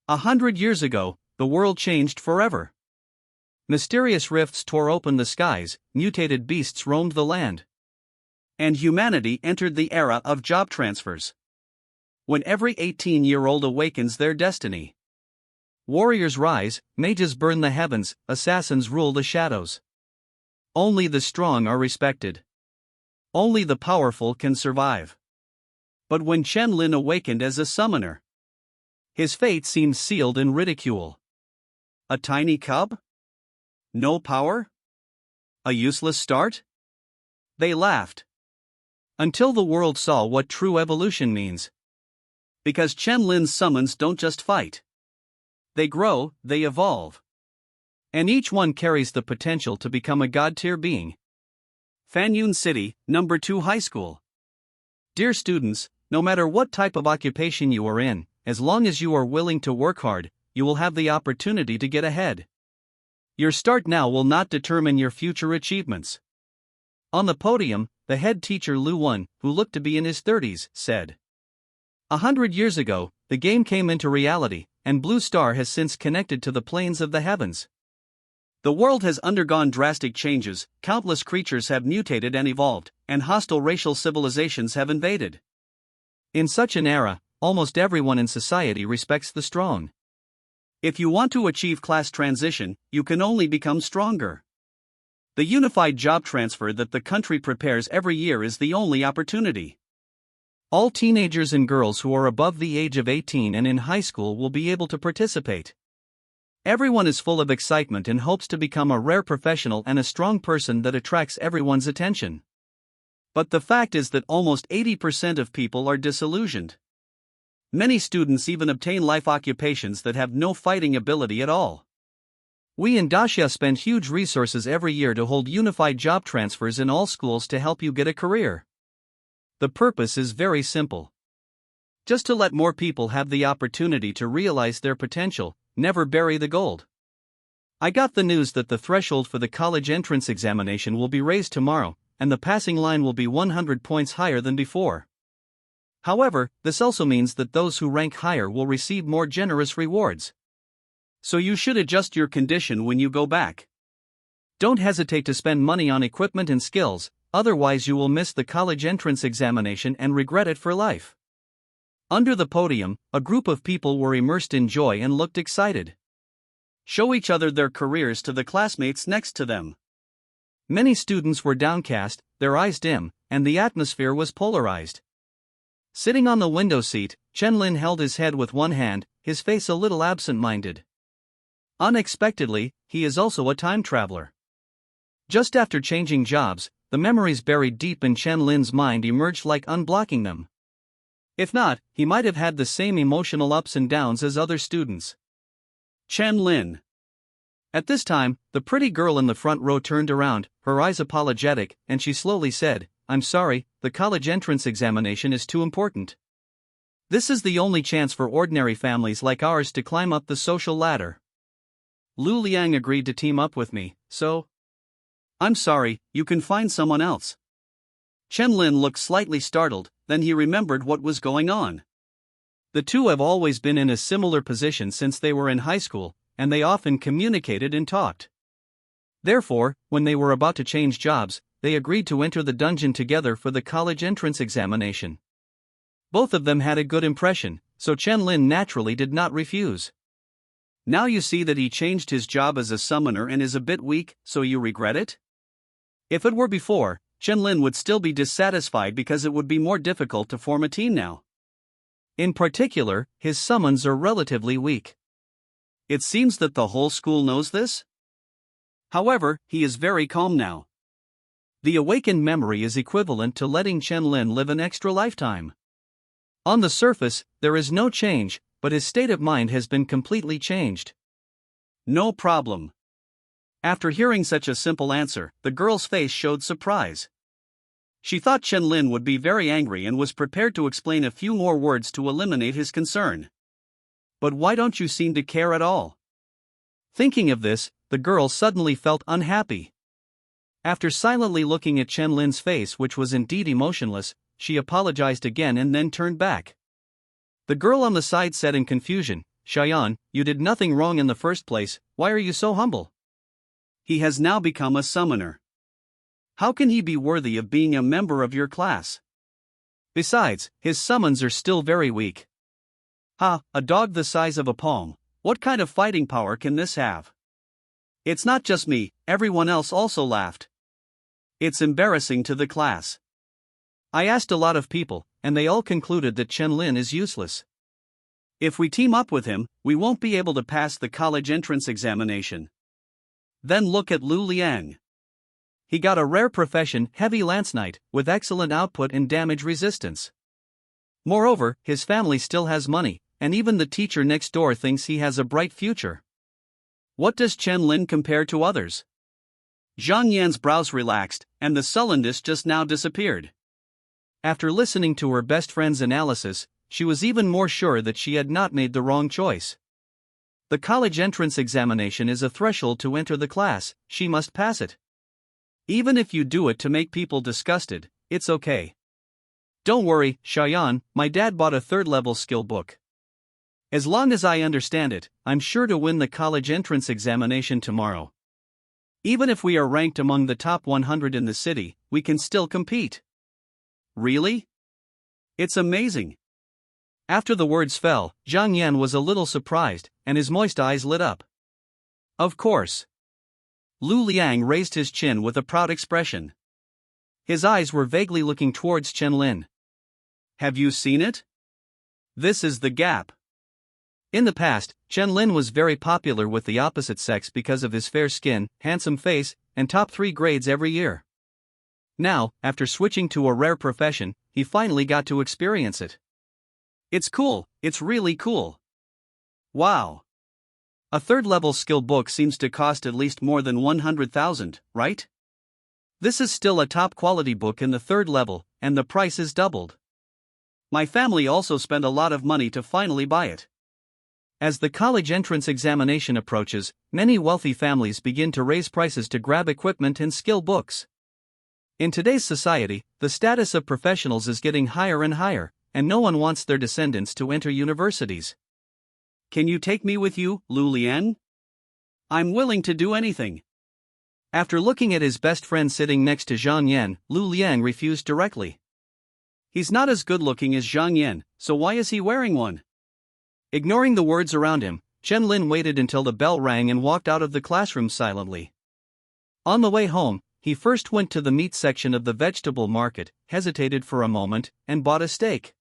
100 years ago, the world changed forever. Mysterious rifts tore open the skies, mutated beasts roamed the land. And humanity entered the era of job transfers. When every 18-year-old awakens their destiny. Warriors rise, mages burn the heavens, assassins rule the shadows. Only the strong are respected. Only the powerful can survive. But when Chen Lin awakened as a summoner, his fate seemed sealed in ridicule. A tiny cub? No power? A useless start? They laughed. Until the world saw what true evolution means. Because Chen Lin's summons don't just fight. They grow, they evolve. And each one carries the potential to become a god-tier being. Fanyun City, No. 2 High School. Dear students, no matter what type of occupation you are in, as long as you are willing to work hard, you will have the opportunity to get ahead. Your start now will not determine your future achievements. On the podium, the head teacher Lu Wen, who looked to be in his 30s, said, 100 years ago, the game came into reality, and Blue Star has since connected to the planes of the heavens. The world has undergone drastic changes, countless creatures have mutated and evolved, and hostile racial civilizations have invaded. In such an era, almost everyone in society respects the strong. If you want to achieve class transition, you can only become stronger. The unified job transfer that the country prepares every year is the only opportunity. All teenagers and girls who are above the age of 18 and in high school will be able to participate. Everyone is full of excitement and hopes to become a rare professional and a strong person that attracts everyone's attention. But the fact is that almost 80% of people are disillusioned. Many students even obtain life occupations that have no fighting ability at all. We in Dacia spend huge resources every year to hold unified job transfers in all schools to help you get a career. The purpose is very simple. Just to let more people have the opportunity to realize their potential, never bury the gold. I got the news that the threshold for the college entrance examination will be raised tomorrow, and the passing line will be 100 points higher than before. However, this also means that those who rank higher will receive more generous rewards. So you should adjust your condition when you go back. Don't hesitate to spend money on equipment and skills, otherwise you will miss the college entrance examination and regret it for life. Under the podium, a group of people were immersed in joy and looked excited. Show each other their careers to the classmates next to them. Many students were downcast, their eyes dim, and the atmosphere was polarized. Sitting on the window seat, Chen Lin held his head with one hand, his face a little absent-minded. Unexpectedly, he is also a time traveler. Just after changing jobs, the memories buried deep in Chen Lin's mind emerged like unblocking them. If not, he might have had the same emotional ups and downs as other students. Chen Lin. At this time, the pretty girl in the front row turned around, her eyes apologetic, and she slowly said, I'm sorry, the college entrance examination is too important. This is the only chance for ordinary families like ours to climb up the social ladder. Lu Liang agreed to team up with me, so... I'm sorry, you can find someone else. Chen Lin looked slightly startled, then he remembered what was going on. The two have always been in a similar position since they were in high school, and they often communicated and talked. Therefore, when they were about to change jobs, they agreed to enter the dungeon together for the college entrance examination. Both of them had a good impression, so Chen Lin naturally did not refuse. Now you see that he changed his job as a summoner and is a bit weak, so you regret it? If it were before, Chen Lin would still be dissatisfied because it would be more difficult to form a team now. In particular, his summons are relatively weak. It seems that the whole school knows this? However, he is very calm now. The awakened memory is equivalent to letting Chen Lin live an extra lifetime. On the surface, there is no change, but his state of mind has been completely changed. No problem. After hearing such a simple answer, the girl's face showed surprise. She thought Chen Lin would be very angry and was prepared to explain a few more words to eliminate his concern. But why don't you seem to care at all? Thinking of this, the girl suddenly felt unhappy. After silently looking at Chen Lin's face, which was indeed emotionless, she apologized again and then turned back. The girl on the side said in confusion, Cheyenne, you did nothing wrong in the first place, why are you so humble? He has now become a summoner. How can he be worthy of being a member of your class? Besides, his summons are still very weak. Ha, a dog the size of a palm, what kind of fighting power can this have? It's not just me, everyone else also laughed. It's embarrassing to the class. I asked a lot of people, and they all concluded that Chen Lin is useless. If we team up with him, we won't be able to pass the college entrance examination. Then look at Lu Liang. He got a rare profession, Heavy Lance Knight, with excellent output in damage resistance. Moreover, his family still has money, and even the teacher next door thinks he has a bright future. What does Chen Lin compare to others? Zhang Yan's brows relaxed, and the sullenness just now disappeared. After listening to her best friend's analysis, she was even more sure that she had not made the wrong choice. The college entrance examination is a threshold to enter the class, she must pass it. Even if you do it to make people disgusted, it's okay. Don't worry, Cheyenne, my dad bought a third-level skill book. As long as I understand it, I'm sure to win the college entrance examination tomorrow. Even if we are ranked among the top 100 in the city, we can still compete. Really? It's amazing. After the words fell, Zhang Yan was a little surprised, and his moist eyes lit up. Of course. Lu Liang raised his chin with a proud expression. His eyes were vaguely looking towards Chen Lin. Have you seen it? This is the gap. In the past, Chen Lin was very popular with the opposite sex because of his fair skin, handsome face, and top 3 grades every year. Now, after switching to a rare profession, he finally got to experience it. It's cool, it's really cool. Wow. A third-level skill book seems to cost at least more than 100,000, right? This is still a top-quality book in the third level, and the price is doubled. My family also spent a lot of money to finally buy it. As the college entrance examination approaches, many wealthy families begin to raise prices to grab equipment and skill books. In today's society, the status of professionals is getting higher and higher, and no one wants their descendants to enter universities. Can you take me with you, Lu Liang? I'm willing to do anything. After looking at his best friend sitting next to Zhang Yan, Lu Liang refused directly. He's not as good-looking as Zhang Yan, so why is he wearing one? Ignoring the words around him, Chen Lin waited until the bell rang and walked out of the classroom silently. On the way home, he first went to the meat section of the vegetable market, hesitated for a moment, and bought a steak.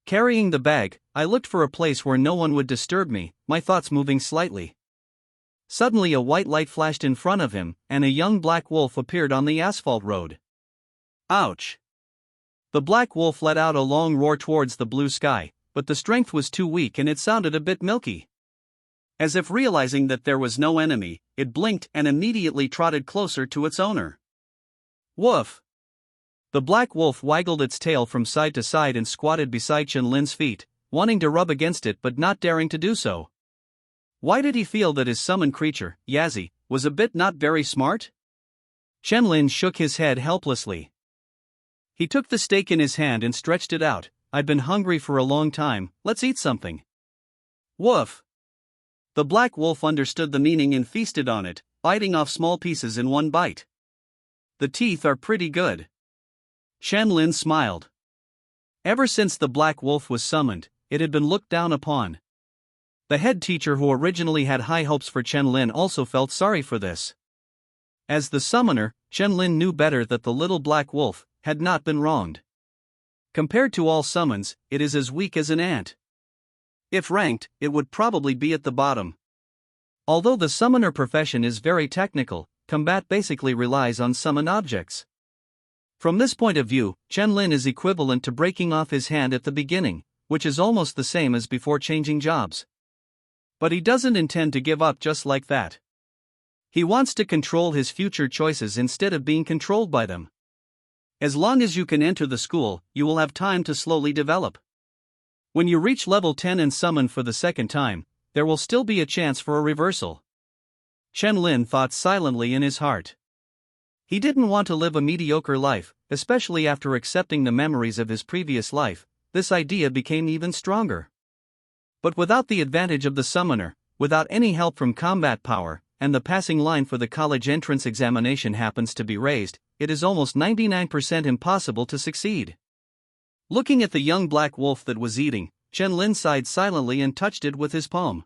Carrying the bag, I looked for a place where no one would disturb me, my thoughts moving slightly. Suddenly a white light flashed in front of him, and a young black wolf appeared on the asphalt road. Ouch! The black wolf let out a long roar towards the blue sky, but the strength was too weak and it sounded a bit milky. As if realizing that there was no enemy, it blinked and immediately trotted closer to its owner. Woof! The black wolf waggled its tail from side to side and squatted beside Chen Lin's feet, wanting to rub against it but not daring to do so. Why did he feel that his summoned creature, Yazzie, was a bit not very smart? Chen Lin shook his head helplessly. He took the steak in his hand and stretched it out. I've been hungry for a long time, let's eat something. Woof! The black wolf understood the meaning and feasted on it, biting off small pieces in one bite. The teeth are pretty good. Chen Lin smiled. Ever since the black wolf was summoned, it had been looked down upon. The head teacher who originally had high hopes for Chen Lin also felt sorry for this. As the summoner, Chen Lin knew better that the little black wolf had not been wronged. Compared to all summons, it is as weak as an ant. If ranked, it would probably be at the bottom. Although the summoner profession is very technical, combat basically relies on summon objects. From this point of view, Chen Lin is equivalent to breaking off his hand at the beginning, which is almost the same as before changing jobs. But he doesn't intend to give up just like that. He wants to control his future choices instead of being controlled by them. As long as you can enter the school, you will have time to slowly develop. When you reach level 10 and summon for the second time, there will still be a chance for a reversal. Chen Lin thought silently in his heart. He didn't want to live a mediocre life, especially after accepting the memories of his previous life. This idea became even stronger. But without the advantage of the summoner, without any help from combat power, and the passing line for the college entrance examination happens to be raised, it is almost 99% impossible to succeed. Looking at the young black wolf that was eating, Chen Lin sighed silently and touched it with his palm.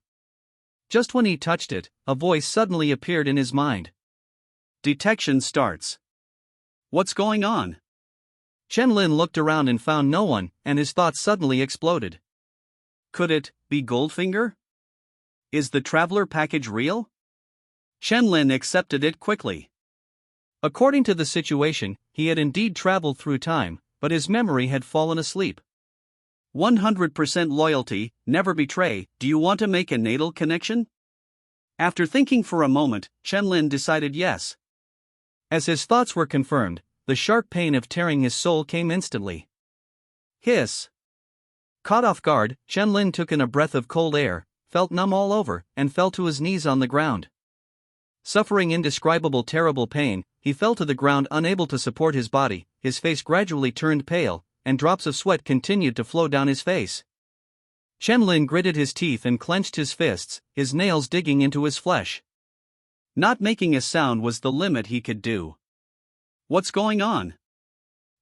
Just when he touched it, a voice suddenly appeared in his mind. Detection starts. What's going on? Chen Lin looked around and found no one, and his thoughts suddenly exploded. Could it be Goldfinger? Is the traveler package real? Chen Lin accepted it quickly. According to the situation, he had indeed traveled through time, but his memory had fallen asleep. 100% loyalty, never betray. Do you want to make a natal connection? After thinking for a moment, Chen Lin decided yes. As his thoughts were confirmed, the sharp pain of tearing his soul came instantly. Hiss! Caught off guard, Chen Lin took in a breath of cold air, felt numb all over, and fell to his knees on the ground. Suffering indescribable terrible pain, he fell to the ground unable to support his body, his face gradually turned pale, and drops of sweat continued to flow down his face. Chen Lin gritted his teeth and clenched his fists, his nails digging into his flesh. Not making a sound was the limit he could do. What's going on?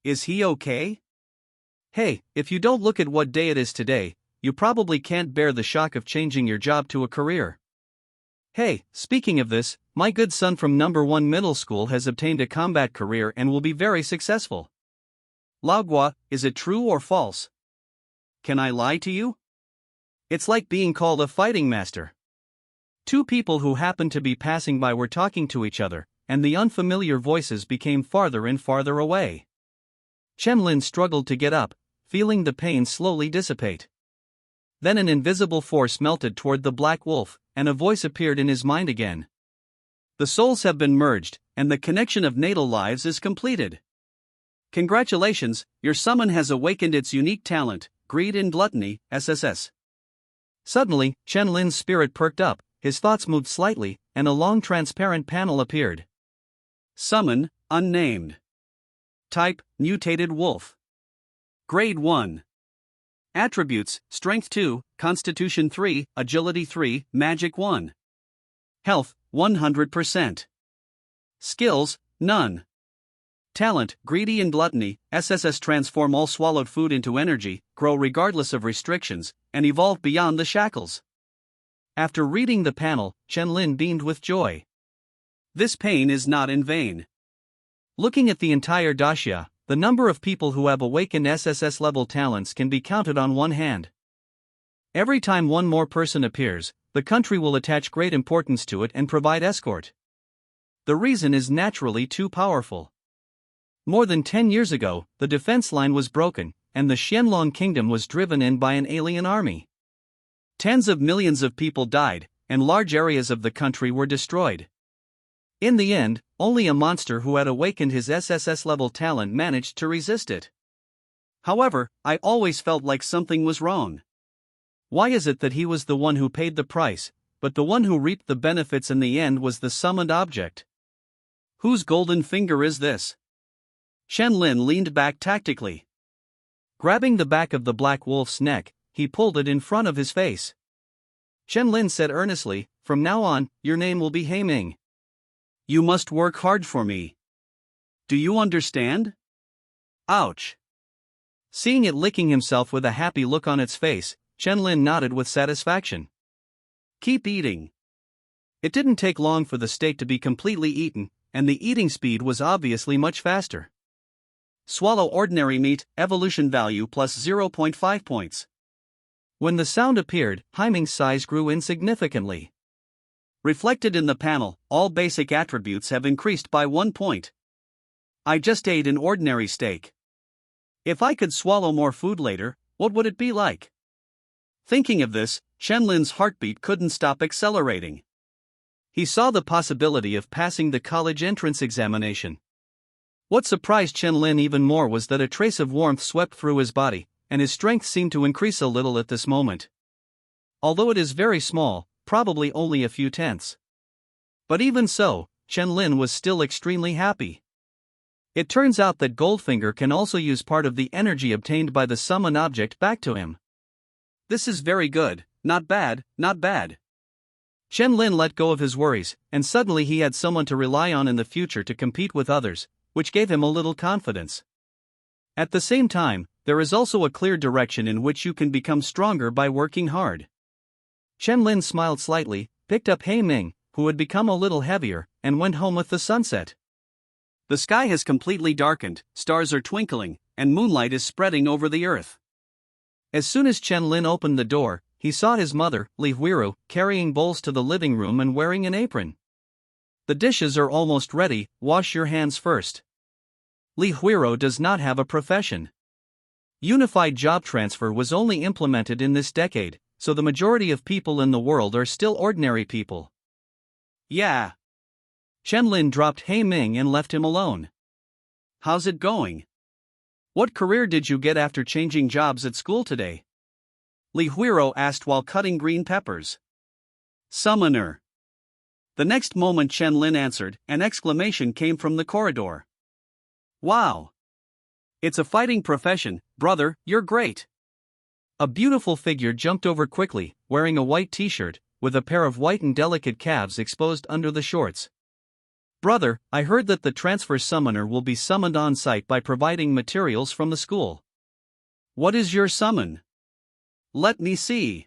Is he okay? Hey, if you don't look at what day it is today, you probably can't bear the shock of changing your job to a career. Hey, speaking of this, my good son from number 1 middle school has obtained a combat career and will be very successful. Laogua, is it true or false? Can I lie to you? It's like being called a fighting master. Two people who happened to be passing by were talking to each other, and the unfamiliar voices became farther and farther away. Chen Lin struggled to get up, feeling the pain slowly dissipate. Then an invisible force melted toward the black wolf, and a voice appeared in his mind again. The souls have been merged, and the connection of natal lives is completed. Congratulations, your summon has awakened its unique talent, greed and gluttony, SSS. Suddenly, Chen Lin's spirit perked up, his thoughts moved slightly, and a long transparent panel appeared. Summon, unnamed. Type, mutated wolf. Grade 1. Attributes, Strength 2, Constitution 3, Agility 3, Magic 1. Health, 100%. Skills, none. Talent, Greedy and Gluttony, SSS transform all swallowed food into energy, grow regardless of restrictions, and evolve beyond the shackles. After reading the panel, Chen Lin beamed with joy. This pain is not in vain. Looking at the entire Daxia, the number of people who have awakened SSS-level talents can be counted on one hand. Every time one more person appears, the country will attach great importance to it and provide escort. The reason is naturally too powerful. More than 10 years ago, the defense line was broken, and the Xianlong kingdom was driven in by an alien army. Tens of millions of people died, and large areas of the country were destroyed. In the end, only a monster who had awakened his SSS-level talent managed to resist it. However, I always felt like something was wrong. Why is it that he was the one who paid the price, but the one who reaped the benefits in the end was the summoned object? Whose golden finger is this? Chen Lin leaned back tactically. Grabbing the back of the black wolf's neck, he pulled it in front of his face. Chen Lin said earnestly, "From now on, your name will be Heiming. You must work hard for me. Do you understand?" Ouch. Seeing it licking himself with a happy look on its face, Chen Lin nodded with satisfaction. Keep eating. It didn't take long for the steak to be completely eaten, and the eating speed was obviously much faster. Swallow ordinary meat, evolution value plus 0.5 points. When the sound appeared, Heiming's size grew insignificantly. Reflected in the panel, all basic attributes have increased by 1 point. I just ate an ordinary steak. If I could swallow more food later, what would it be like? Thinking of this, Chen Lin's heartbeat couldn't stop accelerating. He saw the possibility of passing the college entrance examination. What surprised Chen Lin even more was that a trace of warmth swept through his body, and his strength seemed to increase a little at this moment. Although it is very small, probably only a few tenths. But even so, Chen Lin was still extremely happy. It turns out that Goldfinger can also use part of the energy obtained by the summon object back to him. This is very good, not bad, not bad. Chen Lin let go of his worries, and suddenly he had someone to rely on in the future to compete with others, which gave him a little confidence. At the same time, there is also a clear direction in which you can become stronger by working hard. Chen Lin smiled slightly, picked up He Ming, who had become a little heavier, and went home with the sunset. The sky has completely darkened, stars are twinkling, and moonlight is spreading over the earth. As soon as Chen Lin opened the door, he saw his mother, Li Huiru, carrying bowls to the living room and wearing an apron. The dishes are almost ready, wash your hands first. Li Huiru does not have a profession. Unified job transfer was only implemented in this decade, so the majority of people in the world are still ordinary people. Yeah. Chen Lin dropped He Ming and left him alone. How's it going? What career did you get after changing jobs at school today? Li Huiru asked while cutting green peppers. Summoner. The next moment Chen Lin answered, an exclamation came from the corridor. Wow! It's a fighting profession, brother, you're great! A beautiful figure jumped over quickly, wearing a white t-shirt, with a pair of white and delicate calves exposed under the shorts. Brother, I heard that the transfer summoner will be summoned on site by providing materials from the school. What is your summon? Let me see.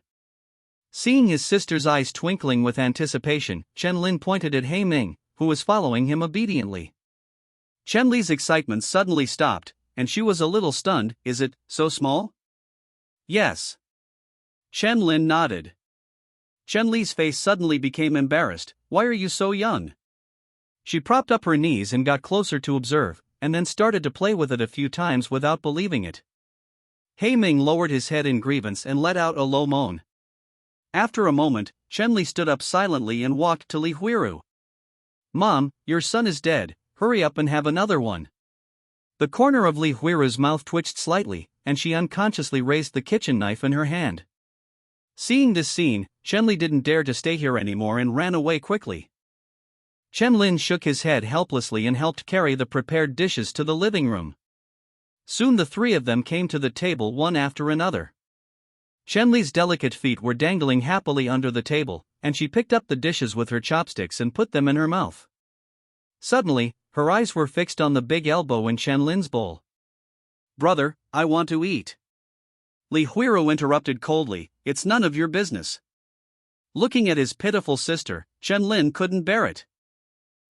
Seeing his sister's eyes twinkling with anticipation, Chen Lin pointed at He Ming, who was following him obediently. Chen Li's excitement suddenly stopped, and she was a little stunned. Is it so small? Yes. Chen Lin nodded. Chen Li's face suddenly became embarrassed. Why are you so young? She propped up her knees and got closer to observe, and then started to play with it a few times without believing it. He Ming lowered his head in grievance and let out a low moan. After a moment, Chen Li stood up silently and walked to Li Huiru. Mom, your son is dead, hurry up and have another one. The corner of Li Huiru's mouth twitched slightly, and she unconsciously raised the kitchen knife in her hand. Seeing this scene, Chen Li didn't dare to stay here anymore and ran away quickly. Chen Lin shook his head helplessly and helped carry the prepared dishes to the living room. Soon the three of them came to the table one after another. Chen Li's delicate feet were dangling happily under the table, and she picked up the dishes with her chopsticks and put them in her mouth. Suddenly, her eyes were fixed on the big elbow in Chen Lin's bowl. Brother, I want to eat. Li Huiru interrupted coldly, it's none of your business. Looking at his pitiful sister, Chen Lin couldn't bear it.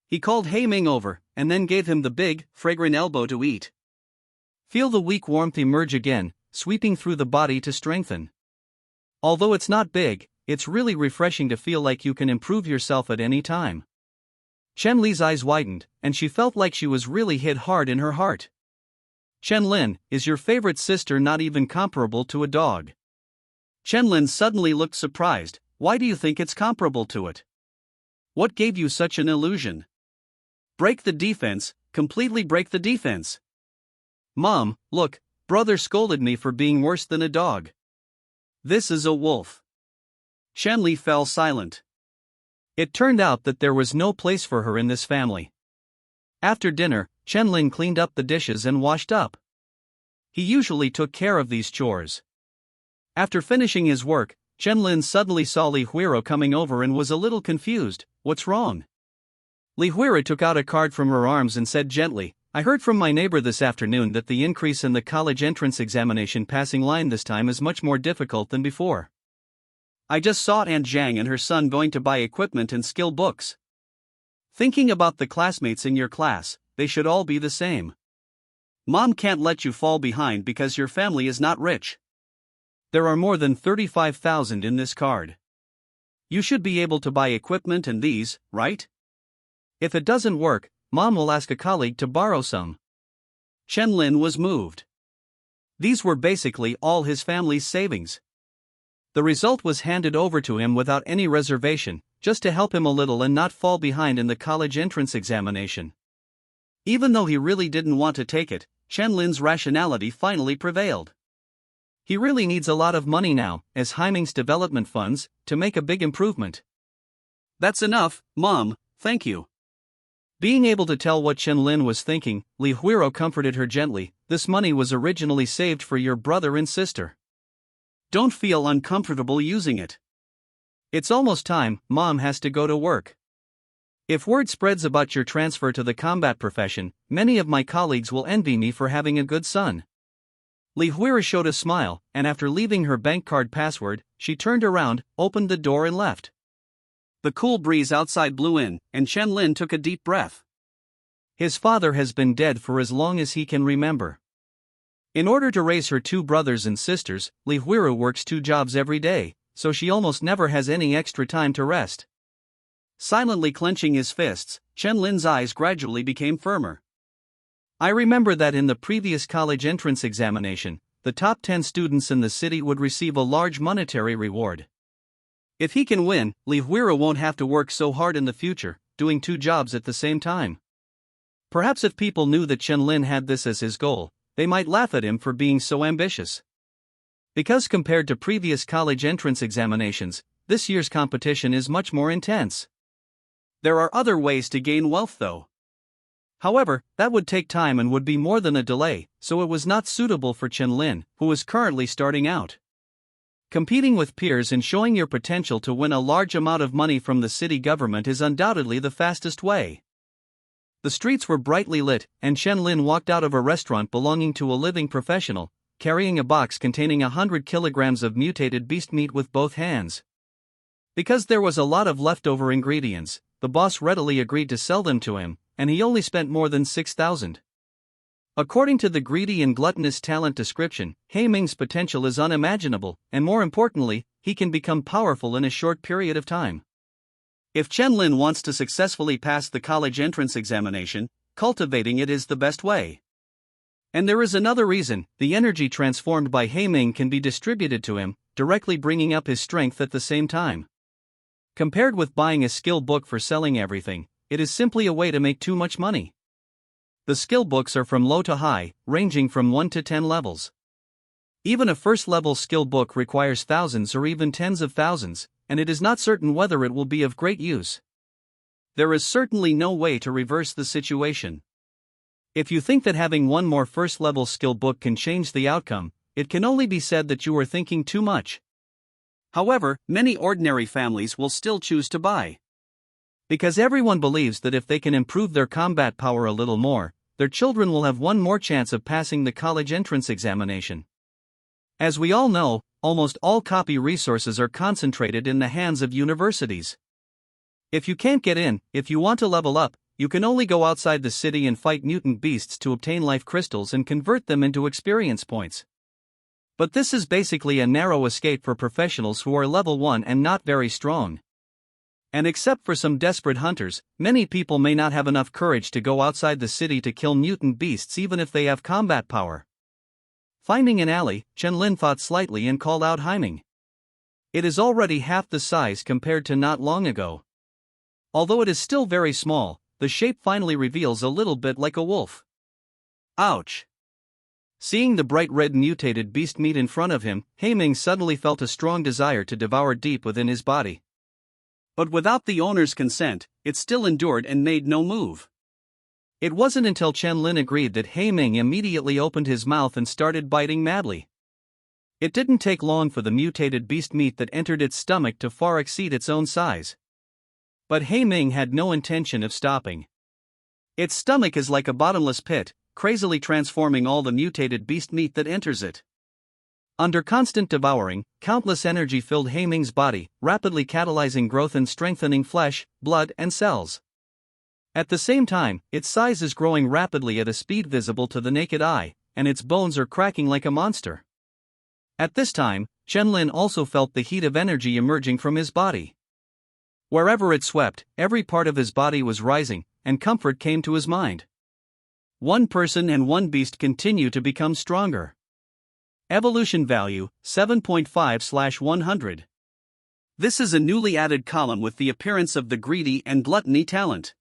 He called He Ming over, and then gave him the big, fragrant elbow to eat. Feel the weak warmth emerge again, sweeping through the body to strengthen. Although it's not big, it's really refreshing to feel like you can improve yourself at any time. Chen Li's eyes widened, and she felt like she was really hit hard in her heart. Chen Lin, is your favorite sister not even comparable to a dog? Chen Lin suddenly looked surprised. Why do you think it's comparable to it? What gave you such an illusion? Break the defense, completely break the defense. Mom, look, brother scolded me for being worse than a dog. This is a wolf. Chen Li fell silent. It turned out that there was no place for her in this family. After dinner, Chen Lin cleaned up the dishes and washed up. He usually took care of these chores. After finishing his work, Chen Lin suddenly saw Li Huiru coming over and was a little confused. What's wrong? Li Huiru took out a card from her arms and said gently, I heard from my neighbor this afternoon that the increase in the college entrance examination passing line this time is much more difficult than before. I just saw Aunt Zhang and her son going to buy equipment and skill books. Thinking about the classmates in your class, they should all be the same. Mom can't let you fall behind because your family is not rich. There are more than 35,000 in this card. You should be able to buy equipment and these, right? If it doesn't work, Mom will ask a colleague to borrow some. Chen Lin was moved. These were basically all his family's savings. The result was handed over to him without any reservation, just to help him a little and not fall behind in the college entrance examination. Even though he really didn't want to take it, Chen Lin's rationality finally prevailed. He really needs a lot of money now, as Heiming's development funds, to make a big improvement. That's enough, Mom, thank you. Being able to tell what Chen Lin was thinking, Li Huiru comforted her gently. This money was originally saved for your brother and sister. Don't feel uncomfortable using it. It's almost time, Mom has to go to work. If word spreads about your transfer to the combat profession, many of my colleagues will envy me for having a good son. Li Huira showed a smile, and after leaving her bank card password, she turned around, opened the door and left. The cool breeze outside blew in, and Chen Lin took a deep breath. His father has been dead for as long as he can remember. In order to raise her 2 brothers and sisters, Li Huira works 2 jobs every day, so she almost never has any extra time to rest. Silently clenching his fists, Chen Lin's eyes gradually became firmer. I remember that in the previous college entrance examination, the top 10 students in the city would receive a large monetary reward. If he can win, Li Huira won't have to work so hard in the future, doing 2 jobs at the same time. Perhaps if people knew that Chen Lin had this as his goal, they might laugh at him for being so ambitious. Because compared to previous college entrance examinations, this year's competition is much more intense. There are other ways to gain wealth though. However, that would take time and would be more than a delay, so it was not suitable for Chen Lin, who was currently starting out. Competing with peers and showing your potential to win a large amount of money from the city government is undoubtedly the fastest way. The streets were brightly lit, and Chen Lin walked out of a restaurant belonging to a living professional, carrying a box containing 100 kilograms of mutated beast meat with both hands. Because there was a lot of leftover ingredients, the boss readily agreed to sell them to him, and he only spent more than 6,000. According to the greedy and gluttonous talent description, He Ming's potential is unimaginable, and more importantly, he can become powerful in a short period of time. If Chen Lin wants to successfully pass the college entrance examination, cultivating it is the best way. And there is another reason: the energy transformed by He Ming can be distributed to him, directly bringing up his strength at the same time. Compared with buying a skill book for selling everything, it is simply a way to make too much money. The skill books are from low to high, ranging from 1 to 10 levels. Even a first-level skill book requires thousands or even tens of thousands, and it is not certain whether it will be of great use. There is certainly no way to reverse the situation. If you think that having one more first-level skill book can change the outcome, it can only be said that you are thinking too much. However, many ordinary families will still choose to buy. Because everyone believes that if they can improve their combat power a little more, their children will have one more chance of passing the college entrance examination. As we all know, almost all copy resources are concentrated in the hands of universities. If you can't get in, if you want to level up, you can only go outside the city and fight mutant beasts to obtain life crystals and convert them into experience points. But this is basically a narrow escape for professionals who are level 1 and not very strong. And except for some desperate hunters, many people may not have enough courage to go outside the city to kill mutant beasts even if they have combat power. Finding an alley, Chen Lin thought slightly and called out He Ming. It is already half the size compared to not long ago. Although it is still very small, the shape finally reveals a little bit like a wolf. Ouch! Seeing the bright red mutated beast meat in front of him, He Ming suddenly felt a strong desire to devour deep within his body. But without the owner's consent, it still endured and made no move. It wasn't until Chen Lin agreed that He Ming immediately opened his mouth and started biting madly. It didn't take long for the mutated beast meat that entered its stomach to far exceed its own size. But He Ming had no intention of stopping. Its stomach is like a bottomless pit, crazily transforming all the mutated beast meat that enters it. Under constant devouring, countless energy filled He Ming's body, rapidly catalyzing growth and strengthening flesh, blood, and cells. At the same time, its size is growing rapidly at a speed visible to the naked eye, and its bones are cracking like a monster. At this time, Chen Lin also felt the heat of energy emerging from his body. Wherever it swept, every part of his body was rising, and comfort came to his mind. One person and one beast continue to become stronger. Evolution value, 7.5/100. This is a newly added column with the appearance of the greedy and gluttony talent.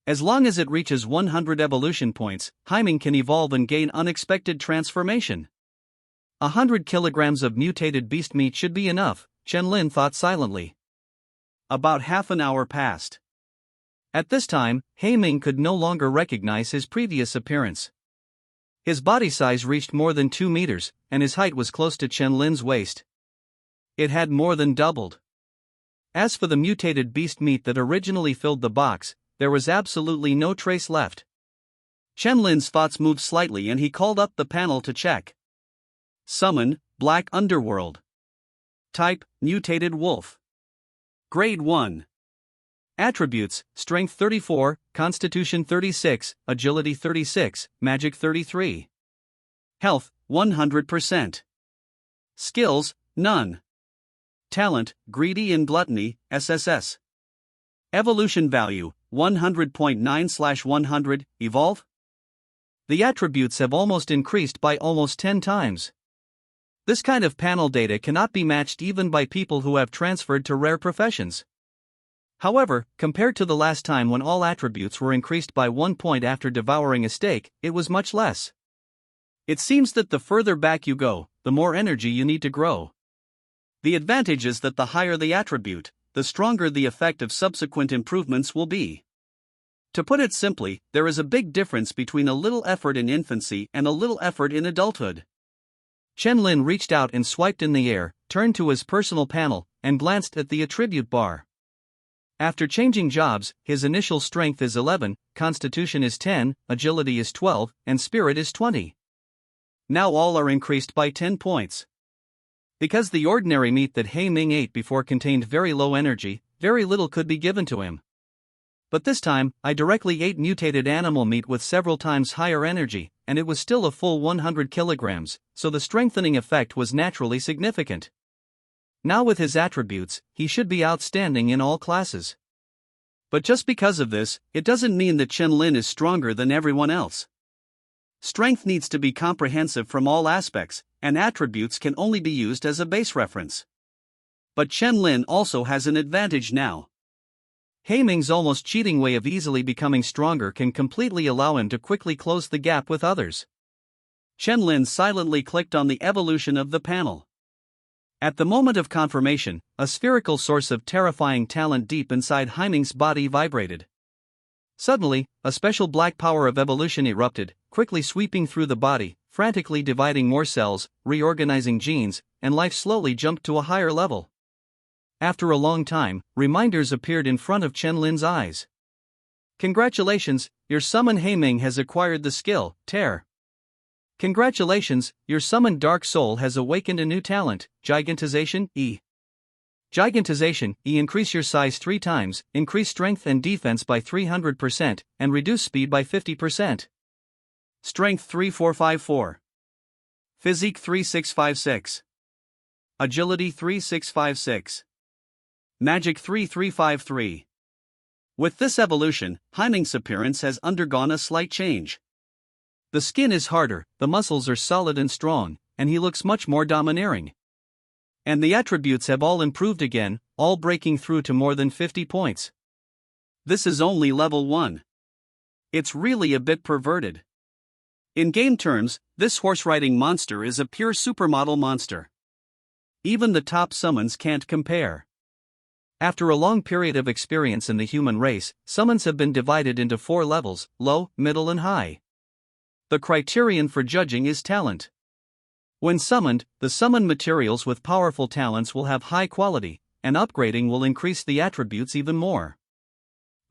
As long as it reaches 100 evolution points, He Ming can evolve and gain unexpected transformation. 100 kilograms of mutated beast meat should be enough, Chen Lin thought silently. About half an hour passed. At this time, He Ming could no longer recognize his previous appearance. His body size reached more than 2 meters, and his height was close to Chen Lin's waist. It had more than doubled. As for the mutated beast meat that originally filled the box, there was absolutely no trace left. Chen Lin's thoughts moved slightly and he called up the panel to check. Summon, Black Underworld. Type, Mutated Wolf. Grade 1. Attributes, Strength 34, Constitution 36, Agility 36, Magic 33. Health, 100%. Skills, none. Talent, Greedy and Gluttony, SSS. Evolution value, 100.9/100, Evolve. The attributes have almost increased by almost 10 times. This kind of panel data cannot be matched even by people who have transferred to rare professions. However, compared to the last time when all attributes were increased by 1 point after devouring a steak, it was much less. It seems that the further back you go, the more energy you need to grow. The advantage is that the higher the attribute, the stronger the effect of subsequent improvements will be. To put it simply, there is a big difference between a little effort in infancy and a little effort in adulthood. Chen Lin reached out and swiped in the air, turned to his personal panel, and glanced at the attribute bar. After changing jobs, his initial strength is 11, constitution is 10, agility is 12, and spirit is 20. Now all are increased by 10 points. Because the ordinary meat that He Ming ate before contained very low energy, very little could be given to him. But this time, I directly ate mutated animal meat with several times higher energy, and it was still a full 100 kilograms, so the strengthening effect was naturally significant. Now with his attributes, he should be outstanding in all classes. But just because of this, it doesn't mean that Chen Lin is stronger than everyone else. Strength needs to be comprehensive from all aspects, and attributes can only be used as a base reference. But Chen Lin also has an advantage now. He Ming's almost cheating way of easily becoming stronger can completely allow him to quickly close the gap with others. Chen Lin silently clicked on the evolution of the panel. At the moment of confirmation, a spherical source of terrifying talent deep inside He Ming's body vibrated. Suddenly, a special black power of evolution erupted, quickly sweeping through the body, frantically dividing more cells, reorganizing genes, and life slowly jumped to a higher level. After a long time, reminders appeared in front of Chen Lin's eyes. Congratulations, your summon He Ming has acquired the skill, Tear. Congratulations, your summoned Dark Soul has awakened a new talent, Gigantization, E. Gigantization, E. Increase your size 3 times, increase strength and defense by 300%, and reduce speed by 50%. Strength 3454. Physique 3656. Agility 3656. Magic 3353. With this evolution, He Ming's appearance has undergone a slight change. The skin is harder, the muscles are solid and strong, and he looks much more domineering. And the attributes have all improved again, all breaking through to more than 50 points. This is only level 1. It's really a bit perverted. In game terms, this horse-riding monster is a pure supermodel monster. Even the top summons can't compare. After a long period of experience in the human race, summons have been divided into 4 levels, low, middle and high. The criterion for judging is talent. When summoned, the summoned materials with powerful talents will have high quality, and upgrading will increase the attributes even more.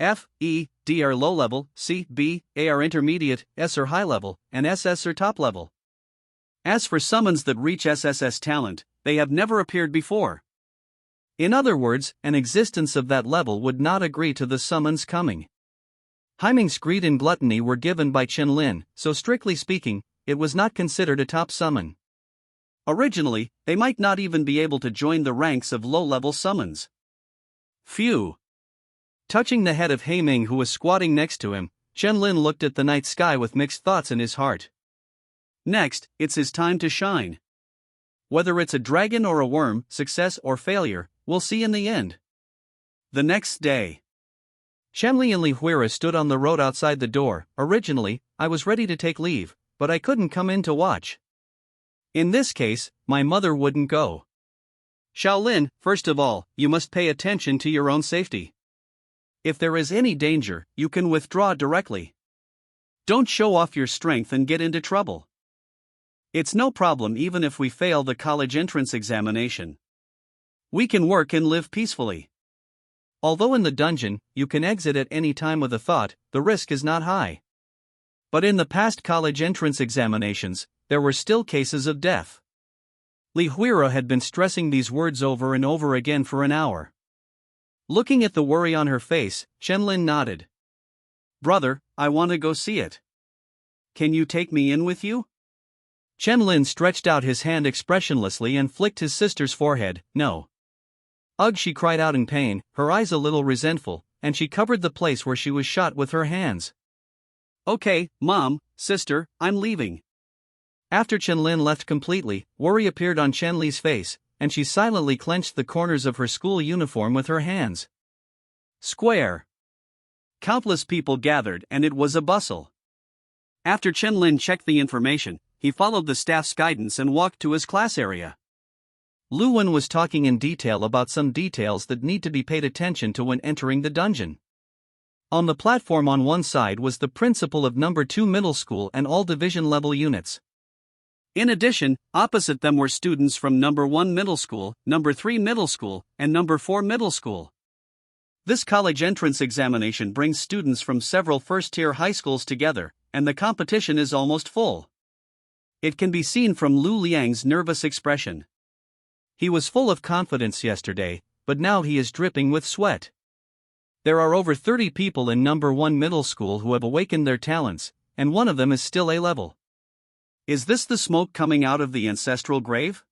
F, E, D are low level, C, B, A are intermediate, S are high level, and SS are top level. As for summons that reach SSS talent, they have never appeared before. In other words, an existence of that level would not agree to the summons coming. He Ming's greed and gluttony were given by Chen Lin, so strictly speaking, it was not considered a top summon. Originally, they might not even be able to join the ranks of low-level summons. Phew! Touching the head of He Ming who was squatting next to him, Chen Lin looked at the night sky with mixed thoughts in his heart. Next, it's his time to shine. Whether it's a dragon or a worm, success or failure, we'll see in the end. The next day. Shenli and Li Huira stood on the road outside the door. Originally, I was ready to take leave, but I couldn't come in to watch. In this case, my mother wouldn't go. Shaolin, first of all, you must pay attention to your own safety. If there is any danger, you can withdraw directly. Don't show off your strength and get into trouble. It's no problem even if we fail the college entrance examination. We can work and live peacefully. Although in the dungeon, you can exit at any time with a thought, the risk is not high. But in the past college entrance examinations, there were still cases of death. Li Huira had been stressing these words over and over again for an hour. Looking at the worry on her face, Shenlin nodded. Brother, I want to go see it. Can you take me in with you? Shenlin stretched out his hand expressionlessly and flicked his sister's forehead. No. Ugh, she cried out in pain, her eyes a little resentful, and she covered the place where she was shot with her hands. Okay, Mom, sister, I'm leaving. After Shenlin left completely, worry appeared on Shenli's face, and she silently clenched the corners of her school uniform with her hands. Square. Countless people gathered and it was a bustle. After Shenlin checked the information, he followed the staff's guidance and walked to his class area. Lu Wen was talking in detail about some details that need to be paid attention to when entering the dungeon. On the platform on one side was the principal of number 2 middle school and all division level units. In addition, opposite them were students from number 1 middle school, number 3 middle school, and number 4 middle school. This college entrance examination brings students from several first-tier high schools together, and the competition is almost full. It can be seen from Lu Liang's nervous expression. He was full of confidence yesterday, but now he is dripping with sweat. There are over 30 people in number 1 middle school who have awakened their talents, and one of them is still A-level. Is this the smoke coming out of the ancestral grave?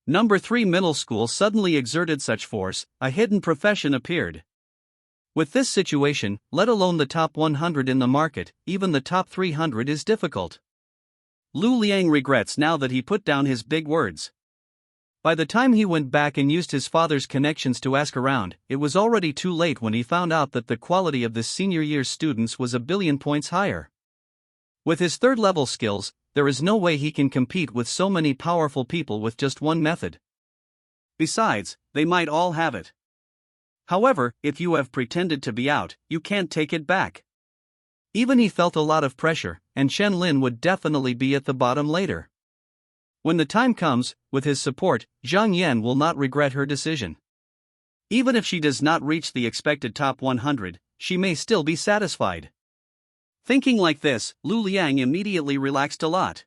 Number 3 middle school suddenly exerted such force, a hidden profession appeared. With this situation, let alone the top 100 in the market, even the top 300 is difficult. Lu Liang regrets now that he put down his big words. By the time he went back and used his father's connections to ask around, it was already too late when he found out that the quality of this senior year's students was a billion points higher. With his third-level skills, there is no way he can compete with so many powerful people with just one method. Besides, they might all have it. However, if you have pretended to be out, you can't take it back. Even he felt a lot of pressure, and Shenlin would definitely be at the bottom later. When the time comes, with his support, Zhang Yan will not regret her decision. Even if she does not reach the expected top 100, she may still be satisfied. Thinking like this, Lu Liang immediately relaxed a lot.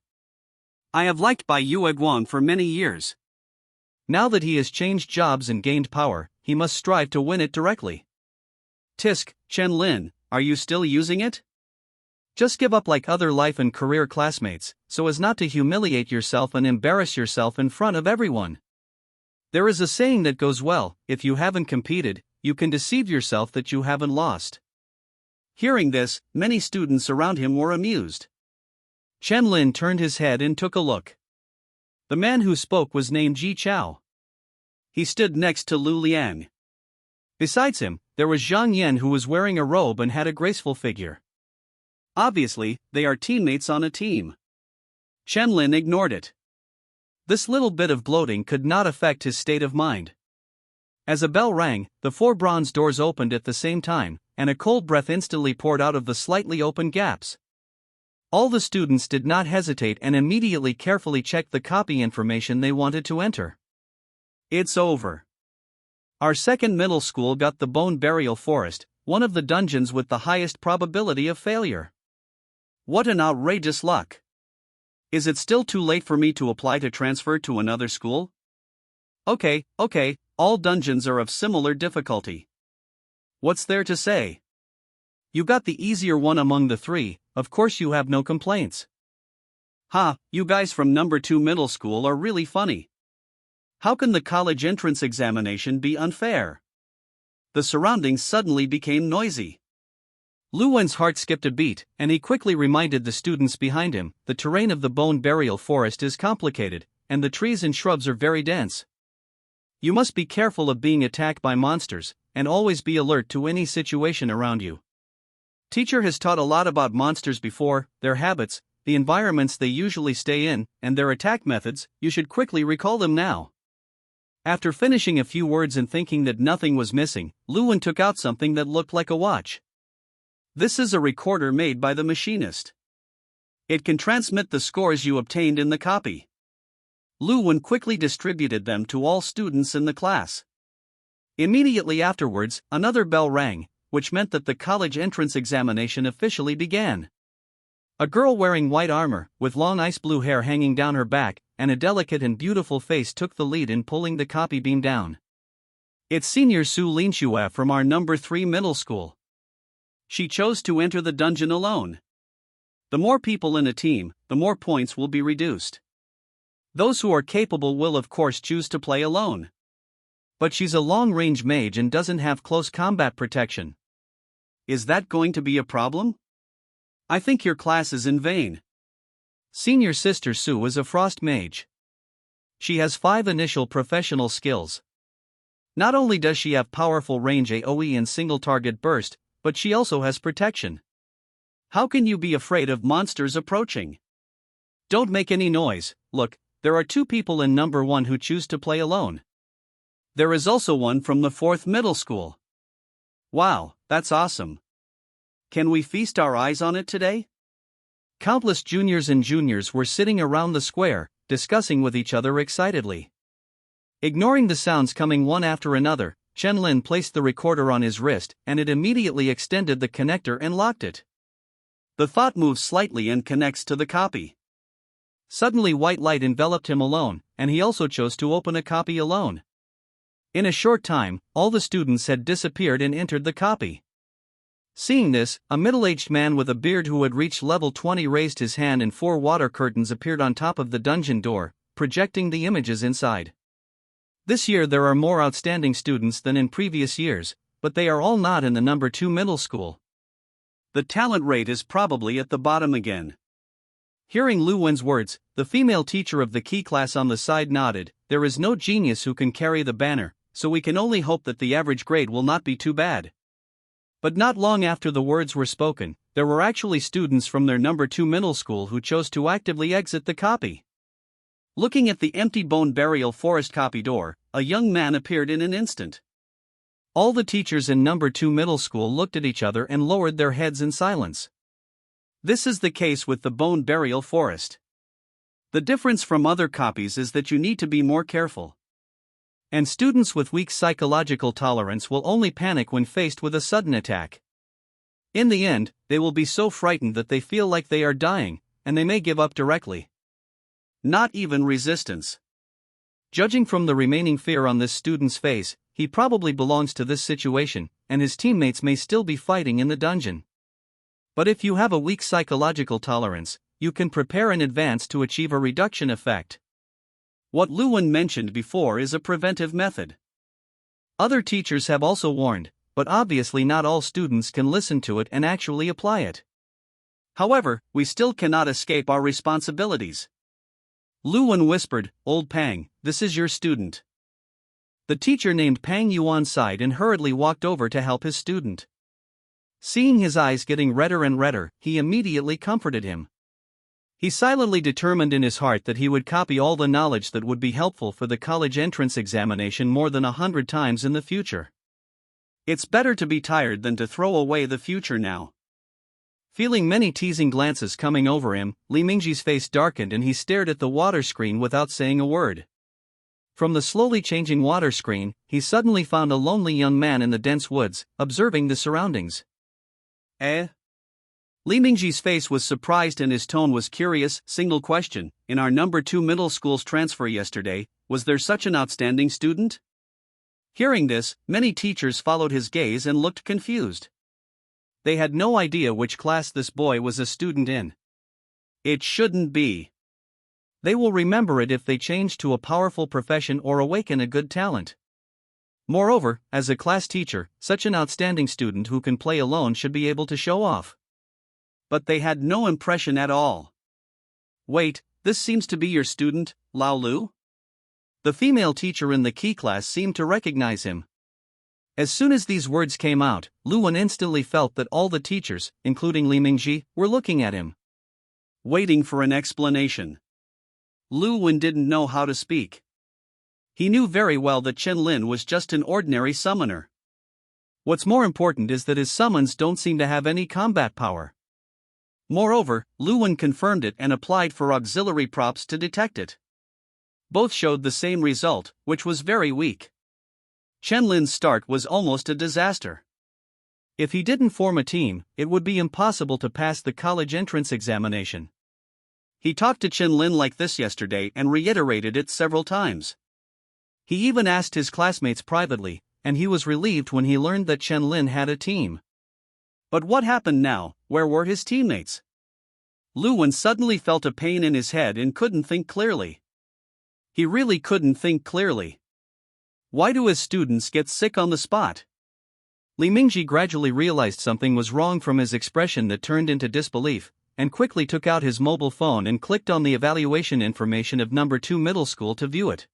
I have liked Bai Yueguang for many years. Now that he has changed jobs and gained power, he must strive to win it directly. Tisk, Shenlin, are you still using it? Just give up like other life and career classmates, so as not to humiliate yourself and embarrass yourself in front of everyone. There is a saying that goes well, if you haven't competed, you can deceive yourself that you haven't lost. Hearing this, many students around him were amused. Shenlin turned his head and took a look. The man who spoke was named Ji Chao. He stood next to Lu Liang. Besides him, there was Zhang Yan who was wearing a robe and had a graceful figure. Obviously, they are teammates on a team. Shenlin ignored it. This little bit of gloating could not affect his state of mind. As a bell rang, the 4 bronze doors opened at the same time, and a cold breath instantly poured out of the slightly open gaps. All the students did not hesitate and immediately carefully checked the copy information they wanted to enter. It's over. Our second middle school got the Bone Burial Forest, one of the dungeons with the highest probability of failure. What an outrageous luck! Is it still too late for me to apply to transfer to another school? Okay, all dungeons are of similar difficulty. What's there to say? You got the easier one among the 3, of course you have no complaints. Ha, you guys from number 2 middle school are really funny. How can the college entrance examination be unfair? The surroundings suddenly became noisy. Lu Wen's heart skipped a beat, and he quickly reminded the students behind him, the terrain of the Bone Burial Forest is complicated, and the trees and shrubs are very dense. You must be careful of being attacked by monsters, and always be alert to any situation around you. Teacher has taught a lot about monsters before, their habits, the environments they usually stay in, and their attack methods. You should quickly recall them now. After finishing a few words and thinking that nothing was missing, Lu Wen took out something that looked like a watch. This is a recorder made by the machinist. It can transmit the scores you obtained in the copy. Lu Wen quickly distributed them to all students in the class. Immediately afterwards, another bell rang, which meant that the college entrance examination officially began. A girl wearing white armor, with long ice blue hair hanging down her back, and a delicate and beautiful face took the lead in pulling the copy beam down. It's senior Su Linxue from our number 3 middle school. She chose to enter the dungeon alone. The more people in a team, the more points will be reduced. Those who are capable will of course choose to play alone. But she's a long-range mage and doesn't have close combat protection. Is that going to be a problem? I think your class is in vain. Senior sister Su is a frost mage. She has 5 initial professional skills. Not only does she have powerful range AoE and single target burst, but she also has protection. How can you be afraid of monsters approaching? Don't make any noise. Look, there are 2 people in number 1 who choose to play alone. There is also one from the 4th middle school. Wow, that's awesome. Can we feast our eyes on it today? Countless juniors and juniors were sitting around the square, discussing with each other excitedly. Ignoring the sounds coming one after another, Chen Lin placed the recorder on his wrist and it immediately extended the connector and locked it. The thought moves slightly and connects to the copy. Suddenly white light enveloped him alone, and he also chose to open a copy alone. In a short time, all the students had disappeared and entered the copy. Seeing this, a middle-aged man with a beard who had reached level 20 raised his hand and 4 water curtains appeared on top of the dungeon door, projecting the images inside. This year there are more outstanding students than in previous years, but they are all not in the number 2 middle school. The talent rate is probably at the bottom again. Hearing Lu Wen's words, the female teacher of the key class on the side nodded. There is no genius who can carry the banner, so we can only hope that the average grade will not be too bad. But not long after the words were spoken, there were actually students from their number 2 middle school who chose to actively exit the copy. Looking at the empty bone burial forest copy door, a young man appeared in an instant. All the teachers in number 2 middle school looked at each other and lowered their heads in silence. This is the case with the bone burial forest. The difference from other copies is that you need to be more careful. And students with weak psychological tolerance will only panic when faced with a sudden attack. In the end, they will be so frightened that they feel like they are dying, and they may give up directly. Not even resistance. Judging from the remaining fear on this student's face, he probably belongs to this situation, and his teammates may still be fighting in the dungeon. But if you have a weak psychological tolerance, you can prepare in advance to achieve a reduction effect. What Lu Wen mentioned before is a preventive method. Other teachers have also warned, but obviously not all students can listen to it and actually apply it. However, we still cannot escape our responsibilities. Lu Wen whispered, "Old Pang, this is your student." The teacher named Pang Yuan sighed and hurriedly walked over to help his student. Seeing his eyes getting redder and redder, he immediately comforted him. He silently determined in his heart that he would copy all the knowledge that would be helpful for the college entrance examination more than 100 times in the future. It's better to be tired than to throw away the future now. Feeling many teasing glances coming over him, Li Mingji's face darkened and he stared at the water screen without saying a word. From the slowly changing water screen, he suddenly found a lonely young man in the dense woods, observing the surroundings. Eh? Li Mingji's face was surprised and his tone was curious. Single question, in our number 2 middle school's transfer yesterday, was there such an outstanding student? Hearing this, many teachers followed his gaze and looked confused. They had no idea which class this boy was a student in. It shouldn't be. They will remember it if they change to a powerful profession or awaken a good talent. Moreover, as a class teacher, such an outstanding student who can play alone should be able to show off. But they had no impression at all. Wait, this seems to be your student, Lao Lu? The female teacher in the key class seemed to recognize him. As soon as these words came out, Lu Wen instantly felt that all the teachers, including Li Mingji, were looking at him, waiting for an explanation. Lu Wen didn't know how to speak. He knew very well that Chen Lin was just an ordinary summoner. What's more important is that his summons don't seem to have any combat power. Moreover, Luwen confirmed it and applied for auxiliary props to detect it. Both showed the same result, which was very weak. Chen-Lin's start was almost a disaster. If he didn't form a team, it would be impossible to pass the college entrance examination. He talked to Chen-Lin like this yesterday and reiterated it several times. He even asked his classmates privately, and he was relieved when he learned that Chen-Lin had a team. But what happened now? Where were his teammates? Luwen suddenly felt a pain in his head and couldn't think clearly. He really couldn't think clearly. Why do his students get sick on the spot? Li Mingji gradually realized something was wrong from his expression that turned into disbelief, and quickly took out his mobile phone and clicked on the evaluation information of number 2 middle school to view it.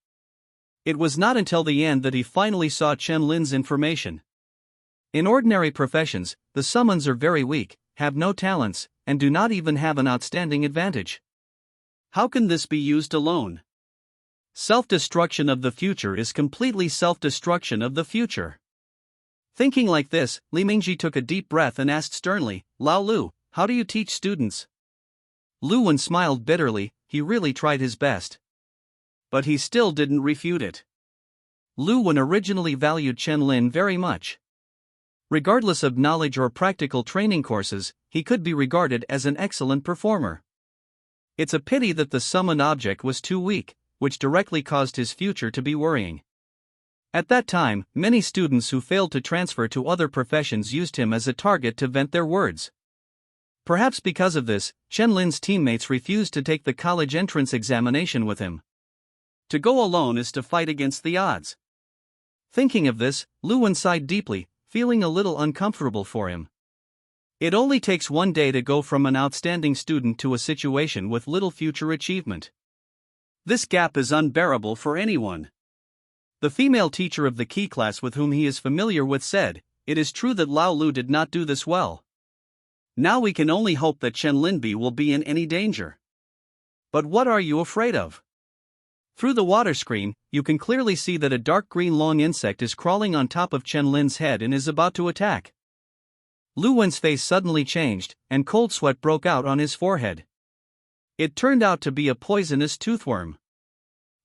It was not until the end that he finally saw Chen-Lin's information. In ordinary professions, the summons are very weak, have no talents, and do not even have an outstanding advantage. How can this be used alone? Self-destruction of the future is completely self-destruction of the future. Thinking like this, Li Mingji took a deep breath and asked sternly, "Lao Lu, how do you teach students?" Luwen smiled bitterly. He really tried his best. But he still didn't refute it. Luwen originally valued Chen-Lin very much. Regardless of knowledge or practical training courses, he could be regarded as an excellent performer. It's a pity that the summoned object was too weak, which directly caused his future to be worrying. At that time, many students who failed to transfer to other professions used him as a target to vent their words. Perhaps because of this, Chen-Lin's teammates refused to take the college entrance examination with him. To go alone is to fight against the odds. Thinking of this, Luwen sighed deeply, feeling a little uncomfortable for him. It only takes one day to go from an outstanding student to a situation with little future achievement. This gap is unbearable for anyone. The female teacher of the key class with whom he is familiar with said, "It is true that Lao Lu did not do this well. Now we can only hope that Chen-Lin will be in any danger." But what are you afraid of? Through the water screen, you can clearly see that a dark green long insect is crawling on top of Chen-Lin's head and is about to attack. Luwen's face suddenly changed, and cold sweat broke out on his forehead. It turned out to be a poisonous toothworm.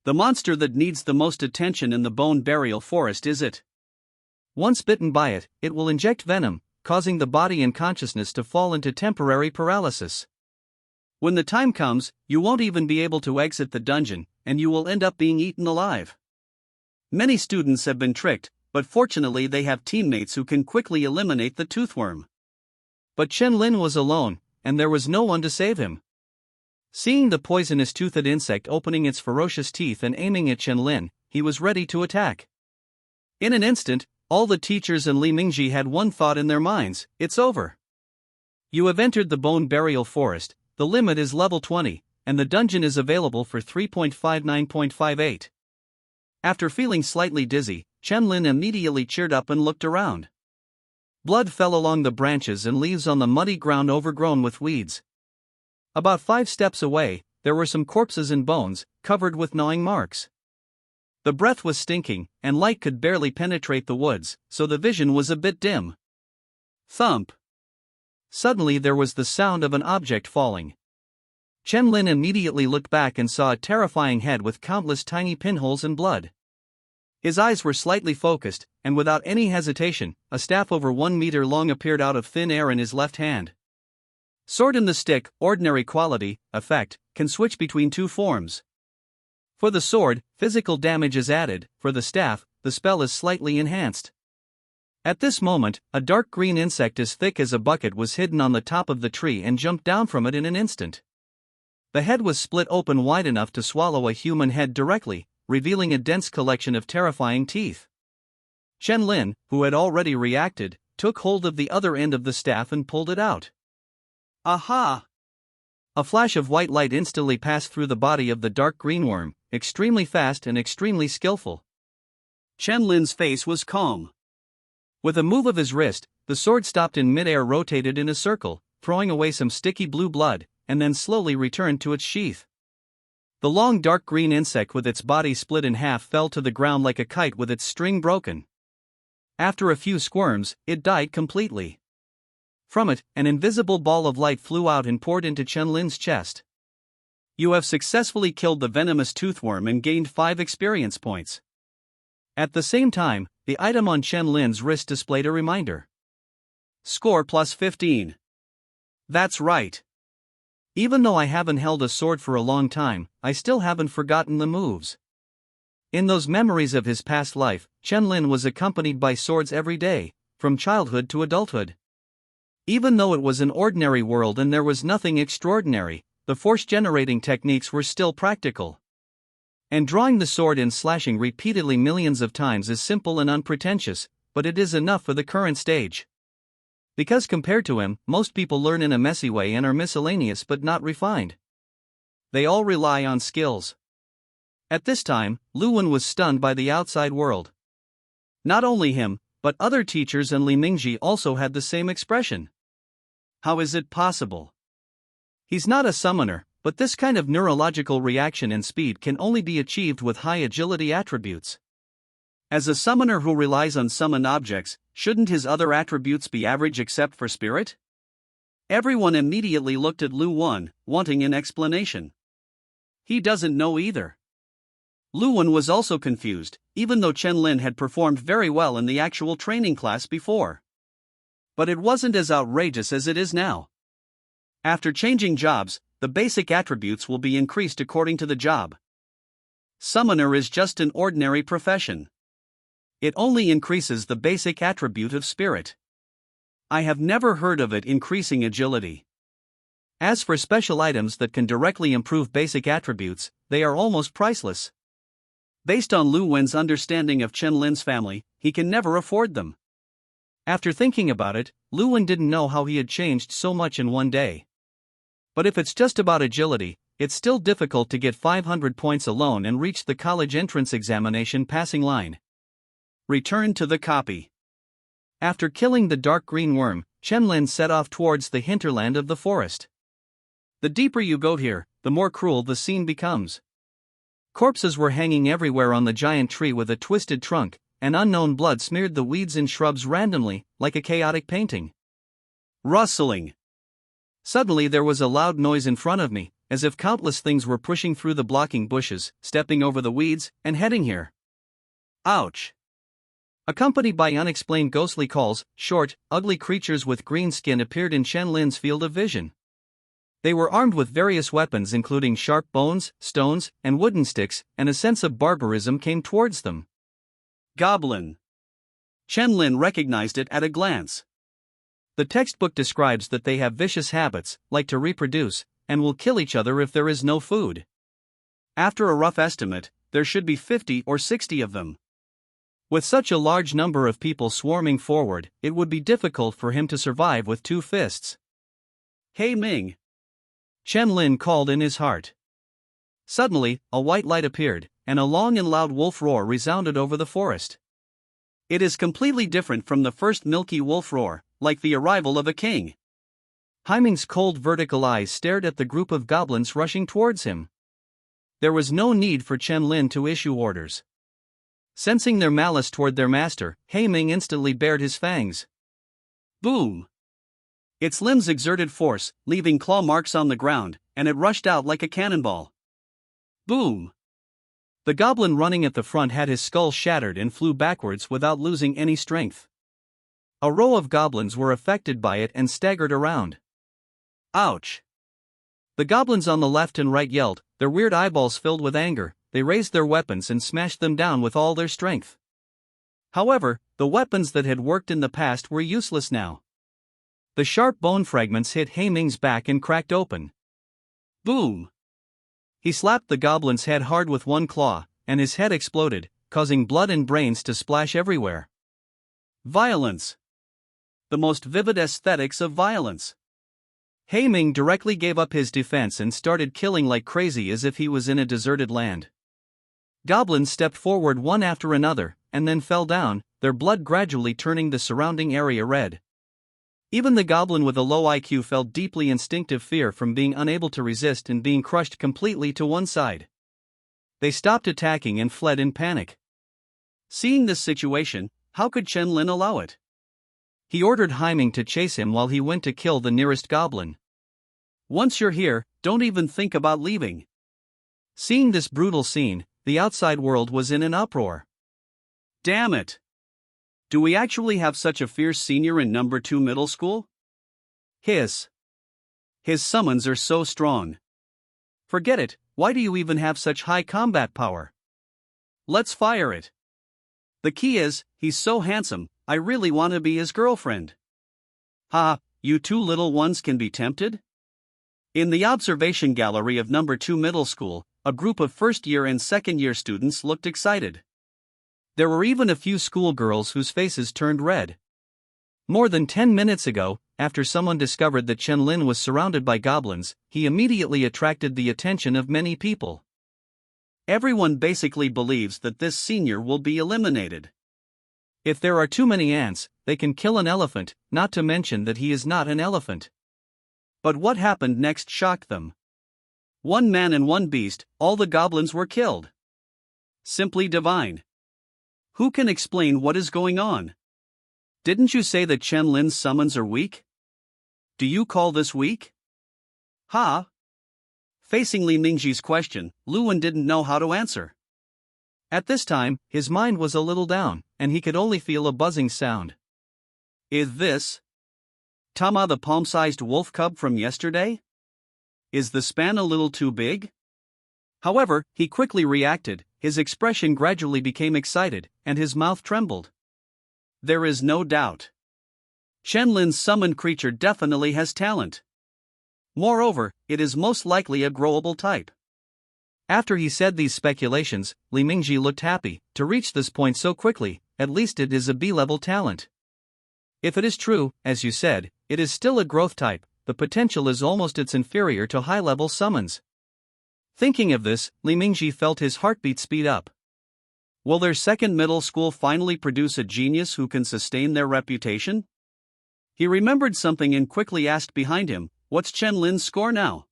The monster that needs the most attention in the bone burial forest is it. Once bitten by it, it will inject venom, causing the body and consciousness to fall into temporary paralysis. When the time comes, you won't even be able to exit the dungeon, and you will end up being eaten alive. Many students have been tricked, but fortunately they have teammates who can quickly eliminate the toothworm. But Chen-Lin was alone, and there was no one to save him. Seeing the poisonous toothed insect opening its ferocious teeth and aiming at Chen-Lin, he was ready to attack. In an instant, all the teachers and Li Mingji had one thought in their minds: it's over. You have entered the bone burial forest, the limit is level 20, and the dungeon is available for 3.59.58. After feeling slightly dizzy, Chen-Lin immediately cheered up and looked around. Blood fell along the branches and leaves on the muddy ground overgrown with weeds. About 5 steps away, there were some corpses and bones, covered with gnawing marks. The breath was stinking, and light could barely penetrate the woods, so the vision was a bit dim. Thump! Suddenly there was the sound of an object falling. Chen-Lin immediately looked back and saw a terrifying head with countless tiny pinholes and blood. His eyes were slightly focused, and without any hesitation, a staff over 1 meter long appeared out of thin air in his left hand. Sword in the stick, ordinary quality, effect, can switch between 2 forms. For the sword, physical damage is added; for the staff, the spell is slightly enhanced. At this moment, a dark green insect as thick as a bucket was hidden on the top of the tree and jumped down from it in an instant. The head was split open wide enough to swallow a human head directly, revealing a dense collection of terrifying teeth. Chen-Lin, who had already reacted, took hold of the other end of the staff and pulled it out. Aha! A flash of white light instantly passed through the body of the dark green worm, extremely fast and extremely skillful. Chen-Lin's face was calm. With a move of his wrist, the sword stopped in mid-air, rotated in a circle, throwing away some sticky blue blood, and then slowly returned to its sheath. The long dark green insect with its body split in half fell to the ground like a kite with its string broken. After a few squirms, it died completely. From it, an invisible ball of light flew out and poured into Chen Lin's chest. You have successfully killed the venomous toothworm and gained 5 experience points. At the same time, the item on Chen Lin's wrist displayed a reminder. Score plus 15. That's right. Even though I haven't held a sword for a long time, I still haven't forgotten the moves. In those memories of his past life, Chen Lin was accompanied by swords every day, from childhood to adulthood. Even though it was an ordinary world and there was nothing extraordinary, the force-generating techniques were still practical. And drawing the sword and slashing repeatedly millions of times is simple and unpretentious, but it is enough for the current stage. Because compared to him, most people learn in a messy way and are miscellaneous but not refined. They all rely on skills. At this time, Lu Wen was stunned by the outside world. Not only him, but other teachers and Li Mingji also had the same expression. How is it possible? He's not a summoner, but this kind of neurological reaction and speed can only be achieved with high agility attributes. As a summoner who relies on summoned objects, shouldn't his other attributes be average except for spirit? Everyone immediately looked at Lu Wen, wanting an explanation. He doesn't know either. Lu Wen was also confused, even though Chen Lin had performed very well in the actual training class before. But it wasn't as outrageous as it is now. After changing jobs, the basic attributes will be increased according to the job. Summoner is just an ordinary profession. It only increases the basic attribute of spirit. I have never heard of it increasing agility. As for special items that can directly improve basic attributes, they are almost priceless. Based on Lu Wen's understanding of Chen Lin's family, he can never afford them. After thinking about it, Lu Wen didn't know how he had changed so much in one day. But if it's just about agility, it's still difficult to get 500 points alone and reach the college entrance examination passing line. Return to the copy. After killing the dark green worm, Chen Lin set off towards the hinterland of the forest. The deeper you go here, the more cruel the scene becomes. Corpses were hanging everywhere on the giant tree with a twisted trunk, and unknown blood smeared the weeds and shrubs randomly, like a chaotic painting. Rustling. Suddenly there was a loud noise in front of me, as if countless things were pushing through the blocking bushes, stepping over the weeds, and heading here. Ouch! Accompanied by unexplained ghostly calls, short, ugly creatures with green skin appeared in Chen Lin's field of vision. They were armed with various weapons including sharp bones, stones, and wooden sticks, and a sense of barbarism came towards them. Goblin. Chen Lin recognized it at a glance. The textbook describes that they have vicious habits, like to reproduce, and will kill each other if there is no food. After a rough estimate, there should be 50 or 60 of them. With such a large number of people swarming forward, it would be difficult for him to survive with 2 fists. Hey Ming! Chen Lin called in his heart. Suddenly, a white light appeared, and a long and loud wolf roar resounded over the forest. It is completely different from the first milky wolf roar, like the arrival of a king. Haiming's cold vertical eyes stared at the group of goblins rushing towards him. There was no need for Chen Lin to issue orders. Sensing their malice toward their master, Haiming instantly bared his fangs. Boom! Its limbs exerted force, leaving claw marks on the ground, and it rushed out like a cannonball. Boom! The goblin running at the front had his skull shattered and flew backwards without losing any strength. A row of goblins were affected by it and staggered around. Ouch! The goblins on the left and right yelled, their weird eyeballs filled with anger. They raised their weapons and smashed them down with all their strength. However, the weapons that had worked in the past were useless now. The sharp bone fragments hit Haiming's back and cracked open. Boom! He slapped the goblin's head hard with one claw, and his head exploded, causing blood and brains to splash everywhere. Violence. The most vivid aesthetics of violence. Haiming directly gave up his defense and started killing like crazy as if he was in a deserted land. Goblins stepped forward one after another, and then fell down, their blood gradually turning the surrounding area red. Even the goblin with a low IQ felt deeply instinctive fear from being unable to resist and being crushed completely to one side. They stopped attacking and fled in panic. Seeing this situation, how could Chen Lin allow it? He ordered Haiming to chase him while he went to kill the nearest goblin. Once you're here, don't even think about leaving. Seeing this brutal scene, the outside world was in an uproar. Damn it! Do we actually have such a fierce senior in number 2 middle school? His summons are so strong. Forget it, why do you even have such high combat power? Let's fire it. The key is, he's so handsome, I really want to be his girlfriend. Ha, you two little ones can be tempted? In the observation gallery of number 2 middle school, a group of first-year and second-year students looked excited. There were even a few schoolgirls whose faces turned red. More than 10 minutes ago, after someone discovered that Chen Lin was surrounded by goblins, he immediately attracted the attention of many people. Everyone basically believes that this senior will be eliminated. If there are too many ants, they can kill an elephant, not to mention that he is not an elephant. But what happened next shocked them. One man and one beast, all the goblins were killed. Simply divine. Who can explain what is going on? Didn't you say that Chen Lin's summons are weak? Do you call this weak? Ha! Facing Li Mingji's question, Lu Wen didn't know how to answer. At this time, his mind was a little down, and he could only feel a buzzing sound. Is this Tama the palm-sized wolf cub from yesterday? Is the span a little too big? However, he quickly reacted, his expression gradually became excited, and his mouth trembled. There is no doubt. Chen Lin's summoned creature definitely has talent. Moreover, it is most likely a growable type. After he said these speculations, Li Mingji looked happy. To reach this point so quickly, at least it is a B-level talent. If it is true, as you said, it is still a growth type, the potential is almost its inferior to high-level summons. Thinking of this, Li Mingji felt his heartbeat speed up. Will their second middle school finally produce a genius who can sustain their reputation? He remembered something and quickly asked behind him, what's Chen Lin's score now?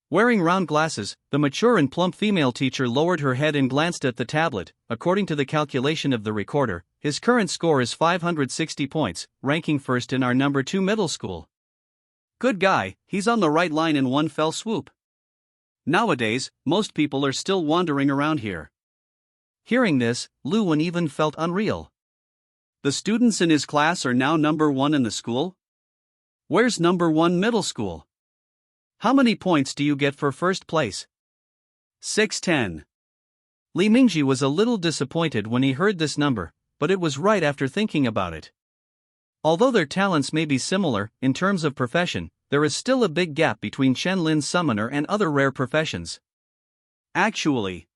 Wearing round glasses, the mature and plump female teacher lowered her head and glanced at the tablet. According to the calculation of the recorder, his current score is 560 points, ranking first in our number 2 middle school. Good guy, he's on the right line in one fell swoop. Nowadays, most people are still wandering around here. Hearing this, Lu Wen even felt unreal. The students in his class are now number 1 in the school? Where's number 1 middle school? How many points do you get for first place? 610. Li Mingji was a little disappointed when he heard this number, but it was right after thinking about it. Although their talents may be similar, in terms of profession, there is still a big gap between Chen Lin's summoner and other rare professions. Actually,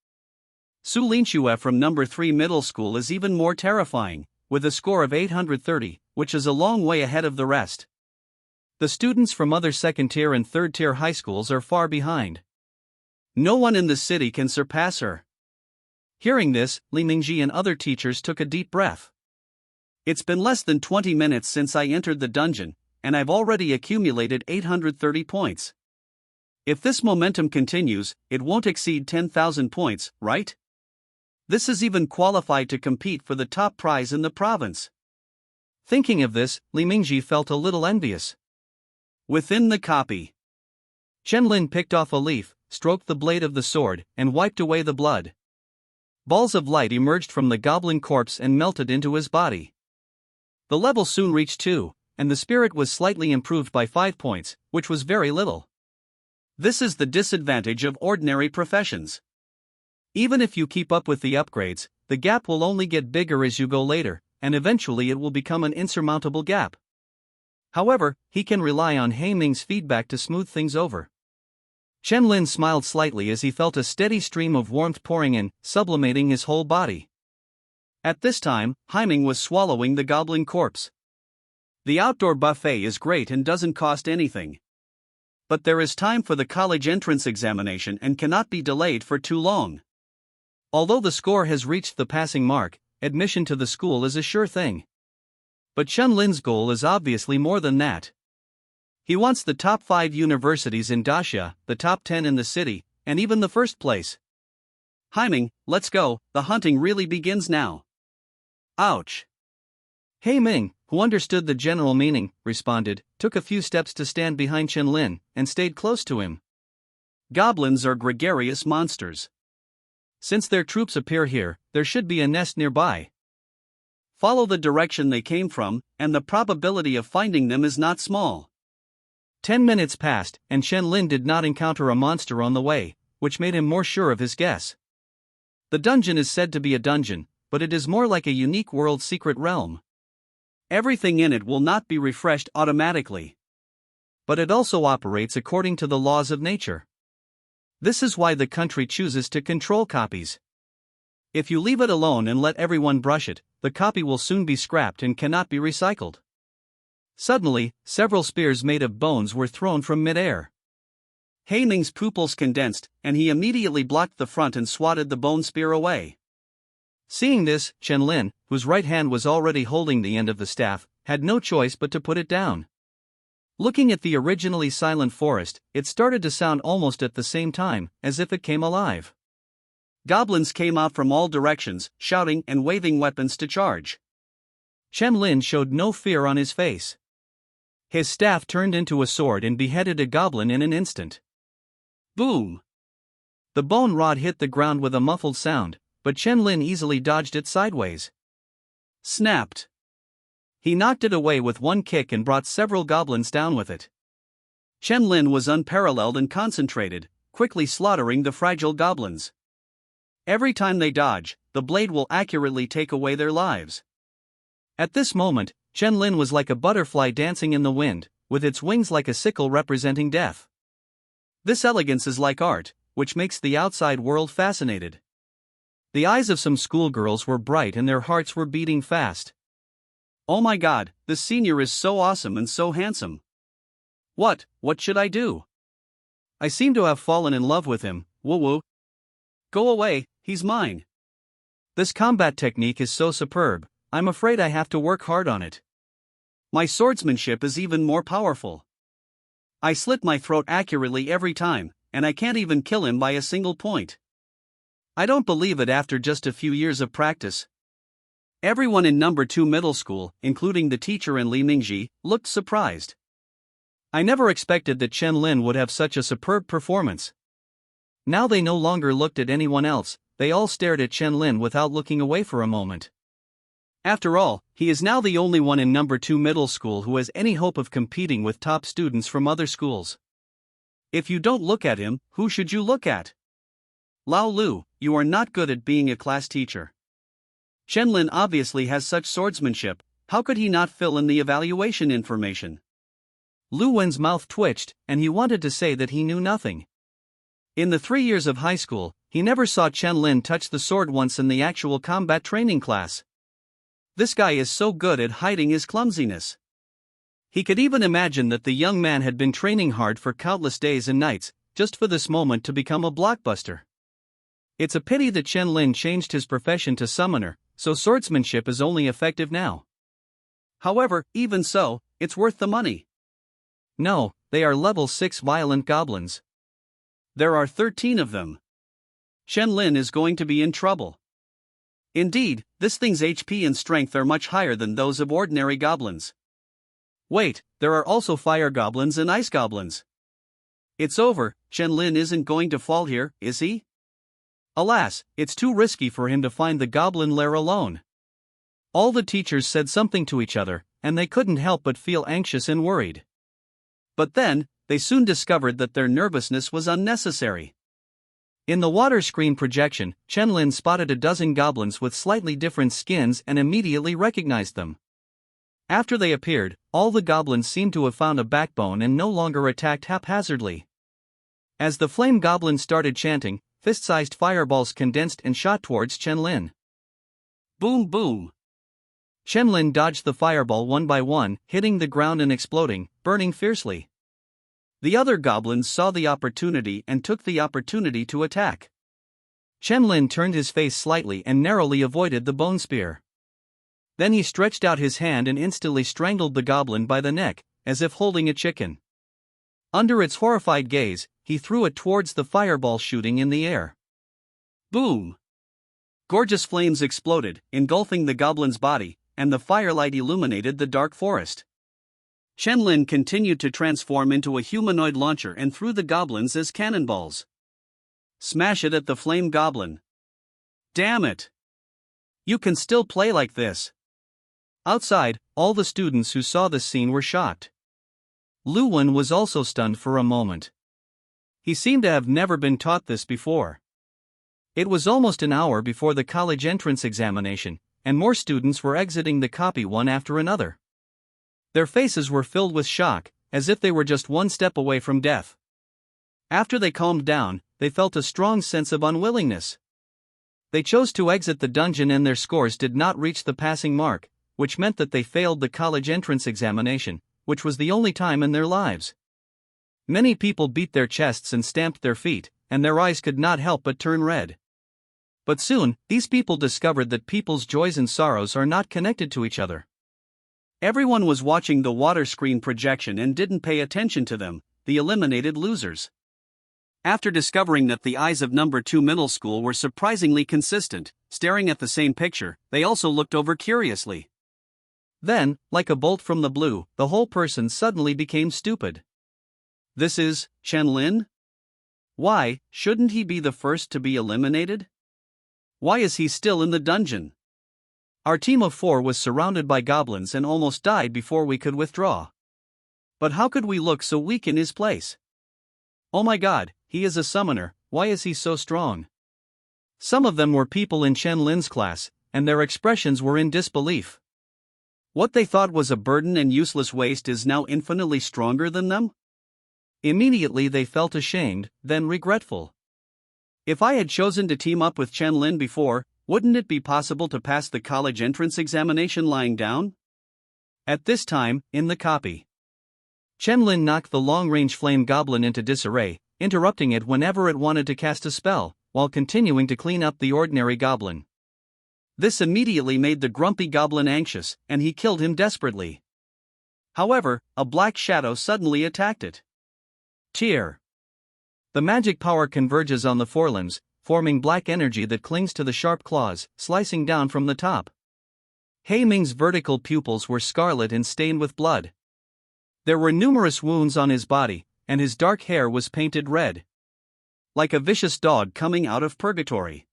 Su Linxue from number 3 middle school is even more terrifying, with a score of 830, which is a long way ahead of the rest. The students from other second-tier and third-tier high schools are far behind. No one in the city can surpass her. Hearing this, Li Mingji and other teachers took a deep breath. It's been less than 20 minutes since I entered the dungeon, and I've already accumulated 830 points. If this momentum continues, it won't exceed 10,000 points, right? This is even qualified to compete for the top prize in the province. Thinking of this, Li Mingji felt a little envious. Within the copy, Chen Lin picked off a leaf, stroked the blade of the sword, and wiped away the blood. Balls of light emerged from the goblin corpse and melted into his body. The level soon reached 2, and the spirit was slightly improved by 5 points, which was very little. This is the disadvantage of ordinary professions. Even if you keep up with the upgrades, the gap will only get bigger as you go later, and eventually it will become an insurmountable gap. However, he can rely on Haiming's feedback to smooth things over. Chen Lin smiled slightly as he felt a steady stream of warmth pouring in, sublimating his whole body. At this time, Haiming was swallowing the goblin corpse. The outdoor buffet is great and doesn't cost anything. But there is time for the college entrance examination and cannot be delayed for too long. Although the score has reached the passing mark, admission to the school is a sure thing. But Chen Lin's goal is obviously more than that. He wants the top 5 universities in Daxia, the top 10 in the city, and even the first place. Haiming, let's go, the hunting really begins now. Ouch. He Ming, who understood the general meaning, responded, took a few steps to stand behind Chen Lin, and stayed close to him. Goblins are gregarious monsters. Since their troops appear here, there should be a nest nearby. Follow the direction they came from, and the probability of finding them is not small. 10 minutes passed, and Chen Lin did not encounter a monster on the way, which made him more sure of his guess. The dungeon is said to be a dungeon, but it is more like a unique world secret realm. Everything in it will not be refreshed automatically. But it also operates according to the laws of nature. This is why the country chooses to control copies. If you leave it alone and let everyone brush it, the copy will soon be scrapped and cannot be recycled. Suddenly, several spears made of bones were thrown from mid-air. He Ming's pupils condensed, and he immediately blocked the front and swatted the bone spear away. Seeing this, Chen Lin, whose right hand was already holding the end of the staff, had no choice but to put it down. Looking at the originally silent forest, it started to sound almost at the same time, as if it came alive. Goblins came out from all directions, shouting and waving weapons to charge. Chen Lin showed no fear on his face. His staff turned into a sword and beheaded a goblin in an instant. Boom! The bone rod hit the ground with a muffled sound, but Chen Lin easily dodged it sideways. Snapped! He knocked it away with one kick and brought several goblins down with it. Chen Lin was unparalleled and concentrated, quickly slaughtering the fragile goblins. Every time they dodge, the blade will accurately take away their lives. At this moment, Chen Lin was like a butterfly dancing in the wind, with its wings like a sickle representing death. This elegance is like art, which makes the outside world fascinated. The eyes of some schoolgirls were bright and their hearts were beating fast. Oh my God, this senior is so awesome and so handsome. What should I do? I seem to have fallen in love with him, woo-woo. Go away, he's mine. This combat technique is so superb, I'm afraid I have to work hard on it. My swordsmanship is even more powerful. I slit my throat accurately every time, and I can't even kill him by a single point. I don't believe it after just a few years of practice. Everyone in number 2 middle school, including the teacher and Li Mingji, looked surprised. I never expected that Chen Lin would have such a superb performance. Now they no longer looked at anyone else, they all stared at Chen Lin without looking away for a moment. After all, he is now the only one in number 2 middle school who has any hope of competing with top students from other schools. If you don't look at him, who should you look at? Lao Lu, you are not good at being a class teacher. Chen Lin obviously has such swordsmanship, how could he not fill in the evaluation information? Lu Wen's mouth twitched, and he wanted to say that he knew nothing. In the 3 years of high school, he never saw Chen Lin touch the sword once in the actual combat training class. This guy is so good at hiding his clumsiness. He could even imagine that the young man had been training hard for countless days and nights, just for this moment to become a blockbuster. It's a pity that Chen Lin changed his profession to summoner, so swordsmanship is only effective now. However, even so, it's worth the money. No, they are level 6 violent goblins. There are 13 of them. Chen Lin is going to be in trouble. Indeed, this thing's HP and strength are much higher than those of ordinary goblins. Wait, there are also fire goblins and ice goblins. It's over, Chen Lin isn't going to fall here, is he? Alas, it's too risky for him to find the goblin lair alone. All the teachers said something to each other, and they couldn't help but feel anxious and worried. But then, they soon discovered that their nervousness was unnecessary. In the water screen projection, Chen Lin spotted a dozen goblins with slightly different skins and immediately recognized them. After they appeared, all the goblins seemed to have found a backbone and no longer attacked haphazardly. As the flame goblin started chanting, fist-sized fireballs condensed and shot towards Chen Lin. Boom boom! Chen Lin dodged the fireball one by one, hitting the ground and exploding, burning fiercely. The other goblins saw the opportunity and took the opportunity to attack. Chen Lin turned his face slightly and narrowly avoided the bone spear. Then he stretched out his hand and instantly strangled the goblin by the neck, as if holding a chicken. Under its horrified gaze, he threw it towards the fireball shooting in the air. Boom! Gorgeous flames exploded, engulfing the goblin's body, and the firelight illuminated the dark forest. Chen-Lin continued to transform into a humanoid launcher and threw the goblins as cannonballs. Smash it at the flame goblin. Damn it! You can still play like this. Outside, all the students who saw this scene were shocked. Lu Wen was also stunned for a moment. He seemed to have never been taught this before. It was almost an hour before the college entrance examination, and more students were exiting the copy one after another. Their faces were filled with shock, as if they were just one step away from death. After they calmed down, they felt a strong sense of unwillingness. They chose to exit the dungeon and their scores did not reach the passing mark, which meant that they failed the college entrance examination, which was the only time in their lives. Many people beat their chests and stamped their feet, and their eyes could not help but turn red. But soon, these people discovered that people's joys and sorrows are not connected to each other. Everyone was watching the water screen projection and didn't pay attention to them, the eliminated losers. After discovering that the eyes of number 2 middle school were surprisingly consistent, staring at the same picture, they also looked over curiously. Then, like a bolt from the blue, the whole person suddenly became stupid. This is Chen-Lin? Why, shouldn't he be the first to be eliminated? Why is he still in the dungeon? Our team of 4 was surrounded by goblins and almost died before we could withdraw. But how could we look so weak in his place? Oh my god, he is a summoner, why is he so strong? Some of them were people in Chen-Lin's class, and their expressions were in disbelief. What they thought was a burden and useless waste is now infinitely stronger than them? Immediately they felt ashamed, then regretful. If I had chosen to team up with Chen-Lin before, wouldn't it be possible to pass the college entrance examination lying down? At this time, in the copy, Chen-Lin knocked the long-range flame goblin into disarray, interrupting it whenever it wanted to cast a spell, while continuing to clean up the ordinary goblin. This immediately made the grumpy goblin anxious, and he killed him desperately. However, a black shadow suddenly attacked it. Tear. The magic power converges on the forelimbs, forming black energy that clings to the sharp claws, slicing down from the top. He Ming's vertical pupils were scarlet and stained with blood. There were numerous wounds on his body, and his dark hair was painted red. Like a vicious dog coming out of purgatory.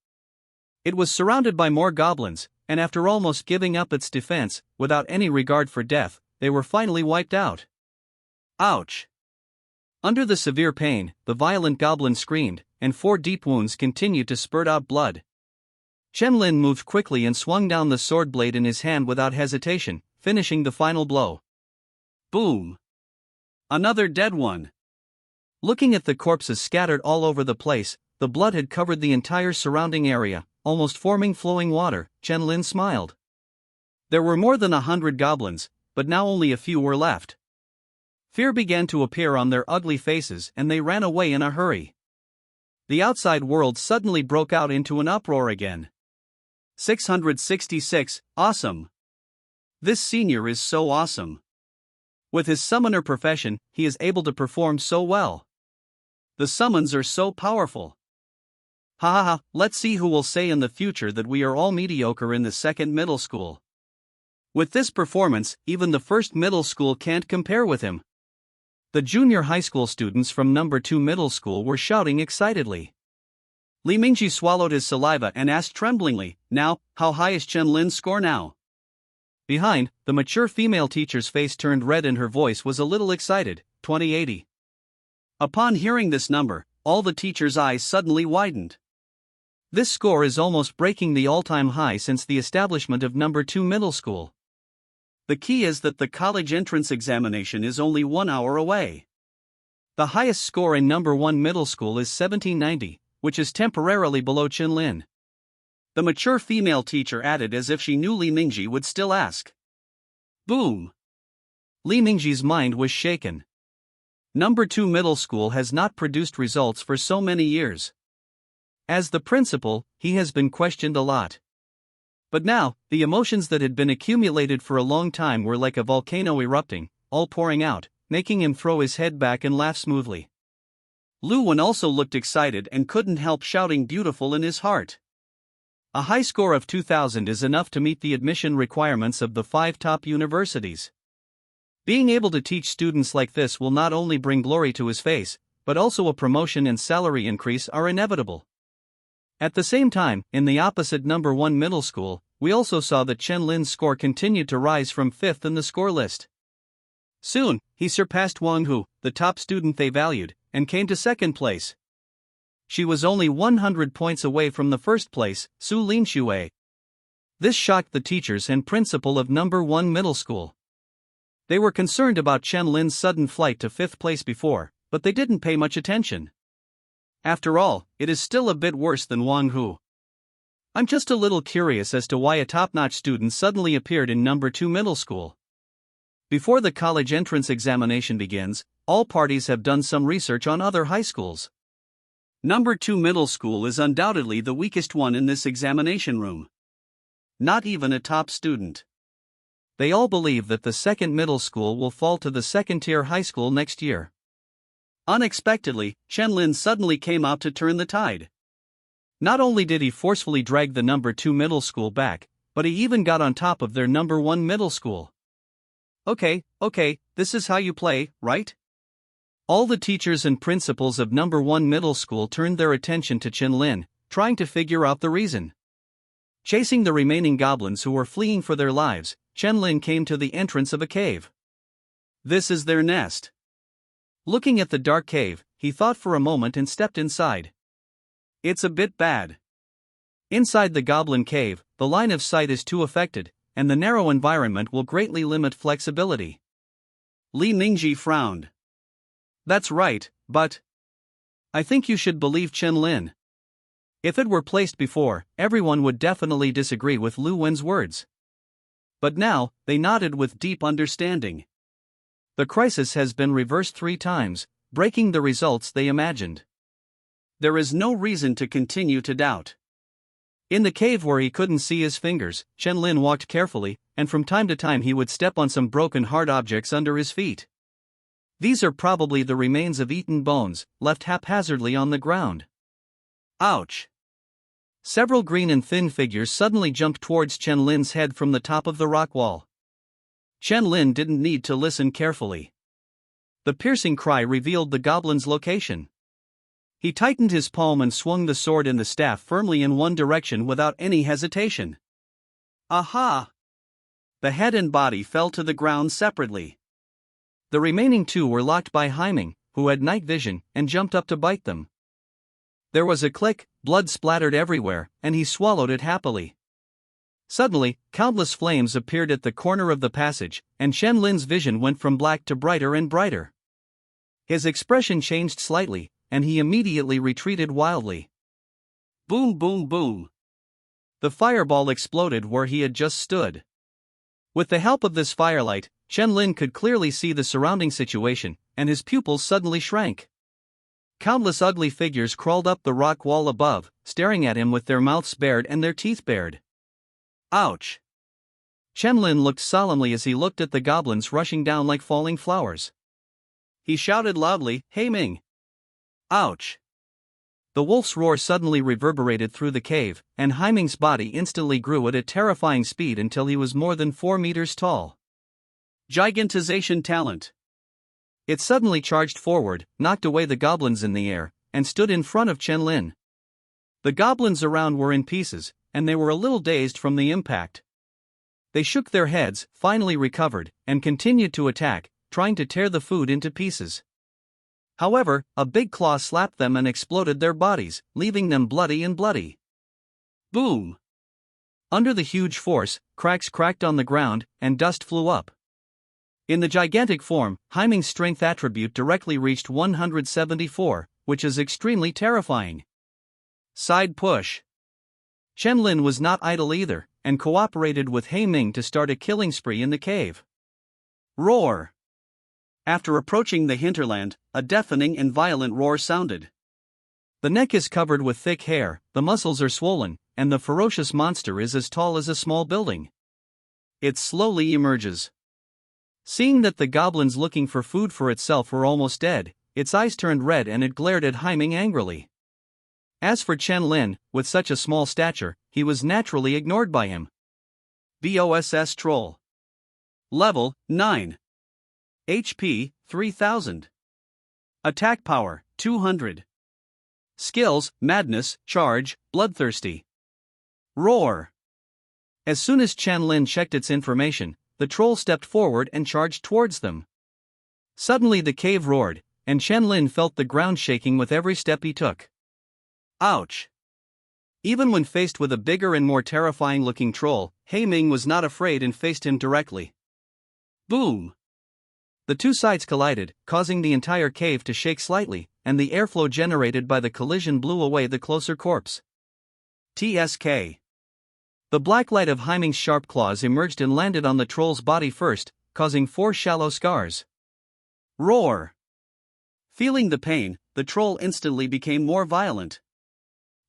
It was surrounded by more goblins, and after almost giving up its defense, without any regard for death, they were finally wiped out. Ouch! Under the severe pain, the violent goblin screamed, and 4 deep wounds continued to spurt out blood. Chen-Lin moved quickly and swung down the sword blade in his hand without hesitation, finishing the final blow. Boom! Another dead one. Looking at the corpses scattered all over the place, the blood had covered the entire surrounding area, almost forming flowing water. Chen-Lin smiled. There were more than 100 goblins, but now only a few were left. Fear began to appear on their ugly faces and they ran away in a hurry. The outside world suddenly broke out into an uproar again. 666, awesome! This senior is so awesome. With his summoner profession, he is able to perform so well. The summons are so powerful. Ha ha ha, let's see who will say in the future that we are all mediocre in the second middle school. With this performance, even the first middle school can't compare with him. The junior high school students from number 2 middle school were shouting excitedly. Li Mingji swallowed his saliva and asked tremblingly, now, how high is Chen-Lin's score now? Behind, the mature female teacher's face turned red and her voice was a little excited, 2080. Upon hearing this number, all the teachers' eyes suddenly widened. This score is almost breaking the all-time high since the establishment of number 2 middle school. The key is that the college entrance examination is only 1 hour away. The highest score in number 1 middle school is 1790, which is temporarily below Chen-Lin. The mature female teacher added as if she knew Li Mingji would still ask. Boom! Li Mingji's mind was shaken. Number 2 middle school has not produced results for so many years. As the principal, he has been questioned a lot. But now, the emotions that had been accumulated for a long time were like a volcano erupting, all pouring out, making him throw his head back and laugh smoothly. Lu Wen also looked excited and couldn't help shouting beautiful in his heart. A high score of 2000 is enough to meet the admission requirements of the 5 top universities. Being able to teach students like this will not only bring glory to his face, but also a promotion and salary increase are inevitable. At the same time, in the opposite number 1 middle school, we also saw that Chen Lin's score continued to rise from 5th in the score list. Soon, he surpassed Wang Hu, the top student they valued, and came to 2nd place. She was only 100 points away from the 1st place, Su Linxue. This shocked the teachers and principal of number 1 middle school. They were concerned about Chen Lin's sudden flight to 5th place before, but they didn't pay much attention. After all, it is still a bit worse than Wang Hu. I'm just a little curious as to why a top-notch student suddenly appeared in number 2 middle school. Before the college entrance examination begins, all parties have done some research on other high schools. Number 2 middle school is undoubtedly the weakest one in this examination room. Not even a top student. They all believe that the 2nd middle school will fall to the 2nd-tier high school next year. Unexpectedly, Chen Lin suddenly came out to turn the tide. Not only did he forcefully drag the number 2 middle school back, but he even got on top of their number 1 middle school. Okay, this is how you play, right? All the teachers and principals of number 1 middle school turned their attention to Chen Lin, trying to figure out the reason. Chasing the remaining goblins who were fleeing for their lives, Chen Lin came to the entrance of a cave. This is their nest. Looking at the dark cave, he thought for a moment and stepped inside. It's a bit bad. Inside the goblin cave, the line of sight is too affected, and the narrow environment will greatly limit flexibility. Li Ningji frowned. That's right, but I think you should believe Chen Lin. If it were placed before, everyone would definitely disagree with Lu Wen's words. But now, they nodded with deep understanding. The crisis has been reversed 3 times, breaking the results they imagined. There is no reason to continue to doubt. In the cave where he couldn't see his fingers, Chen Lin walked carefully, and from time to time he would step on some broken hard objects under his feet. These are probably the remains of eaten bones, left haphazardly on the ground. Ouch! Several green and thin figures suddenly jumped towards Chen Lin's head from the top of the rock wall. Chen Lin didn't need to listen carefully. The piercing cry revealed the goblin's location. He tightened his palm and swung the sword and the staff firmly in one direction without any hesitation. Aha! The head and body fell to the ground separately. The remaining 2 were locked by Haiming, who had night vision, and jumped up to bite them. There was a click, blood splattered everywhere, and he swallowed it happily. Suddenly, countless flames appeared at the corner of the passage, and Chen Lin's vision went from black to brighter and brighter. His expression changed slightly, and he immediately retreated wildly. Boom, boom, boom. The fireball exploded where he had just stood. With the help of this firelight, Chen Lin could clearly see the surrounding situation, and his pupils suddenly shrank. Countless ugly figures crawled up the rock wall above, staring at him with their mouths bared and their teeth bared. Ouch! Chen Lin looked solemnly as he looked at the goblins rushing down like falling flowers. He shouted loudly, "Hey Ming!" Ouch! The wolf's roar suddenly reverberated through the cave, and Haiming's body instantly grew at a terrifying speed until he was more than 4 meters tall. Gigantization talent. It suddenly charged forward, knocked away the goblins in the air, and stood in front of Chen Lin. The goblins around were in pieces, and they were a little dazed from the impact. They shook their heads, finally recovered, and continued to attack, trying to tear the food into pieces. However, a big claw slapped them and exploded their bodies, leaving them bloody and bloody. Boom! Under the huge force, cracks cracked on the ground, and dust flew up. In the gigantic form, Haiming's strength attribute directly reached 174, which is extremely terrifying. Side push. Chen Lin was not idle either, and cooperated with Haiming to start a killing spree in the cave. Roar! After approaching the hinterland, a deafening and violent roar sounded. The neck is covered with thick hair, the muscles are swollen, and the ferocious monster is as tall as a small building. It slowly emerges. Seeing that the goblins looking for food for itself were almost dead, its eyes turned red and it glared at Haiming angrily. As for Chen Lin, with such a small stature, he he was naturally ignored by him. BOSS Troll. Level 9. HP 3000. Attack Power 200. Skills: Madness, Charge, Bloodthirsty. Roar. As soon as Chen-Lin checked its information, the troll stepped forward and charged towards them. Suddenly the cave roared, and Chen-Lin felt the ground shaking with every step he took. Ouch! Even when faced with a bigger and more terrifying-looking troll, Ming was not afraid and faced him directly. Boom! The two sides collided, causing the entire cave to shake slightly, and the airflow generated by the collision blew away the closer corpse. TSK. The black light of Ming's sharp claws emerged and landed on the troll's body first, causing 4 shallow scars. Roar! Feeling the pain, the troll instantly became more violent.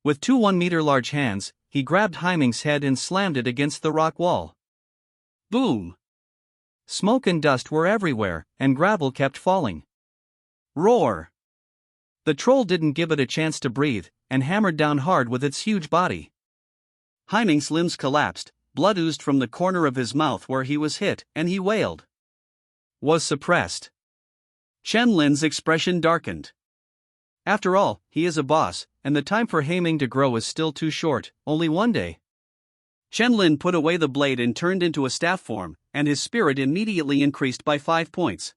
With 2 1-meter-large hands, he grabbed Ming's head and slammed it against the rock wall. Boom! Smoke and dust were everywhere, and gravel kept falling. Roar! The troll didn't give it a chance to breathe, and hammered down hard with its huge body. Ming's limbs collapsed, blood oozed from the corner of his mouth where he was hit, and he wailed. Was suppressed. Chen-Lin's expression darkened. After all, he is a boss, and the time for Ming to grow is still too short, only one day. Chen-Lin put away the blade and turned into a staff form, and his spirit immediately increased by 5 points.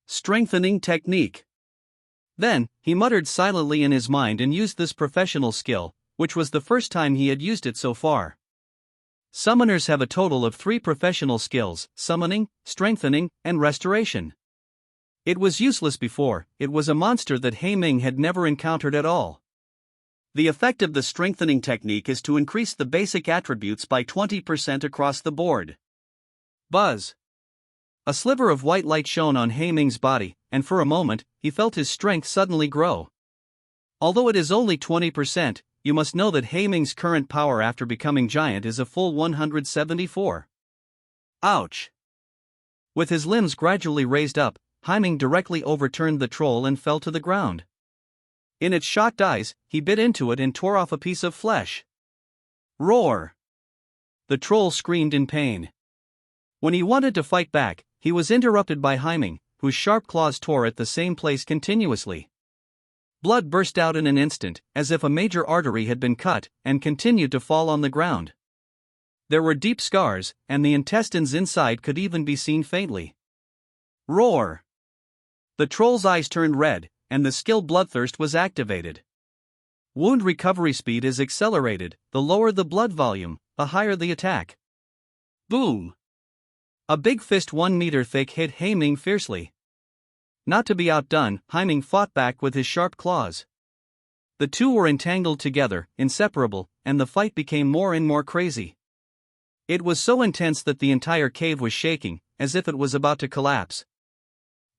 Strengthening technique. Then, he muttered silently in his mind and used this professional skill, which was the first time he had used it so far. Summoners have a total of 3 professional skills: summoning, strengthening, and restoration. It was useless before, it was a monster that Ming had never encountered at all. The effect of the strengthening technique is to increase the basic attributes by 20% across the board. Buzz. A sliver of white light shone on Ming's body, and for a moment, he felt his strength suddenly grow. Although it is only 20%, you must know that Ming's current power after becoming giant is a full 174. Ouch! With his limbs gradually raised up, Ming directly overturned the troll and fell to the ground. In its shocked eyes, he bit into it and tore off a piece of flesh. Roar! The troll screamed in pain. When he wanted to fight back, he was interrupted by Ming, whose sharp claws tore at the same place continuously. Blood burst out in an instant, as if a major artery had been cut, and continued to fall on the ground. There were deep scars, and the intestines inside could even be seen faintly. Roar! The troll's eyes turned red, and the skill Bloodthirst was activated. Wound recovery speed is accelerated. The lower the blood volume, the higher the attack. Boom! A big fist 1 meter thick hit Ming fiercely. Not to be outdone, Ming fought back with his sharp claws. The two were entangled together, inseparable, and the fight became more and more crazy. It was so intense that the entire cave was shaking, as if it was about to collapse.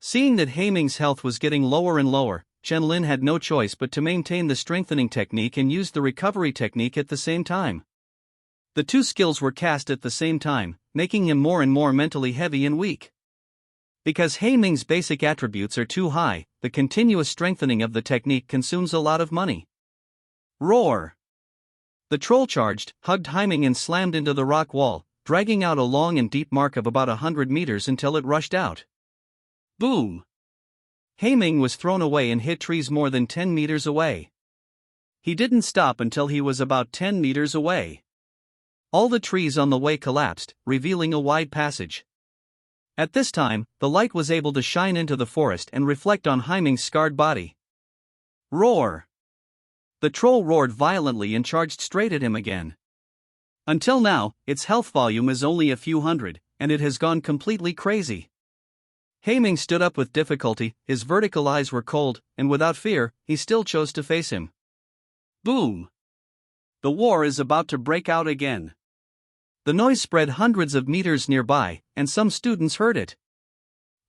Seeing that Ming's health was getting lower and lower, Chen-Lin had no choice but to maintain the strengthening technique and use the recovery technique at the same time. The two skills were cast at the same time, making him more and more mentally heavy and weak. Because Ming's basic attributes are too high, the continuous strengthening of the technique consumes a lot of money. Roar! The troll charged, hugged Ming and slammed into the rock wall, dragging out a long and deep mark of about 100 meters until it rushed out. Boom! Ming was thrown away and hit trees more than 10 meters away. He didn't stop until he was about 10 meters away. All the trees on the way collapsed, revealing a wide passage. At this time, the light was able to shine into the forest and reflect on Ming's scarred body. Roar! The troll roared violently and charged straight at him again. Until now, its health volume is only a few hundred, and it has gone completely crazy. Ming stood up with difficulty, his vertical eyes were cold, and without fear, he still chose to face him. Boom! The war is about to break out again. The noise spread hundreds of meters nearby, and some students heard it.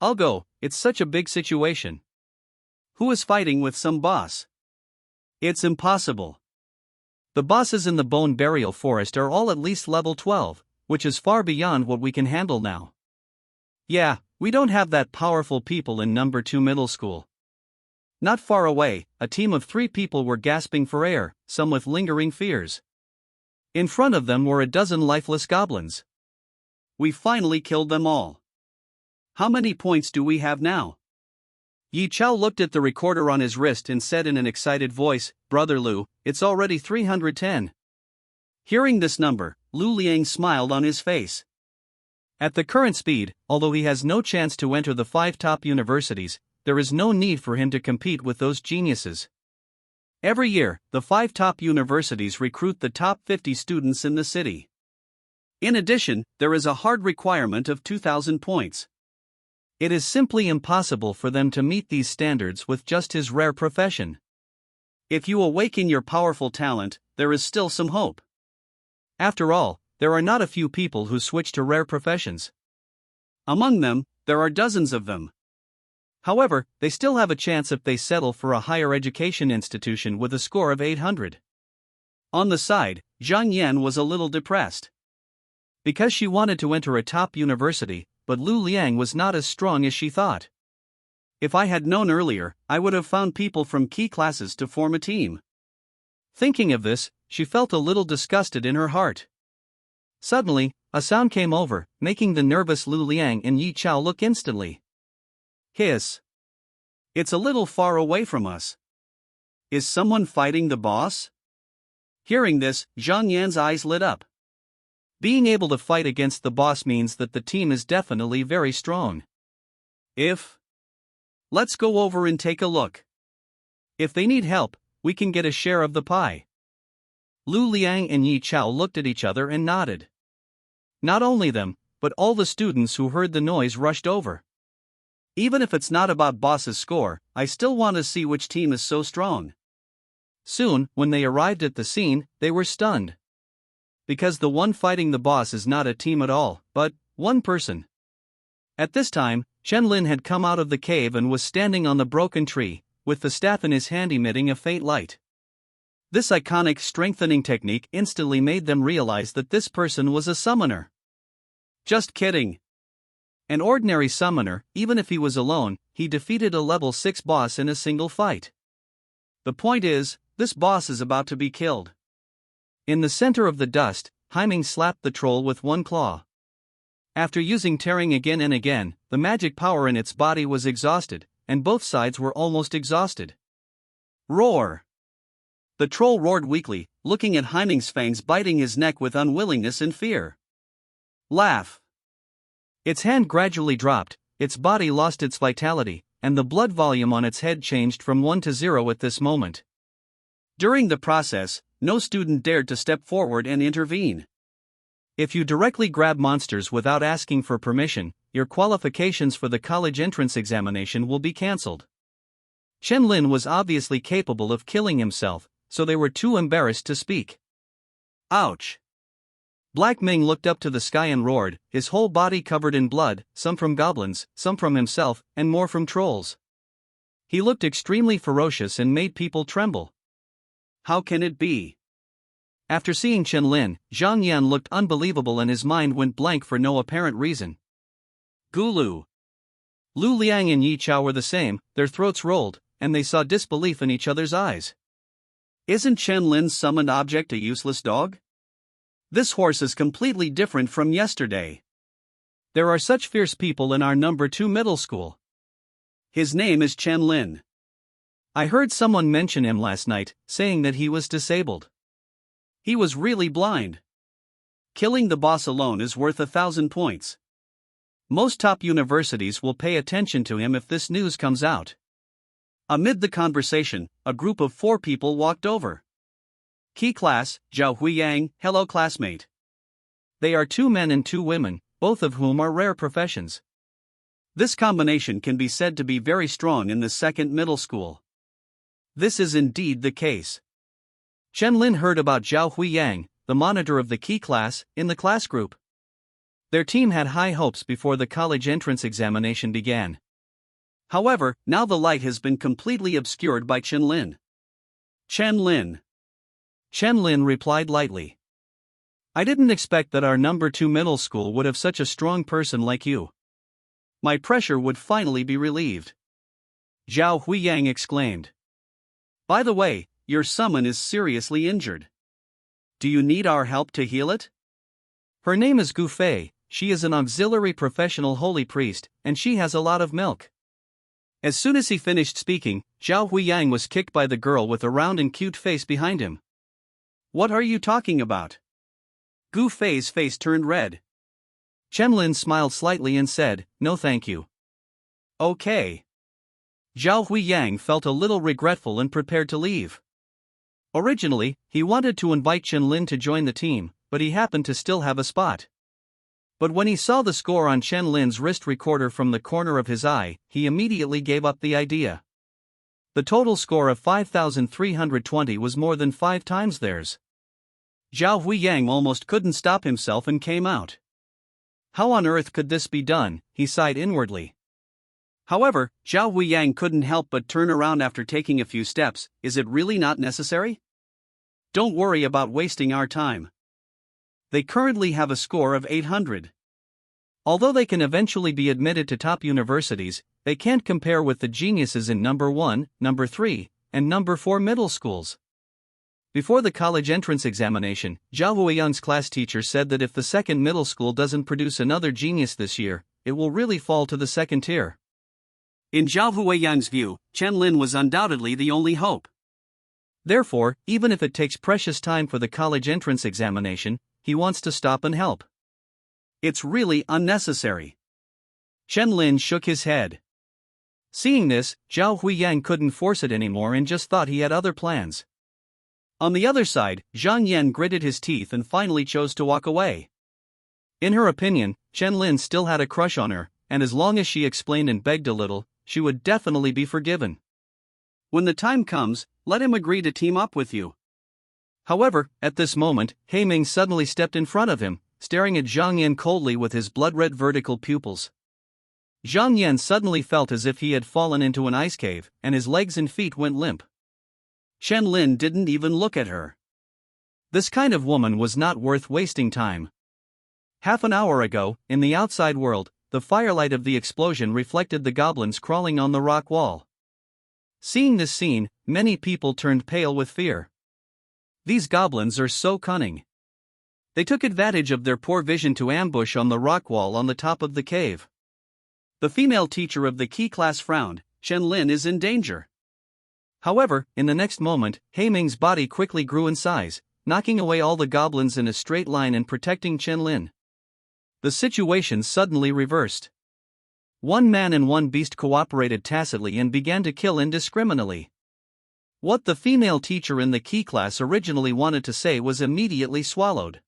I'll go, it's such a big situation. Who is fighting with some boss? It's impossible. The bosses in the Bone Burial Forest are all at least level 12, which is far beyond what we can handle now. Yeah, we don't have that powerful people in number 2 middle school. Not far away, a team of 3 people were gasping for air, some with lingering fears. In front of them were a dozen lifeless goblins. We finally killed them all. How many points do we have now? Yi Chao looked at the recorder on his wrist and said in an excited voice, Brother Lu, it's already 310. Hearing this number, Lu Liang smiled on his face. At the current speed, although he has no chance to enter the 5 top universities, there is no need for him to compete with those geniuses. Every year, the 5 top universities recruit the top 50 students in the city. In addition, there is a hard requirement of 2,000 points. It is simply impossible for them to meet these standards with just his rare profession. If you awaken your powerful talent, there is still some hope. After all, there are not a few people who switch to rare professions. Among them, there are dozens of them. However, they still have a chance if they settle for a higher education institution with a score of 800. On the side, Zhang Yan was a little depressed. Because she wanted to enter a top university, but Lu Liang was not as strong as she thought. If I had known earlier, I would have found people from key classes to form a team. Thinking of this, she felt a little disgusted in her heart. Suddenly, a sound came over, making the nervous Lu Liang and Yi Chao look instantly. Hiss. It's a little far away from us. Is someone fighting the boss? Hearing this, Zhang Yan's eyes lit up. Being able to fight against the boss means that the team is definitely very strong. Let's go over and take a look. If they need help, we can get a share of the pie. Lu Liang and Yi Chao looked at each other and nodded. Not only them, but all the students who heard the noise rushed over. Even if it's not about boss's score, I still want to see which team is so strong. Soon, when they arrived at the scene, they were stunned. Because the one fighting the boss is not a team at all, but one person. At this time, Chen Lin had come out of the cave and was standing on the broken tree, with the staff in his hand emitting a faint light. This iconic strengthening technique instantly made them realize that this person was a summoner. Just kidding. An ordinary summoner, even if he was alone, he defeated a level 6 boss in a single fight. The point is, this boss is about to be killed. In the center of the dust, Haiming slapped the troll with one claw. After using tearing again and again, the magic power in its body was exhausted, and both sides were almost exhausted. Roar! The troll roared weakly, looking at Haiming's fangs biting his neck with unwillingness and fear. Laugh! Its hand gradually dropped, its body lost its vitality, and the blood volume on its head changed from 1 to 0 at this moment. During the process, no student dared to step forward and intervene. If you directly grab monsters without asking for permission, your qualifications for the college entrance examination will be cancelled. Chen Lin was obviously capable of killing himself, so they were too embarrassed to speak. Ouch! Black Ming looked up to the sky and roared, his whole body covered in blood, some from goblins, some from himself, and more from trolls. He looked extremely ferocious and made people tremble. How can it be? After seeing Chen Lin, Zhang Yan looked unbelievable and his mind went blank for no apparent reason. Gulu. Lu Liang and Yi Chao were the same, their throats rolled, and they saw disbelief in each other's eyes. Isn't Chen Lin's summoned object a useless dog? This horse is completely different from yesterday. There are such fierce people in our number 2 middle school. His name is Chen Lin. I heard someone mention him last night, saying that he was disabled. He was really blind. Killing the boss alone is worth 1,000 points. Most top universities will pay attention to him if this news comes out. Amid the conversation, a group of 4 people walked over. Key class, Zhao Huiyang, hello classmate. They are 2 men and 2 women, both of whom are rare professions. This combination can be said to be very strong in the 2nd middle school. This is indeed the case. Chen Lin heard about Zhao Huiyang, the monitor of the key class, in the class group. Their team had high hopes before the college entrance examination began. However, now the light has been completely obscured by Chen Lin. Chen Lin. Chen Lin replied lightly. I didn't expect that our number 2 middle school would have such a strong person like you. My pressure would finally be relieved. Zhao Huiyang exclaimed. By the way, your summon is seriously injured. Do you need our help to heal it? Her name is Gu Fei. She is an auxiliary professional holy priest, and she has a lot of milk. As soon as he finished speaking, Zhao Huiyang was kicked by the girl with a round and cute face behind him. What are you talking about? Gu Fei's face turned red. Chen-Lin smiled slightly and said, no thank you. Okay. Zhao Huiyang felt a little regretful and prepared to leave. Originally, he wanted to invite Chen-Lin to join the team, but he happened to still have a spot. But when he saw the score on Chen-Lin's wrist recorder from the corner of his eye, he immediately gave up the idea. The total score of 5,320 was more than 5 times theirs. Zhao Huiyang almost couldn't stop himself and came out. How on earth could this be done, he sighed inwardly. However, Zhao Huiyang couldn't help but turn around after taking a few steps. Is it really not necessary? Don't worry about wasting our time. They currently have a score of 800. Although they can eventually be admitted to top universities, they can't compare with the geniuses in number 1, number 3, and number 4 middle schools. Before the college entrance examination, Zhao Huiyang's class teacher said that if the second middle school doesn't produce another genius this year, it will really fall to the second tier. In Zhao Huiyang's view, Chen-Lin was undoubtedly the only hope. Therefore, even if it takes precious time for the college entrance examination, he wants to stop and help. It's really unnecessary. Chen-Lin shook his head. Seeing this, Zhao Huiyang couldn't force it anymore and just thought he had other plans. On the other side, Zhang Yan gritted his teeth and finally chose to walk away. In her opinion, Chen-Lin still had a crush on her, and as long as she explained and begged a little, she would definitely be forgiven. When the time comes, let him agree to team up with you. However, at this moment, He Ming suddenly stepped in front of him, staring at Zhang Yan coldly with his blood-red vertical pupils. Zhang Yan suddenly felt as if he had fallen into an ice cave, and his legs and feet went limp. Chen-Lin didn't even look at her. This kind of woman was not worth wasting time. Half an hour ago, in the outside world, the firelight of the explosion reflected the goblins crawling on the rock wall. Seeing this scene, many people turned pale with fear. These goblins are so cunning. They took advantage of their poor vision to ambush on the rock wall on the top of the cave. The female teacher of the key class frowned. Chen-Lin is in danger. However, in the next moment, He Ming's body quickly grew in size, knocking away all the goblins in a straight line and protecting Chen-Lin. The situation suddenly reversed. One man and one beast cooperated tacitly and began to kill indiscriminately. What the female teacher in the key class originally wanted to say was immediately swallowed.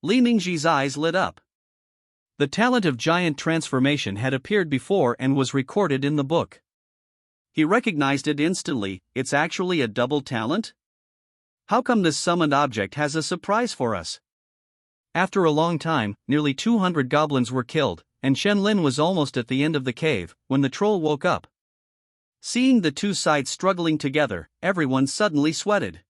Li Mingji's eyes lit up. The talent of giant transformation had appeared before and was recorded in the book. He recognized it instantly. It's actually a double talent? How come this summoned object has a surprise for us? After a long time, nearly 200 goblins were killed, and Chen-Lin was almost at the end of the cave, when the troll woke up. Seeing the two sides struggling together, everyone suddenly sweated.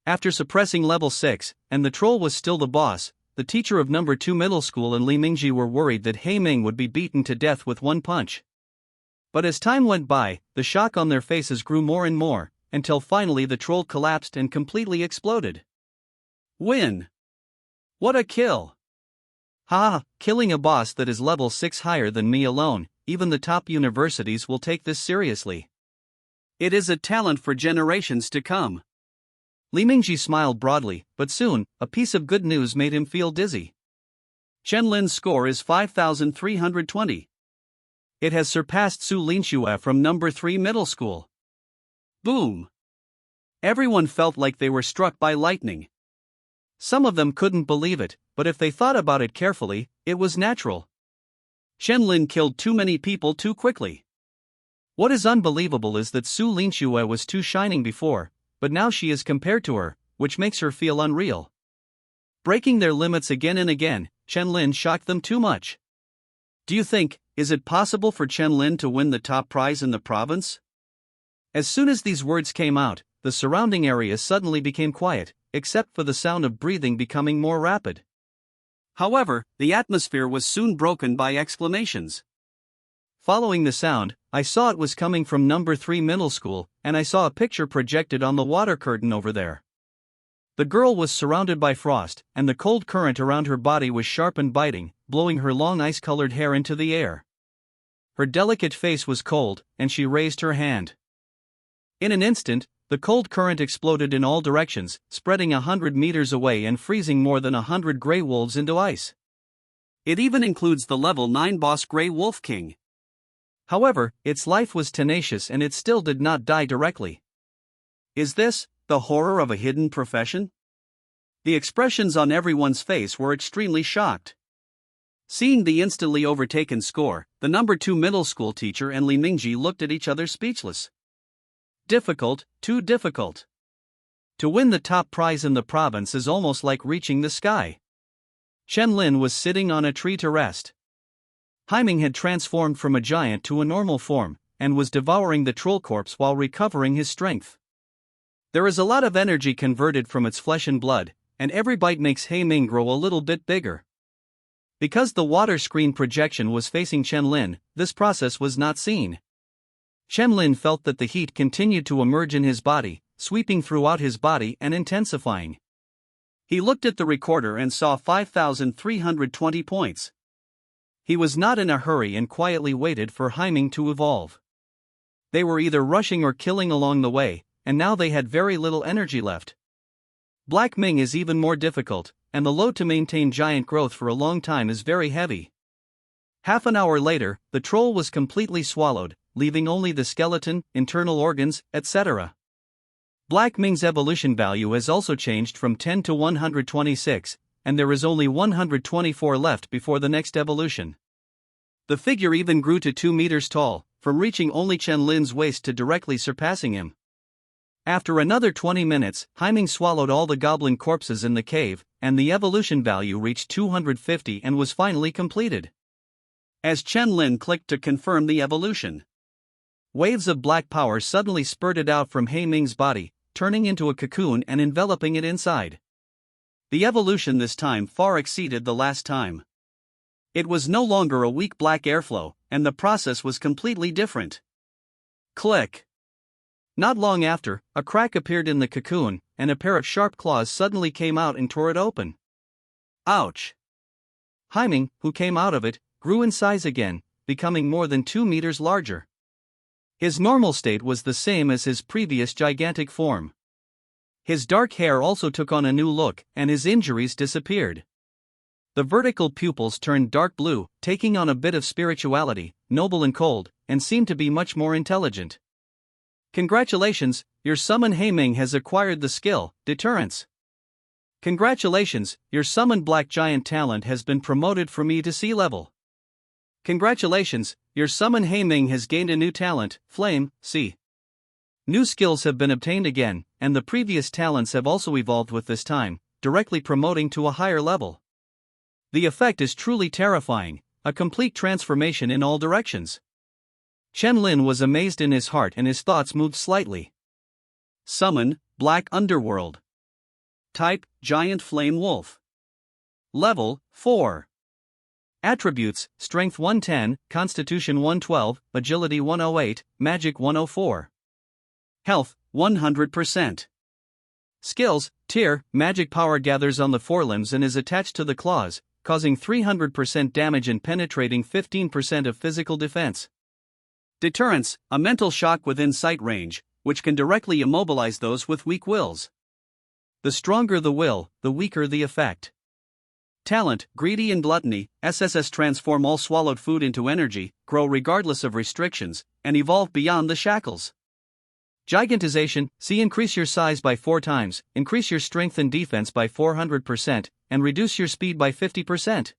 After suppressing level 6, and the troll was still the boss, the teacher of number 2 middle school and Li Mingji were worried that He Ming would be beaten to death with one punch. But as time went by, the shock on their faces grew more and more, until finally the troll collapsed and completely exploded. Win! What a kill! Ha! Killing a boss that is level 6 higher than me alone, even the top universities will take this seriously. It is a talent for generations to come. Li Mingji smiled broadly, but soon, a piece of good news made him feel dizzy. Chen-Lin's score is 5,320. It has surpassed Su Linxue from number 3 middle school. Boom! Everyone felt like they were struck by lightning. Some of them couldn't believe it, but if they thought about it carefully, it was natural. Chen-Lin killed too many people too quickly. What is unbelievable is that Su Linxue was too shining before, but now she is compared to her, which makes her feel unreal. Breaking their limits again and again, Chen-Lin shocked them too much. Do you think, is it possible for Chen-Lin to win the top prize in the province? As soon as these words came out, the surrounding area suddenly became quiet, except for the sound of breathing becoming more rapid. However, the atmosphere was soon broken by exclamations. Following the sound, I saw it was coming from number 3 middle school, and I saw a picture projected on the water curtain over there. The girl was surrounded by frost, and the cold current around her body was sharp and biting, blowing her long ice-colored hair into the air. Her delicate face was cold, and she raised her hand. In an instant, the cold current exploded in all directions, spreading 100 meters away and freezing more than 100 gray wolves into ice. It even includes the level 9 boss Gray Wolf King. However, its life was tenacious and it still did not die directly. Is this the horror of a hidden profession? The expressions on everyone's face were extremely shocked. Seeing the instantly overtaken score, the number 2 middle school teacher and Li Mingji looked at each other speechless. Difficult, too difficult. To win the top prize in the province is almost like reaching the sky. Chen Lin was sitting on a tree to rest. Haiming had transformed from a giant to a normal form, and was devouring the troll corpse while recovering his strength. There is a lot of energy converted from its flesh and blood, and every bite makes Haiming grow a little bit bigger. Because the water screen projection was facing Chen Lin, this process was not seen. Chen Lin felt that the heat continued to emerge in his body, sweeping throughout his body and intensifying. He looked at the recorder and saw 5,320 points. He was not in a hurry and quietly waited for Haiming to evolve. They were either rushing or killing along the way, and now they had very little energy left. Black Ming is even more difficult, and the load to maintain giant growth for a long time is very heavy. Half an hour later, the troll was completely swallowed, leaving only the skeleton, internal organs, etc. Black Ming's evolution value has also changed from 10 to 126, and there is only 124 left before the next evolution. The figure even grew to 2 meters tall, from reaching only Chen Lin's waist to directly surpassing him. After another 20 minutes, Haiming swallowed all the goblin corpses in the cave, and the evolution value reached 250 and was finally completed. As Chen Lin clicked to confirm the evolution, waves of black power suddenly spurted out from Haiming's body, turning into a cocoon and enveloping it inside. The evolution this time far exceeded the last time. It was no longer a weak black airflow, and the process was completely different. Click. Not long after, a crack appeared in the cocoon, and a pair of sharp claws suddenly came out and tore it open. Ouch! Haiming, who came out of it, grew in size again, becoming more than 2 meters larger. His normal state was the same as his previous gigantic form. His dark hair also took on a new look, and his injuries disappeared. The vertical pupils turned dark blue, taking on a bit of spirituality, noble and cold, and seemed to be much more intelligent. Congratulations, your summon Haiming has acquired the skill, Deterrence. Congratulations, your summoned black giant talent has been promoted from E to C level. Congratulations, your summon Haiming has gained a new talent, Flame, C. New skills have been obtained again, and the previous talents have also evolved with this time, directly promoting to a higher level. The effect is truly terrifying, a complete transformation in all directions. Chen Lin was amazed in his heart and his thoughts moved slightly. Summon, Black Underworld. Type, Giant Flame Wolf. Level, 4. Attributes, Strength 110, Constitution 112, Agility 108, Magic 104. Health, 100%. Skills, Tier, Magic power gathers on the forelimbs and is attached to the claws, causing 300% damage and penetrating 15% of physical defense. Deterrence, a mental shock within sight range, which can directly immobilize those with weak wills. The stronger the will, the weaker the effect. Talent, Greedy and Gluttony, SSS transform all swallowed food into energy, grow regardless of restrictions, and evolve beyond the shackles. Gigantization, see increase your size by 4 times, increase your strength and defense by 400%, and reduce your speed by 50%.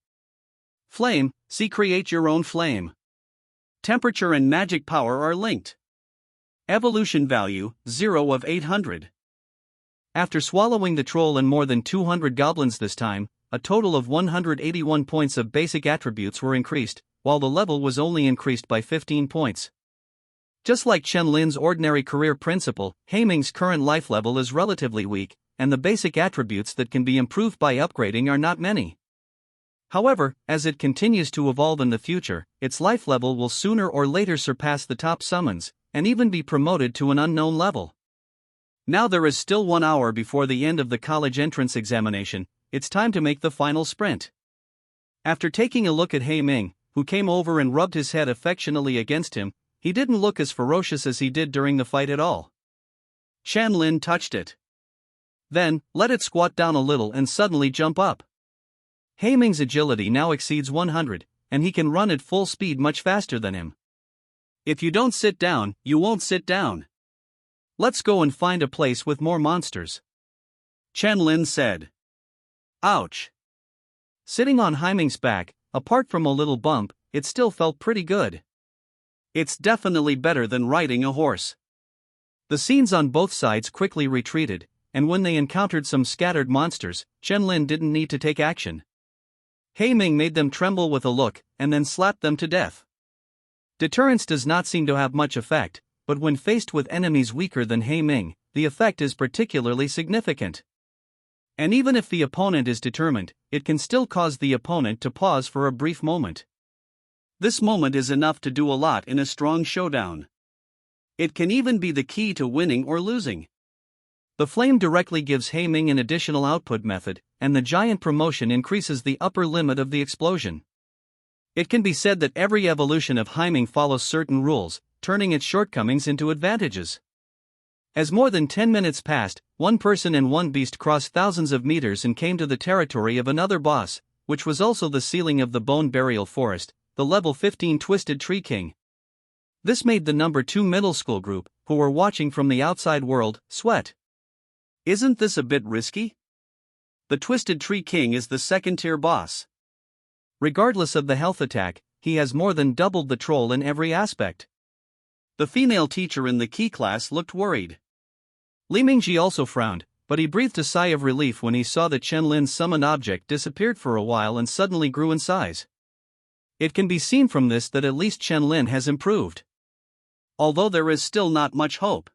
Flame, see create your own flame. Temperature and magic power are linked. Evolution value, 0 of 800. After swallowing the troll and more than 200 goblins this time, a total of 181 points of basic attributes were increased, while the level was only increased by 15 points. Just like Chen Lin's ordinary career principle, Haiming's current life level is relatively weak, and the basic attributes that can be improved by upgrading are not many. However, as it continues to evolve in the future, its life level will sooner or later surpass the top summons, and even be promoted to an unknown level. Now there is still 1 hour before the end of the college entrance examination. It's time to make the final sprint. After taking a look at Ming, who came over and rubbed his head affectionately against him, he didn't look as ferocious as he did during the fight at all. Lin touched it. Then, let it squat down a little and suddenly jump up. Ming's agility now exceeds 100, and he can run at full speed much faster than him. If you don't sit down, you won't sit down. Let's go and find a place with more monsters. Lin said. Ouch. Sitting on Ming's back, apart from a little bump, it still felt pretty good. It's definitely better than riding a horse. The scenes on both sides quickly retreated, and when they encountered some scattered monsters, Lin didn't need to take action. Ming made them tremble with a look, and then slapped them to death. Deterrence does not seem to have much effect, but when faced with enemies weaker than Ming, the effect is particularly significant. And even if the opponent is determined, it can still cause the opponent to pause for a brief moment. This moment is enough to do a lot in a strong showdown. It can even be the key to winning or losing. The flame directly gives Ming an additional output method, and the giant promotion increases the upper limit of the explosion. It can be said that every evolution of Ming follows certain rules, turning its shortcomings into advantages. As more than 10 minutes passed, one person and one beast crossed thousands of meters and came to the territory of another boss, which was also the ceiling of the Bone Burial Forest, the level 15 Twisted Tree King. This made the number 2 middle school group, who were watching from the outside world, sweat. Isn't this a bit risky? The Twisted Tree King is the second-tier boss. Regardless of the health attack, he has more than doubled the troll in every aspect. The female teacher in the key class looked worried. Li Mingji also frowned, but he breathed a sigh of relief when he saw that Lin's summoned object disappeared for a while and suddenly grew in size. It can be seen from this that at least Lin has improved. Although there is still not much hope.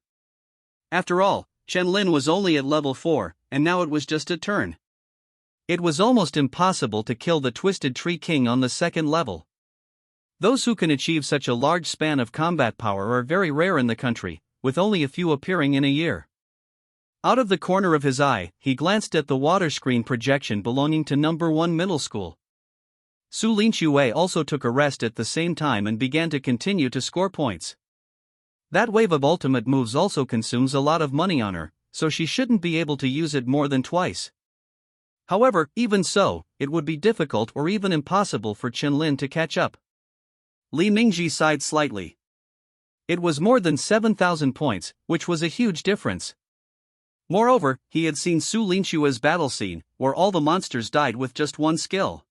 After all, Lin was only at level 4, and now it was just a turn. It was almost impossible to kill the Twisted Tree King on the second level. Those who can achieve such a large span of combat power are very rare in the country, with only a few appearing in a year. Out of the corner of his eye, he glanced at the water screen projection belonging to number 1 middle school. Su Linxue also took a rest at the same time and began to continue to score points. That wave of ultimate moves also consumes a lot of money on her, so she shouldn't be able to use it more than twice. However, even so, it would be difficult or even impossible for Lin to catch up. Li Mingji sighed slightly. It was more than 7,000 points, which was a huge difference. Moreover, he had seen Su Linxue's battle scene, where all the monsters died with just one skill.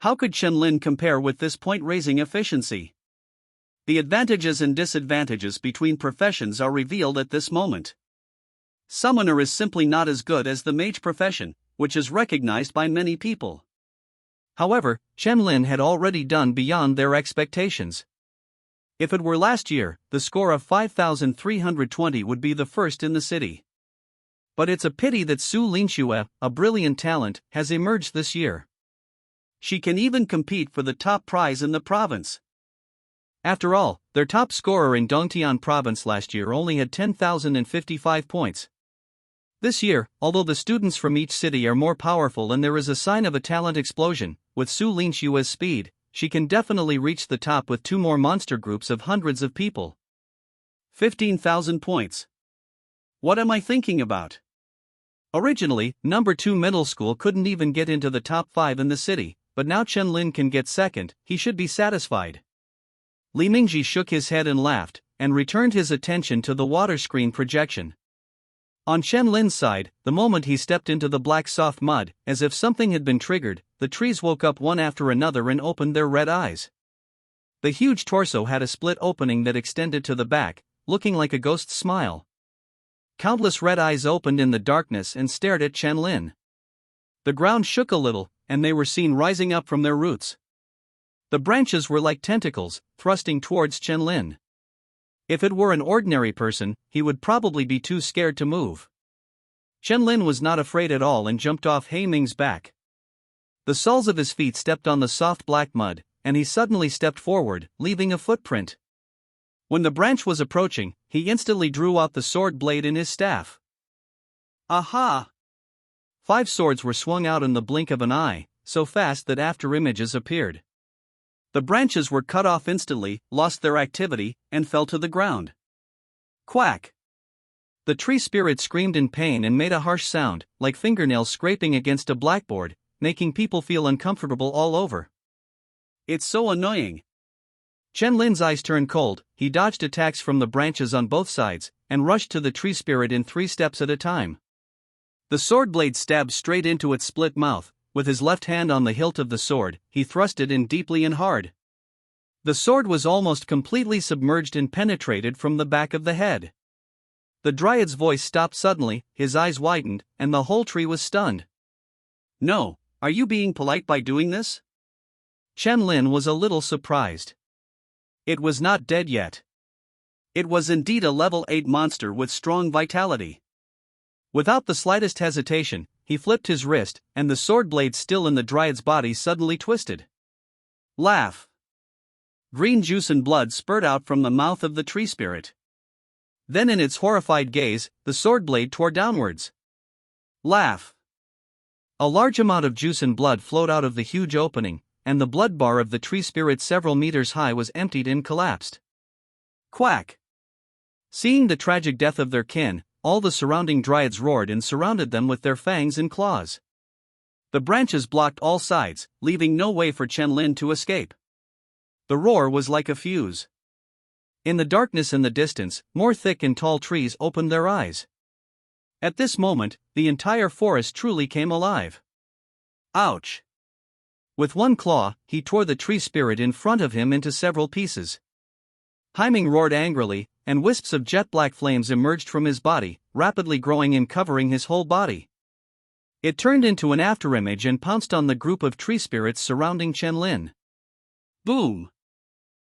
How could Lin compare with this point-raising efficiency? The advantages and disadvantages between professions are revealed at this moment. Summoner is simply not as good as the mage profession, which is recognized by many people. However, Lin had already done beyond their expectations. If it were last year, the score of 5,320 would be the first in the city. But it's a pity that Su Linxue, a brilliant talent, has emerged this year. She can even compete for the top prize in the province. After all, their top scorer in Dongtian province last year only had 10,055 points. This year, although the students from each city are more powerful and there is a sign of a talent explosion, with Su Linxue's speed, she can definitely reach the top with 2 more monster groups of hundreds of people. 15,000 points. What am I thinking about? Originally, number 2 middle school couldn't even get into the top 5 in the city, but now Lin can get second, he should be satisfied. Li Mingji shook his head and laughed, and returned his attention to the water screen projection. On Lin's side, the moment he stepped into the black soft mud, as if something had been triggered, the trees woke up one after another and opened their red eyes. The huge torso had a split opening that extended to the back, looking like a ghost's smile. Countless red eyes opened in the darkness and stared at Lin. The ground shook a little, and they were seen rising up from their roots. The branches were like tentacles, thrusting towards Lin. If it were an ordinary person, he would probably be too scared to move. Lin was not afraid at all and jumped off Ming's back. The soles of his feet stepped on the soft black mud, and he suddenly stepped forward, leaving a footprint. When the branch was approaching, he instantly drew out the sword blade in his staff. Aha! 5 swords were swung out in the blink of an eye, so fast that after images appeared. The branches were cut off instantly, lost their activity, and fell to the ground. Quack! The tree spirit screamed in pain and made a harsh sound, like fingernails scraping against a blackboard, making people feel uncomfortable all over. It's so annoying. Chen Lin's eyes turned cold. He dodged attacks from the branches on both sides, and rushed to the tree spirit in 3 steps at a time. The sword blade stabbed straight into its split mouth. With his left hand on the hilt of the sword, he thrust it in deeply and hard. The sword was almost completely submerged and penetrated from the back of the head. The dryad's voice stopped suddenly, his eyes widened, and the whole tree was stunned. No, are you being polite by doing this? Chen Lin was a little surprised. It was not dead yet. It was indeed a level 8 monster with strong vitality. Without the slightest hesitation, he flipped his wrist, and the sword blade still in the dryad's body suddenly twisted. Laugh! Green juice and blood spurted out from the mouth of the tree spirit. Then in its horrified gaze, the sword blade tore downwards. Laugh! A large amount of juice and blood flowed out of the huge opening, and the blood bar of the tree spirit several meters high was emptied and collapsed. Quack! Seeing the tragic death of their kin, all the surrounding dryads roared and surrounded them with their fangs and claws. The branches blocked all sides, leaving no way for Chen Lin to escape. The roar was like a fuse. In the darkness in the distance, more thick and tall trees opened their eyes. At this moment, the entire forest truly came alive. Ouch! With one claw, he tore the tree spirit in front of him into several pieces. Haiming roared angrily, and wisps of jet-black flames emerged from his body, rapidly growing and covering his whole body. It turned into an afterimage and pounced on the group of tree spirits surrounding Chen Lin. Boom!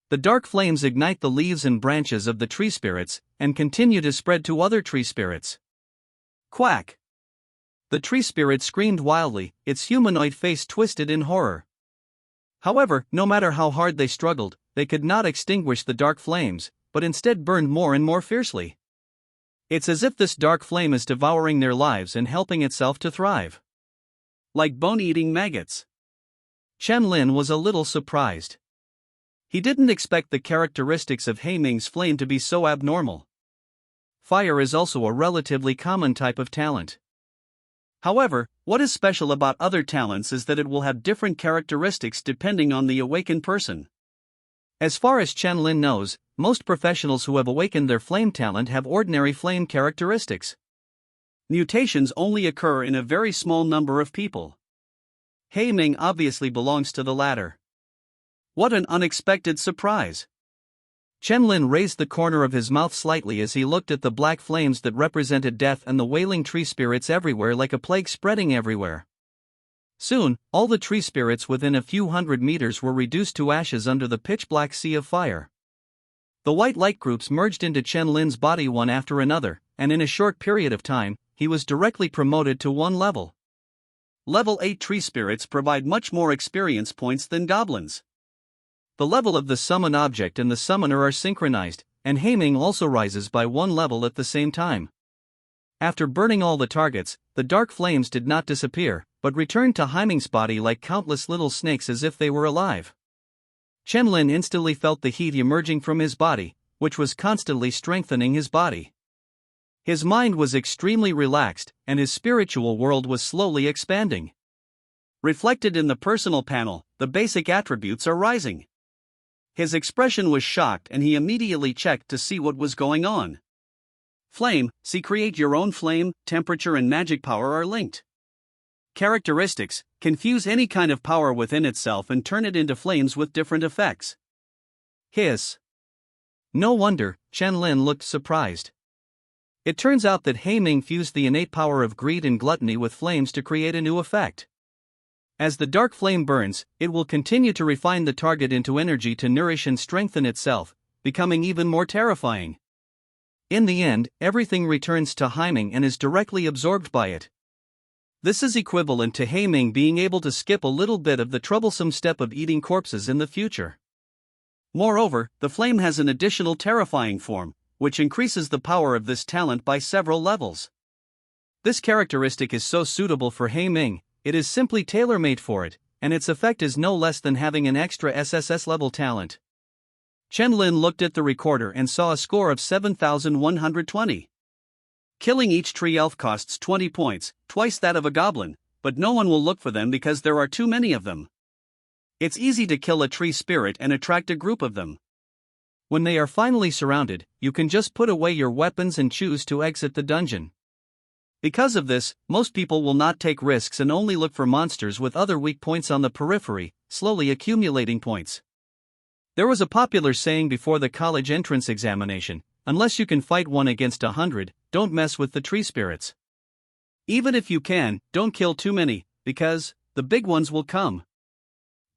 The dark flames ignite the leaves and branches of the tree spirits, and continue to spread to other tree spirits. Quack! The tree spirit screamed wildly, its humanoid face twisted in horror. However, no matter how hard they struggled, they could not extinguish the dark flames, but instead burned more and more fiercely. It's as if this dark flame is devouring their lives and helping itself to thrive. Like bone-eating maggots. Chen Lin was a little surprised. He didn't expect the characteristics of Haiming's flame to be so abnormal. Fire is also a relatively common type of talent. However, what is special about other talents is that it will have different characteristics depending on the awakened person. As far as Chen Lin knows, most professionals who have awakened their flame talent have ordinary flame characteristics. Mutations only occur in a very small number of people. Haiming obviously belongs to the latter. What an unexpected surprise! Chen Lin raised the corner of his mouth slightly as he looked at the black flames that represented death and the wailing tree spirits everywhere like a plague spreading everywhere. Soon, all the tree spirits within a few hundred meters were reduced to ashes under the pitch-black sea of fire. The white light groups merged into Chen Lin's body one after another, and in a short period of time, he was directly promoted to 1 level. Level 8 tree spirits provide much more experience points than goblins. The level of the summon object and the summoner are synchronized, and Haiming also rises by 1 level at the same time. After burning all the targets, the dark flames did not disappear, but returned to Haiming's body like countless little snakes as if they were alive. Chen Lin instantly felt the heat emerging from his body, which was constantly strengthening his body. His mind was extremely relaxed, and his spiritual world was slowly expanding. Reflected in the personal panel, the basic attributes are rising. His expression was shocked and he immediately checked to see what was going on. Flame, see create your own flame, temperature and magic power are linked. Characteristics, confuse any kind of power within itself and turn it into flames with different effects. Hiss. No wonder, Chen Lin looked surprised. It turns out that Haiming fused the innate power of greed and gluttony with flames to create a new effect. As the dark flame burns, it will continue to refine the target into energy to nourish and strengthen itself, becoming even more terrifying. In the end, everything returns to Haiming and is directly absorbed by it. This is equivalent to Haiming being able to skip a little bit of the troublesome step of eating corpses in the future. Moreover, the flame has an additional terrifying form, which increases the power of this talent by several levels. This characteristic is so suitable for Ming, it is simply tailor-made for it, and its effect is no less than having an extra SSS-level talent. Chen Lin looked at the recorder and saw a score of 7,120. Killing each tree elf costs 20 points, twice that of a goblin, but no one will look for them because there are too many of them. It's easy to kill a tree spirit and attract a group of them. When they are finally surrounded, you can just put away your weapons and choose to exit the dungeon. Because of this, most people will not take risks and only look for monsters with other weak points on the periphery, slowly accumulating points. There was a popular saying before the college entrance examination: unless you can fight 1 against 100, don't mess with the tree spirits. Even if you can, don't kill too many, because the big ones will come.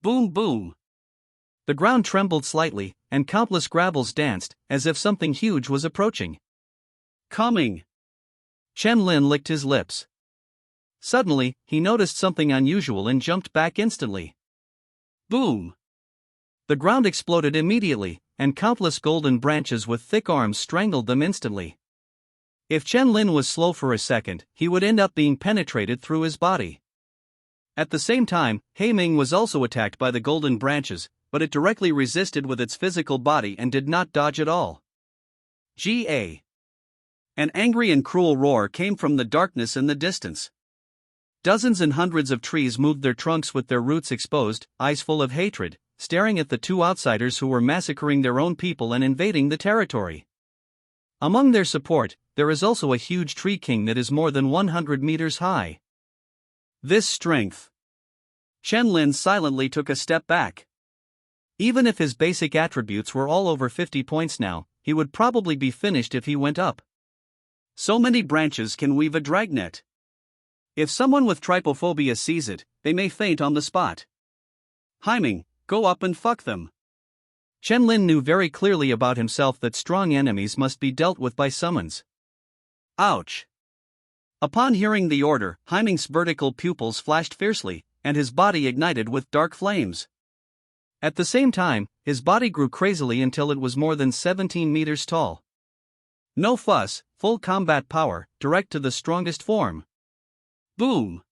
Boom boom. The ground trembled slightly, and countless grabbles danced, as if something huge was approaching. Coming. Chen Lin licked his lips. Suddenly, he noticed something unusual and jumped back instantly. Boom. The ground exploded immediately, and countless golden branches with thick arms strangled them instantly. If Chen Lin was slow for a second, he would end up being penetrated through his body. At the same time, Ming was also attacked by the golden branches, but it directly resisted with its physical body and did not dodge at all. Ga. An angry and cruel roar came from the darkness in the distance. Dozens and hundreds of trees moved their trunks with their roots exposed, eyes full of hatred, staring at the two outsiders who were massacring their own people and invading the territory. Among their support, there is also a huge tree king that is more than 100 meters high. This strength. Chen Lin silently took a step back. Even if his basic attributes were all over 50 points now, he would probably be finished if he went up. So many branches can weave a dragnet. If someone with trypophobia sees it, they may faint on the spot. Ming, go up and fuck them. Chen Lin knew very clearly about himself that strong enemies must be dealt with by summons. Ouch. Upon hearing the order, Ming's vertical pupils flashed fiercely, and his body ignited with dark flames. At the same time, his body grew crazily until it was more than 17 meters tall. No fuss, full combat power, direct to the strongest form. Boom!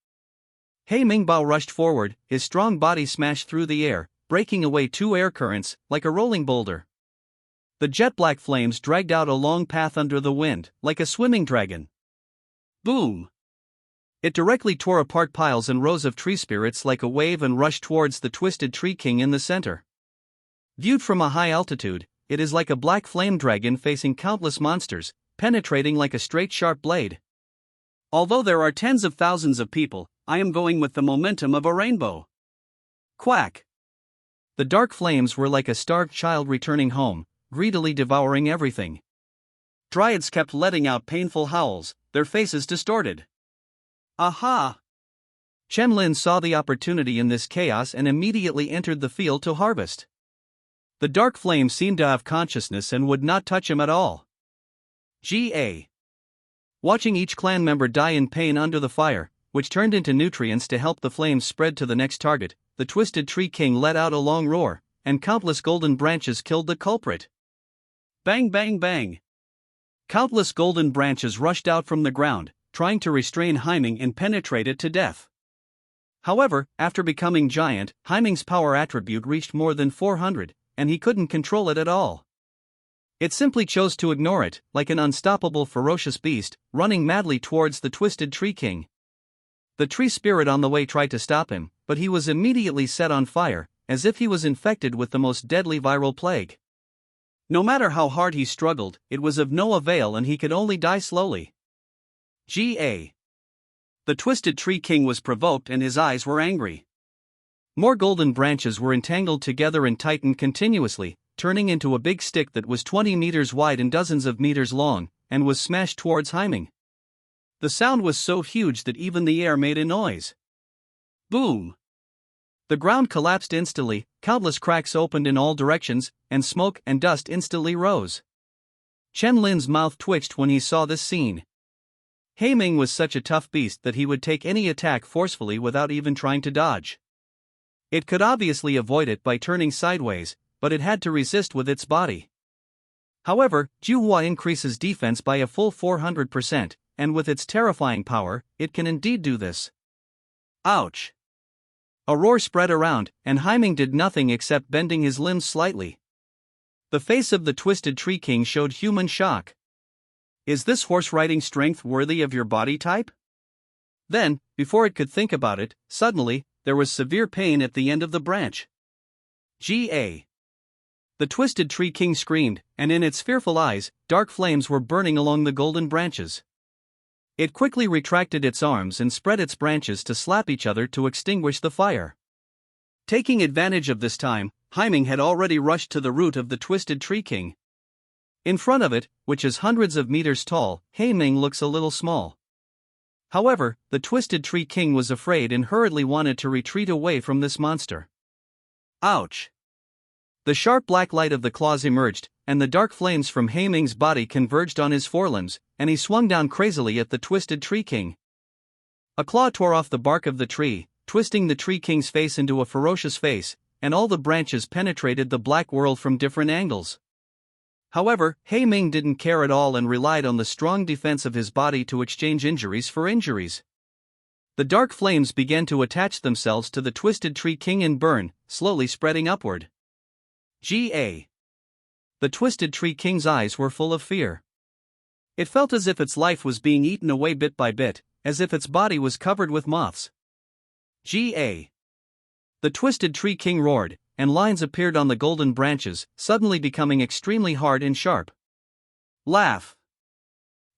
Ming Bao rushed forward, his strong body smashed through the air, breaking away 2 air currents, like a rolling boulder. The jet-black flames dragged out a long path under the wind, like a swimming dragon. Boom! It directly tore apart piles and rows of tree spirits like a wave and rushed towards the twisted tree king in the center. Viewed from a high altitude, it is like a black flame dragon facing countless monsters, penetrating like a straight sharp blade. Although there are tens of thousands of people, I am going with the momentum of a rainbow. Quack! The dark flames were like a starved child returning home, greedily devouring everything. Dryads kept letting out painful howls, their faces distorted. Aha! Chen Lin saw the opportunity in this chaos and immediately entered the field to harvest. The dark flame seemed to have consciousness and would not touch him at all. Ga. Watching each clan member die in pain under the fire, which turned into nutrients to help the flames spread to the next target, the twisted tree king let out a long roar, and countless golden branches killed the culprit. Bang bang bang! Countless golden branches rushed out from the ground, trying to restrain Ming and penetrate it to death. However, after becoming giant, Ming's power attribute reached more than 400, and he couldn't control it at all. It simply chose to ignore it, like an unstoppable ferocious beast, running madly towards the twisted tree king. The tree spirit on the way tried to stop him, but he was immediately set on fire, as if he was infected with the most deadly viral plague. No matter how hard he struggled, it was of no avail and he could only die slowly. Ga. The twisted tree king was provoked and his eyes were angry. More golden branches were entangled together and tightened continuously, turning into a big stick that was 20 meters wide and dozens of meters long, and was smashed towards Ming. The sound was so huge that even the air made a noise. Boom! The ground collapsed instantly, countless cracks opened in all directions, and smoke and dust instantly rose. Chen Lin's mouth twitched when he saw this scene. Ming was such a tough beast that he would take any attack forcefully without even trying to dodge. It could obviously avoid it by turning sideways, but it had to resist with its body. However, Juhua increases defense by a full 400%, and with its terrifying power, it can indeed do this. Ouch! A roar spread around, and Haiming did nothing except bending his limbs slightly. The face of the Twisted Tree King showed human shock. Is this horse-riding strength worthy of your body type? Then, before it could think about it, suddenly, there was severe pain at the end of the branch. Ga! The Twisted Tree King screamed, and in its fearful eyes, dark flames were burning along the golden branches. It quickly retracted its arms and spread its branches to slap each other to extinguish the fire. Taking advantage of this time, Haiming had already rushed to the root of the Twisted Tree King. In front of it, which is hundreds of meters tall, Haiming looks a little small. However, the Twisted Tree King was afraid and hurriedly wanted to retreat away from this monster. Ouch! The sharp black light of the claws emerged, and the dark flames from Haiming's body converged on his forelimbs, and he swung down crazily at the Twisted Tree King. A claw tore off the bark of the tree, twisting the Tree King's face into a ferocious face, and all the branches penetrated the black world from different angles. However, Haiming didn't care at all and relied on the strong defense of his body to exchange injuries for injuries. The dark flames began to attach themselves to the Twisted Tree King and burn, slowly spreading upward. Ga! The Twisted Tree King's eyes were full of fear. It felt as if its life was being eaten away bit by bit, as if its body was covered with moths. Ga! The Twisted Tree King roared, and lines appeared on the golden branches, suddenly becoming extremely hard and sharp. Laugh!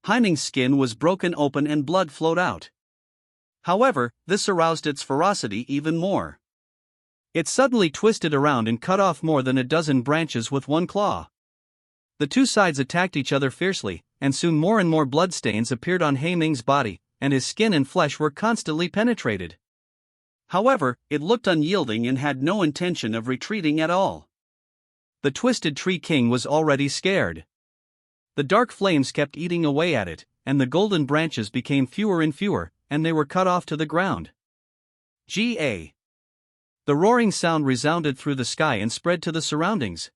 Haiming's skin was broken open and blood flowed out. However, this aroused its ferocity even more. It suddenly twisted around and cut off more than a dozen branches with one claw. The two sides attacked each other fiercely, and soon more and more bloodstains appeared on Haiming's body, and his skin and flesh were constantly penetrated. However, it looked unyielding and had no intention of retreating at all. The Twisted Tree King was already scared. The dark flames kept eating away at it, and the golden branches became fewer and fewer, and they were cut off to the ground. Ga! The roaring sound resounded through the sky and spread to the surroundings.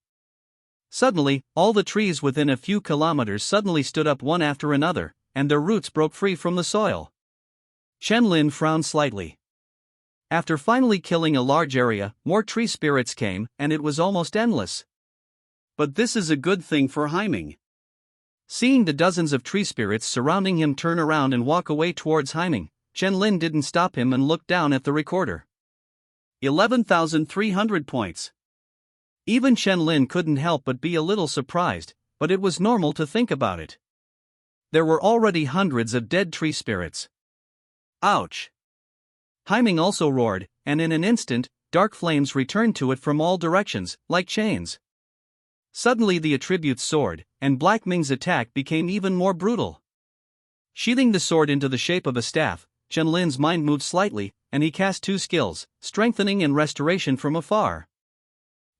Suddenly, all the trees within a few kilometers suddenly stood up one after another, and their roots broke free from the soil. Chen-Lin frowned slightly. After finally killing a large area, more tree spirits came, and it was almost endless. But this is a good thing for Haiming. Seeing the dozens of tree spirits surrounding him turn around and walk away towards Haiming, Chen-Lin didn't stop him and looked down at the recorder. 11,300 points. Even Chen-Lin couldn't help but be a little surprised, but it was normal to think about it. There were already hundreds of dead tree spirits. Ouch! Haiming also roared, and in an instant, dark flames returned to it from all directions, like chains. Suddenly the attributes soared, and Black Ming's attack became even more brutal. Sheathing the sword into the shape of a staff, Chen-Lin's mind moved slightly, and he cast two skills, strengthening and restoration from afar.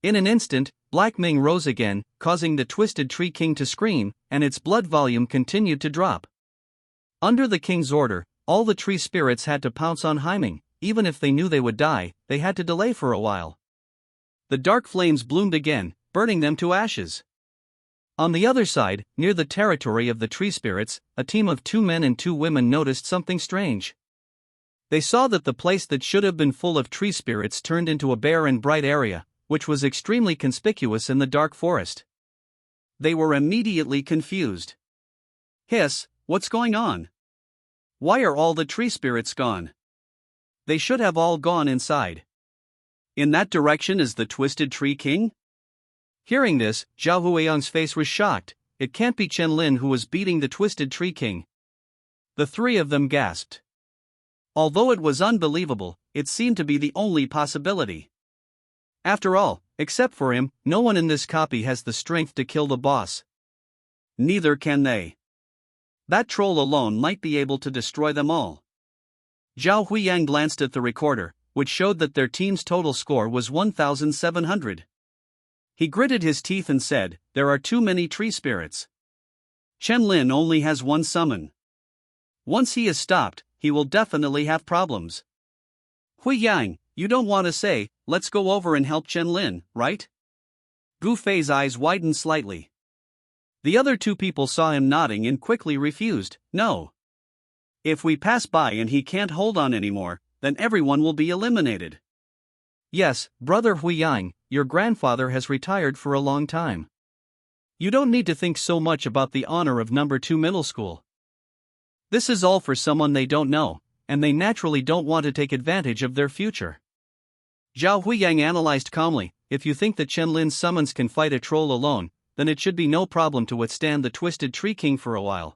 In an instant, Black Ming rose again, causing the Twisted Tree King to scream, and its blood volume continued to drop. Under the king's order, all the tree spirits had to pounce on Haiming. Even if they knew they would die, they had to delay for a while. The dark flames bloomed again, burning them to ashes. On the other side, near the territory of the tree spirits, a team of 2 men and 2 women noticed something strange. They saw that the place that should have been full of tree spirits turned into a bare and bright area, which was extremely conspicuous in the dark forest. They were immediately confused. Hiss, what's going on? Why are all the tree spirits gone? They should have all gone inside. In that direction is the Twisted Tree King? Hearing this, Zhao Huiyang's face was shocked. It can't be Chen-Lin who was beating the Twisted Tree King. The three of them gasped. Although it was unbelievable, it seemed to be the only possibility. After all, except for him, no one in this copy has the strength to kill the boss. Neither can they. That troll alone might be able to destroy them all. Zhao Huiyang glanced at the recorder, which showed that their team's total score was 1,700. He gritted his teeth and said, "There are too many tree spirits. Chen-Lin only has one summon. Once he is stopped, he will definitely have problems." Huiyang, you don't want to say, "Let's go over and help Chen-Lin," right? Gu Fei's eyes widened slightly. The other two people saw him nodding and quickly refused. No. If we pass by and he can't hold on anymore, then everyone will be eliminated. Yes, Brother Huiyang, your grandfather has retired for a long time. You don't need to think so much about the honor of number 2 middle school. This is all for someone they don't know, and they naturally don't want to take advantage of their future. Zhao Huiyang analyzed calmly, if you think that Qianlin's summons can fight a troll alone, then it should be no problem to withstand the Twisted Tree King for a while.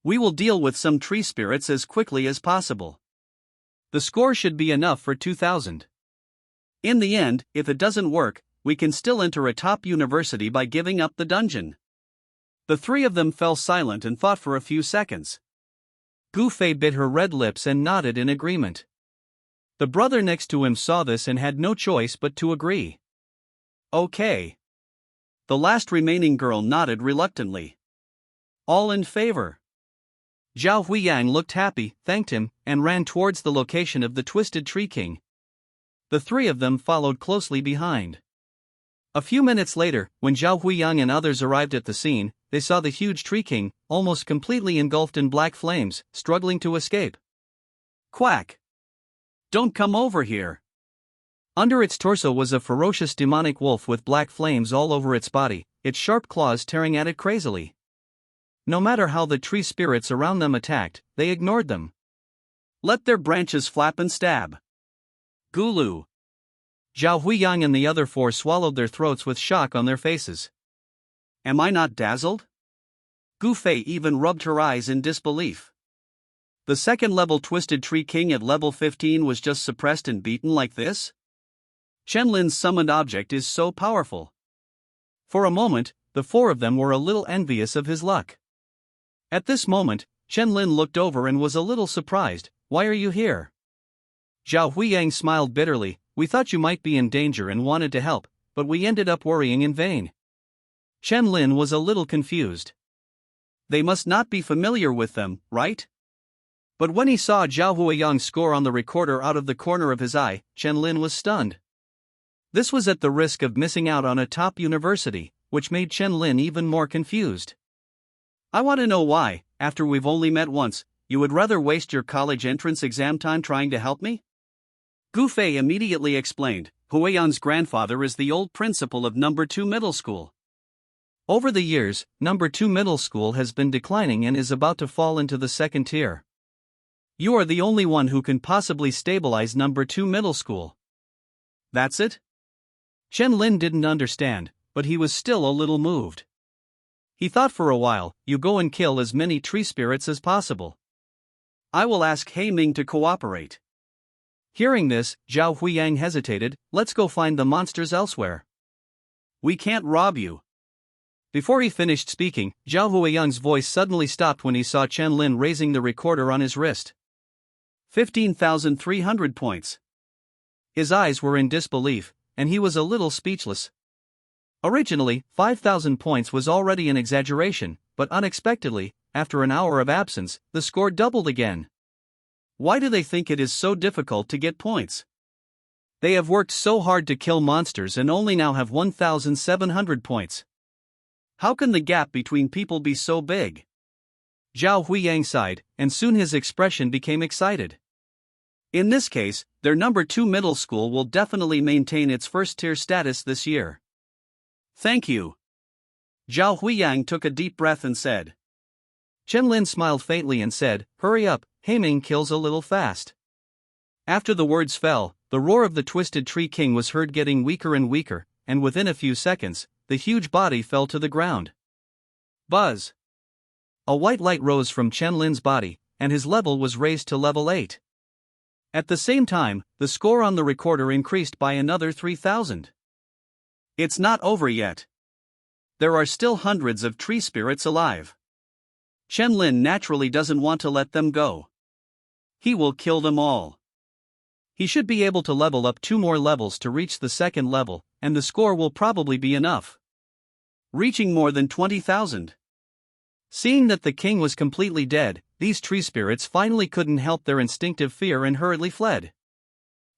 We will deal with some tree spirits as quickly as possible. The score should be enough for 2,000. In the end, if it doesn't work, we can still enter a top university by giving up the dungeon. The three of them fell silent and thought for a few seconds. Gu Fei bit her red lips and nodded in agreement. The brother next to him saw this and had no choice but to agree. Okay. The last remaining girl nodded reluctantly. All in favor. Zhao Huiyang looked happy, thanked him, and ran towards the location of the Twisted Tree King. The three of them followed closely behind. A few minutes later, when Zhao Huiyang and others arrived at the scene, they saw the huge Tree King, almost completely engulfed in black flames, struggling to escape. Quack! Don't come over here! Under its torso was a ferocious demonic wolf with black flames all over its body, its sharp claws tearing at it crazily. No matter how the tree spirits around them attacked, they ignored them. Let their branches flap and stab. Gulu. Zhao Huiyang and the other four swallowed their throats with shock on their faces. Am I not dazzled? Gu Fei even rubbed her eyes in disbelief. The second-level Twisted Tree King at level 15 was just suppressed and beaten like this? Qianlin's summoned object is so powerful. For a moment, the four of them were a little envious of his luck. At this moment, Qianlin looked over and was a little surprised. Why are you here? Zhao Huiyang smiled bitterly. We thought you might be in danger and wanted to help, but we ended up worrying in vain. Qianlin was a little confused. They must not be familiar with them, right? But when he saw Zhao Huiyang's score on the recorder out of the corner of his eye, Qianlin was stunned. This was at the risk of missing out on a top university, which made Qianlin even more confused. I want to know why, after we've only met once, you would rather waste your college entrance exam time trying to help me? Gu Fei immediately explained, Huiyang's grandfather is the old principal of number 2 middle school. Over the years, number 2 middle school has been declining and is about to fall into the second tier. You are the only one who can possibly stabilize number 2 middle school. That's it? Qianlin didn't understand, but he was still a little moved. He thought for a while, you go and kill as many tree spirits as possible. I will ask He Ming to cooperate. Hearing this, Zhao Huiyang hesitated. Let's go find the monsters elsewhere. We can't rob you. Before he finished speaking, Zhao Huiyang's voice suddenly stopped when he saw Qianlin raising the recorder on his wrist. 15,300 points. His eyes were in disbelief, and he was a little speechless. Originally, 5,000 points was already an exaggeration, but unexpectedly, after an hour of absence, the score doubled again. Why do they think it is so difficult to get points? They have worked so hard to kill monsters and only now have 1,700 points. How can the gap between people be so big? Zhao Huiyang sighed, and soon his expression became excited. In this case, their number 2 middle school will definitely maintain its first-tier status this year. Thank you. Zhao Huiyang took a deep breath and said. Qianlin smiled faintly and said, Hurry up, He Ming kills a little fast. After the words fell, the roar of the Twisted Tree King was heard getting weaker and weaker, and within a few seconds, the huge body fell to the ground. Buzz! A white light rose from Qianlin's body, and his level was raised to level 8. At the same time, the score on the recorder increased by another 3,000. It's not over yet. There are still hundreds of tree spirits alive. Qianlin naturally doesn't want to let them go. He will kill them all. He should be able to level up 2 more levels to reach the second level, and the score will probably be enough. Reaching more than 20,000. Seeing that the king was completely dead, these tree spirits finally couldn't help their instinctive fear and hurriedly fled.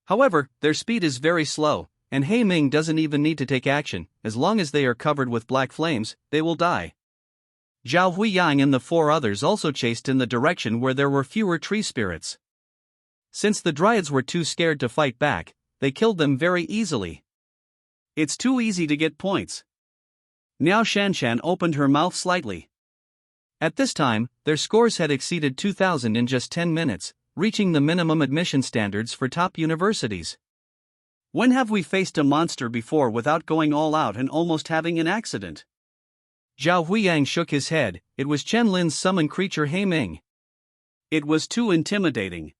However, their speed is very slow, and He Ming doesn't even need to take action. As long as they are covered with black flames, they will die. Zhao Huiyang and the 4 others also chased in the direction where there were fewer tree spirits. Since the dryads were too scared to fight back, they killed them very easily. It's too easy to get points. Miao Shanshan opened her mouth slightly. At this time, their scores had exceeded 2,000 in just 10 minutes, reaching the minimum admission standards for top universities. When have we faced a monster before without going all out and almost having an accident? Zhao Huiyang shook his head. It was Chen Lin's summon creature He Ming. It was too intimidating.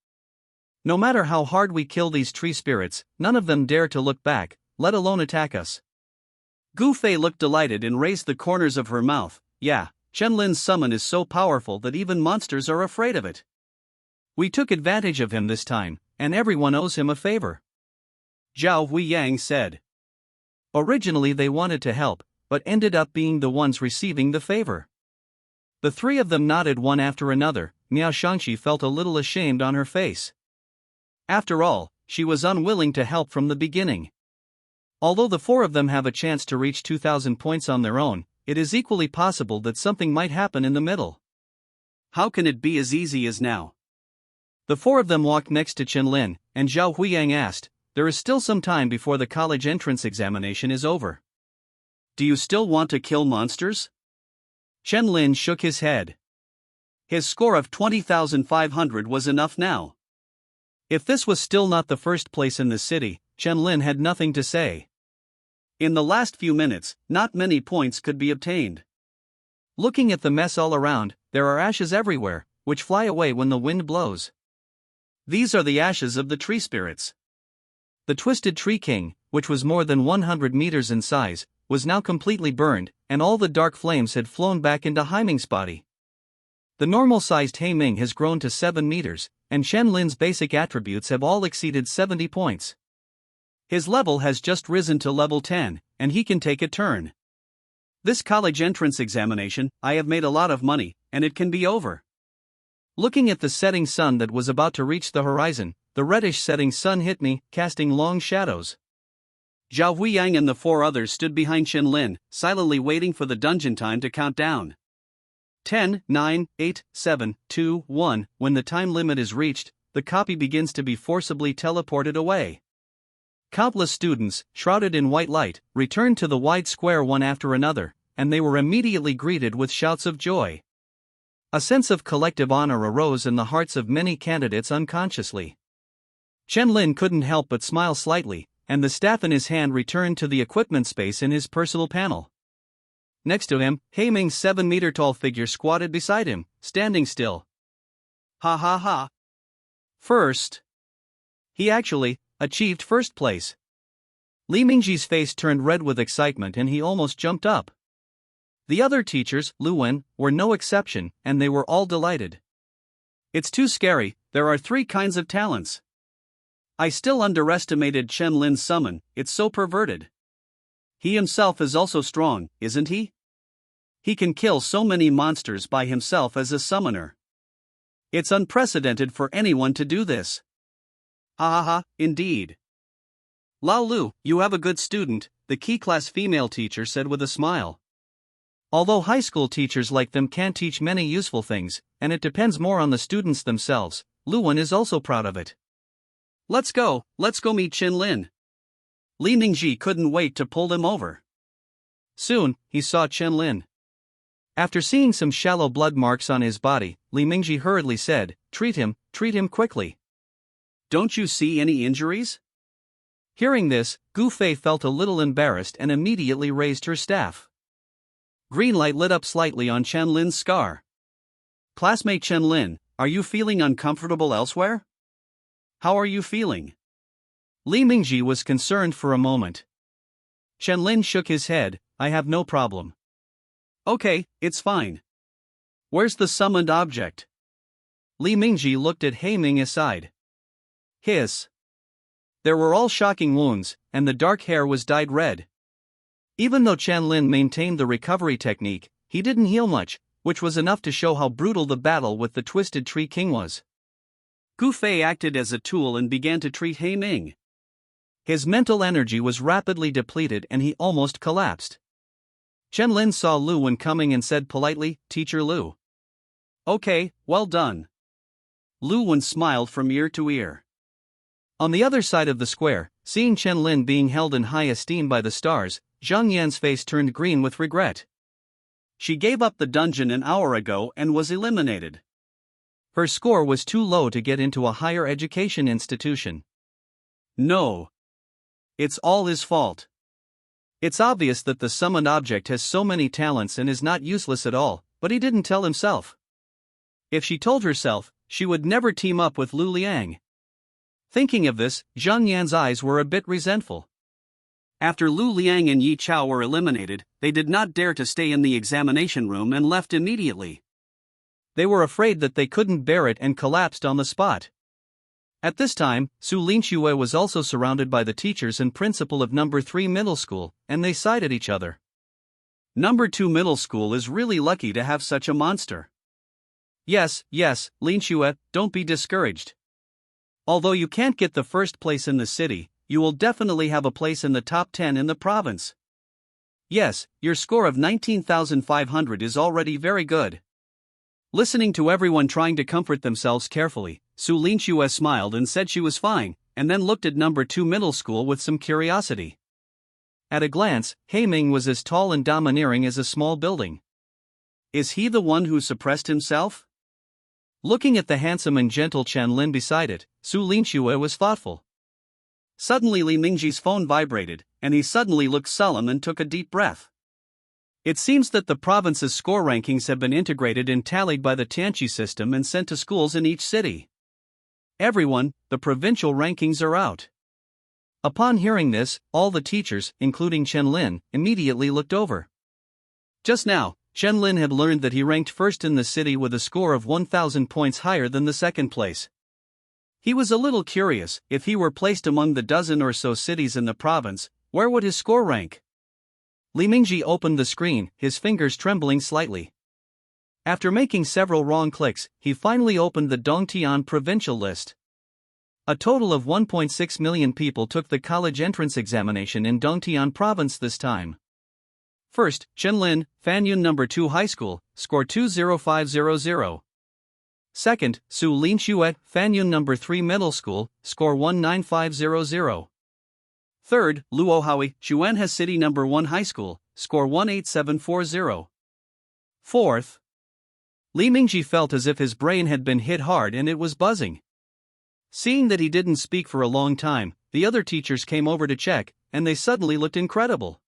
No matter how hard we kill these tree spirits, none of them dare to look back, let alone attack us. Gu Fei looked delighted and raised the corners of her mouth. Yeah, Chen Lin's summon is so powerful that even monsters are afraid of it. We took advantage of him this time, and everyone owes him a favor. Zhao Huiyang said. Originally they wanted to help, but ended up being the ones receiving the favor. The 3 of them nodded one after another. Miao Shangxi felt a little ashamed on her face. After all, she was unwilling to help from the beginning. Although the 4 of them have a chance to reach 2,000 points on their own, it is equally possible that something might happen in the middle. How can it be as easy as now? The 4 of them walked next to Chen Lin, and Zhao Huiyang asked, there is still some time before the college entrance examination is over. Do you still want to kill monsters? Chen Lin shook his head. His score of 20,500 was enough now. If this was still not the first place in the city, Chen Lin had nothing to say. In the last few minutes, not many points could be obtained. Looking at the mess all around, there are ashes everywhere, which fly away when the wind blows. These are the ashes of the tree spirits. The Twisted Tree King, which was more than 100 meters in size, was now completely burned, and all the dark flames had flown back into He Ming's body. The normal-sized He Ming has grown to 7 meters, and Chen Lin's basic attributes have all exceeded 70 points. His level has just risen to level 10, and he can take a turn. This college entrance examination, I have made a lot of money, and it can be over. Looking at the setting sun that was about to reach the horizon, the reddish setting sun hit me, casting long shadows. Zhao Huiyang and the 4 others stood behind Chen Lin, silently waiting for the dungeon time to count down. 10, 9, 8, 7, 2, 1. When the time limit is reached, the copy begins to be forcibly teleported away. Countless students, shrouded in white light, returned to the wide square one after another, and they were immediately greeted with shouts of joy. A sense of collective honor arose in the hearts of many candidates unconsciously. Chen Lin couldn't help but smile slightly, and the staff in his hand returned to the equipment space in his personal panel. Next to him, He Ming's 7-meter-tall figure squatted beside him, standing still. Ha ha ha. First. He actually achieved first place. Li Mingji's face turned red with excitement and he almost jumped up. The other teachers, Lu Wen, were no exception, and they were all delighted. It's too scary, there are 3 kinds of talents. I still underestimated Chen Lin's summon, it's so perverted. He himself is also strong, isn't he? He can kill so many monsters by himself as a summoner. It's unprecedented for anyone to do this. Ha ha ha, indeed. Lao Lu, you have a good student, the key class female teacher said with a smile. Although high school teachers like them can teach many useful things, and it depends more on the students themselves, Lu Wen is also proud of it. Let's go meet Chen Lin. Li Mingji couldn't wait to pull them over. Soon, he saw Chen Lin. After seeing some shallow blood marks on his body, Li Mingji hurriedly said, treat him quickly. Don't you see any injuries? Hearing this, Gu Fei felt a little embarrassed and immediately raised her staff. Green light lit up slightly on Chen Lin's scar. Classmate Chen Lin, are you feeling uncomfortable elsewhere? How are you feeling? Li Mingji was concerned for a moment. Chen Lin shook his head, I have no problem. Okay, it's fine. Where's the summoned object? Li Mingji looked at He Ming aside. Hiss. There were all shocking wounds, and the dark hair was dyed red. Even though Chen Lin maintained the recovery technique, he didn't heal much, which was enough to show how brutal the battle with the Twisted Tree King was. Gu Fei acted as a tool and began to treat He Ming. His mental energy was rapidly depleted and he almost collapsed. Chen-Lin saw Lu Wen coming and said politely, "Teacher Lu." "Okay, well done." Lu Wen smiled from ear to ear. On the other side of the square, seeing Chen-Lin being held in high esteem by the stars, Zhang Yan's face turned green with regret. She gave up the dungeon an hour ago and was eliminated. Her score was too low to get into a higher education institution. No. It's all his fault. It's obvious that the summoned object has so many talents and is not useless at all, but he didn't tell himself. If she told herself, she would never team up with Lu Liang. Thinking of this, Zhang Yan's eyes were a bit resentful. After Lu Liang and Yi Chao were eliminated, they did not dare to stay in the examination room and left immediately. They were afraid that they couldn't bear it and collapsed on the spot. At this time, Su Linxue was also surrounded by the teachers and principal of No. 3 Middle School, and they sighed at each other. No. 2 Middle School is really lucky to have such a monster. Yes, Linxue, don't be discouraged. Although you can't get the first place in the city, you will definitely have a place in the top 10 in the province. Yes, your score of 19,500 is already very good. Listening to everyone trying to comfort themselves carefully, Su Linxue smiled and said she was fine, and then looked at No. 2 Middle School with some curiosity. At a glance, Heiming was as tall and domineering as a small building. Is he the one who suppressed himself? Looking at the handsome and gentle Chen-Lin beside it, Su Linxue was thoughtful. Suddenly Li Mingji's phone vibrated, and he suddenly looked solemn and took a deep breath. It seems that the province's score rankings have been integrated and tallied by the Tianqi system and sent to schools in each city. Everyone, the provincial rankings are out. Upon hearing this, all the teachers, including Chen-Lin, immediately looked over. Just now, Chen-Lin had learned that he ranked first in the city with a score of 1,000 points higher than the second place. He was a little curious, if he were placed among the dozen or so cities in the province, where would his score rank? Li Mingji opened the screen, his fingers trembling slightly. After making several wrong clicks, he finally opened the Dongtian provincial list. A total of 1.6 million people took the college entrance examination in Dongtian province this time. First, Chen-Lin, Fanyun No. 2 High School, score 20500. Second, Su Linxue, Fanyun No. 3 Middle School, score 19500. Third, Luo Haoi, Xuanhe City No. 1 High School, score 18740. Fourth, Li Mingji felt as if his brain had been hit hard and it was buzzing. Seeing that he didn't speak for a long time, the other teachers came over to check, and they suddenly looked incredible.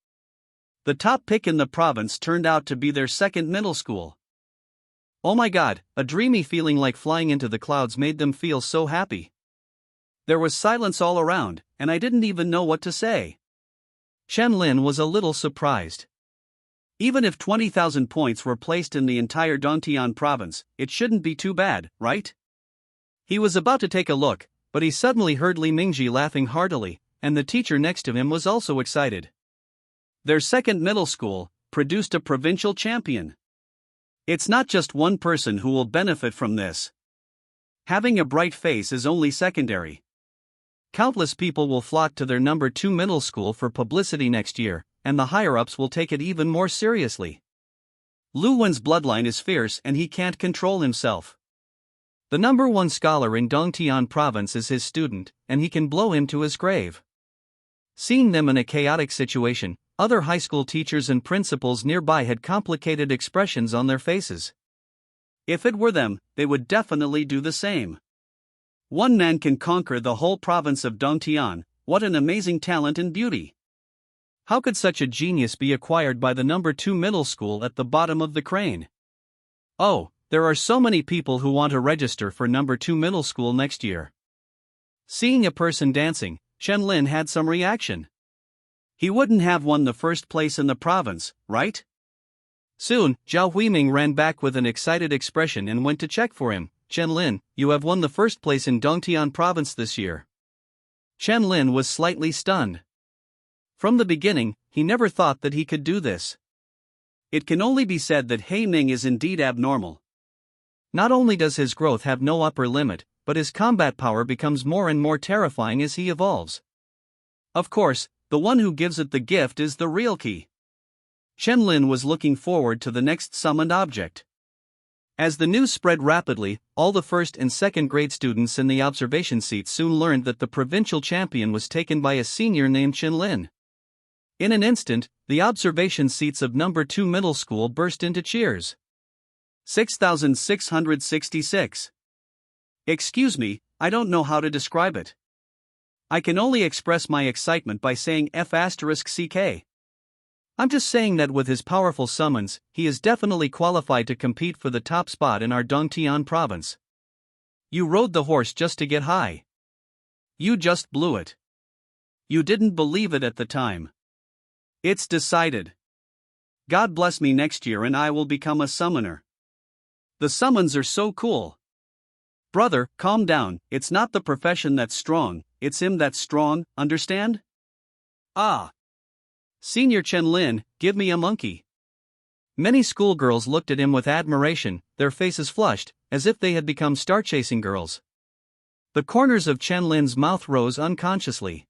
The top pick in the province turned out to be their second middle school. Oh my god, a dreamy feeling like flying into the clouds made them feel so happy. There was silence all around, and I didn't even know what to say. Chen-Lin was a little surprised. Even if 20,000 points were placed in the entire Dongtian province, it shouldn't be too bad, right? He was about to take a look, but he suddenly heard Li Mingji laughing heartily, and the teacher next to him was also excited. Their second middle school produced a provincial champion. It's not just one person who will benefit from this. Having a bright face is only secondary. Countless people will flock to their No. 2 middle school for publicity next year, and the higher-ups will take it even more seriously. Lu Wen's bloodline is fierce and he can't control himself. The No. 1 scholar in Dongtian province is his student, and he can blow him to his grave. Seeing them in a chaotic situation, other high school teachers and principals nearby had complicated expressions on their faces. If it were them, they would definitely do the same. One man can conquer the whole province of Dongtian. What an amazing talent and beauty! How could such a genius be acquired by the No. 2 middle school at the bottom of the crane? Oh, there are so many people who want to register for No. 2 middle school next year. Seeing a person dancing, Chen-Lin had some reaction. He wouldn't have won the first place in the province, right? Soon, Zhao Huiming ran back with an excited expression and went to check for him. Chen-Lin, you have won the first place in Dongtian province this year. Chen-Lin was slightly stunned. From the beginning, he never thought that he could do this. It can only be said that Heiming is indeed abnormal. Not only does his growth have no upper limit, but his combat power becomes more and more terrifying as he evolves. Of course, the one who gives it the gift is the real key. Chen Lin was looking forward to the next summoned object. As the news spread rapidly, all the first and second grade students in the observation seat soon learned that the provincial champion was taken by a senior named Chen Lin. In an instant, the observation seats of number 2 middle school burst into cheers. 6,666. Excuse me, I don't know how to describe it. I can only express my excitement by saying F***CK. I'm just saying that with his powerful summons, he is definitely qualified to compete for the top spot in our Dongtian province. You rode the horse just to get high. You just blew it. You didn't believe it at the time. It's decided. God bless me next year and I will become a summoner. The summons are so cool. Brother, calm down, it's not the profession that's strong, it's him that's strong, understand? Ah. Senior Chen Lin, give me a monkey. Many schoolgirls looked at him with admiration, their faces flushed, as if they had become star-chasing girls. The corners of Chen Lin's mouth rose unconsciously.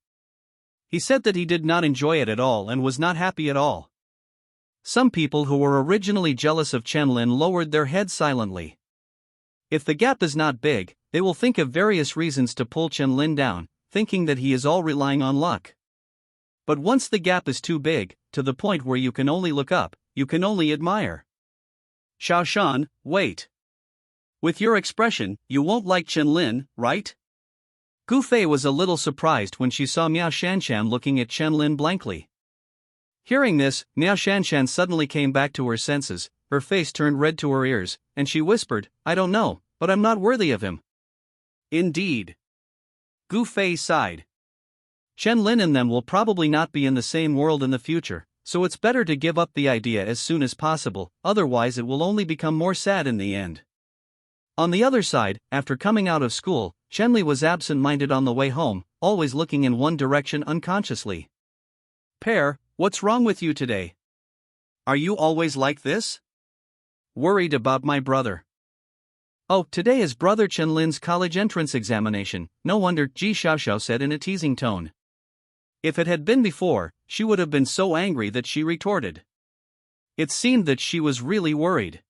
He said that he did not enjoy it at all and was not happy at all. Some people who were originally jealous of Chen Lin lowered their heads silently. If the gap is not big, they will think of various reasons to pull Chen Lin down, thinking that he is all relying on luck. But once the gap is too big, to the point where you can only look up, you can only admire. Xiaoshan, wait. With your expression, you won't like Chen Lin, right? Gu Fei was a little surprised when she saw Miao Shanshan looking at Chen Lin blankly. Hearing this, Miao Shanshan suddenly came back to her senses, her face turned red to her ears, and she whispered, I don't know, but I'm not worthy of him. Indeed. Gu Fei sighed. Chen Lin and them will probably not be in the same world in the future, so it's better to give up the idea as soon as possible, otherwise it will only become more sad in the end. On the other side, after coming out of school, Chen Li was absent-minded on the way home, always looking in one direction unconsciously. Pear, what's wrong with you today? Are you always like this? Worried about my brother. Oh, today is brother Chen Lin's college entrance examination, no wonder, Ji Xiaoxiao said in a teasing tone. If it had been before, she would have been so angry that she retorted. It seemed that she was really worried.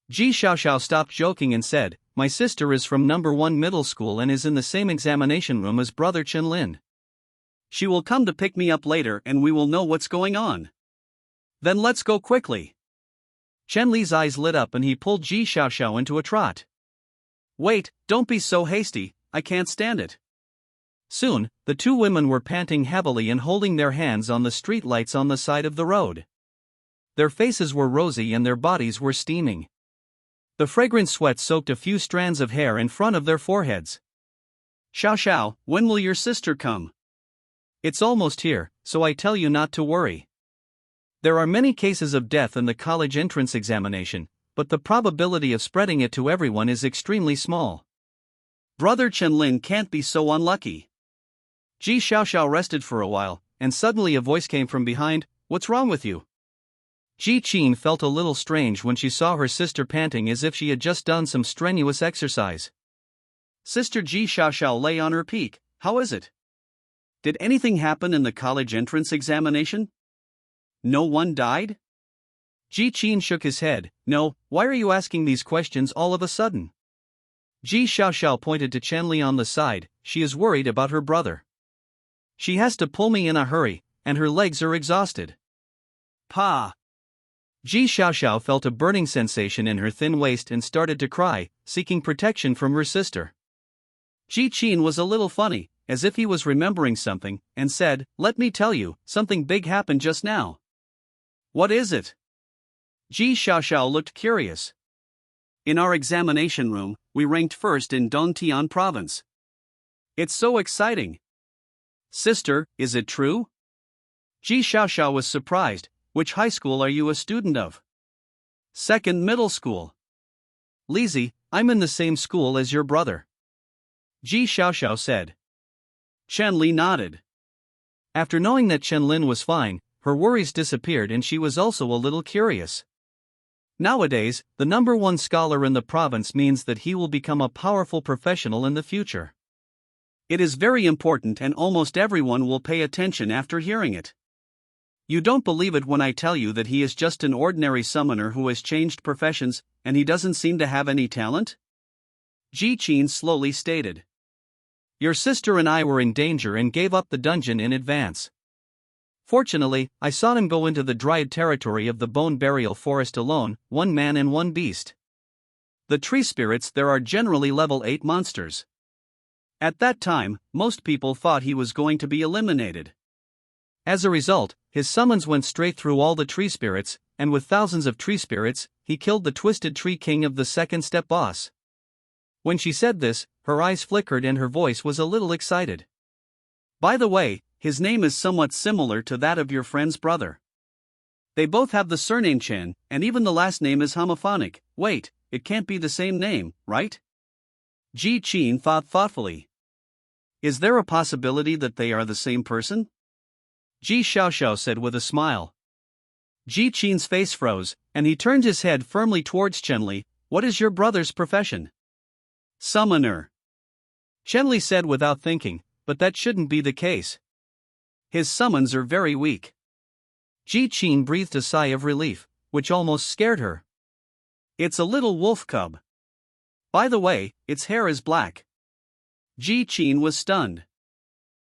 Ji Xiaoxiao stopped joking and said, my sister is from number 1 middle school and is in the same examination room as brother Chen Lin. She will come to pick me up later and we will know what's going on. Then let's go quickly. Chen Li's eyes lit up and he pulled Ji Xiaoxiao into a trot. Wait, don't be so hasty, I can't stand it. Soon, the two women were panting heavily and holding their hands on the streetlights on the side of the road. Their faces were rosy and their bodies were steaming. The fragrant sweat soaked a few strands of hair in front of their foreheads. Xiaoxiao, when will your sister come? It's almost here, so I tell you not to worry. There are many cases of death in the college entrance examination, but the probability of spreading it to everyone is extremely small. Brother Chen Lin can't be so unlucky. Ji Xiaoxiao rested for a while, and suddenly a voice came from behind, what's wrong with you? Ji Qin felt a little strange when she saw her sister panting as if she had just done some strenuous exercise. Sister Ji Xiaoxiao lay on her peak, how is it? Did anything happen in the college entrance examination? No one died? Ji Qin shook his head, no, why are you asking these questions all of a sudden? Ji Xiaoxiao pointed to Chen Li on the side, she is worried about her brother. She has to pull me in a hurry, and her legs are exhausted. Pa! Ji Xiaoxiao felt a burning sensation in her thin waist and started to cry, seeking protection from her sister. Ji Qin was a little funny, as if he was remembering something, and said, let me tell you, something big happened just now. What is it? Ji Xiaoxiao looked curious. In our examination room, we ranked first in Dongtian province. It's so exciting. Sister, is it true? Ji Xiaoxiao was surprised. Which high school are you a student of? Second middle school. Lizzie, I'm in the same school as your brother. Ji Xiaoxiao said. Chen Li nodded. After knowing that Chen Lin was fine, her worries disappeared and she was also a little curious. Nowadays, the number 1 scholar in the province means that he will become a powerful professional in the future. It is very important and almost everyone will pay attention after hearing it. You don't believe it when I tell you that he is just an ordinary summoner who has changed professions, and he doesn't seem to have any talent? Ji Qin slowly stated. Your sister and I were in danger and gave up the dungeon in advance. Fortunately, I saw him go into the dried territory of the bone burial forest alone, one man and one beast. The tree spirits there are generally level 8 monsters. At that time, most people thought he was going to be eliminated. As a result, his summons went straight through all the tree spirits, and with thousands of tree spirits, he killed the Twisted Tree King of the second step boss. When she said this, her eyes flickered and her voice was a little excited. By the way, his name is somewhat similar to that of your friend's brother. They both have the surname Chen, and even the last name is homophonic. Wait, it can't be the same name, right? Ji Qin thought thoughtfully. Is there a possibility that they are the same person? Ji Xiaoxiao said with a smile. Ji Qin's face froze, and he turned his head firmly towards Chenli. What is your brother's profession? Summoner. Chenli said without thinking, but that shouldn't be the case. His summons are very weak. Ji Qin breathed a sigh of relief, which almost scared her. It's a little wolf cub. By the way, its hair is black. Ji Qin was stunned.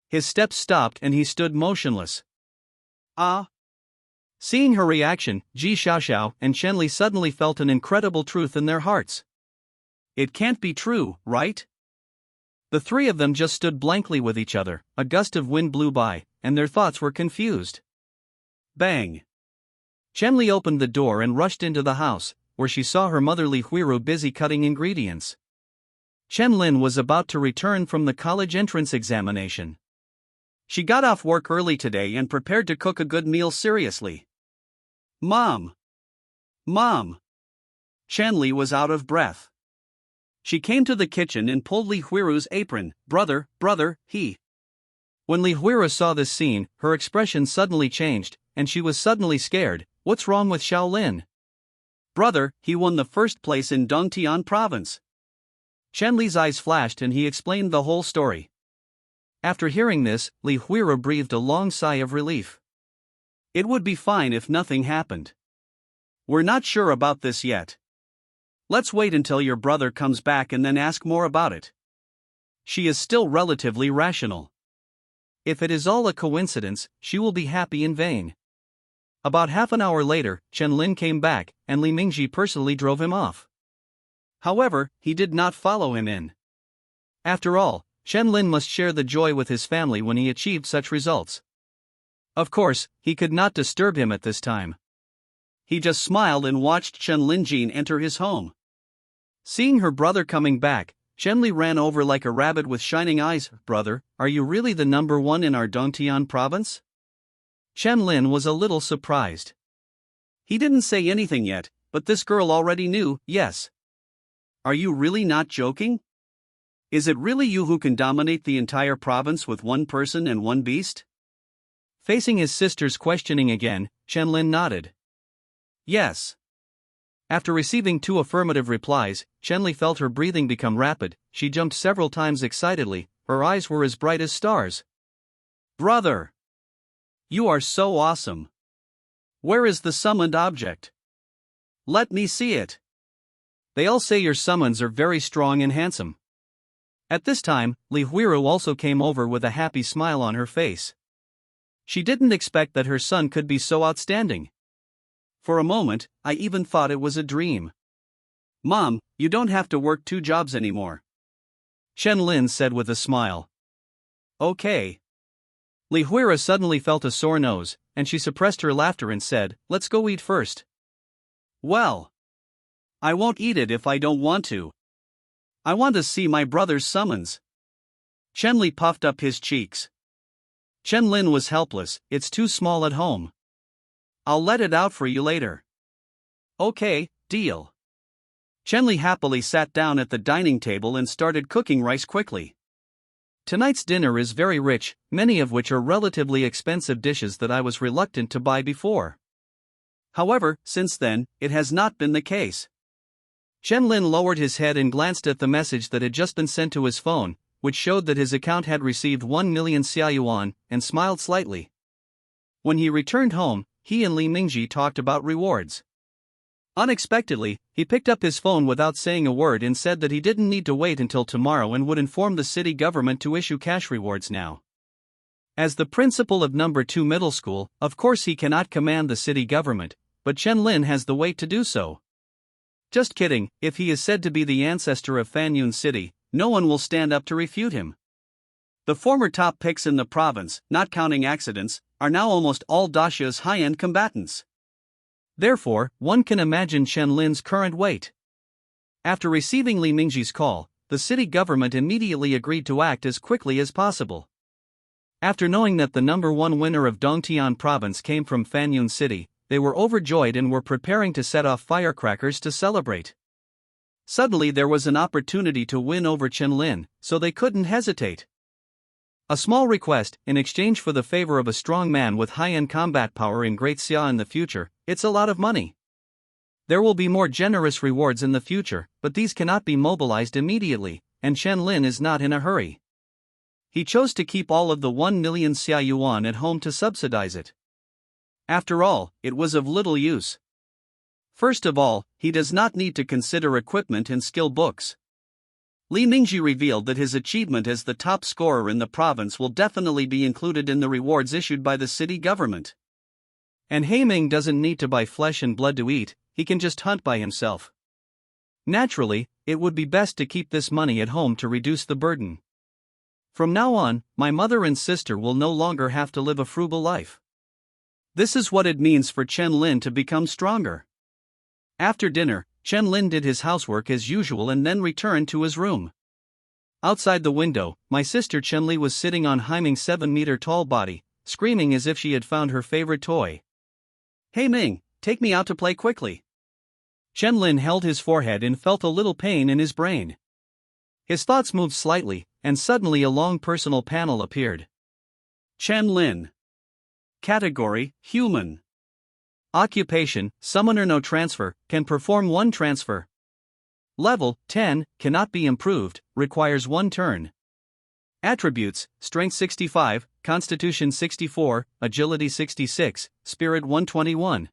His steps stopped and he stood motionless. Ah! Seeing her reaction, Ji Xiaoxiao and Chenli suddenly felt an incredible truth in their hearts. It can't be true, right? The three of them just stood blankly with each other. A gust of wind blew by, and their thoughts were confused. Bang! Chenli opened the door and rushed into the house, where she saw her mother Li Huiru busy cutting ingredients. Chen Lin was about to return from the college entrance examination. She got off work early today and prepared to cook a good meal seriously. Mom! Mom! Chenli was out of breath. She came to the kitchen and pulled Li Huiru's apron. Brother, he. When Li Huiru saw this scene, her expression suddenly changed, and she was suddenly scared. What's wrong with Shaolin? Brother, he won the first place in Dongtian province. Chen Li's eyes flashed and he explained the whole story. After hearing this, Li Huiru breathed a long sigh of relief. It would be fine if nothing happened. We're not sure about this yet. Let's wait until your brother comes back and then ask more about it. She is still relatively rational. If it is all a coincidence, she will be happy in vain. About half an hour later, Chen Lin came back, and Li Mingji personally drove him off. However, he did not follow him in. After all, Chen Lin must share the joy with his family when he achieved such results. Of course, he could not disturb him at this time. He just smiled and watched Chen Linjin enter his home. Seeing her brother coming back, Chen Li ran over like a rabbit with shining eyes. Brother, are you really the number one in our Dongtian province? Chen Lin was a little surprised. He didn't say anything yet, but this girl already knew. Yes. Are you really not joking? Is it really you who can dominate the entire province with one person and one beast? Facing his sister's questioning again, Chen Lin nodded. Yes. After receiving 2 affirmative replies, Chen Li felt her breathing become rapid. She jumped several times excitedly, her eyes were as bright as stars. Brother! You are so awesome! Where is the summoned object? Let me see it! They all say your summons are very strong and handsome. At this time, Li Huiru also came over with a happy smile on her face. She didn't expect that her son could be so outstanding. For a moment, I even thought it was a dream. Mom, you don't have to work 2 jobs anymore. Chen Lin said with a smile. Okay. Li Huiru suddenly felt a sore nose, and she suppressed her laughter and said, let's go eat first. Well. I won't eat it if I don't want to. I want to see my brother's summons. Chen Li puffed up his cheeks. Chen Lin was helpless. It's too small at home. I'll let it out for you later. Okay, deal. Chen Li happily sat down at the dining table and started cooking rice quickly. Tonight's dinner is very rich, many of which are relatively expensive dishes that I was reluctant to buy before. However, since then, it has not been the case. Chen Lin lowered his head and glanced at the message that had just been sent to his phone, which showed that his account had received 1 million xia yuan, and smiled slightly. When he returned home, he and Li Mingji talked about rewards. Unexpectedly, he picked up his phone without saying a word and said that he didn't need to wait until tomorrow and would inform the city government to issue cash rewards now. As the principal of number 2 middle school, of course he cannot command the city government, but Chen Lin has the weight to do so. Just kidding, if he is said to be the ancestor of Fanyun City, no one will stand up to refute him. The former top picks in the province, not counting accidents, are now almost all Daxia's high-end combatants. Therefore, one can imagine Chen Lin's current weight. After receiving Li Mingji's call, the city government immediately agreed to act as quickly as possible. After knowing that the number 1 winner of Dongtian province came from Fanyun City, they were overjoyed and were preparing to set off firecrackers to celebrate. Suddenly there was an opportunity to win over Chen Lin, so they couldn't hesitate. A small request, in exchange for the favor of a strong man with high-end combat power in Great Xia in the future, it's a lot of money. There will be more generous rewards in the future, but these cannot be mobilized immediately, and Chen Lin is not in a hurry. He chose to keep all of the 1 million xia yuan at home to subsidize it. After all, it was of little use. First of all, he does not need to consider equipment and skill books. Li Mingji revealed that his achievement as the top scorer in the province will definitely be included in the rewards issued by the city government. And Heiming doesn't need to buy flesh and blood to eat, he can just hunt by himself. Naturally, it would be best to keep this money at home to reduce the burden. From now on, my mother and sister will no longer have to live a frugal life. This is what it means for Chen Lin to become stronger. After dinner, Chen Lin did his housework as usual and then returned to his room. Outside the window, my sister Chen Li was sitting on Heiming's 7-meter-tall body, screaming as if she had found her favorite toy. "Hey Ming, take me out to play quickly." Chen Lin held his forehead and felt a little pain in his brain. His thoughts moved slightly, and suddenly a long personal panel appeared. Chen Lin. Category: Human. Occupation: Summoner. No transfer, can perform 1 transfer. Level: 10, cannot be improved, requires 1 turn. Attributes: Strength 65, Constitution 64, Agility 66, Spirit 121.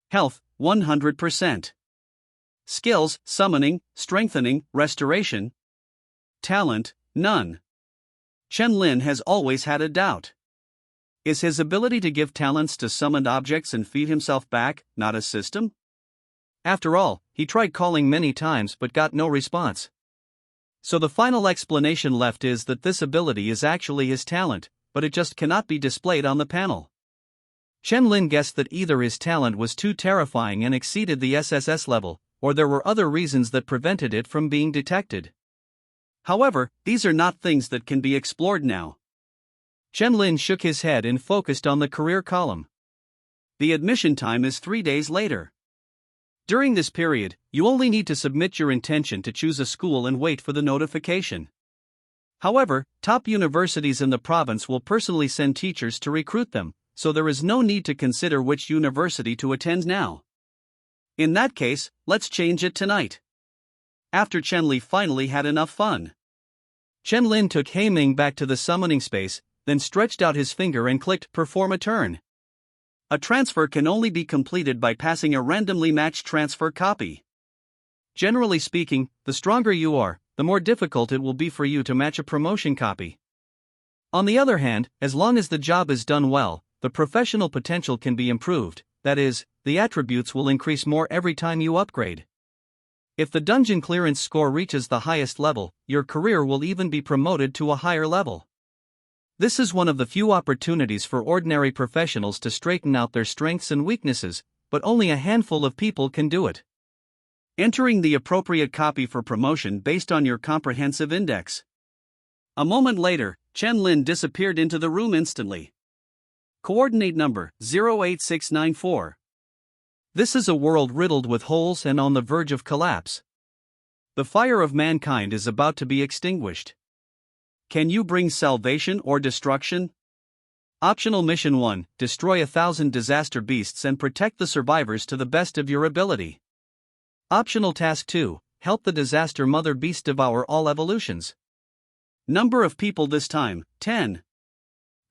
Health: 100%. Skills: Summoning, Strengthening, Restoration. Talent: none. Chen Lin has always had a doubt. Is his ability to give talents to summoned objects and feed himself back not a system? After all, he tried calling many times but got no response. So the final explanation left is that this ability is actually his talent, but it just cannot be displayed on the panel. Chen Lin guessed that either his talent was too terrifying and exceeded the SSS level, or there were other reasons that prevented it from being detected. However, these are not things that can be explored now. Chen Lin shook his head and focused on the career column. The admission time is 3 days later. During this period, you only need to submit your intention to choose a school and wait for the notification. However, top universities in the province will personally send teachers to recruit them, so there is no need to consider which university to attend now. In that case, let's change it tonight. After Chen Li finally had enough fun, Chen Lin took Heiming back to the summoning space, then stretched out his finger and clicked Perform a turn. A transfer can only be completed by passing a randomly matched transfer copy. Generally speaking, the stronger you are, the more difficult it will be for you to match a promotion copy. On the other hand, as long as the job is done well, the professional potential can be improved, that is, the attributes will increase more every time you upgrade. If the dungeon clearance score reaches the highest level, your career will even be promoted to a higher level. This is one of the few opportunities for ordinary professionals to straighten out their strengths and weaknesses, but only a handful of people can do it. Entering the appropriate copy for promotion based on your comprehensive index. A moment later, Chen Lin disappeared into the room instantly. Coordinate number 08694. This is a world riddled with holes and on the verge of collapse. The fire of mankind is about to be extinguished. Can you bring salvation or destruction? Optional Mission 1, destroy 1,000 disaster beasts and protect the survivors to the best of your ability. Optional Task 2, help the disaster mother beast devour all evolutions. Number of people this time, 10.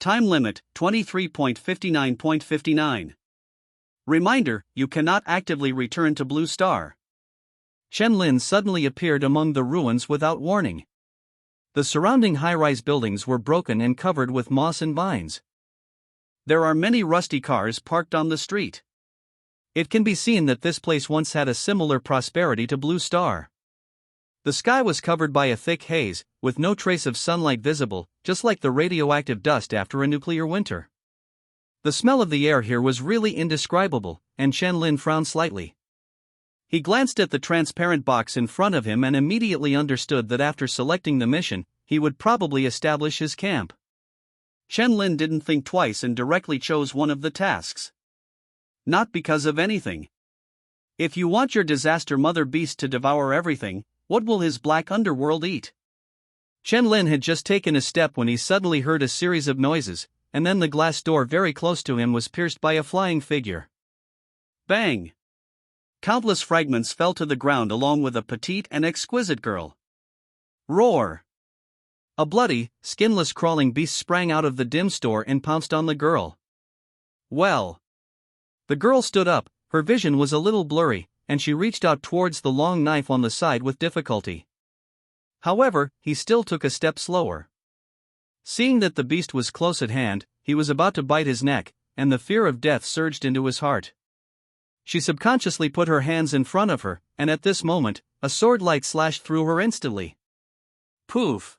Time limit, 23.59.59. Reminder, you cannot actively return to Blue Star. Chen Lin suddenly appeared among the ruins without warning. The surrounding high-rise buildings were broken and covered with moss and vines. There are many rusty cars parked on the street. It can be seen that this place once had a similar prosperity to Blue Star. The sky was covered by a thick haze, with no trace of sunlight visible, just like the radioactive dust after a nuclear winter. The smell of the air here was really indescribable, and Chen Lin frowned slightly. He glanced at the transparent box in front of him and immediately understood that after selecting the mission, he would probably establish his camp. Chen Lin didn't think twice and directly chose one of the tasks. Not because of anything. If you want your disaster mother beast to devour everything, what will his black underworld eat? Chen Lin had just taken a step when he suddenly heard a series of noises, and then the glass door very close to him was pierced by a flying figure. Bang! Countless fragments fell to the ground along with a petite and exquisite girl. Roar! A bloody, skinless crawling beast sprang out of the dim store and pounced on the girl. Well! The girl stood up, her vision was a little blurry, and she reached out towards the long knife on the side with difficulty. However, he still took a step slower. Seeing that the beast was close at hand, he was about to bite his neck, and the fear of death surged into his heart. She subconsciously put her hands in front of her, and at this moment, a sword light slashed through her instantly. Poof!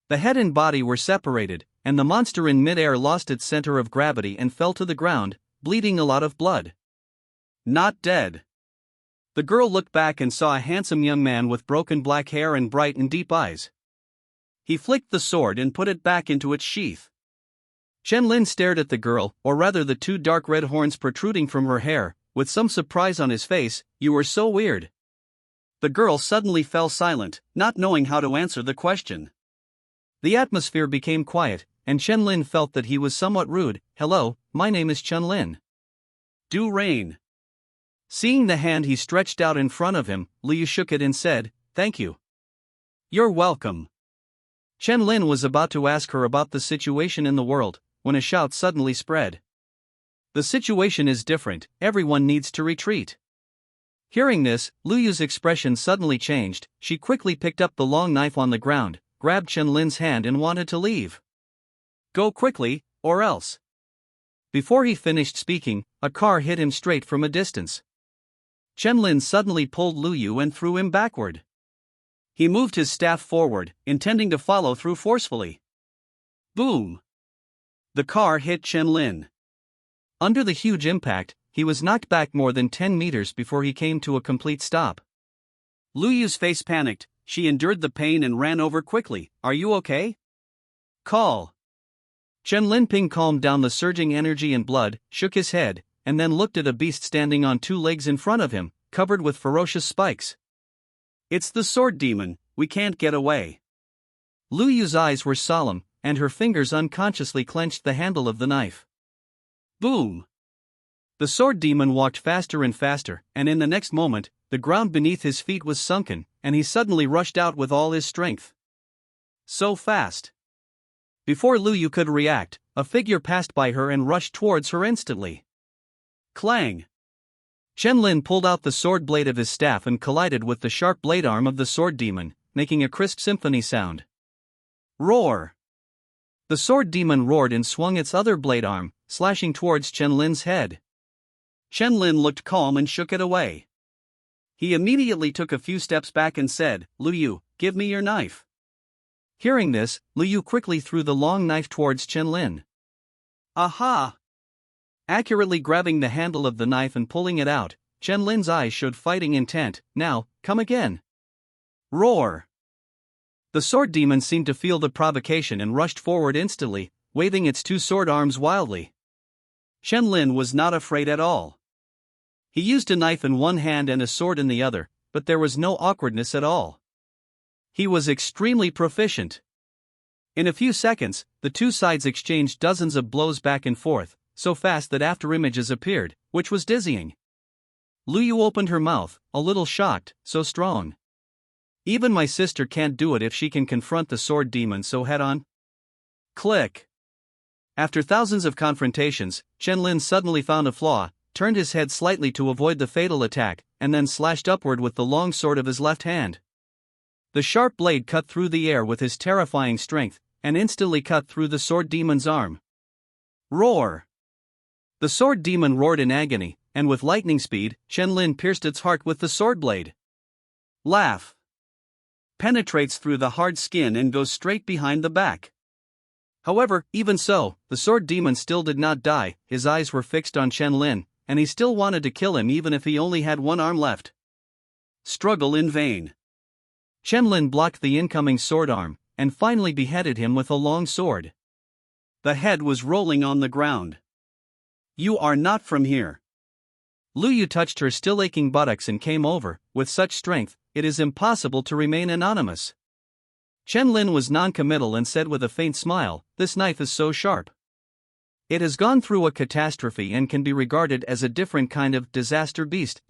The head and body were separated, and the monster in mid-air lost its center of gravity and fell to the ground, bleeding a lot of blood. Not dead. The girl looked back and saw a handsome young man with broken black hair and bright and deep eyes. He flicked the sword and put it back into its sheath. Chen Lin stared at the girl, or rather the two dark red horns protruding from her hair, with some surprise on his face. You were so weird. The girl suddenly fell silent, not knowing how to answer the question. The atmosphere became quiet, and Chen Lin felt that he was somewhat rude. Hello, my name is Chen Lin. Do rain. Seeing the hand he stretched out in front of him, Liu shook it and said, Thank you. You're welcome. Chen Lin was about to ask her about the situation in the world, when a shout suddenly spread. The situation is different, everyone needs to retreat. Hearing this, Luyu's expression suddenly changed. She quickly picked up the long knife on the ground, grabbed Chen Lin's hand and wanted to leave. Go quickly, or else. Before he finished speaking, a car hit him straight from a distance. Chen Lin suddenly pulled Luyu and threw him backward. He moved his staff forward, intending to follow through forcefully. Boom! The car hit Chen Lin. Under the huge impact, he was knocked back more than 10 meters before he came to a complete stop. Luyu's face panicked. She endured the pain and ran over quickly. Are you okay? Call. Chen Linping calmed down the surging energy and blood, shook his head, and then looked at a beast standing on two legs in front of him, covered with ferocious spikes. It's the sword demon, we can't get away. Luyu's eyes were solemn, and her fingers unconsciously clenched the handle of the knife. Boom! The sword demon walked faster and faster, and in the next moment, the ground beneath his feet was sunken, and he suddenly rushed out with all his strength. So fast. Before Luyu could react, a figure passed by her and rushed towards her instantly. Clang! Chen Lin pulled out the sword blade of his staff and collided with the sharp blade arm of the sword demon, making a crisp symphony sound. Roar! The sword demon roared and swung its other blade arm, slashing towards Chen Lin's head. Chen Lin looked calm and shook it away. He immediately took a few steps back and said, Luyu, give me your knife. Hearing this, Luyu quickly threw the long knife towards Chen Lin. Aha! Accurately grabbing the handle of the knife and pulling it out, Chen Lin's eyes showed fighting intent. Now, come again. Roar! The sword demon seemed to feel the provocation and rushed forward instantly, waving its two sword arms wildly. Chen Lin was not afraid at all. He used a knife in one hand and a sword in the other, but there was no awkwardness at all. He was extremely proficient. In a few seconds, the two sides exchanged dozens of blows back and forth, so fast that afterimages appeared, which was dizzying. Luyu opened her mouth, a little shocked. So strong. Even my sister can't do it if she can confront the sword demon so head on. Click. After thousands of confrontations, Chen Lin suddenly found a flaw, turned his head slightly to avoid the fatal attack, and then slashed upward with the long sword of his left hand. The sharp blade cut through the air with his terrifying strength, and instantly cut through the sword demon's arm. Roar! The sword demon roared in agony, and with lightning speed, Chen Lin pierced its heart with the sword blade. Laugh! Penetrates through the hard skin and goes straight behind the back. However, even so, the sword demon still did not die. His eyes were fixed on Chen Lin, and he still wanted to kill him even if he only had one arm left. Struggle in vain. Chen Lin blocked the incoming sword arm, and finally beheaded him with a long sword. The head was rolling on the ground. You are not from here. Lu Yu touched her still aching buttocks and came over. With such strength, it is impossible to remain anonymous. Chen Lin was non-committal and said with a faint smile, "This knife is so sharp. It has gone through a catastrophe and can be regarded as a different kind of disaster beast."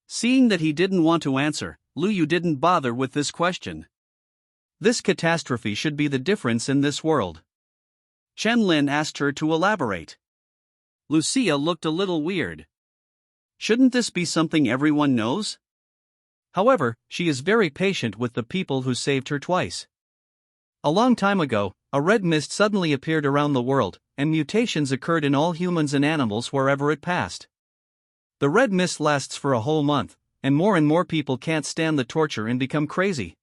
Seeing that he didn't want to answer, Lu Yu didn't bother with this question. This catastrophe should be the difference in this world. Chen Lin asked her to elaborate. Lucia looked a little weird. Shouldn't this be something everyone knows? However, she is very patient with the people who saved her twice. A long time ago, a red mist suddenly appeared around the world, and mutations occurred in all humans and animals wherever it passed. The red mist lasts for a whole month, and more people can't stand the torture and become crazy.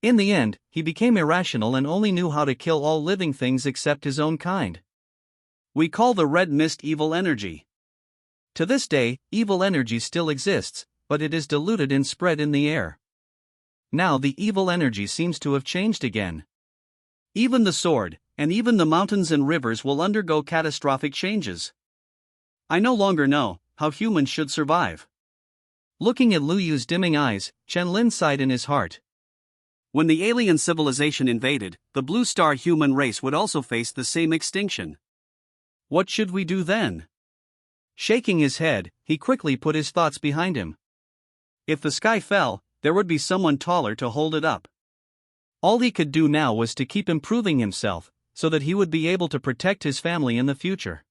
In the end, he became irrational and only knew how to kill all living things except his own kind. We call the red mist evil energy. To this day, evil energy still exists, but it is diluted and spread in the air. Now the evil energy seems to have changed again. Even the sword, and even the mountains and rivers will undergo catastrophic changes. I no longer know how humans should survive. Looking at Lu Yu's dimming eyes, Chen Lin sighed in his heart. When the alien civilization invaded, the blue star human race would also face the same extinction. What should we do then? Shaking his head, he quickly put his thoughts behind him. If the sky fell, there would be someone taller to hold it up. All he could do now was to keep improving himself, so that he would be able to protect his family in the future.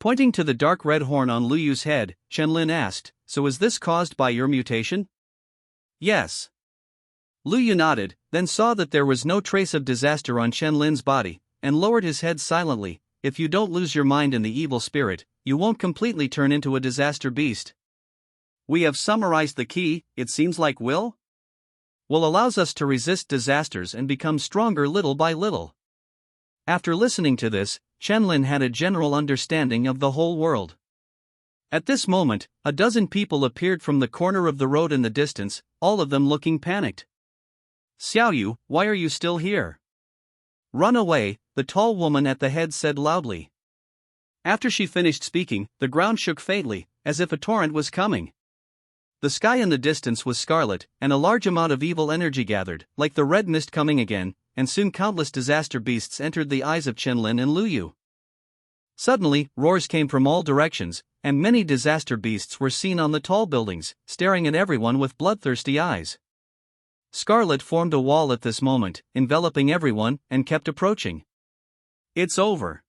Pointing to the dark red horn on Lu Yu's head, Chen Lin asked, "So is this caused by your mutation?" "Yes." Lu Yu nodded, then saw that there was no trace of disaster on Chen Lin's body, and lowered his head silently. "If you don't lose your mind in the evil spirit, you won't completely turn into a disaster beast. We have summarized the key. It seems like will allows us to resist disasters and become stronger little by little." After listening to this, Chen Lin had a general understanding of the whole world. At this moment, a dozen people appeared from the corner of the road in the distance, all of them looking panicked. "Xiaoyu, why are you still here?" "Run away," the tall woman at the head said loudly. After she finished speaking, the ground shook faintly, as if a torrent was coming. The sky in the distance was scarlet, and a large amount of evil energy gathered, like the red mist coming again, and soon countless disaster beasts entered the eyes of Chen Lin and Lu Yu. Suddenly, roars came from all directions, and many disaster beasts were seen on the tall buildings, staring at everyone with bloodthirsty eyes. Scarlet formed a wall at this moment, enveloping everyone, and kept approaching. "It's over."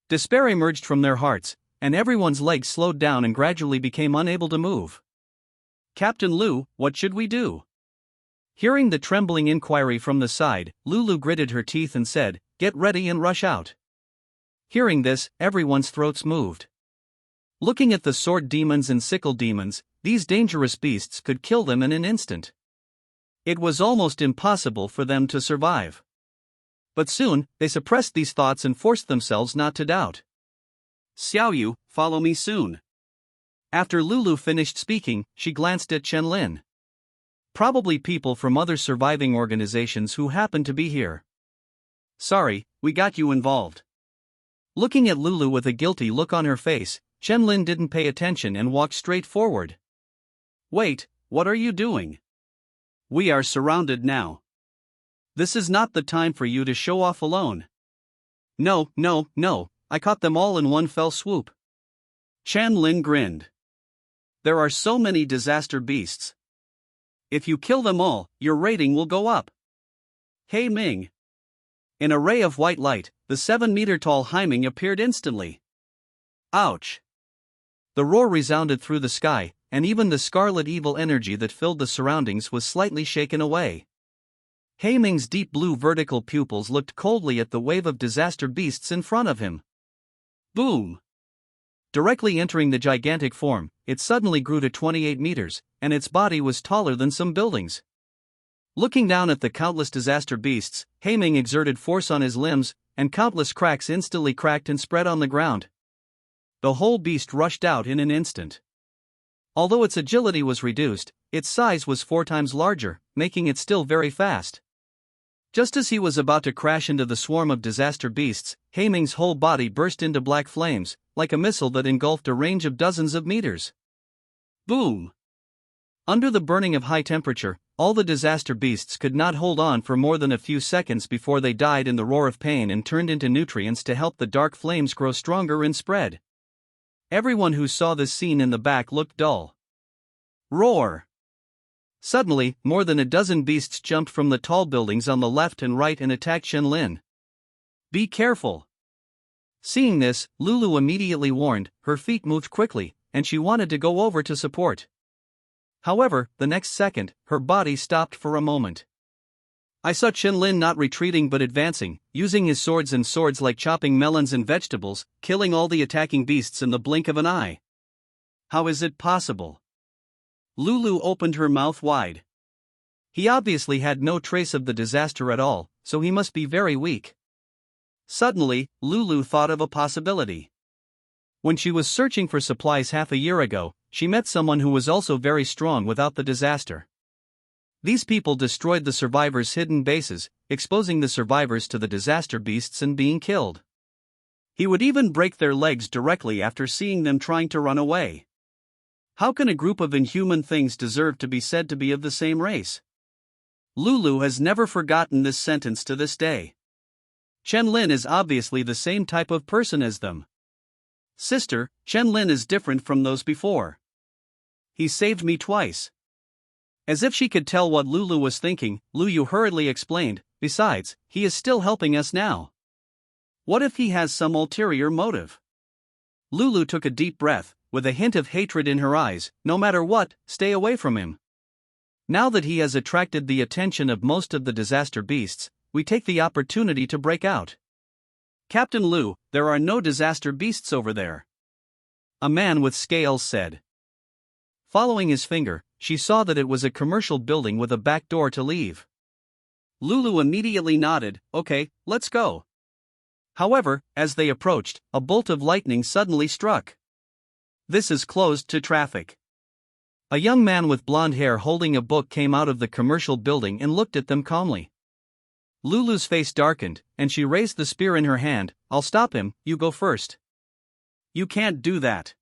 Despair emerged from their hearts, and everyone's legs slowed down and gradually became unable to move. "Captain Lu, what should we do?" Hearing the trembling inquiry from the side, Lulu gritted her teeth and said, "Get ready and rush out." Hearing this, everyone's throats moved. Looking at the sword demons and sickle demons, these dangerous beasts could kill them in an instant. It was almost impossible for them to survive. But soon, they suppressed these thoughts and forced themselves not to doubt. "Xiaoyu, follow me soon." After Lulu finished speaking, she glanced at Chen Lin. "Probably people from other surviving organizations who happen to be here. Sorry, we got you involved." Looking at Lulu with a guilty look on her face, Chen Lin didn't pay attention and walked straight forward. "Wait, what are you doing? We are surrounded now. This is not the time for you to show off alone." No, I caught them all in one fell swoop." Chen Lin grinned. "There are so many disaster beasts. If you kill them all, your rating will go up. Hey Ming. In a ray of white light, the 7-meter-tall Haiming appeared instantly. Ouch! The roar resounded through the sky, and even the scarlet evil energy that filled the surroundings was slightly shaken away. Haiming's deep blue vertical pupils looked coldly at the wave of disaster beasts in front of him. Boom! Directly entering the gigantic form, it suddenly grew to 28 meters, and its body was taller than some buildings. Looking down at the countless disaster beasts, Haiming exerted force on his limbs, and countless cracks instantly cracked and spread on the ground. The whole beast rushed out in an instant. Although its agility was reduced, its size was 4 times larger, making it still very fast. Just as he was about to crash into the swarm of disaster beasts, Haiming's whole body burst into black flames, like a missile that engulfed a range of dozens of meters. Boom! Under the burning of high temperature, all the disaster beasts could not hold on for more than a few seconds before they died in the roar of pain and turned into nutrients to help the dark flames grow stronger and spread. Everyone who saw this scene in the back looked dull. Roar! Suddenly, more than a dozen beasts jumped from the tall buildings on the left and right and attacked Qianlin. Be careful! Seeing this, Lulu immediately warned. Her feet moved quickly, and she wanted to go over to support. However, the next second, her body stopped for a moment. I saw Qianlin not retreating but advancing, using his swords like chopping melons and vegetables, killing all the attacking beasts in the blink of an eye. How is it possible? Lulu opened her mouth wide. He obviously had no trace of the disaster at all, so he must be very weak. Suddenly, Lulu thought of a possibility. When she was searching for supplies half a year ago, she met someone who was also very strong without the disaster. These people destroyed the survivors' hidden bases, exposing the survivors to the disaster beasts and being killed. He would even break their legs directly after seeing them trying to run away. How can a group of inhuman things deserve to be said to be of the same race? Lulu has never forgotten this sentence to this day. Qianlin is obviously the same type of person as them. Sister, Qianlin is different from those before. He saved me twice. As if she could tell what Lulu was thinking, Luyu hurriedly explained, besides, he is still helping us now. What if he has some ulterior motive? Lulu took a deep breath, with a hint of hatred in her eyes. No matter what, stay away from him. Now that he has attracted the attention of most of the disaster beasts, we take the opportunity to break out. Captain Lu, there are no disaster beasts over there. A man with scales said. Following his finger, she saw that it was a commercial building with a back door to leave. Lulu immediately nodded. Okay, let's go. However, as they approached, a bolt of lightning suddenly struck. This is closed to traffic. A young man with blonde hair holding a book came out of the commercial building and looked at them calmly. Lulu's face darkened, and she raised the spear in her hand. I'll stop him, you go first. You can't do that.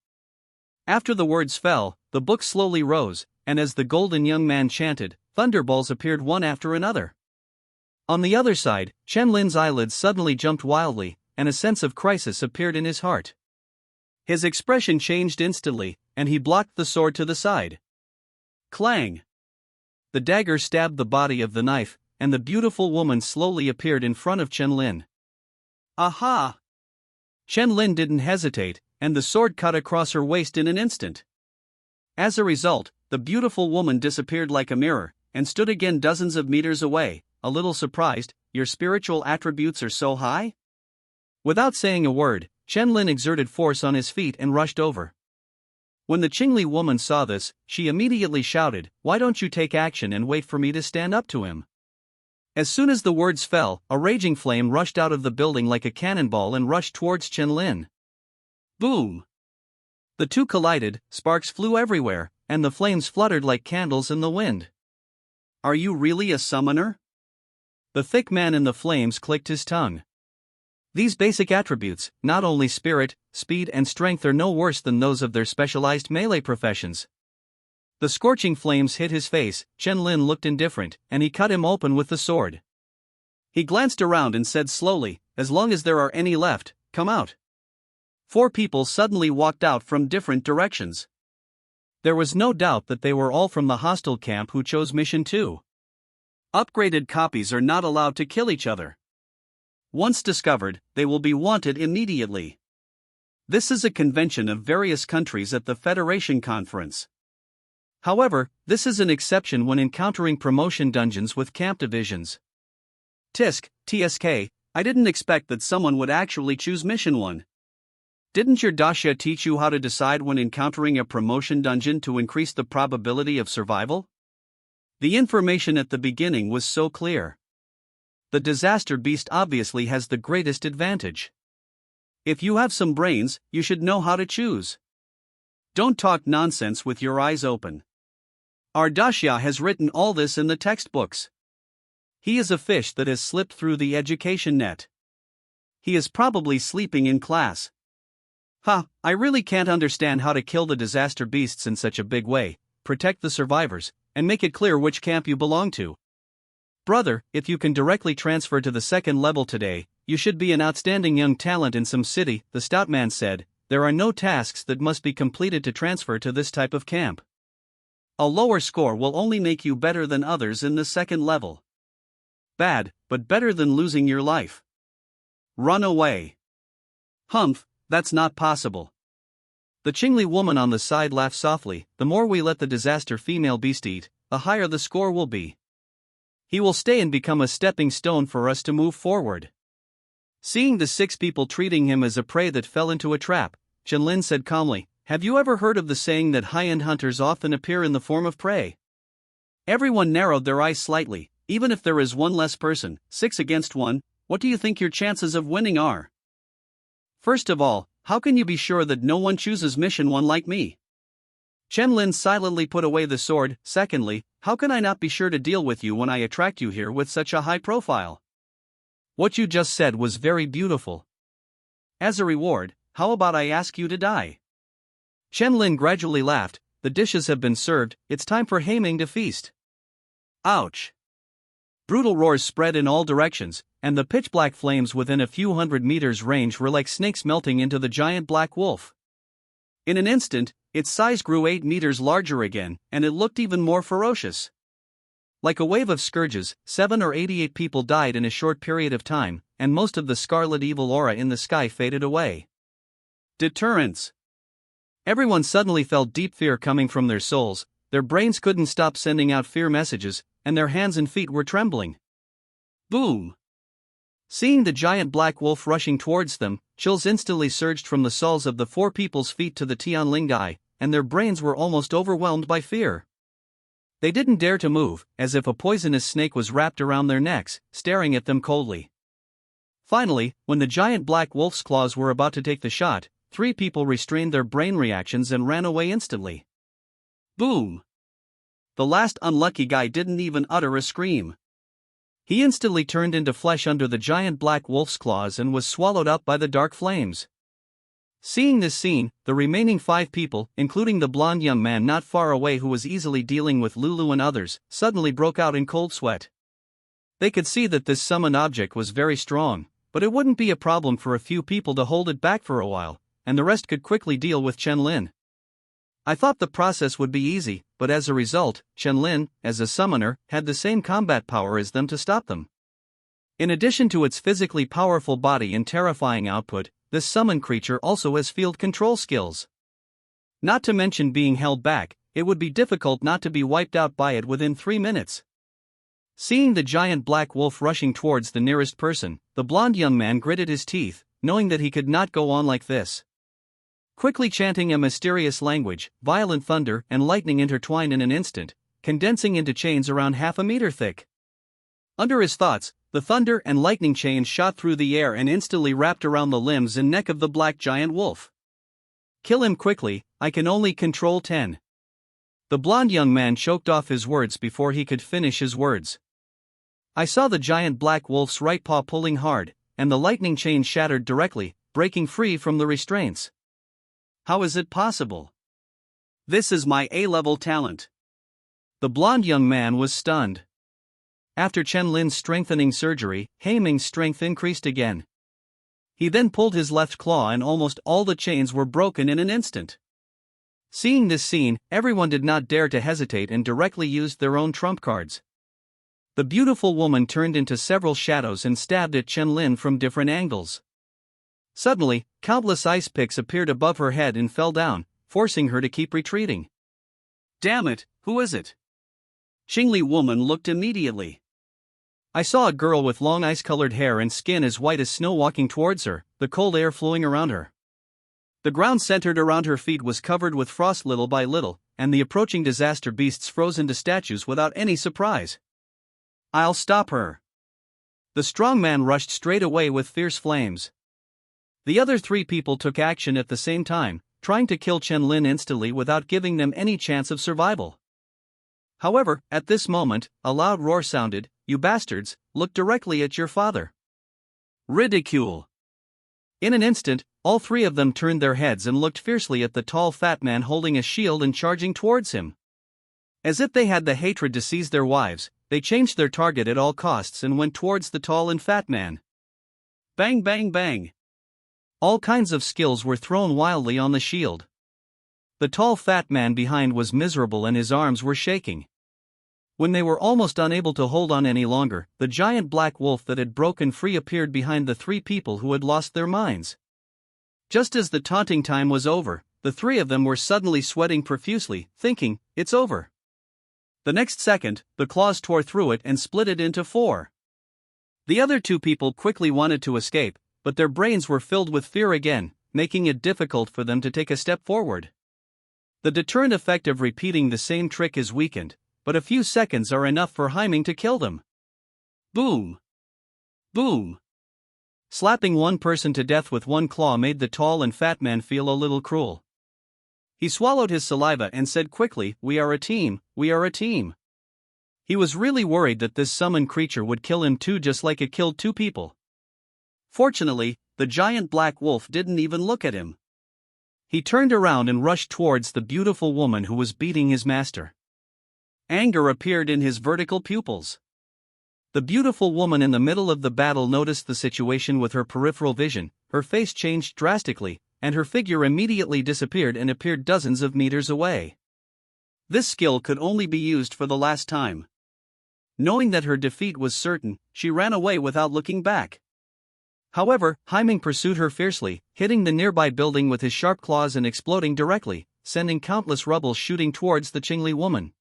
After the words fell, the book slowly rose, and as the golden young man chanted, thunderbolts appeared one after another. On the other side, Qianlin's eyelids suddenly jumped wildly, and a sense of crisis appeared in his heart. His expression changed instantly, and he blocked the sword to the side. Clang! The dagger stabbed the body of the knife, and the beautiful woman slowly appeared in front of Qianlin. Aha! Qianlin didn't hesitate, and the sword cut across her waist in an instant. As a result, the beautiful woman disappeared like a mirror, and stood again dozens of meters away, a little surprised. Your spiritual attributes are so high? Without saying a word, Qianlin exerted force on his feet and rushed over. When the Qingli woman saw this, she immediately shouted, why don't you take action and wait for me to stand up to him? As soon as the words fell, a raging flame rushed out of the building like a cannonball and rushed towards Qianlin. Boom! The two collided, sparks flew everywhere, and the flames fluttered like candles in the wind. Are you really a summoner? The thick man in the flames clicked his tongue. These basic attributes, not only spirit, speed and strength, are no worse than those of their specialized melee professions. The scorching flames hit his face. Qianlin looked indifferent, and he cut him open with the sword. He glanced around and said slowly, as long as there are any left, come out. 4 people suddenly walked out from different directions. There was no doubt that they were all from the hostile camp who chose Mission 2. Upgraded copies are not allowed to kill each other. Once discovered, they will be wanted immediately. This is a convention of various countries at the Federation Conference. However, this is an exception when encountering promotion dungeons with camp divisions. TSK, I didn't expect that someone would actually choose Mission 1. Didn't your Dasha teach you how to decide when encountering a promotion dungeon to increase the probability of survival? The information at the beginning was so clear. The disaster beast obviously has the greatest advantage. If you have some brains, you should know how to choose. Don't talk nonsense with your eyes open. Our Dasha has written all this in the textbooks. He is a fish that has slipped through the education net. He is probably sleeping in class. I really can't understand how to kill the disaster beasts in such a big way, protect the survivors, and make it clear which camp you belong to. Brother, if you can directly transfer to the second level today, you should be an outstanding young talent in some city, the stout man said. There are no tasks that must be completed to transfer to this type of camp. A lower score will only make you better than others in the second level. Bad, but better than losing your life. Run away. Humph, that's not possible. The Chingli woman on the side laughed softly. The more we let the disaster female beast eat, the higher the score will be. He will stay and become a stepping stone for us to move forward. Seeing the 6 people treating him as a prey that fell into a trap, Chenlin said calmly, have you ever heard of the saying that high-end hunters often appear in the form of prey? Everyone narrowed their eyes slightly. Even if there is one less person, 6 against 1, what do you think your chances of winning are? First of all, how can you be sure that no one chooses Mission 1 like me? Chenlin silently put away the sword. Secondly, how can I not be sure to deal with you when I attract you here with such a high profile? What you just said was very beautiful. As a reward, how about I ask you to die? Chenlin gradually laughed. The dishes have been served, it's time for Haiming to feast. Ouch! Brutal roars spread in all directions, and the pitch-black flames within a few hundred meters range were like snakes melting into the giant black wolf. In an instant, its size grew 8 meters larger again, and it looked even more ferocious. Like a wave of scourges, 7 or 88 people died in a short period of time, and most of the scarlet evil aura in the sky faded away. Deterrence. Everyone suddenly felt deep fear coming from their souls. Their brains couldn't stop sending out fear messages, and their hands and feet were trembling. Boom! Seeing the giant black wolf rushing towards them, chills instantly surged from the soles of the 4 people's feet to the Tianlingai, and their brains were almost overwhelmed by fear. They didn't dare to move, as if a poisonous snake was wrapped around their necks, staring at them coldly. Finally, when the giant black wolf's claws were about to take the shot, 3 people restrained their brain reactions and ran away instantly. Boom! The last unlucky guy didn't even utter a scream. He instantly turned into flesh under the giant black wolf's claws and was swallowed up by the dark flames. Seeing this scene, the remaining 5 people, including the blonde young man not far away who was easily dealing with Lulu and others, suddenly broke out in cold sweat. They could see that this summoned object was very strong, but it wouldn't be a problem for a few people to hold it back for a while, and the rest could quickly deal with Chenlin. I thought the process would be easy, but as a result, Chenlin, as a summoner, had the same combat power as them to stop them. In addition to its physically powerful body and terrifying output, this summoned creature also has field control skills. Not to mention being held back, it would be difficult not to be wiped out by it within 3 minutes. Seeing the giant black wolf rushing towards the nearest person, the blonde young man gritted his teeth, knowing that he could not go on like this. Quickly chanting a mysterious language, violent thunder and lightning intertwined in an instant, condensing into chains around half a meter thick. Under his thoughts, the thunder and lightning chains shot through the air and instantly wrapped around the limbs and neck of the black giant wolf. Kill him quickly, I can only control 10. The blonde young man choked off his words before he could finish his words. I saw the giant black wolf's right paw pulling hard, and the lightning chain shattered directly, breaking free from the restraints. How is it possible? This is my A-level talent. The blonde young man was stunned. After Chenlin's strengthening surgery, Haiming's strength increased again. He then pulled his left claw and almost all the chains were broken in an instant. Seeing this scene, everyone did not dare to hesitate and directly used their own trump cards. The beautiful woman turned into several shadows and stabbed at Chen-Lin from different angles. Suddenly, countless ice picks appeared above her head and fell down, forcing her to keep retreating. "Damn it, who is it?" Xingli woman looked immediately. "I saw a girl with long ice-colored hair and skin as white as snow walking towards her, the cold air flowing around her. The ground centered around her feet was covered with frost little by little, and the approaching disaster beasts froze into statues without any surprise. I'll stop her." The strong man rushed straight away with fierce flames. The other three people took action at the same time, trying to kill Chen-Lin instantly without giving them any chance of survival. However, at this moment, a loud roar sounded, "You bastards, look directly at your father." Ridicule. In an instant, all three of them turned their heads and looked fiercely at the tall fat man holding a shield and charging towards him. As if they had the hatred to seize their wives, they changed their target at all costs and went towards the tall and fat man. Bang bang bang. All kinds of skills were thrown wildly on the shield. The tall fat man behind was miserable and his arms were shaking. When they were almost unable to hold on any longer, the giant black wolf that had broken free appeared behind the three people who had lost their minds. Just as the taunting time was over, the three of them were suddenly sweating profusely, thinking, "It's over." The next second, the claws tore through it and split it into four. The other two people quickly wanted to escape, but their brains were filled with fear again, making it difficult for them to take a step forward. The deterrent effect of repeating the same trick is weakened, but a few seconds are enough for Haiming to kill them. Boom! Boom! Slapping one person to death with one claw made the tall and fat man feel a little cruel. He swallowed his saliva and said quickly, "We are a team, we are a team." He was really worried that this summoned creature would kill him too, just like it killed two people. Fortunately, the giant black wolf didn't even look at him. He turned around and rushed towards the beautiful woman who was beating his master. Anger appeared in his vertical pupils. The beautiful woman in the middle of the battle noticed the situation with her peripheral vision, her face changed drastically, and her figure immediately disappeared and appeared dozens of meters away. This skill could only be used for the last time. Knowing that her defeat was certain, she ran away without looking back. However, Haiming pursued her fiercely, hitting the nearby building with his sharp claws and exploding directly, sending countless rubble shooting towards the Qingli woman.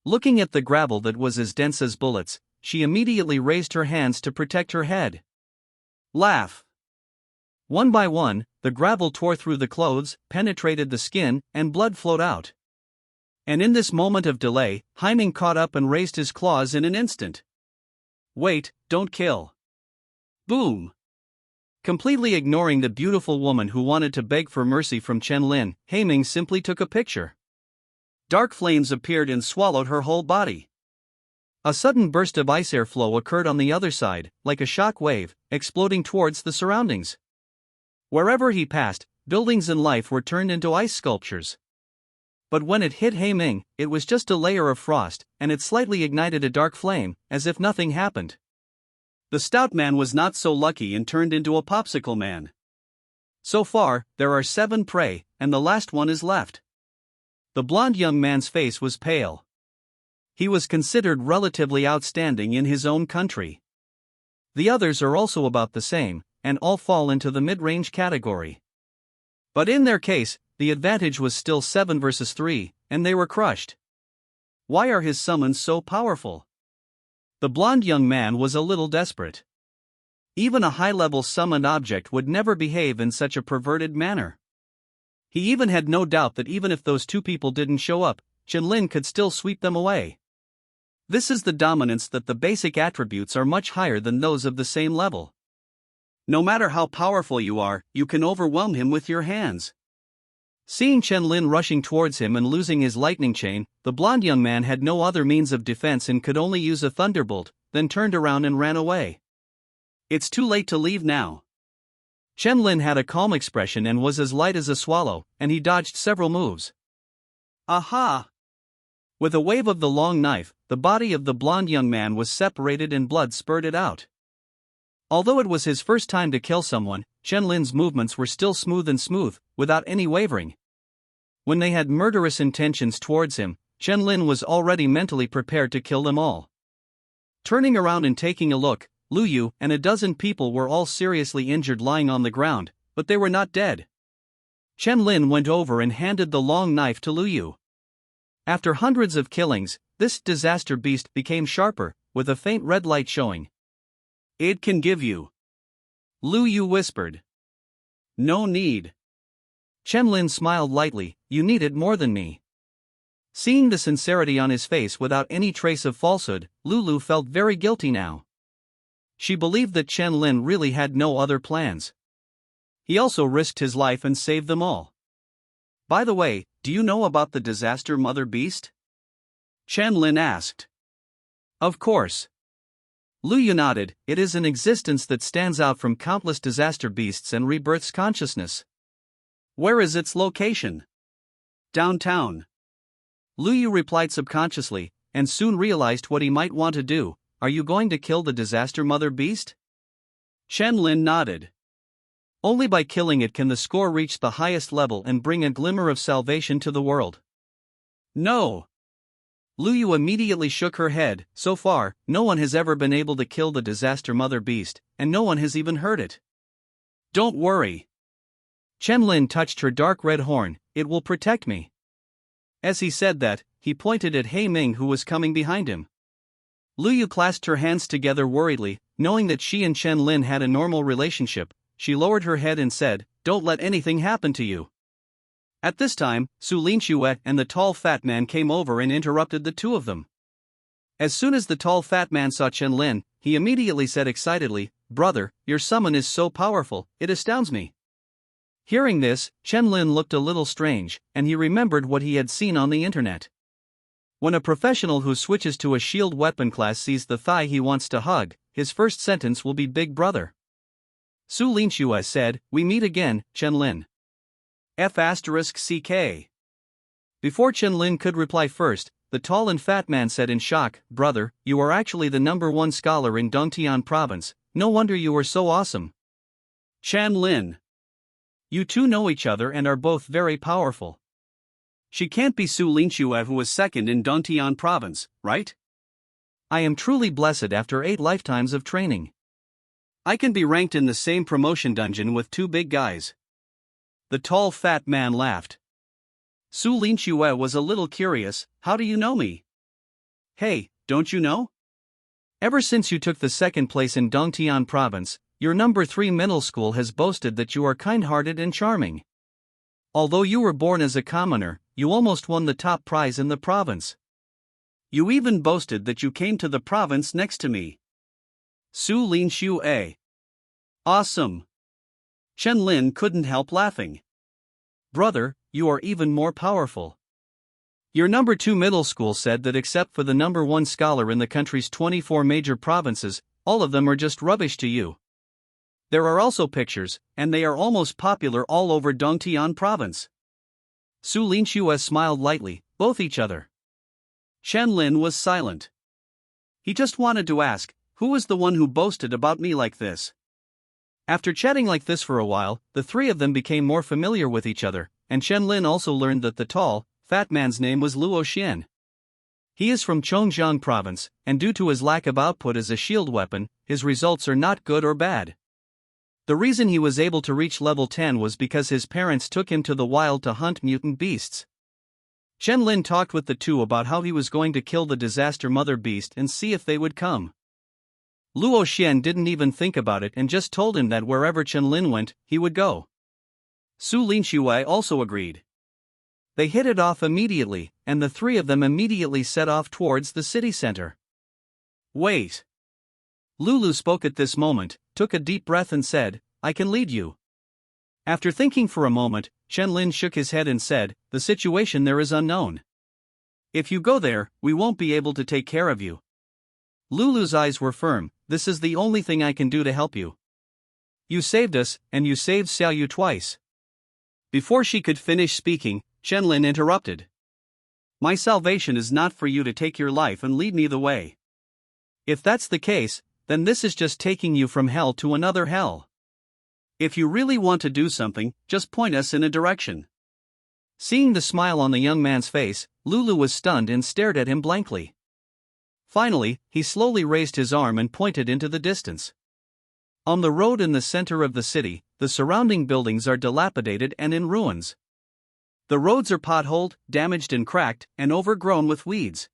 Looking at the gravel that was as dense as bullets, she immediately raised her hands to protect her head. Laugh. One by one, the gravel tore through the clothes, penetrated the skin, and blood flowed out. And in this moment of delay, Haiming caught up and raised his claws in an instant. "Wait, don't kill." Boom. Completely ignoring the beautiful woman who wanted to beg for mercy from Chen-Lin, Haiming simply took a picture. Dark flames appeared and swallowed her whole body. A sudden burst of ice airflow occurred on the other side, like a shock wave, exploding towards the surroundings. Wherever he passed, buildings and life were turned into ice sculptures. But when it hit Haiming, it was just a layer of frost, and it slightly ignited a dark flame, as if nothing happened. The stout man was not so lucky and turned into a popsicle man. So far, there are 7 prey, and the last one is left. The blond young man's face was pale. He was considered relatively outstanding in his own country. The others are also about the same, and all fall into the mid-range category. But in their case, the advantage was still 7 versus 3, and they were crushed. Why are his summons so powerful? The blond young man was a little desperate. Even a high-level summoned object would never behave in such a perverted manner. He even had no doubt that even if those two people didn't show up, Chen-Lin could still sweep them away. This is the dominance that the basic attributes are much higher than those of the same level. No matter how powerful you are, you can overwhelm him with your hands. Seeing Chen-Lin rushing towards him and losing his lightning chain, the blond young man had no other means of defense and could only use a thunderbolt, then turned around and ran away. It's too late to leave now. Chen-Lin had a calm expression and was as light as a swallow, and he dodged several moves. Aha! With a wave of the long knife, the body of the blond young man was separated and blood spurted out. Although it was his first time to kill someone, Chen-Lin's movements were still smooth, without any wavering. When they had murderous intentions towards him, Chen Lin was already mentally prepared to kill them all. Turning around and taking a look, Lu Yu and a dozen people were all seriously injured lying on the ground, but they were not dead. Chen Lin went over and handed the long knife to Lu Yu. After hundreds of killings, this disaster beast became sharper, with a faint red light showing. "It can give you," Lu Yu whispered. "No need." Chen Lin smiled lightly, "You need it more than me." Seeing the sincerity on his face without any trace of falsehood, Lulu felt very guilty now. She believed that Chen Lin really had no other plans. He also risked his life and saved them all. "By the way, do you know about the disaster mother beast?" Chen Lin asked. "Of course." Lu Yu nodded. "It is an existence that stands out from countless disaster beasts and rebirths consciousness." "Where is its location?" "Downtown." Lu Yu replied subconsciously, and soon realized what he might want to do. "Are you going to kill the disaster mother beast?" Chen Lin nodded. "Only by killing it can the score reach the highest level and bring a glimmer of salvation to the world." "No." Lu Yu immediately shook her head. "So far, no one has ever been able to kill the disaster mother beast, and no one has even heard it." "Don't worry." Chen Lin touched her dark red horn. "It will protect me." As he said that, he pointed at He Ming, who was coming behind him. Lu Yu clasped her hands together worriedly, knowing that she and Chen Lin had a normal relationship. She lowered her head and said, "Don't let anything happen to you." At this time, Su Linxue and the tall fat man came over and interrupted the two of them. As soon as the tall fat man saw Chen Lin, he immediately said excitedly, "Brother, your summon is so powerful, it astounds me." Hearing this, Chen Lin looked a little strange, and he remembered what he had seen on the internet. When a professional who switches to a shield weapon class sees the thigh he wants to hug, his first sentence will be "Big brother." Su Linxue said, "We meet again, Chen Lin." F***CK. Before Chen Lin could reply first, the tall and fat man said in shock, "Brother, you are actually the #1 scholar in Dongtian province, no wonder you are so awesome." Chen Lin. "You two know each other and are both very powerful. She can't be Su Linxue, who was second in Dongtian province, right?" "I am truly blessed after 8 lifetimes of training. I can be ranked in the same promotion dungeon with 2 big guys." The tall fat man laughed. Su Linxue was a little curious. "How do you know me?" "Hey, don't you know? Ever since you took the 2nd place in Dongtian province, your #3 middle school has boasted that you are kind-hearted and charming. Although you were born as a commoner, you almost won the top prize in the province. You even boasted that you came to the province next to me." Su Linxue. "Awesome." Chen Lin couldn't help laughing. "Brother, you are even more powerful. Your #2 middle school said that except for the #1 scholar in the country's 24 major provinces, all of them are just rubbish to you. There are also pictures, and they are almost popular all over Dongtian province." Su Linxue smiled lightly, "Both each other." Chen Lin was silent. He just wanted to ask, who was the one who boasted about me like this? After chatting like this for a while, the 3 of them became more familiar with each other, and Chen Lin also learned that the tall, fat man's name was Luo Xian. He is from Chongjiang province, and due to his lack of output as a shield weapon, his results are not good or bad. The reason he was able to reach level 10 was because his parents took him to the wild to hunt mutant beasts. Chen Lin talked with the two about how he was going to kill the disaster mother beast and see if they would come. Luo Xian didn't even think about it and just told him that wherever Chen Lin went, he would go. Su Linxue also agreed. They hit it off immediately, and the 3 of them immediately set off towards the city center. "Wait." Lulu spoke at this moment, took a deep breath and said, "I can lead you." After thinking for a moment, Chen Lin shook his head and said, "The situation there is unknown. If you go there, we won't be able to take care of you." Lulu's eyes were firm. "This is the only thing I can do to help you. You saved us, and you saved Xiaoyu twice." Before she could finish speaking, Chen Lin interrupted. "My salvation is not for you to take your life and lead me the way. If that's the case, then this is just taking you from hell to another hell. If you really want to do something, just point us in a direction." Seeing the smile on the young man's face, Lulu was stunned and stared at him blankly. Finally, he slowly raised his arm and pointed into the distance. On the road in the center of the city, the surrounding buildings are dilapidated and in ruins. The roads are potholed, damaged and cracked, and overgrown with weeds.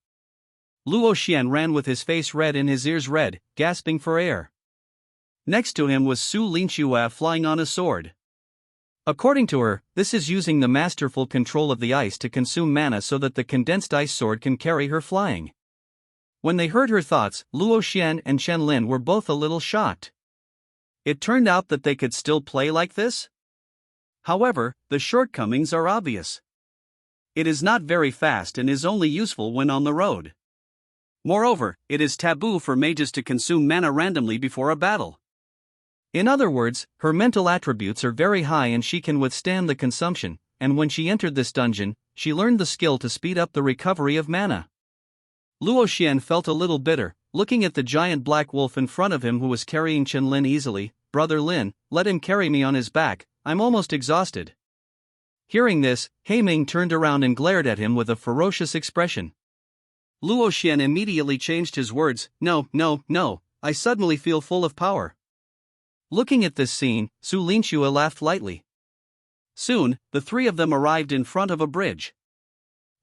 Luo Xian ran with his face red and his ears red, gasping for air. Next to him was Su Linxue flying on a sword. According to her, this is using the masterful control of the ice to consume mana so that the condensed ice sword can carry her flying. When they heard her thoughts, Luo Xian and Chen Lin were both a little shocked. It turned out that they could still play like this? However, the shortcomings are obvious. It is not very fast and is only useful when on the road. Moreover, it is taboo for mages to consume mana randomly before a battle. In other words, her mental attributes are very high and she can withstand the consumption, and when she entered this dungeon, she learned the skill to speed up the recovery of mana. Luo Xian felt a little bitter, looking at the giant black wolf in front of him who was carrying Chen Lin easily. "Brother Lin, let him carry me on his back, I'm almost exhausted." Hearing this, Heiming turned around and glared at him with a ferocious expression. Luo Xian immediately changed his words, No, I suddenly feel full of power." Looking at this scene, Su Linxue laughed lightly. Soon, the three of them arrived in front of a bridge.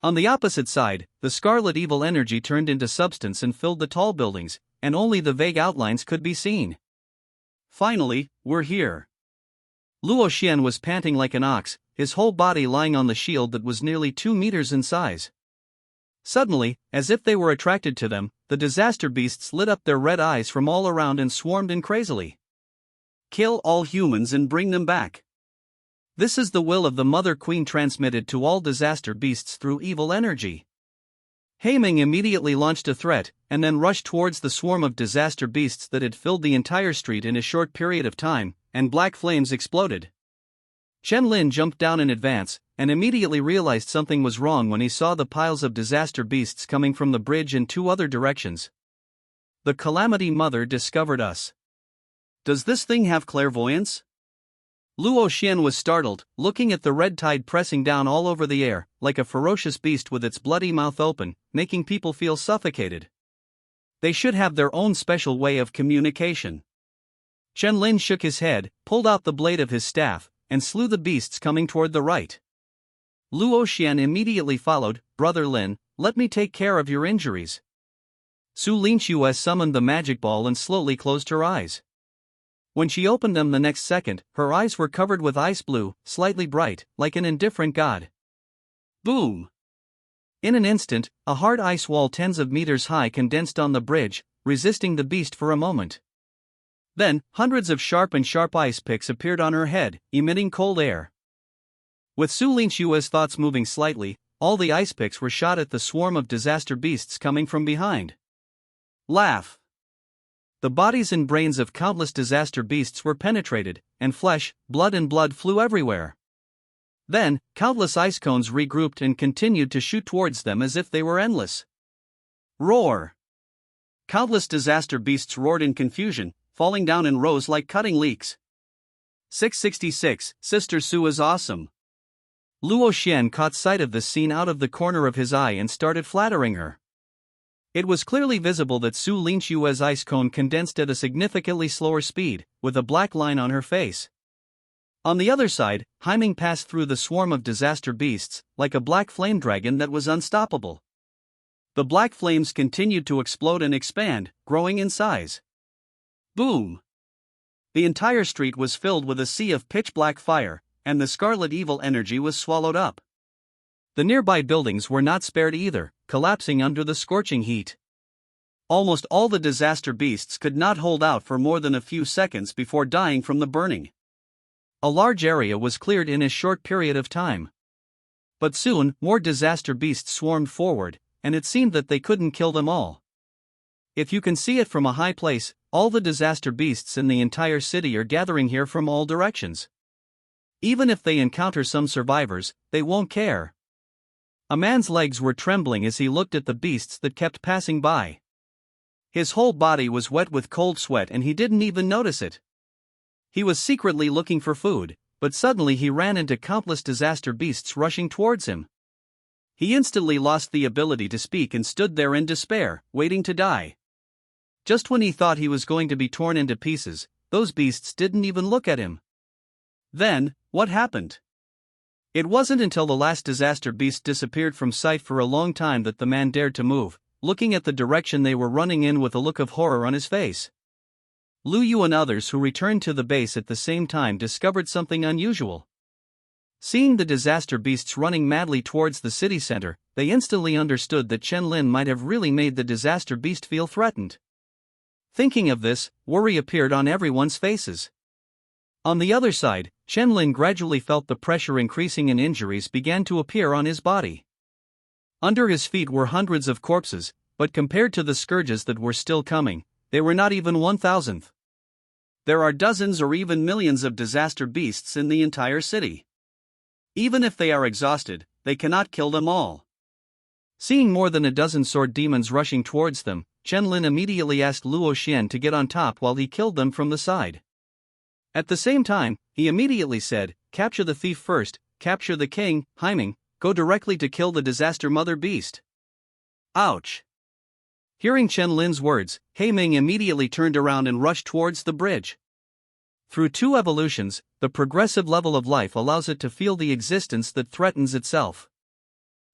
On the opposite side, the scarlet evil energy turned into substance and filled the tall buildings, and only the vague outlines could be seen. "Finally, we're here." Luo Xian was panting like an ox, his whole body lying on the shield that was nearly 2 meters in size. Suddenly, as if they were attracted to them, the disaster beasts lit up their red eyes from all around and swarmed in crazily. "Kill all humans and bring them back. This is the will of the Mother Queen transmitted to all disaster beasts through evil energy." Heiming immediately launched a threat, and then rushed towards the swarm of disaster beasts that had filled the entire street in a short period of time, and black flames exploded. Chen Lin jumped down in advance, and immediately realized something was wrong when he saw the piles of disaster beasts coming from the bridge in 2 other directions. "The Calamity Mother discovered us. Does this thing have clairvoyance?" Luo Xian was startled, looking at the red tide pressing down all over the air, like a ferocious beast with its bloody mouth open, making people feel suffocated. They should have their own special way of communication. Chen Lin shook his head, pulled out the blade of his staff, and slew the beasts coming toward the right. Luo Xian immediately followed. "Brother Lin, let me take care of your injuries." Su Linxue summoned the magic ball and slowly closed her eyes. When she opened them the next second, her eyes were covered with ice blue, slightly bright, like an indifferent god. Boom! In an instant, a hard ice wall tens of meters high condensed on the bridge, resisting the beast for a moment. Then, hundreds of sharp ice picks appeared on her head, emitting cold air. With Su Linxue's thoughts moving slightly, all the ice picks were shot at the swarm of disaster beasts coming from behind. Laugh! The bodies and brains of countless disaster beasts were penetrated, and flesh, blood and blood flew everywhere. Then, countless ice cones regrouped and continued to shoot towards them as if they were endless. Roar! Countless disaster beasts roared in confusion, falling down in rows like cutting leeks. 666, Sister Su is awesome. Luo Xian caught sight of this scene out of the corner of his eye and started flattering her. It was clearly visible that Su Linxue's ice cone condensed at a significantly slower speed, with a black line on her face. On the other side, Heiming passed through the swarm of disaster beasts, like a black flame dragon that was unstoppable. The black flames continued to explode and expand, growing in size. Boom! The entire street was filled with a sea of pitch-black fire, and the scarlet evil energy was swallowed up. The nearby buildings were not spared either, collapsing under the scorching heat. Almost all the disaster beasts could not hold out for more than a few seconds before dying from the burning. A large area was cleared in a short period of time. But soon, more disaster beasts swarmed forward, and it seemed that they couldn't kill them all. If you can see it from a high place, all the disaster beasts in the entire city are gathering here from all directions. Even if they encounter some survivors, they won't care. A man's legs were trembling as he looked at the beasts that kept passing by. His whole body was wet with cold sweat and he didn't even notice it. He was secretly looking for food, but suddenly he ran into countless disaster beasts rushing towards him. He instantly lost the ability to speak and stood there in despair, waiting to die. Just when he thought he was going to be torn into pieces, those beasts didn't even look at him. Then, what happened? It wasn't until the last disaster beast disappeared from sight for a long time that the man dared to move, looking at the direction they were running in with a look of horror on his face. Lu Yu and others who returned to the base at the same time discovered something unusual. Seeing the disaster beasts running madly towards the city center, they instantly understood that Chen Lin might have really made the disaster beast feel threatened. Thinking of this, worry appeared on everyone's faces. On the other side, Chen Lin gradually felt the pressure increasing and injuries began to appear on his body. Under his feet were hundreds of corpses, but compared to the scourges that were still coming, they were not even 1,000th. There are dozens or even millions of disaster beasts in the entire city. Even if they are exhausted, they cannot kill them all. Seeing more than a dozen sword demons rushing towards them, Chen Lin immediately asked Luo Xian to get on top while he killed them from the side. At the same time, he immediately said, "Capture the thief first, capture the king, Haiming, go directly to kill the disaster mother beast." Ouch! Hearing Chen Lin's words, Haiming immediately turned around and rushed towards the bridge. Through 2 evolutions, the progressive level of life allows it to feel the existence that threatens itself.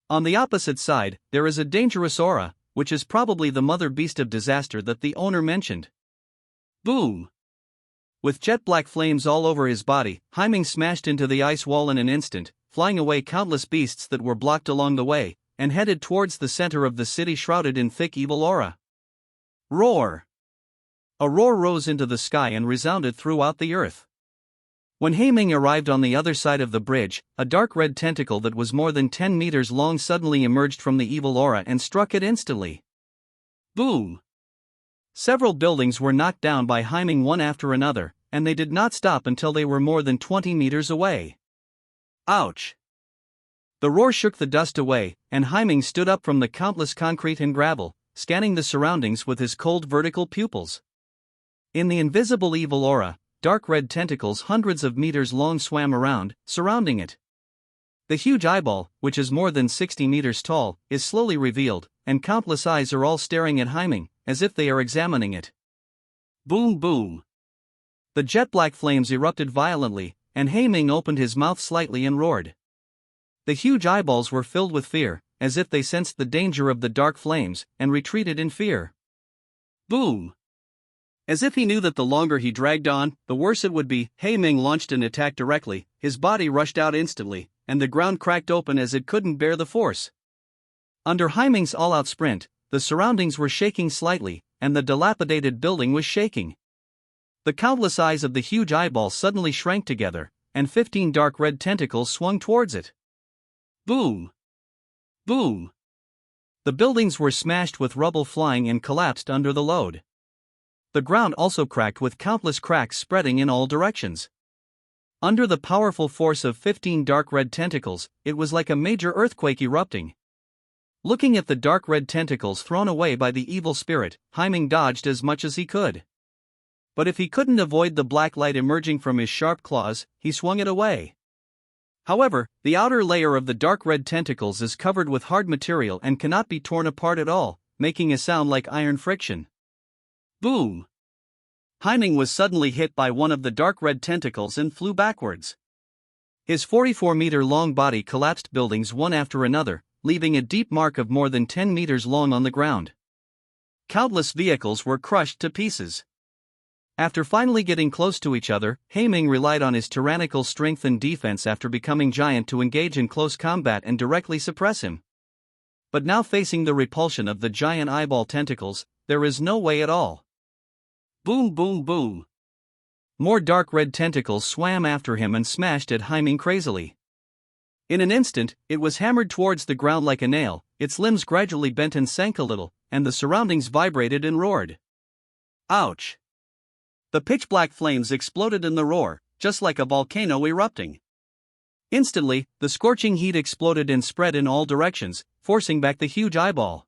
On the opposite side, there is a dangerous aura, which is probably the mother beast of disaster that the owner mentioned. Boom! With jet black flames all over his body, Haiming smashed into the ice wall in an instant, flying away countless beasts that were blocked along the way, and headed towards the center of the city shrouded in thick evil aura. Roar! A roar rose into the sky and resounded throughout the earth. When Haiming arrived on the other side of the bridge, a dark red tentacle that was more than 10 meters long suddenly emerged from the evil aura and struck it instantly. Boom! Several buildings were knocked down by Haiming one after another, and they did not stop until they were more than 20 meters away. Ouch! The roar shook the dust away, and Haiming stood up from the countless concrete and gravel, scanning the surroundings with his cold vertical pupils. In the invisible evil aura, dark red tentacles hundreds of meters long swam around, surrounding it. The huge eyeball, which is more than 60 meters tall, is slowly revealed, and countless eyes are all staring at Haiming, as if they are examining it. Boom boom! The jet black flames erupted violently, and Haiming opened his mouth slightly and roared. The huge eyeballs were filled with fear, as if they sensed the danger of the dark flames, and retreated in fear. Boom! As if he knew that the longer he dragged on, the worse it would be, Haiming launched an attack directly, his body rushed out instantly, and the ground cracked open as it couldn't bear the force. Under Haiming's all-out sprint, the surroundings were shaking slightly, and the dilapidated building was shaking. The countless eyes of the huge eyeball suddenly shrank together, and 15 dark red tentacles swung towards it. Boom! Boom! The buildings were smashed with rubble flying and collapsed under the load. The ground also cracked with countless cracks spreading in all directions. Under the powerful force of 15 dark red tentacles, it was like a major earthquake erupting. Looking at the dark red tentacles thrown away by the evil spirit, Haiming dodged as much as he could. But if he couldn't avoid the black light emerging from his sharp claws, he swung it away. However, the outer layer of the dark red tentacles is covered with hard material and cannot be torn apart at all, making a sound like iron friction. Boom! Haiming was suddenly hit by one of the dark red tentacles and flew backwards. His 44-meter-long body collapsed buildings one after another, leaving a deep mark of more than 10 meters long on the ground. Countless vehicles were crushed to pieces. After finally getting close to each other, Haiming relied on his tyrannical strength and defense after becoming giant to engage in close combat and directly suppress him. But now facing the repulsion of the giant eyeball tentacles, there is no way at all. Boom boom boom! More dark red tentacles swam after him and smashed at Haiming crazily. In an instant, it was hammered towards the ground like a nail, its limbs gradually bent and sank a little, and the surroundings vibrated and roared. Ouch! The pitch-black flames exploded in the roar, just like a volcano erupting. Instantly, the scorching heat exploded and spread in all directions, forcing back the huge eyeball.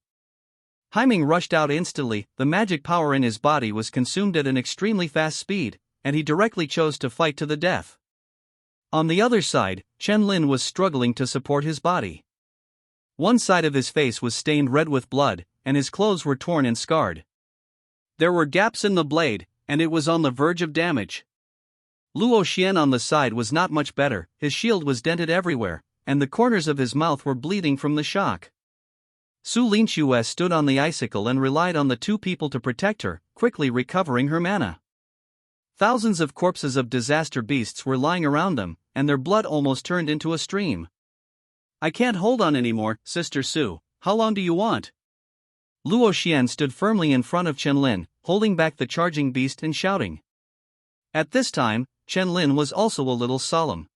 Haiming rushed out instantly, the magic power in his body was consumed at an extremely fast speed, and he directly chose to fight to the death. On the other side, Chen Lin was struggling to support his body. One side of his face was stained red with blood, and his clothes were torn and scarred. There were gaps in the blade, and it was on the verge of damage. Luo Xian on the side was not much better, his shield was dented everywhere, and the corners of his mouth were bleeding from the shock. Su Linxue stood on the icicle and relied on the two people to protect her, quickly recovering her mana. Thousands of corpses of disaster beasts were lying around them, and their blood almost turned into a stream. "I can't hold on anymore, Sister Su, how long do you want?" Luo Xian stood firmly in front of Chen Lin, holding back the charging beast and shouting. At this time, Chen Lin was also a little solemn.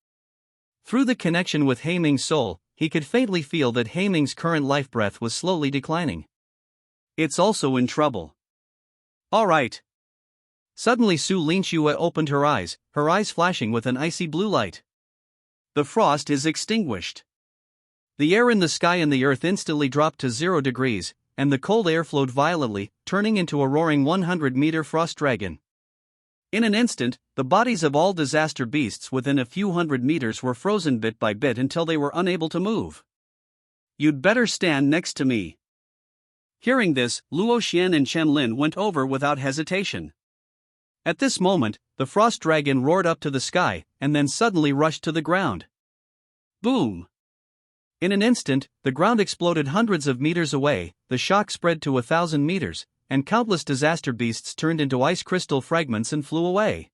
Through the connection with Heiming's soul, he could faintly feel that Heiming's current life breath was slowly declining. It's also in trouble. All right. Suddenly Su Linxue opened her eyes flashing with an icy blue light. The frost is extinguished. The air in the sky and the earth instantly dropped to 0 degrees, and the cold air flowed violently, turning into a roaring 100-meter frost dragon. In an instant, the bodies of all disaster beasts within a few hundred meters were frozen bit by bit until they were unable to move. "You'd better stand next to me." Hearing this, Luo Xian and Chen Lin went over without hesitation. At this moment, the frost dragon roared up to the sky, and then suddenly rushed to the ground. Boom! In an instant, the ground exploded hundreds of meters away, the shock spread to 1,000 meters, and countless disaster beasts turned into ice crystal fragments and flew away.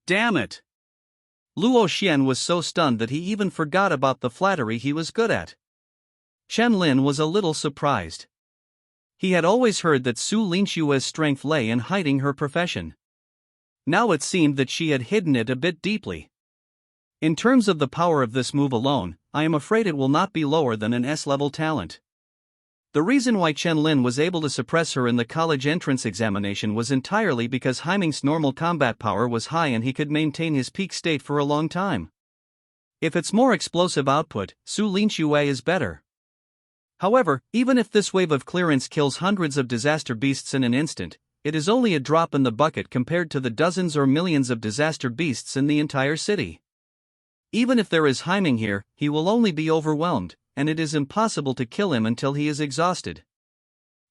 Damn it! Luo Xian was so stunned that he even forgot about the flattery he was good at. Chen Lin was a little surprised. He had always heard that Su Linxue's strength lay in hiding her profession. Now it seemed that she had hidden it a bit deeply. In terms of the power of this move alone, I am afraid it will not be lower than an S-level talent. The reason why Chen Lin was able to suppress her in the college entrance examination was entirely because Heiming's normal combat power was high and he could maintain his peak state for a long time. If it's more explosive output, Su Linxue is better. However, even if this wave of clearance kills hundreds of disaster beasts in an instant, it is only a drop in the bucket compared to the dozens or millions of disaster beasts in the entire city. Even if there is Heiming here, he will only be overwhelmed, and it is impossible to kill him until he is exhausted.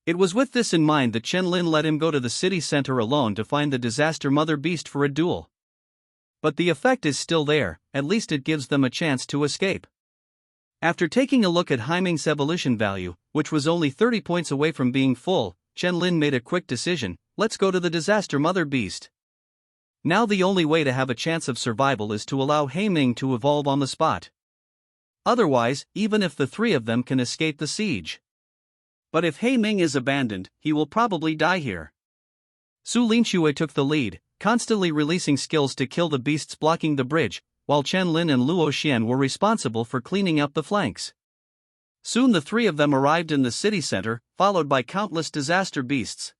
It was with this in mind that Chen Lin let him go to the city center alone to find the disaster mother beast for a duel. But the effect is still there, at least it gives them a chance to escape. After taking a look at Heiming's evolution value, which was only 30 points away from being full, Chen Lin made a quick decision: let's go to the disaster mother beast. Now the only way to have a chance of survival is to allow Heiming to evolve on the spot. Otherwise, even if the three of them can escape the siege. But if Heiming is abandoned, he will probably die here. Su Linxue took the lead, constantly releasing skills to kill the beasts blocking the bridge, while Chen Lin and Luo Xian were responsible for cleaning up the flanks. Soon the three of them arrived in the city center, followed by countless disaster beasts.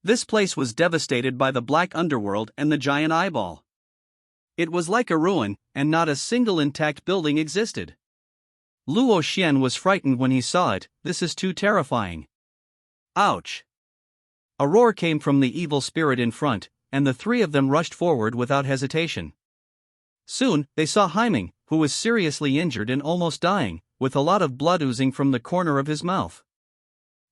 This place was devastated by the black underworld and the giant eyeball. It was like a ruin, and not a single intact building existed. Luo Xian was frightened when he saw it. This is too terrifying. Ouch! A roar came from the evil spirit in front, and the three of them rushed forward without hesitation. Soon, they saw Heiming, who was seriously injured and almost dying, with a lot of blood oozing from the corner of his mouth.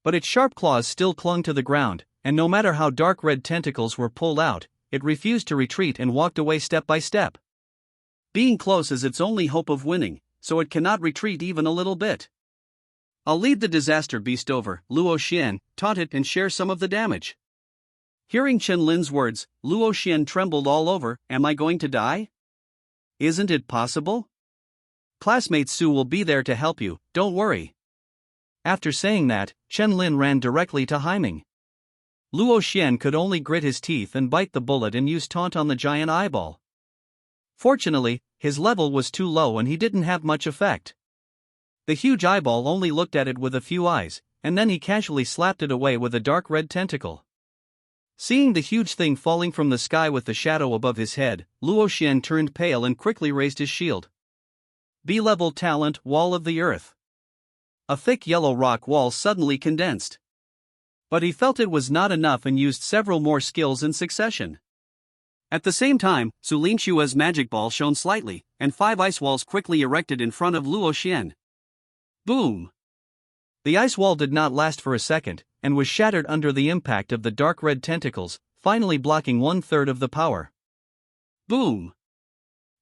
But its sharp claws still clung to the ground, and no matter how dark red tentacles were pulled out, it refused to retreat and walked away step by step. Being close is its only hope of winning, so it cannot retreat even a little bit. I'll lead the disaster beast over, Luo Xian, taunt it and share some of the damage. Hearing Chen Lin's words, Luo Xian trembled all over. Am I going to die? Isn't it possible? Classmate Su will be there to help you, don't worry. After saying that, Chen Lin ran directly to Heiming. Luo Xian could only grit his teeth and bite the bullet and use taunt on the giant eyeball. Fortunately, his level was too low and he didn't have much effect. The huge eyeball only looked at it with a few eyes, and then he casually slapped it away with a dark red tentacle. Seeing the huge thing falling from the sky with the shadow above his head, Luo Xian turned pale and quickly raised his shield. B-level talent, Wall of the Earth. A thick yellow rock wall suddenly condensed. But he felt it was not enough and used several more skills in succession. At the same time, Su Linshua's magic ball shone slightly, and 5 ice walls quickly erected in front of Luo Xian. Boom! The ice wall did not last for a second, and was shattered under the impact of the dark red tentacles, finally blocking 1/3 of the power. Boom!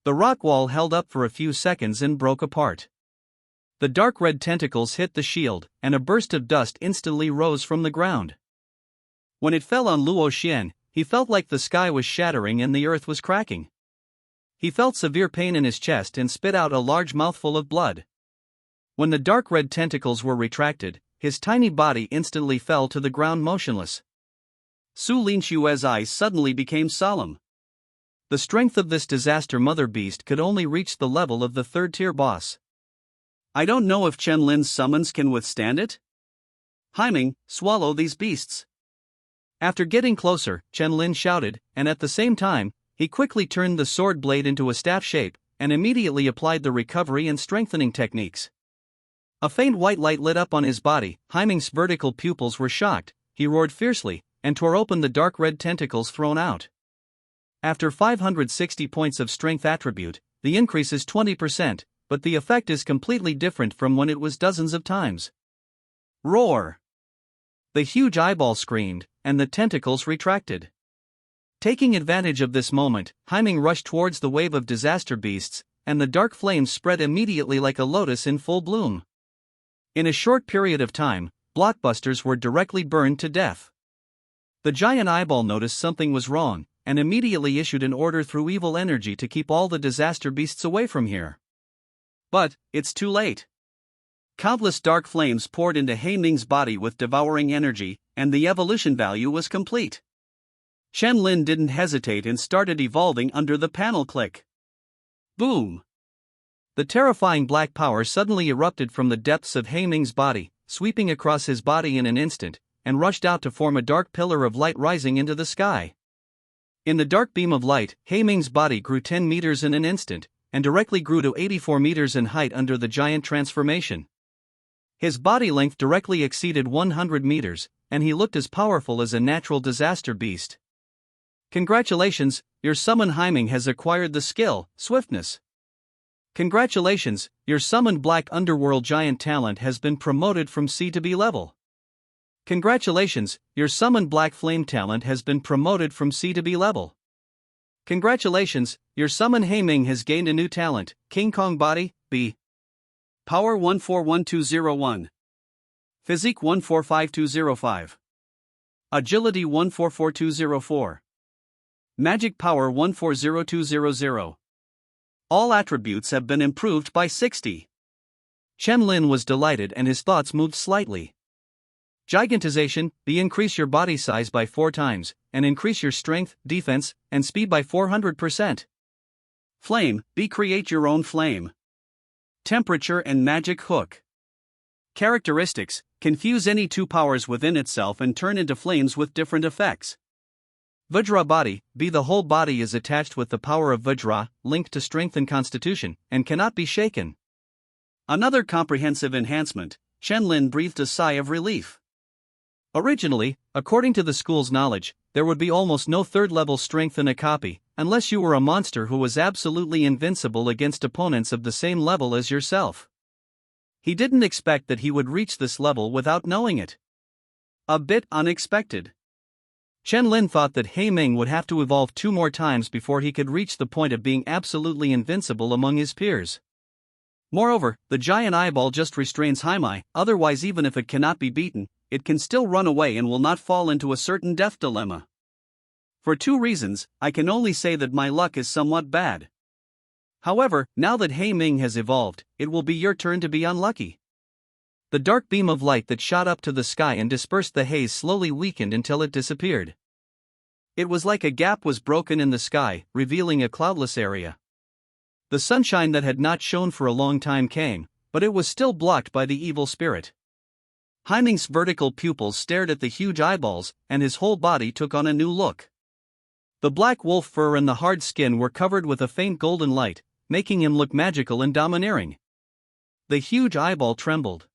The rock wall held up for a few seconds and broke apart. The dark red tentacles hit the shield, and a burst of dust instantly rose from the ground. When it fell on Luo Xian, he felt like the sky was shattering and the earth was cracking. He felt severe pain in his chest and spit out a large mouthful of blood. When the dark red tentacles were retracted, his tiny body instantly fell to the ground motionless. Su Linshua's eyes suddenly became solemn. The strength of this disaster mother beast could only reach the level of the 3rd-tier boss. I don't know if Chen Lin's summons can withstand it? Haiming, swallow these beasts. After getting closer, Chen Lin shouted, and at the same time, he quickly turned the sword blade into a staff shape, and immediately applied the recovery and strengthening techniques. A faint white light lit up on his body. Haiming's vertical pupils were shocked. He roared fiercely, and tore open the dark red tentacles thrown out. After 560 points of strength attribute, the increase is 20%, but the effect is completely different from when it was dozens of times. Roar! The huge eyeball screamed, and the tentacles retracted. Taking advantage of this moment, Haiming rushed towards the wave of disaster beasts, and the dark flames spread immediately like a lotus in full bloom. In a short period of time, blockbusters were directly burned to death. The giant eyeball noticed something was wrong, and immediately issued an order through evil energy to keep all the disaster beasts away from here. But, it's too late. Countless dark flames poured into Haiming's body with devouring energy, and the evolution value was complete. Chen Lin didn't hesitate and started evolving under the panel click. Boom! The terrifying black power suddenly erupted from the depths of Haiming's body, sweeping across his body in an instant, and rushed out to form a dark pillar of light rising into the sky. In the dark beam of light, Haiming's body grew 10 meters in an instant, and directly grew to 84 meters in height under the giant transformation. His body length directly exceeded 100 meters, and he looked as powerful as a natural disaster beast. Congratulations, your summon Haiming has acquired the skill, Swiftness. Congratulations, your summoned black underworld giant talent has been promoted from C to B level. Congratulations, your summoned black flame talent has been promoted from C to B level. Congratulations, your summon Haiming has gained a new talent, King Kong Body, B. Power 141201. Physique 145205. Agility 144204. Magic Power 140200. All attributes have been improved by 60. Chen Lin was delighted and his thoughts moved slightly. Gigantization, the increase your body size by 4 times, and increase your strength, defense, and speed by 400%. Flame, B create your own flame. Temperature and magic hook. Characteristics, confuse any 2 powers within itself and turn into flames with different effects. Vajra body, B the whole body is attached with the power of Vajra, linked to strength and constitution, and cannot be shaken. Another comprehensive enhancement, Chen Lin breathed a sigh of relief. Originally, according to the school's knowledge, there would be almost no 3rd-level strength in a copy, unless you were a monster who was absolutely invincible against opponents of the same level as yourself. He didn't expect that he would reach this level without knowing it. A bit unexpected. Chen Lin thought that Haiming would have to evolve 2 more times before he could reach the point of being absolutely invincible among his peers. Moreover, the giant eyeball just restrains Haimai, otherwise even if it cannot be beaten, it can still run away and will not fall into a certain death dilemma. For 2 reasons, I can only say that my luck is somewhat bad. However, now that Haiming has evolved, it will be your turn to be unlucky. The dark beam of light that shot up to the sky and dispersed the haze slowly weakened until it disappeared. It was like a gap was broken in the sky, revealing a cloudless area. The sunshine that had not shone for a long time came, but it was still blocked by the evil spirit. Haiming's vertical pupils stared at the huge eyeballs, and his whole body took on a new look. The black wolf fur and the hard skin were covered with a faint golden light, making him look magical and domineering. The huge eyeball trembled.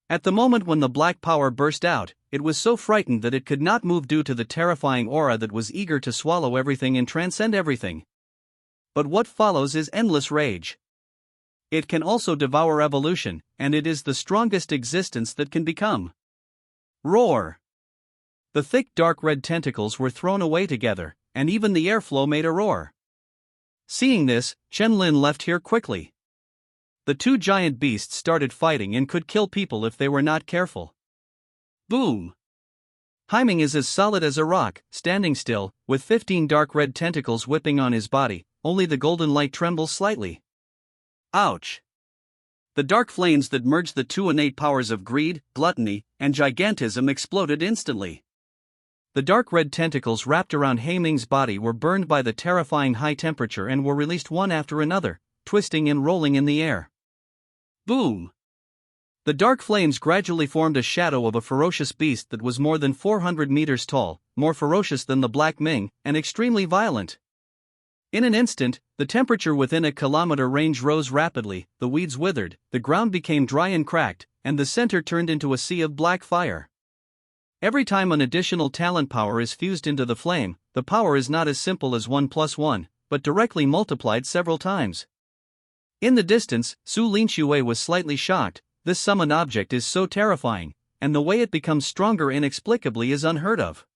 At the moment when the black power burst out, it was so frightened that it could not move due to the terrifying aura that was eager to swallow everything and transcend everything. But what follows is endless rage. It can also devour evolution, and it is the strongest existence that can become. Roar! The thick dark red tentacles were thrown away together, and even the airflow made a roar. Seeing this, Chen Lin left here quickly. The two giant beasts started fighting and could kill people if they were not careful. Boom! Haiming is as solid as a rock, standing still, with 15 dark red tentacles whipping on his body, only the golden light trembles slightly. Ouch! The dark flames that merged the two innate powers of greed, gluttony, and gigantism exploded instantly. The dark red tentacles wrapped around Haiming's body were burned by the terrifying high temperature and were released one after another, twisting and rolling in the air. Boom! The dark flames gradually formed a shadow of a ferocious beast that was more than 400 meters tall, more ferocious than the Black Ming, and extremely violent. In an instant, the temperature within a kilometer range rose rapidly, the weeds withered, the ground became dry and cracked, and the center turned into a sea of black fire. Every time an additional talent power is fused into the flame, the power is not as simple as 1 plus 1, but directly multiplied several times. In the distance, Su Linxue was slightly shocked. This summoned object is so terrifying, and the way it becomes stronger inexplicably is unheard of.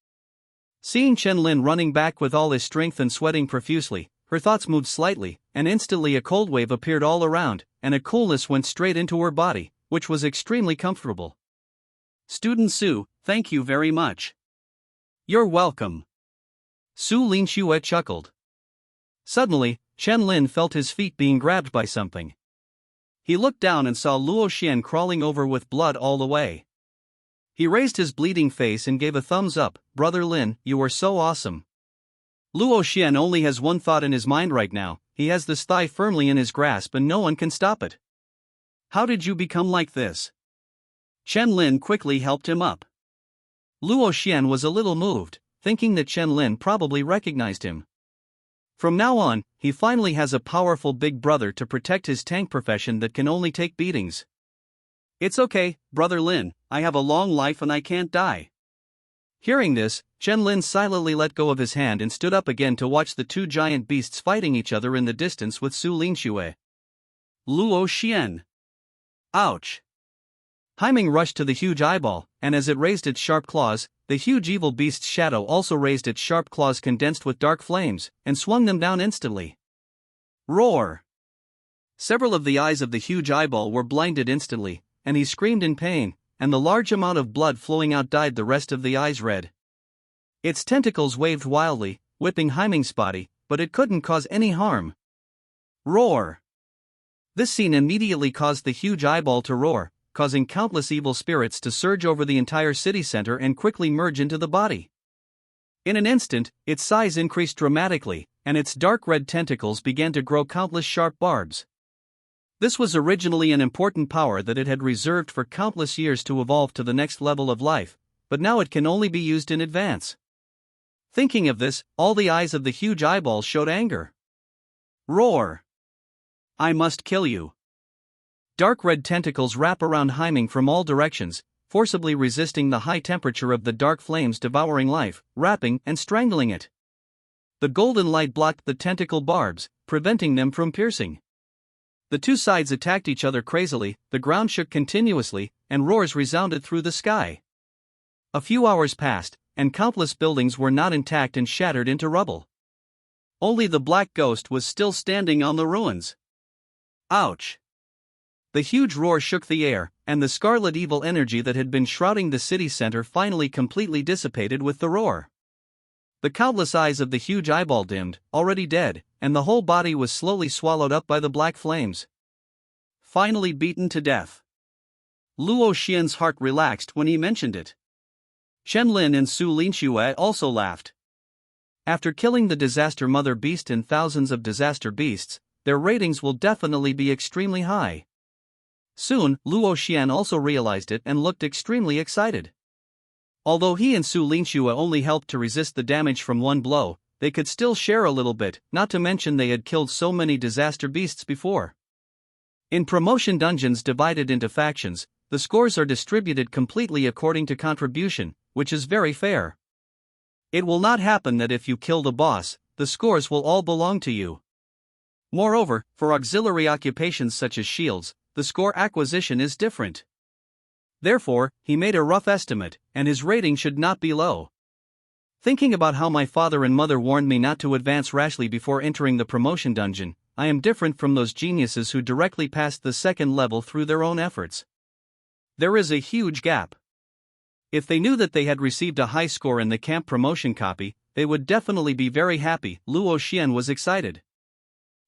Seeing Chen Lin running back with all his strength and sweating profusely, her thoughts moved slightly, and instantly a cold wave appeared all around, and a coolness went straight into her body, which was extremely comfortable. Student Su, thank you very much. You're welcome. Su Linxue chuckled. Suddenly, Chen Lin felt his feet being grabbed by something. He looked down and saw Luo Xian crawling over with blood all the way. He raised his bleeding face and gave a thumbs up. Brother Lin, you are so awesome. Luo Xian only has one thought in his mind right now, he has this thigh firmly in his grasp and no one can stop it. How did you become like this? Chen Lin quickly helped him up. Luo Xian was a little moved, thinking that Chen Lin probably recognized him. From now on, he finally has a powerful big brother to protect his tank profession that can only take beatings. It's okay, Brother Lin, I have a long life and I can't die. Hearing this, Chen Lin silently let go of his hand and stood up again to watch the two giant beasts fighting each other in the distance with Su Linxue. Luo Xian. Ouch! Haiming rushed to the huge eyeball, and as it raised its sharp claws, the huge evil beast's shadow also raised its sharp claws condensed with dark flames, and swung them down instantly. Roar! Several of the eyes of the huge eyeball were blinded instantly, and he screamed in pain, and the large amount of blood flowing out dyed the rest of the eyes red. Its tentacles waved wildly, whipping Haiming's body, but it couldn't cause any harm. Roar! This scene immediately caused the huge eyeball to roar, causing countless evil spirits to surge over the entire city center and quickly merge into the body. In an instant, its size increased dramatically, and its dark red tentacles began to grow countless sharp barbs. This was originally an important power that it had reserved for countless years to evolve to the next level of life, but now it can only be used in advance. Thinking of this, all the eyes of the huge eyeball showed anger. Roar! I must kill you. Dark red tentacles wrap around Haiming from all directions, forcibly resisting the high temperature of the dark flames devouring life, wrapping and strangling it. The golden light blocked the tentacle barbs, preventing them from piercing. The two sides attacked each other crazily, the ground shook continuously, and roars resounded through the sky. A few hours passed, and countless buildings were not intact and shattered into rubble. Only the black ghost was still standing on the ruins. Ouch! The huge roar shook the air, and the scarlet evil energy that had been shrouding the city center finally completely dissipated with the roar. The countless eyes of the huge eyeball dimmed, already dead, and the whole body was slowly swallowed up by the black flames. Finally beaten to death. Luo Xian's heart relaxed when he mentioned it. Chen Lin and Su Linxue also laughed. After killing the disaster mother beast and thousands of disaster beasts, their ratings will definitely be extremely high. Soon, Luo Xian also realized it and looked extremely excited. Although he and Su Linxue only helped to resist the damage from one blow, they could still share a little bit, not to mention they had killed so many disaster beasts before. In promotion dungeons divided into factions, the scores are distributed completely according to contribution, which is very fair. It will not happen that if you kill the boss, the scores will all belong to you. Moreover, for auxiliary occupations such as shields, the score acquisition is different. Therefore, he made a rough estimate, and his rating should not be low. Thinking about how my father and mother warned me not to advance rashly before entering the promotion dungeon, I am different from those geniuses who directly passed the second level through their own efforts. There is a huge gap. If they knew that they had received a high score in the camp promotion copy, they would definitely be very happy. Luo Xian was excited.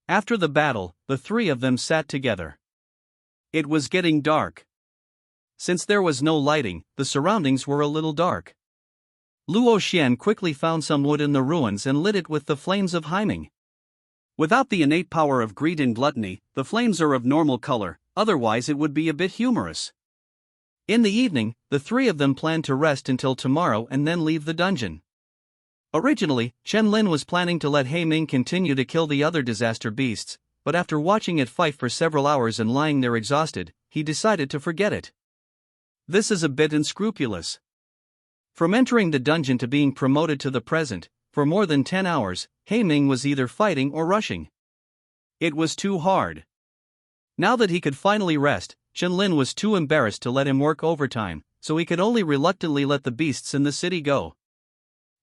After the battle, the three of them sat together. It was getting dark. Since there was no lighting, the surroundings were a little dark. Luo Xian quickly found some wood in the ruins and lit it with the flames of Heiming. Without the innate power of greed and gluttony, the flames are of normal color, otherwise it would be a bit humorous. In the evening, the three of them planned to rest until tomorrow and then leave the dungeon. Originally, Chen Lin was planning to let Heiming continue to kill the other disaster beasts, but after watching it fight for several hours and lying there exhausted, he decided to forget it. This is a bit unscrupulous. From entering the dungeon to being promoted to the present, for more than 10 hours, Heiming was either fighting or rushing. It was too hard. Now that he could finally rest, Chen Lin was too embarrassed to let him work overtime, so he could only reluctantly let the beasts in the city go.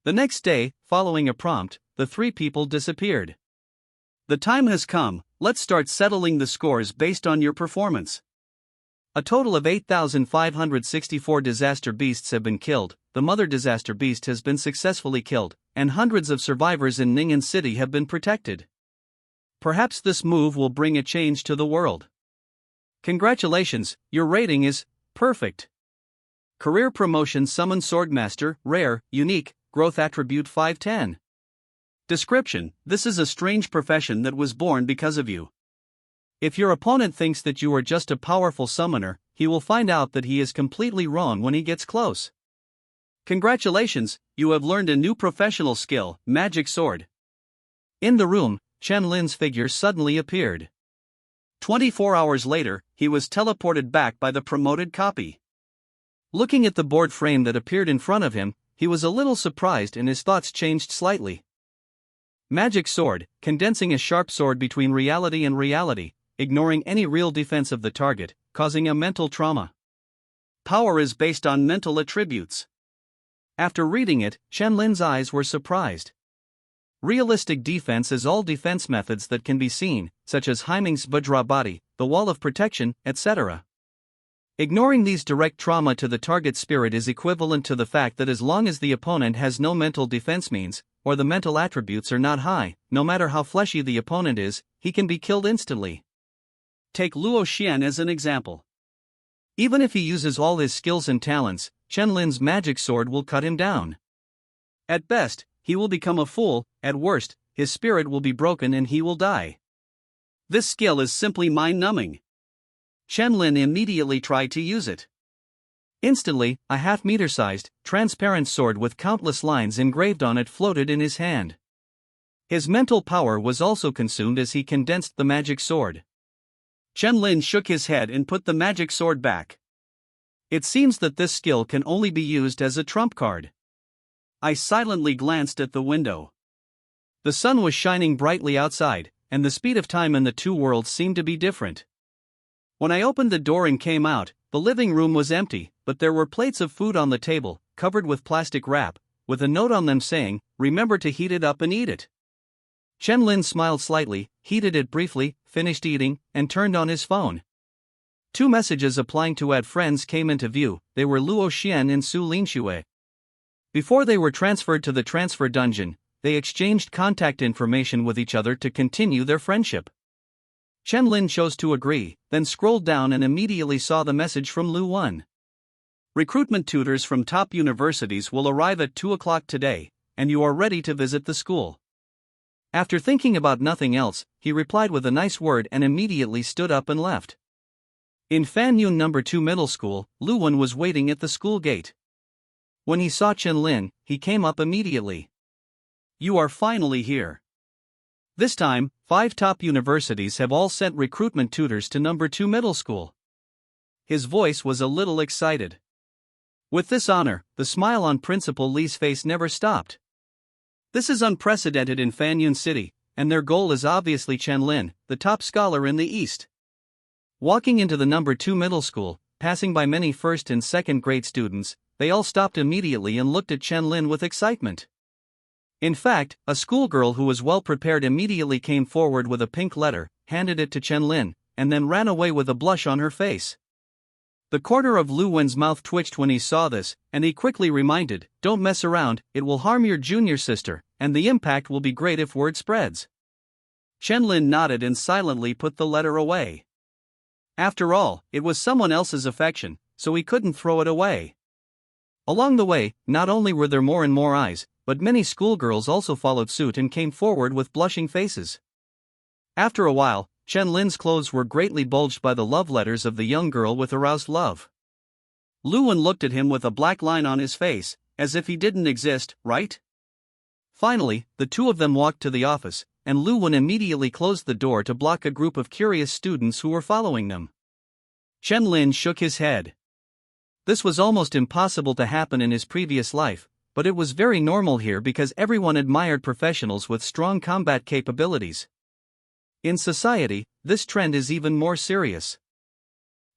The next day, following a prompt, the three people disappeared. The time has come, let's start settling the scores based on your performance. A total of 8,564 disaster beasts have been killed, the mother disaster beast has been successfully killed, and hundreds of survivors in Ning'an City have been protected. Perhaps this move will bring a change to the world. Congratulations, your rating is perfect. Career promotion: Summon Swordmaster, Rare, Unique, Growth Attribute 510. Description: this is a strange profession that was born because of you. If your opponent thinks that you are just a powerful summoner, he will find out that he is completely wrong when he gets close. Congratulations, you have learned a new professional skill, Magic Sword. In the room, Chen Lin's figure suddenly appeared. 24 hours later, he was teleported back by the promoted copy. Looking at the board frame that appeared in front of him, he was a little surprised and his thoughts changed slightly. Magic Sword, condensing a sharp sword between reality and reality, ignoring any real defense of the target, causing a mental trauma. Power is based on mental attributes. After reading it, Chen Lin's eyes were surprised. Realistic defense is all defense methods that can be seen, such as Heiming's Vajra body, the wall of protection, etc. Ignoring these direct trauma to the target spirit is equivalent to the fact that as long as the opponent has no mental defense means, or the mental attributes are not high, no matter how fleshy the opponent is, he can be killed instantly. Take Luo Xian as an example. Even if he uses all his skills and talents, Chen Lin's magic sword will cut him down. At best, he will become a fool, at worst, his spirit will be broken and he will die. This skill is simply mind-numbing. Chen Lin immediately tried to use it. Instantly, a half-meter-sized, transparent sword with countless lines engraved on it floated in his hand. His mental power was also consumed as he condensed the magic sword. Chen Lin shook his head and put the magic sword back. It seems that this skill can only be used as a trump card. I silently glanced at the window. The sun was shining brightly outside, and the speed of time in the two worlds seemed to be different. When I opened the door and came out, the living room was empty, but there were plates of food on the table, covered with plastic wrap, with a note on them saying, "Remember to heat it up and eat it." Chen Lin smiled slightly, heated it briefly, finished eating, and turned on his phone. Two messages applying to add friends came into view. They were Luo Xian and Su Linxue. Before they were transferred to the transfer dungeon, they exchanged contact information with each other to continue their friendship. Chen Lin chose to agree, then scrolled down and immediately saw the message from Lu Wen. Recruitment tutors from top universities will arrive at 2 o'clock today, and you are ready to visit the school. After thinking about nothing else, he replied with a nice word and immediately stood up and left. In Fanyun No. 2 Middle School, Lu Wen was waiting at the school gate. When he saw Chen Lin, he came up immediately. "You are finally here." This time, 5 top universities have all sent recruitment tutors to No. 2 Middle School. His voice was a little excited. With this honor, the smile on Principal Lee's face never stopped. This is unprecedented in Fanyun City, and their goal is obviously Chen Lin, the top scholar in the East. Walking into the number 2 middle school, passing by many first and second grade students, they all stopped immediately and looked at Chen Lin with excitement. In fact, a schoolgirl who was well prepared immediately came forward with a pink letter, handed it to Chen Lin, and then ran away with a blush on her face. The corner of Lu Wen's mouth twitched when he saw this, and he quickly reminded, "Don't mess around, it will harm your junior sister, and the impact will be great if word spreads." Chen Lin nodded and silently put the letter away. After all, it was someone else's affection, so he couldn't throw it away. Along the way, not only were there more and more eyes, but many schoolgirls also followed suit and came forward with blushing faces. After a while, Chen Lin's clothes were greatly bulged by the love letters of the young girl with aroused love. Lu Wen looked at him with a black line on his face, as if he didn't exist, right? Finally, the two of them walked to the office, and Lu Wen immediately closed the door to block a group of curious students who were following them. Chen Lin shook his head. This was almost impossible to happen in his previous life, but it was very normal here because everyone admired professionals with strong combat capabilities. In society, this trend is even more serious.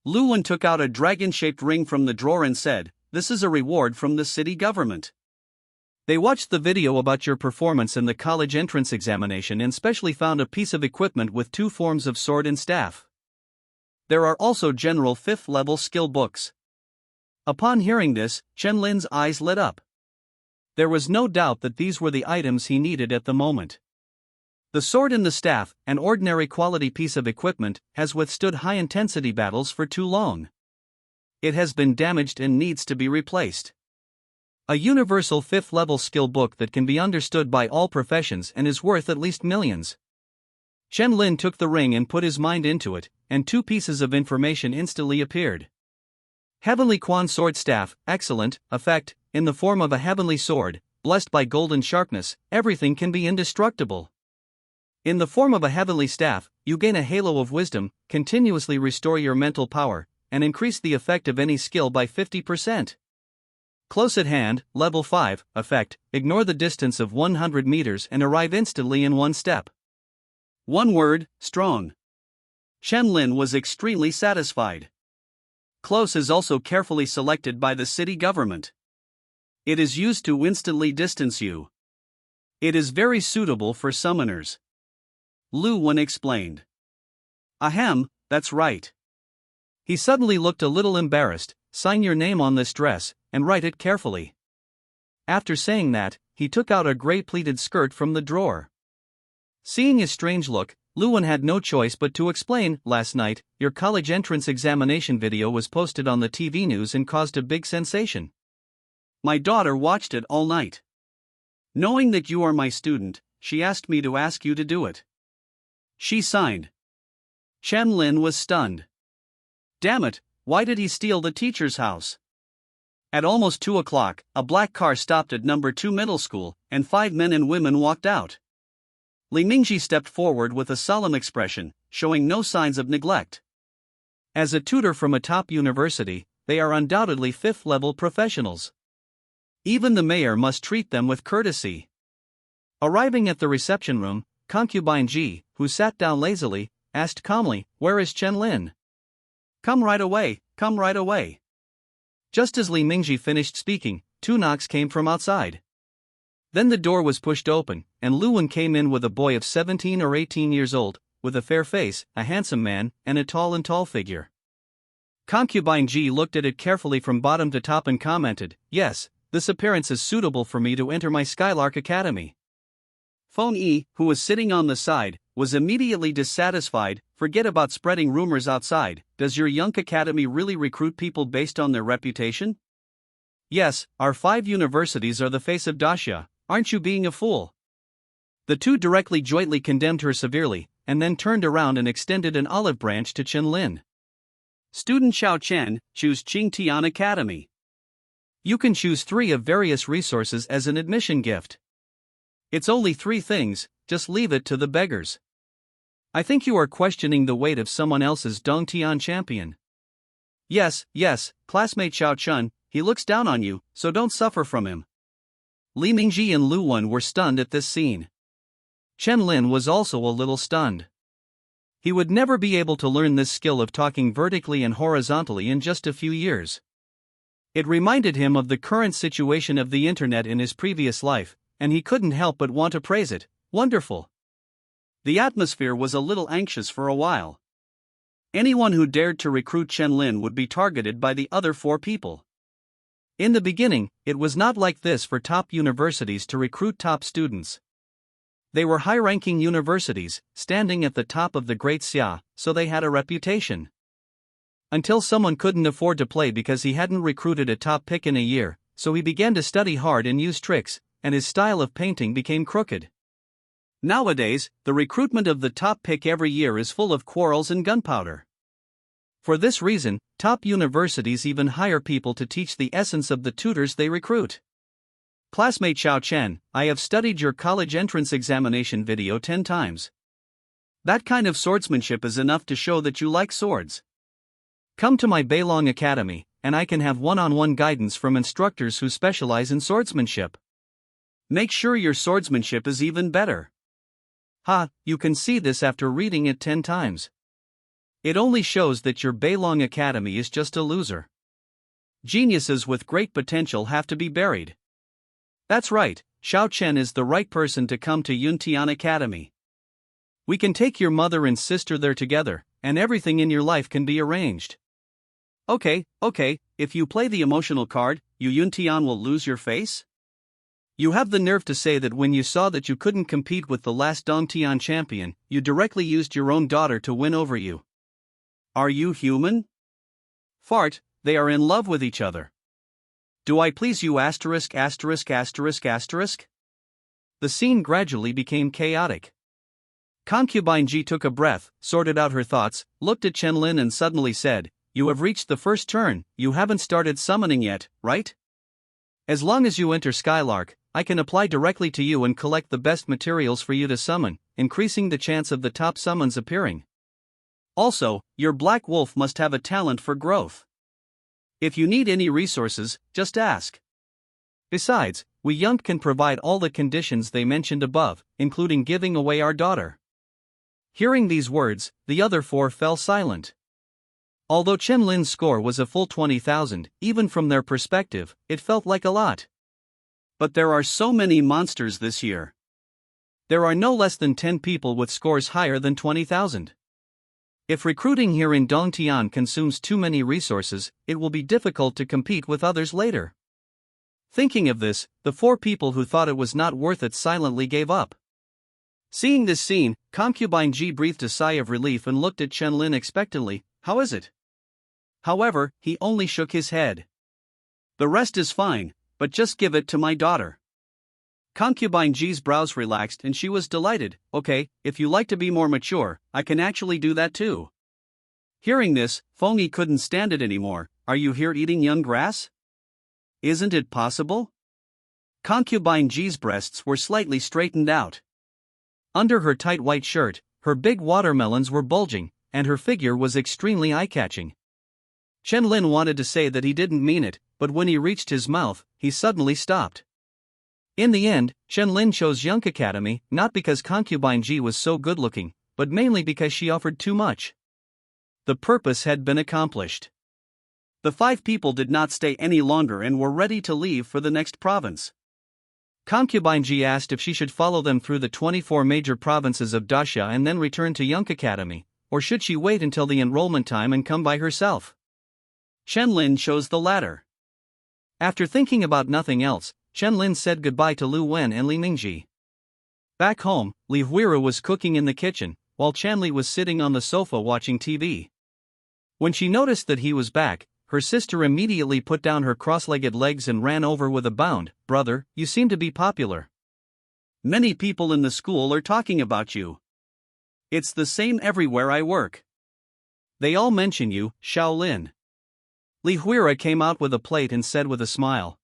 Lu Wen took out a dragon-shaped ring from the drawer and said, "This is a reward from the city government. They watched the video about your performance in the college entrance examination and specially found a piece of equipment with 2 forms of sword and staff. There are also general 5th level skill books." Upon hearing this, Chen Lin's eyes lit up. There was no doubt that these were the items he needed at the moment. The sword and the staff, an ordinary quality piece of equipment, has withstood high-intensity battles for too long. It has been damaged and needs to be replaced. A universal 5th level skill book that can be understood by all professions and is worth at least millions. Chen Lin took the ring and put his mind into it, and 2 pieces of information instantly appeared. Heavenly Quan Sword Staff, excellent, effect, in the form of a heavenly sword, blessed by golden sharpness, everything can be indestructible. In the form of a heavenly staff, you gain a halo of wisdom, continuously restore your mental power, and increase the effect of any skill by 50%. Close at hand, level 5, effect, ignore the distance of 100 meters and arrive instantly in 1 step. One word, strong. Chen Lin was extremely satisfied. Close is also carefully selected by the city government. It is used to instantly distance you. It is very suitable for summoners. Lu Wen explained. Ahem, that's right. He suddenly looked a little embarrassed. Sign your name on this dress, and write it carefully. After saying that, he took out a gray pleated skirt from the drawer. Seeing his strange look, Lu Wen had no choice but to explain. Last night, your college entrance examination video was posted on the TV news and caused a big sensation. My daughter watched it all night. Knowing that you are my student, she asked me to ask you to do it. She signed. Chen Lin was stunned. Damn it, why did he steal the teacher's house? At almost 2 o'clock, a black car stopped at number 2 middle school, and 5 men and women walked out. Li Mingji stepped forward with a solemn expression, showing no signs of neglect. As a tutor from a top university, they are undoubtedly 5th level professionals. Even the mayor must treat them with courtesy. Arriving at the reception room, concubine Ji, who sat down lazily, asked calmly, "Where is Chen Lin?" Come right away, come right away." Just as Li Mingji finished speaking, 2 knocks came from outside. Then the door was pushed open, and Lu Wen came in with a boy of 17 or 18 years old, with a fair face, a handsome man, and a tall figure. Concubine Ji looked at it carefully from bottom to top and commented, "Yes, this appearance is suitable for me to enter my Skylark Academy." Feng Yi, who was sitting on the side, was immediately dissatisfied. "Forget about spreading rumors outside. Does your young academy really recruit people based on their reputation?" "Yes, our 5 universities are the face of Daxia. Aren't you being a fool?" The 2 directly jointly condemned her severely, and then turned around and extended an olive branch to Chen Lin. "Student Xiao Chen, choose Qingtian Academy. You can choose 3 of various resources as an admission gift. It's only 3 things, just leave it to the beggars. I think you are questioning the weight of someone else's Dongtian champion. Yes, classmate Xiao Chun, he looks down on you, so don't suffer from him. Li Mingji and Lu Wen were stunned at this scene. Chen Lin was also a little stunned. He would never be able to learn this skill of talking vertically and horizontally in just a few years. It reminded him of the current situation of the internet in his previous life, and he couldn't help but want to praise it. Wonderful. The atmosphere was a little anxious for a while. Anyone who dared to recruit Chen Lin would be targeted by the other 4 people. In the beginning, it was not like this for top universities to recruit top students. They were high-ranking universities, standing at the top of the Great Xia, so they had a reputation. Until someone couldn't afford to play because he hadn't recruited a top pick in a year, so he began to study hard and use tricks, and his style of painting became crooked. Nowadays, the recruitment of the top pick every year is full of quarrels and gunpowder. For this reason, top universities even hire people to teach the essence of the tutors they recruit. Classmate Xiao Chen, I have studied your college entrance examination video 10 times. That kind of swordsmanship is enough to show that you like swords. Come to my Beilong Academy, and I can have one-on-one guidance from instructors who specialize in swordsmanship. Make sure your swordsmanship is even better. You can see this after reading it 10 times. It only shows that your Beilong Academy is just a loser. Geniuses with great potential have to be buried. That's right, Xiao Chen is the right person to come to Yuntian Academy. We can take your mother and sister there together, and everything in your life can be arranged. Okay, if you play the emotional card, Yuntian will lose your face? You have the nerve to say that when you saw that you couldn't compete with the last Dongtian champion, you directly used your own daughter to win over you. Are you human? Fart, they are in love with each other. Do I please you asterisk? The scene gradually became chaotic. Concubine Ji took a breath, sorted out her thoughts, looked at Chen Lin and suddenly said, You have reached the first turn, you haven't started summoning yet, right? As long as you enter Skylark, I can apply directly to you and collect the best materials for you to summon, increasing the chance of the top summons appearing. Also, your Black Wolf must have a talent for growth. If you need any resources, just ask. Besides, we Young can provide all the conditions they mentioned above, including giving away our daughter. Hearing these words, the other 4 fell silent. Although Chen Lin's score was a full 20,000, even from their perspective, it felt like a lot. But there are so many monsters this year. There are no less than 10 people with scores higher than 20,000. If recruiting here in Dongtian consumes too many resources, it will be difficult to compete with others later. Thinking of this, the 4 people who thought it was not worth it silently gave up. Seeing this scene, Concubine Ji breathed a sigh of relief and looked at Chen Lin expectantly. How is it? However, he only shook his head. The rest is fine, but just give it to my daughter. Concubine Ji's brows relaxed and she was delighted. Okay, if you like to be more mature, I can actually do that too. Hearing this, Fengyi couldn't stand it anymore. Are you here eating young grass? Isn't it possible? Concubine Ji's breasts were slightly straightened out. Under her tight white shirt, her big watermelons were bulging, and her figure was extremely eye-catching. Chen Lin wanted to say that he didn't mean it, but when he reached his mouth, he suddenly stopped. In the end, Chen Lin chose Young Academy, not because Concubine Ji was so good-looking, but mainly because she offered too much. The purpose had been accomplished. The 5 people did not stay any longer and were ready to leave for the next province. Concubine Ji asked if she should follow them through the 24 major provinces of Daxia and then return to Young Academy, or should she wait until the enrollment time and come by herself? Chen Lin chose the latter. After thinking about nothing else, Chen Lin said goodbye to Lu Wen and Li Mingji. Back home, Li Huira was cooking in the kitchen, while Chanli was sitting on the sofa watching TV. When she noticed that he was back, her sister immediately put down her cross-legged legs and ran over with a bound. Brother, you seem to be popular. Many people in the school are talking about you. It's the same everywhere I work. They all mention you, Shaolin. Li Huira came out with a plate and said with a smile.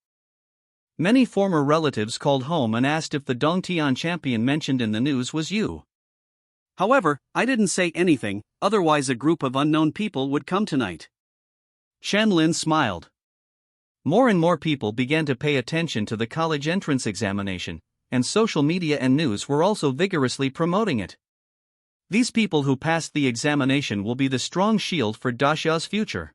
Many former relatives called home and asked if the Dongtian champion mentioned in the news was you. However, I didn't say anything, otherwise a group of unknown people would come tonight. Chen Lin smiled. More and more people began to pay attention to the college entrance examination, and social media and news were also vigorously promoting it. These people who passed the examination will be the strong shield for Daxia's future.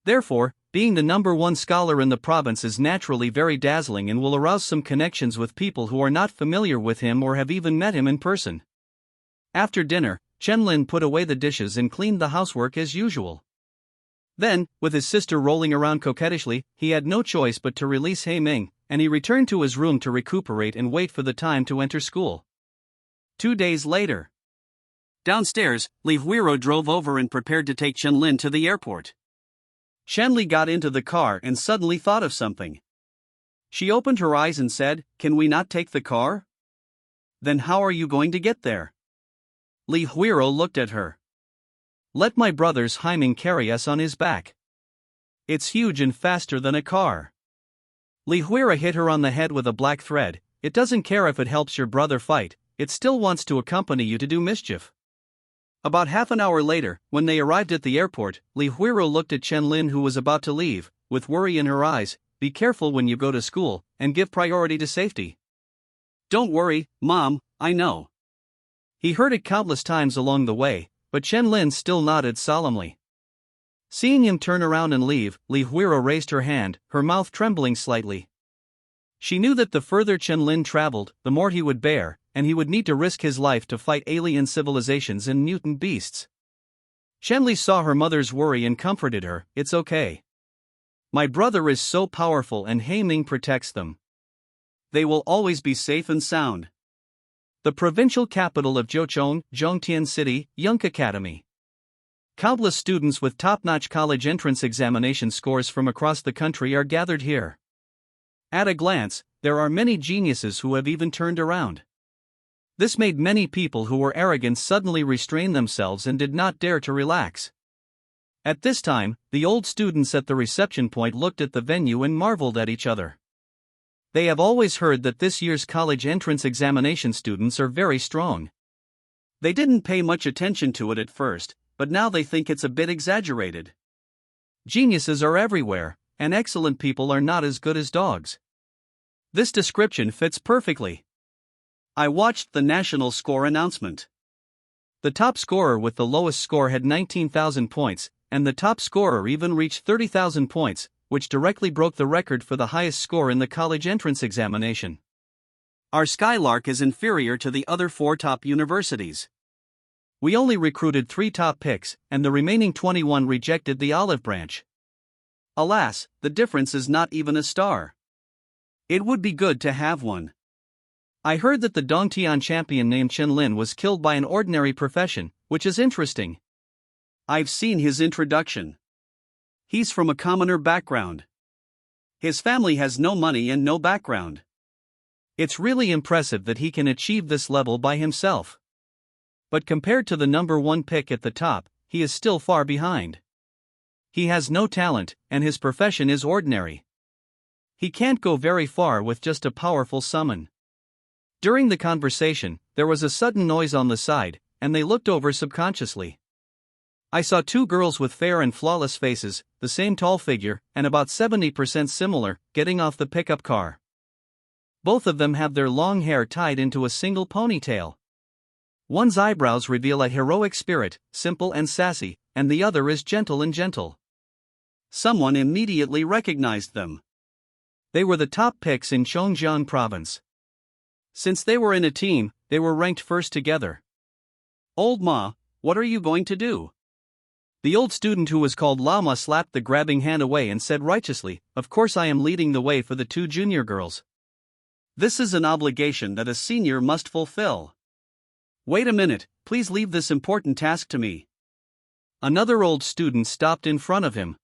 Therefore, being the #1 scholar in the province is naturally very dazzling and will arouse some connections with people who are not familiar with him or have even met him in person. After dinner, Chen Lin put away the dishes and cleaned the housework as usual. Then, with his sister rolling around coquettishly, he had no choice but to release He Ming, and he returned to his room to recuperate and wait for the time to enter school. 2 days later. Downstairs, Li Huiro drove over and prepared to take Chen Lin to the airport. Chen Li got into the car and suddenly thought of something. She opened her eyes and said, "Can we not take the car?" "Then how are you going to get there?" Li Huiro looked at her. "Let my brother's He Ming carry us on his back. It's huge and faster than a car." Li Huiro hit her on the head with a black thread. "It doesn't care if it helps your brother fight, it still wants to accompany you to do mischief." About half an hour later, when they arrived at the airport, Li Huiro looked at Chen Lin, who was about to leave, with worry in her eyes. "Be careful when you go to school, and give priority to safety." "Don't worry, Mom, I know." He heard it countless times along the way, but Chen Lin still nodded solemnly. Seeing him turn around and leave, Li Huiro raised her hand, her mouth trembling slightly. She knew that the further Chen Lin traveled, the more he would bear, and he would need to risk his life to fight alien civilizations and mutant beasts. Chen Li saw her mother's worry and comforted her. "It's okay. My brother is so powerful and He Ming protects them. They will always be safe and sound." The provincial capital of Zhouchong, Zhongtian City, Yunk Academy. Countless students with top-notch college entrance examination scores from across the country are gathered here. At a glance, there are many geniuses who have even turned around. This made many people who were arrogant suddenly restrain themselves and did not dare to relax. At this time, the old students at the reception point looked at the venue and marveled at each other. They have always heard that this year's college entrance examination students are very strong. They didn't pay much attention to it at first, but now they think it's a bit exaggerated. Geniuses are everywhere, and excellent people are not as good as dogs. This description fits perfectly. I watched the national score announcement. The top scorer with the lowest score had 19,000 points, and the top scorer even reached 30,000 points, which directly broke the record for the highest score in the college entrance examination. Our Skylark is inferior to the other 4 top universities. We only recruited 3 top picks, and the remaining 21 rejected the olive branch. Alas, the difference is not even a star. It would be good to have one. I heard that the Dongtian champion named Chen Lin was killed by an ordinary profession, which is interesting. I've seen his introduction. He's from a commoner background. His family has no money and no background. It's really impressive that he can achieve this level by himself. But compared to the #1 pick at the top, he is still far behind. He has no talent, and his profession is ordinary. He can't go very far with just a powerful summon. During the conversation, there was a sudden noise on the side, and they looked over subconsciously. I saw 2 girls with fair and flawless faces, the same tall figure, and about 70% similar, getting off the pickup car. Both of them have their long hair tied into a single ponytail. One's eyebrows reveal a heroic spirit, simple and sassy, and the other is gentle and gentle. Someone immediately recognized them. They were the top picks in Chongjiang province. Since they were in a team, they were ranked first together. "Old Ma, what are you going to do?" The old student who was called Lama slapped the grabbing hand away and said righteously, "Of course I am leading the way for the 2 junior girls. This is an obligation that a senior must fulfill. Wait a minute, please leave this important task to me." Another old student stopped in front of him.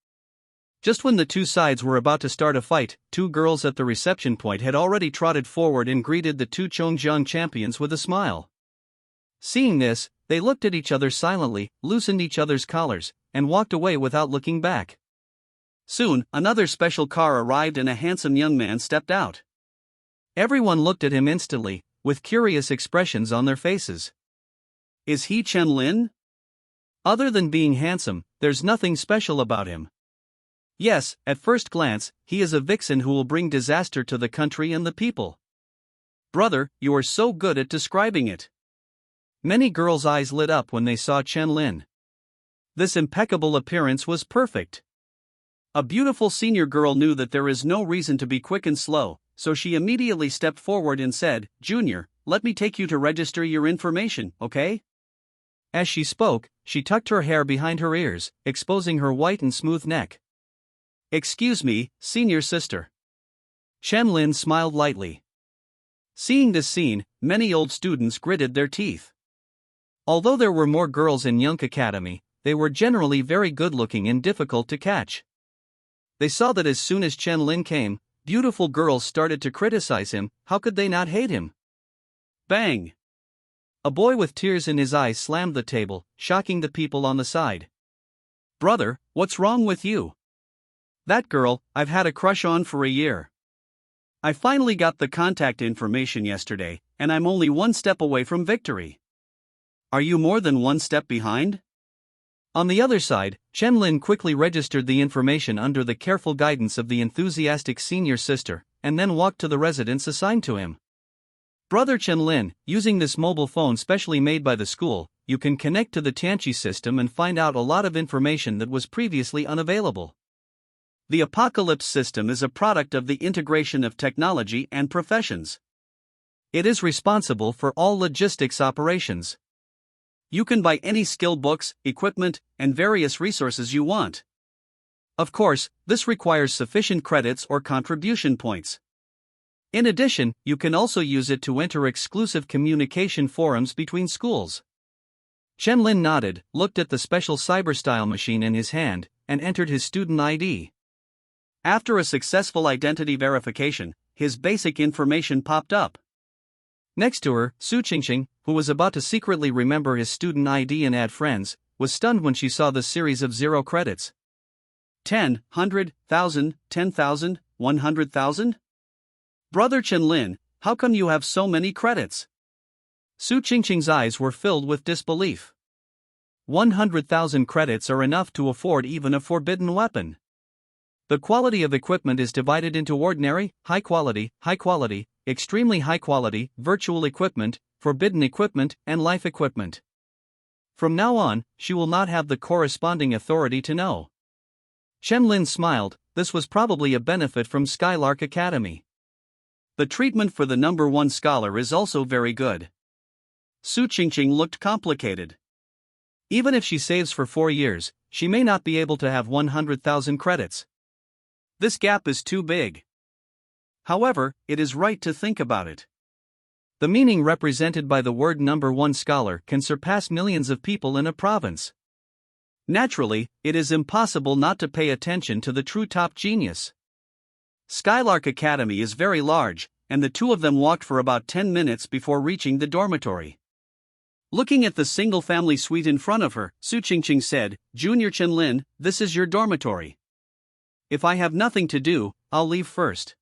Just when the 2 sides were about to start a fight, 2 girls at the reception point had already trotted forward and greeted the 2 Chongjiang champions with a smile. Seeing this, they looked at each other silently, loosened each other's collars, and walked away without looking back. Soon, another special car arrived and a handsome young man stepped out. Everyone looked at him instantly, with curious expressions on their faces. Is he Chen Lin? Other than being handsome, there's nothing special about him. Yes, at first glance, he is a vixen who will bring disaster to the country and the people. Brother, you are so good at describing it. Many girls' eyes lit up when they saw Chen Lin. This impeccable appearance was perfect. A beautiful senior girl knew that there is no reason to be quick and slow, so she immediately stepped forward and said, "Junior, let me take you to register your information, okay?" As she spoke, she tucked her hair behind her ears, exposing her white and smooth neck. "Excuse me, senior sister." Chen Lin smiled lightly. Seeing this scene, many old students gritted their teeth. Although there were more girls in Young Academy, they were generally very good-looking and difficult to catch. They saw that as soon as Chen Lin came, beautiful girls started to criticize him. How could they not hate him? Bang! A boy with tears in his eyes slammed the table, shocking the people on the side. "Brother, what's wrong with you?" "That girl, I've had a crush on for a year. I finally got the contact information yesterday, and I'm only one step away from victory." "Are you more than one step behind?" On the other side, Chen Lin quickly registered the information under the careful guidance of the enthusiastic senior sister, and then walked to the residence assigned to him. "Brother Chen Lin, using this mobile phone specially made by the school, you can connect to the Tianqi system and find out a lot of information that was previously unavailable. The Apocalypse system is a product of the integration of technology and professions. It is responsible for all logistics operations. You can buy any skill books, equipment, and various resources you want. Of course, this requires sufficient credits or contribution points. In addition, you can also use it to enter exclusive communication forums between schools." Chen Lin nodded, looked at the special cyber-style machine in his hand, and entered his student ID. After a successful identity verification, his basic information popped up. Next to her, Su Qingqing, who was about to secretly remember his student ID and add friends, was stunned when she saw the series of 0 credits. 10, 100,000, 10,000, 100,000? "Brother Chen Lin, how come you have so many credits?" Su Qingqing's eyes were filled with disbelief. 100,000 credits are enough to afford even a forbidden weapon. The quality of equipment is divided into ordinary, high quality, extremely high quality, virtual equipment, forbidden equipment, and life equipment. From now on, she will not have the corresponding authority to know. Chen Lin smiled. This was probably a benefit from Skylark Academy. The treatment for the number 1 scholar is also very good. Su Qingqing looked complicated. Even if she saves for 4 years, she may not be able to have 100,000 credits. This gap is too big. However, it is right to think about it. The meaning represented by the word number 1 scholar can surpass millions of people in a province. Naturally, it is impossible not to pay attention to the true top genius. Skylark Academy is very large, and the two of them walked for about 10 minutes before reaching the dormitory. Looking at the single-family suite in front of her, Su Qingqing said, "Junior Chen Lin, this is your dormitory. If I have nothing to do, I'll leave first.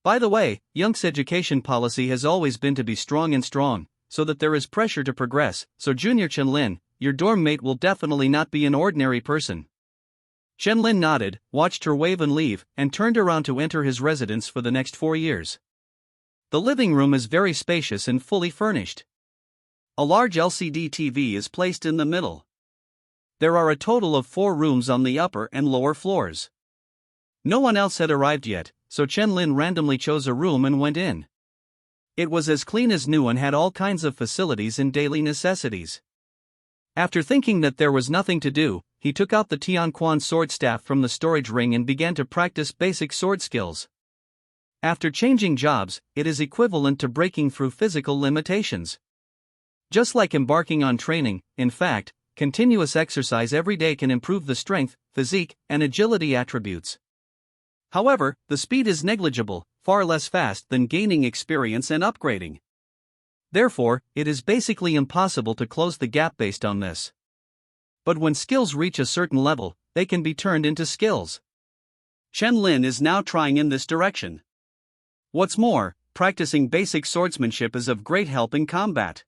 By the way, Young's education policy has always been to be strong, so that there is pressure to progress, so Junior Chen Lin, your dorm mate will definitely not be an ordinary person." Chen Lin nodded, watched her wave and leave, and turned around to enter his residence for the next 4 years. The living room is very spacious and fully furnished. A large LCD TV is placed in the middle. There are a total of 4 rooms on the upper and lower floors. No one else had arrived yet, so Chen Lin randomly chose a room and went in. It was as clean as new and had all kinds of facilities and daily necessities. After thinking that there was nothing to do, he took out the Tianquan sword staff from the storage ring and began to practice basic sword skills. After changing jobs, it is equivalent to breaking through physical limitations. Just like embarking on training, in fact, continuous exercise every day can improve the strength, physique, and agility attributes. However, the speed is negligible, far less fast than gaining experience and upgrading. Therefore, it is basically impossible to close the gap based on this. But when skills reach a certain level, they can be turned into skills. Chen Lin is now trying in this direction. What's more, practicing basic swordsmanship is of great help in combat.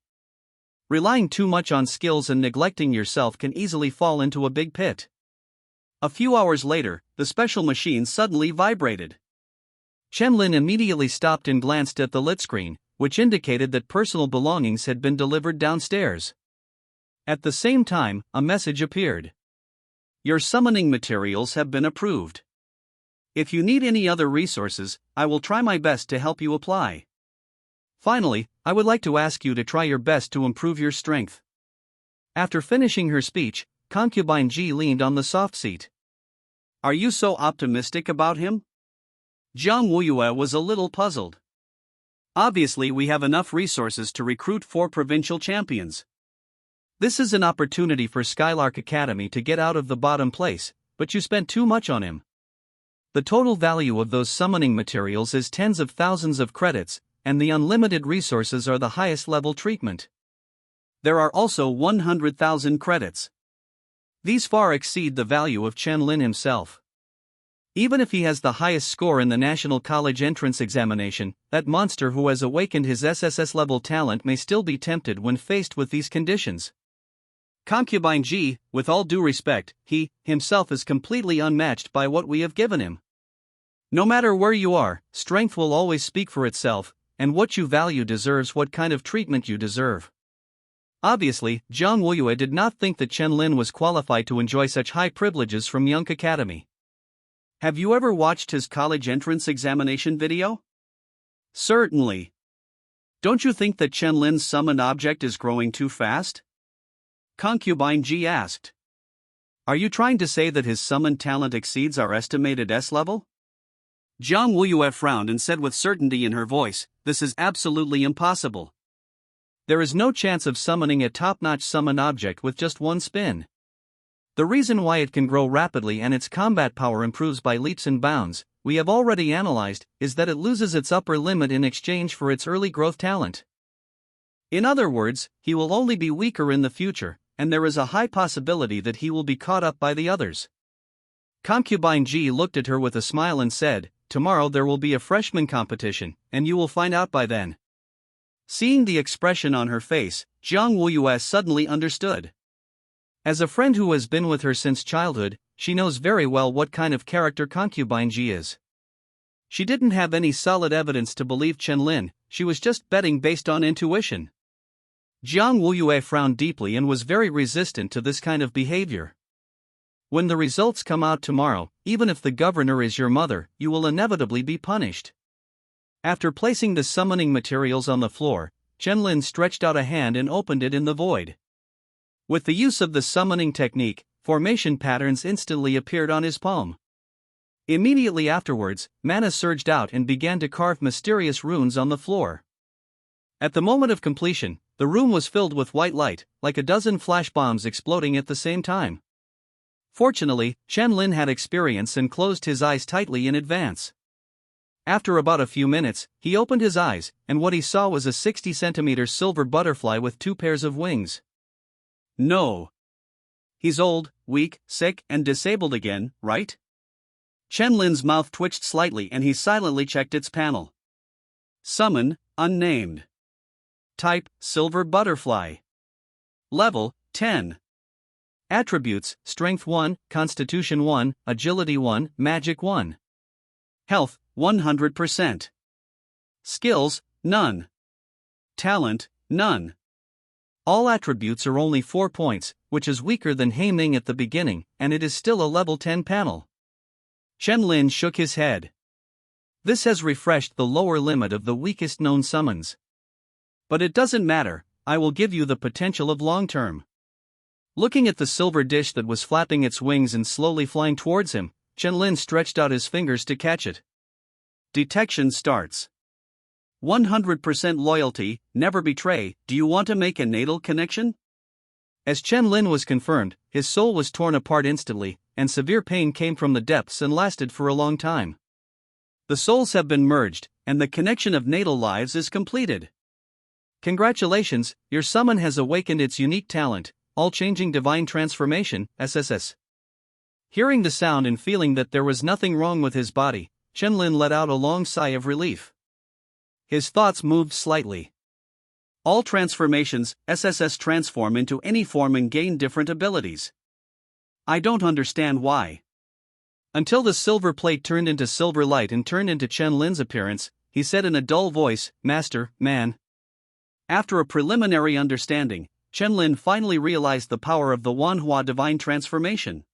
Relying too much on skills and neglecting yourself can easily fall into a big pit. A few hours later, the special machine suddenly vibrated. Chen-Lin immediately stopped and glanced at the lit screen, which indicated that personal belongings had been delivered downstairs. At the same time, a message appeared. Your summoning materials have been approved. If you need any other resources, I will try my best to help you apply. Finally, I would like to ask you to try your best to improve your strength. After finishing her speech, Concubine Ji leaned on the soft seat. Are you so optimistic about him? Jiang Wuyue was a little puzzled. Obviously, we have enough resources to recruit 4 provincial champions. This is an opportunity for Skylark Academy to get out of the bottom place, but you spent too much on him. The total value of those summoning materials is tens of thousands of credits, and the unlimited resources are the highest level treatment. There are also 100,000 credits. These far exceed the value of Chen-Lin himself. Even if he has the highest score in the National College Entrance Examination, that monster who has awakened his SSS-level talent may still be tempted when faced with these conditions. Concubine Ji, with all due respect, he, himself is completely unmatched by what we have given him. No matter where you are, strength will always speak for itself, and what you value deserves what kind of treatment you deserve. Obviously, Jiang Wuyue did not think that Chen-Lin was qualified to enjoy such high privileges from Young Academy. Have you ever watched his college entrance examination video? Certainly. Don't you think that Chen-Lin's summoned object is growing too fast? Concubine Ji asked. Are you trying to say that his summoned talent exceeds our estimated S-level? Jiang Wuyue frowned and said with certainty in her voice, this is absolutely impossible. There is no chance of summoning a top-notch summoned object with just one spin. The reason why it can grow rapidly and its combat power improves by leaps and bounds, we have already analyzed, is that it loses its upper limit in exchange for its early growth talent. In other words, he will only be weaker in the future, and there is a high possibility that he will be caught up by the others. Concubine Ji looked at her with a smile and said, tomorrow there will be a freshman competition, and you will find out by then. Seeing the expression on her face, Jiang Wuyue suddenly understood. As a friend who has been with her since childhood, she knows very well what kind of character Concubine Ji is. She didn't have any solid evidence to believe Chen-Lin, she was just betting based on intuition. Jiang Wuyue frowned deeply and was very resistant to this kind of behavior. When the results come out tomorrow, even if the governor is your mother, you will inevitably be punished. After placing the summoning materials on the floor, Chen-Lin stretched out a hand and opened it in the void. With the use of the summoning technique, formation patterns instantly appeared on his palm. Immediately afterwards, mana surged out and began to carve mysterious runes on the floor. At the moment of completion, the room was filled with white light, like a dozen flash bombs exploding at the same time. Fortunately, Chen-Lin had experience and closed his eyes tightly in advance. After about a few minutes, he opened his eyes, and what he saw was a 60-centimeter silver butterfly with 2 pairs of wings. No. He's old, weak, sick, and disabled again, right? Chen-Lin's mouth twitched slightly and he silently checked its panel. Summon, unnamed. Type, silver butterfly. Level, 10. Attributes, Strength 1, Constitution 1, Agility 1, Magic 1. Health, 100%. Skills, none. Talent, none. All attributes are only 4 points, which is weaker than Heiming at the beginning, and it is still a level 10 panel. Chen-Lin shook his head. This has refreshed the lower limit of the weakest known summons. But it doesn't matter, I will give you the potential of long-term. Looking at the silver dish that was flapping its wings and slowly flying towards him, Chen-Lin stretched out his fingers to catch it. Detection starts. 100% loyalty, never betray. Do you want to make a natal connection? As Chen-Lin was confirmed, his soul was torn apart instantly, and severe pain came from the depths and lasted for a long time. The souls have been merged, and the connection of natal lives is completed. Congratulations, your summon has awakened its unique talent, All-Changing Divine Transformation, SSS. Hearing the sound and feeling that there was nothing wrong with his body, Chen-Lin let out a long sigh of relief. His thoughts moved slightly. All transformations, SSS transform into any form and gain different abilities. I don't understand why. Until the silver plate turned into silver light and turned into Chen Lin's appearance, he said in a dull voice, "Master, man." After a preliminary understanding, Chen Lin finally realized the power of the Wanhua divine transformation.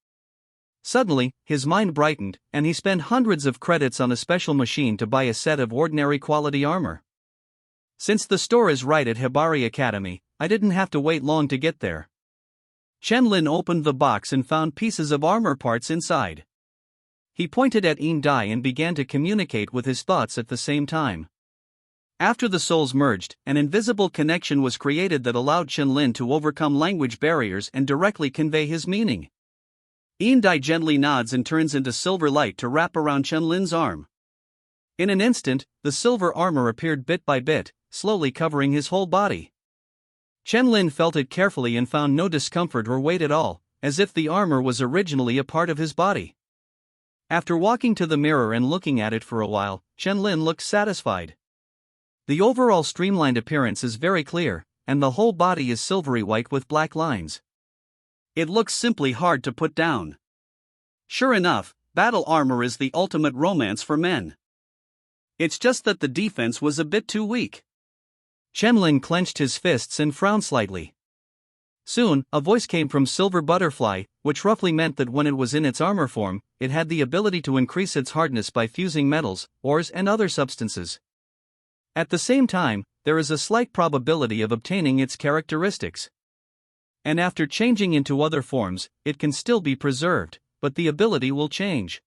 Suddenly, his mind brightened, and he spent hundreds of credits on a special machine to buy a set of ordinary quality armor. Since the store is right at Hibari Academy, I didn't have to wait long to get there. Chen Lin opened the box and found pieces of armor parts inside. He pointed at Yin Dai and began to communicate with his thoughts at the same time. After the souls merged, an invisible connection was created that allowed Chen Lin to overcome language barriers and directly convey his meaning. Yin Dai gently nods and turns into silver light to wrap around Chen Lin's arm. In an instant, the silver armor appeared bit by bit, slowly covering his whole body. Chen Lin felt it carefully and found no discomfort or weight at all, as if the armor was originally a part of his body. After walking to the mirror and looking at it for a while, Chen Lin looked satisfied. The overall streamlined appearance is very clear, and the whole body is silvery white with black lines. It looks simply hard to put down. Sure enough, battle armor is the ultimate romance for men. It's just that the defense was a bit too weak. Chen Lin clenched his fists and frowned slightly. Soon, a voice came from Silver Butterfly, which roughly meant that when it was in its armor form, it had the ability to increase its hardness by fusing metals, ores and other substances. At the same time, there is a slight probability of obtaining its characteristics. And after changing into other forms, it can still be preserved, but the ability will change.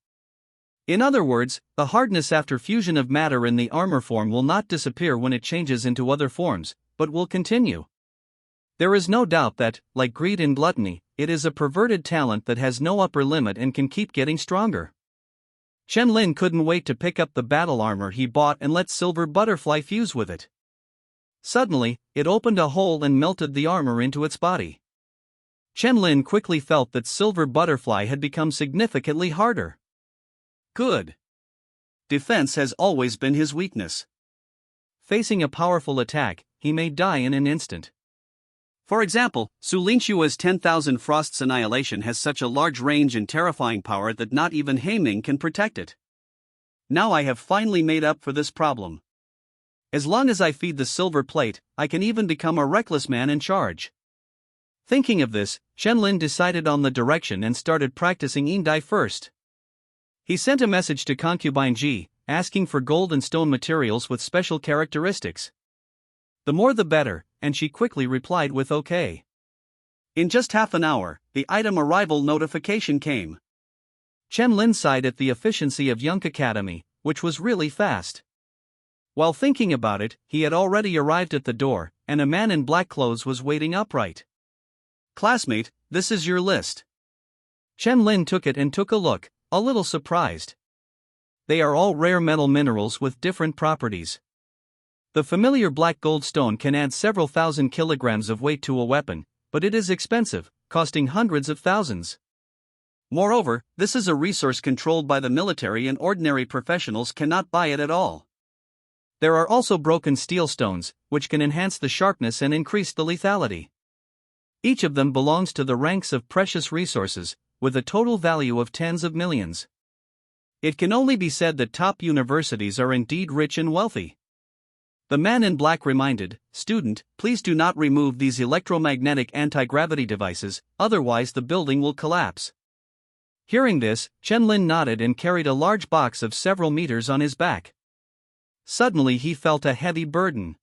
In other words, the hardness after fusion of matter in the armor form will not disappear when it changes into other forms, but will continue. There is no doubt that, like greed and gluttony, it is a perverted talent that has no upper limit and can keep getting stronger. Chen Lin couldn't wait to pick up the battle armor he bought and let Silver Butterfly fuse with it. Suddenly, it opened a hole and melted the armor into its body. Chen Lin quickly felt that Silver Butterfly had become significantly harder. Good. Defense has always been his weakness. Facing a powerful attack, he may die in an instant. For example, Su Lingxua's 10,000 Frost's Annihilation has such a large range and terrifying power that not even Heiming can protect it. Now I have finally made up for this problem. As long as I feed the silver plate, I can even become a reckless man in charge. Thinking of this, Chen Lin decided on the direction and started practicing Yin Dai first. He sent a message to Concubine Ji, asking for gold and stone materials with special characteristics. The more the better, and she quickly replied with OK. In just half an hour, the item arrival notification came. Chen Lin sighed at the efficiency of Yunk Academy, which was really fast. While thinking about it, he had already arrived at the door, and a man in black clothes was waiting upright. "Classmate, this is your list." Chen Lin took it and took a look, a little surprised. They are all rare metal minerals with different properties. The familiar black gold stone can add several thousand kilograms of weight to a weapon, but it is expensive, costing hundreds of thousands. Moreover, this is a resource controlled by the military and ordinary professionals cannot buy it at all. There are also broken steel stones, which can enhance the sharpness and increase the lethality. Each of them belongs to the ranks of precious resources, with a total value of tens of millions. It can only be said that top universities are indeed rich and wealthy. The man in black reminded, "Student, please do not remove these electromagnetic anti-gravity devices, otherwise the building will collapse." Hearing this, Chen Lin nodded and carried a large box of several meters on his back. Suddenly he felt a heavy burden.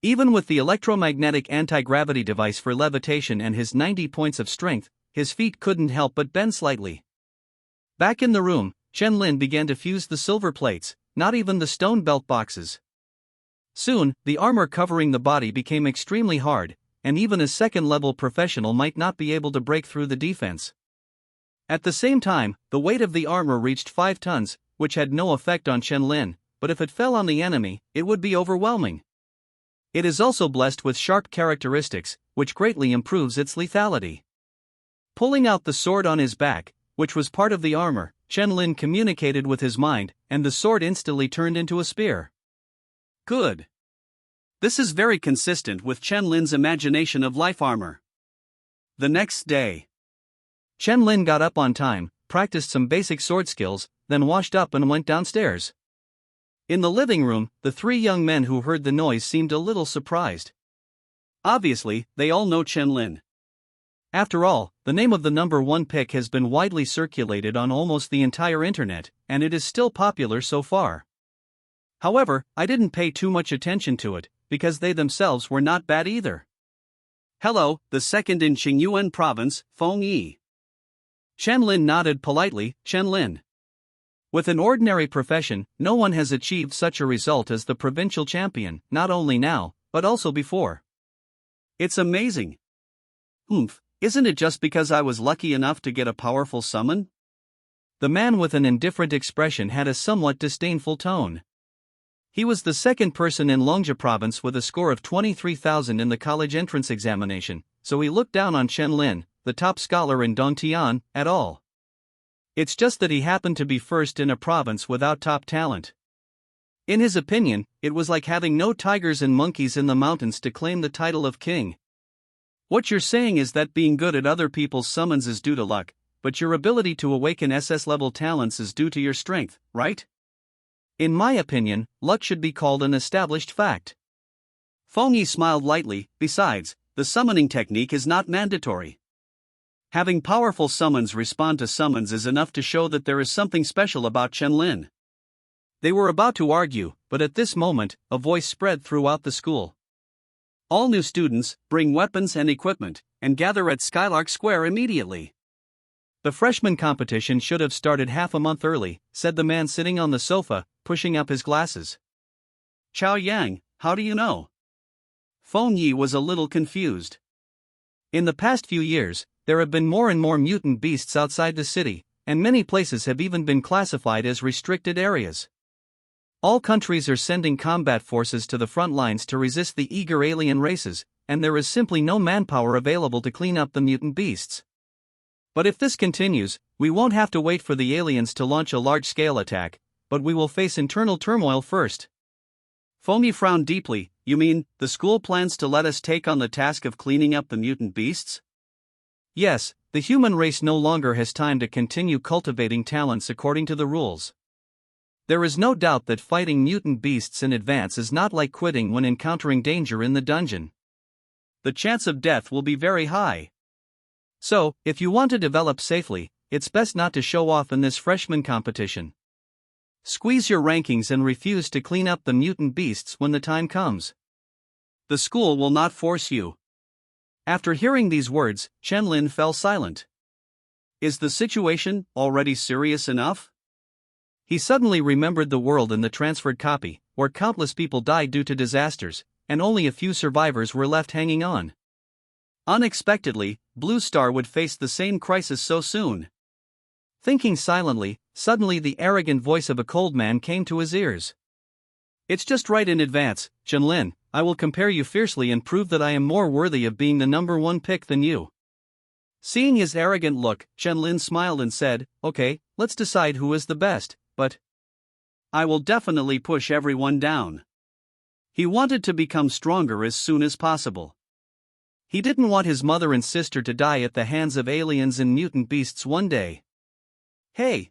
Even with the electromagnetic anti-gravity device for levitation and his 90 points of strength, his feet couldn't help but bend slightly. Back in the room, Chen Lin began to fuse the silver plates, not even the stone belt boxes. Soon, the armor covering the body became extremely hard, and even a second-level professional might not be able to break through the defense. At the same time, the weight of the armor reached 5 tons, which had no effect on Chen Lin, but if it fell on the enemy, it would be overwhelming. It is also blessed with sharp characteristics, which greatly improves its lethality. Pulling out the sword on his back, which was part of the armor, Chen Lin communicated with his mind, and the sword instantly turned into a spear. Good. This is very consistent with Chen Lin's imagination of life armor. The next day, Chen Lin got up on time, practiced some basic sword skills, then washed up and went downstairs. In the living room, the three young men who heard the noise seemed a little surprised. Obviously, they all know Chen-Lin. After all, the name of the number one pick has been widely circulated on almost the entire internet, and it is still popular so far. However, I didn't pay too much attention to it, because they themselves were not bad either. Hello, the second in Qingyuan province, Feng Yi. Chen-Lin nodded politely. Chen-Lin. With an ordinary profession, no one has achieved such a result as the provincial champion, not only now, but also before. It's amazing. Isn't it just because I was lucky enough to get a powerful summon? The man with an indifferent expression had a somewhat disdainful tone. He was the second person in Longjia province with a score of 23,000 in the college entrance examination, so he looked down on Chen-Lin, the top scholar in Dongtian, at all. It's just that he happened to be first in a province without top talent. In his opinion, it was like having no tigers and monkeys in the mountains to claim the title of king. What you're saying is that being good at other people's summons is due to luck, but your ability to awaken SS-level talents is due to your strength, right? In my opinion, luck should be called an established fact. Feng Yi smiled lightly. Besides, the summoning technique is not mandatory. Having powerful summons respond to summons is enough to show that there is something special about Chen-Lin. They were about to argue, but at this moment, a voice spread throughout the school. All new students, bring weapons and equipment, and gather at Skylark Square immediately. The freshman competition should have started half a month early, said the man sitting on the sofa, pushing up his glasses. Chao Yang, how do you know? Feng Yi was a little confused. In the past few years, there have been more and more mutant beasts outside the city, and many places have even been classified as restricted areas. All countries are sending combat forces to the front lines to resist the eager alien races, and there is simply no manpower available to clean up the mutant beasts. But if this continues, we won't have to wait for the aliens to launch a large-scale attack, but we will face internal turmoil first. Feng Yi frowned deeply. You mean, the school plans to let us take on the task of cleaning up the mutant beasts? Yes, the human race no longer has time to continue cultivating talents according to the rules. There is no doubt that fighting mutant beasts in advance is not like quitting when encountering danger in the dungeon. The chance of death will be very high. So, if you want to develop safely, it's best not to show off in this freshman competition. Squeeze your rankings and refuse to clean up the mutant beasts when the time comes. The school will not force you. After hearing these words, Chen-Lin fell silent. Is the situation already serious enough? He suddenly remembered the world in the transferred copy, where countless people died due to disasters, and only a few survivors were left hanging on. Unexpectedly, Blue Star would face the same crisis so soon. Thinking silently, suddenly the arrogant voice of a cold man came to his ears. It's just right in advance, Chen-Lin, I will compare you fiercely and prove that I am more worthy of being the number one pick than you. Seeing his arrogant look, Chen-Lin smiled and said, Okay, let's decide who is the best, but I will definitely push everyone down. He wanted to become stronger as soon as possible. He didn't want his mother and sister to die at the hands of aliens and mutant beasts one day. Hey,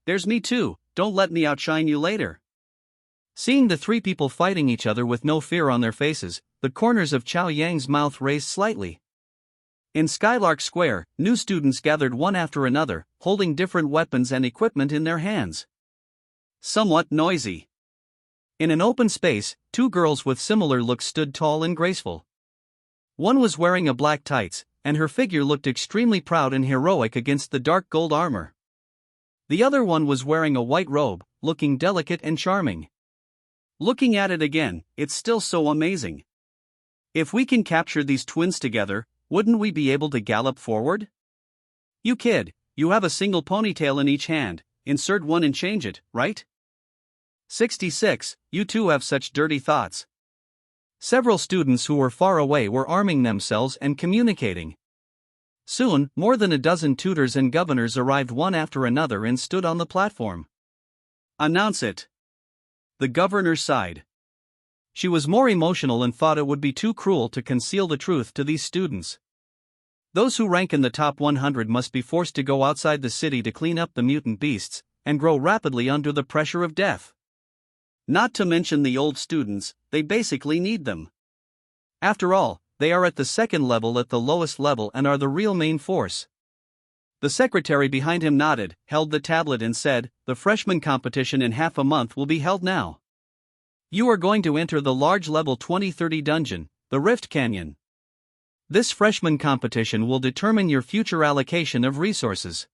there's me too, don't let me outshine you later. Seeing the three people fighting each other with no fear on their faces, the corners of Chao Yang's mouth raised slightly. In Skylark Square, new students gathered one after another, holding different weapons and equipment in their hands. Somewhat noisy. In an open space, two girls with similar looks stood tall and graceful. One was wearing a black tights, and her figure looked extremely proud and heroic against the dark gold armor. The other one was wearing a white robe, looking delicate and charming. Looking at it again, it's still so amazing. If we can capture these twins together, wouldn't we be able to gallop forward? You kid, you have a single ponytail in each hand, insert one and change it, right? 66, you two have such dirty thoughts. Several students who were far away were arming themselves and communicating. Soon, more than a dozen tutors and governors arrived one after another and stood on the platform. Announce it. The governor sighed. She was more emotional and thought it would be too cruel to conceal the truth to these students. Those who rank in the top 100 must be forced to go outside the city to clean up the mutant beasts, and grow rapidly under the pressure of death. Not to mention the old students, they basically need them. After all, they are at the second level at the lowest level and are the real main force. The secretary behind him nodded, held the tablet and said, "The freshman competition in half a month will be held now. You are going to enter the large level 2030 dungeon, the Rift Canyon. This freshman competition will determine your future allocation of resources.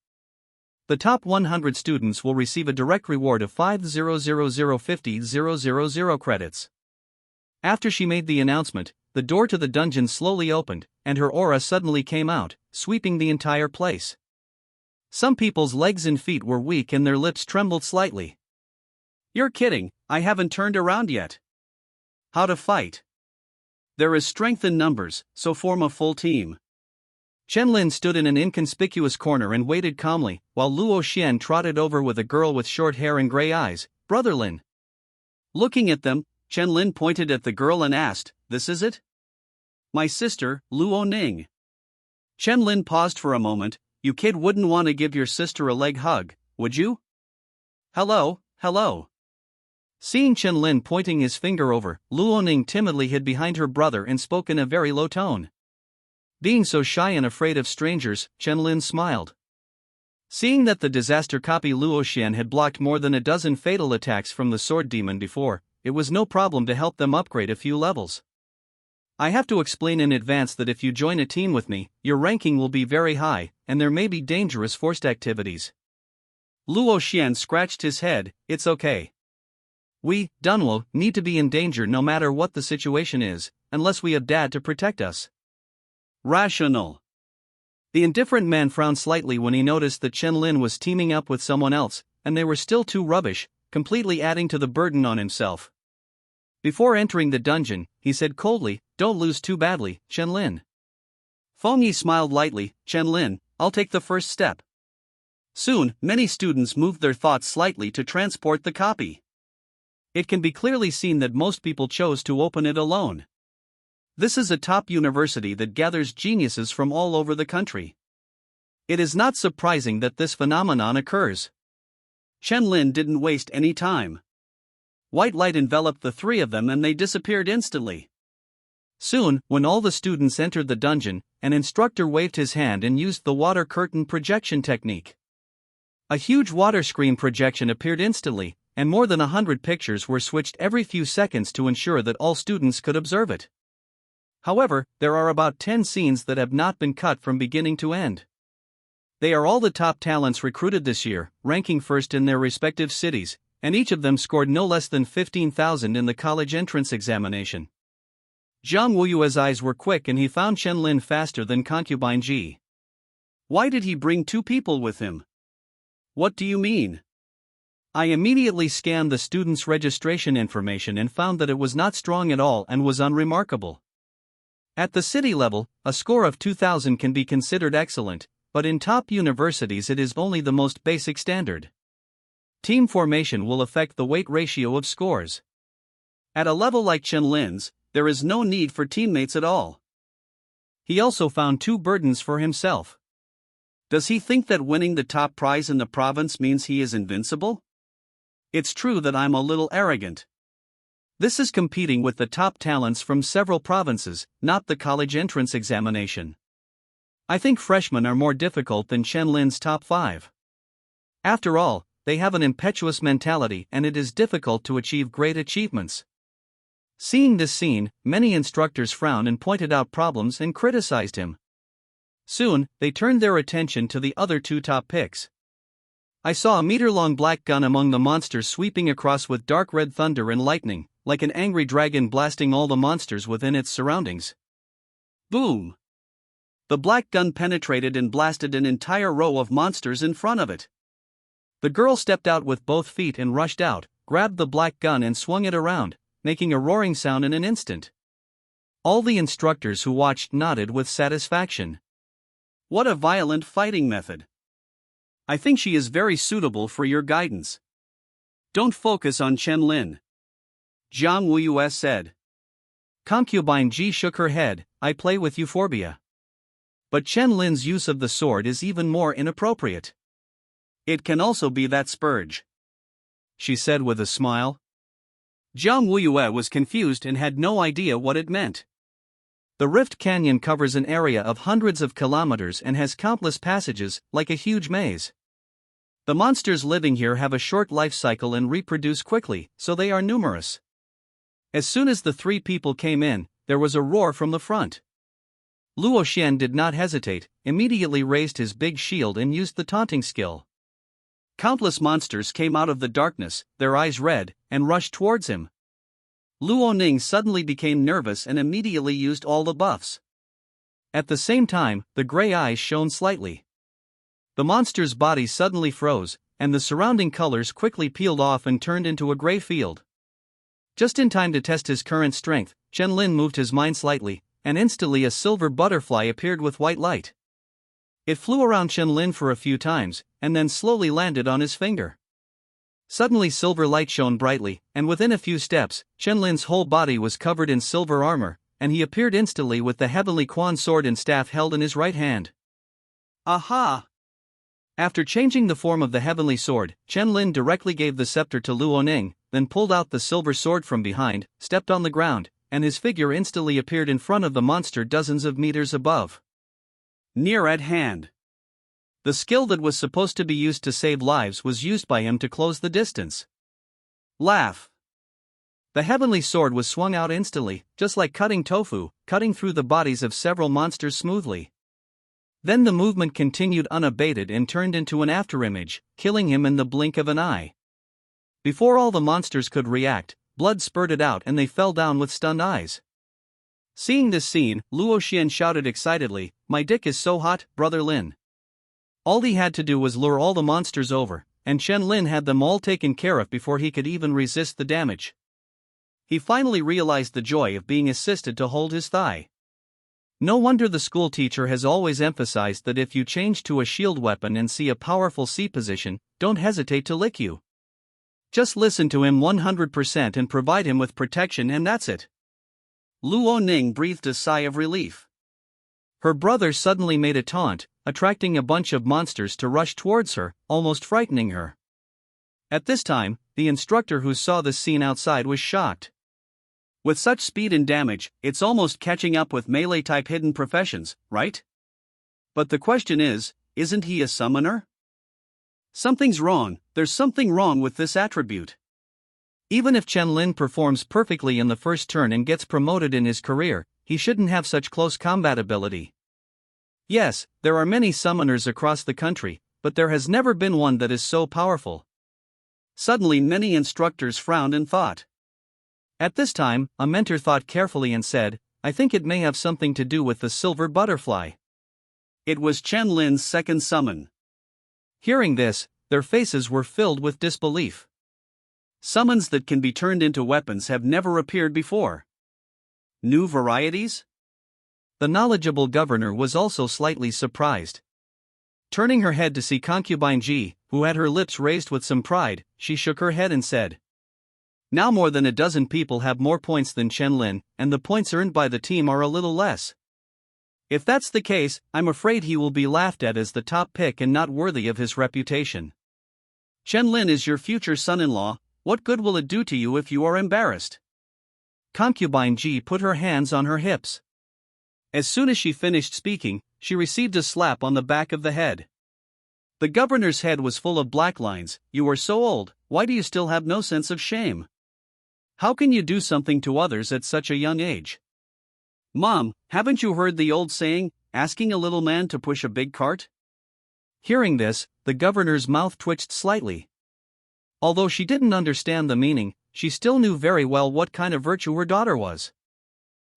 The top 100 students will receive a direct reward of 5,000,50,000 credits." After she made the announcement, the door to the dungeon slowly opened, and her aura suddenly came out, sweeping the entire place. Some people's legs and feet were weak and their lips trembled slightly. "You're kidding, I haven't turned around yet." How to fight. There is strength in numbers, so form a full team. Chen Lin stood in an inconspicuous corner and waited calmly, while Luo Xian trotted over with a girl with short hair and gray eyes, "Brother Lin." Looking at them, Chen Lin pointed at the girl and asked, "This is it?" "My sister, Luo Ning." Chen Lin paused for a moment. "You kid wouldn't want to give your sister a leg hug, would you?" "Hello, hello." Seeing Chen Lin pointing his finger over, Luo Ning timidly hid behind her brother and spoke in a very low tone. Being so shy and afraid of strangers, Chen Lin smiled. Seeing that the disaster copy Luo Xian had blocked more than a dozen fatal attacks from the sword demon before, it was no problem to help them upgrade a few levels. "I have to explain in advance that if you join a team with me, your ranking will be very high, and there may be dangerous forced activities." Luo Xian scratched his head. "It's okay. We, Dunwo, need to be in danger no matter what the situation is, unless we have Dad to protect us." Rational. The indifferent man frowned slightly when he noticed that Chen Lin was teaming up with someone else, and they were still too rubbish, completely adding to the burden on himself. Before entering the dungeon, he said coldly, "Don't lose too badly, Chen Lin." Feng Yi smiled lightly. "Chen Lin, I'll take the first step." Soon, many students moved their thoughts slightly to transport the copy. It can be clearly seen that most people chose to open it alone. This is a top university that gathers geniuses from all over the country. It is not surprising that this phenomenon occurs. Chen Lin didn't waste any time. White light enveloped the three of them and they disappeared instantly. Soon, when all the students entered the dungeon, an instructor waved his hand and used the water curtain projection technique. A huge water screen projection appeared instantly, and more than 100 pictures were switched every few seconds to ensure that all students could observe it. However, there are about 10 scenes that have not been cut from beginning to end. They are all the top talents recruited this year, ranking first in their respective cities, and each of them scored no less than 15,000 in the college entrance examination. Zhang Wuyue's eyes were quick and he found Chen Lin faster than Concubine Ji. "Why did he bring two people with him?" "What do you mean?" "I immediately scanned the students' registration information and found that it was not strong at all and was unremarkable. At the city level, a score of 2,000 can be considered excellent, but in top universities it is only the most basic standard. Team formation will affect the weight ratio of scores. At a level like Chen Lin's, there is no need for teammates at all." He also found two burdens for himself. Does he think that winning the top prize in the province means he is invincible? It's true that I'm a little arrogant. This is competing with the top talents from several provinces, not the college entrance examination. I think freshmen are more difficult than Chen Lin's top 5. After all, they have an impetuous mentality and it is difficult to achieve great achievements. Seeing this scene, many instructors frowned and pointed out problems and criticized him. Soon, they turned their attention to the other two top picks. I saw a meter-long black gun among the monsters sweeping across with dark red thunder and lightning, like an angry dragon blasting all the monsters within its surroundings. Boom! The black gun penetrated and blasted an entire row of monsters in front of it. The girl stepped out with both feet and rushed out, grabbed the black gun and swung it around, making a roaring sound in an instant. All the instructors who watched nodded with satisfaction. What a violent fighting method! I think she is very suitable for your guidance. Don't focus on Chen Lin, Zhang Wuyue said. Concubine Ji shook her head. I play with Euphorbia. But Chen Lin's use of the sword is even more inappropriate. It can also be that spurge, she said with a smile. Jiang Wuyue was confused and had no idea what it meant. The Rift Canyon covers an area of hundreds of kilometers and has countless passages, like a huge maze. The monsters living here have a short life cycle and reproduce quickly, so they are numerous. As soon as the three people came in, there was a roar from the front. Luo Xian did not hesitate, immediately raised his big shield and used the taunting skill. Countless monsters came out of the darkness, their eyes red, and rushed towards him. Luo Ning suddenly became nervous and immediately used all the buffs. At the same time, the gray eyes shone slightly. The monster's body suddenly froze, and the surrounding colors quickly peeled off and turned into a gray field. Just in time to test his current strength, Chen Lin moved his mind slightly, and instantly a silver butterfly appeared with white light. It flew around Chen Lin for a few times, and then slowly landed on his finger. Suddenly silver light shone brightly, and within a few steps, Chen Lin's whole body was covered in silver armor, and he appeared instantly with the heavenly Quan sword and staff held in his right hand. Aha! After changing the form of the heavenly sword, Chen Lin directly gave the scepter to Luo Ning, then pulled out the silver sword from behind, stepped on the ground, and his figure instantly appeared in front of the monster dozens of meters above. Near at hand. The skill that was supposed to be used to save lives was used by him to close the distance. Laugh. The heavenly sword was swung out instantly, just like cutting tofu, cutting through the bodies of several monsters smoothly. Then the movement continued unabated and turned into an afterimage, killing him in the blink of an eye. Before all the monsters could react, blood spurted out and they fell down with stunned eyes. Seeing this scene, Luo Xian shouted excitedly, "My dick is so hot, Brother Lin." All he had to do was lure all the monsters over, and Chen Lin had them all taken care of before he could even resist the damage. He finally realized the joy of being assisted to hold his thigh. No wonder the school teacher has always emphasized that if you change to a shield weapon and see a powerful C position, don't hesitate to lick you. Just listen to him 100% and provide him with protection, and that's it. Luo Ning breathed a sigh of relief. Her brother suddenly made a taunt, attracting a bunch of monsters to rush towards her, almost frightening her. At this time, the instructor who saw the scene outside was shocked. With such speed and damage, it's almost catching up with melee-type hidden professions, right? But the question is, isn't he a summoner? Something's wrong, there's something wrong with this attribute. Even if Chen Lin performs perfectly in the first turn and gets promoted in his career, he shouldn't have such close combat ability. Yes, there are many summoners across the country, but there has never been one that is so powerful. Suddenly many instructors frowned and thought. At this time, a mentor thought carefully and said, "I think it may have something to do with the silver butterfly." It was Chen Lin's second summon. Hearing this, their faces were filled with disbelief. Summons that can be turned into weapons have never appeared before. New varieties? The knowledgeable governor was also slightly surprised. Turning her head to see Concubine Ji, who had her lips raised with some pride, she shook her head and said, "Now more than a dozen people have more points than Chen Lin, and the points earned by the team are a little less. If that's the case, I'm afraid he will be laughed at as the top pick and not worthy of his reputation. Chen Lin is your future son-in-law, what good will it do to you if you are embarrassed?" Concubine Ji put her hands on her hips. As soon as she finished speaking, she received a slap on the back of the head. The governor's head was full of black lines. "You are so old, why do you still have no sense of shame? How can you do something to others at such a young age? Mom, haven't you heard the old saying, asking a little man to push a big cart?" Hearing this, the governor's mouth twitched slightly. Although she didn't understand the meaning, she still knew very well what kind of virtue her daughter was.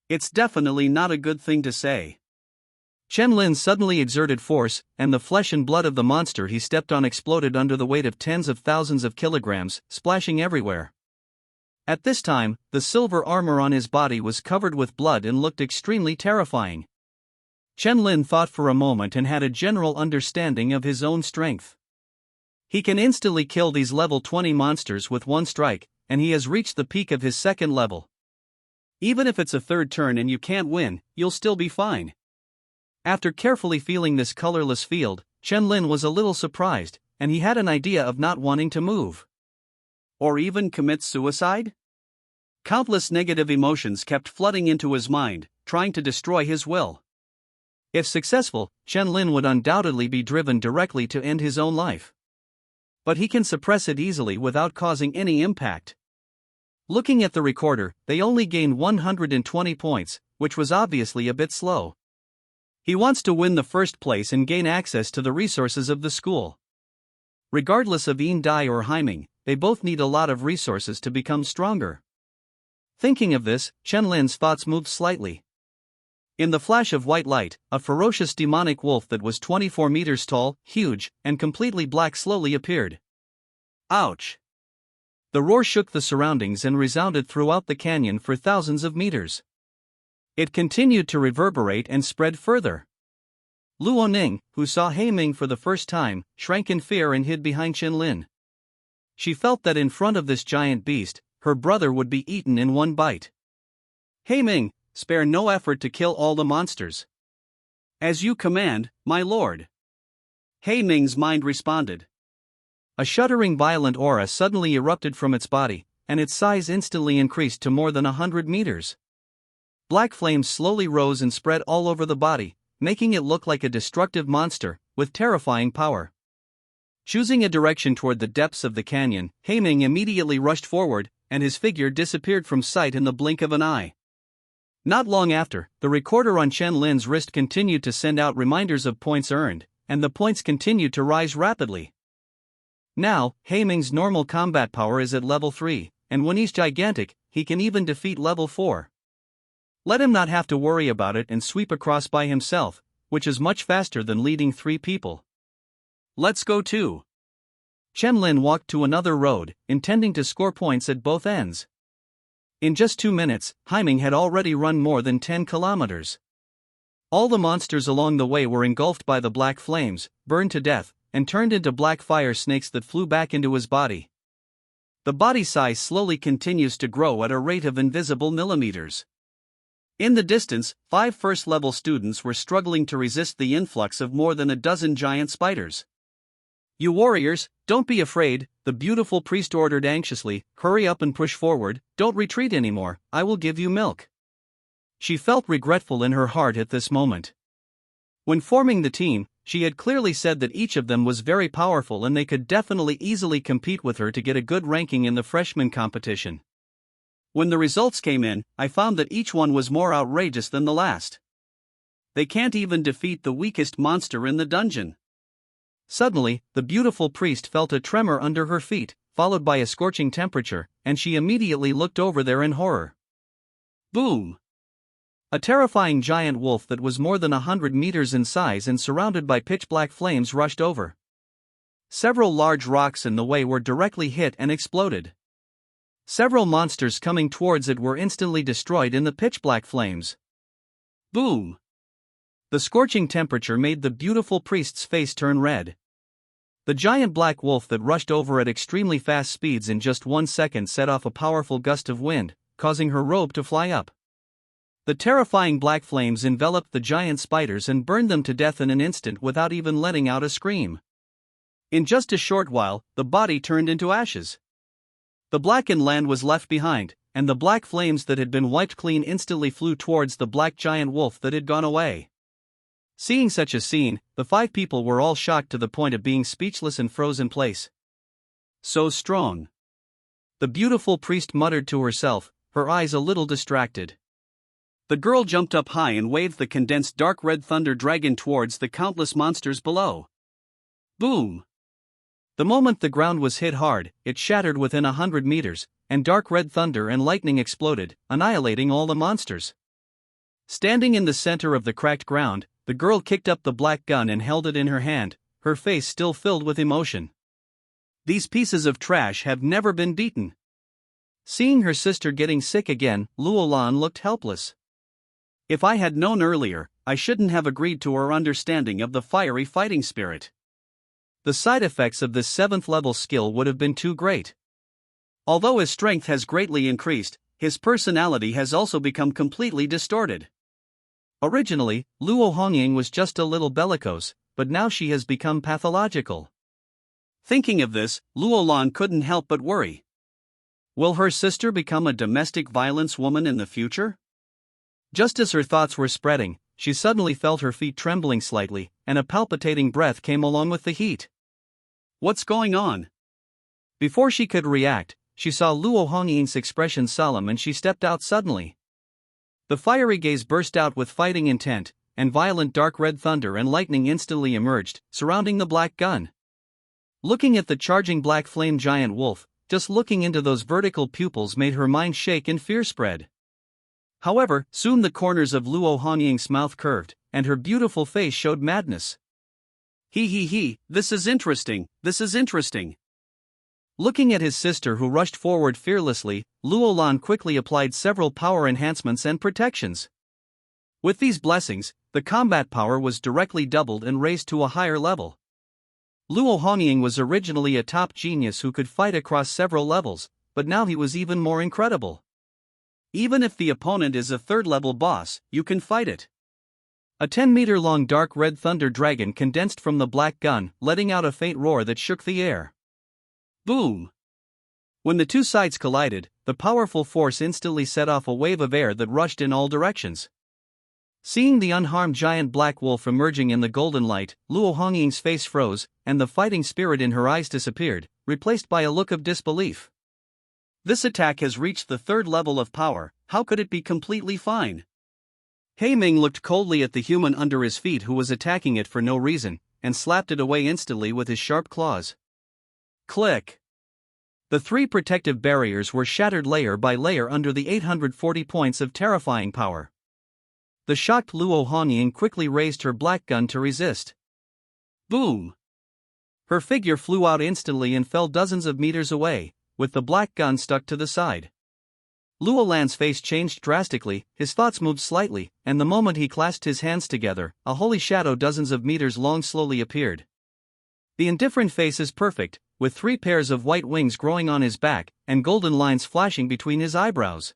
It's definitely not a good thing to say. Chen Lin suddenly exerted force, and the flesh and blood of the monster he stepped on exploded under the weight of tens of thousands of kilograms, splashing everywhere. At this time, the silver armor on his body was covered with blood and looked extremely terrifying. Chen Lin thought for a moment and had a general understanding of his own strength. He can instantly kill these level 20 monsters with one strike, and he has reached the peak of his second level. Even if it's a third turn and you can't win, you'll still be fine. After carefully feeling this colorless field, Chen Lin was a little surprised, and he had an idea of not wanting to move. Or even commit suicide? Countless negative emotions kept flooding into his mind, trying to destroy his will. If successful, Chen Lin would undoubtedly be driven directly to end his own life. But he can suppress it easily without causing any impact. Looking at the recorder, they only gained 120 points, which was obviously a bit slow. He wants to win the first place and gain access to the resources of the school. Regardless of Yin Dai or Haiming, they both need a lot of resources to become stronger. Thinking of this, Chen Lin's thoughts moved slightly. In the flash of white light, a ferocious demonic wolf that was 24 meters tall, huge, and completely black slowly appeared. Ouch! The roar shook the surroundings and resounded throughout the canyon for thousands of meters. It continued to reverberate and spread further. Luo Ning, who saw Haiming for the first time, shrank in fear and hid behind Chen Lin. She felt that in front of this giant beast, her brother would be eaten in one bite. Haiming, spare no effort to kill all the monsters. As you command, my lord. Haiming's mind responded. A shuddering violent aura suddenly erupted from its body, and its size instantly increased to more than 100 meters. Black flames slowly rose and spread all over the body, making it look like a destructive monster, with terrifying power. Choosing a direction toward the depths of the canyon, Haiming immediately rushed forward, and his figure disappeared from sight in the blink of an eye. Not long after, the recorder on Chen Lin's wrist continued to send out reminders of points earned, and the points continued to rise rapidly. Now, Haiming's normal combat power is at level 3, and when he's gigantic, he can even defeat level 4. Let him not have to worry about it and sweep across by himself, which is much faster than leading 3 people. Let's go too. Chen Lin walked to another road, intending to score points at both ends. In just 2 minutes, Haiming had already run more than 10 kilometers. All the monsters along the way were engulfed by the black flames, burned to death, and turned into black fire snakes that flew back into his body. The body size slowly continues to grow at a rate of invisible millimeters. In the distance, 5 first-level students were struggling to resist the influx of more than a dozen giant spiders. You warriors, don't be afraid, the beautiful priest ordered anxiously, hurry up and push forward, don't retreat anymore, I will give you milk. She felt regretful in her heart at this moment. When forming the team, she had clearly said that each of them was very powerful and they could definitely easily compete with her to get a good ranking in the freshman competition. When the results came in, I found that each one was more outrageous than the last. They can't even defeat the weakest monster in the dungeon. Suddenly, the beautiful priest felt a tremor under her feet, followed by a scorching temperature, and she immediately looked over there in horror. Boom! A terrifying giant wolf that was more than 100 meters in size and surrounded by pitch-black flames rushed over. Several large rocks in the way were directly hit and exploded. Several monsters coming towards it were instantly destroyed in the pitch-black flames. Boom! The scorching temperature made the beautiful priest's face turn red. The giant black wolf that rushed over at extremely fast speeds in just 1 second set off a powerful gust of wind, causing her robe to fly up. The terrifying black flames enveloped the giant spiders and burned them to death in an instant without even letting out a scream. In just a short while, the body turned into ashes. The blackened land was left behind, and the black flames that had been wiped clean instantly flew towards the black giant wolf that had gone away. Seeing such a scene, the 5 people were all shocked to the point of being speechless and froze in place. So strong. The beautiful priest muttered to herself, her eyes a little distracted. The girl jumped up high and waved the condensed dark red thunder dragon towards the countless monsters below. Boom! The moment the ground was hit hard, it shattered within 100 meters, and dark red thunder and lightning exploded, annihilating all the monsters. Standing in the center of the cracked ground, the girl kicked up the black gun and held it in her hand, her face still filled with emotion. These pieces of trash have never been beaten. Seeing her sister getting sick again, Luo Lan looked helpless. If I had known earlier, I shouldn't have agreed to her understanding of the fiery fighting spirit. The side effects of this 7th level skill would have been too great. Although his strength has greatly increased, his personality has also become completely distorted. Originally, Luo Hongying was just a little bellicose, but now she has become pathological. Thinking of this, Luo Lan couldn't help but worry. Will her sister become a domestic violence woman in the future? Just as her thoughts were spreading, she suddenly felt her feet trembling slightly, and a palpitating breath came along with the heat. What's going on? Before she could react, she saw Luo Hongying's expression solemn and she stepped out suddenly. The fiery gaze burst out with fighting intent, and violent dark red thunder and lightning instantly emerged, surrounding the black gun. Looking at the charging black flame giant wolf, just looking into those vertical pupils made her mind shake and fear spread. However, soon the corners of Luo Hongying's mouth curved, and her beautiful face showed madness. He, this is interesting, this is interesting. Looking at his sister who rushed forward fearlessly, Luo Lan quickly applied several power enhancements and protections. With these blessings, the combat power was directly doubled and raised to a higher level. Luo Hongying was originally a top genius who could fight across several levels, but now he was even more incredible. Even if the opponent is a third-level boss, you can fight it. A 10-meter-long dark red thunder dragon condensed from the black gun, letting out a faint roar that shook the air. Boom! When the two sides collided, the powerful force instantly set off a wave of air that rushed in all directions. Seeing the unharmed giant black wolf emerging in the golden light, Luo Hongying's face froze, and the fighting spirit in her eyes disappeared, replaced by a look of disbelief. This attack has reached the third level of power, how could it be completely fine? He Ming looked coldly at the human under his feet who was attacking it for no reason, and slapped it away instantly with his sharp claws. Click! The three protective barriers were shattered layer by layer under the 840 points of terrifying power. The shocked Luo Hongying quickly raised her black gun to resist. Boom! Her figure flew out instantly and fell dozens of meters away, with the black gun stuck to the side. Luo Lan's face changed drastically, his thoughts moved slightly, and the moment he clasped his hands together, a holy shadow dozens of meters long slowly appeared. The indifferent face is perfect, with 3 pairs of white wings growing on his back, and golden lines flashing between his eyebrows.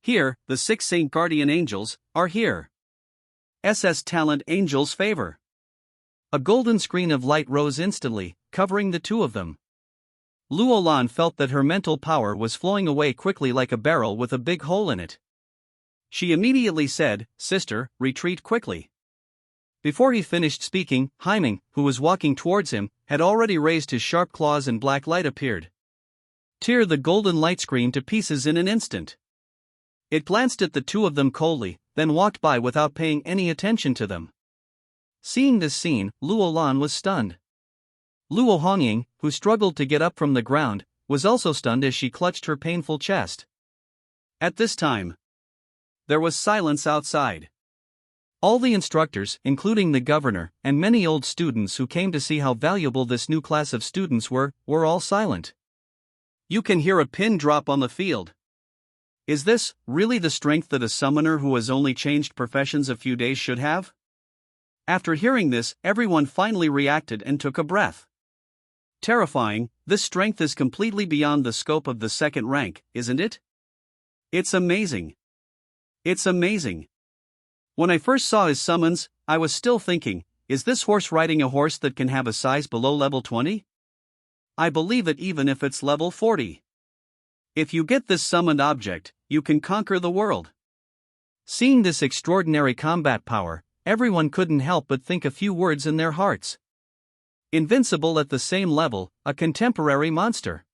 Here, the 6 Saint Guardian Angels are here. SS Talent Angels favor. A golden screen of light rose instantly, covering the two of them. Luo Lan felt that her mental power was flowing away quickly like a barrel with a big hole in it. She immediately said, "Sister, retreat quickly." Before he finished speaking, He Ming, who was walking towards him, had already raised his sharp claws and black light appeared. Tear the golden light screen to pieces in an instant. It glanced at the two of them coldly, then walked by without paying any attention to them. Seeing this scene, Luo Lan was stunned. Luo Hongying, who struggled to get up from the ground, was also stunned as she clutched her painful chest. At this time, there was silence outside. All the instructors, including the governor, and many old students who came to see how valuable this new class of students were all silent. You can hear a pin drop on the field. Is this really the strength that a summoner who has only changed professions a few days should have? After hearing this, everyone finally reacted and took a breath. Terrifying, this strength is completely beyond the scope of the second rank, isn't it? It's amazing. It's amazing. When I first saw his summons, I was still thinking, is this horse riding a horse that can have a size below level 20? I believe it even if it's level 40. If you get this summoned object, you can conquer the world. Seeing this extraordinary combat power, everyone couldn't help but think a few words in their hearts. Invincible at the same level, a contemporary monster.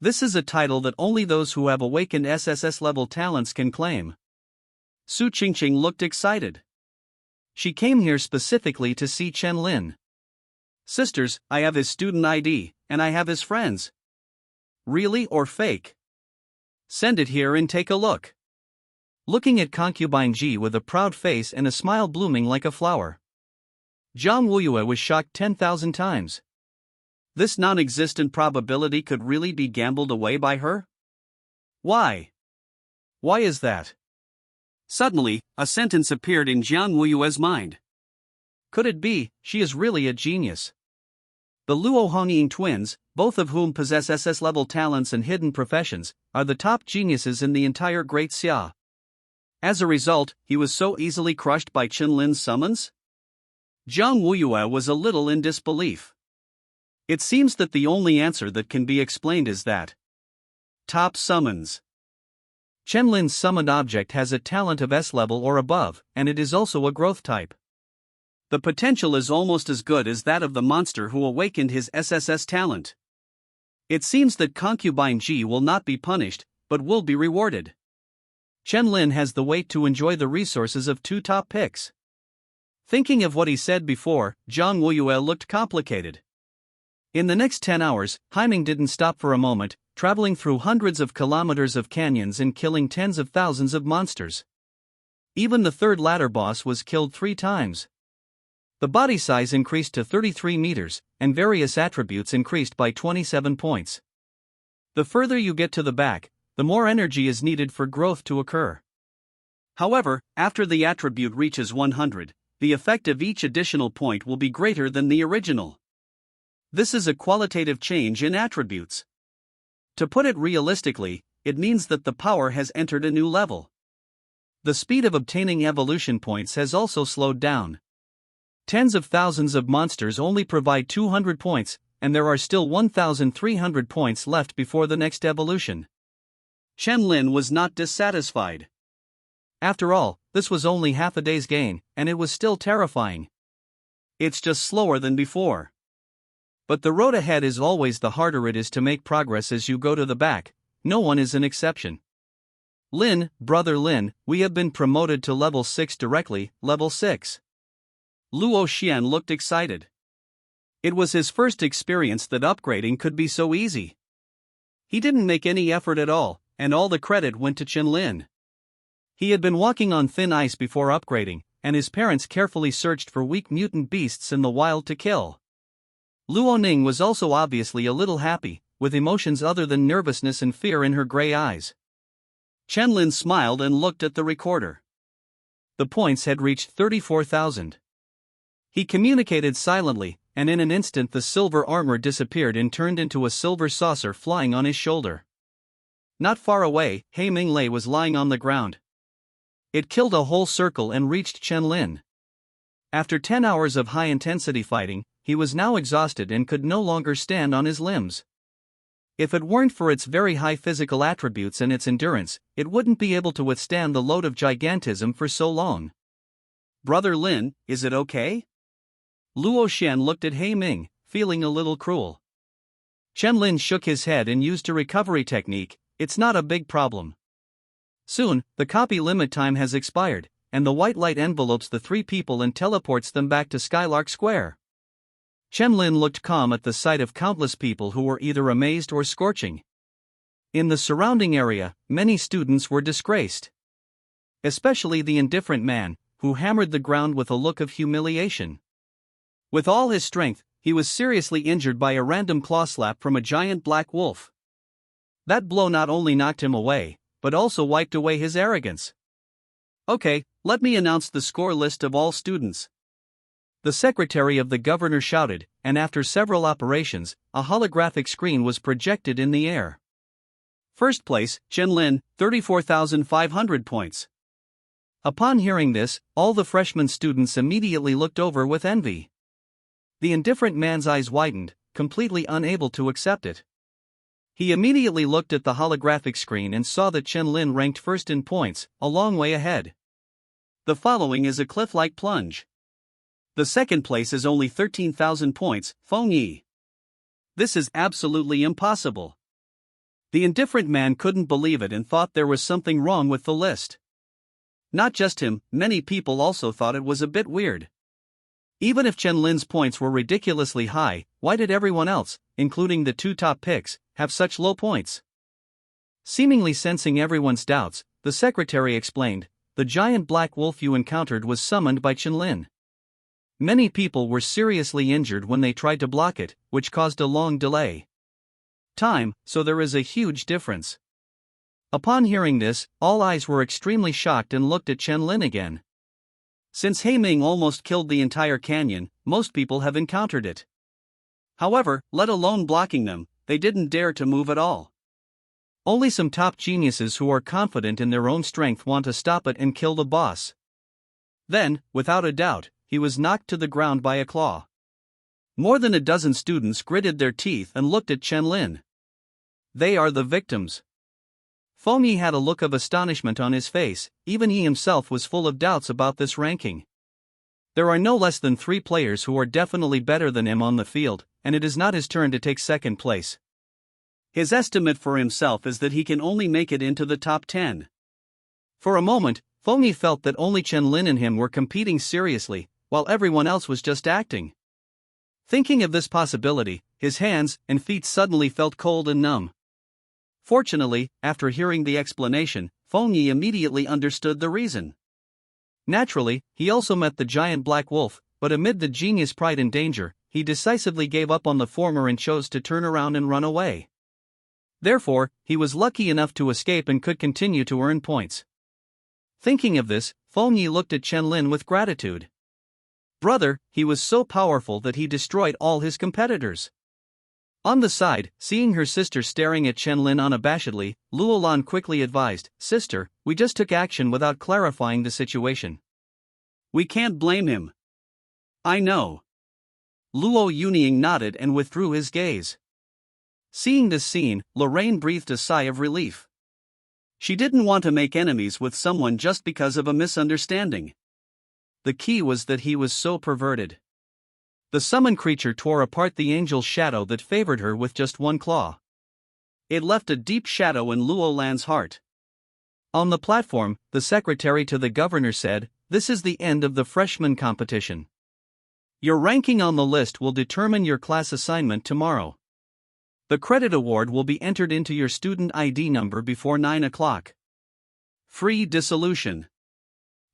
This is a title that only those who have awakened SSS-level talents can claim. Su Qingqing looked excited. She came here specifically to see Chen Lin. Sisters, I have his student ID, and I have his friends. Really or fake? Send it here and take a look. Looking at concubine Ji with a proud face and a smile blooming like a flower. Zhang Wuyue was shocked 10,000 times. This non-existent probability could really be gambled away by her? Why? Why is that? Suddenly, a sentence appeared in Zhang Wuyue's mind. Could it be, she is really a genius? The Luo Hongying twins, both of whom possess SS-level talents and hidden professions, are the top geniuses in the entire Great Xia. As a result, he was so easily crushed by Qinlin's summons? Zhang Wuyue was a little in disbelief. It seems that the only answer that can be explained is that top summons. Qinlin's summoned object has a talent of S-level or above, and it is also a growth type. The potential is almost as good as that of the monster who awakened his SSS talent. It seems that concubine Ji will not be punished, but will be rewarded. Qinlin has the weight to enjoy the resources of two top picks. Thinking of what he said before, Zhang Wuyue looked complicated. In the next 10 hours, Haiming didn't stop for a moment, traveling through hundreds of kilometers of canyons and killing tens of thousands of monsters. Even the third ladder boss was killed 3 times. The body size increased to 33 meters, and various attributes increased by 27 points. The further you get to the back, the more energy is needed for growth to occur. However, after the attribute reaches 100, the effect of each additional point will be greater than the original. This is a qualitative change in attributes. To put it realistically, it means that the power has entered a new level. The speed of obtaining evolution points has also slowed down. Tens of thousands of monsters only provide 200 points, and there are still 1,300 points left before the next evolution. Qinlin was not dissatisfied. After all, this was only half a day's gain, and it was still terrifying. It's just slower than before. But the road ahead is always the harder it is to make progress as you go to the back. No one is an exception. Lin, brother Lin, we have been promoted to level 6 directly, level 6. Luo Xian looked excited. It was his first experience that upgrading could be so easy. He didn't make any effort at all, and all the credit went to Qinlin. He had been walking on thin ice before upgrading, and his parents carefully searched for weak mutant beasts in the wild to kill. Luo Ning was also obviously a little happy, with emotions other than nervousness and fear in her gray eyes. Qinlin smiled and looked at the recorder. The points had reached 34,000. He communicated silently, and in an instant the silver armor disappeared and turned into a silver saucer flying on his shoulder. Not far away, He Minglei was lying on the ground. It killed a whole circle and reached Qinlin. After 10 hours of high-intensity fighting, he was now exhausted and could no longer stand on his limbs. If it weren't for its very high physical attributes and its endurance, it wouldn't be able to withstand the load of gigantism for so long. Brother Lin, is it okay? Luo Xian looked at He Ming, feeling a little cruel. Qinlin shook his head and used a recovery technique. It's not a big problem. Soon, the copy limit time has expired, and the white light envelopes the 3 people and teleports them back to Skylark Square. Qinlin looked calm at the sight of countless people who were either amazed or scorching. In the surrounding area, many students were disgraced. Especially the indifferent man, who hammered the ground with a look of humiliation. With all his strength, he was seriously injured by a random claw slap from a giant black wolf. That blow not only knocked him away, but also wiped away his arrogance. Okay, let me announce the score list of all students. The secretary of the governor shouted, and after several operations, a holographic screen was projected in the air. First place, Qinlin, 34,500 points. Upon hearing this, all the freshman students immediately looked over with envy. The indifferent man's eyes widened, completely unable to accept it. He immediately looked at the holographic screen and saw that Qinlin ranked first in points, a long way ahead. The following is a cliff-like plunge. The second place is only 13,000 points, Feng Yi. This is absolutely impossible. The indifferent man couldn't believe it and thought there was something wrong with the list. Not just him, many people also thought it was a bit weird. Even if Qinlin's points were ridiculously high, why did everyone else, including the 2 top picks, have such low points? Seemingly sensing everyone's doubts, the secretary explained, the giant black wolf you encountered was summoned by Qinlin. Many people were seriously injured when they tried to block it, which caused a long delay. So there is a huge difference. Upon hearing this, all eyes were extremely shocked and looked at Qinlin again. Since He Ming almost killed the entire canyon, most people have encountered it. However, let alone blocking them, they didn't dare to move at all. Only some top geniuses who are confident in their own strength want to stop it and kill the boss. Then, without a doubt, he was knocked to the ground by a claw. More than a dozen students gritted their teeth and looked at Chen Lin. They are the victims. Feng Yi had a look of astonishment on his face. Even he himself was full of doubts about this ranking. There are no less than 3 players who are definitely better than him on the field, and it is not his turn to take second place. His estimate for himself is that he can only make it into the top 10. For a moment, Feng Yi felt that only Chen Lin and him were competing seriously, while everyone else was just acting. Thinking of this possibility, his hands and feet suddenly felt cold and numb. Fortunately, after hearing the explanation, Feng Yi immediately understood the reason. Naturally, he also met the giant black wolf, but amid the genius pride and danger, he decisively gave up on the former and chose to turn around and run away. Therefore, he was lucky enough to escape and could continue to earn points. Thinking of this, Feng Yi looked at Chen Lin with gratitude. Brother, he was so powerful that he destroyed all his competitors. On the side, seeing her sister staring at Chen Lin unabashedly, Luolan quickly advised, "Sister, we just took action without clarifying the situation. We can't blame him." "I know." Luo Yunying nodded and withdrew his gaze. Seeing this scene, Lorraine breathed a sigh of relief. She didn't want to make enemies with someone just because of a misunderstanding. The key was that he was so perverted. The summoned creature tore apart the angel's shadow that favored her with just one claw. It left a deep shadow in Luolan's heart. On the platform, the secretary to the governor said, "This is the end of the freshman competition. Your ranking on the list will determine your class assignment tomorrow. The credit award will be entered into your student ID number before 9 o'clock. Free dissolution."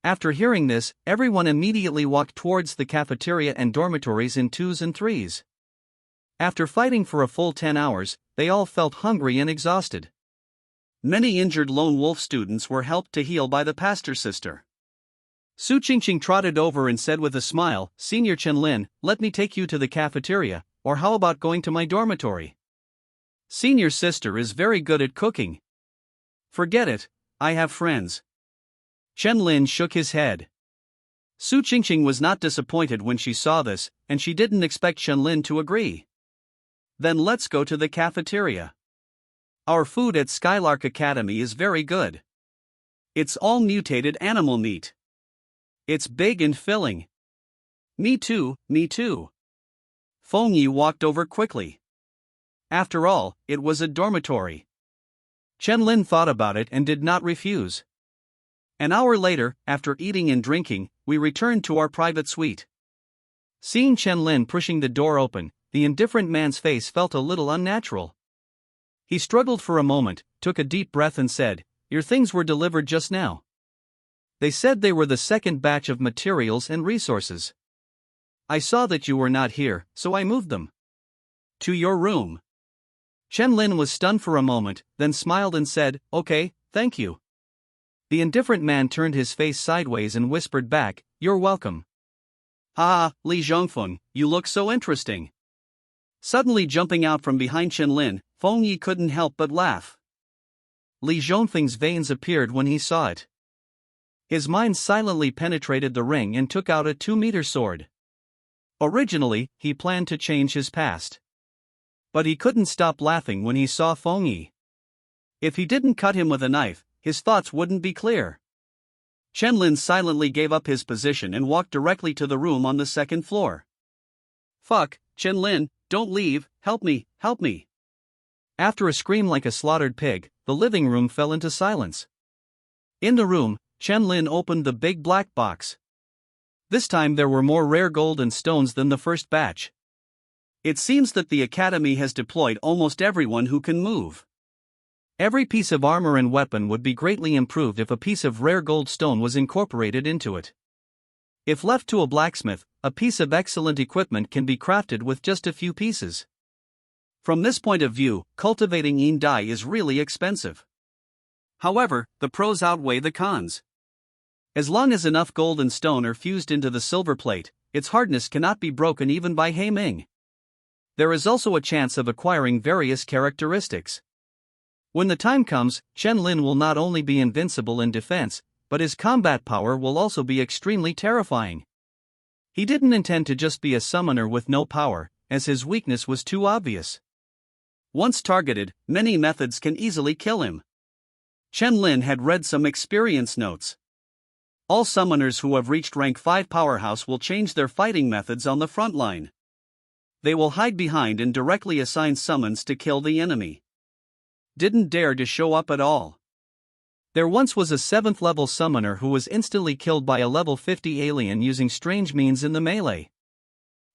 After hearing this, everyone immediately walked towards the cafeteria and dormitories in 2s and 3s. After fighting for a full 10 hours, they all felt hungry and exhausted. Many injured lone wolf students were helped to heal by the pastor sister. Su Qingqing trotted over and said with a smile, "Senior Chen Lin, let me take you to the cafeteria, or how about going to my dormitory? Senior sister is very good at cooking." "Forget it, I have friends." Chen Lin shook his head. Su Qingqing was not disappointed when she saw this, and she didn't expect Chen Lin to agree. "Then let's go to the cafeteria. Our food at Skylark Academy is very good. It's all mutated animal meat. It's big and filling." Me too, me too." Feng Yi walked over quickly. After all, it was a dormitory. Chen Lin thought about it and did not refuse. An hour later, after eating and drinking, we returned to our private suite. Seeing Chen Lin pushing the door open, the indifferent man's face felt a little unnatural. He struggled for a moment, took a deep breath and said, "Your things were delivered just now. They said they were the second batch of materials and resources. I saw that you were not here, so I moved them to your room." Chen Lin was stunned for a moment, then smiled and said, "Okay, thank you." The indifferent man turned his face sideways and whispered back, "You're welcome." "Ah, Li Zhongfeng, you look so interesting." Suddenly jumping out from behind Chen Lin, Feng Yi couldn't help but laugh. Li Zhongfeng's veins appeared when he saw it. His mind silently penetrated the ring and took out a 2-meter sword. Originally, he planned to change his past. But he couldn't stop laughing when he saw Feng Yi. If he didn't cut him with a knife, his thoughts wouldn't be clear. Chen Lin silently gave up his position and walked directly to the room on the second floor. "Fuck, Chen Lin, don't leave, help me, help me." After a scream like a slaughtered pig, the living room fell into silence. In the room, Chen Lin opened the big black box. This time there were more rare gold and stones than the first batch. It seems that the academy has deployed almost everyone who can move. Every piece of armor and weapon would be greatly improved if a piece of rare gold stone was incorporated into it. If left to a blacksmith, a piece of excellent equipment can be crafted with just a few pieces. From this point of view, cultivating yin dye is really expensive. However, the pros outweigh the cons. As long as enough gold and stone are fused into the silver plate, its hardness cannot be broken even by Heiming. There is also a chance of acquiring various characteristics. When the time comes, Chen Lin will not only be invincible in defense, but his combat power will also be extremely terrifying. He didn't intend to just be a summoner with no power, as his weakness was too obvious. Once targeted, many methods can easily kill him. Chen Lin had read some experience notes. All summoners who have reached rank 5 powerhouse will change their fighting methods on the front line. They will hide behind and directly assign summons to kill the enemy. Didn't dare to show up at all. There once was a 7th level summoner who was instantly killed by a level 50 alien using strange means in the melee.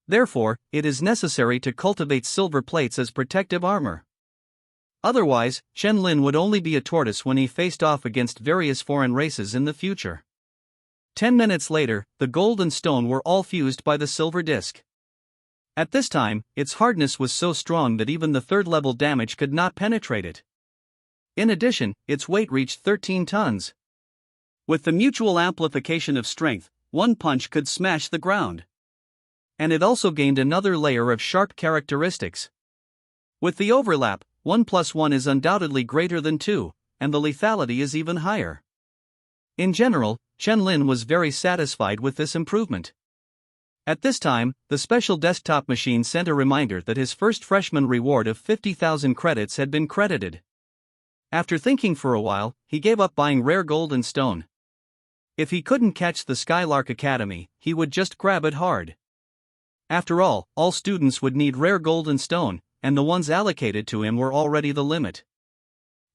Therefore, it is necessary to cultivate silver plates as protective armor. Otherwise, Chen Lin would only be a tortoise when he faced off against various foreign races in the future. 10 minutes later, the gold and stone were all fused by the silver disc. At this time, its hardness was so strong that even the 3rd level damage could not penetrate it. In addition, its weight reached 13 tons. With the mutual amplification of strength, one punch could smash the ground. And it also gained another layer of sharp characteristics. With the overlap, 1 plus 1 is undoubtedly greater than 2, and the lethality is even higher. In general, Chen Lin was very satisfied with this improvement. At this time, the special desktop machine sent a reminder that his first freshman reward of 50,000 credits had been credited. After thinking for a while, he gave up buying rare gold and stone. If he couldn't catch the Skylark Academy, he would just grab it hard. After all students would need rare gold and stone, and the ones allocated to him were already the limit.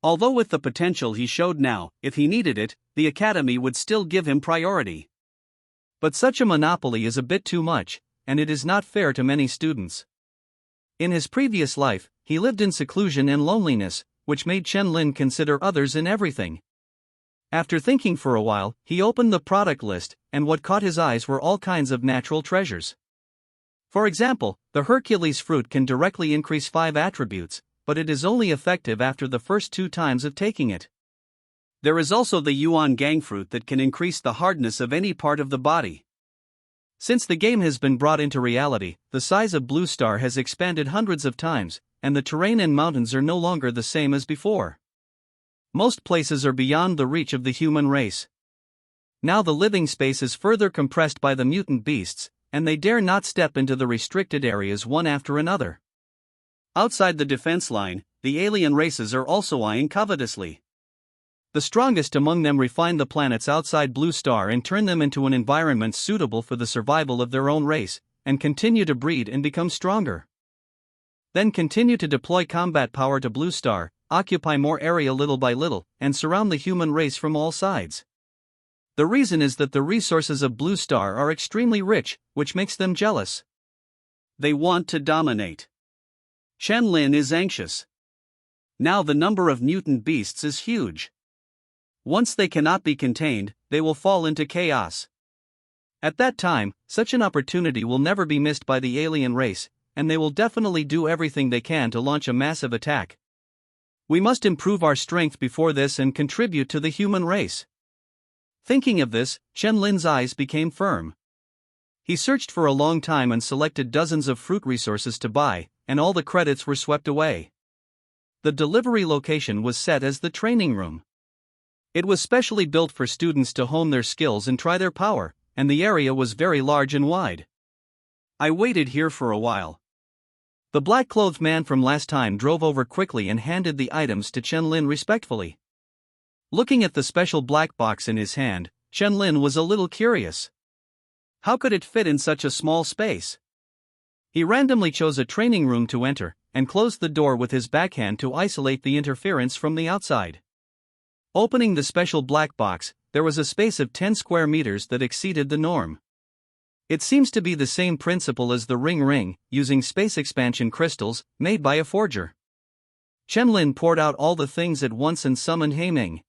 Although with the potential he showed now, if he needed it, the Academy would still give him priority. But such a monopoly is a bit too much, and it is not fair to many students. In his previous life, he lived in seclusion and loneliness, which made Chen Lin consider others in everything. After thinking for a while, he opened the product list, and what caught his eyes were all kinds of natural treasures. For example, the Hercules fruit can directly increase 5 attributes, but it is only effective after the first 2 times of taking it. There is also the Yuan Gang fruit that can increase the hardness of any part of the body. Since the game has been brought into reality, the size of Blue Star has expanded hundreds of times, and the terrain and mountains are no longer the same as before. Most places are beyond the reach of the human race. Now the living space is further compressed by the mutant beasts, and they dare not step into the restricted areas one after another. Outside the defense line, the alien races are also eyeing covetously. The strongest among them refine the planets outside Blue Star and turn them into an environment suitable for the survival of their own race, and continue to breed and become stronger. Then continue to deploy combat power to Blue Star, occupy more area little by little, and surround the human race from all sides. The reason is that the resources of Blue Star are extremely rich, which makes them jealous. They want to dominate. Chen Lin is anxious. Now the number of mutant beasts is huge. Once they cannot be contained, they will fall into chaos. At that time, such an opportunity will never be missed by the alien race, and they will definitely do everything they can to launch a massive attack. We must improve our strength before this and contribute to the human race. Thinking of this, Chen Lin's eyes became firm. He searched for a long time and selected dozens of fruit resources to buy, and all the credits were swept away. The delivery location was set as the training room. It was specially built for students to hone their skills and try their power, and the area was very large and wide. I waited here for a while. The black-clothed man from last time drove over quickly and handed the items to Chen Lin respectfully. Looking at the special black box in his hand, Chen Lin was a little curious. How could it fit in such a small space? He randomly chose a training room to enter, and closed the door with his backhand to isolate the interference from the outside. Opening the special black box, there was a space of 10 square meters that exceeded the norm. It seems to be the same principle as the ring, using space expansion crystals, made by a forger. Chen Lin poured out all the things at once and summoned Heiming.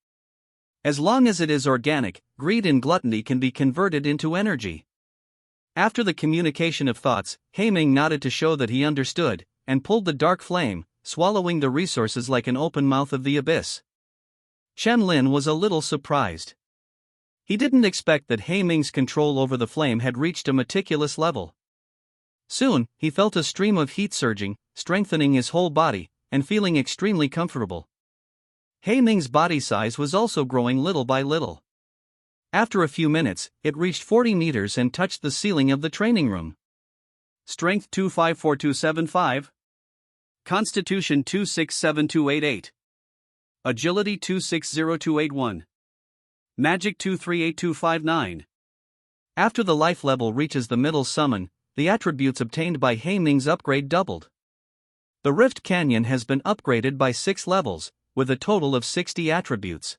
As long as it is organic, greed and gluttony can be converted into energy. After the communication of thoughts, Heiming nodded to show that he understood, and pulled the dark flame, swallowing the resources like an open mouth of the abyss. Chen Lin was a little surprised. He didn't expect that Heiming's control over the flame had reached a meticulous level. Soon, he felt a stream of heat surging, strengthening his whole body, and feeling extremely comfortable. He Ming's body size was also growing little by little. After a few minutes, it reached 40 meters and touched the ceiling of the training room. Strength 254275. Constitution 267288. Agility 260281. Magic 238259. After the life level reaches the middle summon, the attributes obtained by He Ming's upgrade doubled. The Rift Canyon has been upgraded by 6 levels, with a total of 60 attributes.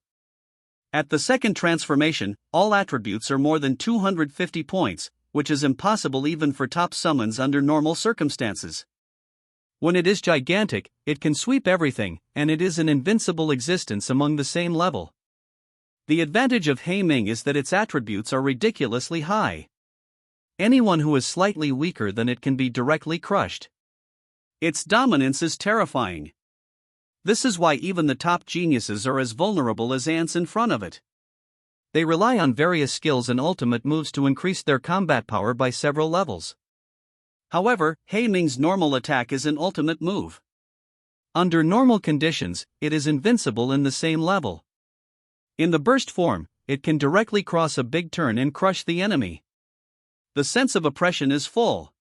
At the second transformation, all attributes are more than 250 points, which is impossible even for top summons under normal circumstances. When it is gigantic, it can sweep everything, and it is an invincible existence among the same level. The advantage of He Ming is that its attributes are ridiculously high. Anyone who is slightly weaker than it can be directly crushed. Its dominance is terrifying. This is why even the top geniuses are as vulnerable as ants in front of it. They rely on various skills and ultimate moves to increase their combat power by several levels. However, He Ming's normal attack is an ultimate move. Under normal conditions, it is invincible in the same level. In the burst form, it can directly cross a big turn and crush the enemy. The sense of oppression is full.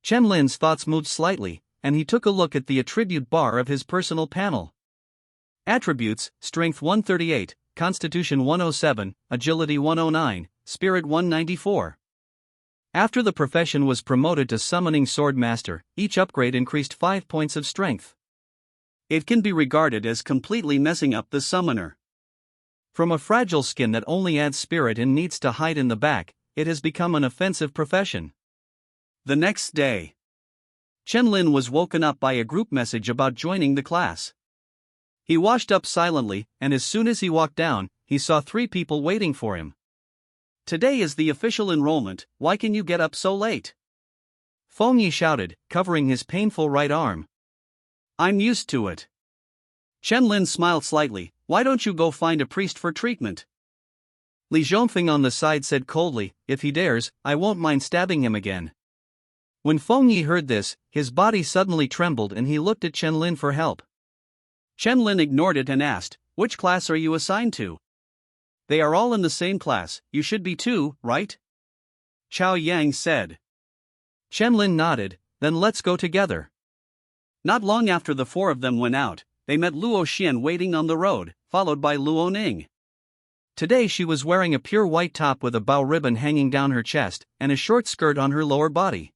Chen Lin's thoughts moved slightly, and he took a look at the attribute bar of his personal panel. Attributes: Strength 138, Constitution 107, Agility 109, Spirit 194. After the profession was promoted to Summoning Sword Master, each upgrade increased 5 points of strength. It can be regarded as completely messing up the summoner. From a fragile skin that only adds spirit and needs to hide in the back, it has become an offensive profession. The next day, Chen Lin was woken up by a group message about joining the class. He washed up silently, and as soon as he walked down, he saw 3 people waiting for him. "Today is the official enrollment, why can you get up so late?" Feng Yi shouted, covering his painful right arm. "I'm used to it." Chen Lin smiled slightly, "Why don't you go find a priest for treatment?" Li Zhongfeng on the side said coldly, "If he dares, I won't mind stabbing him again." When Feng Yi heard this, his body suddenly trembled and he looked at Chen Lin for help. Chen Lin ignored it and asked, "Which class are you assigned to?" "They are all in the same class, you should be too, right?" Chao Yang said. Chen Lin nodded, "Then let's go together." Not long after the 4 of them went out, they met Luo Xian waiting on the road, followed by Luo Ning. Today she was wearing a pure white top with a bow ribbon hanging down her chest, and a short skirt on her lower body.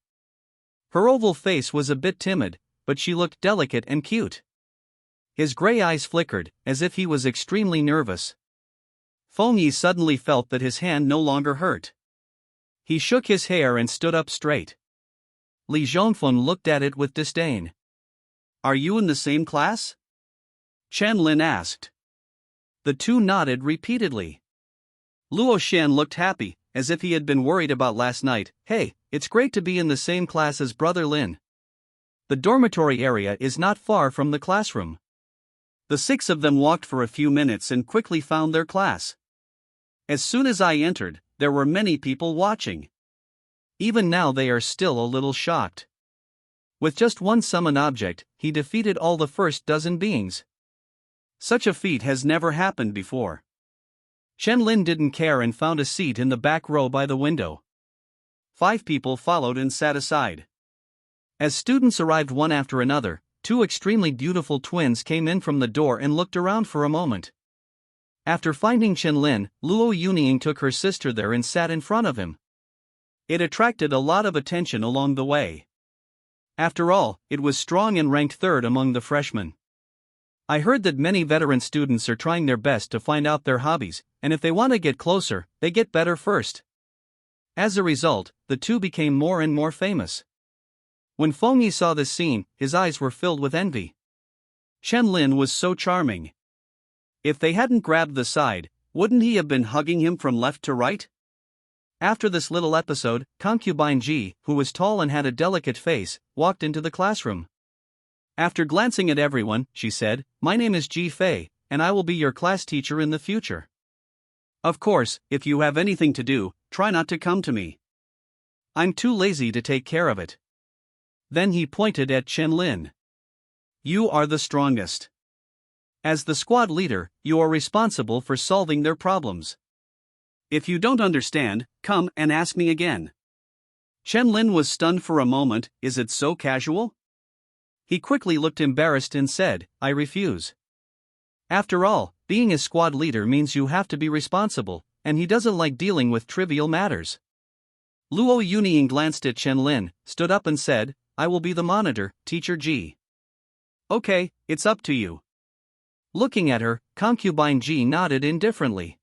Her oval face was a bit timid, but she looked delicate and cute. His gray eyes flickered, as if he was extremely nervous. Feng Yi suddenly felt that his hand no longer hurt. He shook his hair and stood up straight. Li Zhongfeng looked at it with disdain. "Are you in the same class?" Chen Lin asked. The 2 nodded repeatedly. Luo Xian looked happy, as if he had been worried about last night. "Hey, it's great to be in the same class as Brother Lin. The dormitory area is not far from the classroom." The 6 of them walked for a few minutes and quickly found their class. As soon as I entered, there were many people watching. Even now they are still a little shocked. With just one summon object, he defeated all the first dozen beings. Such a feat has never happened before. Chen Lin didn't care and found a seat in the back row by the window. 5 people followed and sat aside. As students arrived one after another, 2 extremely beautiful twins came in from the door and looked around for a moment. After finding Chen Lin, Luo Yuning took her sister there and sat in front of him. It attracted a lot of attention along the way. After all, it was strong and ranked 3rd among the freshmen. I heard that many veteran students are trying their best to find out their hobbies, and if they want to get closer, they get better first. As a result, the 2 became more and more famous. When Feng Yi saw this scene, his eyes were filled with envy. Chen Lin was so charming. If they hadn't grabbed the side, wouldn't he have been hugging him from left to right? After this little episode, concubine Ji, who was tall and had a delicate face, walked into the classroom. After glancing at everyone, she said, "My name is Ji Fei, and I will be your class teacher in the future. Of course, if you have anything to do, try not to come to me. I'm too lazy to take care of it." Then he pointed at Chen Lin. "You are the strongest." As the squad leader, you are responsible for solving their problems. If you don't understand, come and ask me again. Chen Lin was stunned for a moment. Is it so casual? He quickly looked embarrassed and said, I refuse. After all, being a squad leader means you have to be responsible, and he doesn't like dealing with trivial matters. Luo Yunying glanced at Chen Lin, stood up and said, I will be the monitor, Teacher Ji. Okay, it's up to you. Looking at her, concubine Ji nodded indifferently.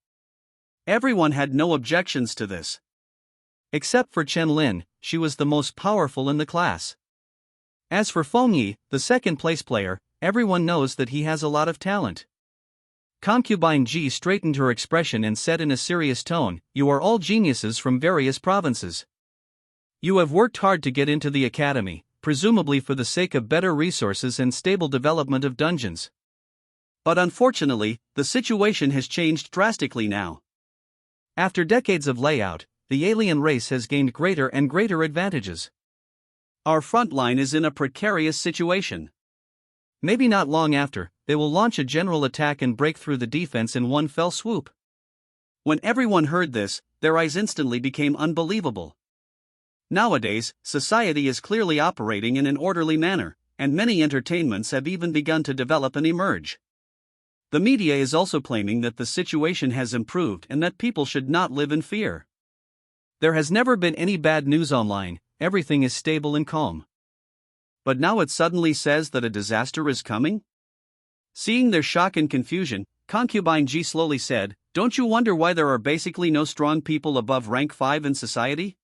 Everyone had no objections to this. Except for Chen Lin, she was the most powerful in the class. As for Feng Yi, the second-place player, everyone knows that he has a lot of talent. Concubine Ji straightened her expression and said in a serious tone, You are all geniuses from various provinces. You have worked hard to get into the academy, presumably for the sake of better resources and stable development of dungeons. But unfortunately, the situation has changed drastically now. After decades of layout, the alien race has gained greater and greater advantages. Our front line is in a precarious situation. Maybe not long after, they will launch a general attack and break through the defense in one fell swoop. When everyone heard this, their eyes instantly became unbelievable. Nowadays, society is clearly operating in an orderly manner, and many entertainments have even begun to develop and emerge. The media is also claiming that the situation has improved and that people should not live in fear. There has never been any bad news online, everything is stable and calm. But now it suddenly says that a disaster is coming? Seeing their shock and confusion, Concubine Ji slowly said, Don't you wonder why there are basically no strong people above rank 5 in society?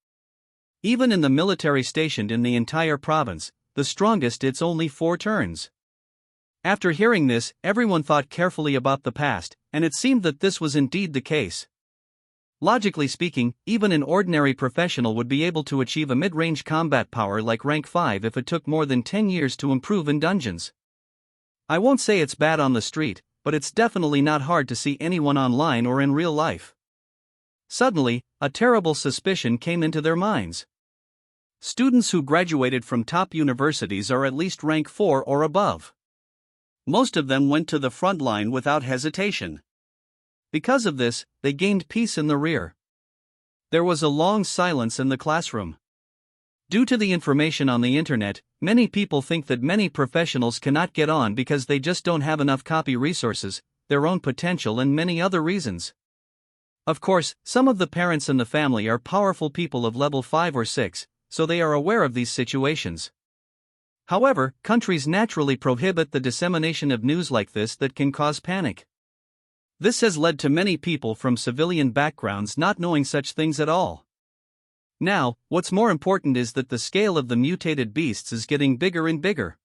Even in the military stationed in the entire province, the strongest it's only 4 turns. After hearing this, everyone thought carefully about the past, and it seemed that this was indeed the case. Logically speaking, even an ordinary professional would be able to achieve a mid-range combat power like rank 5 if it took more than 10 years to improve in dungeons. I won't say it's bad on the street, but it's definitely not hard to see anyone online or in real life. Suddenly, a terrible suspicion came into their minds. Students who graduated from top universities are at least rank 4 or above. Most of them went to the front line without hesitation. Because of this, they gained peace in the rear. There was a long silence in the classroom. Due to the information on the internet, many people think that many professionals cannot get on because they just don't have enough copy resources, their own potential and many other reasons. Of course, some of the parents in the family are powerful people of level 5 or 6, so they are aware of these situations. However, countries naturally prohibit the dissemination of news like this that can cause panic. This has led to many people from civilian backgrounds not knowing such things at all. Now, what's more important is that the scale of the mutated beasts is getting bigger and bigger.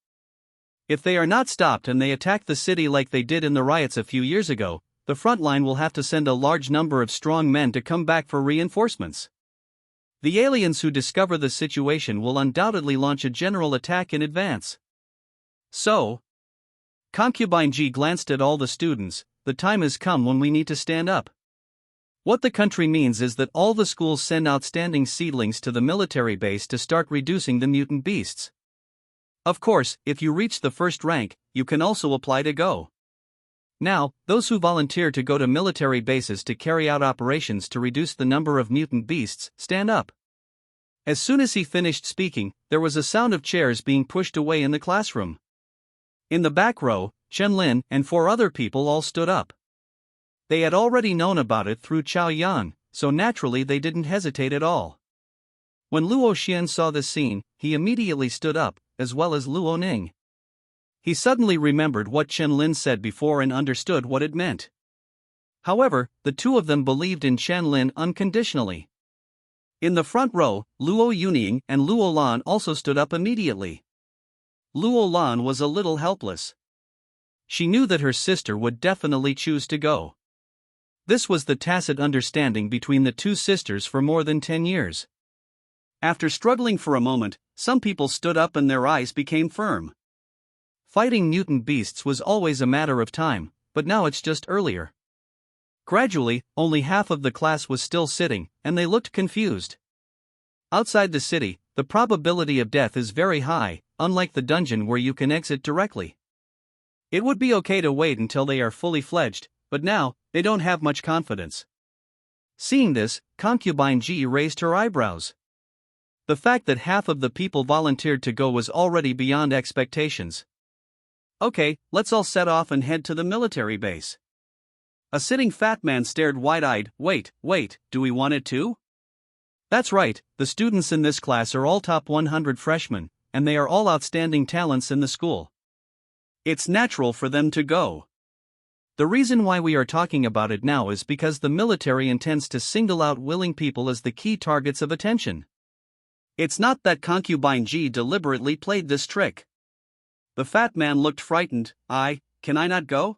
If they are not stopped and they attack the city like they did in the riots a few years ago, the front line will have to send a large number of strong men to come back for reinforcements. The aliens who discover the situation will undoubtedly launch a general attack in advance. So, Concubine Ji glanced at all the students. The time has come when we need to stand up. What the country means is that all the schools send outstanding seedlings to the military base to start reducing the mutant beasts. Of course, if you reach the first rank, you can also apply to go. Now, those who volunteer to go to military bases to carry out operations to reduce the number of mutant beasts, stand up. As soon as he finished speaking, there was a sound of chairs being pushed away in the classroom. In the back row, Chen Lin and 4 other people all stood up. They had already known about it through Chao Yan, so naturally they didn't hesitate at all. When Luo Xian saw this scene, he immediately stood up, as well as Luo Ning. He suddenly remembered what Chen Lin said before and understood what it meant. However, the two of them believed in Chen Lin unconditionally. In the front row, Luo Yunying and Luo Lan also stood up immediately. Luo Lan was a little helpless. She knew that her sister would definitely choose to go. This was the tacit understanding between the two sisters for more than 10 years. After struggling for a moment, some people stood up and their eyes became firm. Fighting mutant beasts was always a matter of time, but now it's just earlier. Gradually, only half of the class was still sitting, and they looked confused. Outside the city, the probability of death is very high, unlike the dungeon where you can exit directly. It would be okay to wait until they are fully fledged, but now, they don't have much confidence. Seeing this, Concubine G raised her eyebrows. The fact that half of the people volunteered to go was already beyond expectations. Okay, let's all set off and head to the military base. A sitting fat man stared wide-eyed. Wait, do we want it too? That's right, the students in this class are all top 100 freshmen, and they are all outstanding talents in the school. It's natural for them to go. The reason why we are talking about it now is because the military intends to single out willing people as the key targets of attention. It's not that Concubine G deliberately played this trick. The fat man looked frightened. Can I not go?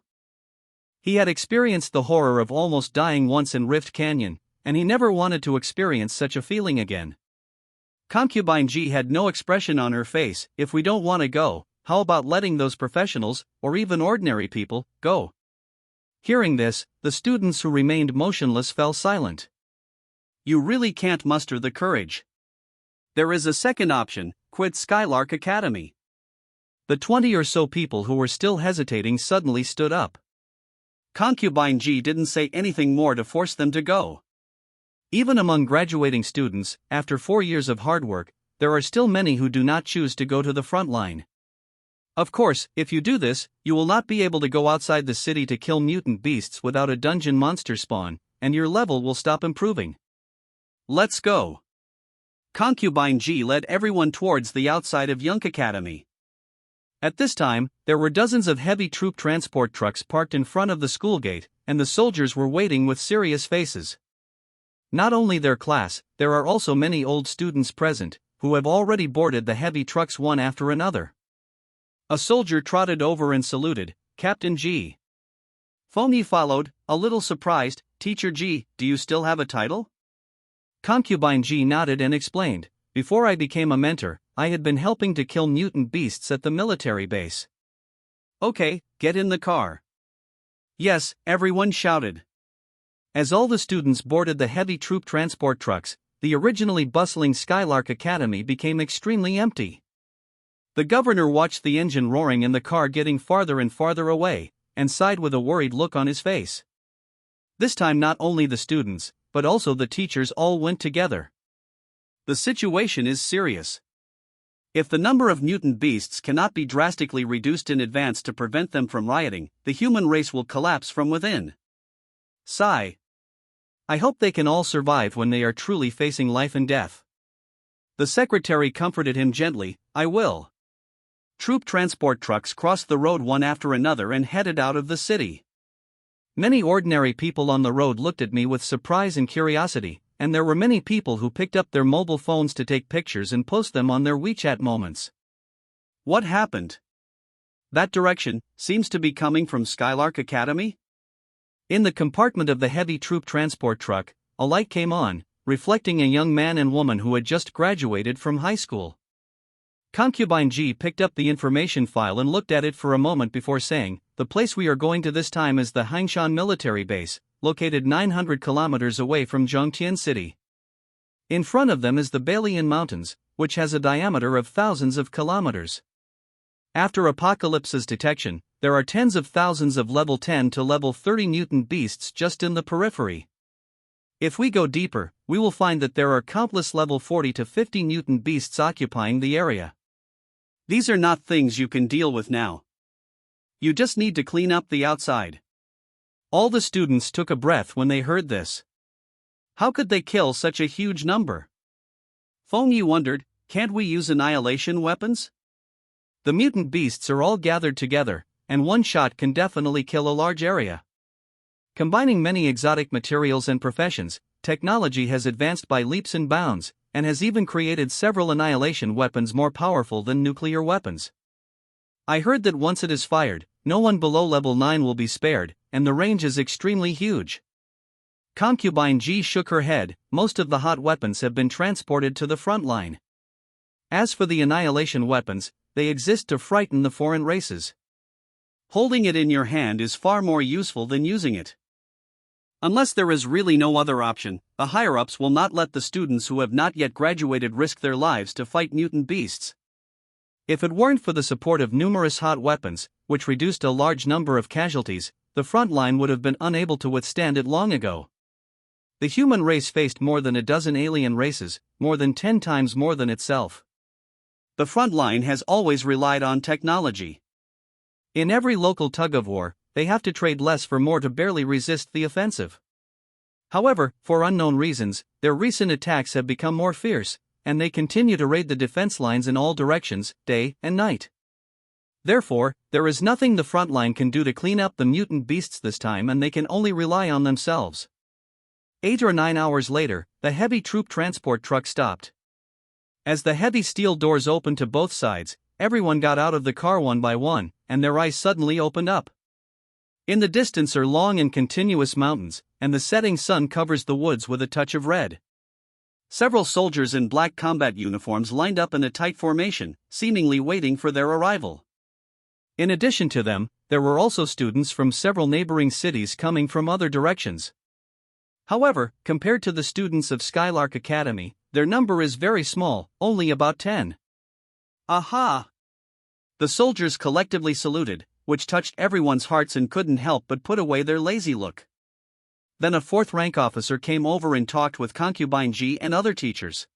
He had experienced the horror of almost dying once in Rift Canyon, and he never wanted to experience such a feeling again. Concubine G had no expression on her face. If we don't want to go, how about letting those professionals, or even ordinary people, go? Hearing this, the students who remained motionless fell silent. You really can't muster the courage. There is a second option: quit Skylark Academy. The 20 or so people who were still hesitating suddenly stood up. Concubine G didn't say anything more to force them to go. Even among graduating students, after 4 years of hard work, there are still many who do not choose to go to the front line. Of course, if you do this, you will not be able to go outside the city to kill mutant beasts without a dungeon monster spawn, and your level will stop improving. Let's go. Concubine G led everyone towards the outside of Yunk Academy. At this time, there were dozens of heavy troop transport trucks parked in front of the school gate, and the soldiers were waiting with serious faces. Not only their class, there are also many old students present, who have already boarded the heavy trucks one after another. A soldier trotted over and saluted. Captain G. Phony followed, a little surprised. Teacher G, do you still have a title? Concubine G nodded and explained. Before I became a mentor, I had been helping to kill mutant beasts at the military base. Okay, get in the car. Yes, everyone shouted. As all the students boarded the heavy troop transport trucks, the originally bustling Skylark Academy became extremely empty. The governor watched the engine roaring and the car getting farther and farther away, and sighed with a worried look on his face. This time not only the students, but also the teachers all went together. The situation is serious. If the number of mutant beasts cannot be drastically reduced in advance to prevent them from rioting, the human race will collapse from within. Sigh. I hope they can all survive when they are truly facing life and death. The secretary comforted him gently. I will. Troop transport trucks crossed the road one after another and headed out of the city. Many ordinary people on the road looked at me with surprise and curiosity, and there were many people who picked up their mobile phones to take pictures and post them on their WeChat moments. What happened? That direction seems to be coming from Skylark Academy? In the compartment of the heavy troop transport truck, a light came on, reflecting a young man and woman who had just graduated from high school. Concubine G picked up the information file and looked at it for a moment before saying, the place we are going to this time is the Hangshan military base, located 900 kilometers away from Zhongtian City. In front of them is the Balian Mountains, which has a diameter of thousands of kilometers. After Apocalypse's detection, there are tens of thousands of level 10 to level 30 mutant beasts just in the periphery. If we go deeper, we will find that there are countless level 40 to 50 mutant beasts occupying the area. These are not things you can deal with now. You just need to clean up the outside. All the students took a breath when they heard this. How could they kill such a huge number? Feng Yi wondered, can't we use annihilation weapons? The mutant beasts are all gathered together, and one shot can definitely kill a large area. Combining many exotic materials and professions, technology has advanced by leaps and bounds, and has even created several annihilation weapons more powerful than nuclear weapons. I heard that once it is fired, no one below level 9 will be spared, and the range is extremely huge. Concubine G shook her head. Most of the hot weapons have been transported to the front line. As for the annihilation weapons, they exist to frighten the foreign races. Holding it in your hand is far more useful than using it. Unless there is really no other option, the higher-ups will not let the students who have not yet graduated risk their lives to fight mutant beasts. If it weren't for the support of numerous hot weapons, which reduced a large number of casualties, the front line would have been unable to withstand it long ago. The human race faced more than a dozen alien races, more than 10 times more than itself. The front line has always relied on technology. In every local tug-of-war, they have to trade less for more to barely resist the offensive. However, for unknown reasons, their recent attacks have become more fierce, and they continue to raid the defense lines in all directions, day and night. Therefore, there is nothing the front line can do to clean up the mutant beasts this time, and they can only rely on themselves. 8 or 9 hours later, the heavy troop transport truck stopped. As the heavy steel doors opened to both sides, everyone got out of the car one by one, and their eyes suddenly opened up. In the distance are long and continuous mountains, and the setting sun covers the woods with a touch of red. Several soldiers in black combat uniforms lined up in a tight formation, seemingly waiting for their arrival. In addition to them, there were also students from several neighboring cities coming from other directions. However, compared to the students of Skylark Academy, their number is very small, only about 10. Aha! The soldiers collectively saluted, which touched everyone's hearts and couldn't help but put away their lazy look. Then a fourth rank officer came over and talked with Concubine G and other teachers.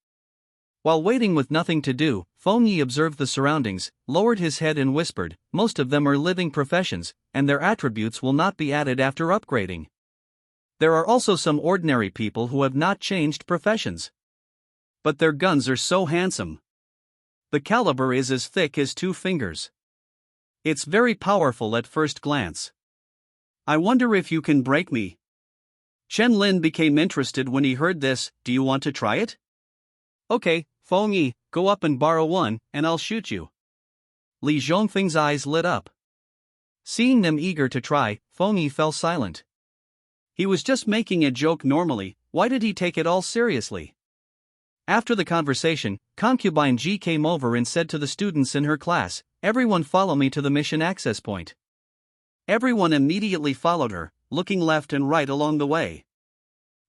While waiting with nothing to do, Feng Yi observed the surroundings, lowered his head and whispered, "Most of them are living professions, and their attributes will not be added after upgrading. There are also some ordinary people who have not changed professions. But their guns are so handsome. The caliber is as thick as 2 fingers. It's very powerful at first glance. I wonder if you can break me." Chen Lin became interested when he heard this. "Do you want to try it?" "Okay, Feng Yi, go up and borrow one, and I'll shoot you." Li Zhongfeng's eyes lit up. Seeing them eager to try, Feng Yi fell silent. He was just making a joke normally, why did he take it all seriously? After the conversation, Concubine G came over and said to the students in her class, "Everyone follow me to the mission access point." Everyone immediately followed her, looking left and right along the way.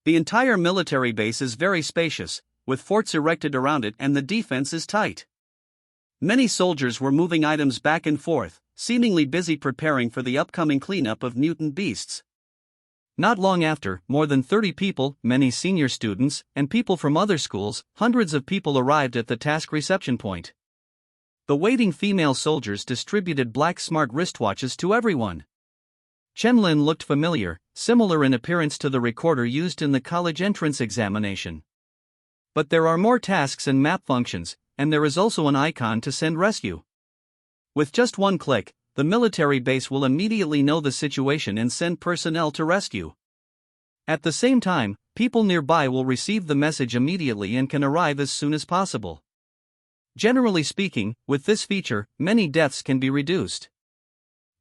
The entire military base is very spacious, with forts erected around it, and the defense is tight. Many soldiers were moving items back and forth, seemingly busy preparing for the upcoming cleanup of mutant beasts. Not long after, more than 30 people, many senior students, and people from other schools, hundreds of people arrived at the task reception point. The waiting female soldiers distributed black smart wristwatches to everyone. Chen Lin looked familiar, similar in appearance to the recorder used in the college entrance examination. But there are more tasks and map functions, and there is also an icon to send rescue. With just one click, the military base will immediately know the situation and send personnel to rescue. At the same time, people nearby will receive the message immediately and can arrive as soon as possible. Generally speaking, with this feature, many deaths can be reduced.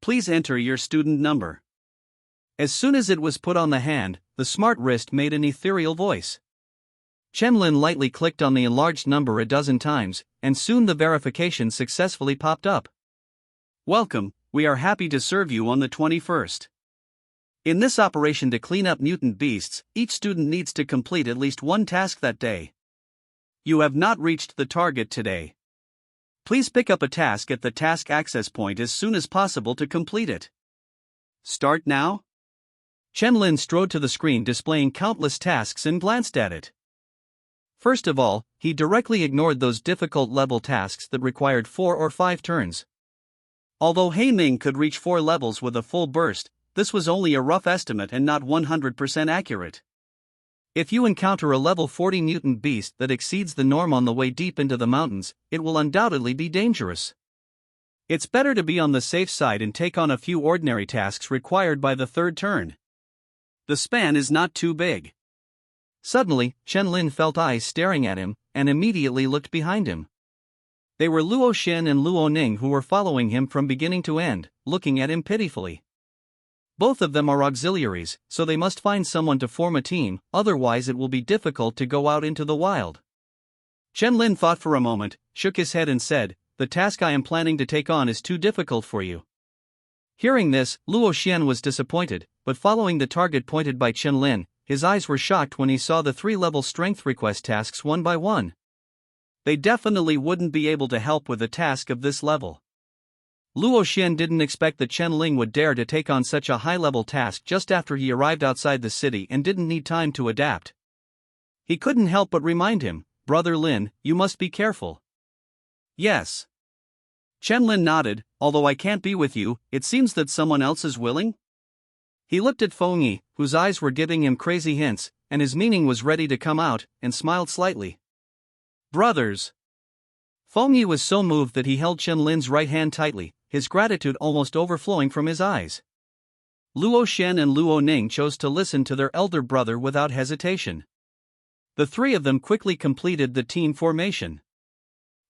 Please enter your student number. As soon as it was put on the hand, the smart wrist made an ethereal voice. Chen Lin lightly clicked on the enlarged number a dozen times, and soon the verification successfully popped up. "Welcome, we are happy to serve you on the 21st. In this operation to clean up mutant beasts, each student needs to complete at least one task that day. You have not reached the target today. Please pick up a task at the task access point as soon as possible to complete it. Start now?" Chen Lin strode to the screen displaying countless tasks and glanced at it. First of all, he directly ignored those difficult level tasks that required 4 or 5 turns. Although Ming could reach 4 levels with a full burst, this was only a rough estimate and not 100% accurate. If you encounter a level 40 mutant beast that exceeds the norm on the way deep into the mountains, it will undoubtedly be dangerous. It's better to be on the safe side and take on a few ordinary tasks required by the 3rd turn. The span is not too big. Suddenly, Chen Lin felt eyes staring at him, and immediately looked behind him. They were Luo Xin and Luo Ning, who were following him from beginning to end, looking at him pitifully. Both of them are auxiliaries, so they must find someone to form a team, otherwise it will be difficult to go out into the wild. Chen Lin thought for a moment, shook his head and said, "The task I am planning to take on is too difficult for you." Hearing this, Luo Xian was disappointed, but following the target pointed by Chen Lin, his eyes were shocked when he saw the 3-level strength request tasks one by one. They definitely wouldn't be able to help with a task of this level. Luo Xian didn't expect that Chen Ling would dare to take on such a high-level task just after he arrived outside the city and didn't need time to adapt. He couldn't help but remind him, "Brother Lin, you must be careful." "Yes." Chen Lin nodded, "Although I can't be with you, it seems that someone else is willing?" He looked at Feng Yi, whose eyes were giving him crazy hints, and his meaning was ready to come out, and smiled slightly. "Brothers." Feng Yi was so moved that he held Chen Lin's right hand tightly, his gratitude almost overflowing from his eyes. Luo Xian and Luo Ning chose to listen to their elder brother without hesitation. The three of them quickly completed the team formation.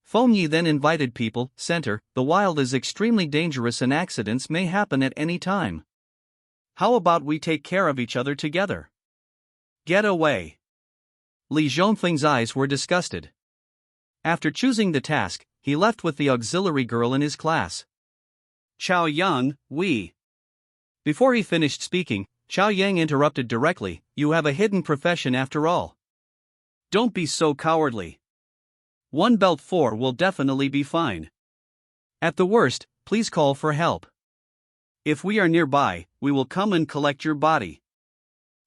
Feng Yi then invited people, "Center, the wild is extremely dangerous and accidents may happen at any time. How about we take care of each other together?" "Get away." Li Zhongfeng's eyes were disgusted. After choosing the task, he left with the auxiliary girl in his class. "Chao Yang, we." Before he finished speaking, Chao Yang interrupted directly, "You have a hidden profession after all. Don't be so cowardly. 1 belt 4 will definitely be fine. At the worst, please call for help. If we are nearby, we will come and collect your body."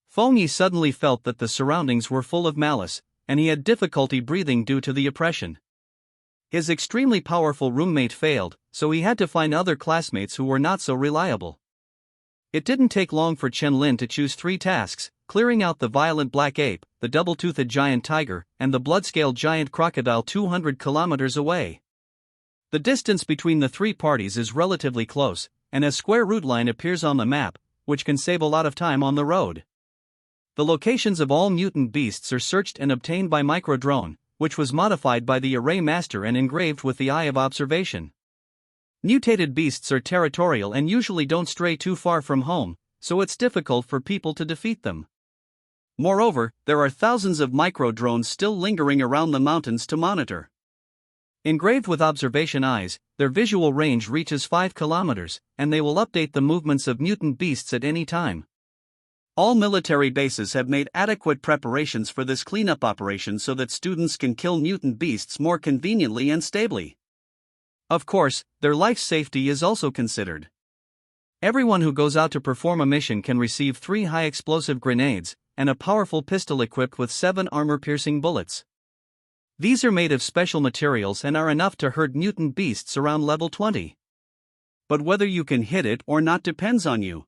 Feng Yi suddenly felt that the surroundings were full of malice, and he had difficulty breathing due to the oppression. His extremely powerful roommate failed, so he had to find other classmates who were not so reliable. It didn't take long for Chen Lin to choose 3 tasks, clearing out the violent black ape, the double-toothed giant tiger, and the blood-scaled giant crocodile 200 kilometers away. The distance between the 3 parties is relatively close, and a square route line appears on the map, which can save a lot of time on the road. The locations of all mutant beasts are searched and obtained by microdrone, which was modified by the array master and engraved with the eye of observation. Mutated beasts are territorial and usually don't stray too far from home, so it's difficult for people to defeat them. Moreover, there are thousands of microdrones still lingering around the mountains to monitor. Engraved with observation eyes, their visual range reaches 5 kilometers, and they will update the movements of mutant beasts at any time. All military bases have made adequate preparations for this cleanup operation so that students can kill mutant beasts more conveniently and stably. Of course, their life safety is also considered. Everyone who goes out to perform a mission can receive 3 high-explosive grenades, and a powerful pistol equipped with 7 armor-piercing bullets. These are made of special materials and are enough to hurt mutant beasts around level 20. But whether you can hit it or not depends on you.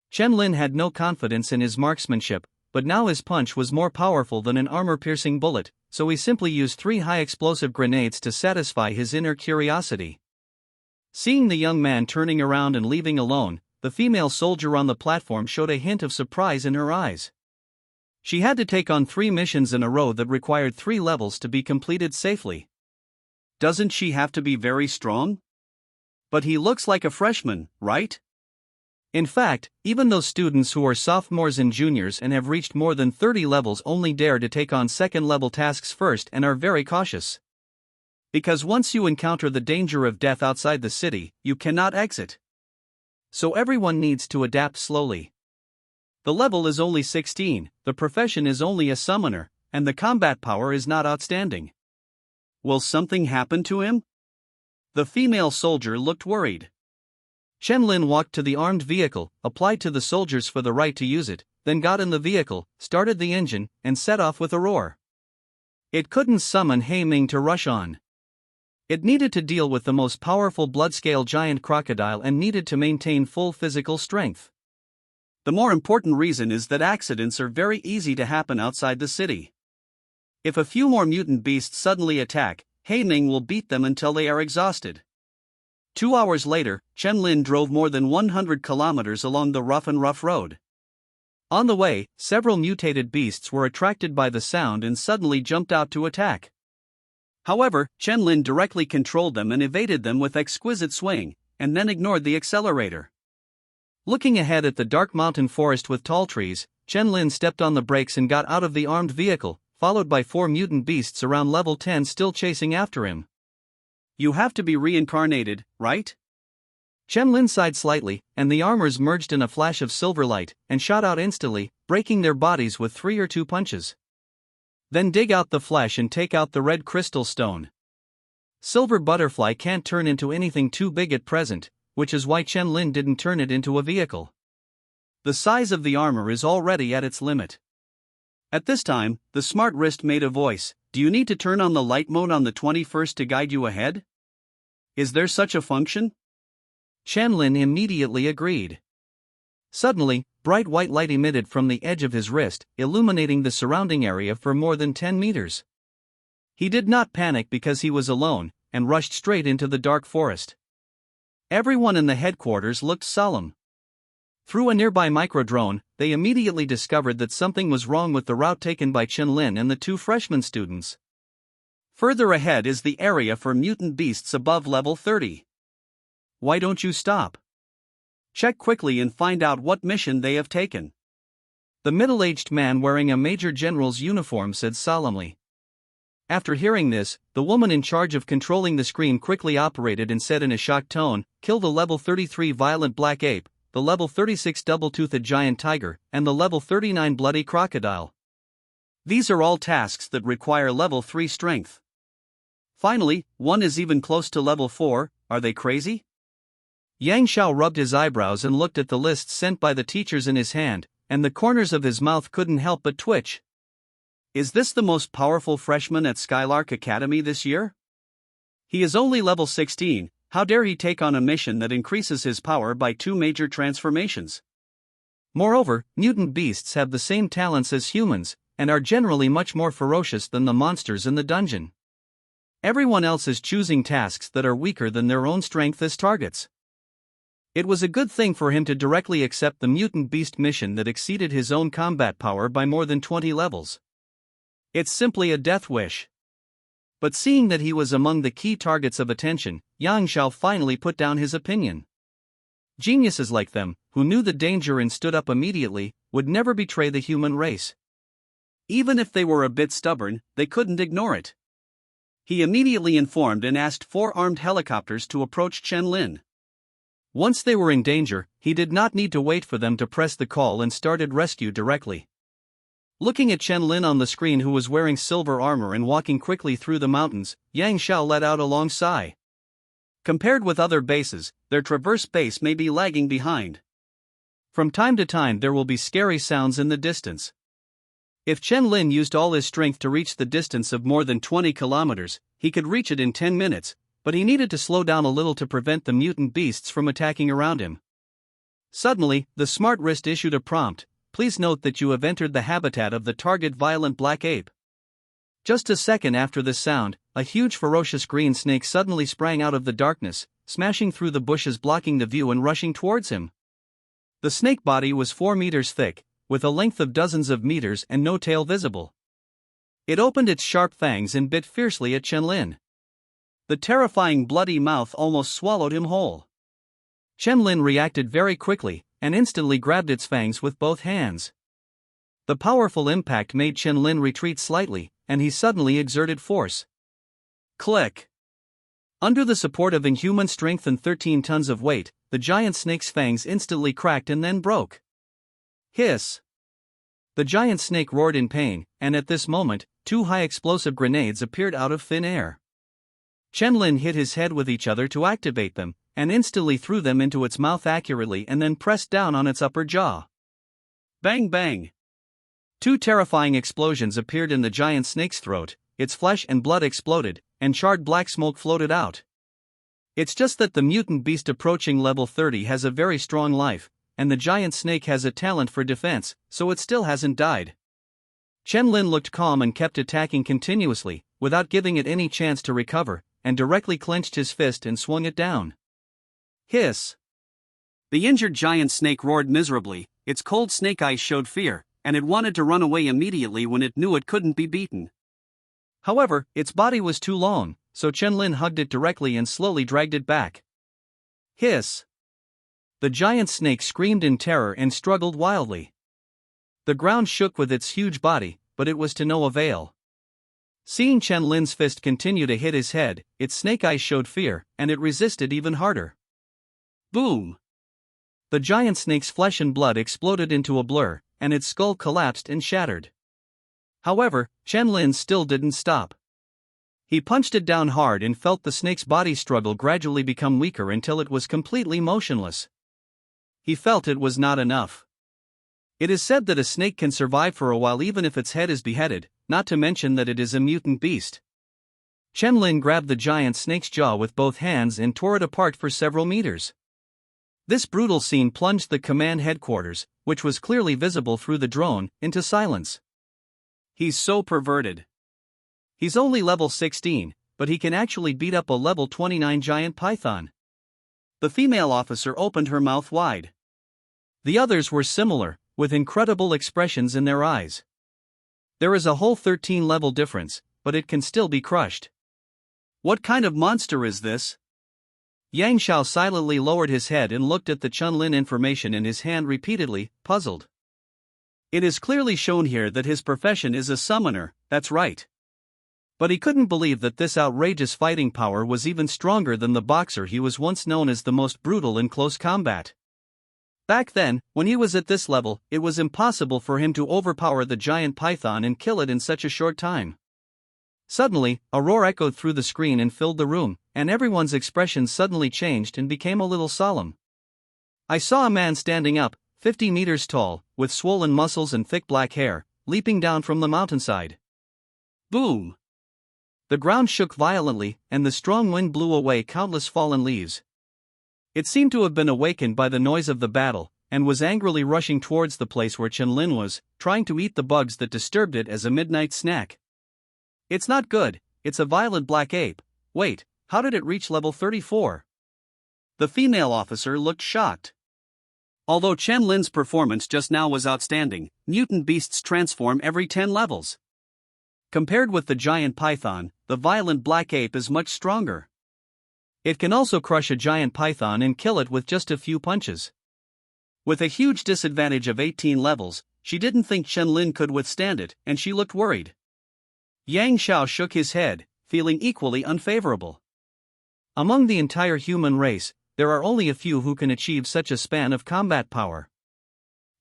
Chen Lin had no confidence in his marksmanship, but now his punch was more powerful than an armor-piercing bullet, so he simply used 3 high-explosive grenades to satisfy his inner curiosity. Seeing the young man turning around and leaving alone, the female soldier on the platform showed a hint of surprise in her eyes. She had to take on 3 missions in a row that required 3 levels to be completed safely. Doesn't she have to be very strong? But he looks like a freshman, right? In fact, even those students who are sophomores and juniors and have reached more than 30 levels only dare to take on second-level tasks first and are very cautious. Because once you encounter the danger of death outside the city, you cannot exit. So everyone needs to adapt slowly. The level is only 16, the profession is only a summoner, and the combat power is not outstanding. Will something happen to him? The female soldier looked worried. Chen Lin walked to the armed vehicle, applied to the soldiers for the right to use it, then got in the vehicle, started the engine, and set off with a roar. It couldn't summon He Ming to rush on. It needed to deal with the most powerful blood-scale giant crocodile and needed to maintain full physical strength. The more important reason is that accidents are very easy to happen outside the city. If a few more mutant beasts suddenly attack, He Ming will beat them until they are exhausted. 2 hours later, Chen Lin drove more than 100 kilometers along the rough road. On the way, several mutated beasts were attracted by the sound and suddenly jumped out to attack. However, Chen Lin directly controlled them and evaded them with exquisite swing, and then ignored the accelerator. Looking ahead at the dark mountain forest with tall trees, Chen Lin stepped on the brakes and got out of the armed vehicle, followed by 4 mutant beasts around level 10 still chasing after him. You have to be reincarnated, right? Chen Lin sighed slightly, and the armors merged in a flash of silver light, and shot out instantly, breaking their bodies with 3 or 2 punches. Then dig out the flesh and take out the red crystal stone. Silver Butterfly can't turn into anything too big at present, which is why Chen Lin didn't turn it into a vehicle. The size of the armor is already at its limit. At this time, the smart wrist made a voice. Do you need to turn on the light mode on the 21st to guide you ahead? Is there such a function? Chen Lin immediately agreed. Suddenly, bright white light emitted from the edge of his wrist, illuminating the surrounding area for more than 10 meters. He did not panic because he was alone, and rushed straight into the dark forest. Everyone in the headquarters looked solemn. Through a nearby microdrone, they immediately discovered that something was wrong with the route taken by Chen Lin and the two freshman students. Further ahead is the area for mutant beasts above level 30. Why don't you stop? Check quickly and find out what mission they have taken. The middle-aged man wearing a major general's uniform said solemnly. After hearing this, the woman in charge of controlling the screen quickly operated and said in a shocked tone, kill the level 33 violent black ape, the level 36 double-toothed giant tiger, and the level 39 bloody crocodile. These are all tasks that require level 3 strength. Finally, one is even close to level 4, are they crazy? Yang Xiao rubbed his eyebrows and looked at the lists sent by the teachers in his hand, and the corners of his mouth couldn't help but twitch. Is this the most powerful freshman at Skylark Academy this year? He is only level 16, how dare he take on a mission that increases his power by 2 major transformations? Moreover, mutant beasts have the same talents as humans, and are generally much more ferocious than the monsters in the dungeon. Everyone else is choosing tasks that are weaker than their own strength as targets. It was a good thing for him to directly accept the mutant beast mission that exceeded his own combat power by more than 20 levels. It's simply a death wish. But seeing that he was among the key targets of attention, Yang Xiao finally put down his opinion. Geniuses like them, who knew the danger and stood up immediately, would never betray the human race. Even if they were a bit stubborn, they couldn't ignore it. He immediately informed and asked 4 armed helicopters to approach Chen Lin. Once they were in danger, he did not need to wait for them to press the call and started rescue directly. Looking at Chen Lin on the screen, who was wearing silver armor and walking quickly through the mountains, Yang Xiao let out a long sigh. Compared with other bases, their traverse base may be lagging behind. From time to time there will be scary sounds in the distance. If Chen Lin used all his strength to reach the distance of more than 20 kilometers, he could reach it in 10 minutes, but he needed to slow down a little to prevent the mutant beasts from attacking around him. Suddenly, the smart wrist issued a prompt. Please note that you have entered the habitat of the target violent black ape. Just a second after this sound, a huge ferocious green snake suddenly sprang out of the darkness, smashing through the bushes blocking the view and rushing towards him. The snake body was 4 meters thick, with a length of dozens of meters and no tail visible. It opened its sharp fangs and bit fiercely at Chen Lin. The terrifying bloody mouth almost swallowed him whole. Chen Lin reacted very quickly, and instantly grabbed its fangs with both hands. The powerful impact made Chen Lin retreat slightly, and he suddenly exerted force. Click! Under the support of inhuman strength and 13 tons of weight, the giant snake's fangs instantly cracked and then broke. Hiss! The giant snake roared in pain, and at this moment, 2 high-explosive grenades appeared out of thin air. Chen Lin hit his head with each other to activate them, and instantly threw them into its mouth accurately and then pressed down on its upper jaw. Bang bang! 2 terrifying explosions appeared in the giant snake's throat, its flesh and blood exploded, and charred black smoke floated out. It's just that the mutant beast approaching level 30 has a very strong life, and the giant snake has a talent for defense, so it still hasn't died. Chen Lin looked calm and kept attacking continuously, without giving it any chance to recover, and directly clenched his fist and swung it down. Hiss! The injured giant snake roared miserably, its cold snake eyes showed fear, and it wanted to run away immediately when it knew it couldn't be beaten. However, its body was too long, so Chen Lin hugged it directly and slowly dragged it back. Hiss! The giant snake screamed in terror and struggled wildly. The ground shook with its huge body, but it was to no avail. Seeing Chen Lin's fist continue to hit his head, its snake eyes showed fear, and it resisted even harder. Boom! The giant snake's flesh and blood exploded into a blur, and its skull collapsed and shattered. However, Chen Lin still didn't stop. He punched it down hard and felt the snake's body struggle gradually become weaker until it was completely motionless. He felt it was not enough. It is said that a snake can survive for a while even if its head is beheaded, not to mention that it is a mutant beast. Chen Lin grabbed the giant snake's jaw with both hands and tore it apart for several meters. This brutal scene plunged the command headquarters, which was clearly visible through the drone, into silence. He's so perverted. He's only level 16, but he can actually beat up a level 29 giant python. The female officer opened her mouth wide. The others were similar, with incredible expressions in their eyes. There is a whole 13 level difference, but it can still be crushed. What kind of monster is this? Yang Xiao silently lowered his head and looked at the Chen Lin information in his hand repeatedly, puzzled. It is clearly shown here that his profession is a summoner, that's right. But he couldn't believe that this outrageous fighting power was even stronger than the boxer he was once known as the most brutal in close combat. Back then, when he was at this level, it was impossible for him to overpower the giant python and kill it in such a short time. Suddenly, a roar echoed through the screen and filled the room, and everyone's expression suddenly changed and became a little solemn. I saw a man standing up, 50 meters tall, with swollen muscles and thick black hair, leaping down from the mountainside. Boom! The ground shook violently, and the strong wind blew away countless fallen leaves. It seemed to have been awakened by the noise of the battle, and was angrily rushing towards the place where Chen Lin was, trying to eat the bugs that disturbed it as a midnight snack. It's not good, it's a violent black ape. Wait, how did it reach level 34? The female officer looked shocked. Although Chen Lin's performance just now was outstanding, mutant beasts transform every 10 levels. Compared with the giant python, the violent black ape is much stronger. It can also crush a giant python and kill it with just a few punches. With a huge disadvantage of 18 levels, she didn't think Chen Lin could withstand it, and she looked worried. Yang Xiao shook his head, feeling equally unfavorable. Among the entire human race, there are only a few who can achieve such a span of combat power.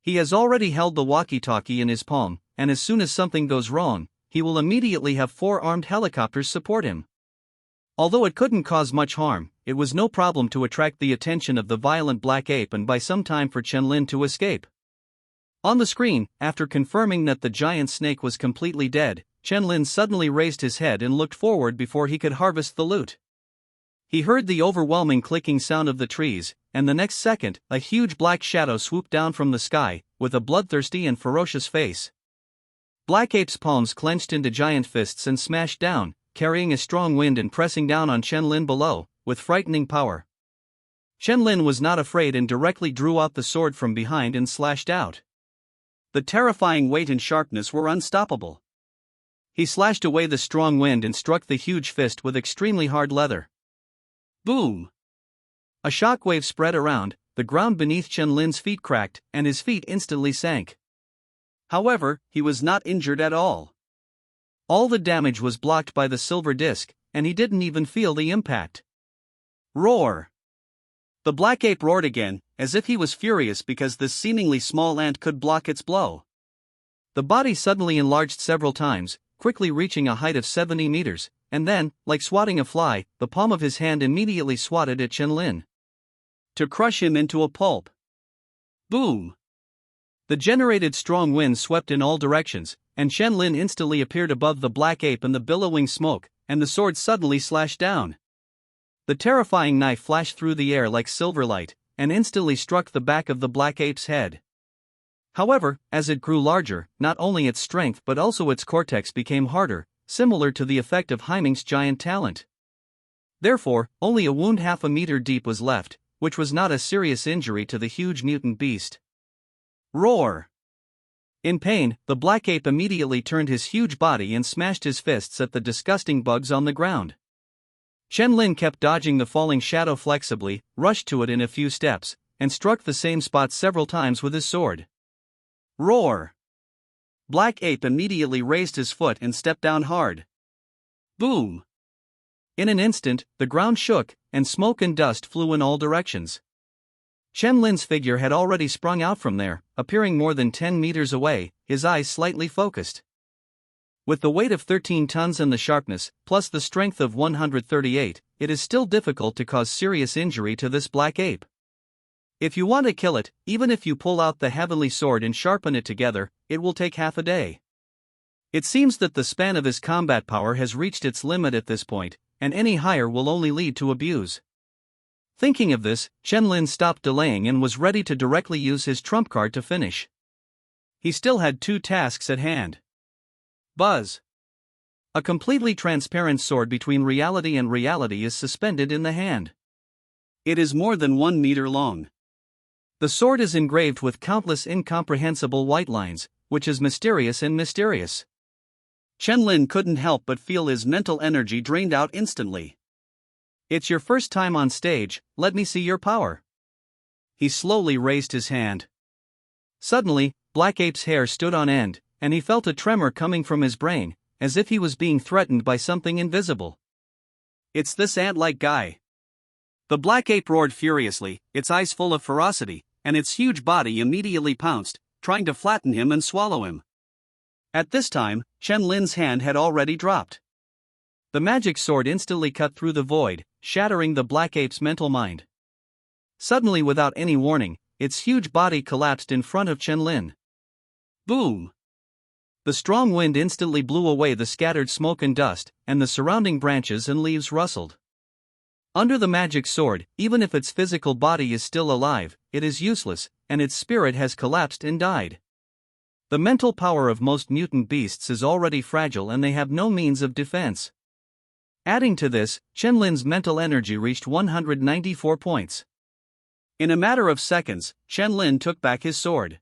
He has already held the walkie-talkie in his palm, and as soon as something goes wrong, he will immediately have 4 armed helicopters support him. Although it couldn't cause much harm, it was no problem to attract the attention of the violent black ape and buy some time for Chen Lin to escape. On the screen, after confirming that the giant snake was completely dead, Chen Lin suddenly raised his head and looked forward before he could harvest the loot. He heard the overwhelming clicking sound of the trees, and the next second, a huge black shadow swooped down from the sky, with a bloodthirsty and ferocious face. Black Ape's palms clenched into giant fists and smashed down, carrying a strong wind and pressing down on Chen Lin below, with frightening power. Chen Lin was not afraid and directly drew out the sword from behind and slashed out. The terrifying weight and sharpness were unstoppable. He slashed away the strong wind and struck the huge fist with extremely hard leather. Boom! A shockwave spread around, the ground beneath Chen Lin's feet cracked, and his feet instantly sank. However, he was not injured at all. All the damage was blocked by the silver disc, and he didn't even feel the impact. Roar! The black ape roared again, as if he was furious because this seemingly small ant could block its blow. The body suddenly enlarged several times, quickly reaching a height of 70 meters, and then, like swatting a fly, the palm of his hand immediately swatted at Chen Lin. To crush him into a pulp. Boom! The generated strong wind swept in all directions, and Chen Lin instantly appeared above the black ape in the billowing smoke, and the sword suddenly slashed down. The terrifying knife flashed through the air like silver light, and instantly struck the back of the black ape's head. However, as it grew larger, not only its strength but also its cortex became harder, similar to the effect of Heiming's giant talent. Therefore, only a wound half a meter deep was left, which was not a serious injury to the huge mutant beast. Roar! In pain, the black ape immediately turned his huge body and smashed his fists at the disgusting bugs on the ground. Chen Lin kept dodging the falling shadow flexibly, rushed to it in a few steps, and struck the same spot several times with his sword. Roar! Black Ape immediately raised his foot and stepped down hard. Boom! In an instant, the ground shook, and smoke and dust flew in all directions. Chen Lin's figure had already sprung out from there, appearing more than 10 meters away, his eyes slightly focused. With the weight of 13 tons and the sharpness, plus the strength of 138, it is still difficult to cause serious injury to this black ape. If you want to kill it, even if you pull out the heavenly sword and sharpen it together, it will take half a day. It seems that the span of his combat power has reached its limit at this point, and any higher will only lead to abuse. Thinking of this, Chen Lin stopped delaying and was ready to directly use his trump card to finish. He still had 2 tasks at hand. Buzz! A completely transparent sword between reality and reality is suspended in the hand. It is more than 1 meter long. The sword is engraved with countless incomprehensible white lines, which is mysterious and mysterious. Chen Lin couldn't help but feel his mental energy drained out instantly. It's your first time on stage, let me see your power. He slowly raised his hand. Suddenly, Black Ape's hair stood on end, and he felt a tremor coming from his brain, as if he was being threatened by something invisible. It's this ant-like guy. The black ape roared furiously, its eyes full of ferocity, and its huge body immediately pounced, trying to flatten him and swallow him. At this time, Chen Lin's hand had already dropped. The magic sword instantly cut through the void, shattering the black ape's mental mind. Suddenly, without any warning, its huge body collapsed in front of Chen Lin. Boom! The strong wind instantly blew away the scattered smoke and dust, and the surrounding branches and leaves rustled. Under the magic sword, even if its physical body is still alive, it is useless, and its spirit has collapsed and died. The mental power of most mutant beasts is already fragile and they have no means of defense. Adding to this, Chen Lin's mental energy reached 194 points. In a matter of seconds, Chen Lin took back his sword.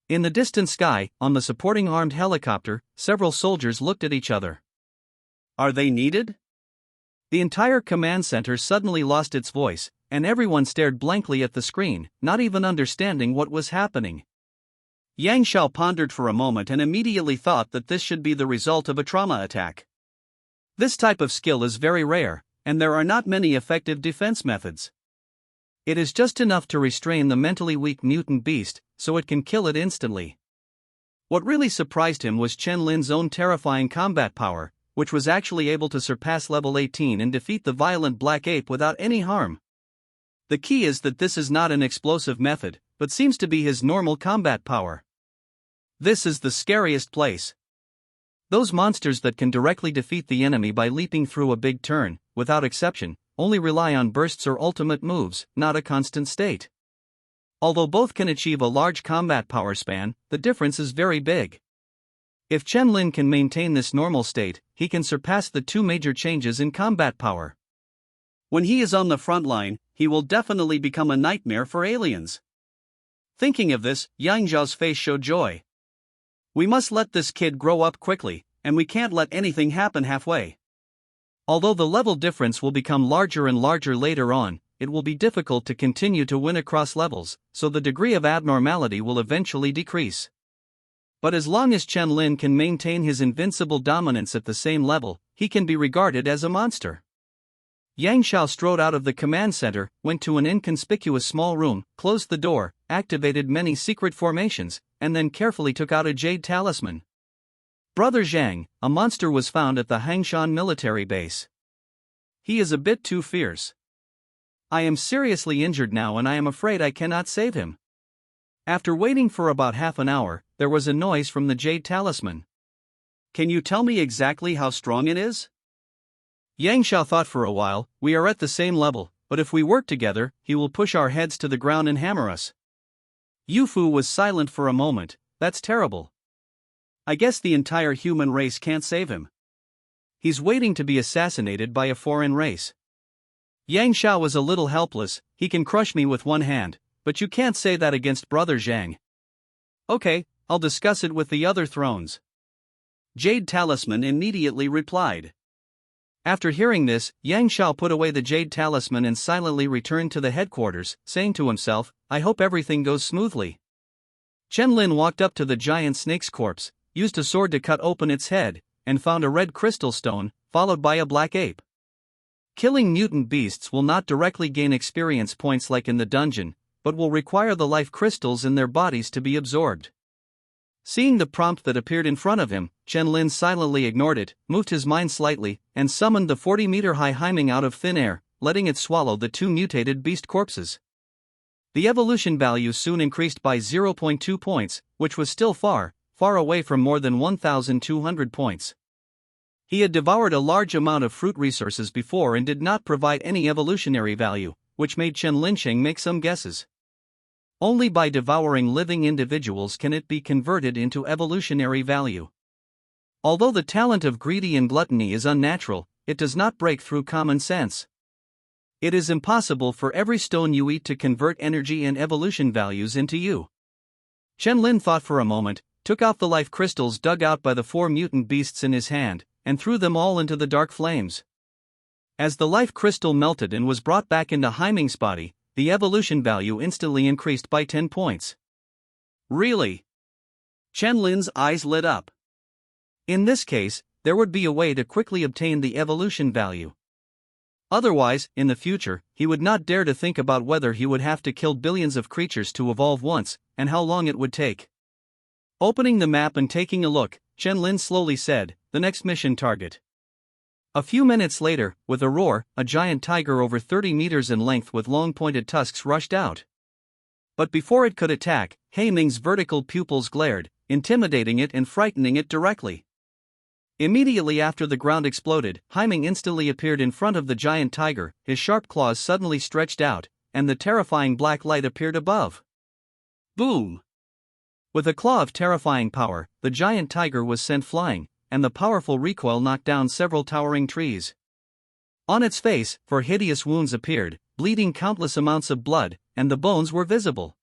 In the distant sky, on the supporting armed helicopter, several soldiers looked at each other. Are they needed? The entire command center suddenly lost its voice, and everyone stared blankly at the screen, not even understanding what was happening. Yang Xiao pondered for a moment and immediately thought that this should be the result of a trauma attack. This type of skill is very rare, and there are not many effective defense methods. It is just enough to restrain the mentally weak mutant beast, so it can kill it instantly. What really surprised him was Chen Lin's own terrifying combat power, which was actually able to surpass level 18 and defeat the violent black ape without any harm. The key is that this is not an explosive method, but seems to be his normal combat power. This is the scariest place. Those monsters that can directly defeat the enemy by leaping through a big turn, without exception, only rely on bursts or ultimate moves, not a constant state. Although both can achieve a large combat power span, the difference is very big. If Chen Lin can maintain this normal state, he can surpass the 2 major changes in combat power. When he is on the front line, he will definitely become a nightmare for aliens. Thinking of this, Yang Zhao's face showed joy. We must let this kid grow up quickly, and we can't let anything happen halfway. Although the level difference will become larger and larger later on, it will be difficult to continue to win across levels, so the degree of abnormality will eventually decrease. But as long as Chen Lin can maintain his invincible dominance at the same level, he can be regarded as a monster. Yang Xiao strode out of the command center, went to an inconspicuous small room, closed the door, activated many secret formations, and then carefully took out a jade talisman. Brother Zhang, a monster was found at the Hangshan military base. He is a bit too fierce. I am seriously injured now and I am afraid I cannot save him. After waiting for about half an hour, there was a noise from the jade talisman. Can you tell me exactly how strong it is? Yang Xiao thought for a while. We are at the same level, but if we work together, he will push our heads to the ground and hammer us. Yu Fu was silent for a moment. That's terrible. I guess the entire human race can't save him. He's waiting to be assassinated by a foreign race. Yang Xiao was a little helpless. He can crush me with one hand, but you can't say that against Brother Zhang. Okay, I'll discuss it with the other thrones. Jade Talisman immediately replied. After hearing this, Yang Xiao put away the Jade Talisman and silently returned to the headquarters, saying to himself, I hope everything goes smoothly. Chen Lin walked up to the giant snake's corpse, used a sword to cut open its head, and found a red crystal stone, followed by a black ape. Killing mutant beasts will not directly gain experience points like in the dungeon, but will require the life crystals in their bodies to be absorbed. Seeing the prompt that appeared in front of him, Chen Lin silently ignored it, moved his mind slightly, and summoned the 40-meter-high Haiming out of thin air, letting it swallow the two mutated beast corpses. The evolution value soon increased by 0.2 points, which was still far, far away from more than 1,200 points. He had devoured a large amount of fruit resources before and did not provide any evolutionary value, which made Chen Linsheng make some guesses. Only by devouring living individuals can it be converted into evolutionary value. Although the talent of greedy and gluttony is unnatural, it does not break through common sense. It is impossible for every stone you eat to convert energy and evolution values into you. Chen Lin thought for a moment, took out the life crystals dug out by the 4 mutant beasts in his hand, and threw them all into the dark flames. As the life crystal melted and was brought back into Haiming's body, the evolution value instantly increased by 10 points. Really? Chen Lin's eyes lit up. In this case, there would be a way to quickly obtain the evolution value. Otherwise, in the future, he would not dare to think about whether he would have to kill billions of creatures to evolve once, and how long it would take. Opening the map and taking a look, Chen Lin slowly said, "The next mission target." A few minutes later, with a roar, a giant tiger over 30 meters in length with long pointed tusks rushed out. But before it could attack, Haiming's vertical pupils glared, intimidating it and frightening it directly. Immediately after the ground exploded, Haiming instantly appeared in front of the giant tiger, his sharp claws suddenly stretched out, and the terrifying black light appeared above. Boom! With a claw of terrifying power, the giant tiger was sent flying, and the powerful recoil knocked down several towering trees. On its face, 4 hideous wounds appeared, bleeding countless amounts of blood, and the bones were visible.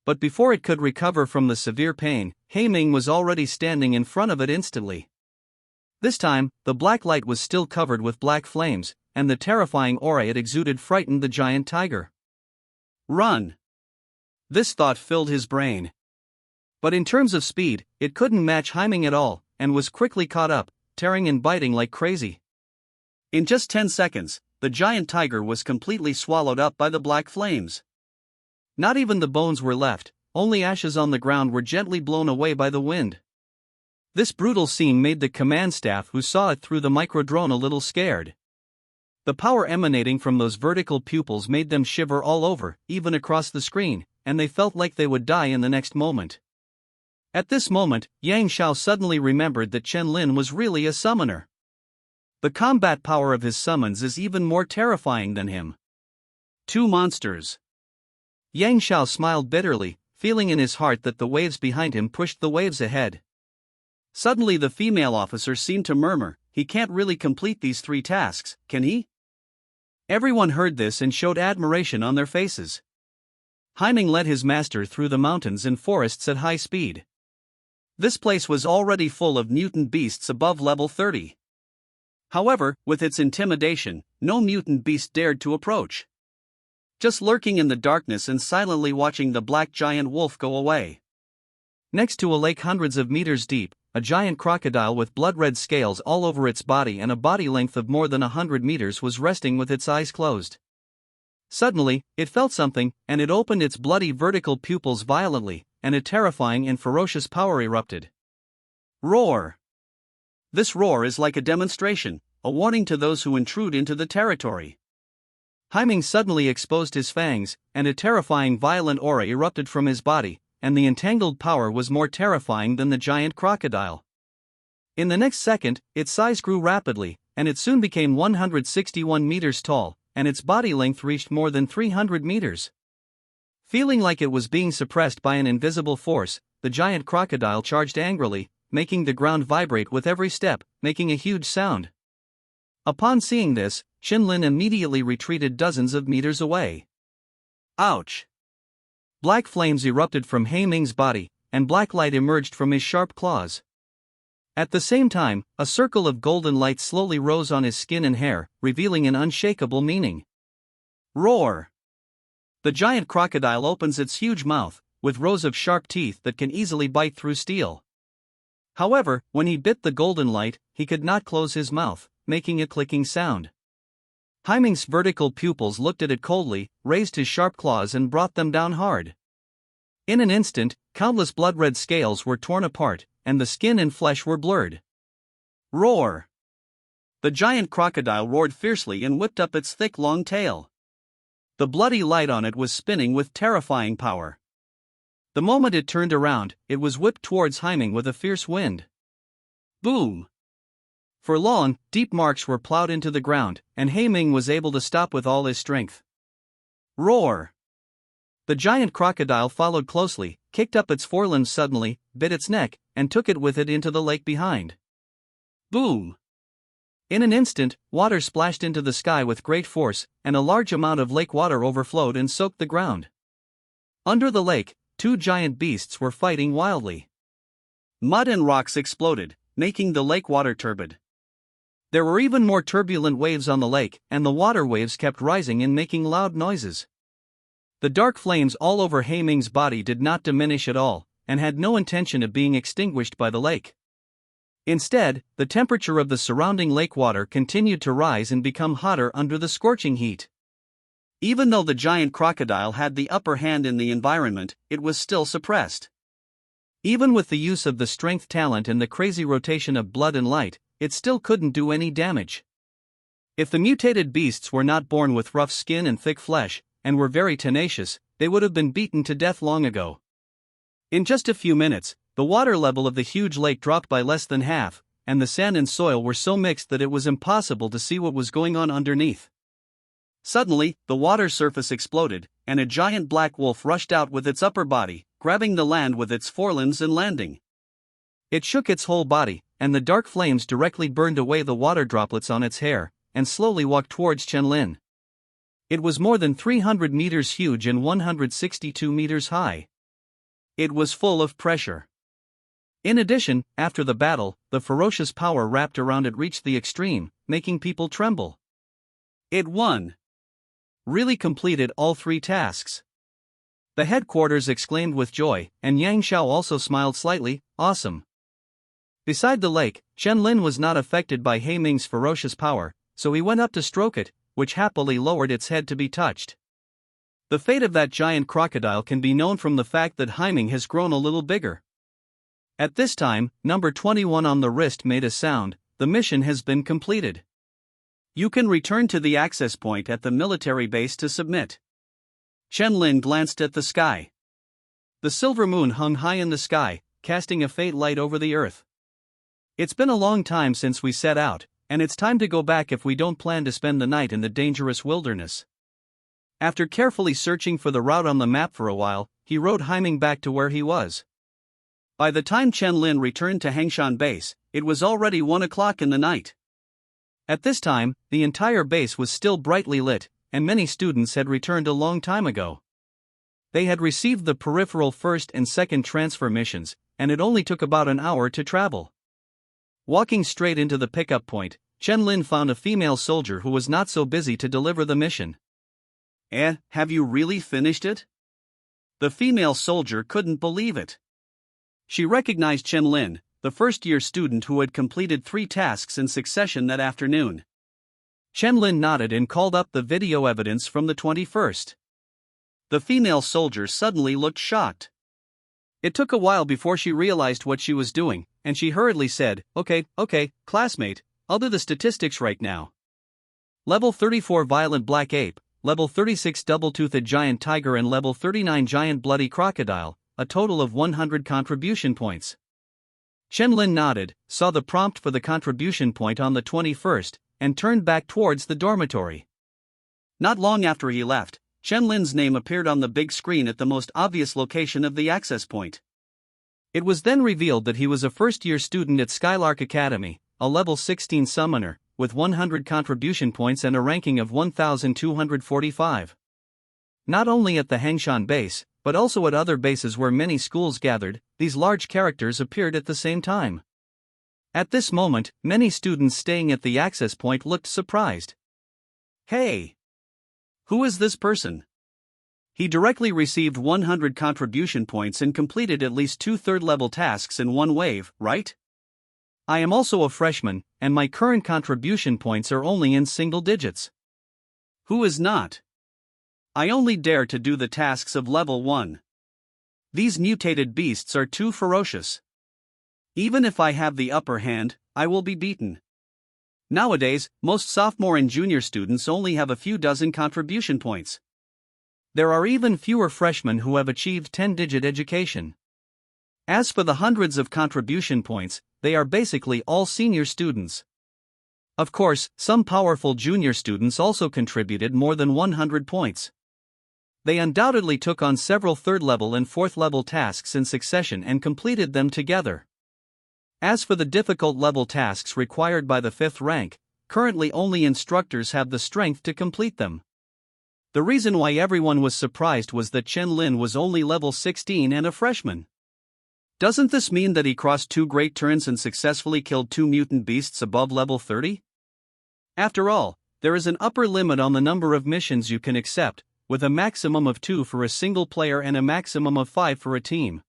But before it could recover from the severe pain, Haiming was already standing in front of it instantly. This time, the black light was still covered with black flames, and the terrifying aura it exuded frightened the giant tiger. Run! This thought filled his brain. But in terms of speed, it couldn't match Haiming at all, and was quickly caught up, tearing and biting like crazy. In just 10 seconds, the giant tiger was completely swallowed up by the black flames. Not even the bones were left, only ashes on the ground were gently blown away by the wind. This brutal scene made the command staff who saw it through the microdrone a little scared. The power emanating from those vertical pupils made them shiver all over, even across the screen, and they felt like they would die in the next moment. At this moment, Yang Xiao suddenly remembered that Chen Lin was really a summoner. The combat power of his summons is even more terrifying than him. 2 monsters. Yang Xiao smiled bitterly, feeling in his heart that the waves behind him pushed the waves ahead. Suddenly the female officer seemed to murmur, "He can't really complete these 3 tasks, can he?" Everyone heard this and showed admiration on their faces. Haiming led his master through the mountains and forests at high speed. This place was already full of mutant beasts above level 30. However, with its intimidation, no mutant beast dared to approach. Just lurking in the darkness and silently watching the black giant wolf go away. Next to a lake hundreds of meters deep, a giant crocodile with blood-red scales all over its body and a body length of more than 100 meters was resting with its eyes closed. Suddenly, it felt something, and it opened its bloody vertical pupils violently, and a terrifying and ferocious power erupted. Roar! This roar is like a demonstration, a warning to those who intrude into the territory. Haiming suddenly exposed his fangs, and a terrifying violent aura erupted from his body, and the entangled power was more terrifying than the giant crocodile. In the next second, its size grew rapidly, and it soon became 161 meters tall, and its body length reached more than 300 meters. Feeling like it was being suppressed by an invisible force, the giant crocodile charged angrily, making the ground vibrate with every step, making a huge sound. Upon seeing this, Chen Lin immediately retreated dozens of meters away. Ouch! Black flames erupted from Haiming's body, and black light emerged from his sharp claws. At the same time, a circle of golden light slowly rose on his skin and hair, revealing an unshakable meaning. Roar! The giant crocodile opens its huge mouth, with rows of sharp teeth that can easily bite through steel. However, when he bit the golden light, he could not close his mouth, making a clicking sound. Haiming's vertical pupils looked at it coldly, raised his sharp claws and brought them down hard. In an instant, countless blood-red scales were torn apart, and the skin and flesh were blurred. Roar! The giant crocodile roared fiercely and whipped up its thick long tail. The bloody light on it was spinning with terrifying power. The moment it turned around, it was whipped towards Hyming with a fierce wind. Boom! For long, deep marks were plowed into the ground, and Hyming was able to stop with all his strength. Roar! The giant crocodile followed closely, kicked up its forelimbs suddenly, bit its neck, and took it with it into the lake behind. Boom! In an instant, water splashed into the sky with great force, and a large amount of lake water overflowed and soaked the ground. Under the lake, two giant beasts were fighting wildly. Mud and rocks exploded, making the lake water turbid. There were even more turbulent waves on the lake, and the water waves kept rising and making loud noises. The dark flames all over Hyming's body did not diminish at all, and had no intention of being extinguished by the lake. Instead, the temperature of the surrounding lake water continued to rise and become hotter under the scorching heat. Even though the giant crocodile had the upper hand in the environment, it was still suppressed. Even with the use of the strength talent and the crazy rotation of blood and light, it still couldn't do any damage. If the mutated beasts were not born with rough skin and thick flesh, and were very tenacious, they would have been beaten to death long ago. In just a few minutes, the water level of the huge lake dropped by less than half, and the sand and soil were so mixed that it was impossible to see what was going on underneath. Suddenly, the water surface exploded, and a giant black wolf rushed out with its upper body, grabbing the land with its forelimbs and landing. It shook its whole body, and the dark flames directly burned away the water droplets on its hair, and slowly walked towards Qianlin. It was more than 300 meters huge and 162 meters high. It was full of pressure. In addition, after the battle, the ferocious power wrapped around it reached the extreme, making people tremble. It won. Really completed all three tasks. The headquarters exclaimed with joy, and Yang Xiao also smiled slightly, awesome. Beside the lake, Qianlin was not affected by Hyming's ferocious power, so he went up to stroke it, which happily lowered its head to be touched. The fate of that giant crocodile can be known from the fact that Hyming has grown a little bigger. At this time, number 21 on the wrist made a sound. The mission has been completed. You can return to the access point at the military base to submit. Qianlin glanced at the sky. The silver moon hung high in the sky, casting a faint light over the earth. It's been a long time since we set out, and it's time to go back if we don't plan to spend the night in the dangerous wilderness. After carefully searching for the route on the map for a while, he rode Hyming back to where he was. By the time Qianlin returned to Hangshan base, it was already 1 o'clock in the night. At this time, the entire base was still brightly lit, and many students had returned a long time ago. They had received the peripheral first and second transfer missions, and it only took about an hour to travel. Walking straight into the pickup point, Qianlin found a female soldier who was not so busy to deliver the mission. Have you really finished it? The female soldier couldn't believe it. She recognized Qianlin, the first-year student who had completed 3 tasks in succession that afternoon. Qianlin nodded and called up the video evidence from the 21st. The female soldier suddenly looked shocked. It took a while before she realized what she was doing, and she hurriedly said, Okay, classmate, I'll do the statistics right now. Level 34 Violent Black Ape, Level 36 Double-Toothed Giant Tiger and Level 39 Giant Bloody Crocodile, a total of 100 contribution points. Qianlin nodded, saw the prompt for the contribution point on the 21st, and turned back towards the dormitory. Not long after he left, Qianlin's name appeared on the big screen at the most obvious location of the access point. It was then revealed that he was a first-year student at Skylark Academy, a level 16 summoner, with 100 contribution points and a ranking of 1,245. Not only at the Hangshan base, but also at other bases where many schools gathered, these large characters appeared at the same time. At this moment, many students staying at the access point looked surprised. Hey! Who is this person? He directly received 100 contribution points and completed at least 2 third-level tasks in one wave, right? I am also a freshman, and my current contribution points are only in single digits. Who is not? I only dare to do the tasks of level 1. These mutated beasts are too ferocious. Even if I have the upper hand, I will be beaten. Nowadays, most sophomore and junior students only have a few dozen contribution points. There are even fewer freshmen who have achieved 10-digit education. As for the hundreds of contribution points, they are basically all senior students. Of course, some powerful junior students also contributed more than 100 points. They undoubtedly took on several third-level and fourth-level tasks in succession and completed them together. As for the difficult level tasks required by the 5th rank, currently only instructors have the strength to complete them. The reason why everyone was surprised was that Chen Lin was only level 16 and a freshman. Doesn't this mean that he crossed 2 great turns and successfully killed 2 mutant beasts above level 30? After all, there is an upper limit on the number of missions you can accept, with a maximum of 2 for a single player and a maximum of 5 for a team.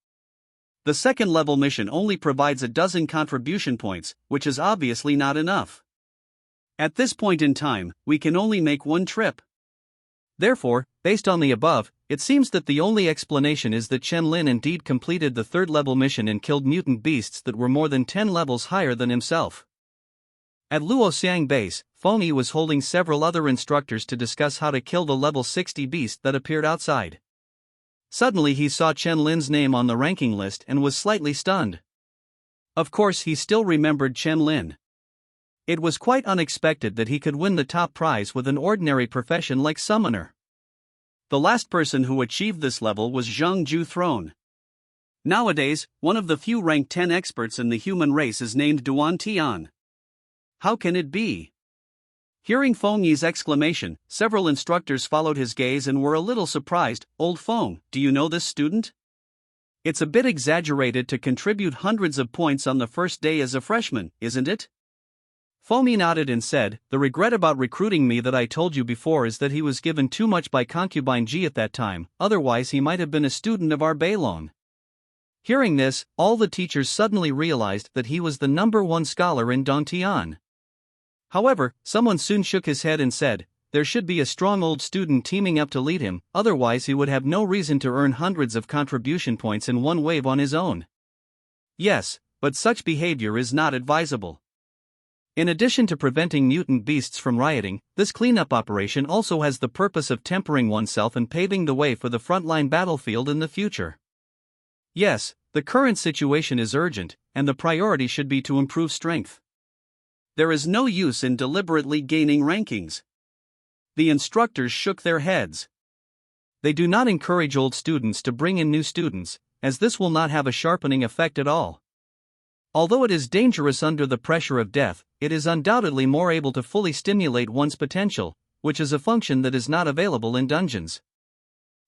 The second level mission only provides a dozen contribution points, which is obviously not enough. At this point in time, we can only make one trip. Therefore, based on the above, it seems that the only explanation is that Chen Lin indeed completed the third level mission and killed mutant beasts that were more than 10 levels higher than himself. At Luoxiang Base, Feng Yi was holding several other instructors to discuss how to kill the level 60 beast that appeared outside. Suddenly he saw Chen Lin's name on the ranking list and was slightly stunned. Of course, he still remembered Chen Lin. It was quite unexpected that he could win the top prize with an ordinary profession like summoner. The last person who achieved this level was Zhang Ju Throne. Nowadays, one of the few rank 10 experts in the human race is named Duan Tian. How can it be? Hearing Feng Yi's exclamation, several instructors followed his gaze and were a little surprised. Old Feng, do you know this student? It's a bit exaggerated to contribute hundreds of points on the first day as a freshman, isn't it? Feng Yi nodded and said, the regret about recruiting me that I told you before is that he was given too much by concubine Ji at that time, otherwise he might have been a student of our Beilong. Hearing this, all the teachers suddenly realized that he was the #1 scholar in Dongtian. However, someone soon shook his head and said, there should be a strong old student teaming up to lead him, otherwise he would have no reason to earn hundreds of contribution points in one wave on his own. Yes, but such behavior is not advisable. In addition to preventing mutant beasts from rioting, this cleanup operation also has the purpose of tempering oneself and paving the way for the frontline battlefield in the future. Yes, the current situation is urgent, and the priority should be to improve strength. There is no use in deliberately gaining rankings. The instructors shook their heads. They do not encourage old students to bring in new students, as this will not have a sharpening effect at all. Although it is dangerous under the pressure of death, it is undoubtedly more able to fully stimulate one's potential, which is a function that is not available in dungeons.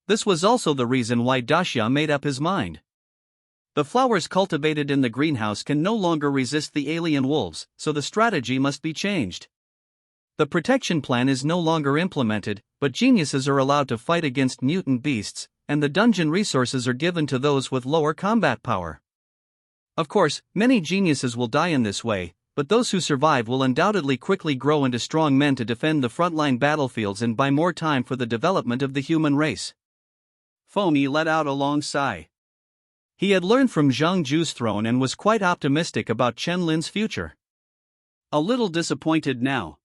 This was also the reason why Daxia made up his mind. The flowers cultivated in the greenhouse can no longer resist the alien wolves, so the strategy must be changed. The protection plan is no longer implemented, but geniuses are allowed to fight against mutant beasts, and the dungeon resources are given to those with lower combat power. Of course, many geniuses will die in this way, but those who survive will undoubtedly quickly grow into strong men to defend the frontline battlefields and buy more time for the development of the human race. Feng Yi let out a long sigh. He had learned from Zhang Ju's throne and was quite optimistic about Chen Lin's future. A little disappointed now.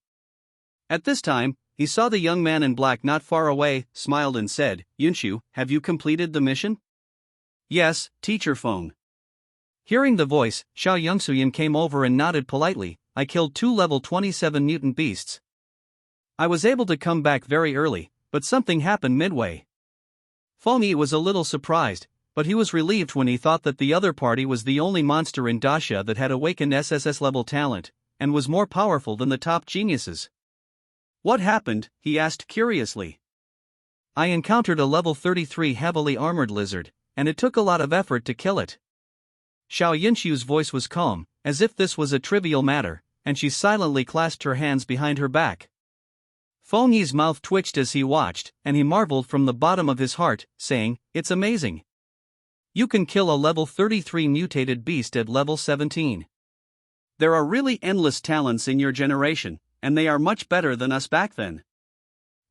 At this time, he saw the young man in black not far away, smiled and said, Yunshu, have you completed the mission? Yes, Teacher Feng. Hearing the voice, Xiao Yongsuyan came over and nodded politely. I killed 2 level 27 mutant beasts. I was able to come back very early, but something happened midway. Feng Yi was a little surprised, but he was relieved when he thought that the other party was the only monster in Daxia that had awakened SSS-level talent, and was more powerful than the top geniuses. What happened? He asked curiously. I encountered a level 33 heavily armored lizard, and it took a lot of effort to kill it. Xiao Yinshu's voice was calm, as if this was a trivial matter, and she silently clasped her hands behind her back. Feng Yi's mouth twitched as he watched, and he marveled from the bottom of his heart, saying, It's amazing. You can kill a level 33 mutated beast at level 17. There are really endless talents in your generation, and they are much better than us back then.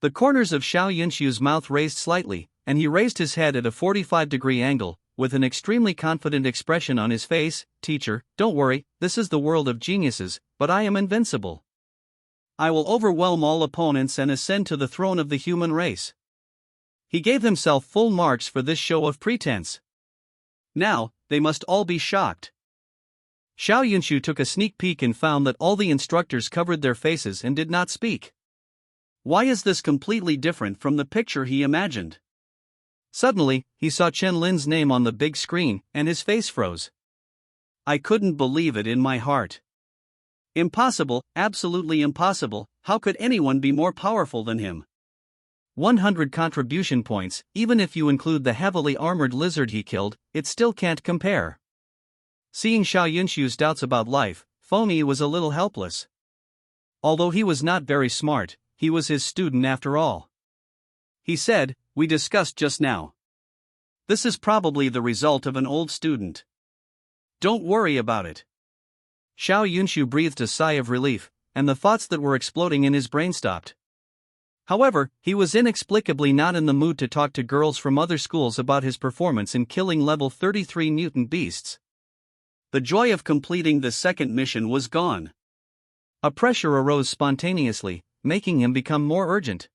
The corners of Xiao Yinshu's mouth raised slightly, and he raised his head at a 45-degree angle, with an extremely confident expression on his face, "Teacher, don't worry, this is the world of geniuses, but I am invincible. I will overwhelm all opponents and ascend to the throne of the human race." He gave himself full marks for this show of pretense. Now, they must all be shocked. Xiao Yunshu took a sneak peek and found that all the instructors covered their faces and did not speak. Why is this completely different from the picture he imagined? Suddenly, he saw Chen Lin's name on the big screen, and his face froze. I couldn't believe it in my heart. Impossible, absolutely impossible, how could anyone be more powerful than him? 100 contribution points, even if you include the heavily armored lizard he killed, it still can't compare. Seeing Xiao Yunshu's doubts about life, Fengyi was a little helpless. Although he was not very smart, he was his student after all. He said, "We discussed just now. This is probably the result of an old student. Don't worry about it." Xiao Yunshu breathed a sigh of relief, and the thoughts that were exploding in his brain stopped. However, he was inexplicably not in the mood to talk to girls from other schools about his performance in killing level 33 mutant beasts. The joy of completing the second mission was gone. A pressure arose spontaneously, making him become more urgent.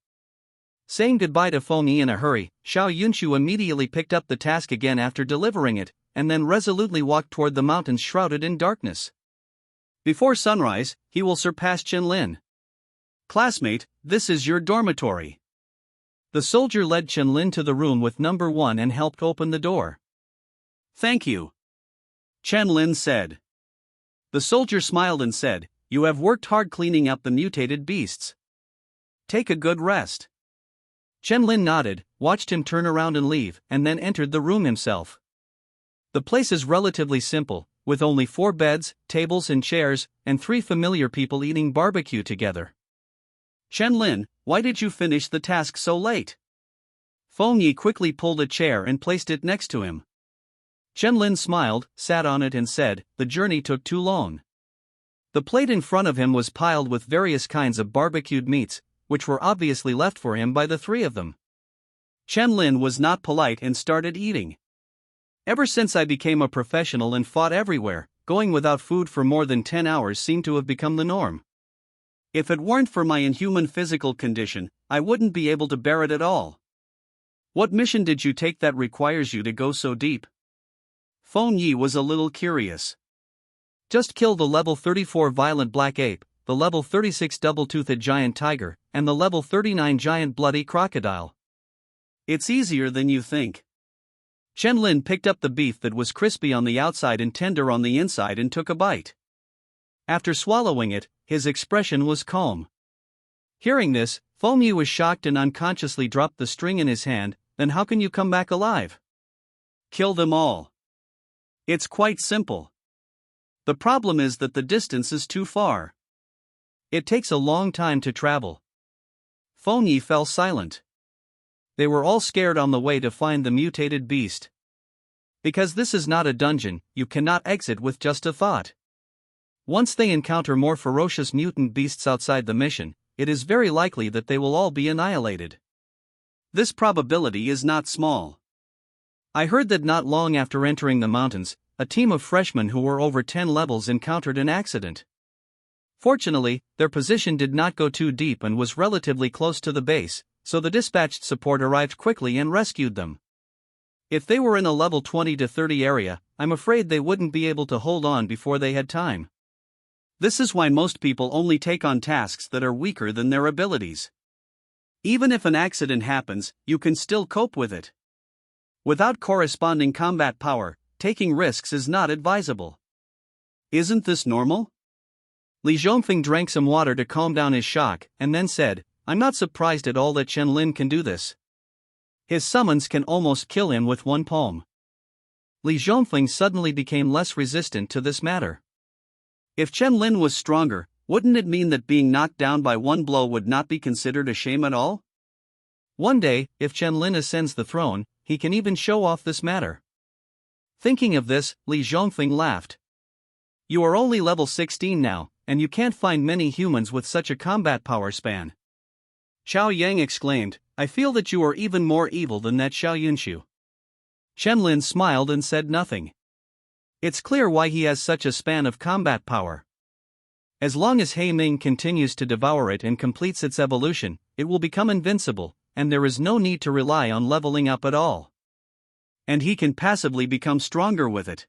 Saying goodbye to Fengyi in a hurry, Xiao Yunshu immediately picked up the task again after delivering it, and then resolutely walked toward the mountains shrouded in darkness. Before sunrise, he will surpass Chen Lin. "Classmate, this is your dormitory." The soldier led Chen Lin to the room with number 1 and helped open the door. "Thank you," Chen Lin said. The soldier smiled and said, "You have worked hard cleaning up the mutated beasts. Take a good rest." Chen Lin nodded, watched him turn around and leave, and then entered the room himself. The place is relatively simple, with only 4 beds, tables and chairs, and 3 familiar people eating barbecue together. "Chen Lin, why did you finish the task so late?" Fengyi quickly pulled a chair and placed it next to him. Chen Lin smiled, sat on it and said, "The journey took too long." The plate in front of him was piled with various kinds of barbecued meats, which were obviously left for him by the 3 of them. Chen Lin was not polite and started eating. "Ever since I became a professional and fought everywhere, going without food for more than 10 hours seemed to have become the norm. If it weren't for my inhuman physical condition, I wouldn't be able to bear it at all." "What mission did you take that requires you to go so deep?" Fengyi was a little curious. "Just kill the level 34 violent black ape, the level 36 double-toothed giant tiger, and the level 39 giant bloody crocodile. It's easier than you think." Chen Lin picked up the beef that was crispy on the outside and tender on the inside and took a bite. After swallowing it, his expression was calm. Hearing this, Fengyi was shocked and unconsciously dropped the string in his hand. "Then how can you come back alive?" "Kill them all. It's quite simple. The problem is that the distance is too far. It takes a long time to travel." Fengyi fell silent. They were all scared on the way to find the mutated beast. Because this is not a dungeon, you cannot exit with just a thought. Once they encounter more ferocious mutant beasts outside the mission, it is very likely that they will all be annihilated. This probability is not small. I heard that not long after entering the mountains, a team of freshmen who were over 10 levels encountered an accident. Fortunately, their position did not go too deep and was relatively close to the base, so the dispatched support arrived quickly and rescued them. If they were in a level 20 to 30 area, I'm afraid they wouldn't be able to hold on before they had time. This is why most people only take on tasks that are weaker than their abilities. Even if an accident happens, you can still cope with it. Without corresponding combat power, taking risks is not advisable. Isn't this normal? Li Zhongfeng drank some water to calm down his shock, and then said, "I'm not surprised at all that Chen Lin can do this. His summons can almost kill him with one palm." Li Zhongfeng suddenly became less resistant to this matter. If Chen Lin was stronger, wouldn't it mean that being knocked down by one blow would not be considered a shame at all? One day, if Chen Lin ascends the throne, he can even show off this matter. Thinking of this, Li Zhongfeng laughed. "You are only level 16 now, and you can't find many humans with such a combat power span." Xiao Yang exclaimed, "I feel that you are even more evil than that Xiao Yunshu." Chen Lin smiled and said nothing. It's clear why he has such a span of combat power. As long as He Ming continues to devour it and completes its evolution, it will become invincible, and there is no need to rely on leveling up at all. And he can passively become stronger with it.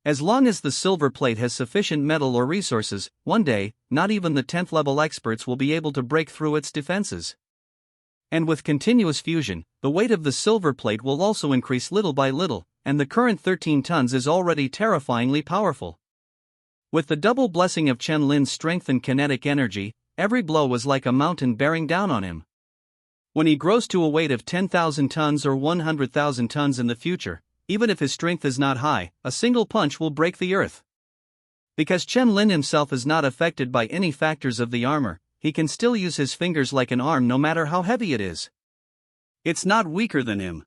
As long as the silver plate has sufficient metal or resources, one day, not even the 10th level experts will be able to break through its defenses. And with continuous fusion, the weight of the silver plate will also increase little by little, and the current 13 tons is already terrifyingly powerful. With the double blessing of Chen Lin's strength and kinetic energy, every blow was like a mountain bearing down on him. When he grows to a weight of 10,000 tons or 100,000 tons in the future, even if his strength is not high, a single punch will break the earth. Because Chen Lin himself is not affected by any factors of the armor, he can still use his fingers like an arm no matter how heavy it is. It's not weaker than him.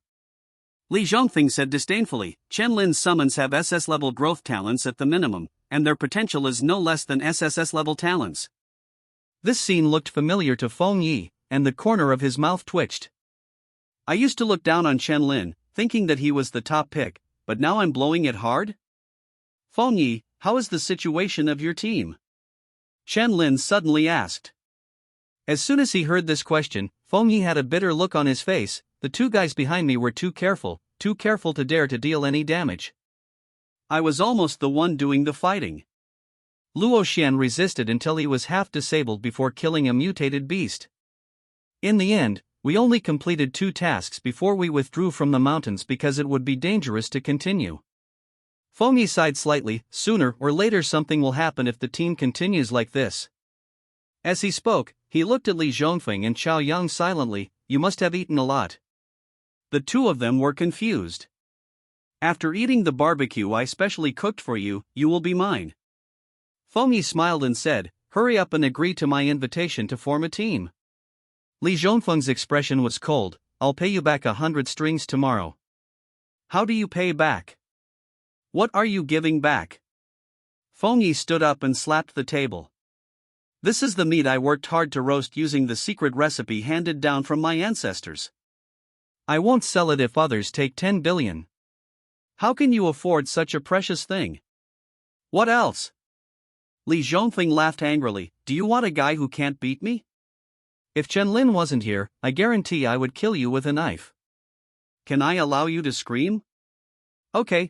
Li Zhongfeng said disdainfully, Chen Lin's summons have SS-level growth talents at the minimum, and their potential is no less than SSS-level talents. This scene looked familiar to Feng Yi, and the corner of his mouth twitched. I used to look down on Chen Lin, thinking that he was the top pick, but now I'm blowing it hard? Feng Yi, how is the situation of your team? Chen Lin suddenly asked. As soon as he heard this question, Feng Yi had a bitter look on his face. The two guys behind me were too careful to dare to deal any damage. I was almost the one doing the fighting. Luo Xian resisted until he was half disabled before killing a mutated beast. In the end, we only completed 2 tasks before we withdrew from the mountains because it would be dangerous to continue. Feng Yi sighed slightly. Sooner or later something will happen if the team continues like this. As he spoke, he looked at Li Zhongfeng and Qiao Yang silently. You must have eaten a lot. The two of them were confused. After eating the barbecue I specially cooked for you, you will be mine. Feng Yi smiled and said, hurry up and agree to my invitation to form a team. Li Zhongfeng's expression was cold. I'll pay you back 100 strings tomorrow. How do you pay back? What are you giving back? Feng Yi stood up and slapped the table. This is the meat I worked hard to roast using the secret recipe handed down from my ancestors. I won't sell it if others take 10 billion. How can you afford such a precious thing? What else? Li Zhongfeng laughed angrily. Do you want a guy who can't beat me? If Chen Lin wasn't here, I guarantee I would kill you with a knife. Can I allow you to scream? Okay,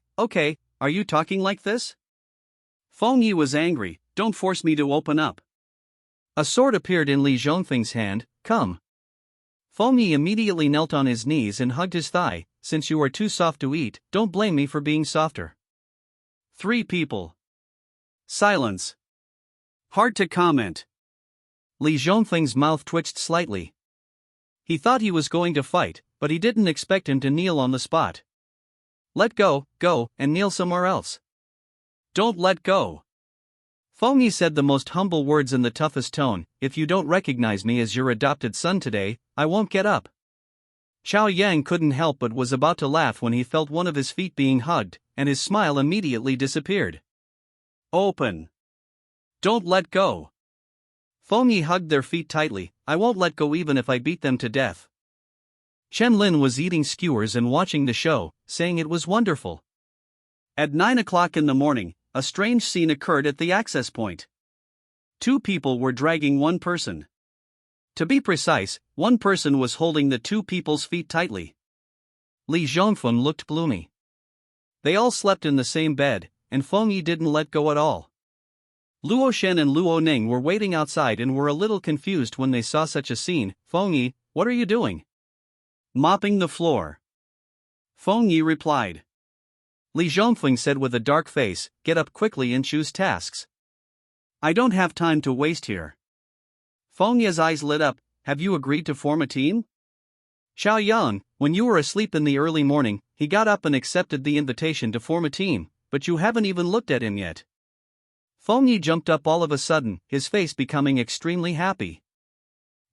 are you talking like this? Feng Yi was angry. Don't force me to open up. A sword appeared in Li Zhongfeng's hand. Come. Feng Yi immediately knelt on his knees and hugged his thigh. Since you are too soft to eat, don't blame me for being softer. 3 people. Silence. Hard to comment. Li Zhongfeng's mouth twitched slightly. He thought he was going to fight, but he didn't expect him to kneel on the spot. Let go, and kneel somewhere else. Don't let go. Feng Yi said the most humble words in the toughest tone. If you don't recognize me as your adopted son today, I won't get up. Xiao Yang couldn't help but was about to laugh when he felt one of his feet being hugged, and his smile immediately disappeared. Open. Don't let go. Feng Yi hugged their feet tightly. I won't let go even if I beat them to death. Chen Lin was eating skewers and watching the show, saying it was wonderful. At 9 o'clock in the morning, a strange scene occurred at the access point. 2 people were dragging one person. To be precise, one person was holding the 2 people's feet tightly. Li Zhongfeng looked gloomy. They all slept in the same bed, and Feng Yi didn't let go at all. Luo Shen and Luo Ning were waiting outside and were a little confused when they saw such a scene. Feng Yi, what are you doing? Mopping the floor. Feng Yi replied. Li Zhongfeng said with a dark face, get up quickly and choose tasks. I don't have time to waste here. Feng Yi's eyes lit up. Have you agreed to form a team? Xiao Yang, when you were asleep in the early morning, he got up and accepted the invitation to form a team, but you haven't even looked at him yet. Feng Yi jumped up all of a sudden, his face becoming extremely happy.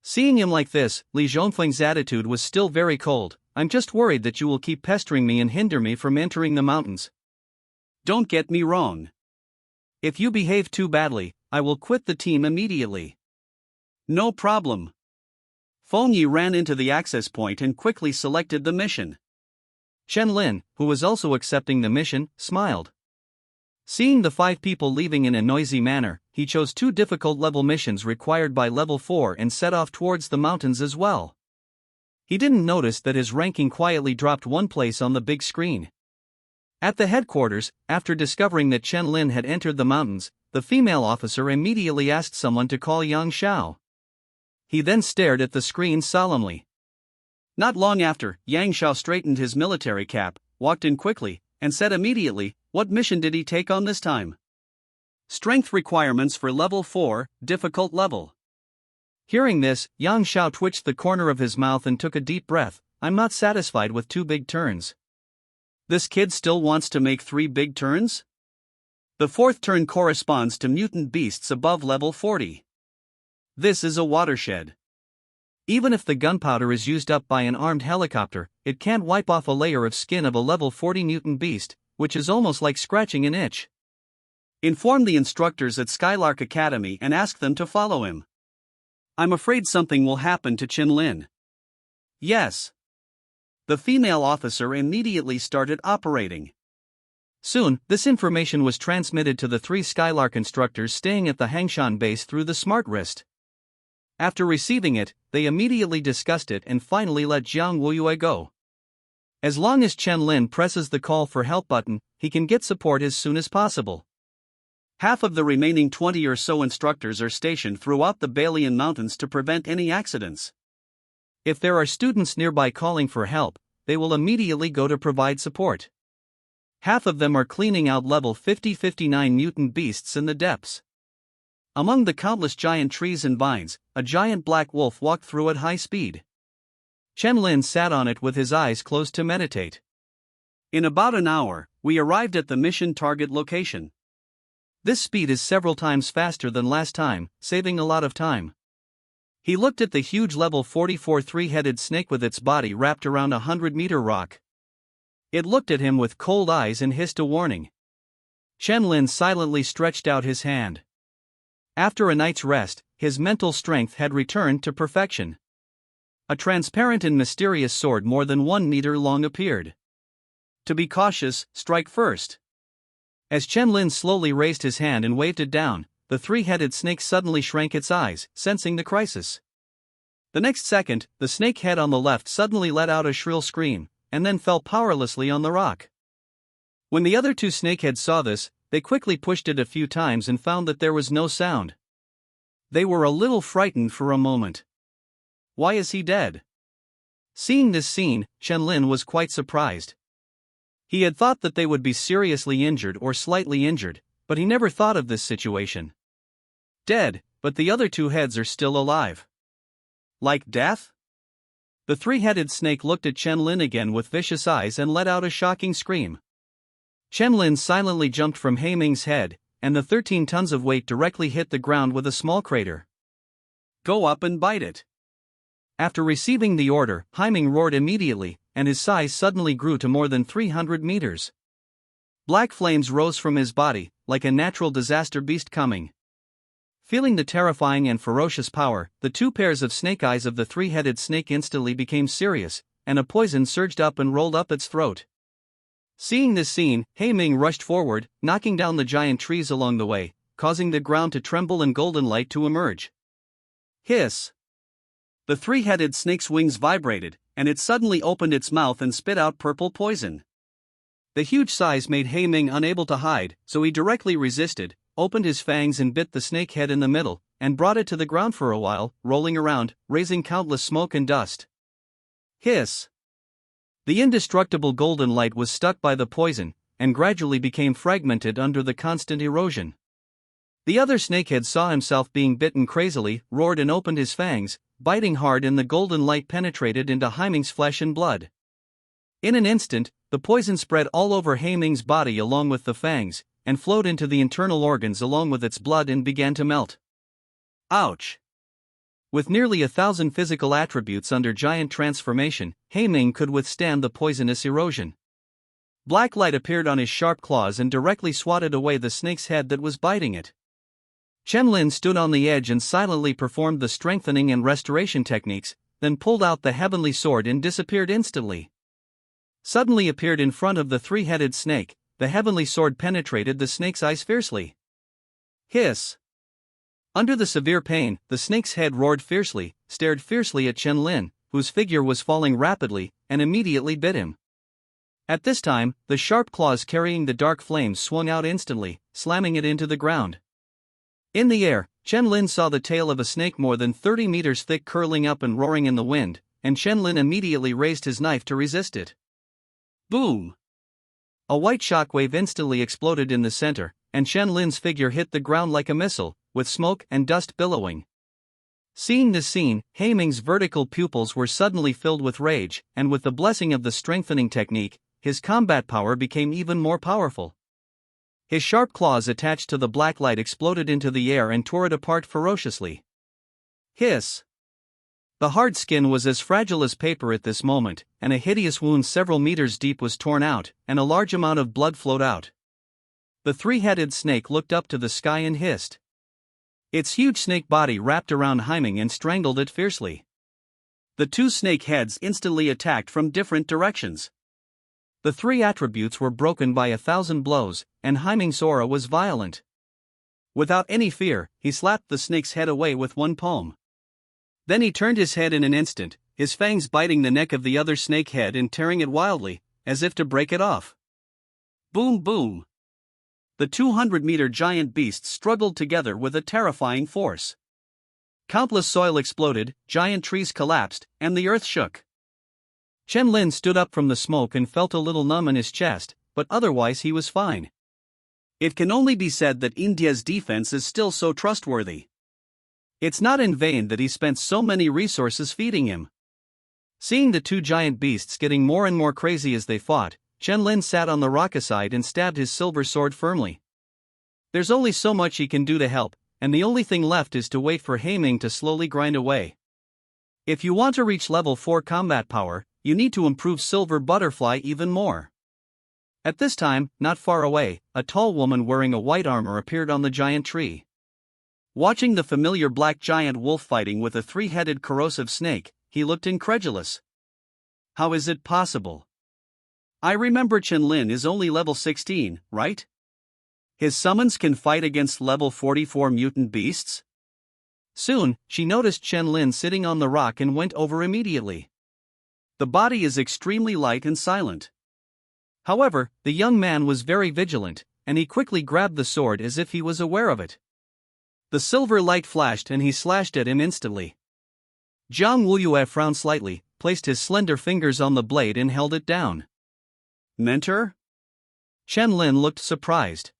Seeing him like this, Li Zhongfeng's attitude was still very cold. I'm just worried that you will keep pestering me and hinder me from entering the mountains. Don't get me wrong. If you behave too badly, I will quit the team immediately. No problem. Feng Yi ran into the access point and quickly selected the mission. Chen Lin, who was also accepting the mission, smiled. Seeing the 5 people leaving in a noisy manner, he chose 2 difficult level missions required by level 4 and set off towards the mountains as well. He didn't notice that his ranking quietly dropped 1 place on the big screen. At the headquarters, after discovering that Chen Lin had entered the mountains, the female officer immediately asked someone to call Yang Xiao. He then stared at the screen solemnly. Not long after, Yang Xiao straightened his military cap, walked in quickly, and said immediately, what mission did he take on this time? Strength requirements for level 4, difficult level. Hearing this, Yang Xiao twitched the corner of his mouth and took a deep breath. I'm not satisfied with 2 big turns. This kid still wants to make 3 big turns? The 4th turn corresponds to mutant beasts above level 40. This is a watershed. Even if the gunpowder is used up by an armed helicopter, it can't wipe off a layer of skin of a level 40 mutant beast, which is almost like scratching an itch. Inform the instructors at Skylark Academy and ask them to follow him. I'm afraid something will happen to Chen Lin. Yes. The female officer immediately started operating. Soon, this information was transmitted to the 3 Skylark instructors staying at the Hangshan base through the smart wrist. After receiving it, they immediately discussed it and finally let Jiang Wuyue go. As long as Chen Lin presses the call for help button, he can get support as soon as possible. Half of the remaining 20 or so instructors are stationed throughout the Balian Mountains to prevent any accidents. If there are students nearby calling for help, they will immediately go to provide support. Half of them are cleaning out level 50-59 mutant beasts in the depths. Among the countless giant trees and vines, a giant black wolf walked through at high speed. Chen Lin sat on it with his eyes closed to meditate. In about an hour, we arrived at the mission target location. This speed is several times faster than last time, saving a lot of time. He looked at the huge level 44 3-headed snake with its body wrapped around a 100-meter rock. It looked at him with cold eyes and hissed a warning. Chen Lin silently stretched out his hand. After a night's rest, his mental strength had returned to perfection. A transparent and mysterious sword more than 1 meter long appeared. To be cautious, strike first. As Chen Lin slowly raised his hand and waved it down, the 3-headed snake suddenly shrank its eyes, sensing the crisis. The next second, the snake head on the left suddenly let out a shrill scream, and then fell powerlessly on the rock. When the other 2 snakeheads saw this, they quickly pushed it a few times and found that there was no sound. They were a little frightened for a moment. Why is he dead? Seeing this scene, Chen Lin was quite surprised. He had thought that they would be seriously injured or slightly injured, but he never thought of this situation. Dead, but the other 2 heads are still alive. Like death? The 3-headed snake looked at Chen Lin again with vicious eyes and let out a shocking scream. Chen Lin silently jumped from Haiming's head, and the 13 tons of weight directly hit the ground with a small crater. Go up and bite it. After receiving the order, Haiming roared immediately, and his size suddenly grew to more than 300 meters. Black flames rose from his body, like a natural disaster beast coming. Feeling the terrifying and ferocious power, the 2 pairs of snake eyes of the 3-headed snake instantly became serious, and a poison surged up and rolled up its throat. Seeing this scene, Haiming rushed forward, knocking down the giant trees along the way, causing the ground to tremble and golden light to emerge. Hiss! The 3-headed snake's wings vibrated, and it suddenly opened its mouth and spit out purple poison. The huge size made Haiming unable to hide, so he directly resisted, opened his fangs and bit the snake head in the middle, and brought it to the ground for a while, rolling around, raising countless smoke and dust. Hiss! The indestructible golden light was stuck by the poison, and gradually became fragmented under the constant erosion. The other snakehead saw himself being bitten crazily, roared and opened his fangs, biting hard, and the golden light penetrated into Haiming's flesh and blood. In an instant, the poison spread all over Haiming's body along with the fangs, and flowed into the internal organs along with its blood and began to melt. Ouch! With nearly 1,000 physical attributes under giant transformation, Haiming could withstand the poisonous erosion. Black light appeared on his sharp claws and directly swatted away the snake's head that was biting it. Chen Lin stood on the edge and silently performed the strengthening and restoration techniques, then pulled out the heavenly sword and disappeared instantly. suddenly appeared in front of the three-headed snake. The heavenly sword penetrated the snake's eyes fiercely. Hiss! Under the severe pain, the snake's head roared fiercely, stared fiercely at Chen Lin, whose figure was falling rapidly, and immediately bit him. At this time, the sharp claws carrying the dark flames swung out instantly, slamming it into the ground. In the air, Chen Lin saw the tail of a snake more than 30 meters thick curling up and roaring in the wind, and Chen Lin immediately raised his knife to resist it. Boom! A white shockwave instantly exploded in the center, and Chen Lin's figure hit the ground like a missile, with smoke and dust billowing. Seeing this scene, Haiming's vertical pupils were suddenly filled with rage, and with the blessing of the strengthening technique, his combat power became even more powerful. His sharp claws attached to the black light exploded into the air and tore it apart ferociously. Hiss! The hard skin was as fragile as paper at this moment, and a hideous wound several meters deep was torn out, and a large amount of blood flowed out. The three-headed snake looked up to the sky and hissed. Its huge snake body wrapped around Haiming and strangled it fiercely. The two snake heads instantly attacked from different directions. The three attributes were broken by 1,000 blows, and Haiming's aura was violent. Without any fear, he slapped the snake's head away with one palm. Then he turned his head in an instant, his fangs biting the neck of the other snake head and tearing it wildly, as if to break it off. Boom boom! The 200-meter giant beasts struggled together with a terrifying force. Countless soil exploded, giant trees collapsed, and the earth shook. Chen Lin stood up from the smoke and felt a little numb in his chest, but otherwise he was fine. It can only be said that India's defense is still so trustworthy. It's not in vain that he spent so many resources feeding him. Seeing the two giant beasts getting more and more crazy as they fought, Chen Lin sat on the rock aside and stabbed his silver sword firmly. There's only so much he can do to help, and the only thing left is to wait for Haiming to slowly grind away. If you want to reach level 4 combat power, you need to improve Silver Butterfly even more. At this time, not far away, a tall woman wearing a white armor appeared on the giant tree. Watching the familiar black giant wolf fighting with a three-headed corrosive snake, he looked incredulous. How is it possible? I remember Chen Lin is only level 16, right? His summons can fight against level 44 mutant beasts? Soon, she noticed Chen Lin sitting on the rock and went over immediately. The body is extremely light and silent. However, the young man was very vigilant, and he quickly grabbed the sword as if he was aware of it. The silver light flashed and he slashed at him instantly. Jiang Wuyue frowned slightly, placed his slender fingers on the blade and held it down. Mentor? Chen Lin looked surprised.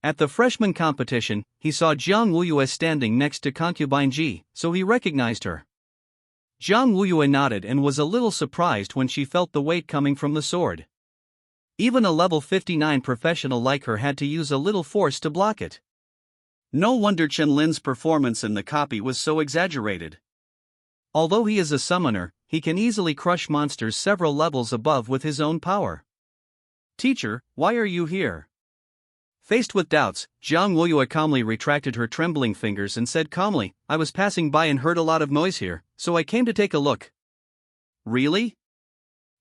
At the freshman competition, he saw Jiang Wuyue standing next to concubine Ji, so he recognized her. Jiang Wuyue nodded and was a little surprised when she felt the weight coming from the sword. Even a level 59 professional like her had to use a little force to block it. No wonder Chen Lin's performance in the copy was so exaggerated. Although he is a summoner, he can easily crush monsters several levels above with his own power. Teacher, why are you here? Faced with doubts, Jiang Wuyue calmly retracted her trembling fingers and said calmly, I was passing by and heard a lot of noise here, so I came to take a look. Really?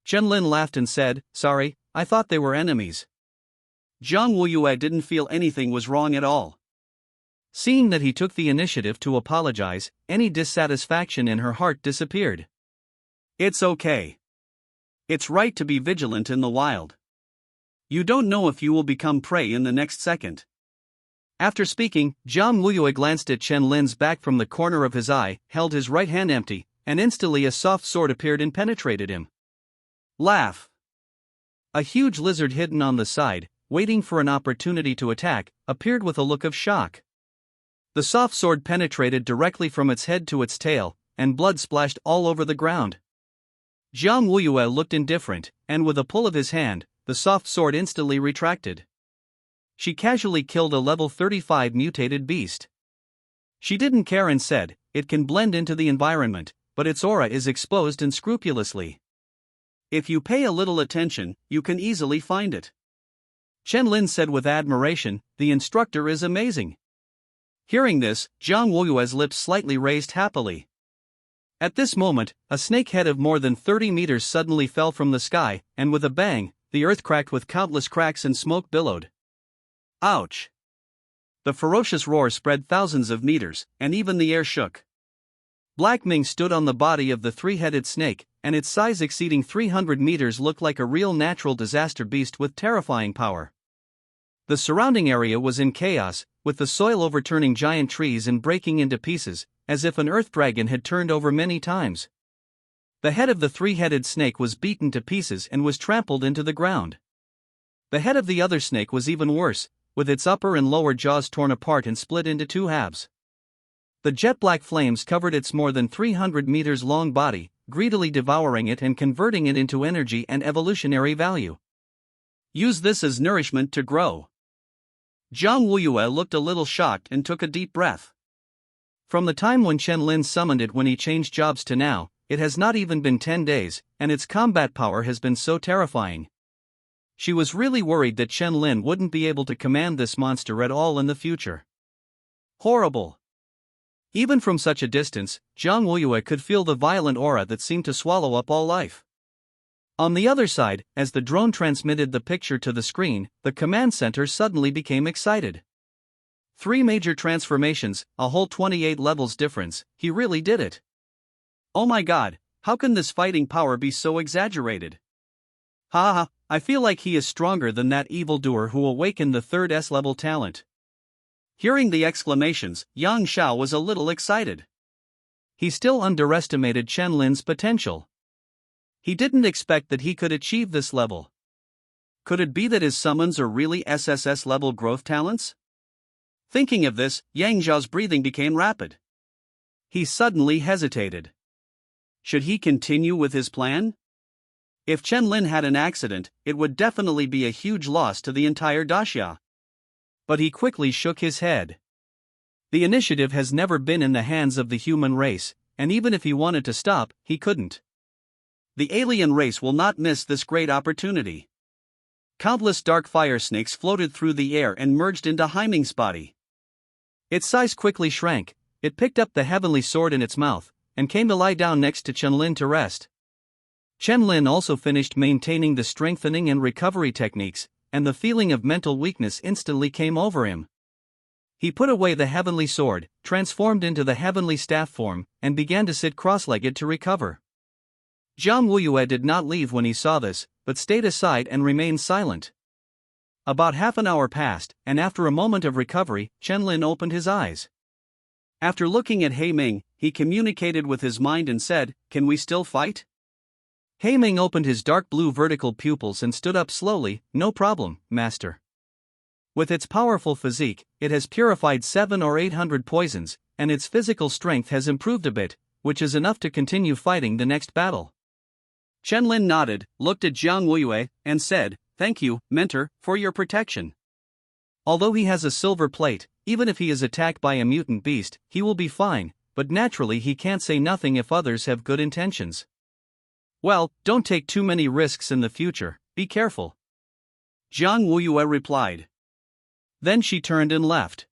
Chen Lin laughed and said, sorry, I thought they were enemies. Jiang Wuyue didn't feel anything was wrong at all. Seeing that he took the initiative to apologize, any dissatisfaction in her heart disappeared. It's okay. It's right to be vigilant in the wild. You don't know if you will become prey in the next second. After speaking, Jiang Wuyue glanced at Chen Lin's back from the corner of his eye, held his right hand empty, and instantly a soft sword appeared and penetrated him. Laugh. A huge lizard hidden on the side, waiting for an opportunity to attack, appeared with a look of shock. The soft sword penetrated directly from its head to its tail, and blood splashed all over the ground. Jiang Wuyue looked indifferent, and with a pull of his hand, the soft sword instantly retracted. She casually killed a level 35 mutated beast. She didn't care and said, it can blend into the environment, but its aura is exposed unscrupulously. If you pay a little attention, you can easily find it. Chen Lin said with admiration, the instructor is amazing. Hearing this, Jiang Wuyue's lips slightly raised happily. At this moment, a snake head of more than 30 meters suddenly fell from the sky, and with a bang, the earth cracked with countless cracks and smoke billowed. Ouch! The ferocious roar spread thousands of meters, and even the air shook. Black Ming stood on the body of the three-headed snake, and its size exceeding 300 meters looked like a real natural disaster beast with terrifying power. The surrounding area was in chaos, with the soil overturning giant trees and breaking into pieces, as if an earth dragon had turned over many times. The head of the three-headed snake was beaten to pieces and was trampled into the ground. The head of the other snake was even worse, with its upper and lower jaws torn apart and split into two halves. The jet-black flames covered its more than 300 meters long body, greedily devouring it and converting it into energy and evolutionary value. Use this as nourishment to grow. Zhang Wuyue looked a little shocked and took a deep breath. From the time when Chen Lin summoned it when he changed jobs to now, it has not even been 10 days, and its combat power has been so terrifying. She was really worried that Chen Lin wouldn't be able to command this monster at all in the future. Horrible. Even from such a distance, Zhang Wuyue could feel the violent aura that seemed to swallow up all life. On the other side, as the drone transmitted the picture to the screen, the command center suddenly became excited. 3 major transformations, a whole 28 levels difference, he really did it. Oh my god, how can this fighting power be so exaggerated? Haha, I feel like he is stronger than that evildoer who awakened the third S-level talent. Hearing the exclamations, Yang Xiao was a little excited. He still underestimated Chen Lin's potential. He didn't expect that he could achieve this level. Could it be that his summons are really SSS-level growth talents? Thinking of this, Yang Xiao's breathing became rapid. He suddenly hesitated. Should he continue with his plan? If Chen Lin had an accident, it would definitely be a huge loss to the entire daxia. But he quickly shook his head. The initiative has never been in the hands of the human race, and even if he wanted to stop, he couldn't. The alien race will not miss this great opportunity. Countless dark fire snakes floated through the air and merged into Haiming's body. Its size quickly shrank, it picked up the heavenly sword in its mouth, and came to lie down next to Chen Lin to rest. Chen Lin also finished maintaining the strengthening and recovery techniques, and the feeling of mental weakness instantly came over him. He put away the heavenly sword, transformed into the heavenly staff form, and began to sit cross-legged to recover. Zhang Wuyue did not leave when he saw this, but stayed aside and remained silent. About half an hour passed, and after a moment of recovery, Chen Lin opened his eyes. After looking at Haiming, he communicated with his mind and said, "Can we still fight?" Haiming opened his dark blue vertical pupils and stood up slowly. "No problem, master." With its powerful physique, it has purified 700 or 800 poisons, and its physical strength has improved a bit, which is enough to continue fighting the next battle. Chen Lin nodded, looked at Zhang Wuyue, and said, "Thank you, mentor, for your protection." Although he has a silver plate, even if he is attacked by a mutant beast, he will be fine, but naturally he can't say nothing if others have good intentions. Well, don't take too many risks in the future, be careful. Zhang Wuyue replied. Then she turned and left.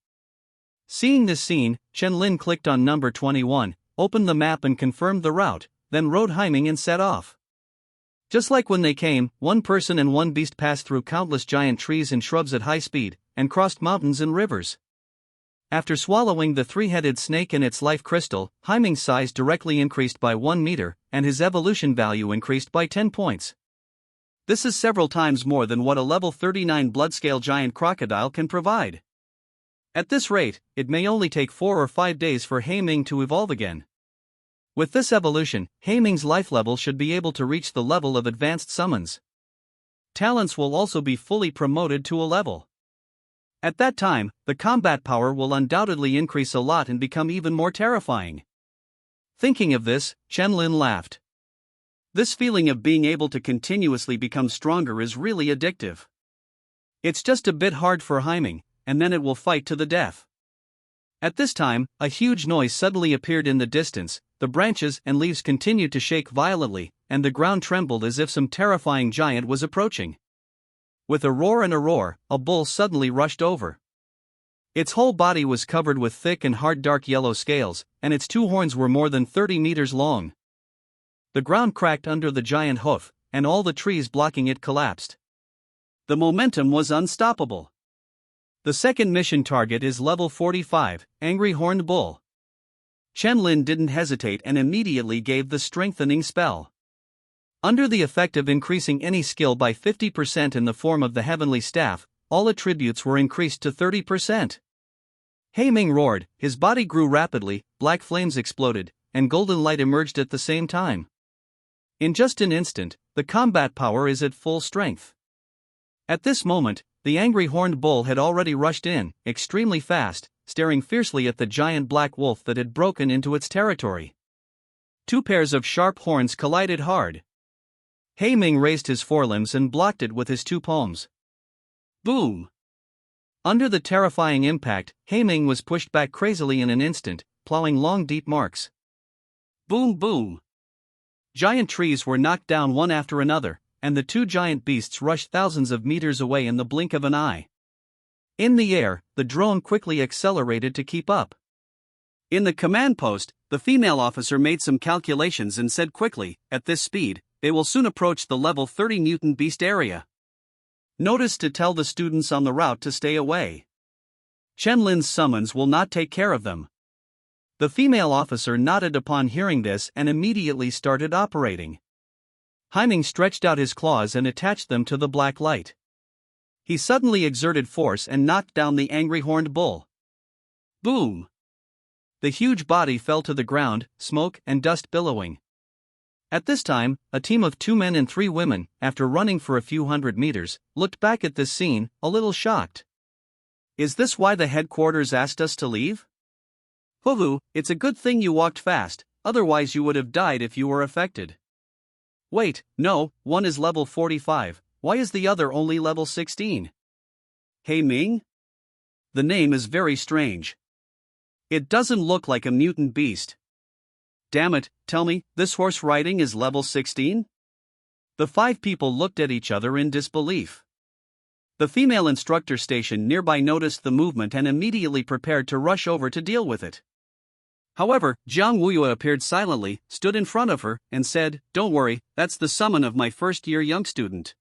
Seeing this scene, Chen Lin clicked on number 21, opened the map and confirmed the route, then rode Haiming and set off. Just like when they came, one person and one beast passed through countless giant trees and shrubs at high speed, and crossed mountains and rivers. After swallowing the three-headed snake and its life crystal, Haiming's size directly increased by 1 meter, and his evolution value increased by 10 points. This is several times more than what a level 39 bloodscale giant crocodile can provide. At this rate, it may only take 4 or 5 days for Haiming to evolve again. With this evolution, Haiming's life level should be able to reach the level of advanced summons. Talents will also be fully promoted to a level. At that time, the combat power will undoubtedly increase a lot and become even more terrifying. Thinking of this, Chen Lin laughed. This feeling of being able to continuously become stronger is really addictive. It's just a bit hard for Haiming, and then it will fight to the death. At this time, a huge noise suddenly appeared in the distance, the branches and leaves continued to shake violently, and the ground trembled as if some terrifying giant was approaching. With a roar, a bull suddenly rushed over. Its whole body was covered with thick and hard dark yellow scales, and its two horns were more than 30 meters long. The ground cracked under the giant hoof, and all the trees blocking it collapsed. The momentum was unstoppable. The second mission target is level 45, Angry Horned Bull. Chen-Lin didn't hesitate and immediately gave the strengthening spell. Under the effect of increasing any skill by 50% in the form of the heavenly staff, all attributes were increased to 30%. Ming roared, his body grew rapidly, black flames exploded, and golden light emerged at the same time. In just an instant, the combat power is at full strength. At this moment, the angry horned bull had already rushed in, extremely fast, staring fiercely at the giant black wolf that had broken into its territory. Two pairs of sharp horns collided hard. Ming raised his forelimbs and blocked it with his two palms. Boom! Under the terrifying impact, Ming was pushed back crazily in an instant, plowing long deep marks. Boom boom! Giant trees were knocked down one after another, and the two giant beasts rushed thousands of meters away in the blink of an eye. In the air, the drone quickly accelerated to keep up. In the command post, the female officer made some calculations and said quickly, at this speed, they will soon approach the level 30 mutant beast area. Notice to tell the students on the route to stay away. Chen-Lin's summons will not take care of them. The female officer nodded upon hearing this and immediately started operating. Ming stretched out his claws and attached them to the black light. He suddenly exerted force and knocked down the angry horned bull. Boom! The huge body fell to the ground, smoke and dust billowing. At this time, a team of 2 men and 3 women, after running for a few hundred meters, looked back at this scene, a little shocked. Is this why the headquarters asked us to leave? Hoo-hoo, it's a good thing you walked fast, otherwise you would have died if you were affected. Wait, no, one is level 45, why is the other only level 16? Ming? The name is very strange. It doesn't look like a mutant beast. Damn it, tell me, this horse riding is level 16? The 5 people looked at each other in disbelief. The female instructor stationed nearby noticed the movement and immediately prepared to rush over to deal with it. However, Jiang Wuyue appeared silently, stood in front of her, and said, "Don't worry, that's the summon of my first-year young student."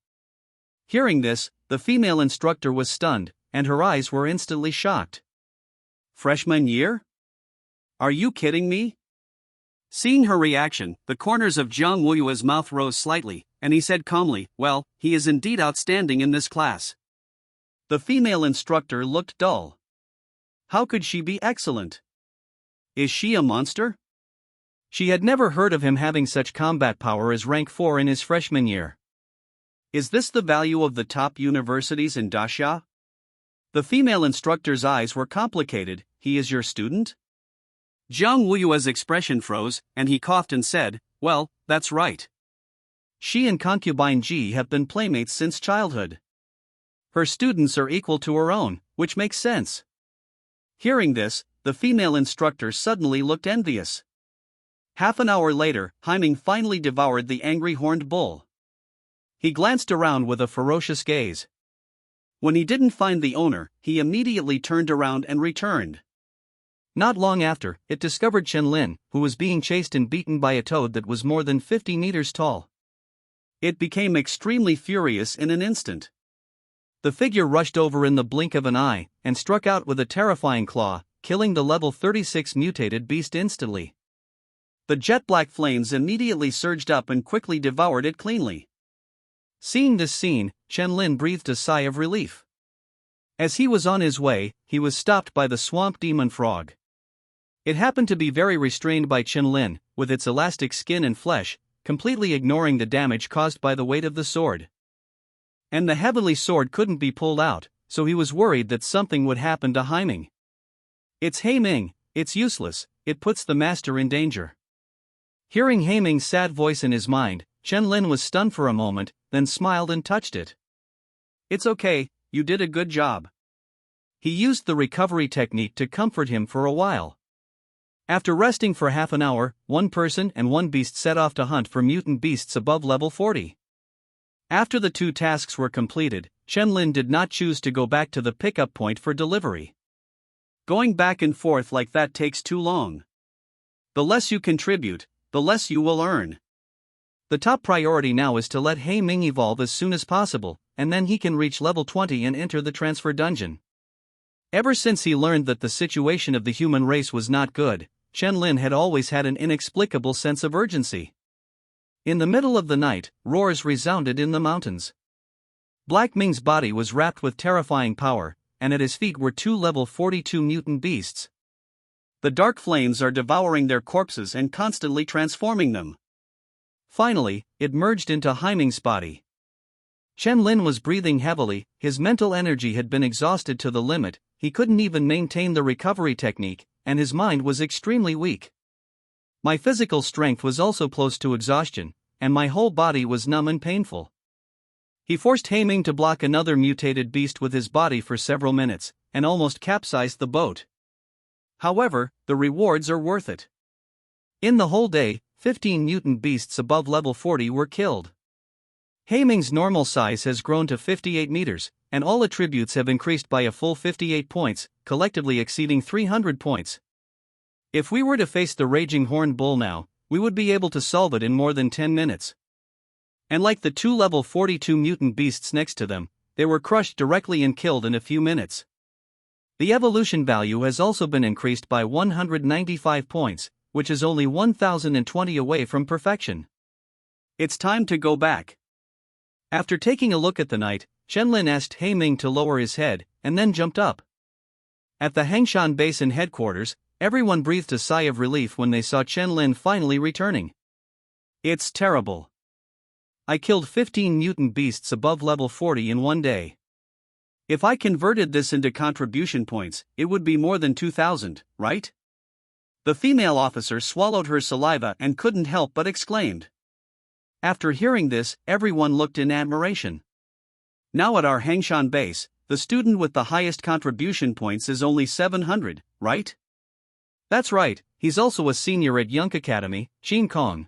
Hearing this, the female instructor was stunned, and her eyes were instantly shocked. Freshman year? Are you kidding me? Seeing her reaction, the corners of Jiang Wuyue's mouth rose slightly, and he said calmly, "Well, he is indeed outstanding in this class." The female instructor looked dull. How could she be excellent? Is she a monster? She had never heard of him having such combat power as rank 4 in his freshman year. Is this the value of the top universities in Daxia? The female instructor's eyes were complicated. He is your student? Jiang Wuyue's expression froze, and he coughed and said, "Well, that's right. She and concubine Ji have been playmates since childhood. Her students are equal to her own, which makes sense." Hearing this, the female instructor suddenly looked envious. Half an hour later, Ming finally devoured the angry horned bull. He glanced around with a ferocious gaze. When he didn't find the owner, he immediately turned around and returned. Not long after, it discovered Chen-Lin, who was being chased and beaten by a toad that was more than 50 meters tall. It became extremely furious in an instant. The figure rushed over in the blink of an eye, and struck out with a terrifying claw, killing the level 36 mutated beast instantly. The jet-black flames immediately surged up and quickly devoured it cleanly. Seeing this scene, Chen-Lin breathed a sigh of relief. As he was on his way, he was stopped by the swamp demon frog. It happened to be very restrained by Chen-Lin, with its elastic skin and flesh, completely ignoring the damage caused by the weight of the sword. And the heavenly sword couldn't be pulled out, so he was worried that something would happen to Ming. It's Ming, it's useless, it puts the master in danger. Hearing Ming's sad voice in his mind, Chen-Lin was stunned for a moment, then smiled and touched it. It's okay, you did a good job. He used the recovery technique to comfort him for a while. After resting for half an hour, 1 person and 1 beast set off to hunt for mutant beasts above level 40. After the 2 tasks were completed, Chen-Lin did not choose to go back to the pickup point for delivery. Going back and forth like that takes too long. The less you contribute, the less you will earn. The top priority now is to let Hei Ming evolve as soon as possible, and then he can reach level 20 and enter the transfer dungeon. Ever since he learned that the situation of the human race was not good, Chen Lin had always had an inexplicable sense of urgency. In the middle of the night, roars resounded in the mountains. Black Ming's body was wrapped with terrifying power, and at his feet were two level 42 mutant beasts. The dark flames are devouring their corpses and constantly transforming them. Finally, it merged into Hei Ming's body. Chen Lin was breathing heavily, his mental energy had been exhausted to the limit, he couldn't even maintain the recovery technique, and his mind was extremely weak. My physical strength was also close to exhaustion, and my whole body was numb and painful. He forced Hei Ming to block another mutated beast with his body for several minutes, and almost capsized the boat. However, the rewards are worth it. In the whole day, 15 mutant beasts above level 40 were killed. Hei Ming's normal size has grown to 58 meters, and all attributes have increased by a full 58 points, collectively exceeding 300 points. If we were to face the raging horned bull now, we would be able to solve it in more than 10 minutes. And like the two level 42 mutant beasts next to them, they were crushed directly and killed in a few minutes. The evolution value has also been increased by 195 points, which is only 1020 away from perfection. It's time to go back. After taking a look at the night, Chen Lin asked Hei Ming to lower his head, and then jumped up. At the Hangshan Basin headquarters, everyone breathed a sigh of relief when they saw Chen Lin finally returning. It's terrible. I killed 15 mutant beasts above level 40 in one day. If I converted this into contribution points, it would be more than 2,000, right? The female officer swallowed her saliva and couldn't help but exclaimed. After hearing this, everyone looked in admiration. Now at our Hangshan base, the student with the highest contribution points is only 700, right? That's right, he's also a senior at Yunk Academy, Qin Kong.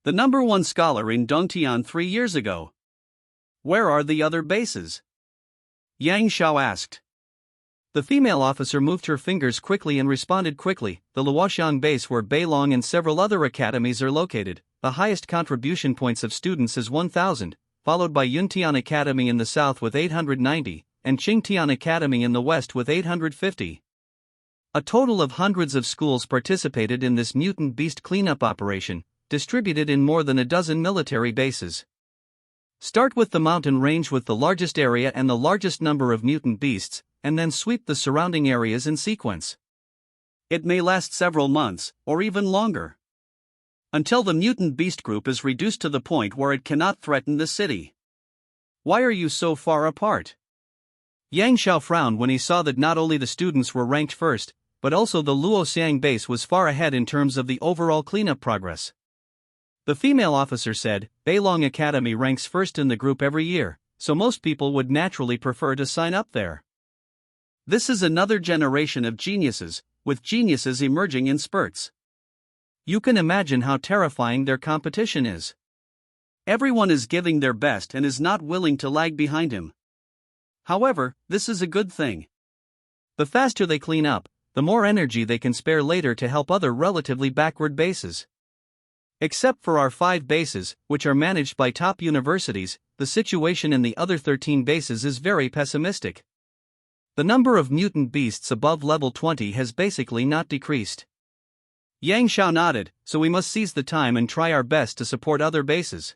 The #1 scholar in Dongtian 3 years ago. Where are the other bases? Yang Xiao asked. The female officer moved her fingers quickly and responded quickly, the Luoxiang base where Beilong and several other academies are located. The highest contribution points of students is 1,000, followed by Yuntian Academy in the south with 890, and Qingtian Academy in the west with 850. A total of hundreds of schools participated in this mutant beast cleanup operation, distributed in more than a dozen military bases. Start with the mountain range with the largest area and the largest number of mutant beasts, and then sweep the surrounding areas in sequence. It may last several months, or even longer. Until the mutant beast group is reduced to the point where it cannot threaten the city. Why are you so far apart? Yang Xiao frowned when he saw that not only the students were ranked first, but also the Luoxiang base was far ahead in terms of the overall cleanup progress. The female officer said, Beilong Academy ranks first in the group every year, so most people would naturally prefer to sign up there. This is another generation of geniuses, with geniuses emerging in spurts. You can imagine how terrifying their competition is. Everyone is giving their best and is not willing to lag behind him. However, this is a good thing. The faster they clean up, the more energy they can spare later to help other relatively backward bases. Except for our 5 bases, which are managed by top universities, the situation in the other 13 bases is very pessimistic. The number of mutant beasts above level 20 has basically not decreased. Yang Xiao nodded, so we must seize the time and try our best to support other bases.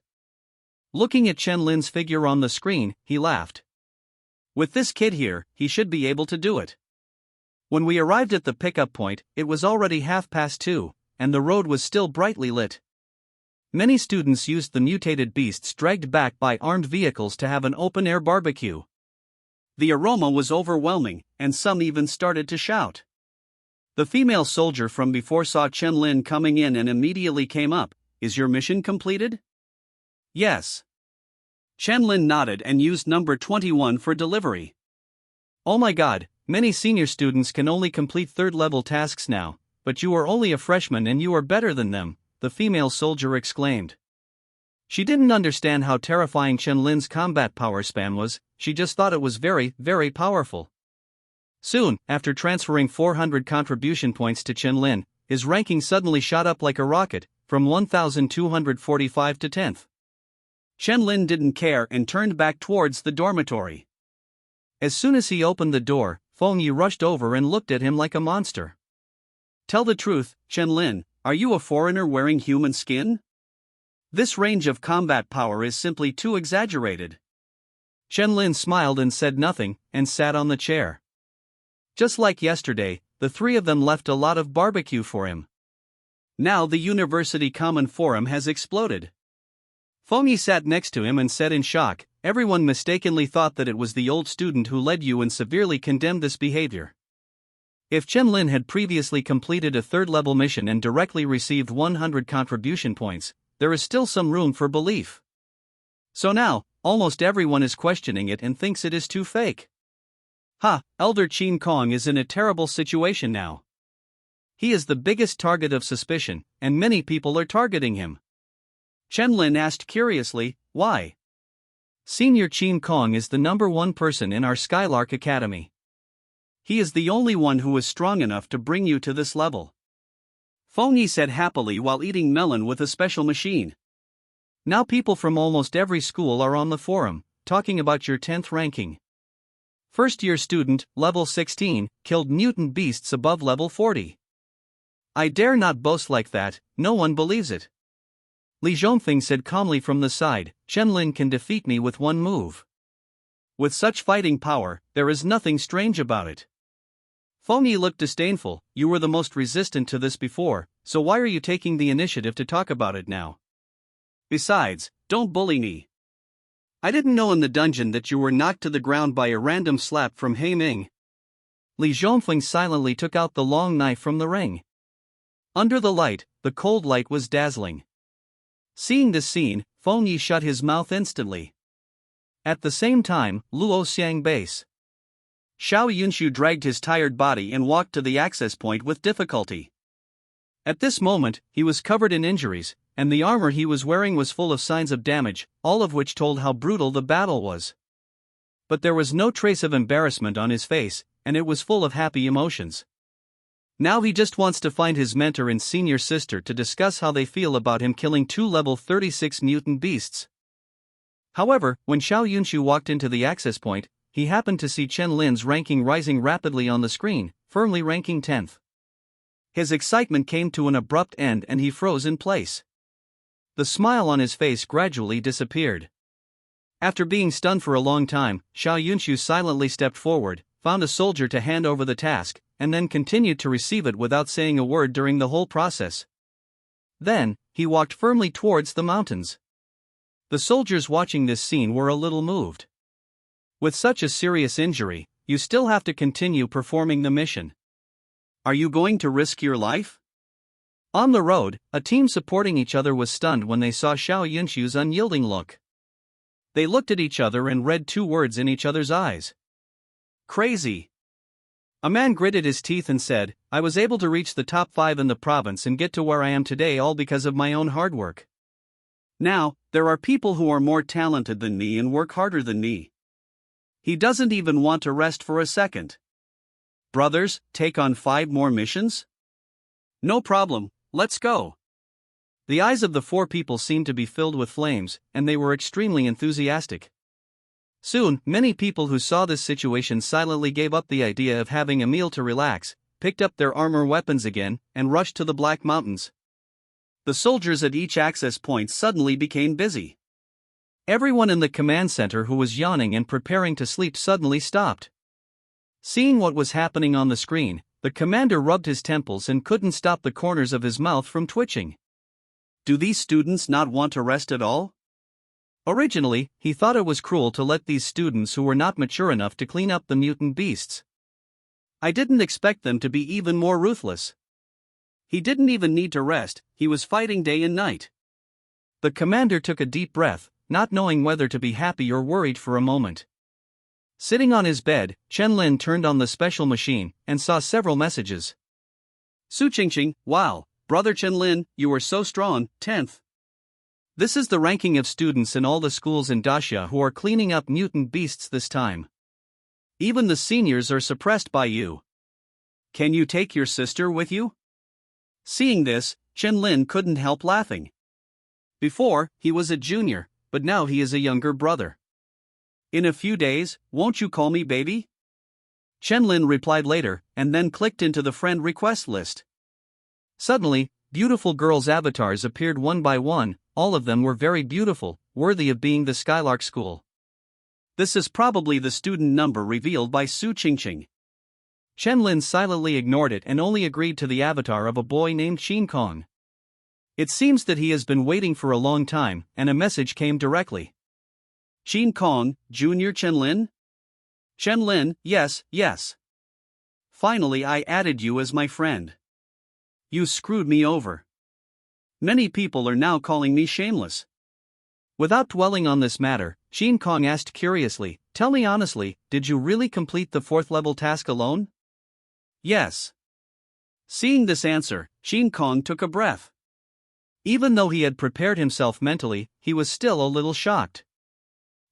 Looking at Chen Lin's figure on the screen, he laughed. With this kid here, he should be able to do it. When we arrived at the pickup point, it was already 2:30, and the road was still brightly lit. Many students used the mutated beasts dragged back by armed vehicles to have an open-air barbecue. The aroma was overwhelming, and some even started to shout. The female soldier from before saw Chen Lin coming in and immediately came up. Is your mission completed? Yes. Chen Lin nodded and used number 21 for delivery. Oh my god, many senior students can only complete third-level tasks now, but you are only a freshman and you are better than them, the female soldier exclaimed. She didn't understand how terrifying Chen Lin's combat power span was, she just thought it was very, very powerful. Soon, after transferring 400 contribution points to Chen Lin, his ranking suddenly shot up like a rocket, from 1,245 to 10th. Chen Lin didn't care and turned back towards the dormitory. As soon as he opened the door, Feng Yi rushed over and looked at him like a monster. Tell the truth, Chen Lin, are you a foreigner wearing human skin? This range of combat power is simply too exaggerated. Chen Lin smiled and said nothing, and sat on the chair. Just like yesterday, the three of them left a lot of barbecue for him. Now the University Common Forum has exploded. Feng Yi sat next to him and said in shock, everyone mistakenly thought that it was the old student who led you and severely condemned this behavior. If Chen Lin had previously completed a third-level mission and directly received 100 contribution points, there is still some room for belief. So now, almost everyone is questioning it and thinks it is too fake. Elder Qin Kong is in a terrible situation now. He is the biggest target of suspicion, and many people are targeting him. Chen Lin asked curiously, why? Senior Qin Kong is the #1 person in our Skylark Academy. He is the only one who is strong enough to bring you to this level. Feng Yi said happily while eating melon with a special machine. Now people from almost every school are on the forum, talking about your 10th ranking. First-year student, level 16, killed mutant beasts above level 40. I dare not boast like that, no one believes it. Li Zhongfeng said calmly from the side, Chen Lin can defeat me with one move. With such fighting power, there is nothing strange about it. Feng Yi looked disdainful, you were the most resistant to this before, so why are you taking the initiative to talk about it now? Besides, don't bully me. I didn't know in the dungeon that you were knocked to the ground by a random slap from He Ming. Li Zhongfeng silently took out the long knife from the ring. Under the light, the cold light was dazzling. Seeing this scene, Feng Yi shut his mouth instantly. At the same time, Luo Xiang base. Xiao Yunshu dragged his tired body and walked to the access point with difficulty. At this moment, he was covered in injuries, and the armor he was wearing was full of signs of damage, all of which told how brutal the battle was. But there was no trace of embarrassment on his face, and it was full of happy emotions. Now he just wants to find his mentor and senior sister to discuss how they feel about him killing 2 level 36 mutant beasts. However, when Xiao Yunshu walked into the access point, he happened to see Chen Lin's ranking rising rapidly on the screen, firmly ranking 10th. His excitement came to an abrupt end and he froze in place. The smile on his face gradually disappeared. After being stunned for a long time, Xiao Yunshu silently stepped forward, found a soldier to hand over the task, and then continued to receive it without saying a word during the whole process. Then, he walked firmly towards the mountains. The soldiers watching this scene were a little moved. With such a serious injury, you still have to continue performing the mission. Are you going to risk your life? On the road, a team supporting each other was stunned when they saw Xiao Yunshu's unyielding look. They looked at each other and read 2 words in each other's eyes. Crazy. A man gritted his teeth and said, I was able to reach the top 5 in the province and get to where I am today all because of my own hard work. Now, there are people who are more talented than me and work harder than me. He doesn't even want to rest for a second. Brothers, take on 5 more missions? No problem, let's go. The eyes of the 4 people seemed to be filled with flames, and they were extremely enthusiastic. Soon, many people who saw this situation silently gave up the idea of having a meal to relax, picked up their armor weapons again, and rushed to the Black Mountains. The soldiers at each access point suddenly became busy. Everyone in the command center who was yawning and preparing to sleep suddenly stopped. Seeing what was happening on the screen, the commander rubbed his temples and couldn't stop the corners of his mouth from twitching. Do these students not want to rest at all? Originally, he thought it was cruel to let these students who were not mature enough to clean up the mutant beasts. I didn't expect them to be even more ruthless. He didn't even need to rest, he was fighting day and night. The commander took a deep breath, not knowing whether to be happy or worried for a moment. Sitting on his bed, Chen Lin turned on the special machine and saw several messages. Su Qingqing, wow, brother Chen Lin, you are so strong, 10th. This is the ranking of students in all the schools in Daxia who are cleaning up mutant beasts this time. Even the seniors are suppressed by you. Can you take your sister with you? Seeing this, Chen-Lin couldn't help laughing. Before, he was a junior, but now he is a younger brother. In a few days, won't you call me baby? Chen-Lin replied later, and then clicked into the friend request list. Suddenly, beautiful girls' avatars appeared one by one. All of them were very beautiful, worthy of being the Skylark School. This is probably the student number revealed by Su Qingqing. Chen-Lin silently ignored it and only agreed to the avatar of a boy named Qin Kong. It seems that he has been waiting for a long time, and a message came directly. Qin Kong, Junior Chen-Lin? Chen-Lin, yes. Finally I added you as my friend. You screwed me over. Many people are now calling me shameless. Without dwelling on this matter, Qin Kong asked curiously, tell me honestly, did you really complete the 4th level task alone? Yes. Seeing this answer, Qin Kong took a breath. Even though he had prepared himself mentally, he was still a little shocked.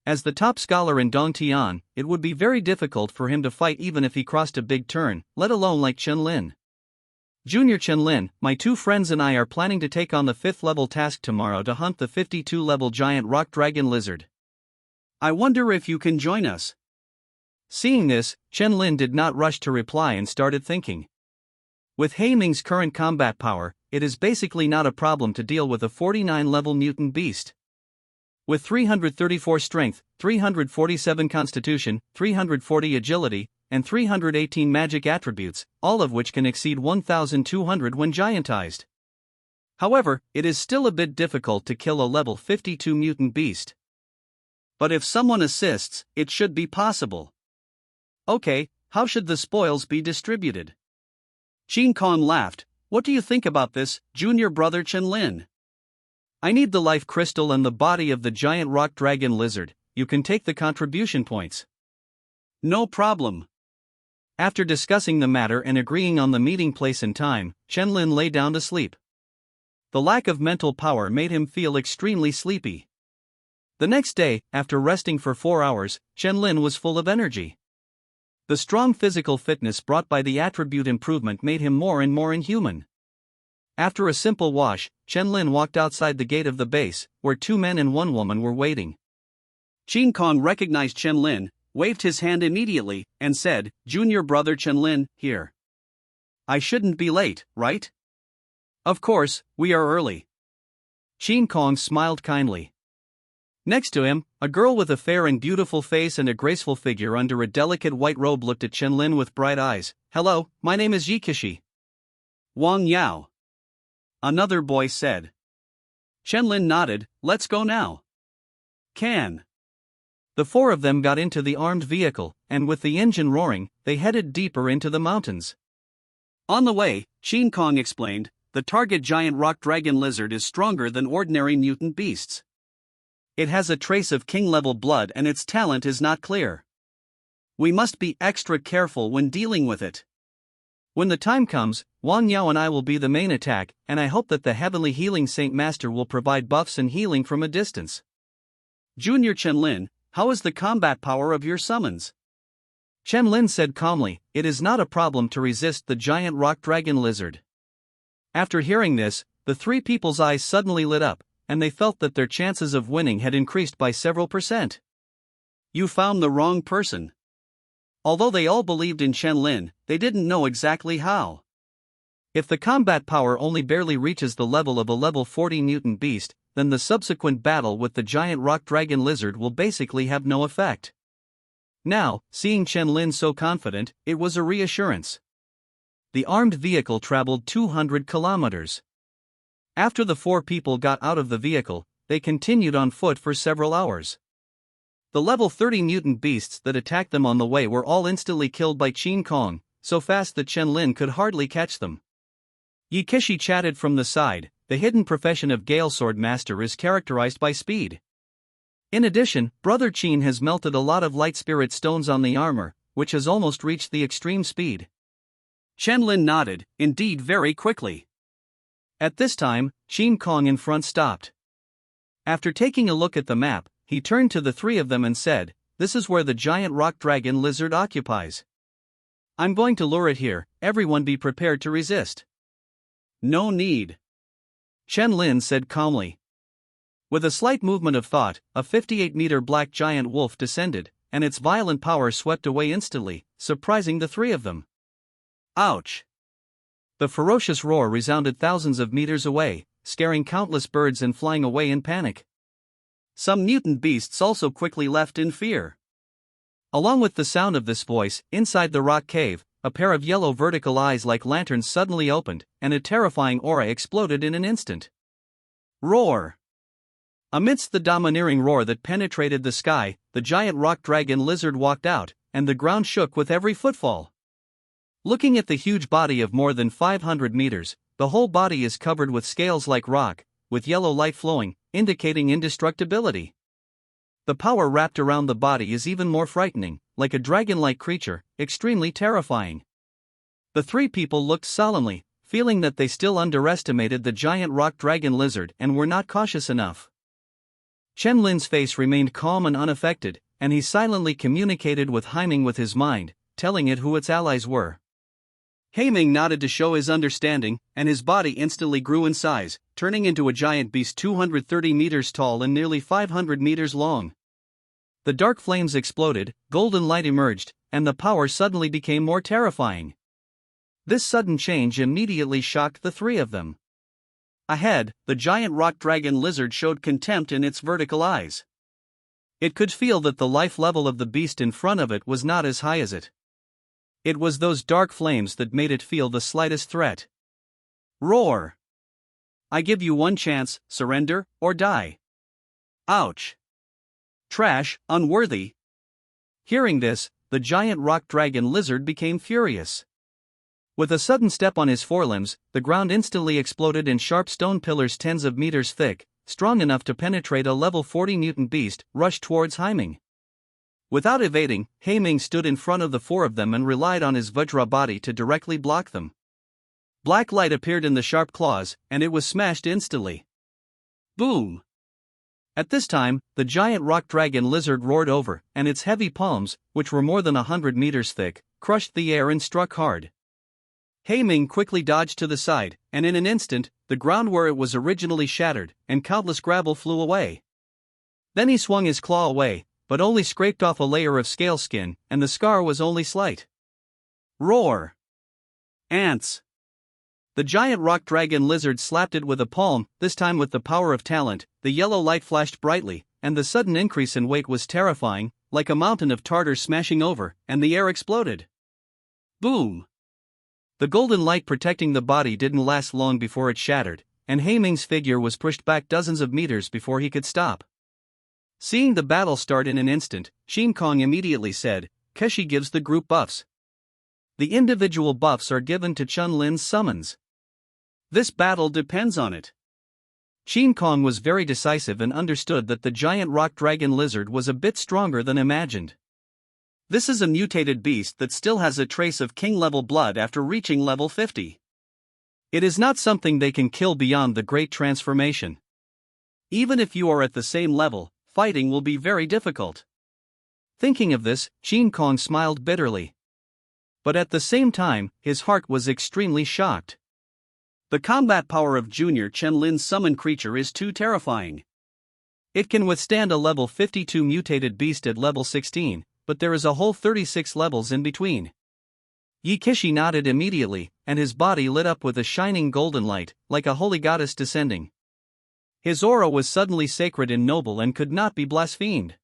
As the top scholar in Dongtian, it would be very difficult for him to fight even if he crossed a big turn, let alone like Chen-Lin. Junior Chen-Lin, my 2 friends and I are planning to take on the 5th level task tomorrow to hunt the 52 level giant rock dragon lizard. I wonder if you can join us. Seeing this, Chen-Lin did not rush to reply and started thinking. With Heiming's current combat power, it is basically not a problem to deal with a 49 level mutant beast. With 334 strength, 347 constitution, 340 agility, and 318 magic attributes, all of which can exceed 1,200 when giantized. However, it is still a bit difficult to kill a level 52 mutant beast. But if someone assists, it should be possible. Okay, how should the spoils be distributed? Qin Kong laughed. What do you think about this, junior brother Chen-Lin? I need the life crystal and the body of the giant rock dragon lizard. You can take the contribution points. No problem. After discussing the matter and agreeing on the meeting place and time, Chen-Lin lay down to sleep. The lack of mental power made him feel extremely sleepy. The next day, after resting for 4 hours, Chen-Lin was full of energy. The strong physical fitness brought by the attribute improvement made him more and more inhuman. After a simple wash, Chen-Lin walked outside the gate of the base, where 2 men and 1 woman were waiting. Qin Kong recognized Chen-Lin, waved his hand immediately, and said, Junior brother Chen-Lin, here. I shouldn't be late, right? Of course, we are early. Qin Kong smiled kindly. Next to him, a girl with a fair and beautiful face and a graceful figure under a delicate white robe looked at Chen-Lin with bright eyes. Hello, my name is Yikishi. Wang Yao. Another boy said. Chen-Lin nodded. Let's go now. Can. The 4 of them got into the armed vehicle, and with the engine roaring, they headed deeper into the mountains. On the way, Qin Kong explained, the target giant rock dragon lizard is stronger than ordinary mutant beasts. It has a trace of king-level blood and its talent is not clear. We must be extra careful when dealing with it. When the time comes, Wang Yao and I will be the main attack, and I hope that the Heavenly Healing Saint Master will provide buffs and healing from a distance. Junior Chen-Lin, how is the combat power of your summons? Chen-Lin said calmly, it is not a problem to resist the giant rock dragon lizard. After hearing this, the 3 people's eyes suddenly lit up, and they felt that their chances of winning had increased by several %. You found the wrong person. Although they all believed in Chen-Lin, they didn't know exactly how. If the combat power only barely reaches the level of a level 40 mutant beast, then the subsequent battle with the giant rock dragon lizard will basically have no effect. Now, seeing Chen-Lin so confident, it was a reassurance. The armed vehicle traveled 200 kilometers. After the 4 people got out of the vehicle, they continued on foot for several hours. The level 30 mutant beasts that attacked them on the way were all instantly killed by Qin Kong, so fast that Chen-Lin could hardly catch them. Yikishi chatted from the side. The hidden profession of Gale Sword Master is characterized by speed. In addition, Brother Qin has melted a lot of light spirit stones on the armor, which has almost reached the extreme speed. Chen-Lin nodded, indeed very quickly. At this time, Qin Kong in front stopped. After taking a look at the map, he turned to the 3 of them and said, this is where the giant rock dragon lizard occupies. I'm going to lure it here, everyone be prepared to resist. No need. Chen Lin said calmly. With a slight movement of thought, a 58-meter black giant wolf descended, and its violent power swept away instantly, surprising the three of them. Ouch! The ferocious roar resounded thousands of meters away, scaring countless birds and flying away in panic. Some mutant beasts also quickly left in fear. Along with the sound of this voice, inside the rock cave, a pair of yellow vertical eyes like lanterns suddenly opened, and a terrifying aura exploded in an instant. Roar! Amidst the domineering roar that penetrated the sky, the giant rock dragon lizard walked out, and the ground shook with every footfall. Looking at the huge body of more than 500 meters, the whole body is covered with scales like rock, with yellow light flowing, indicating indestructibility. The power wrapped around the body is even more frightening, like a dragon-like creature, extremely terrifying. The three people looked solemnly, feeling that they still underestimated the giant rock dragon lizard and were not cautious enough. Chen Lin's face remained calm and unaffected, and he silently communicated with Haiming with his mind, telling it who its allies were. Haiming nodded to show his understanding, and his body instantly grew in size, turning into a giant beast 230 meters tall and nearly 500 meters long. The dark flames exploded, golden light emerged, and the power suddenly became more terrifying. This sudden change immediately shocked the three of them. Ahead, the giant rock dragon lizard showed contempt in its vertical eyes. It could feel that the life level of the beast in front of it was not as high as it. It was those dark flames that made it feel the slightest threat. Roar! I give you one chance, surrender, or die. Ouch! Trash, unworthy. Hearing this, the giant rock dragon lizard became furious. With a sudden step on his forelimbs, the ground instantly exploded in sharp stone pillars tens of meters thick, strong enough to penetrate a level 40 mutant beast, rushed towards Haiming. Without evading, Haiming stood in front of the four of them and relied on his Vajra body to directly block them. Black light appeared in the sharp claws, and it was smashed instantly. Boom! At this time, the giant rock dragon lizard roared over, and its heavy palms, which were more than 100 meters thick, crushed the air and struck hard. Haiming quickly dodged to the side, and in an instant, the ground where it was originally shattered, and countless gravel flew away. Then he swung his claw away, but only scraped off a layer of scale skin, and the scar was only slight. Roar! Ants! The giant rock dragon lizard slapped it with a palm, this time with the power of talent. The yellow light flashed brightly, and the sudden increase in weight was terrifying, like a mountain of Tartars smashing over, and the air exploded. Boom! The golden light protecting the body didn't last long before it shattered, and Haiming's figure was pushed back dozens of meters before he could stop. Seeing the battle start in an instant, Shin Kong immediately said, Keshi gives the group buffs. The individual buffs are given to Chun Lin's summons. This battle depends on it. Shin Kong was very decisive and understood that the giant rock dragon lizard was a bit stronger than imagined. This is a mutated beast that still has a trace of king-level blood after reaching level 50. It is not something they can kill beyond the great transformation. Even if you are at the same level, fighting will be very difficult. Thinking of this, Shin Kong smiled bitterly. But at the same time, his heart was extremely shocked. The combat power of Junior Chen Lin's summoned creature is too terrifying. It can withstand a level 52 mutated beast at level 16, but there is a whole 36 levels in between. Yi Kishi nodded immediately, and his body lit up with a shining golden light, like a holy goddess descending. His aura was suddenly sacred and noble and could not be blasphemed.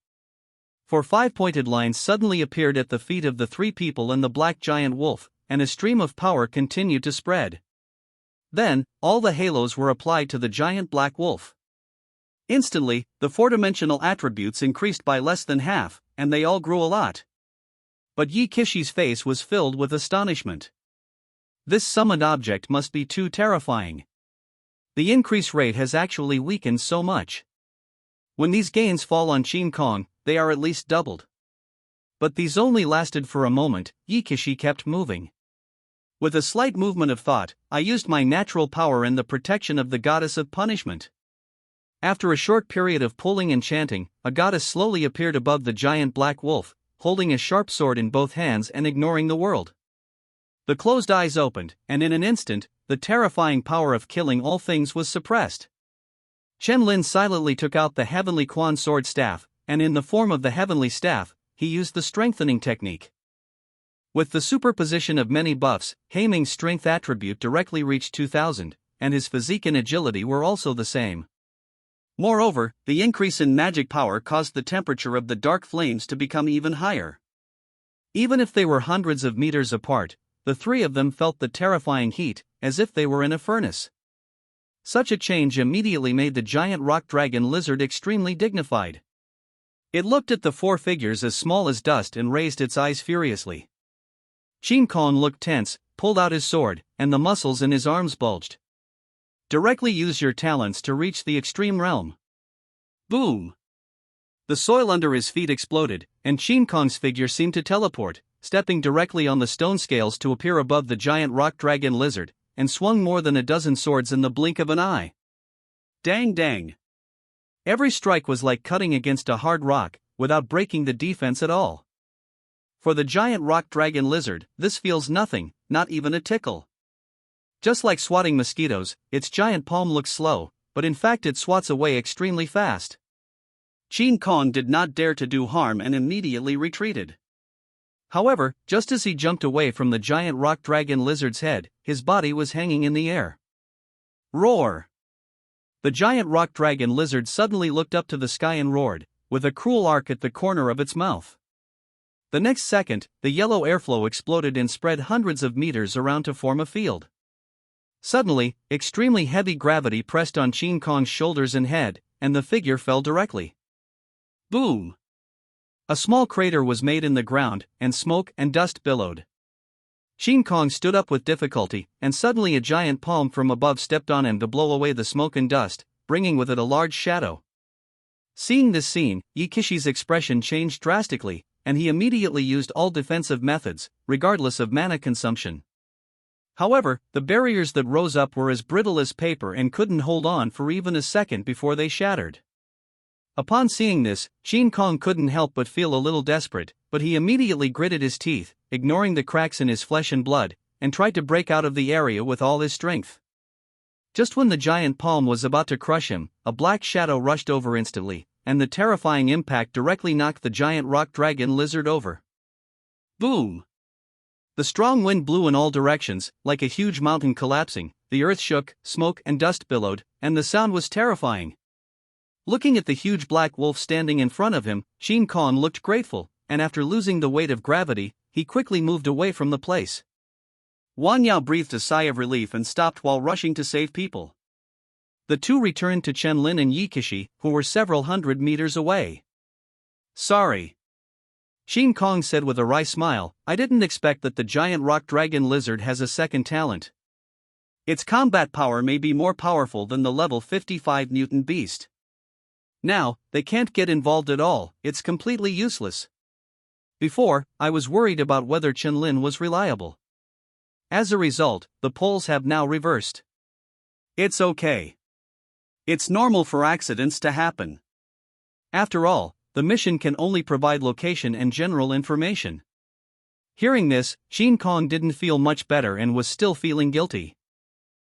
5 pointed lines suddenly appeared at the feet of the three people and the black giant wolf, and a stream of power continued to spread. Then, all the halos were applied to the giant black wolf. Instantly, the four-dimensional attributes increased by less than half, and they all grew a lot. But Yi Kishi's face was filled with astonishment. This summoned object must be too terrifying. The increase rate has actually weakened so much. When these gains fall on Shin Kong, they are at least doubled. But these only lasted for a moment. Yi Kishi kept moving. With a slight movement of thought, I used my natural power in the protection of the goddess of punishment. After a short period of pulling and chanting, a goddess slowly appeared above the giant black wolf, holding a sharp sword in both hands and ignoring the world. The closed eyes opened, and in an instant, the terrifying power of killing all things was suppressed. Chen Lin silently took out the heavenly Quan sword staff, and in the form of the heavenly staff, he used the strengthening technique. With the superposition of many buffs, Heiming's strength attribute directly reached 2000, and his physique and agility were also the same. Moreover, the increase in magic power caused the temperature of the dark flames to become even higher. Even if they were hundreds of meters apart, the three of them felt the terrifying heat, as if they were in a furnace. Such a change immediately made the giant rock dragon lizard extremely dignified. It looked at the four figures as small as dust and raised its eyes furiously. Qin Kong looked tense, pulled out his sword, and the muscles in his arms bulged. Directly use your talents to reach the extreme realm. Boom! The soil under his feet exploded, and Qin Kong's figure seemed to teleport, stepping directly on the stone scales to appear above the giant rock dragon lizard, and swung more than a dozen swords in the blink of an eye. Dang dang! Every strike was like cutting against a hard rock, without breaking the defense at all. For the giant rock dragon lizard, this feels nothing, not even a tickle. Just like swatting mosquitoes, its giant palm looks slow, but in fact it swats away extremely fast. Qin Kong did not dare to do harm and immediately retreated. However, just as he jumped away from the giant rock dragon lizard's head, his body was hanging in the air. Roar! The giant rock dragon lizard suddenly looked up to the sky and roared, with a cruel arc at the corner of its mouth. The next second, the yellow airflow exploded and spread hundreds of meters around to form a field. Suddenly, extremely heavy gravity pressed on Qin Kong's shoulders and head, and the figure fell directly. Boom! A small crater was made in the ground, and smoke and dust billowed. Qin Kong stood up with difficulty, and suddenly a giant palm from above stepped on him to blow away the smoke and dust, bringing with it a large shadow. Seeing this scene, Yikishi's expression changed drastically, and he immediately used all defensive methods, regardless of mana consumption. However, the barriers that rose up were as brittle as paper and couldn't hold on for even a second before they shattered. Upon seeing this, Qin Kong couldn't help but feel a little desperate, but he immediately gritted his teeth, ignoring the cracks in his flesh and blood, and tried to break out of the area with all his strength. Just when the giant palm was about to crush him, a black shadow rushed over instantly, and the terrifying impact directly knocked the giant rock dragon lizard over. Boom! The strong wind blew in all directions, like a huge mountain collapsing, the earth shook, smoke and dust billowed, and the sound was terrifying. Looking at the huge black wolf standing in front of him, Qin Kong looked grateful, and after losing the weight of gravity, he quickly moved away from the place. Wang Yao breathed a sigh of relief and stopped while rushing to save people. The two returned to Chen Lin and Yikishi, who were several hundred meters away. Sorry. Qin Kong said with a wry smile, I didn't expect that the giant rock dragon lizard has a second talent. Its combat power may be more powerful than the level 55 mutant beast. Now, they can't get involved at all, it's completely useless. Before, I was worried about whether Chen Lin was reliable. As a result, the polls have now reversed. It's okay. It's normal for accidents to happen. After all, the mission can only provide location and general information. Hearing this, Qin Kong didn't feel much better and was still feeling guilty.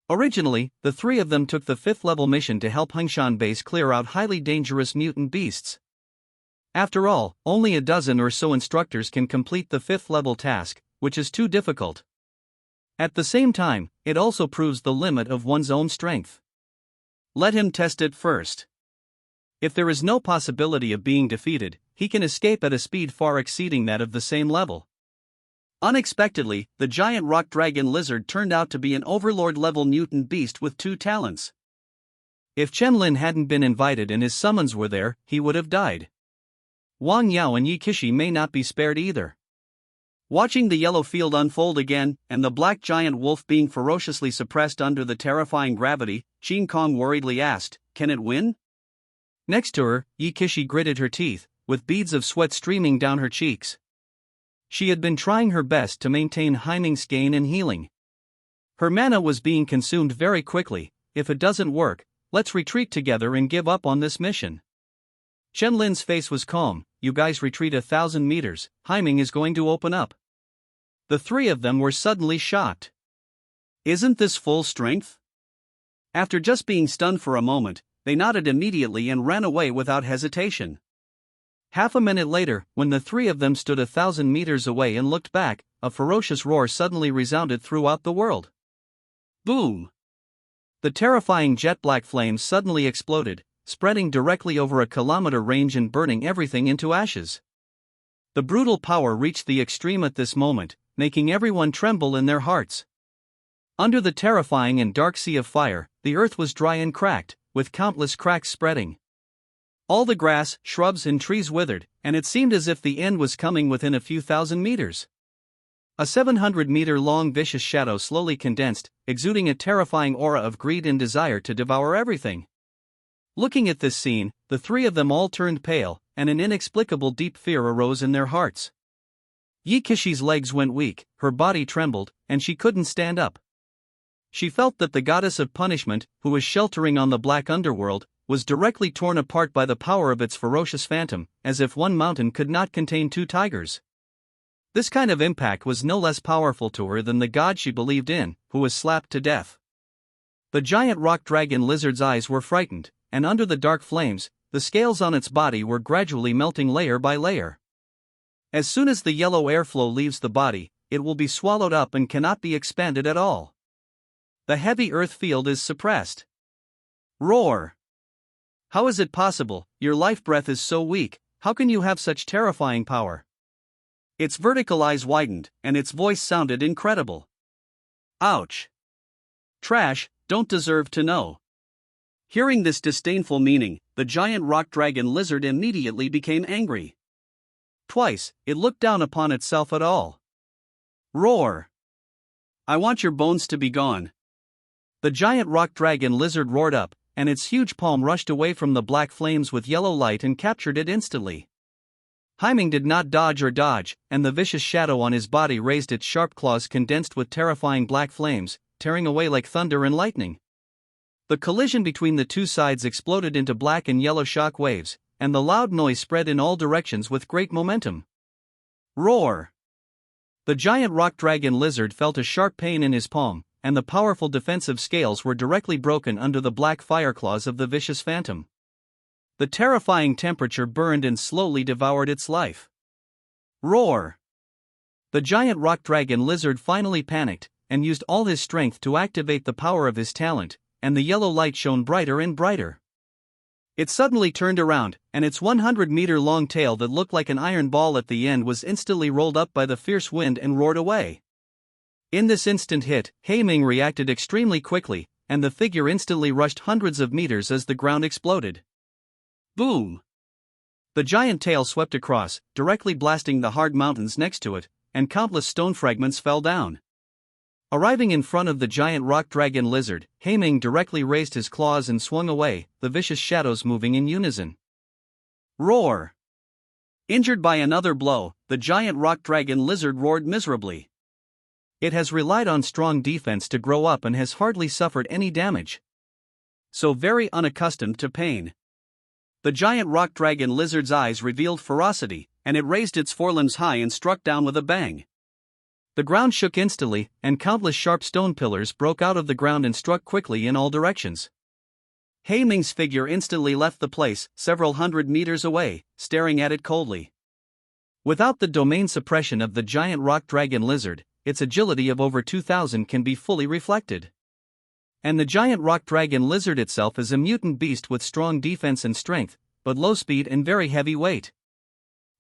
Originally, the three of them took the 5th level mission to help Hengshan Base clear out highly dangerous mutant beasts. After all, only a dozen or so instructors can complete the 5th level task, which is too difficult. At the same time, it also proves the limit of one's own strength. Let him test it first. If there is no possibility of being defeated, he can escape at a speed far exceeding that of the same level. Unexpectedly, the giant rock dragon lizard turned out to be an overlord-level mutant beast with 2 talents. If Chen Lin hadn't been invited and his summons were there, he would have died. Wang Yao and Yikishi may not be spared either. Watching the yellow field unfold again, and the black giant wolf being ferociously suppressed under the terrifying gravity, Qin Kong worriedly asked, can it win? Next to her, Yikishi gritted her teeth, with beads of sweat streaming down her cheeks. She had been trying her best to maintain Heiming's gain and healing. Her mana was being consumed very quickly. If it doesn't work, let's retreat together and give up on this mission. Chen-Lin's face was calm. You guys retreat 1,000 meters, Haiming is going to open up. The three of them were suddenly shocked. Isn't this full strength? After just being stunned for a moment, they nodded immediately and ran away without hesitation. Half a minute later, when the three of them stood 1,000 meters away and looked back, a ferocious roar suddenly resounded throughout the world. Boom! The terrifying jet-black flames suddenly exploded, spreading directly over a kilometer range and burning everything into ashes. The brutal power reached the extreme at this moment, making everyone tremble in their hearts. Under the terrifying and dark sea of fire, the earth was dry and cracked, with countless cracks spreading. All the grass, shrubs and trees withered, and it seemed as if the end was coming within a few thousand meters. A 700-meter-long vicious shadow slowly condensed, exuding a terrifying aura of greed and desire to devour everything. Looking at this scene, the three of them all turned pale, and an inexplicable deep fear arose in their hearts. Yi Kishi's legs went weak, her body trembled, and she couldn't stand up. She felt that the goddess of punishment, who was sheltering on the black underworld, was directly torn apart by the power of its ferocious phantom, as if one mountain could not contain two tigers. This kind of impact was no less powerful to her than the god she believed in, who was slapped to death. The giant rock dragon lizard's eyes were frightened, and under the dark flames, the scales on its body were gradually melting layer by layer. As soon as the yellow airflow leaves the body, it will be swallowed up and cannot be expanded at all. The heavy earth field is suppressed. Roar! How is it possible? Your life breath is so weak, how can you have such terrifying power? Its vertical eyes widened, and its voice sounded incredible. Ouch! Trash, don't deserve to know. Hearing this disdainful meaning, the giant rock dragon lizard immediately became angry. Twice, it looked down upon itself at all. Roar! I want your bones to be gone. The giant rock dragon lizard roared up, and its huge palm rushed away from the black flames with yellow light and captured it instantly. Haiming did not dodge or dodge, and the vicious shadow on his body raised its sharp claws condensed with terrifying black flames, tearing away like thunder and lightning. The collision between the two sides exploded into black and yellow shock waves, and the loud noise spread in all directions with great momentum. Roar! The giant rock dragon lizard felt a sharp pain in his palm, and the powerful defensive scales were directly broken under the black fire claws of the vicious phantom. The terrifying temperature burned and slowly devoured its life. Roar! The giant rock dragon lizard finally panicked, and used all his strength to activate the power of his talent, and the yellow light shone brighter and brighter. It suddenly turned around, and its 100-meter-long tail that looked like an iron ball at the end was instantly rolled up by the fierce wind and roared away. In this instant hit, Haiming reacted extremely quickly, and the figure instantly rushed hundreds of meters as the ground exploded. Boom! The giant tail swept across, directly blasting the hard mountains next to it, and countless stone fragments fell down. Arriving in front of the giant rock dragon lizard, Haiming directly raised his claws and swung away, the vicious shadows moving in unison. Roar! Injured by another blow, the giant rock dragon lizard roared miserably. It has relied on strong defense to grow up and has hardly suffered any damage. So very unaccustomed to pain. The giant rock dragon lizard's eyes revealed ferocity, and it raised its forelimbs high and struck down with a bang. The ground shook instantly, and countless sharp stone pillars broke out of the ground and struck quickly in all directions. Haiming's figure instantly left the place, several hundred meters away, staring at it coldly. Without the domain suppression of the giant rock dragon lizard, its agility of over 2,000 can be fully reflected. And the giant rock dragon lizard itself is a mutant beast with strong defense and strength, but low speed and very heavy weight.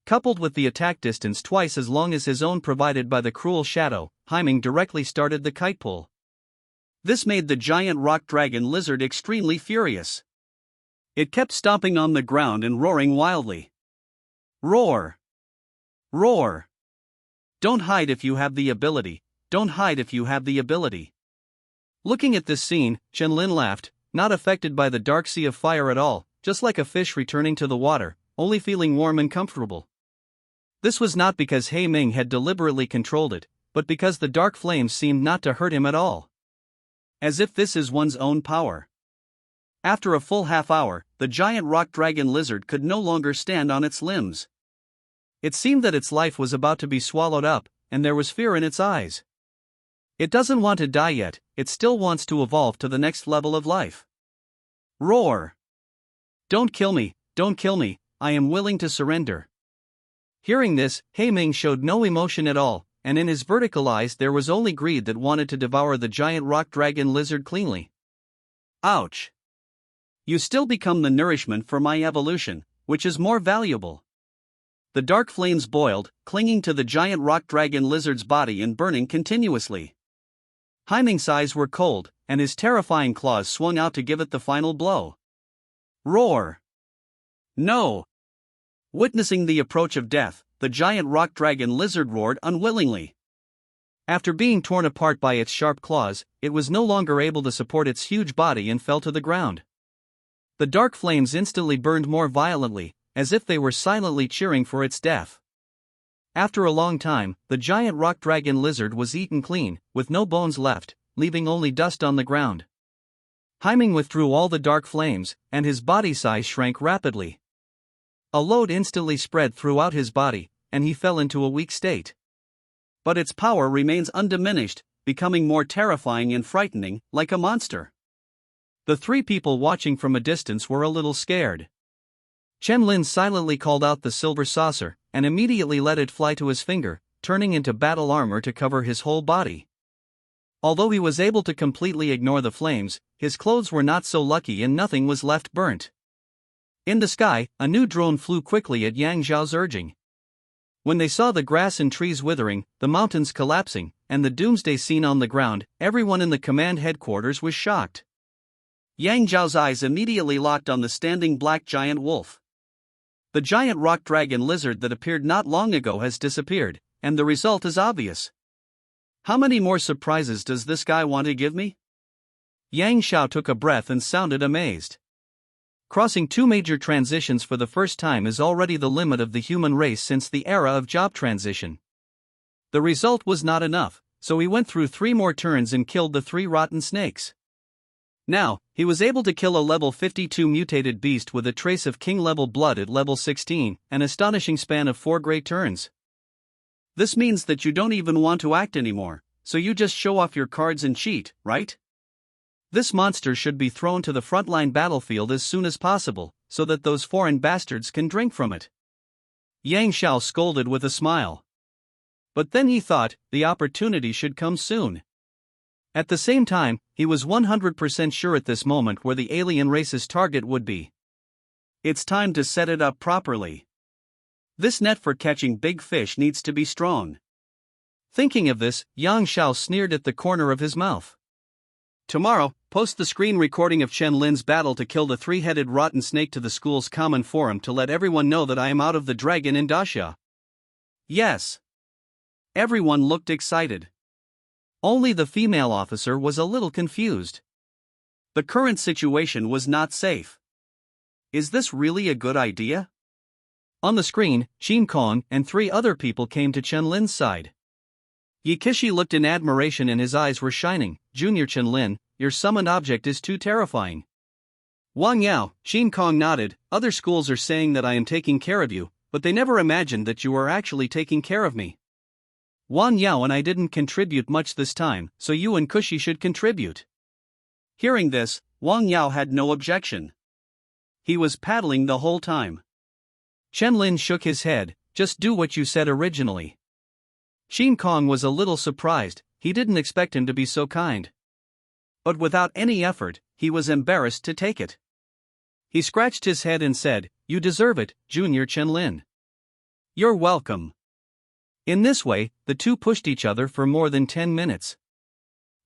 Coupled with the attack distance twice as long as his own provided by the cruel shadow, Haiming directly started the kite pull. This made the giant rock dragon lizard extremely furious. It kept stomping on the ground and roaring wildly. Roar! Roar! Don't hide if you have the ability, don't hide if you have the ability. Looking at this scene, Chen-Lin laughed, not affected by the dark sea of fire at all, just like a fish returning to the water, only feeling warm and comfortable. This was not because Haiming had deliberately controlled it, but because the dark flames seemed not to hurt him at all. As if this is one's own power. After a full half hour, the giant rock dragon lizard could no longer stand on its limbs. It seemed that its life was about to be swallowed up, and there was fear in its eyes. It doesn't want to die yet, it still wants to evolve to the next level of life. Roar! Don't kill me, I am willing to surrender. Hearing this, Ming showed no emotion at all, and in his vertical eyes there was only greed that wanted to devour the giant rock dragon lizard cleanly. Ouch! You still become the nourishment for my evolution, which is more valuable. The dark flames boiled, clinging to the giant rock dragon lizard's body and burning continuously. Ming's eyes were cold, and his terrifying claws swung out to give it the final blow. Roar! No! Witnessing the approach of death, the giant rock dragon lizard roared unwillingly. After being torn apart by its sharp claws, it was no longer able to support its huge body and fell to the ground. The dark flames instantly burned more violently, as if they were silently cheering for its death. After a long time, the giant rock dragon lizard was eaten clean, with no bones left, leaving only dust on the ground. Ming withdrew all the dark flames, and his body size shrank rapidly. A load instantly spread throughout his body, and he fell into a weak state. But its power remains undiminished, becoming more terrifying and frightening, like a monster. The three people watching from a distance were a little scared. Lin silently called out the silver saucer, and immediately let it fly to his finger, turning into battle armor to cover his whole body. Although he was able to completely ignore the flames, his clothes were not so lucky and nothing was left burnt. In the sky, a new drone flew quickly at Yang Zhao's urging. When they saw the grass and trees withering, the mountains collapsing, and the doomsday scene on the ground, everyone in the command headquarters was shocked. Yang Zhao's eyes immediately locked on the standing black giant wolf. The giant rock dragon lizard that appeared not long ago has disappeared, and the result is obvious. How many more surprises does this guy want to give me? Yang Zhao took a breath and sounded amazed. Crossing two major transitions for the first time is already the limit of the human race since the era of job transition. The result was not enough, so he went through 3 more turns and killed the 3 rotten snakes. Now, he was able to kill a level 52 mutated beast with a trace of king-level blood at level 16, an astonishing span of 4 great turns. This means that you don't even want to act anymore, so you just show off your cards and cheat, right? This monster should be thrown to the frontline battlefield as soon as possible, so that those foreign bastards can drink from it. Yang Zhao scolded with a smile. But then he thought, the opportunity should come soon. At the same time, he was 100% sure at this moment where the alien race's target would be. It's time to set it up properly. This net for catching big fish needs to be strong. Thinking of this, Yang Zhao sneered at the corner of his mouth. Tomorrow, post the screen recording of Lin's battle to kill the 3-headed rotten snake to the school's common forum to let everyone know that I am out of the dragon in Dasha. Yes. Everyone looked excited. Only the female officer was a little confused. The current situation was not safe. Is this really a good idea? On the screen, Shin Kong and 3 other people came to Lin's side. Yikishi looked in admiration and his eyes were shining. Junior Lin, your summoned object is too terrifying. Wang Yao, Shin Kong nodded. Other schools are saying that I am taking care of you, but they never imagined that you are actually taking care of me. Wang Yao and I didn't contribute much this time, so you and Kushi should contribute. Hearing this, Wang Yao had no objection. He was paddling the whole time. Lin shook his head, just do what you said originally. Shin Kong was a little surprised, he didn't expect him to be so kind. But without any effort, he was embarrassed to take it. He scratched his head and said, you deserve it, Junior Lin. You're welcome. In this way, the two pushed each other for more than 10 minutes.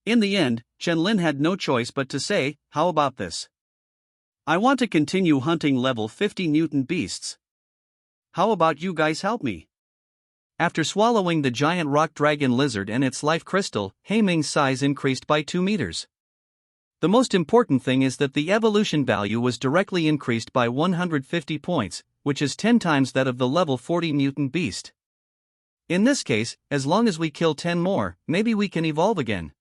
In the end, Lin had no choice but to say, how about this? I want to continue hunting level 50 mutant beasts. How about you guys help me? After swallowing the giant rock dragon lizard and its life crystal, Ming's size increased by 2 meters. The most important thing is that the evolution value was directly increased by 150 points, which is 10 times that of the level 40 mutant beast. In this case, as long as we kill 10 more, maybe we can evolve again.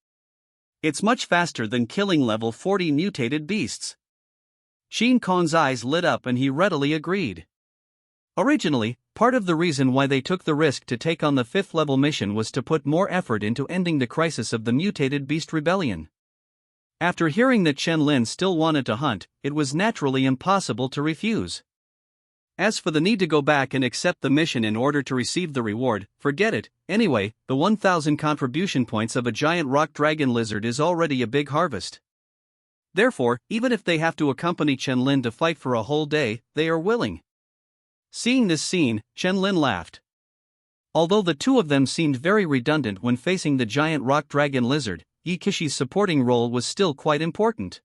It's much faster than killing level 40 mutated beasts. Shin Kong's eyes lit up and he readily agreed. Originally, part of the reason why they took the risk to take on the 5th level mission was to put more effort into ending the crisis of the mutated beast rebellion. After hearing that Chen Lin still wanted to hunt, it was naturally impossible to refuse. As for the need to go back and accept the mission in order to receive the reward, forget it. Anyway, the 1,000 contribution points of a giant rock dragon lizard is already a big harvest. Therefore, even if they have to accompany Chen Lin to fight for a whole day, they are willing. Seeing this scene, Chen Lin laughed. Although the two of them seemed very redundant when facing the giant rock dragon lizard, Yikishi's supporting role was still quite important.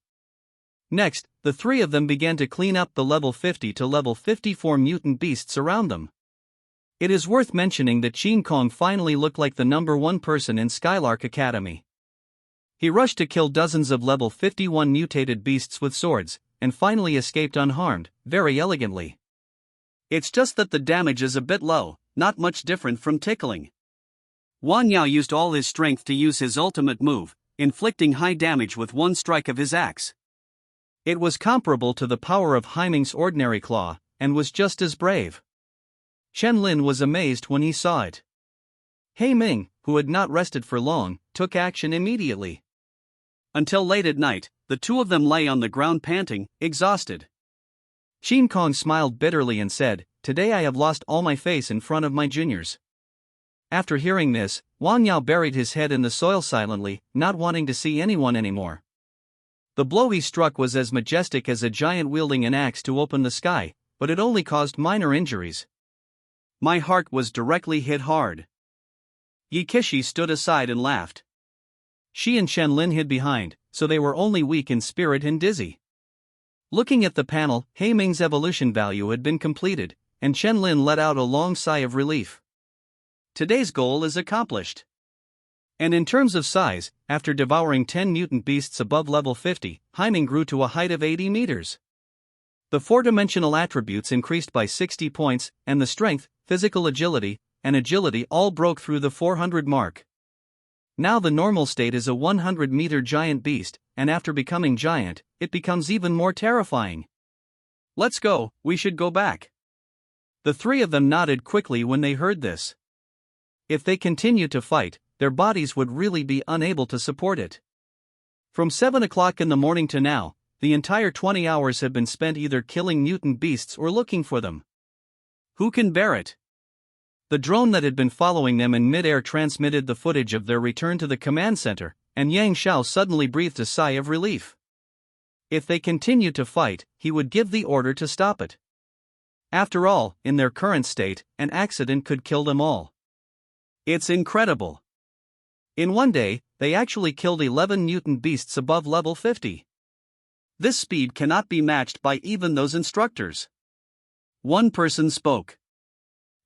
Next, the three of them began to clean up the level 50 to level 54 mutant beasts around them. It is worth mentioning that Shin Kong finally looked like the #1 person in Skylark Academy. He rushed to kill dozens of level 51 mutated beasts with swords, and finally escaped unharmed, very elegantly. It's just that the damage is a bit low, not much different from tickling. Wang Yao used all his strength to use his ultimate move, inflicting high damage with one strike of his axe. It was comparable to the power of Haiming's ordinary claw, and was just as brave. Chen Lin was amazed when he saw it. Haiming, who had not rested for long, took action immediately. Until late at night, the two of them lay on the ground panting, exhausted. Shin Kong smiled bitterly and said, "Today I have lost all my face in front of my juniors." After hearing this, Wang Yao buried his head in the soil silently, not wanting to see anyone anymore. The blow he struck was as majestic as a giant wielding an axe to open the sky, but it only caused minor injuries. My heart was directly hit hard. Yikishi stood aside and laughed. She and Chen Lin hid behind, so they were only weak in spirit and dizzy. Looking at the panel, Haiming's evolution value had been completed, and Chen Lin let out a long sigh of relief. Today's goal is accomplished. And in terms of size, after devouring 10 mutant beasts above level 50, Haiming grew to a height of 80 meters. The four-dimensional attributes increased by 60 points, and the strength, physical agility, and agility all broke through the 400 mark. Now the normal state is a 100-meter giant beast, and after becoming giant, it becomes even more terrifying. Let's go, we should go back. The three of them nodded quickly when they heard this. If they continued to fight, their bodies would really be unable to support it. From 7 o'clock in the morning to now, the entire 20 hours have been spent either killing mutant beasts or looking for them. Who can bear it? The drone that had been following them in mid-air transmitted the footage of their return to the command center, and Yang Xiao suddenly breathed a sigh of relief. If they continued to fight, he would give the order to stop it. After all, in their current state, an accident could kill them all. It's incredible. In one day, they actually killed 11 mutant beasts above level 50. This speed cannot be matched by even those instructors. One person spoke.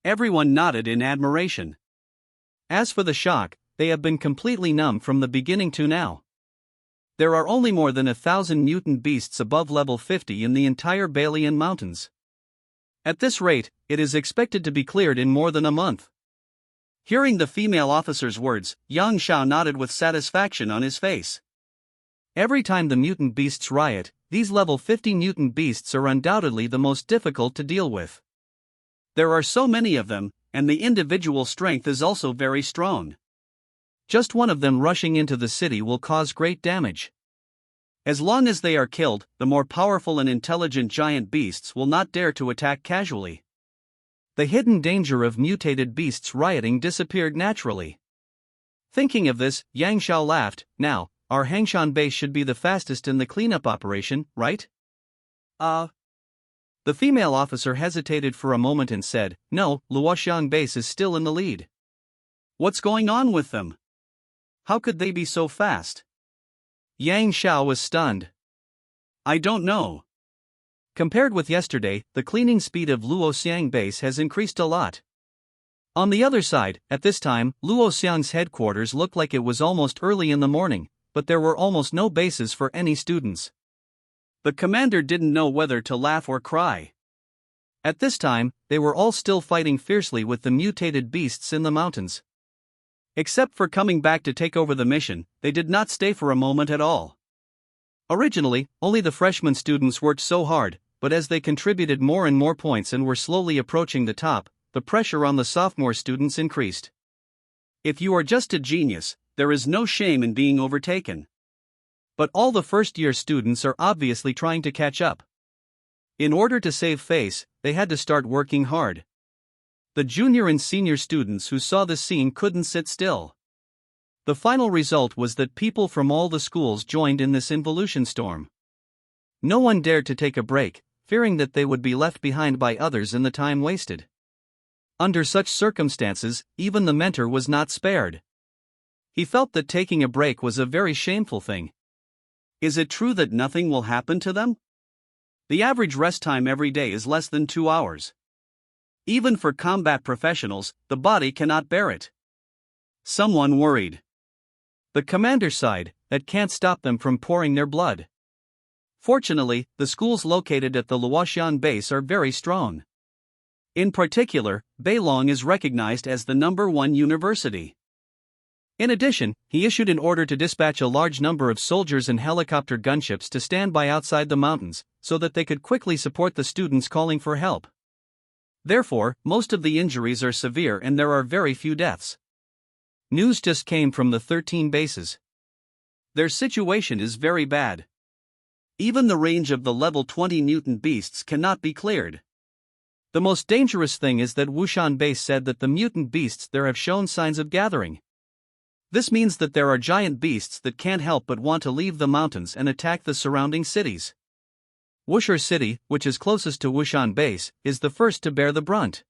Everyone nodded in admiration. As for the shock, they have been completely numb from the beginning to now. There are only more than 1,000 mutant beasts above level 50 in the entire Balian Mountains. At this rate, it is expected to be cleared in more than a month. Hearing the female officer's words, Yang Xiao nodded with satisfaction on his face. Every time the mutant beasts riot, these level 50 mutant beasts are undoubtedly the most difficult to deal with. There are so many of them, and the individual strength is also very strong. Just one of them rushing into the city will cause great damage. As long as they are killed, the more powerful and intelligent giant beasts will not dare to attack casually. The hidden danger of mutated beasts rioting disappeared naturally. Thinking of this, Yang Xiao laughed. Now, our Hangshan base should be the fastest in the cleanup operation, right? The female officer hesitated for a moment and said, "No, Luoxiang base is still in the lead." What's going on with them? How could they be so fast? Yang Xiao was stunned. I don't know. Compared with yesterday, the cleaning speed of Luoxiang base has increased a lot. On the other side, at this time, Luoxiang's headquarters looked like it was almost early in the morning, but there were almost no bases for any students. The commander didn't know whether to laugh or cry. At this time, they were all still fighting fiercely with the mutated beasts in the mountains. Except for coming back to take over the mission, they did not stay for a moment at all. Originally, only the freshman students worked so hard, but as they contributed more and more points and were slowly approaching the top, the pressure on the sophomore students increased. If you are just a genius, there is no shame in being overtaken. But all the first-year students are obviously trying to catch up. In order to save face, they had to start working hard. The junior and senior students who saw this scene couldn't sit still. The final result was that people from all the schools joined in this involution storm. No one dared to take a break, fearing that they would be left behind by others in the time wasted. Under such circumstances, even the mentor was not spared. He felt that taking a break was a very shameful thing. Is it true that nothing will happen to them? The average rest time every day is less than 2 hours. Even for combat professionals, the body cannot bear it. Someone worried. The commander sighed, that can't stop them from pouring their blood. Fortunately, the schools located at the Luoxian base are very strong. In particular, Beilong is recognized as the #1 university. In addition, he issued an order to dispatch a large number of soldiers and helicopter gunships to stand by outside the mountains, so that they could quickly support the students calling for help. Therefore, most of the injuries are severe and there are very few deaths. News just came from the 13 bases. Their situation is very bad. Even the range of the level 20 mutant beasts cannot be cleared. The most dangerous thing is that Wushan base said that the mutant beasts there have shown signs of gathering. This means that there are giant beasts that can't help but want to leave the mountains and attack the surrounding cities. Wushar City, which is closest to Wushan base, is the first to bear the brunt.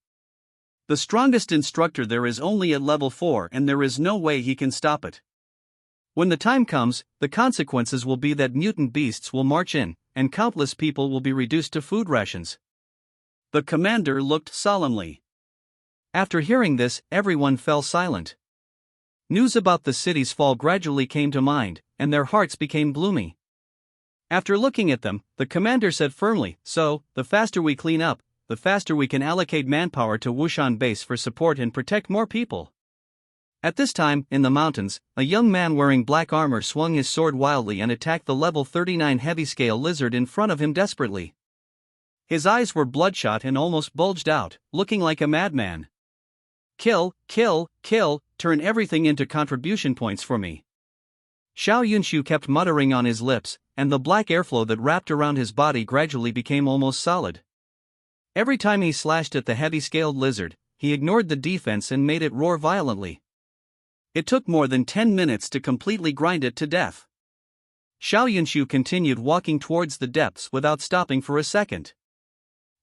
The strongest instructor there is only at level 4 and there is no way he can stop it. When the time comes, the consequences will be that mutant beasts will march in, and countless people will be reduced to food rations. The commander looked solemnly. After hearing this, everyone fell silent. News about the city's fall gradually came to mind, and their hearts became gloomy. After looking at them, the commander said firmly, "So, the faster we clean up, the faster we can allocate manpower to Wushan base for support and protect more people." At this time, in the mountains, a young man wearing black armor swung his sword wildly and attacked the level 39 heavy-scale lizard in front of him desperately. His eyes were bloodshot and almost bulged out, looking like a madman. "Kill, kill, kill, turn everything into contribution points for me." Xiao Yunshu kept muttering on his lips, and the black airflow that wrapped around his body gradually became almost solid. Every time he slashed at the heavy-scaled lizard, he ignored the defense and made it roar violently. It took more than 10 minutes to completely grind it to death. Xiao Yunshu continued walking towards the depths without stopping for a second.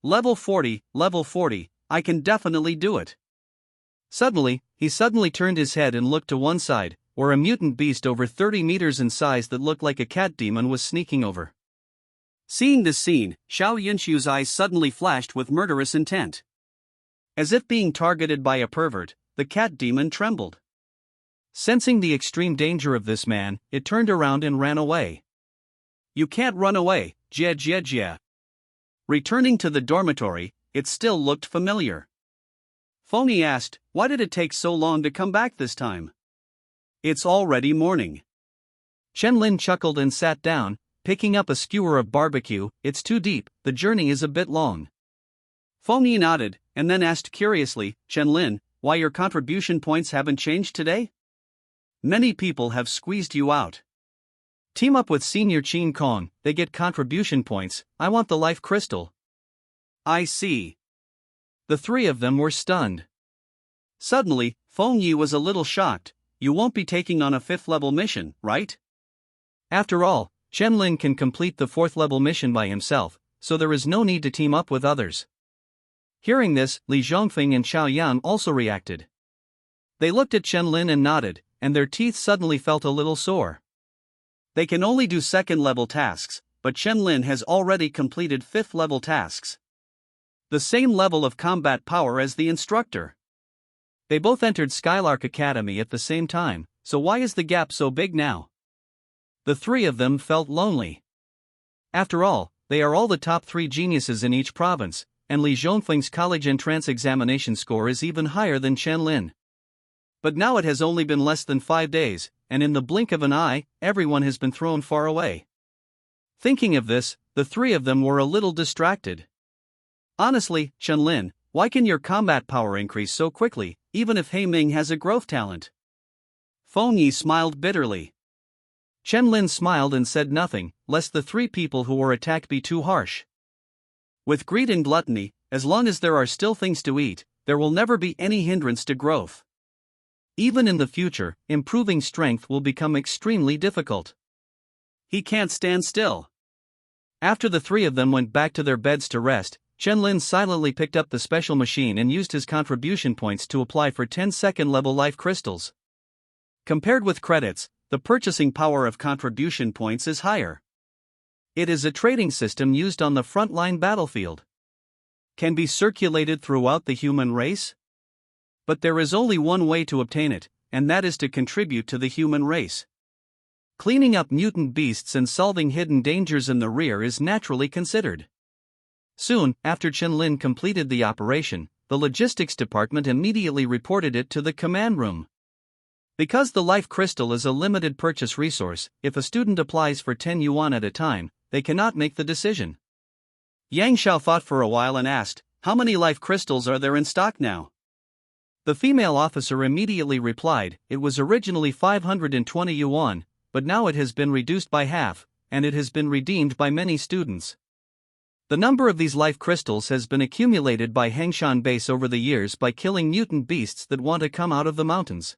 Level 40, I can definitely do it. Suddenly, he turned his head and looked to one side, where a mutant beast over 30 meters in size that looked like a cat demon was sneaking over. Seeing this scene, Xiao Yunshu's eyes suddenly flashed with murderous intent. As if being targeted by a pervert, the cat demon trembled. Sensing the extreme danger of this man, it turned around and ran away. "You can't run away, Jie Jie Jie." Returning to the dormitory, it still looked familiar. Phony asked, "Why did it take so long to come back this time?" "It's already morning." Chen Lin chuckled and sat down, picking up a skewer of barbecue. "It's too deep, the journey is a bit long." Phony nodded, and then asked curiously, "Chen Lin, why your contribution points haven't changed today? Many people have squeezed you out." "Team up with Senior Qin Kong, they get contribution points, I want the life crystal." "I see." The three of them were stunned. Suddenly, Feng Yi was a little shocked. "You won't be taking on a 5th level mission, right?" After all, Chen Lin can complete the 4th level mission by himself, so there is no need to team up with others. Hearing this, Li Zhongfeng and Xiao Yan also reacted. They looked at Chen Lin and nodded, and their teeth suddenly felt a little sore. They can only do 2nd level tasks, but Chen Lin has already completed 5th level tasks. The same level of combat power as the instructor. They both entered Skylark Academy at the same time, so why is the gap so big now? The three of them felt lonely. After all, they are all the top 3 geniuses in each province, and Li Zhongfeng's college entrance examination score is even higher than Chen Lin. But now it has only been less than 5 days, and in the blink of an eye, everyone has been thrown far away. Thinking of this, the three of them were a little distracted. Honestly, Chen-Lin, why can your combat power increase so quickly, even if Ming has a growth talent? Feng Yi smiled bitterly. Chen-Lin smiled and said nothing, lest the three people who were attacked be too harsh. With greed and gluttony, as long as there are still things to eat, there will never be any hindrance to growth. Even in the future, improving strength will become extremely difficult. He can't stand still. After the three of them went back to their beds to rest, Chen-Lin silently picked up the special machine and used his contribution points to apply for 10-second level life crystals. Compared with credits, the purchasing power of contribution points is higher. It is a trading system used on the frontline battlefield. Can be circulated throughout the human race? But there is only one way to obtain it, and that is to contribute to the human race. Cleaning up mutant beasts and solving hidden dangers in the rear is naturally considered. Soon, after Chen-Lin completed the operation, the logistics department immediately reported it to the command room. Because the life crystal is a limited purchase resource, if a student applies for 10 yuan at a time, they cannot make the decision. Yang Xiao thought for a while and asked, "How many life crystals are there in stock now?" The female officer immediately replied, "It was originally 520 yuan, but now it has been reduced by half, and it has been redeemed by many students." The number of these life crystals has been accumulated by Hangshan Base over the years by killing mutant beasts that want to come out of the mountains.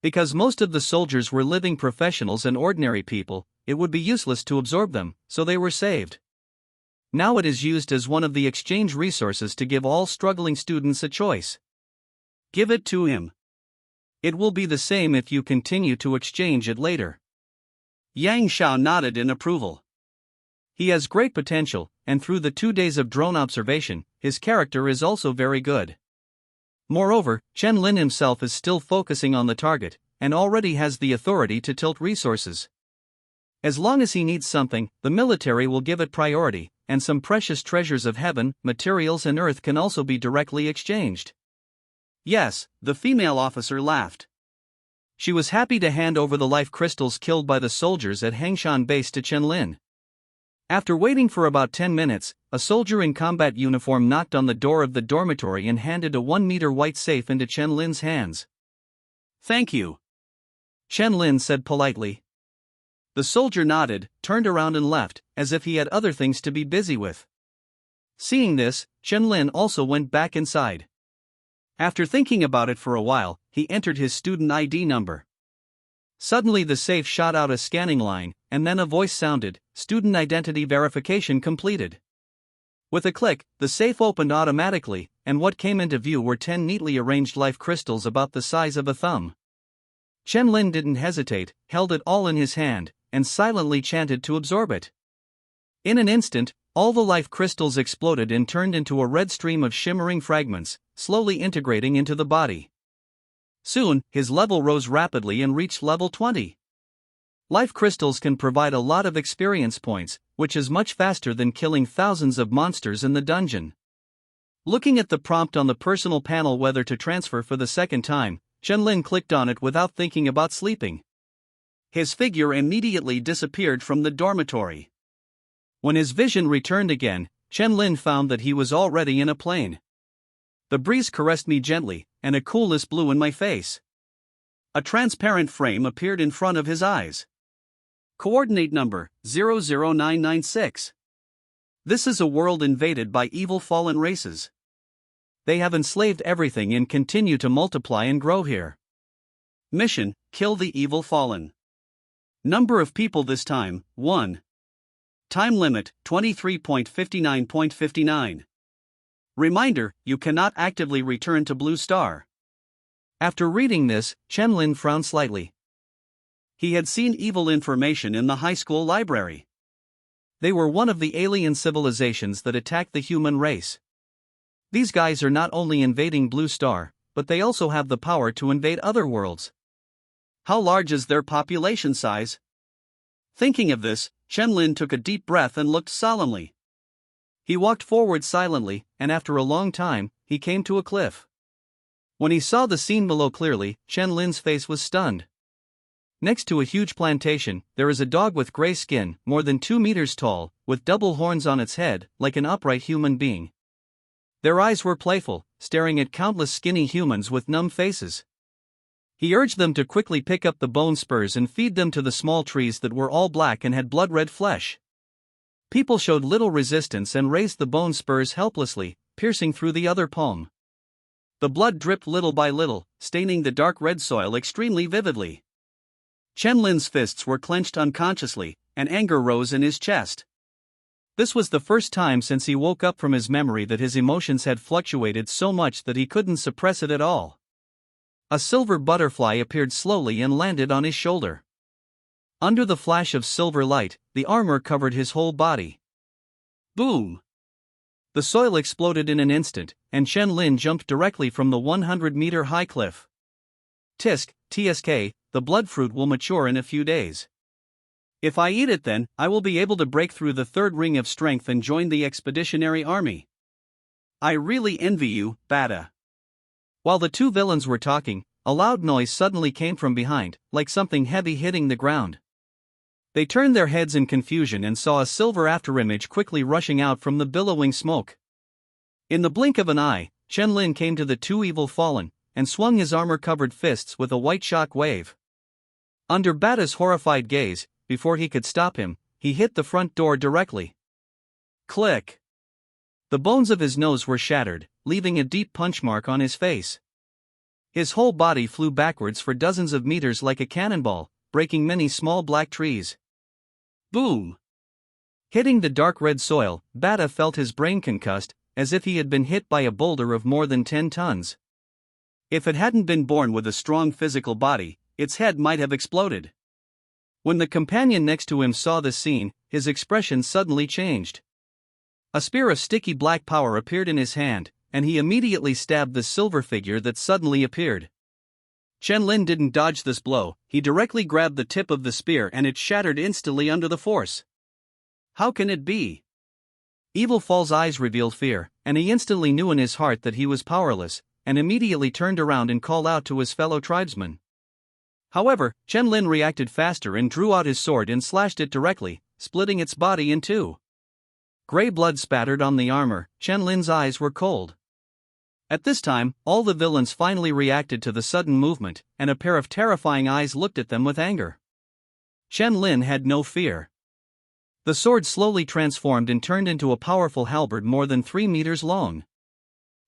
Because most of the soldiers were living professionals and ordinary people, it would be useless to absorb them, so they were saved. Now it is used as one of the exchange resources to give all struggling students a choice. Give it to him. It will be the same if you continue to exchange it later. Yang Xiao nodded in approval. He has great potential, and through the 2 days of drone observation, his character is also very good. Moreover, Chen-Lin himself is still focusing on the target, and already has the authority to tilt resources. As long as he needs something, the military will give it priority, and some precious treasures of heaven, materials and earth can also be directly exchanged. Yes, the female officer laughed. She was happy to hand over the life crystals killed by the soldiers at Hangshan Base to Chen-Lin. After waiting for about 10 minutes, a soldier in combat uniform knocked on the door of the dormitory and handed a 1-meter white safe into Chen-Lin's hands. "Thank you," Chen-Lin said politely. The soldier nodded, turned around and left, as if he had other things to be busy with. Seeing this, Chen-Lin also went back inside. After thinking about it for a while, he entered his student ID number. Suddenly the safe shot out a scanning line, and then a voice sounded, "Student identity verification completed." With a click, the safe opened automatically, and what came into view were 10 neatly arranged life crystals about the size of a thumb. Chen-Lin didn't hesitate, held it all in his hand, and silently chanted to absorb it. In an instant, all the life crystals exploded and turned into a red stream of shimmering fragments, slowly integrating into the body. Soon, his level rose rapidly and reached level 20. Life crystals can provide a lot of experience points, which is much faster than killing thousands of monsters in the dungeon. Looking at the prompt on the personal panel whether to transfer for the second time, Chen-Lin clicked on it without thinking about sleeping. His figure immediately disappeared from the dormitory. When his vision returned again, Chen-Lin found that he was already in a plane. The breeze caressed me gently, and a coolness blew in my face. A transparent frame appeared in front of his eyes. Coordinate number 00996. This is a world invaded by evil fallen races. They have enslaved everything and continue to multiply and grow here. Mission: kill the evil fallen. Number of people this time: 1. Time limit: 23.59.59. Reminder: you cannot actively return to Blue Star. After reading this, Chen-Lin frowned slightly. He had seen evil information in the high school library. They were one of the alien civilizations that attacked the human race. These guys are not only invading Blue Star, but they also have the power to invade other worlds. How large is their population size? Thinking of this, Chen-Lin took a deep breath and looked solemnly. He walked forward silently, and after a long time, he came to a cliff. When he saw the scene below clearly, Chen-Lin's face was stunned. Next to a huge plantation, there is a dog with gray skin, more than 2 meters tall, with double horns on its head, like an upright human being. Their eyes were playful, staring at countless skinny humans with numb faces. He urged them to quickly pick up the bone spurs and feed them to the small trees that were all black and had blood-red flesh. People showed little resistance and raised the bone spurs helplessly, piercing through the other palm. The blood dripped little by little, staining the dark red soil extremely vividly. Chen Lin's fists were clenched unconsciously, and anger rose in his chest. This was the first time since he woke up from his memory that his emotions had fluctuated so much that he couldn't suppress it at all. A silver butterfly appeared slowly and landed on his shoulder. Under the flash of silver light, the armor covered his whole body. Boom! The soil exploded in an instant, and Chen Lin jumped directly from the 100-meter high cliff. TSK, the blood fruit will mature in a few days. If I eat it then, I will be able to break through the third ring of strength and join the expeditionary army. I really envy you, Bata. While the two villains were talking, a loud noise suddenly came from behind, like something heavy hitting the ground. They turned their heads in confusion and saw a silver afterimage quickly rushing out from the billowing smoke. In the blink of an eye, Chen Lin came to the two evil fallen, and swung his armor-covered fists with a white shock wave. Under Bata's horrified gaze, before he could stop him, he hit the front door directly. Click! The bones of his nose were shattered, leaving a deep punch mark on his face. His whole body flew backwards for dozens of meters like a cannonball, breaking many small black trees. Boom! Hitting the dark red soil, Bata felt his brain concussed, as if he had been hit by a boulder of more than 10 tons. If it hadn't been born with a strong physical body, its head might have exploded. When the companion next to him saw the scene, his expression suddenly changed. A spear of sticky black power appeared in his hand, and he immediately stabbed the silver figure that suddenly appeared. Chen Lin didn't dodge this blow, he directly grabbed the tip of the spear and it shattered instantly under the force. How can it be? Evil Fall's eyes revealed fear, and he instantly knew in his heart that he was powerless, and immediately turned around and called out to his fellow tribesmen. However, Chen Lin reacted faster and drew out his sword and slashed it directly, splitting its body in two. Gray blood spattered on the armor. Chen Lin's eyes were cold. At this time, all the villains finally reacted to the sudden movement, and a pair of terrifying eyes looked at them with anger. Chen Lin had no fear. The sword slowly transformed and turned into a powerful halberd more than 3 meters long.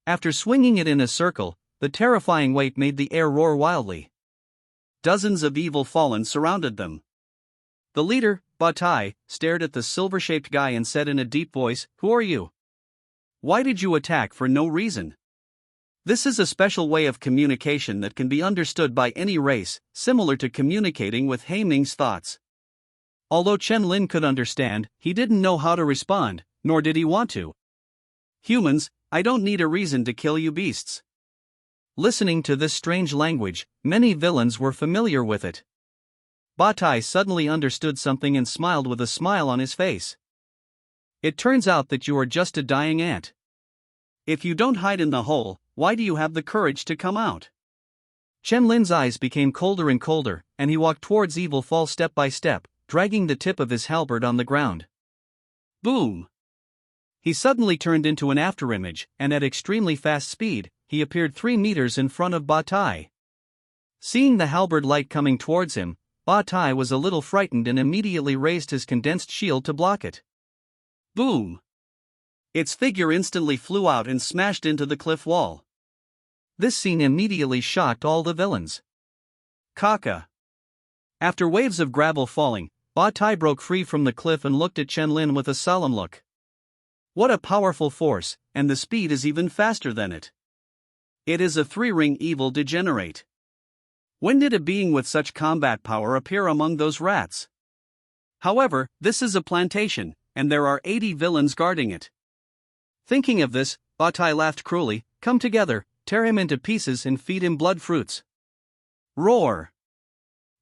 After swinging it in a circle, the terrifying weight made the air roar wildly. Dozens of evil fallen surrounded them. The leader, Batai, stared at the silver-shaped guy and said in a deep voice, "Who are you? Why did you attack for no reason?" This is a special way of communication that can be understood by any race, similar to communicating with Haiming's thoughts. Although Chen Lin could understand, he didn't know how to respond, nor did he want to. "Humans, I don't need a reason to kill you beasts." Listening to this strange language, many villains were familiar with it. Batai suddenly understood something and smiled with a smile on his face. "It turns out that you are just a dying ant. If you don't hide in the hole, why do you have the courage to come out?" Chen Lin's eyes became colder and colder, and he walked towards Evil Fall step by step, dragging the tip of his halberd on the ground. Boom! He suddenly turned into an afterimage, and at extremely fast speed, he appeared 3 meters in front of Batai. Seeing the halberd light coming towards him, Batai was a little frightened and immediately raised his condensed shield to block it. Boom! Its figure instantly flew out and smashed into the cliff wall. This scene immediately shocked all the villains. Kaka! After waves of gravel falling, Batai broke free from the cliff and looked at Chen Lin with a solemn look. What a powerful force, and the speed is even faster than it. It is a 3-ring evil degenerate. When did a being with such combat power appear among those rats? However, this is a plantation, and there are 80 villains guarding it. Thinking of this, Batai laughed cruelly. "Come together, tear him into pieces and feed him blood fruits." Roar!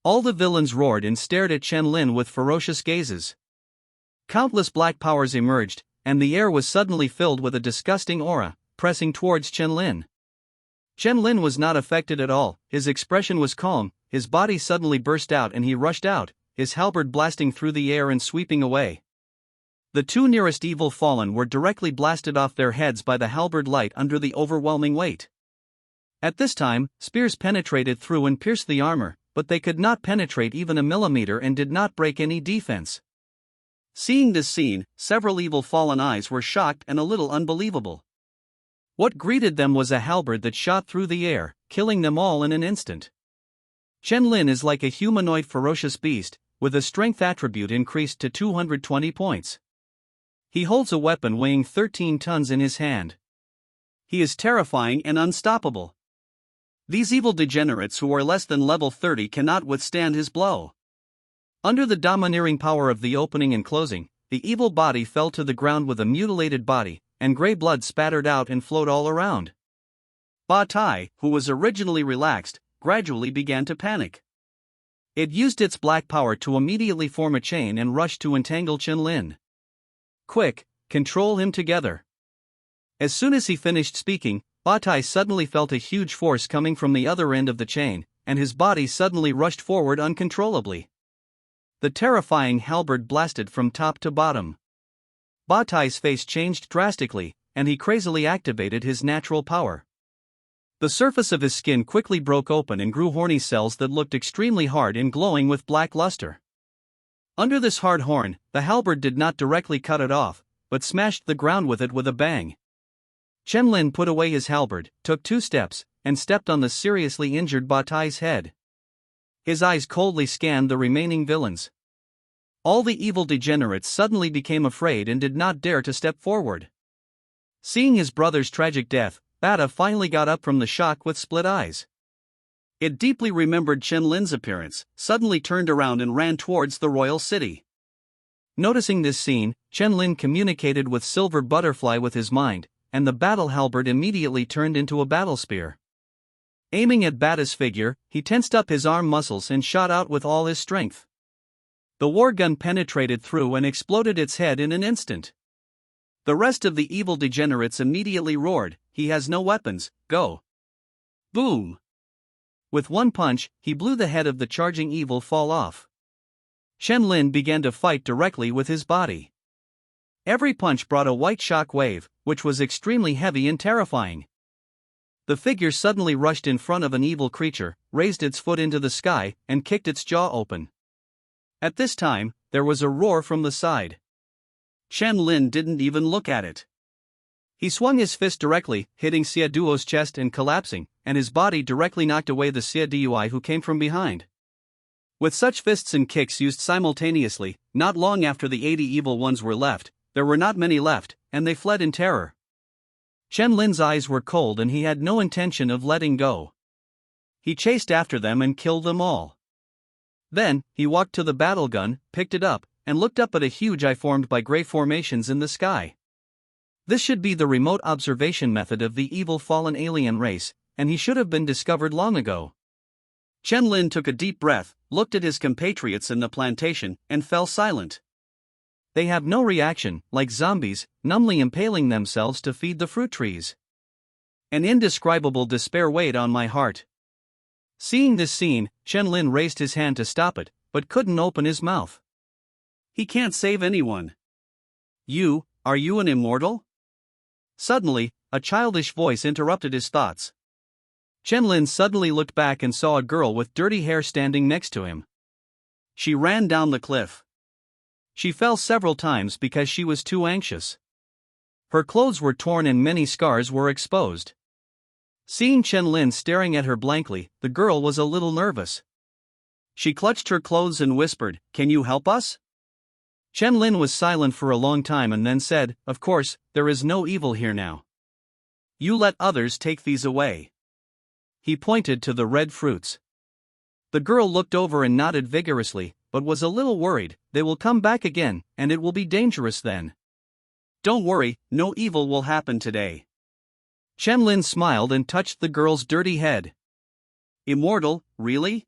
All the villains roared and stared at Chen Lin with ferocious gazes. Countless black powers emerged, and the air was suddenly filled with a disgusting aura, pressing towards Chen Lin. Chen Lin was not affected at all, his expression was calm, his body suddenly burst out and he rushed out, his halberd blasting through the air and sweeping away. The two nearest evil fallen were directly blasted off their heads by the halberd light under the overwhelming weight. At this time, spears penetrated through and pierced the armor, but they could not penetrate even a millimeter and did not break any defense. Seeing this scene, several evil fallen eyes were shocked and a little unbelievable. What greeted them was a halberd that shot through the air, killing them all in an instant. Chen Lin is like a humanoid ferocious beast, with a strength attribute increased to 220 points. He holds a weapon weighing 13 tons in his hand. He is terrifying and unstoppable. These evil degenerates who are less than level 30 cannot withstand his blow. Under the domineering power of the opening and closing, the evil body fell to the ground with a mutilated body, and gray blood spattered out and flowed all around. Ba Tai, who was originally relaxed, gradually began to panic. It used its black power to immediately form a chain and rush to entangle Chen Lin. Quick, control him together. As soon as he finished speaking, Ba Tai suddenly felt a huge force coming from the other end of the chain, and his body suddenly rushed forward uncontrollably. The terrifying halberd blasted from top to bottom. Ba Tai's face changed drastically, and he crazily activated his natural power. The surface of his skin quickly broke open and grew horny cells that looked extremely hard and glowing with black luster. Under this hard horn, the halberd did not directly cut it off, but smashed the ground with it with a bang. Chen Lin put away his halberd, took 2 steps, and stepped on the seriously injured Ba Tai's head. His eyes coldly scanned the remaining villains. All the evil degenerates suddenly became afraid and did not dare to step forward. Seeing his brother's tragic death, Bata finally got up from the shock with split eyes. It deeply remembered Chen Lin's appearance, suddenly turned around and ran towards the royal city. Noticing this scene, Chen Lin communicated with Silver Butterfly with his mind, and the battle halberd immediately turned into a battle spear. Aiming at Bata's figure, he tensed up his arm muscles and shot out with all his strength. The war gun penetrated through and exploded its head in an instant. The rest of the evil degenerates immediately roared, "He has no weapons, go!" Boom! With one punch, he blew the head of the charging evil fall off. Chen Lin began to fight directly with his body. Every punch brought a white shock wave, which was extremely heavy and terrifying. The figure suddenly rushed in front of an evil creature, raised its foot into the sky, and kicked its jaw open. At this time, there was a roar from the side. Chen Lin didn't even look at it. He swung his fist directly, hitting Xia Duo's chest and collapsing, and his body directly knocked away the Xia Dui who came from behind. With such fists and kicks used simultaneously, not long after the 80 evil ones were left, there were not many left, and they fled in terror. Chen Lin's eyes were cold and he had no intention of letting go. He chased after them and killed them all. Then, he walked to the battle gun, picked it up, and looked up at a huge eye formed by gray formations in the sky. This should be the remote observation method of the evil fallen alien race, and he should have been discovered long ago. Chen Lin took a deep breath, looked at his compatriots in the plantation, and fell silent. They have no reaction, like zombies, numbly impaling themselves to feed the fruit trees. An indescribable despair weighed on my heart. Seeing this scene, Chen Lin raised his hand to stop it, but couldn't open his mouth. He can't save anyone. Are you an immortal? Suddenly, a childish voice interrupted his thoughts. Chen Lin suddenly looked back and saw a girl with dirty hair standing next to him. She ran down the cliff. She fell several times because she was too anxious. Her clothes were torn and many scars were exposed. Seeing Chen Lin staring at her blankly, the girl was a little nervous. She clutched her clothes and whispered, "Can you help us?" Chen Lin was silent for a long time and then said, "Of course, there is no evil here now. You let others take these away." He pointed to the red fruits. The girl looked over and nodded vigorously, but was a little worried. "They will come back again, and it will be dangerous then." "Don't worry, no evil will happen today." Chen Lin smiled and touched the girl's dirty head. "Immortal, really?"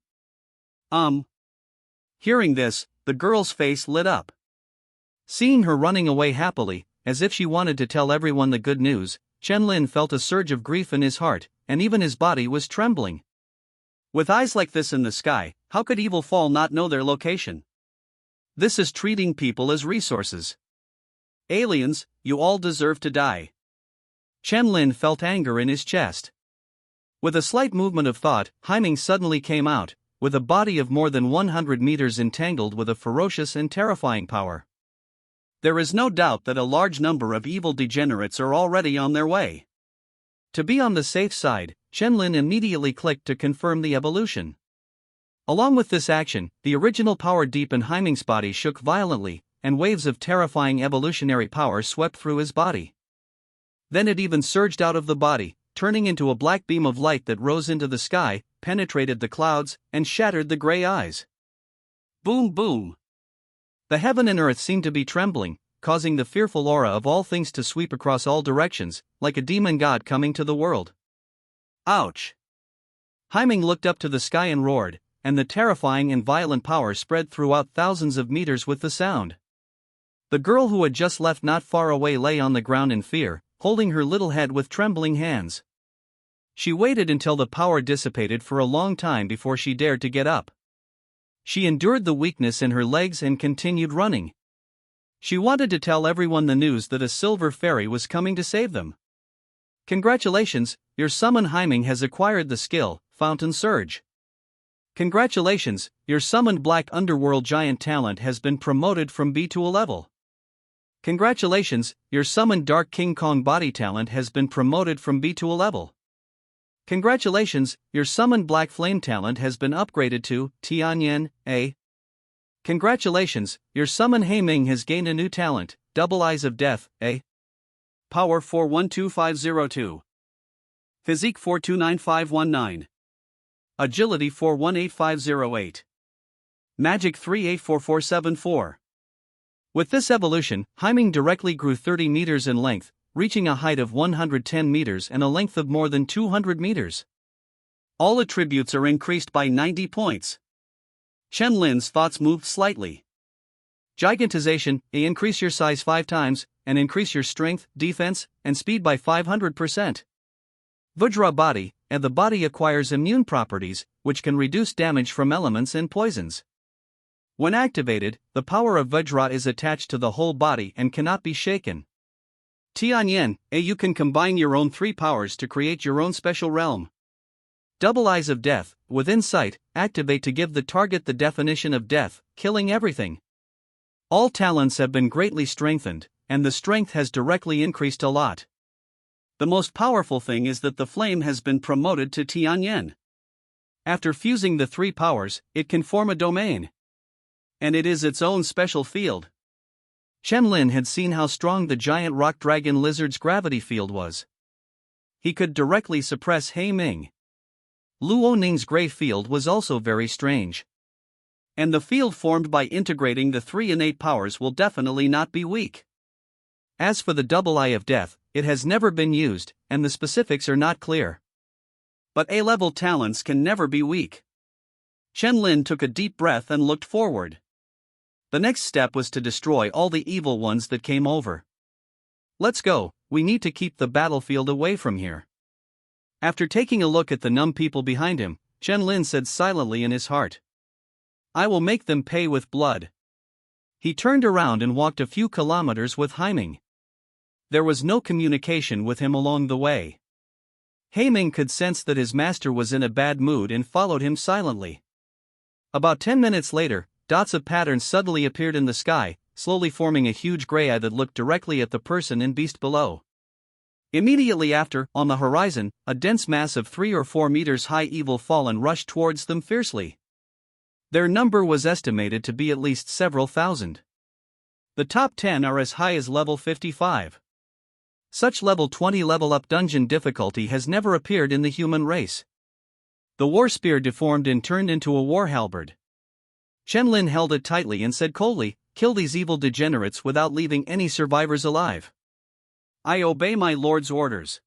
Hearing this, the girl's face lit up. Seeing her running away happily, as if she wanted to tell everyone the good news, Chen Lin felt a surge of grief in his heart, and even his body was trembling. With eyes like this in the sky, how could evil fall not know their location? This is treating people as resources. Aliens, you all deserve to die. Chen Lin felt anger in his chest. With a slight movement of thought, Haiming suddenly came out, with a body of more than 100 meters entangled with a ferocious and terrifying power. There is no doubt that a large number of evil degenerates are already on their way. To be on the safe side, Chen Lin immediately clicked to confirm the evolution. Along with this action, the original power deep in Haiming's body shook violently, and waves of terrifying evolutionary power swept through his body. Then it even surged out of the body, turning into a black beam of light that rose into the sky, penetrated the clouds, and shattered the gray eyes. Boom boom! The heaven and earth seemed to be trembling, causing the fearful aura of all things to sweep across all directions, like a demon god coming to the world. Ouch! Haiming looked up to the sky and roared, and the terrifying and violent power spread throughout thousands of meters with the sound. The girl who had just left not far away lay on the ground in fear, holding her little head with trembling hands. She waited until the power dissipated for a long time before she dared to get up. She endured the weakness in her legs and continued running. She wanted to tell everyone the news that a silver fairy was coming to save them. Congratulations, your summon Haiming has acquired the skill, Fountain Surge. Congratulations, your summoned Black Underworld Giant talent has been promoted from B to a level. Congratulations, your summoned Dark King Kong body talent has been promoted from B to a level. Congratulations, your summoned Black Flame talent has been upgraded to Tianyan A. Congratulations, your summon Haiming has gained a new talent, Double Eyes of Death A. Power 412502. Physique 429519. Agility 418508. Magic 384474. With this evolution, Haiming directly grew 30 meters in length, reaching a height of 110 meters and a length of more than 200 meters. All attributes are increased by 90 points. Chen Lin's thoughts moved slightly. Gigantization, increase your size 5 times, and increase your strength, defense, and speed by 500%. Vajra body, and the body acquires immune properties, which can reduce damage from elements and poisons. When activated, the power of Vajra is attached to the whole body and cannot be shaken. Tianyan, you can combine your own 3 powers to create your own special realm. Double Eyes of Death, within sight, activate to give the target the definition of death, killing everything. All talents have been greatly strengthened, and the strength has directly increased a lot. The most powerful thing is that the flame has been promoted to Tianyan. After fusing the 3 powers, it can form a domain. And it is its own special field. Chen Lin had seen how strong the giant rock dragon lizard's gravity field was. He could directly suppress Haiming. Luo Ning's gray field was also very strange. And the field formed by integrating the 3 innate powers will definitely not be weak. As for the Double Eye of Death, it has never been used, and the specifics are not clear. But A-level talents can never be weak. Chen Lin took a deep breath and looked forward. The next step was to destroy all the evil ones that came over. Let's go, we need to keep the battlefield away from here. After taking a look at the numb people behind him, Chen Lin said silently in his heart, I will make them pay with blood. He turned around and walked a few kilometers with Haiming. There was no communication with him along the way. Haiming could sense that his master was in a bad mood and followed him silently. About 10 minutes later, dots of patterns suddenly appeared in the sky, slowly forming a huge gray eye that looked directly at the person and beast below. Immediately after, on the horizon, a dense mass of 3 or 4 meters high evil fallen rushed towards them fiercely. Their number was estimated to be at least several thousand. The top 10 are as high as level 55. Such level 20 level up dungeon difficulty has never appeared in the human race. The war spear deformed and turned into a war halberd. Chen Lin held it tightly and said coldly, kill these evil degenerates without leaving any survivors alive. I obey my lord's orders.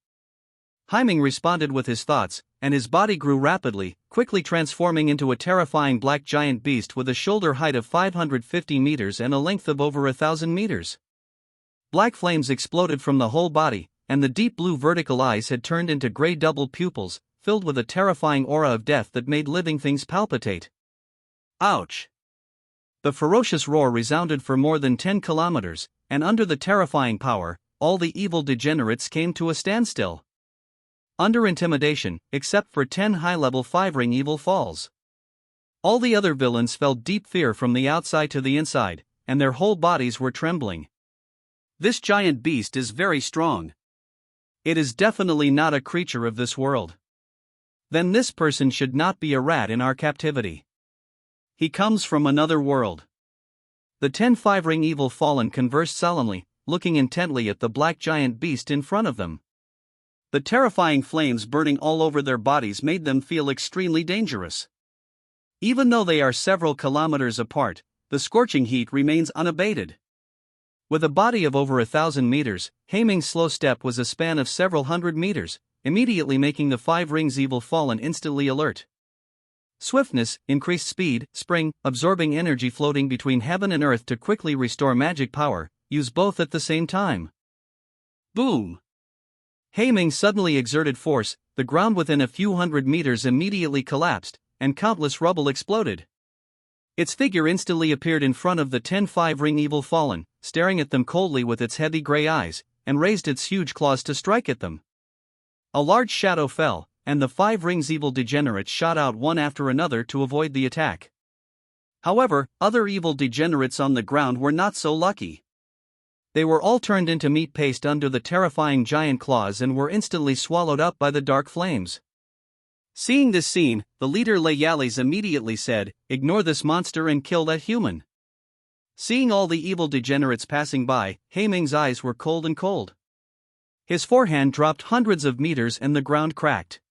Haiming responded with his thoughts, and his body grew rapidly, quickly transforming into a terrifying black giant beast with a shoulder height of 550 meters and a length of over 1,000 meters. Black flames exploded from the whole body, and the deep blue vertical eyes had turned into gray double pupils, filled with a terrifying aura of death that made living things palpitate. Ouch! The ferocious roar resounded for more than 10 kilometers, and under the terrifying power, all the evil degenerates came to a standstill. Under intimidation, except for 10 high-level 5-ring evil falls. All the other villains felt deep fear from the outside to the inside, and their whole bodies were trembling. This giant beast is very strong. It is definitely not a creature of this world. Then this person should not be a rat in our captivity. He comes from another world. The 10 5-ring evil fallen conversed sullenly, looking intently at the black giant beast in front of them. The terrifying flames burning all over their bodies made them feel extremely dangerous. Even though they are several kilometers apart, the scorching heat remains unabated. With a body of over 1,000 meters, Haiming's slow step was a span of several hundred meters, immediately making the 5 rings evil fallen instantly alert. Swiftness, increased speed, spring, absorbing energy floating between heaven and earth to quickly restore magic power, use both at the same time. Boom! Haiming suddenly exerted force, the ground within a few hundred meters immediately collapsed, and countless rubble exploded. Its figure instantly appeared in front of the 10 5-ring evil fallen, staring at them coldly with its heavy gray eyes, and raised its huge claws to strike at them. A large shadow fell, and the 5 rings evil degenerates shot out one after another to avoid the attack. However, other evil degenerates on the ground were not so lucky. They were all turned into meat paste under the terrifying giant claws and were instantly swallowed up by the dark flames. Seeing this scene, the leader Layales immediately said, "Ignore this monster and kill that human." Seeing all the evil degenerates passing by, Haiming's eyes were cold and cold. His forehand dropped hundreds of meters and the ground cracked.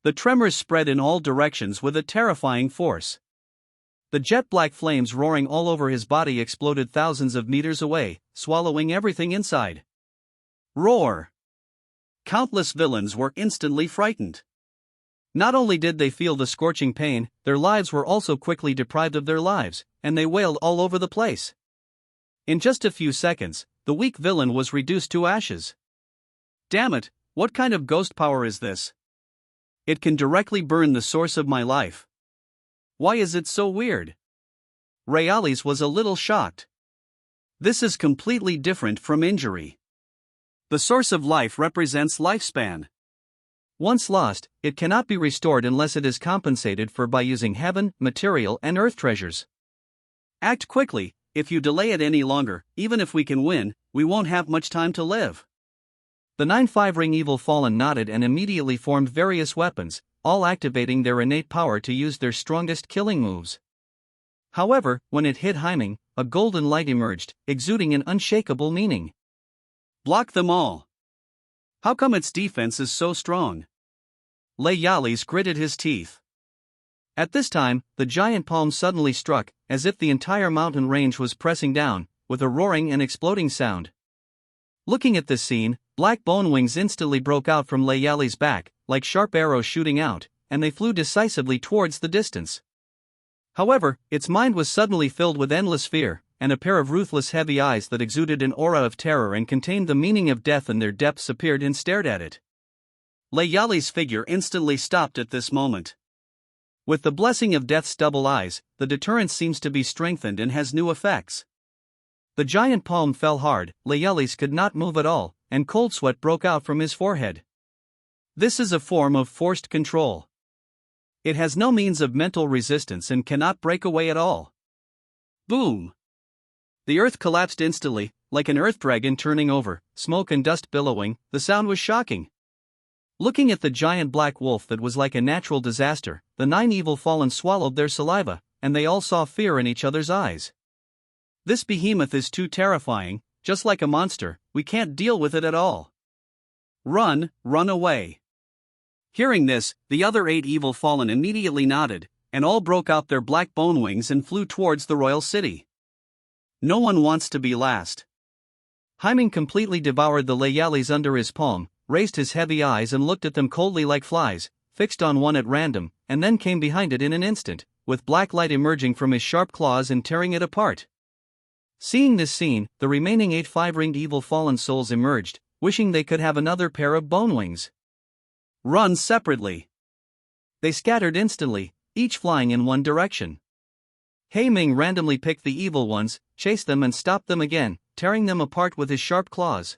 The tremors spread in all directions with a terrifying force. The jet-black flames roaring all over his body exploded thousands of meters away, swallowing everything inside. Roar! Countless villains were instantly frightened. Not only did they feel the scorching pain, their lives were also quickly deprived of their lives, and they wailed all over the place. In just a few seconds, the weak villain was reduced to ashes. Damn it, what kind of ghost power is this? It can directly burn the source of my life. Why is it so weird? Layales was a little shocked. This is completely different from injury. The source of life represents lifespan. Once lost, it cannot be restored unless it is compensated for by using heaven, material, and earth treasures. Act quickly. If you delay it any longer, even if we can win, we won't have much time to live. The 9 5-ring evil fallen nodded and immediately formed various weapons, all activating their innate power to use their strongest killing moves. However, when it hit Haiming, a golden light emerged, exuding an unshakable meaning. Block them all. How come its defense is so strong? Layales gritted his teeth. At this time, the giant palm suddenly struck, as if the entire mountain range was pressing down, with a roaring and exploding sound. Looking at this scene, black bone wings instantly broke out from Layales' back, like sharp arrows shooting out, and they flew decisively towards the distance. However, its mind was suddenly filled with endless fear, and a pair of ruthless heavy eyes that exuded an aura of terror and contained the meaning of death in their depths appeared and stared at it. Layales' figure instantly stopped at this moment. With the blessing of death's double eyes, the deterrence seems to be strengthened and has new effects. The giant palm fell hard, Layales could not move at all, and cold sweat broke out from his forehead. This is a form of forced control. It has no means of mental resistance and cannot break away at all. Boom! The earth collapsed instantly, like an earth dragon turning over, smoke and dust billowing. The sound was shocking. Looking at the giant black wolf that was like a natural disaster, the 9 evil fallen swallowed their saliva, and they all saw fear in each other's eyes. This behemoth is too terrifying, just like a monster, we can't deal with it at all. Run away. Hearing this, the other 8 evil fallen immediately nodded, and all broke out their black bone wings and flew towards the royal city. No one wants to be last. Haiming completely devoured the Layales under his palm, raised his heavy eyes and looked at them coldly like flies, fixed on one at random, and then came behind it in an instant, with black light emerging from his sharp claws and tearing it apart. Seeing this scene, the remaining 8 5-ringed evil fallen souls emerged, wishing they could have another pair of bone wings. Run separately. They scattered instantly, each flying in one direction. Ming randomly picked the evil ones, chased them and stopped them again, tearing them apart with his sharp claws.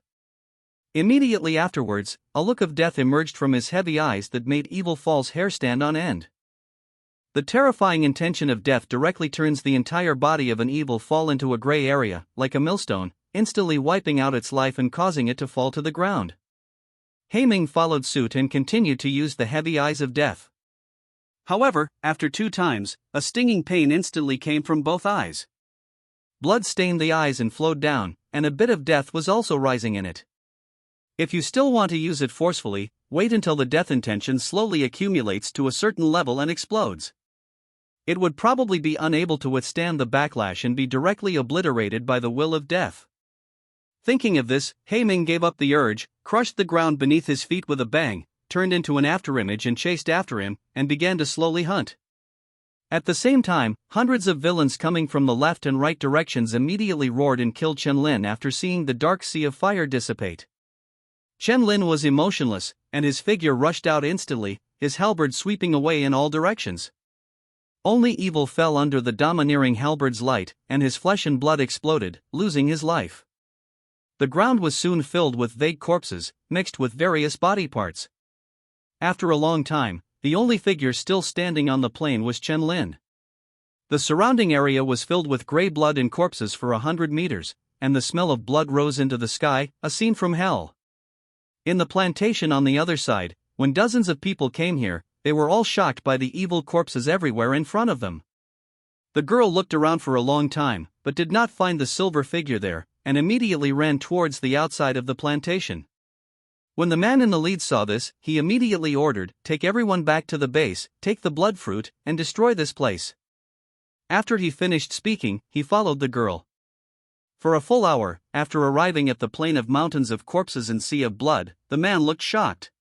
Immediately afterwards, a look of death emerged from his heavy eyes that made Evil Fall's hair stand on end. The terrifying intention of death directly turns the entire body of an Evil Fall into a gray area, like a millstone, instantly wiping out its life and causing it to fall to the ground. Ming followed suit and continued to use the heavy eyes of death. However, after 2 times, a stinging pain instantly came from both eyes. Blood stained the eyes and flowed down, and a bit of death was also rising in it. If you still want to use it forcefully, wait until the death intention slowly accumulates to a certain level and explodes. It would probably be unable to withstand the backlash and be directly obliterated by the will of death. Thinking of this, Ming gave up the urge, crushed the ground beneath his feet with a bang, turned into an afterimage and chased after him, and began to slowly hunt. At the same time, hundreds of villains coming from the left and right directions immediately roared and killed Chen-Lin after seeing the dark sea of fire dissipate. Chen-Lin was emotionless, and his figure rushed out instantly, his halberd sweeping away in all directions. Only Evil fell under the domineering halberd's light, and his flesh and blood exploded, losing his life. The ground was soon filled with vague corpses, mixed with various body parts. After a long time, the only figure still standing on the plain was Chen-Lin. The surrounding area was filled with gray blood and corpses for 100 meters, and the smell of blood rose into the sky, a scene from hell. In the plantation on the other side, when dozens of people came here, they were all shocked by the evil corpses everywhere in front of them. The girl looked around for a long time, but did not find the silver figure there, and immediately ran towards the outside of the plantation. When the man in the lead saw this, he immediately ordered, "Take everyone back to the base, take the blood fruit, and destroy this place." After he finished speaking, he followed the girl. For a full hour, after arriving at the plain of mountains of corpses and sea of blood, the man looked shocked.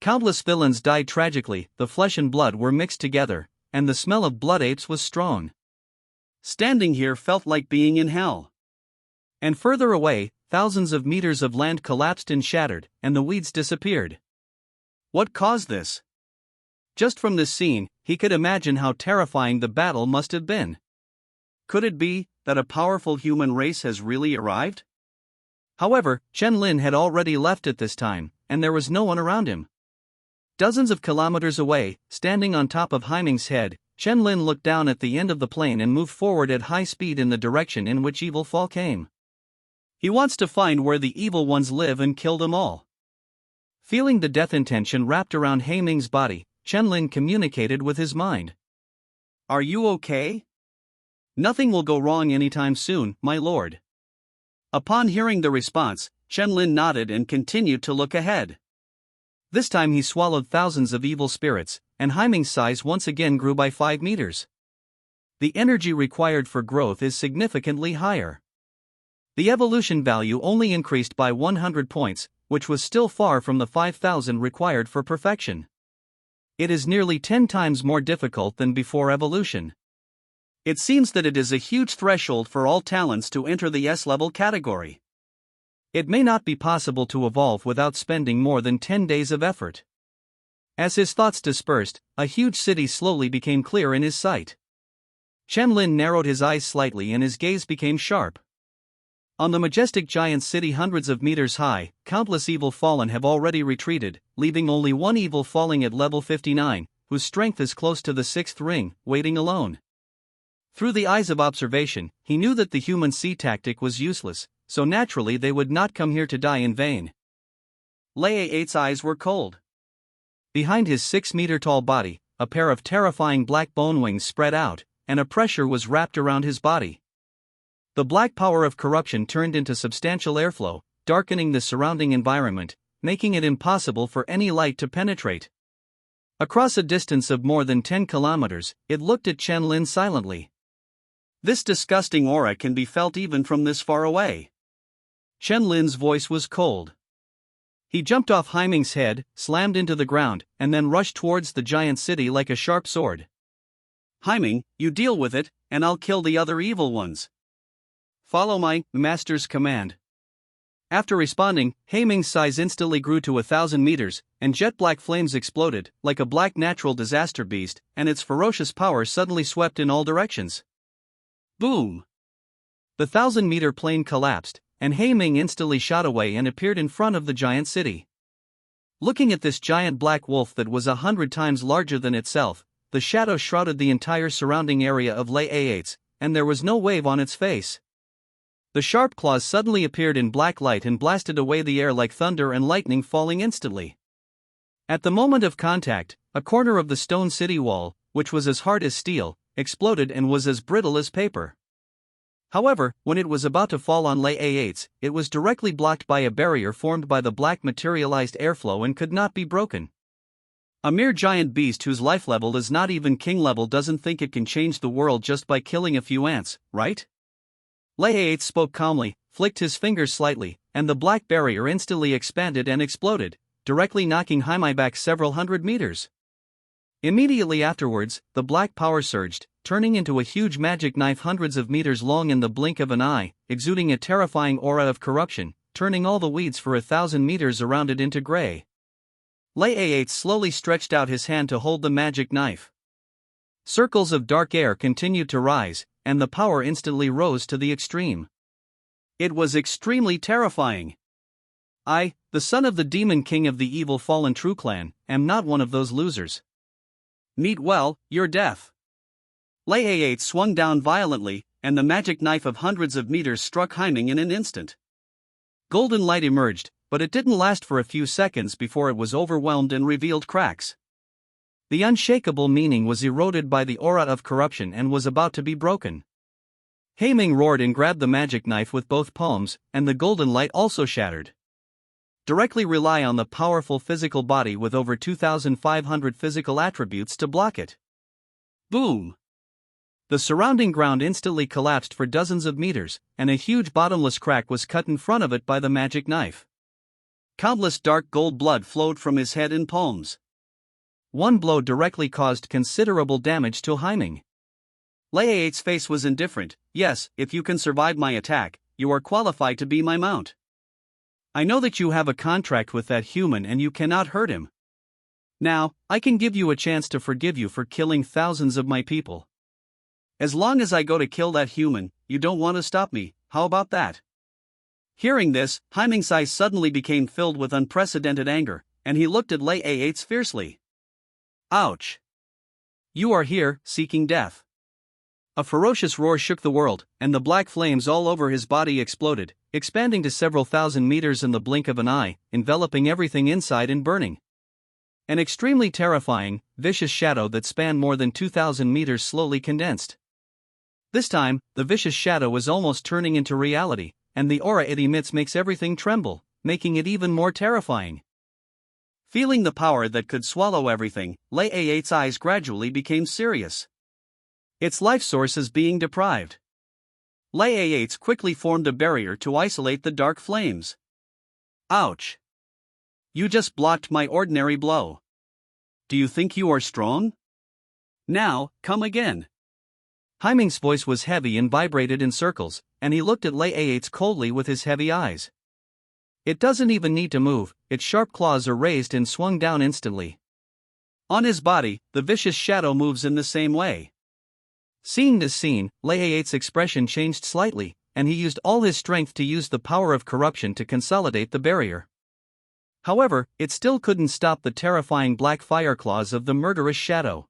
Countless villains died tragically, the flesh and blood were mixed together, and the smell of blood apes was strong. Standing here felt like being in hell. And further away, thousands of meters of land collapsed and shattered, and the weeds disappeared. What caused this? Just from this scene, he could imagine how terrifying the battle must have been. Could it be that a powerful human race has really arrived? However, Chen-Lin had already left at this time, and there was no one around him. Dozens of kilometers away, standing on top of Ming's head, Chen-Lin looked down at the end of the plain and moved forward at high speed in the direction in which Evil Fall came. He wants to find where the evil ones live and kill them all. Feeling the death intention wrapped around Ming's body, Chen-Lin communicated with his mind. "Are you okay? Nothing will go wrong anytime soon, my lord." Upon hearing the response, Chen-Lin nodded and continued to look ahead. This time he swallowed thousands of evil spirits, and Ming's size once again grew by 5 meters. The energy required for growth is significantly higher. The evolution value only increased by 100 points, which was still far from the 5,000 required for perfection. It is nearly 10 times more difficult than before evolution. It seems that it is a huge threshold for all talents to enter the S-level category. It may not be possible to evolve without spending more than 10 days of effort. As his thoughts dispersed, a huge city slowly became clear in his sight. Chen-Lin narrowed his eyes slightly and his gaze became sharp. On the majestic giant city hundreds of meters high, countless evil fallen have already retreated, leaving only one evil falling at level 59, whose strength is close to the 6th ring, waiting alone. Through the eyes of observation, he knew that the human sea tactic was useless, so naturally they would not come here to die in vain. Lei 8's eyes were cold. Behind his 6-meter-tall body, a pair of terrifying black bone wings spread out, and a pressure was wrapped around his body. The black power of corruption turned into substantial airflow, darkening the surrounding environment, making it impossible for any light to penetrate. Across a distance of more than 10 kilometers, it looked at Chen-Lin silently. This disgusting aura can be felt even from this far away. Chen-Lin's voice was cold. He jumped off Ming's head, slammed into the ground, and then rushed towards the giant city like a sharp sword. "Ming, you deal with it, and I'll kill the other evil ones. Follow my master's command." After responding, Haiming's size instantly grew to 1,000 meters, and jet black flames exploded, like a black natural disaster beast, and its ferocious power suddenly swept in all directions. Boom! The 1,000-meter plane collapsed, and Haiming instantly shot away and appeared in front of the giant city. Looking at this giant black wolf that was 100 times larger than itself, the shadow shrouded the entire surrounding area of Lei Ayates, and there was no wave on its face. The sharp claws suddenly appeared in black light and blasted away the air like thunder and lightning falling instantly. At the moment of contact, a corner of the stone city wall, which was as hard as steel, exploded and was as brittle as paper. However, when it was about to fall on Lei Ayates, it was directly blocked by a barrier formed by the black materialized airflow and could not be broken. A mere giant beast whose life level is not even king level doesn't think it can change the world just by killing a few ants, right? Lei Ayates spoke calmly, flicked his fingers slightly, and the black barrier instantly expanded and exploded, directly knocking Haiming back several hundred meters. Immediately afterwards, the black power surged, turning into a huge magic knife hundreds of meters long in the blink of an eye, exuding a terrifying aura of corruption, turning all the weeds for 1,000 meters around it into gray. Lei Ayates slowly stretched out his hand to hold the magic knife. Circles of dark air continued to rise, and the power instantly rose to the extreme. It was extremely terrifying. I, the son of the demon king of the evil fallen True Clan, am not one of those losers. Meet well, your death. Lei Ayates swung down violently, and the magic knife of hundreds of meters struck Haiming in an instant. Golden light emerged, but it didn't last for a few seconds before it was overwhelmed and revealed cracks. The unshakable meaning was eroded by the aura of corruption and was about to be broken. Haiming roared and grabbed the magic knife with both palms, and the golden light also shattered. Directly rely on the powerful physical body with over 2,500 physical attributes to block it. Boom! The surrounding ground instantly collapsed for dozens of meters, and a huge bottomless crack was cut in front of it by the magic knife. Countless dark gold blood flowed from his head and palms. One blow directly caused considerable damage to Haiming. Lei Ayates' face was indifferent. Yes, if you can survive my attack, you are qualified to be my mount. I know that you have a contract with that human and you cannot hurt him. Now, I can give you a chance to forgive you for killing thousands of my people. As long as I go to kill that human, you don't want to stop me, how about that? Hearing this, Haiming's eyes suddenly became filled with unprecedented anger, and he looked at Lei Ayates fiercely. Ouch! You are here, seeking death. A ferocious roar shook the world, and the black flames all over his body exploded, expanding to several thousand meters in the blink of an eye, enveloping everything inside and burning. An extremely terrifying, vicious shadow that spanned more than 2,000 meters slowly condensed. This time, the vicious shadow was almost turning into reality, and the aura it emits makes everything tremble, making it even more terrifying. Feeling the power that could swallow everything, Lei Ayates' eyes gradually became serious. Its life source is being deprived. Lei Ayates quickly formed a barrier to isolate the dark flames. Ouch! You just blocked my ordinary blow. Do you think you are strong? Now, come again. Haiming's voice was heavy and vibrated in circles, and he looked at Lei Ayates coldly with his heavy eyes. It doesn't even need to move, its sharp claws are raised and swung down instantly. On his body, the vicious shadow moves in the same way. Seeing this scene, Lei Ayates' expression changed slightly, and he used all his strength to use the power of corruption to consolidate the barrier. However, it still couldn't stop the terrifying black fire claws of the murderous shadow.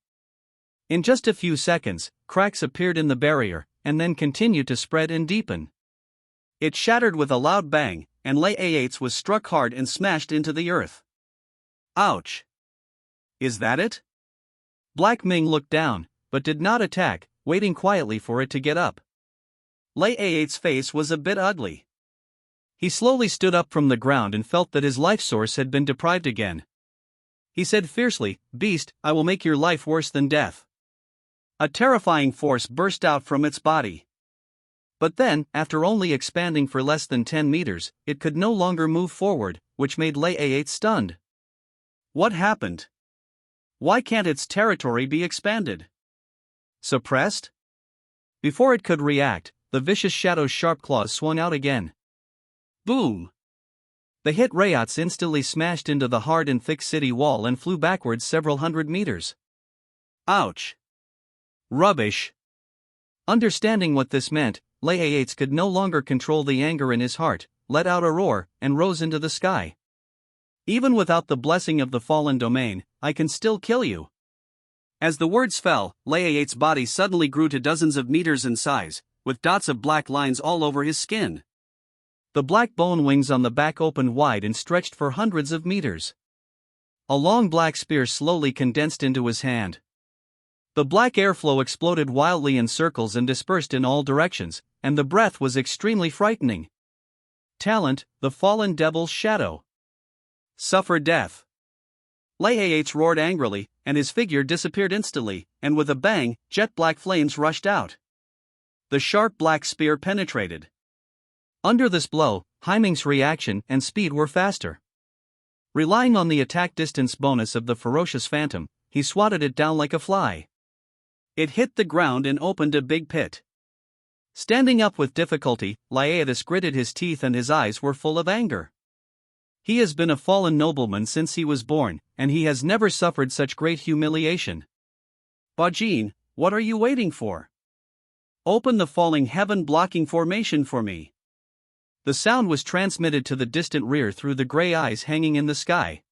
In just a few seconds, cracks appeared in the barrier, and then continued to spread and deepen. It shattered with a loud bang, and Lei Ayates was struck hard and smashed into the earth. Ouch! Is that it? Black Ming looked down, but did not attack, waiting quietly for it to get up. Lei Ayates' face was a bit ugly. He slowly stood up from the ground and felt that his life source had been deprived again. He said fiercely, "Beast, I will make your life worse than death." A terrifying force burst out from its body. But then, after only expanding for less than 10 meters, it could no longer move forward, which made Lei Ayates stunned. What happened? Why can't its territory be expanded? Suppressed? Before it could react, the vicious shadow's sharp claws swung out again. Boom! The hit Rayats instantly smashed into the hard and thick city wall and flew backwards several hundred meters. Ouch! Rubbish! Understanding what this meant, Rayats could no longer control the anger in his heart, let out a roar, and rose into the sky. Even without the blessing of the fallen domain, I can still kill you. As the words fell, Rayats' body suddenly grew to dozens of meters in size, with dots of black lines all over his skin. The black bone wings on the back opened wide and stretched for hundreds of meters. A long black spear slowly condensed into his hand. The black airflow exploded wildly in circles and dispersed in all directions, and the breath was extremely frightening. Talent, the fallen devil's shadow. Suffer death. Rayats roared angrily, and his figure disappeared instantly, and with a bang, jet black flames rushed out. The sharp black spear penetrated. Under this blow, Haiming's reaction and speed were faster. Relying on the attack distance bonus of the ferocious phantom, he swatted it down like a fly. It hit the ground and opened a big pit. Standing up with difficulty, Rayats gritted his teeth and his eyes were full of anger. He has been a fallen nobleman since he was born, and he has never suffered such great humiliation. Bajin, what are you waiting for? Open the falling heaven blocking formation for me. The sound was transmitted to the distant rear through the gray eyes hanging in the sky.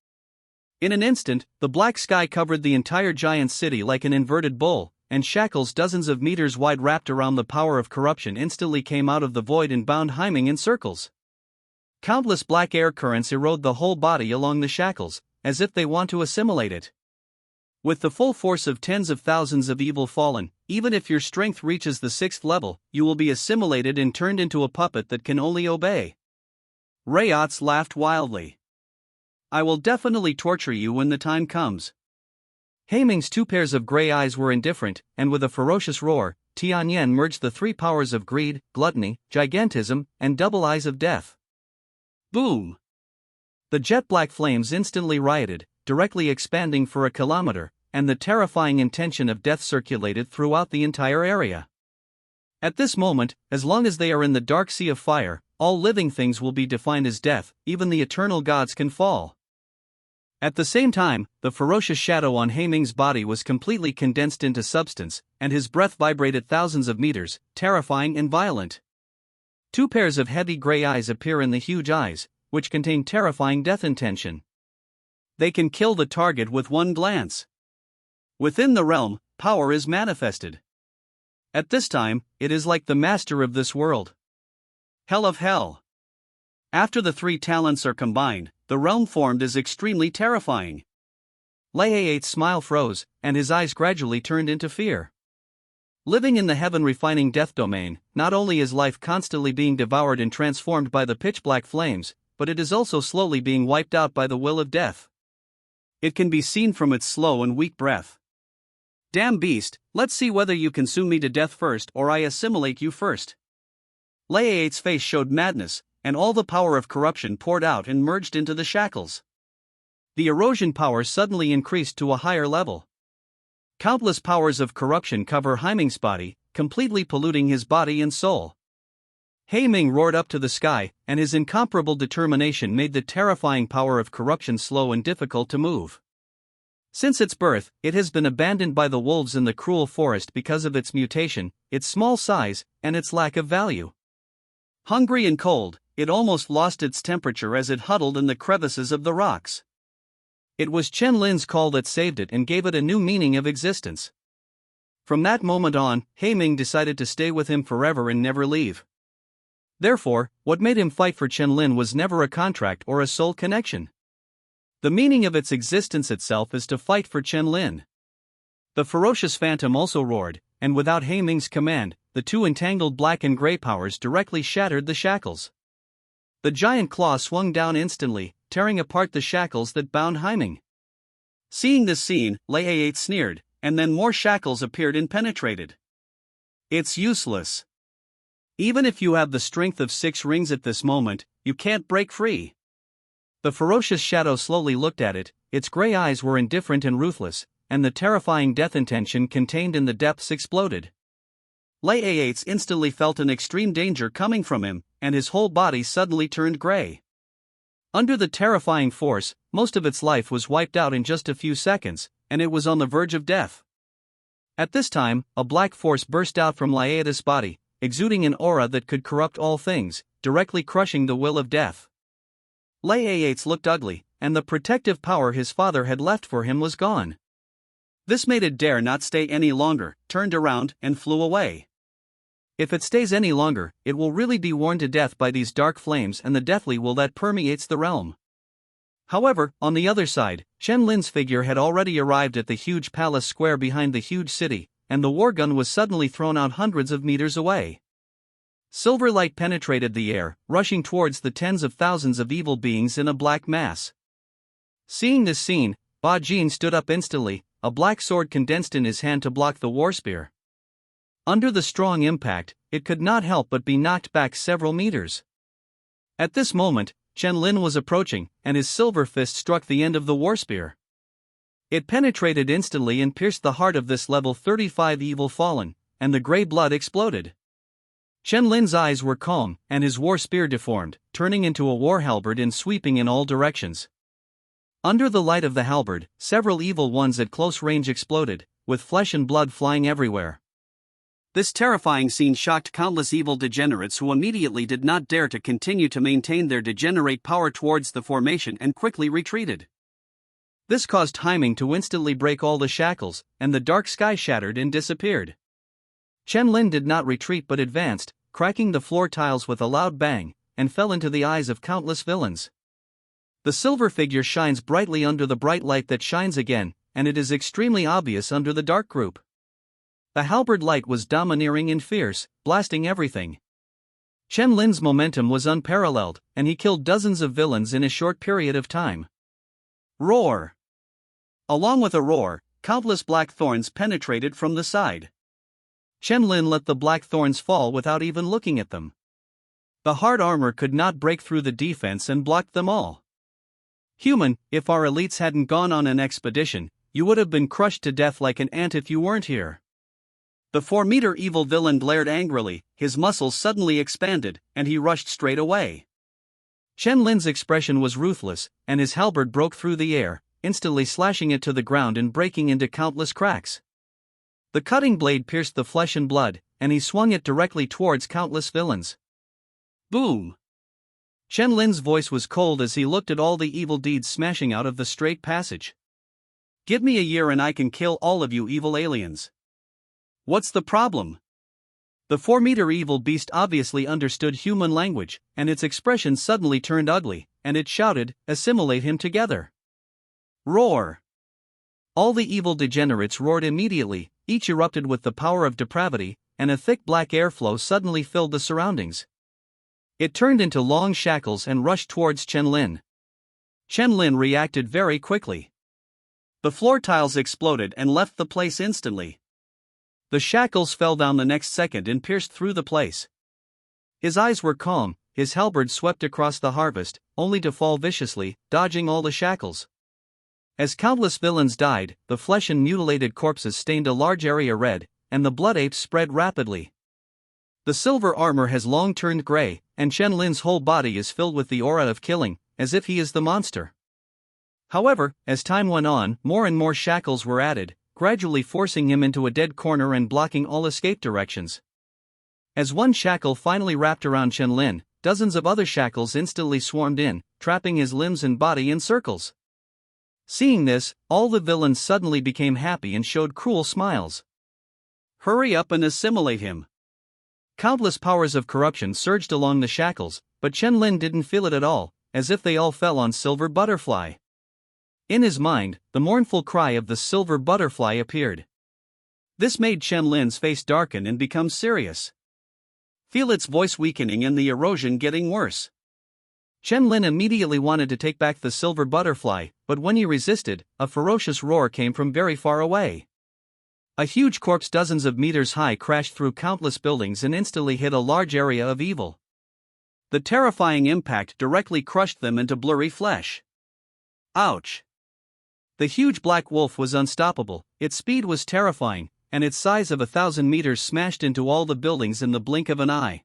In an instant, the black sky covered the entire giant city like an inverted bowl, and shackles dozens of meters wide wrapped around the power of corruption instantly came out of the void and bound Haiming in circles. Countless black air currents erode the whole body along the shackles, as if they want to assimilate it. With the full force of tens of thousands of evil fallen, even if your strength reaches the 6th level, you will be assimilated and turned into a puppet that can only obey. Rayats laughed wildly. I will definitely torture you when the time comes. Haiming's 2 pairs of gray eyes were indifferent, and with a ferocious roar, Tianyan merged the 3 powers of greed, gluttony, gigantism, and double eyes of death. Boom! The jet-black flames instantly rioted, directly expanding for a kilometer, and the terrifying intention of death circulated throughout the entire area. At this moment, as long as they are in the dark sea of fire, all living things will be defined as death, even the eternal gods can fall. At the same time, the ferocious shadow on Haiming's body was completely condensed into substance, and his breath vibrated thousands of meters, terrifying and violent. 2 pairs of heavy gray eyes appear in the huge eyes, which contain terrifying death intention. They can kill the target with one glance. Within the realm, power is manifested. At this time, it is like the master of this world. Hell of hell. After the 3 talents are combined, the realm formed is extremely terrifying. Rayats' smile froze, and his eyes gradually turned into fear. Living in the heaven-refining death domain, not only is life constantly being devoured and transformed by the pitch-black flames, but it is also slowly being wiped out by the will of death. It can be seen from its slow and weak breath. Damn beast, let's see whether you consume me to death first or I assimilate you first. Rayats' face showed madness, and all the power of corruption poured out and merged into the shackles. The erosion power suddenly increased to a higher level. Countless powers of corruption cover Haiming's body, completely polluting his body and soul. Haiming roared up to the sky, and his incomparable determination made the terrifying power of corruption slow and difficult to move. Since its birth, it has been abandoned by the wolves in the cruel forest because of its mutation, its small size, and its lack of value. Hungry and cold, it almost lost its temperature as it huddled in the crevices of the rocks. It was Chen Lin's call that saved it and gave it a new meaning of existence. From that moment on, Haiming decided to stay with him forever and never leave. Therefore, what made him fight for Chen Lin was never a contract or a soul connection. The meaning of its existence itself is to fight for Chen Lin. The ferocious phantom also roared, and without Haiming's command, the 2 entangled black and gray powers directly shattered the shackles. The giant claw swung down instantly, tearing apart the shackles that bound Haiming. Seeing this scene, Rayats sneered, and then more shackles appeared and penetrated. It's useless. Even if you have the strength of 6 rings at this moment, you can't break free. The ferocious shadow slowly looked at it, its gray eyes were indifferent and ruthless, and the terrifying death intention contained in the depths exploded. Rayats instantly felt an extreme danger coming from him, and his whole body suddenly turned gray. Under the terrifying force, most of its life was wiped out in just a few seconds, and it was on the verge of death. At this time, a black force burst out from Laetus' body, exuding an aura that could corrupt all things, directly crushing the will of death. Laetus looked ugly, and the protective power his father had left for him was gone. This made it dare not stay any longer, turned around, and flew away. If it stays any longer, it will really be worn to death by these dark flames and the deathly will that permeates the realm. However, on the other side, Chen Lin's figure had already arrived at the huge palace square behind the huge city, and the war gun was suddenly thrown out hundreds of meters away. Silver light penetrated the air, rushing towards the tens of thousands of evil beings in a black mass. Seeing this scene, Ba Jin stood up instantly, a black sword condensed in his hand to block the war spear. Under the strong impact, it could not help but be knocked back several meters. At this moment, Chen Lin was approaching, and his silver fist struck the end of the war spear. It penetrated instantly and pierced the heart of this level 35 evil fallen, and the gray blood exploded. Chen Lin's eyes were calm, and his war spear deformed, turning into a war halberd and sweeping in all directions. Under the light of the halberd, several evil ones at close range exploded, with flesh and blood flying everywhere. This terrifying scene shocked countless evil degenerates who immediately did not dare to continue to maintain their degenerate power towards the formation and quickly retreated. This caused Heiming to instantly break all the shackles, and the dark sky shattered and disappeared. Chen Lin did not retreat but advanced, cracking the floor tiles with a loud bang, and fell into the eyes of countless villains. The silver figure shines brightly under the bright light that shines again, and it is extremely obvious under the dark group. The halberd light was domineering and fierce, blasting everything. Chen Lin's momentum was unparalleled, and he killed dozens of villains in a short period of time. Roar! Along with a roar, countless black thorns penetrated from the side. Chen Lin let the black thorns fall without even looking at them. The hard armor could not break through the defense and blocked them all. Human, if our elites hadn't gone on an expedition, you would have been crushed to death like an ant if you weren't here. The 4-meter evil villain glared angrily, his muscles suddenly expanded, and he rushed straight away. Chen Lin's expression was ruthless, and his halberd broke through the air, instantly slashing it to the ground and breaking into countless cracks. The cutting blade pierced the flesh and blood, and he swung it directly towards countless villains. Boom! Chen Lin's voice was cold as he looked at all the evil deeds smashing out of the straight passage. Give me a year and I can kill all of you evil aliens. What's the problem? The 4-meter evil beast obviously understood human language, and its expression suddenly turned ugly, and it shouted, "Assimilate him together!" Roar! All the evil degenerates roared immediately, each erupted with the power of depravity, and a thick black airflow suddenly filled the surroundings. It turned into long shackles and rushed towards Chen Lin. Chen Lin reacted very quickly. The floor tiles exploded and left the place instantly. The shackles fell down the next second and pierced through the place. His eyes were calm, his halberd swept across the harvest, only to fall viciously, dodging all the shackles. As countless villains died, the flesh and mutilated corpses stained a large area red, and the blood apes spread rapidly. The silver armor has long turned gray, and Chen Lin's whole body is filled with the aura of killing, as if he is the monster. However, as time went on, more and more shackles were added, gradually forcing him into a dead corner and blocking all escape directions. As one shackle finally wrapped around Chen Lin, dozens of other shackles instantly swarmed in, trapping his limbs and body in circles. Seeing this, all the villains suddenly became happy and showed cruel smiles. Hurry up and assimilate him! Countless powers of corruption surged along the shackles, but Chen Lin didn't feel it at all, as if they all fell on Silver Butterfly. In his mind, the mournful cry of the Silver Butterfly appeared. This made Chen Lin's face darken and become serious. Feel its voice weakening and the erosion getting worse. Chen Lin immediately wanted to take back the Silver Butterfly, but when he resisted, a ferocious roar came from very far away. A huge corpse dozens of meters high crashed through countless buildings and instantly hit a large area of evil. The terrifying impact directly crushed them into blurry flesh. Ouch! The huge black wolf was unstoppable, its speed was terrifying, and its size of 1,000 meters smashed into all the buildings in the blink of an eye.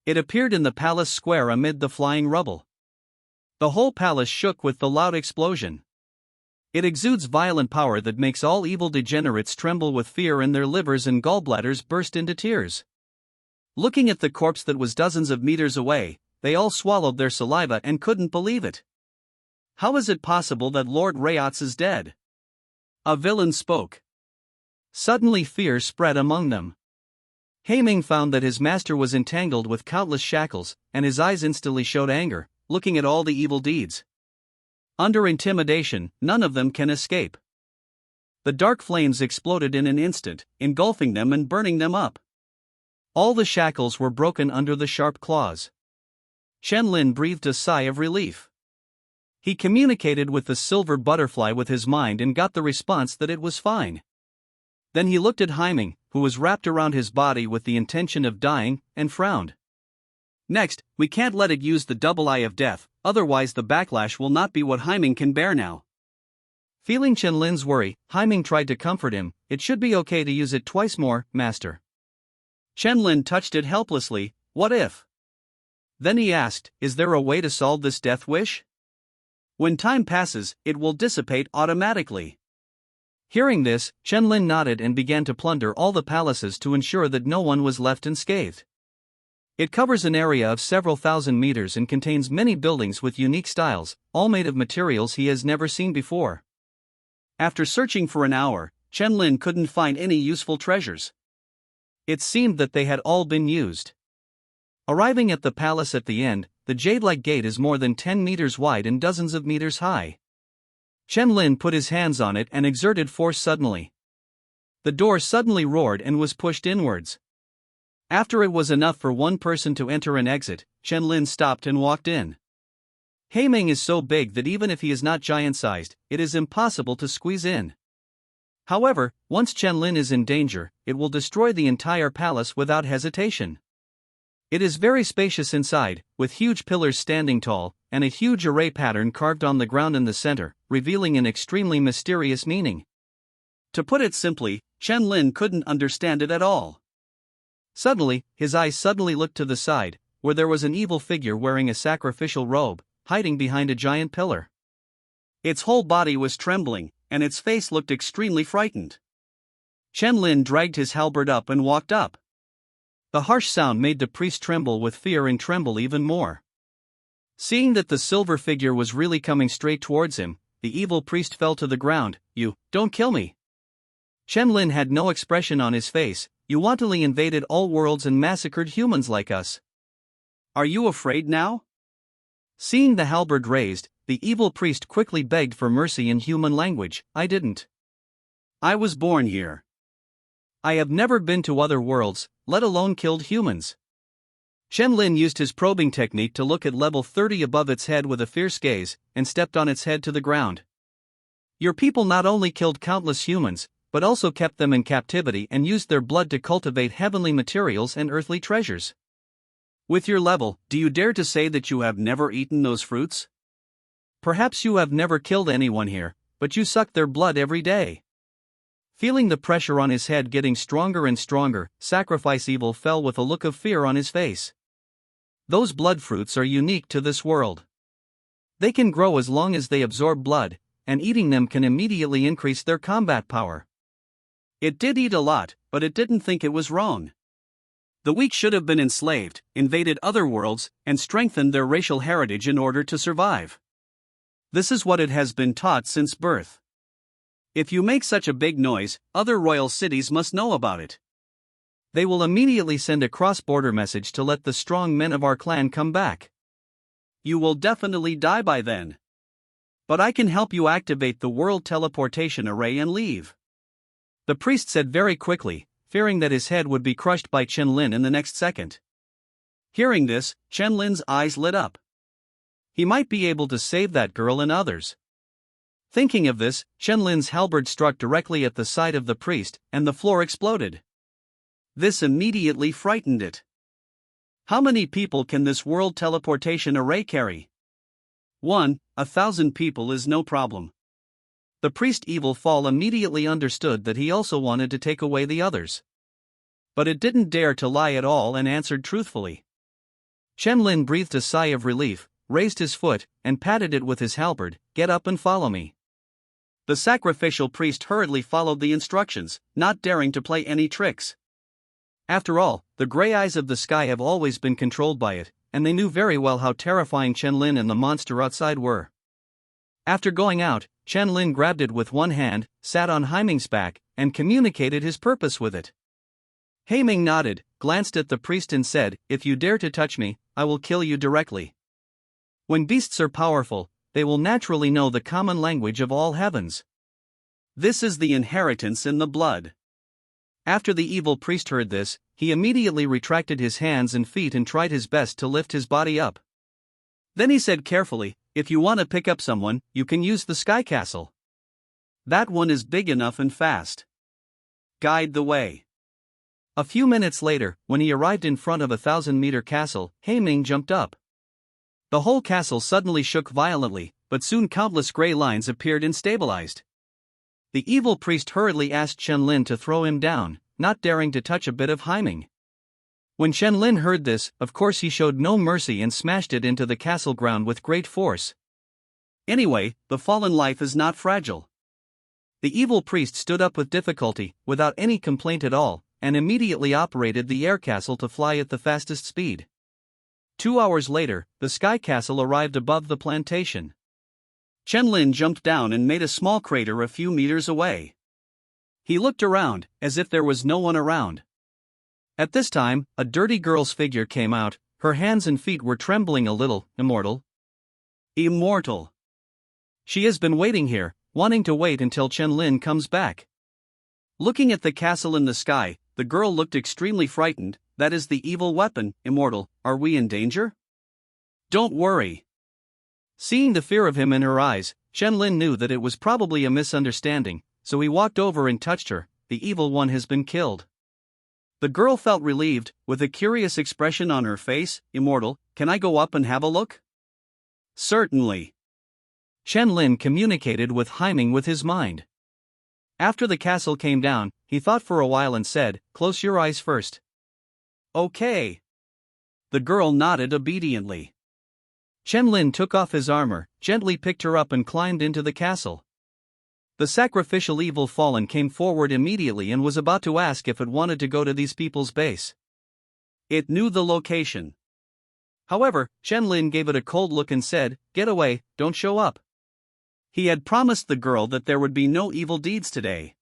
It appeared in the palace square amid the flying rubble. The whole palace shook with the loud explosion. It exudes violent power that makes all evil degenerates tremble with fear and their livers and gallbladders burst into tears. Looking at the corpse that was dozens of meters away, they all swallowed their saliva and couldn't believe it. How is it possible that Lord Rayotz is dead? A villain spoke. Suddenly fear spread among them. Haiming found that his master was entangled with countless shackles, and his eyes instantly showed anger, looking at all the evil deeds. Under intimidation, none of them can escape. The dark flames exploded in an instant, engulfing them and burning them up. All the shackles were broken under the sharp claws. Chen Lin breathed a sigh of relief. He communicated with the silver butterfly with his mind and got the response that it was fine. Then he looked at Haiming, who was wrapped around his body with the intention of dying, and frowned. Next, we can't let it use the double eye of death, otherwise the backlash will not be what Haiming can bear now. Feeling Chen Lin's worry, Haiming tried to comfort him. It should be okay to use it twice more, master. Chen Lin touched it helplessly. What if? Then he asked, is there a way to solve this death wish? When time passes, it will dissipate automatically. Hearing this, Chen Lin nodded and began to plunder all the palaces to ensure that no one was left unscathed. It covers an area of several thousand meters and contains many buildings with unique styles, all made of materials he has never seen before. After searching for an hour, Chen Lin couldn't find any useful treasures. It seemed that they had all been used. Arriving at the palace at the end, the jade-like gate is more than 10 meters wide and dozens of meters high. Chen Lin put his hands on it and exerted force suddenly. The door suddenly roared and was pushed inwards. After it was enough for one person to enter and exit, Chen Lin stopped and walked in. Haiming is so big that even if he is not giant-sized, it is impossible to squeeze in. However, once Chen Lin is in danger, it will destroy the entire palace without hesitation. It is very spacious inside, with huge pillars standing tall, and a huge array pattern carved on the ground in the center, revealing an extremely mysterious meaning. To put it simply, Chen Lin couldn't understand it at all. Suddenly, his eyes suddenly looked to the side, where there was an evil figure wearing a sacrificial robe, hiding behind a giant pillar. Its whole body was trembling, and its face looked extremely frightened. Chen Lin dragged his halberd up and walked up. The harsh sound made the priest tremble with fear and tremble even more. Seeing that the silver figure was really coming straight towards him, the evil priest fell to the ground. You, don't kill me. Chen Lin had no expression on his face. You wantonly invaded all worlds and massacred humans like us. Are you afraid now? Seeing the halberd raised, the evil priest quickly begged for mercy in human language. I didn't. I was born here. I have never been to other worlds, let alone killed humans. Chen Lin used his probing technique to look at level 30 above its head with a fierce gaze, and stepped on its head to the ground. Your people not only killed countless humans, but also kept them in captivity and used their blood to cultivate heavenly materials and earthly treasures. With your level, do you dare to say that you have never eaten those fruits? Perhaps you have never killed anyone here, but you suck their blood every day. Feeling the pressure on his head getting stronger and stronger, Sacrifice Evil fell with a look of fear on his face. Those blood fruits are unique to this world. They can grow as long as they absorb blood, and eating them can immediately increase their combat power. It did eat a lot, but it didn't think it was wrong. The weak should have been enslaved, invaded other worlds, and strengthened their racial heritage in order to survive. This is what it has been taught since birth. If you make such a big noise, other royal cities must know about it. They will immediately send a cross-border message to let the strong men of our clan come back. You will definitely die by then. But I can help you activate the world teleportation array and leave. The priest said very quickly, fearing that his head would be crushed by Chen Lin in the next second. Hearing this, Chen Lin's eyes lit up. He might be able to save that girl and others. Thinking of this, Chen Lin's halberd struck directly at the side of the priest, and the floor exploded. This immediately frightened it. How many people can this world teleportation array carry? 1,000 people is no problem. The priest Evil Fall immediately understood that he also wanted to take away the others. But it didn't dare to lie at all and answered truthfully. Chen Lin breathed a sigh of relief. raised his foot, and patted it with his halberd. "Get up and follow me." The sacrificial priest hurriedly followed the instructions, not daring to play any tricks. After all, the gray eyes of the sky have always been controlled by it, and they knew very well how terrifying Chen Lin and the monster outside were. After going out, Chen Lin grabbed it with one hand, sat on Haiming's back, and communicated his purpose with it. Haiming nodded, glanced at the priest and said, "If you dare to touch me, I will kill you directly." When beasts are powerful, they will naturally know the common language of all heavens. This is the inheritance in the blood. After the evil priest heard this, he immediately retracted his hands and feet and tried his best to lift his body up. Then he said carefully, "If you want to pick up someone, you can use the sky castle. That one is big enough and fast. Guide the way." A few minutes later, when he arrived in front of a 1,000-meter castle, Haiming jumped up. The whole castle suddenly shook violently, but soon countless gray lines appeared and stabilized. The evil priest hurriedly asked Chen Lin to throw him down, not daring to touch a bit of Haiming. When Chen Lin heard this, of course he showed no mercy and smashed it into the castle ground with great force. Anyway, the fallen life is not fragile. The evil priest stood up with difficulty, without any complaint at all, and immediately operated the air castle to fly at the fastest speed. 2 hours later, the sky castle arrived above the plantation. Chen Lin jumped down and made a small crater a few meters away. He looked around, as if there was no one around. At this time, a dirty girl's figure came out. Her hands and feet were trembling a little. "Immortal? Immortal. She has been waiting here, wanting to wait until Chen Lin comes back." Looking at the castle in the sky, the girl looked extremely frightened. "That is the evil weapon, Immortal. Are we in danger?" "Don't worry." Seeing the fear of him in her eyes, Chen Lin knew that it was probably a misunderstanding, so he walked over and touched her. "The evil one has been killed." The girl felt relieved, with a curious expression on her face. "Immortal, can I go up and have a look?" "Certainly." Chen Lin communicated with Haiming with his mind. After the castle came down, he thought for a while and said, "Close your eyes first." "Okay." The girl nodded obediently. Chen Lin took off his armor, gently picked her up and climbed into the castle. The sacrificial evil fallen came forward immediately and was about to ask if it wanted to go to these people's base. It knew the location. However, Chen Lin gave it a cold look and said, "Get away, don't show up." He had promised the girl that there would be no evil deeds today.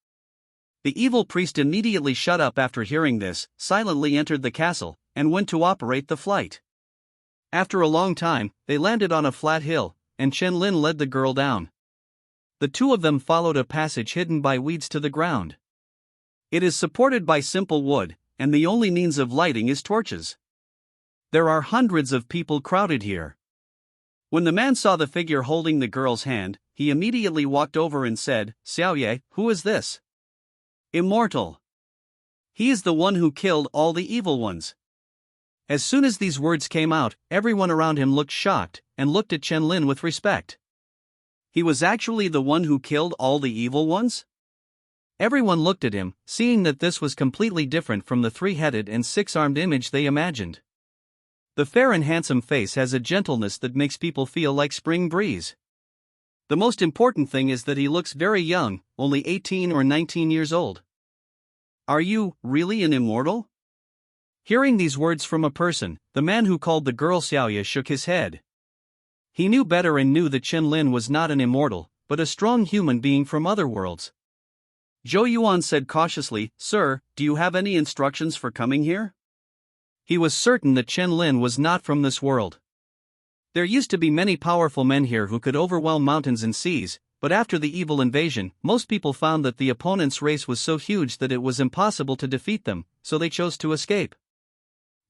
The evil priest immediately shut up after hearing this, silently entered the castle, and went to operate the flight. After a long time, they landed on a flat hill, and Chen Lin led the girl down. The two of them followed a passage hidden by weeds to the ground. It is supported by simple wood, and the only means of lighting is torches. There are hundreds of people crowded here. When the man saw the figure holding the girl's hand, he immediately walked over and said, "Xiaoye, who is this?" "Immortal. He is the one who killed all the evil ones." As soon as these words came out, everyone around him looked shocked, and looked at Chen Lin with respect. He was actually the one who killed all the evil ones? Everyone looked at him, seeing that this was completely different from the three-headed and six-armed image they imagined. The fair and handsome face has a gentleness that makes people feel like spring breeze. The most important thing is that he looks very young, only 18 or 19 years old. "Are you really an immortal?" Hearing these words from a person, the man who called the girl Xiaoye shook his head. He knew better and knew that Chen Lin was not an immortal, but a strong human being from other worlds. Zhou Yuan said cautiously, "Sir, do you have any instructions for coming here?" He was certain that Chen Lin was not from this world. There used to be many powerful men here who could overwhelm mountains and seas, but after the evil invasion, most people found that the opponent's race was so huge that it was impossible to defeat them, so they chose to escape.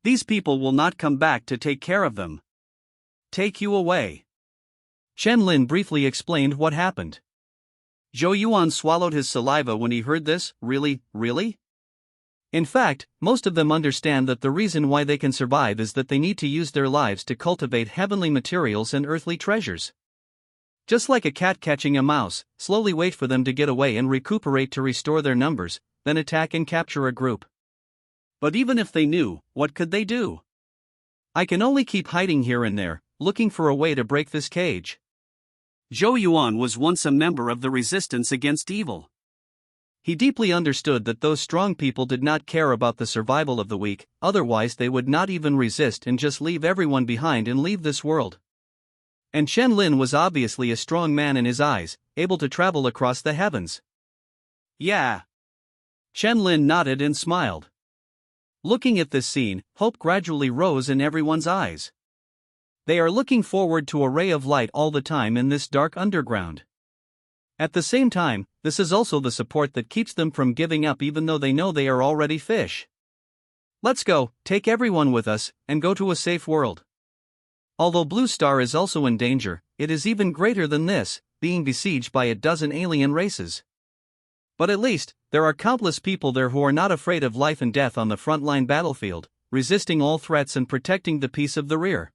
These people will not come back to take care of them. Take you away. Chen Lin briefly explained what happened. Zhou Yuan swallowed his saliva when he heard this. Really? In fact, most of them understand that the reason why they can survive is that they need to use their lives to cultivate heavenly materials and earthly treasures. Just like a cat catching a mouse, slowly wait for them to get away and recuperate to restore their numbers, then attack and capture a group. But even if they knew, what could they do? "I can only keep hiding here and there, looking for a way to break this cage. Zhou Yuan was once a member of the resistance against evil. He deeply understood that those strong people did not care about the survival of the weak, otherwise they would not even resist and just leave everyone behind and leave this world. And Chen Lin was obviously a strong man in his eyes, able to travel across the heavens. Yeah. Chen Lin nodded and smiled. Looking at this scene, hope gradually rose in everyone's eyes. They are looking forward to a ray of light all the time in this dark underground. At the same time, this is also the support that keeps them from giving up even though they know they are already fish. Let's go, take everyone with us, and go to a safe world. Although Blue Star is also in danger, it is even greater than this, being besieged by a dozen alien races. But at least, there are countless people there who are not afraid of life and death on the frontline battlefield, resisting all threats and protecting the peace of the rear.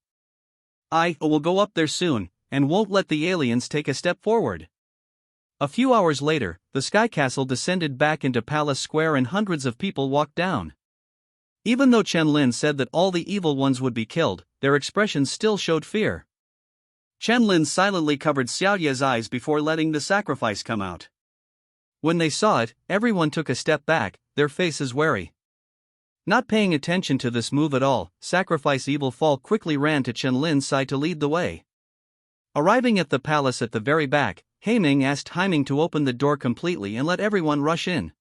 I will go up there soon, and won't let the aliens take a step forward. A few hours later, the Sky Castle descended back into Palace Square and hundreds of people walked down. Even though Chen Lin said that all the evil ones would be killed, their expressions still showed fear. Chen Lin silently covered Xiaoya's eyes before letting the sacrifice come out. When they saw it, everyone took a step back, their faces wary. Not paying attention to this move at all, Sacrifice Evil Fall quickly ran to Chen Lin's side to lead the way. Arriving at the palace at the very back, Haiming asked Haiming to open the door completely and let everyone rush in.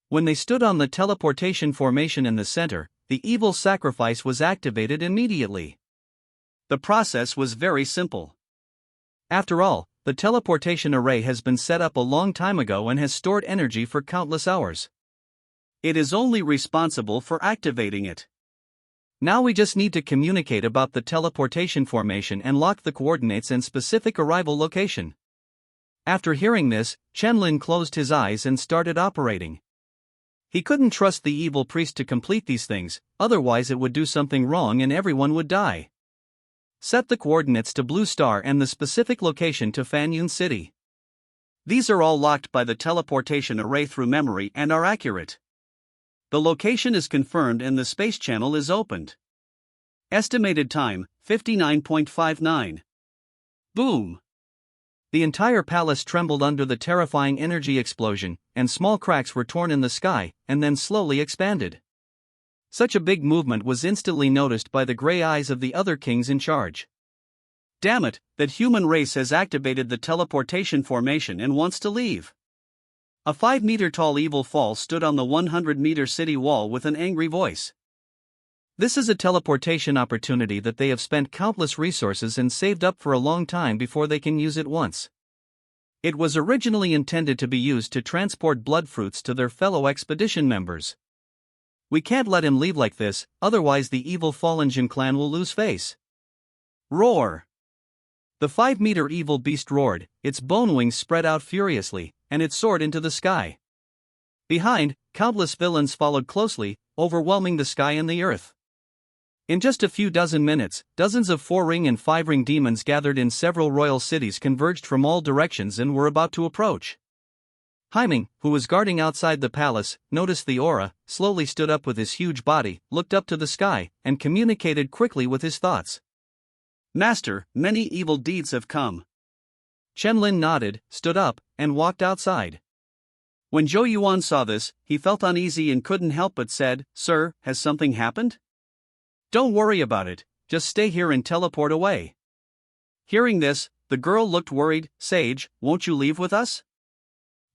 When they stood on the teleportation formation in the center, the evil sacrifice was activated immediately. The process was very simple. After all, the teleportation array has been set up a long time ago and has stored energy for countless hours. It is only responsible for activating it. Now we just need to communicate about the teleportation formation and lock the coordinates and specific arrival location. After hearing this, Chen Lin closed his eyes and started operating. He couldn't trust the evil priest to complete these things, otherwise it would do something wrong and everyone would die. Set the coordinates to Blue Star and the specific location to Fanyun City. These are all locked by the teleportation array through memory and are accurate. The location is confirmed and the space channel is opened. Estimated time, 59.59. Boom! The entire palace trembled under the terrifying energy explosion, and small cracks were torn in the sky, and then slowly expanded. Such a big movement was instantly noticed by the gray eyes of the other kings in charge. Damn it, that human race has activated the teleportation formation and wants to leave. A 5-meter-tall evil fall stood on the 100-meter city wall with an angry voice. This is a teleportation opportunity that they have spent countless resources and saved up for a long time before they can use it once. It was originally intended to be used to transport blood fruits to their fellow expedition members. We can't let him leave like this, otherwise the evil fallen Jin clan will lose face. Roar! The 5-meter evil beast roared, its bone wings spread out furiously, and it soared into the sky. Behind, countless villains followed closely, overwhelming the sky and the earth. In just a few dozen minutes, dozens of 4-ring and 5-ring demons gathered in several royal cities converged from all directions and were about to approach. Haiming, who was guarding outside the palace, noticed the aura, slowly stood up with his huge body, looked up to the sky, and communicated quickly with his thoughts. Master, many evil deeds have come. Chen Lin nodded, stood up, and walked outside. When Zhou Yuan saw this, he felt uneasy and couldn't help but said, "Sir, has something happened?" "Don't worry about it, just stay here and teleport away." Hearing this, the girl looked worried. "Sage, won't you leave with us?"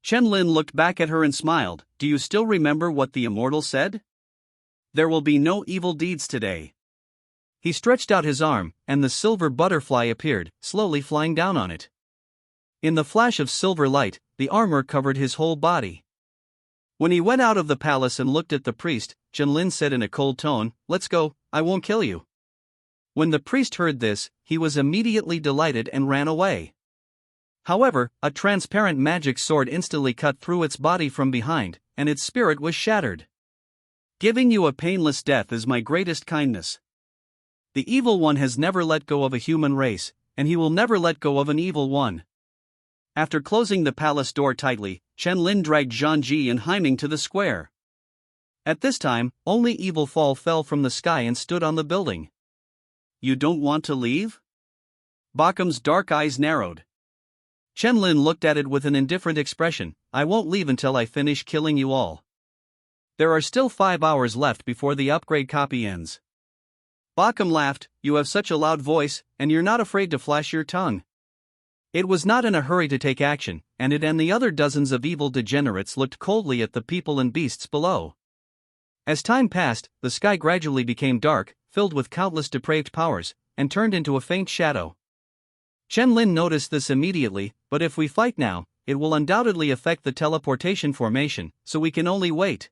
Chen Lin looked back at her and smiled. "Do you still remember what the immortal said? There will be no evil deeds today." He stretched out his arm, and the silver butterfly appeared, slowly flying down on it. In the flash of silver light, the armor covered his whole body. When he went out of the palace and looked at the priest, Chen Lin said in a cold tone, "Let's go, I won't kill you." When the priest heard this, he was immediately delighted and ran away. However, a transparent magic sword instantly cut through its body from behind, and its spirit was shattered. "Giving you a painless death is my greatest kindness." The evil one has never let go of a human race, and he will never let go of an evil one. After closing the palace door tightly, Chen Lin dragged Zhang Ji and Haiming to the square. At this time, only Evil Fall fell from the sky and stood on the building. You don't want to leave? Bakum's dark eyes narrowed. Chen-Lin looked at it with an indifferent expression. I won't leave until I finish killing you all. There are still 5 hours left before the upgrade copy ends. Bakum laughed. You have such a loud voice, and you're not afraid to flash your tongue. It was not in a hurry to take action, and it and the other dozens of evil degenerates looked coldly at the people and beasts below. As time passed, the sky gradually became dark, filled with countless depraved powers, and turned into a faint shadow. Chen-Lin noticed this immediately, but if we fight now, it will undoubtedly affect the teleportation formation, so we can only wait.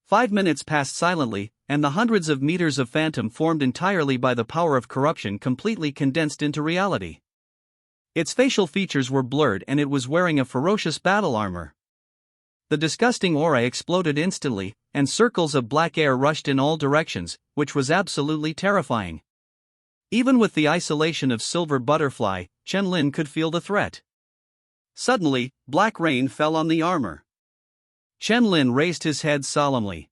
5 minutes passed silently, and the hundreds of meters of phantom formed entirely by the power of corruption completely condensed into reality. Its facial features were blurred and it was wearing a ferocious battle armor. The disgusting aura exploded instantly, and circles of black air rushed in all directions, which was absolutely terrifying. Even with the isolation of Silver Butterfly, Chen-Lin could feel the threat. Suddenly, black rain fell on the armor. Chen-Lin raised his head solemnly.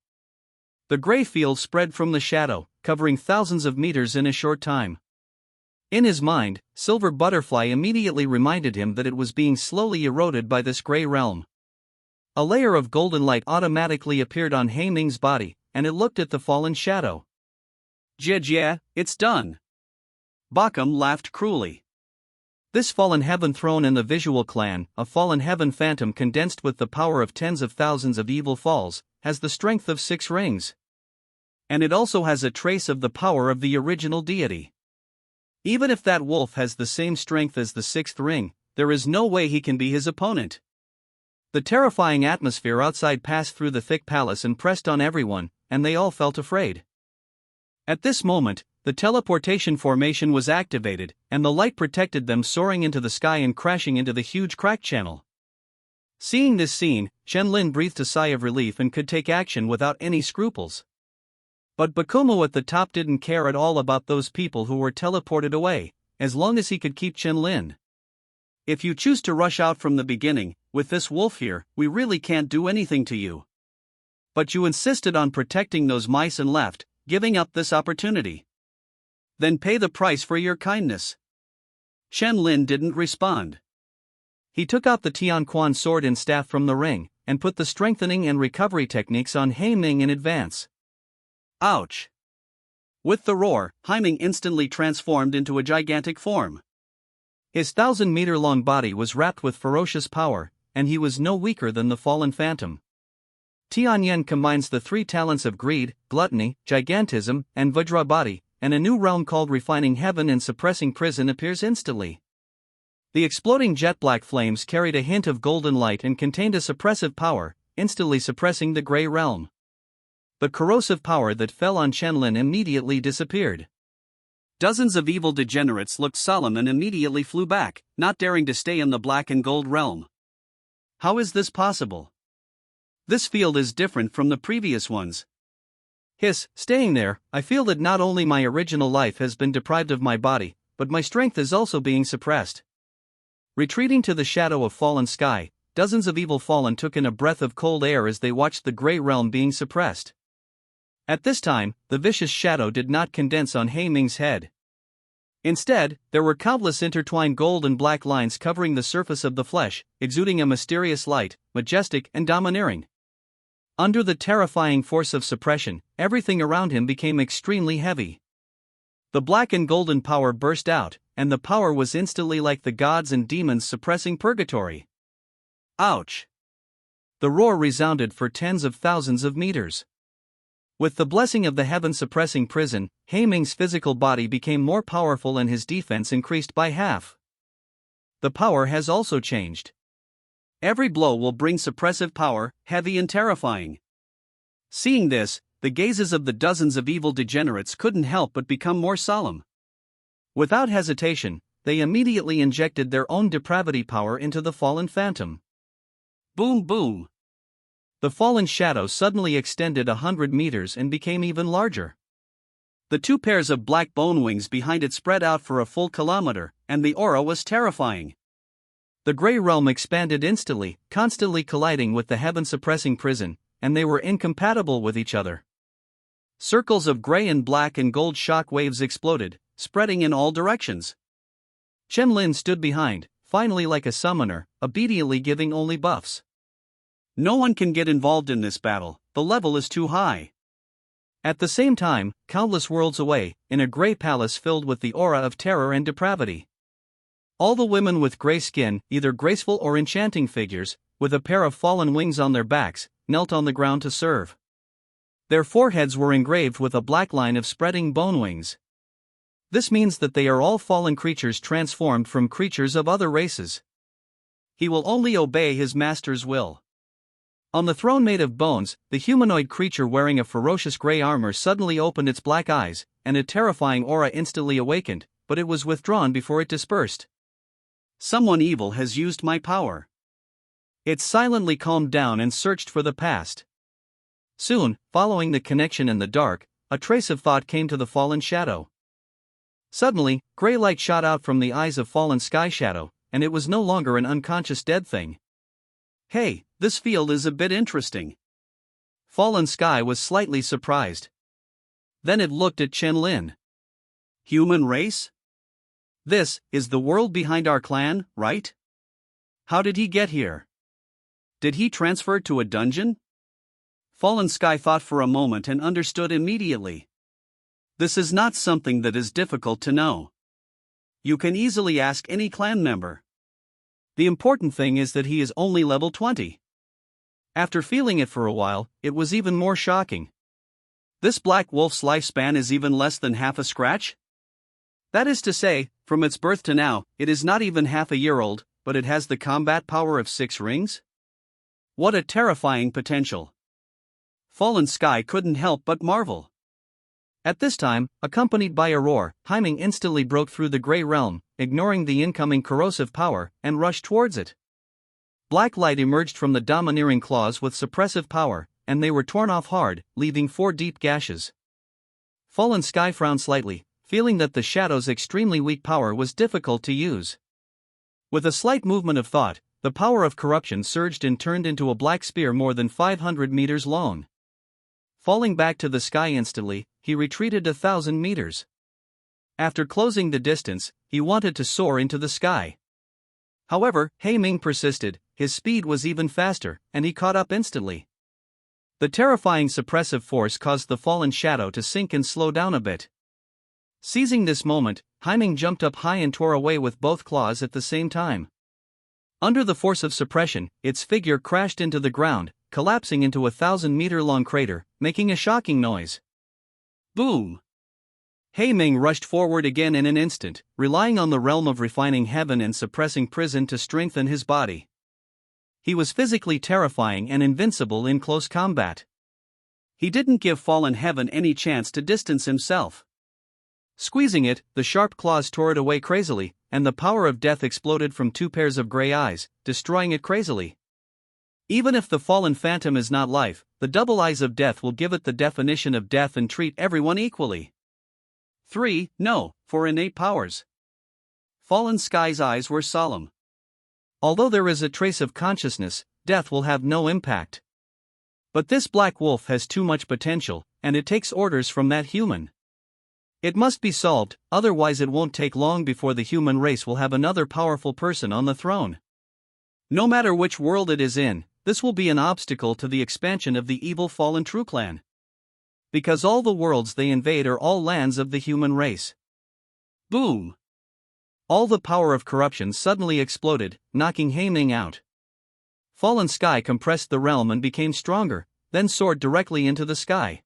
The gray field spread from the shadow, covering thousands of meters in a short time. In his mind, Silver Butterfly immediately reminded him that it was being slowly eroded by this gray realm. A layer of golden light automatically appeared on Haiming's body, and it looked at the fallen shadow. Jie, it's done. Bakum laughed cruelly. This fallen heaven throne in the visual clan, a fallen heaven phantom condensed with the power of tens of thousands of evil falls, has the strength of 6 rings. And it also has a trace of the power of the original deity. Even if that wolf has the same strength as the 6th ring, there is no way he can be his opponent. The terrifying atmosphere outside passed through the thick palace and pressed on everyone, and they all felt afraid. At this moment, the teleportation formation was activated, and the light protected them, soaring into the sky and crashing into the huge crack channel. Seeing this scene, Chen-Lin breathed a sigh of relief and could take action without any scruples. But Bakumo at the top didn't care at all about those people who were teleported away, as long as he could keep Chen-Lin. If you choose to rush out from the beginning, with this wolf here, we really can't do anything to you. But you insisted on protecting those mice and left, giving up this opportunity. Then pay the price for your kindness. Chen-Lin didn't respond. He took out the Tianquan sword and staff from the ring, and put the strengthening and recovery techniques on Haiming in advance. Ouch! With the roar, Haiming instantly transformed into a gigantic form. His 1,000-meter-long body was wrapped with ferocious power, and he was no weaker than the fallen phantom. Tianyan combines the 3 talents of greed, gluttony, gigantism, and Vajra body, and a new realm called Refining Heaven and Suppressing Prison appears instantly. The exploding jet-black flames carried a hint of golden light and contained a suppressive power, instantly suppressing the gray realm. The corrosive power that fell on Chen-Lin immediately disappeared. Dozens of evil degenerates looked solemn and immediately flew back, not daring to stay in the black and gold realm. How is this possible? This field is different from the previous ones. Staying there, I feel that not only my original life has been deprived of my body, but my strength is also being suppressed. Retreating to the shadow of fallen sky, dozens of evil fallen took in a breath of cold air as they watched the gray realm being suppressed. At this time, the vicious shadow did not condense on Haiming's head. Instead, there were countless intertwined gold and black lines covering the surface of the flesh, exuding a mysterious light, majestic and domineering. Under the terrifying force of suppression, everything around him became extremely heavy. The black and golden power burst out, and the power was instantly like the gods and demons suppressing purgatory. Ouch! The roar resounded for tens of thousands of meters. With the blessing of the heaven-suppressing prison, Haiming's physical body became more powerful and his defense increased by half. The power has also changed. Every blow will bring suppressive power, heavy and terrifying. Seeing this, the gazes of the dozens of evil degenerates couldn't help but become more solemn. Without hesitation, they immediately injected their own depravity power into the fallen phantom. Boom boom! The fallen shadow suddenly extended 100 meters and became even larger. The 2 pairs of black bone wings behind it spread out for a full kilometer, and the aura was terrifying. The gray realm expanded instantly, constantly colliding with the heaven-suppressing prison, and they were incompatible with each other. Circles of gray and black and gold shock waves exploded, spreading in all directions. Chen Lin stood behind, finally like a summoner, obediently giving only buffs. No one can get involved in this battle, the level is too high. At the same time, countless worlds away, in a gray palace filled with the aura of terror and depravity. All the women with gray skin, either graceful or enchanting figures, with a pair of fallen wings on their backs, knelt on the ground to serve. Their foreheads were engraved with a black line of spreading bone wings. This means that they are all fallen creatures transformed from creatures of other races. He will only obey his master's will. On the throne made of bones, the humanoid creature wearing a ferocious gray armor suddenly opened its black eyes, and a terrifying aura instantly awakened, but it was withdrawn before it dispersed. Someone evil has used my power. It silently calmed down and searched for the past. Soon, following the connection in the dark, a trace of thought came to the fallen shadow. Suddenly, gray light shot out from the eyes of fallen sky shadow, and it was no longer an unconscious dead thing. Hey, this field is a bit interesting. Fallen Sky was slightly surprised. Then it looked at Chen Lin. Human race? This is the world behind our clan, right? How did he get here? Did he transfer to a dungeon? Fallen Sky thought for a moment and understood immediately. This is not something that is difficult to know. You can easily ask any clan member. The important thing is that he is only level 20. After feeling it for a while, it was even more shocking. This black wolf's lifespan is even less than half a scratch? That is to say, from its birth to now, it is not even half a year old, but it has the combat power of 6 rings? What a terrifying potential. Fallen Sky couldn't help but marvel. At this time, accompanied by a roar, Haiming instantly broke through the gray realm, ignoring the incoming corrosive power, and rushed towards it. Black light emerged from the domineering claws with suppressive power, and they were torn off hard, leaving 4 deep gashes. Fallen Sky frowned slightly, feeling that the shadow's extremely weak power was difficult to use. With a slight movement of thought, the power of corruption surged and turned into a black spear more than 500 meters long. Falling back to the sky instantly, he retreated 1,000 meters. After closing the distance, he wanted to soar into the sky. However, Haiming persisted, his speed was even faster, and he caught up instantly. The terrifying suppressive force caused the fallen shadow to sink and slow down a bit. Seizing this moment, Haiming jumped up high and tore away with both claws at the same time. Under the force of suppression, its figure crashed into the ground, collapsing into a 1,000-meter-long crater, making a shocking noise. Boom! Haiming rushed forward again in an instant, relying on the realm of refining heaven and suppressing prison to strengthen his body. He was physically terrifying and invincible in close combat. He didn't give fallen heaven any chance to distance himself. Squeezing it, the sharp claws tore it away crazily, and the power of death exploded from 2 pairs of gray eyes, destroying it crazily. Even if the fallen phantom is not life, the double eyes of death will give it the definition of death and treat everyone equally. 3. No, for innate powers. Fallen Sky's eyes were solemn. Although there is a trace of consciousness, death will have no impact. But this black wolf has too much potential, and it takes orders from that human. It must be solved, otherwise it won't take long before the human race will have another powerful person on the throne. No matter which world it is in, this will be an obstacle to the expansion of the evil fallen True Clan. Because all the worlds they invade are all lands of the human race. Boom! All the power of corruption suddenly exploded, knocking Haiming out. Fallen Sky compressed the realm and became stronger, then soared directly into the sky.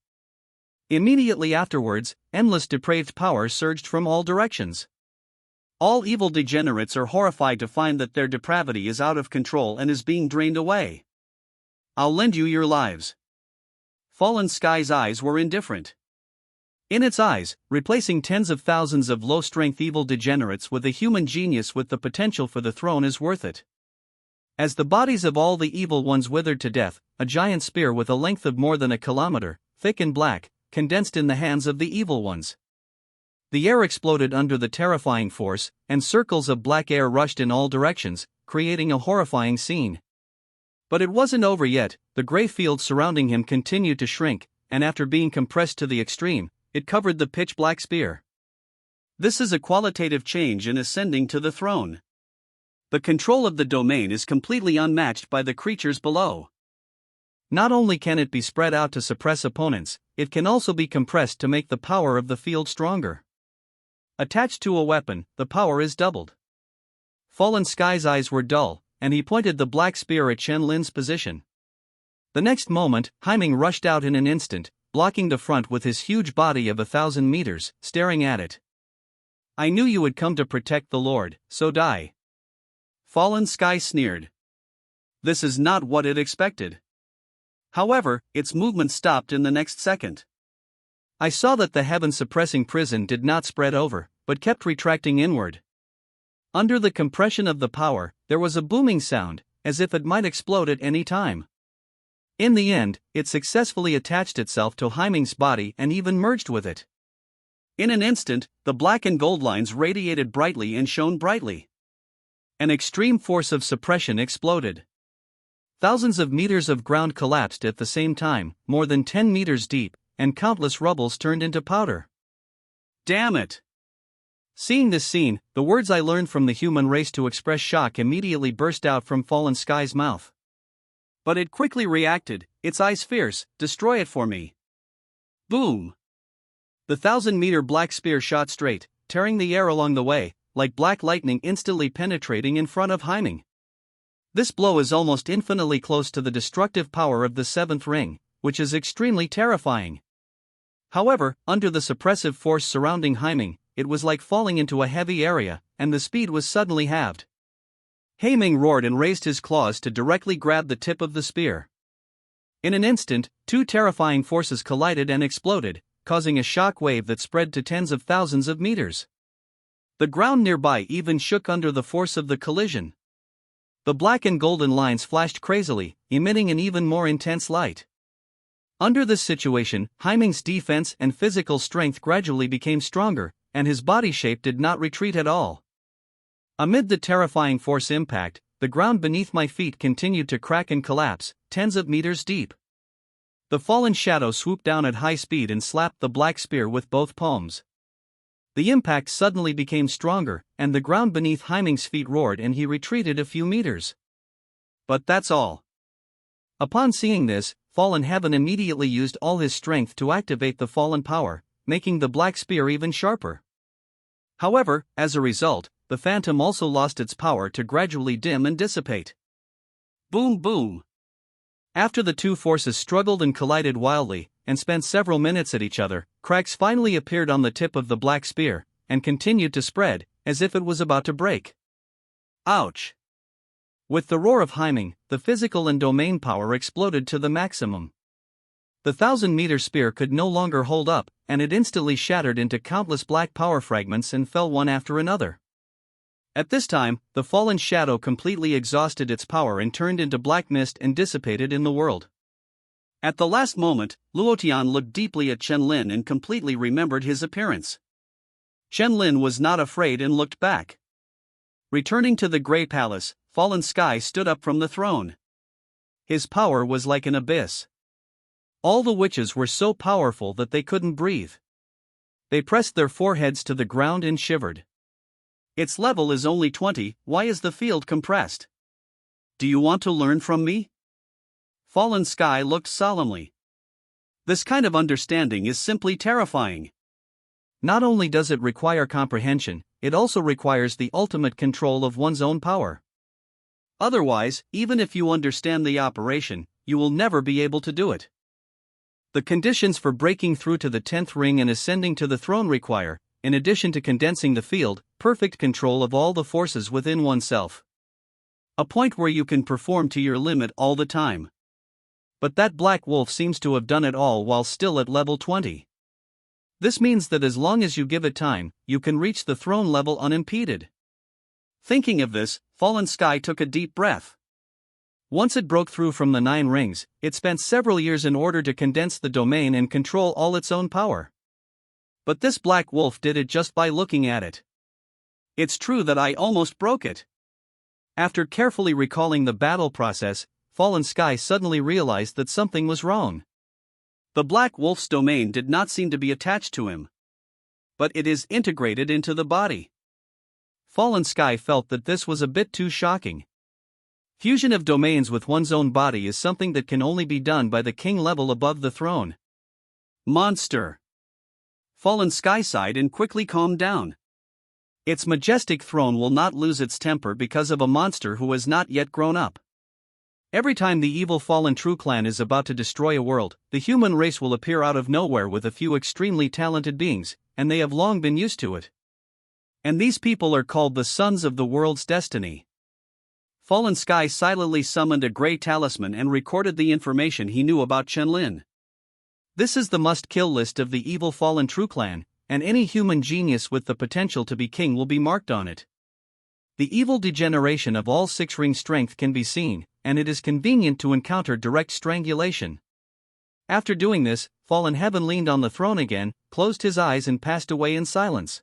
Immediately afterwards, endless depraved power surged from all directions. All evil degenerates are horrified to find that their depravity is out of control and is being drained away. I'll lend you your lives. Fallen Sky's eyes were indifferent. In its eyes, replacing tens of thousands of low-strength evil degenerates with a human genius with the potential for the throne is worth it. As the bodies of all the evil ones withered to death, a giant spear with a length of more than a kilometer, thick and black, condensed in the hands of the evil ones. The air exploded under the terrifying force, and circles of black air rushed in all directions, creating a horrifying scene. But it wasn't over yet. The gray field surrounding him continued to shrink, and after being compressed to the extreme, it covered the pitch-black spear. This is a qualitative change in ascending to the throne. The control of the domain is completely unmatched by the creatures below. Not only can it be spread out to suppress opponents, it can also be compressed to make the power of the field stronger. Attached to a weapon, the power is doubled. Fallen Sky's eyes were dull, and he pointed the black spear at Chen Lin's position. The next moment, Haiming rushed out in an instant, blocking the front with his huge body of 1,000 meters, staring at it. "I knew you would come to protect the Lord, so die." Fallen Sky sneered. This is not what it expected. However, its movement stopped in the next second. I saw that the heaven-suppressing prison did not spread over, but kept retracting inward. Under the compression of the power, there was a booming sound, as if it might explode at any time. In the end, it successfully attached itself to Haiming's body and even merged with it. In an instant, the black and gold lines radiated brightly and shone brightly. An extreme force of suppression exploded. Thousands of meters of ground collapsed at the same time, more than 10 meters deep, and countless rubbles turned into powder. Damn it! Seeing this scene, the words I learned from the human race to express shock immediately burst out from Fallen Sky's mouth. But it quickly reacted, its eyes fierce. "Destroy it for me." Boom! The 1,000-meter black spear shot straight, tearing the air along the way, like black lightning instantly penetrating in front of Haiming. This blow is almost infinitely close to the destructive power of the seventh ring, which is extremely terrifying. However, under the suppressive force surrounding Haiming, it was like falling into a heavy area, and the speed was suddenly halved. Haiming roared and raised his claws to directly grab the tip of the spear. In an instant, two terrifying forces collided and exploded, causing a shock wave that spread to tens of thousands of meters. The ground nearby even shook under the force of the collision. The black and golden lines flashed crazily, emitting an even more intense light. Under this situation, Haiming's defense and physical strength gradually became stronger, and his body shape did not retreat at all. Amid the terrifying force impact, the ground beneath my feet continued to crack and collapse, tens of meters deep. The fallen shadow swooped down at high speed and slapped the black spear with both palms. The impact suddenly became stronger, and the ground beneath Haiming's feet roared and he retreated a few meters. But that's all. Upon seeing this, Fallen Heaven immediately used all his strength to activate the fallen power, making the black spear even sharper. However, as a result, the phantom also lost its power to gradually dim and dissipate. Boom boom! After the two forces struggled and collided wildly, and spent several minutes at each other, cracks finally appeared on the tip of the black spear, and continued to spread, as if it was about to break. Ouch! With the roar of Haiming, the physical and domain power exploded to the maximum. The 1,000-meter spear could no longer hold up, and it instantly shattered into countless black power fragments and fell one after another. At this time, the fallen shadow completely exhausted its power and turned into black mist and dissipated in the world. At the last moment, Luotian looked deeply at Chen Lin and completely remembered his appearance. Chen Lin was not afraid and looked back. Returning to the Grey Palace, Fallen Sky stood up from the throne. His power was like an abyss. All the witches were so powerful that they couldn't breathe. They pressed their foreheads to the ground and shivered. Its level is only 20, why is the field compressed? Do you want to learn from me? Fallen Sky looked solemnly. This kind of understanding is simply terrifying. Not only does it require comprehension, it also requires the ultimate control of one's own power. Otherwise, even if you understand the operation, you will never be able to do it. The conditions for breaking through to the 10th ring and ascending to the throne require, in addition to condensing the field, perfect control of all the forces within oneself. A point where you can perform to your limit all the time. But that black wolf seems to have done it all while still at level 20. This means that as long as you give it time, you can reach the throne level unimpeded. Thinking of this, Fallen Sky took a deep breath. Once it broke through from the 9 rings, it spent several years in order to condense the domain and control all its own power. But this black wolf did it just by looking at it. It's true that I almost broke it. After carefully recalling the battle process, Fallen Sky suddenly realized that something was wrong. The Black Wolf's domain did not seem to be attached to him, but it is integrated into the body. Fallen Sky felt that this was a bit too shocking. Fusion of domains with one's own body is something that can only be done by the king level above the throne. Monster. Fallen Sky sighed and quickly calmed down. Its majestic throne will not lose its temper because of a monster who has not yet grown up. Every time the evil fallen True Clan is about to destroy a world, the human race will appear out of nowhere with a few extremely talented beings, and they have long been used to it. And these people are called the Sons of the World's Destiny. Fallen Sky silently summoned a grey talisman and recorded the information he knew about Chen-Lin. This is the must-kill list of the evil fallen True Clan, and any human genius with the potential to be king will be marked on it. The evil degeneration of all six-ring strength can be seen, and it is convenient to encounter direct strangulation. After doing this, Fallen Heaven leaned on the throne again, closed his eyes and passed away in silence.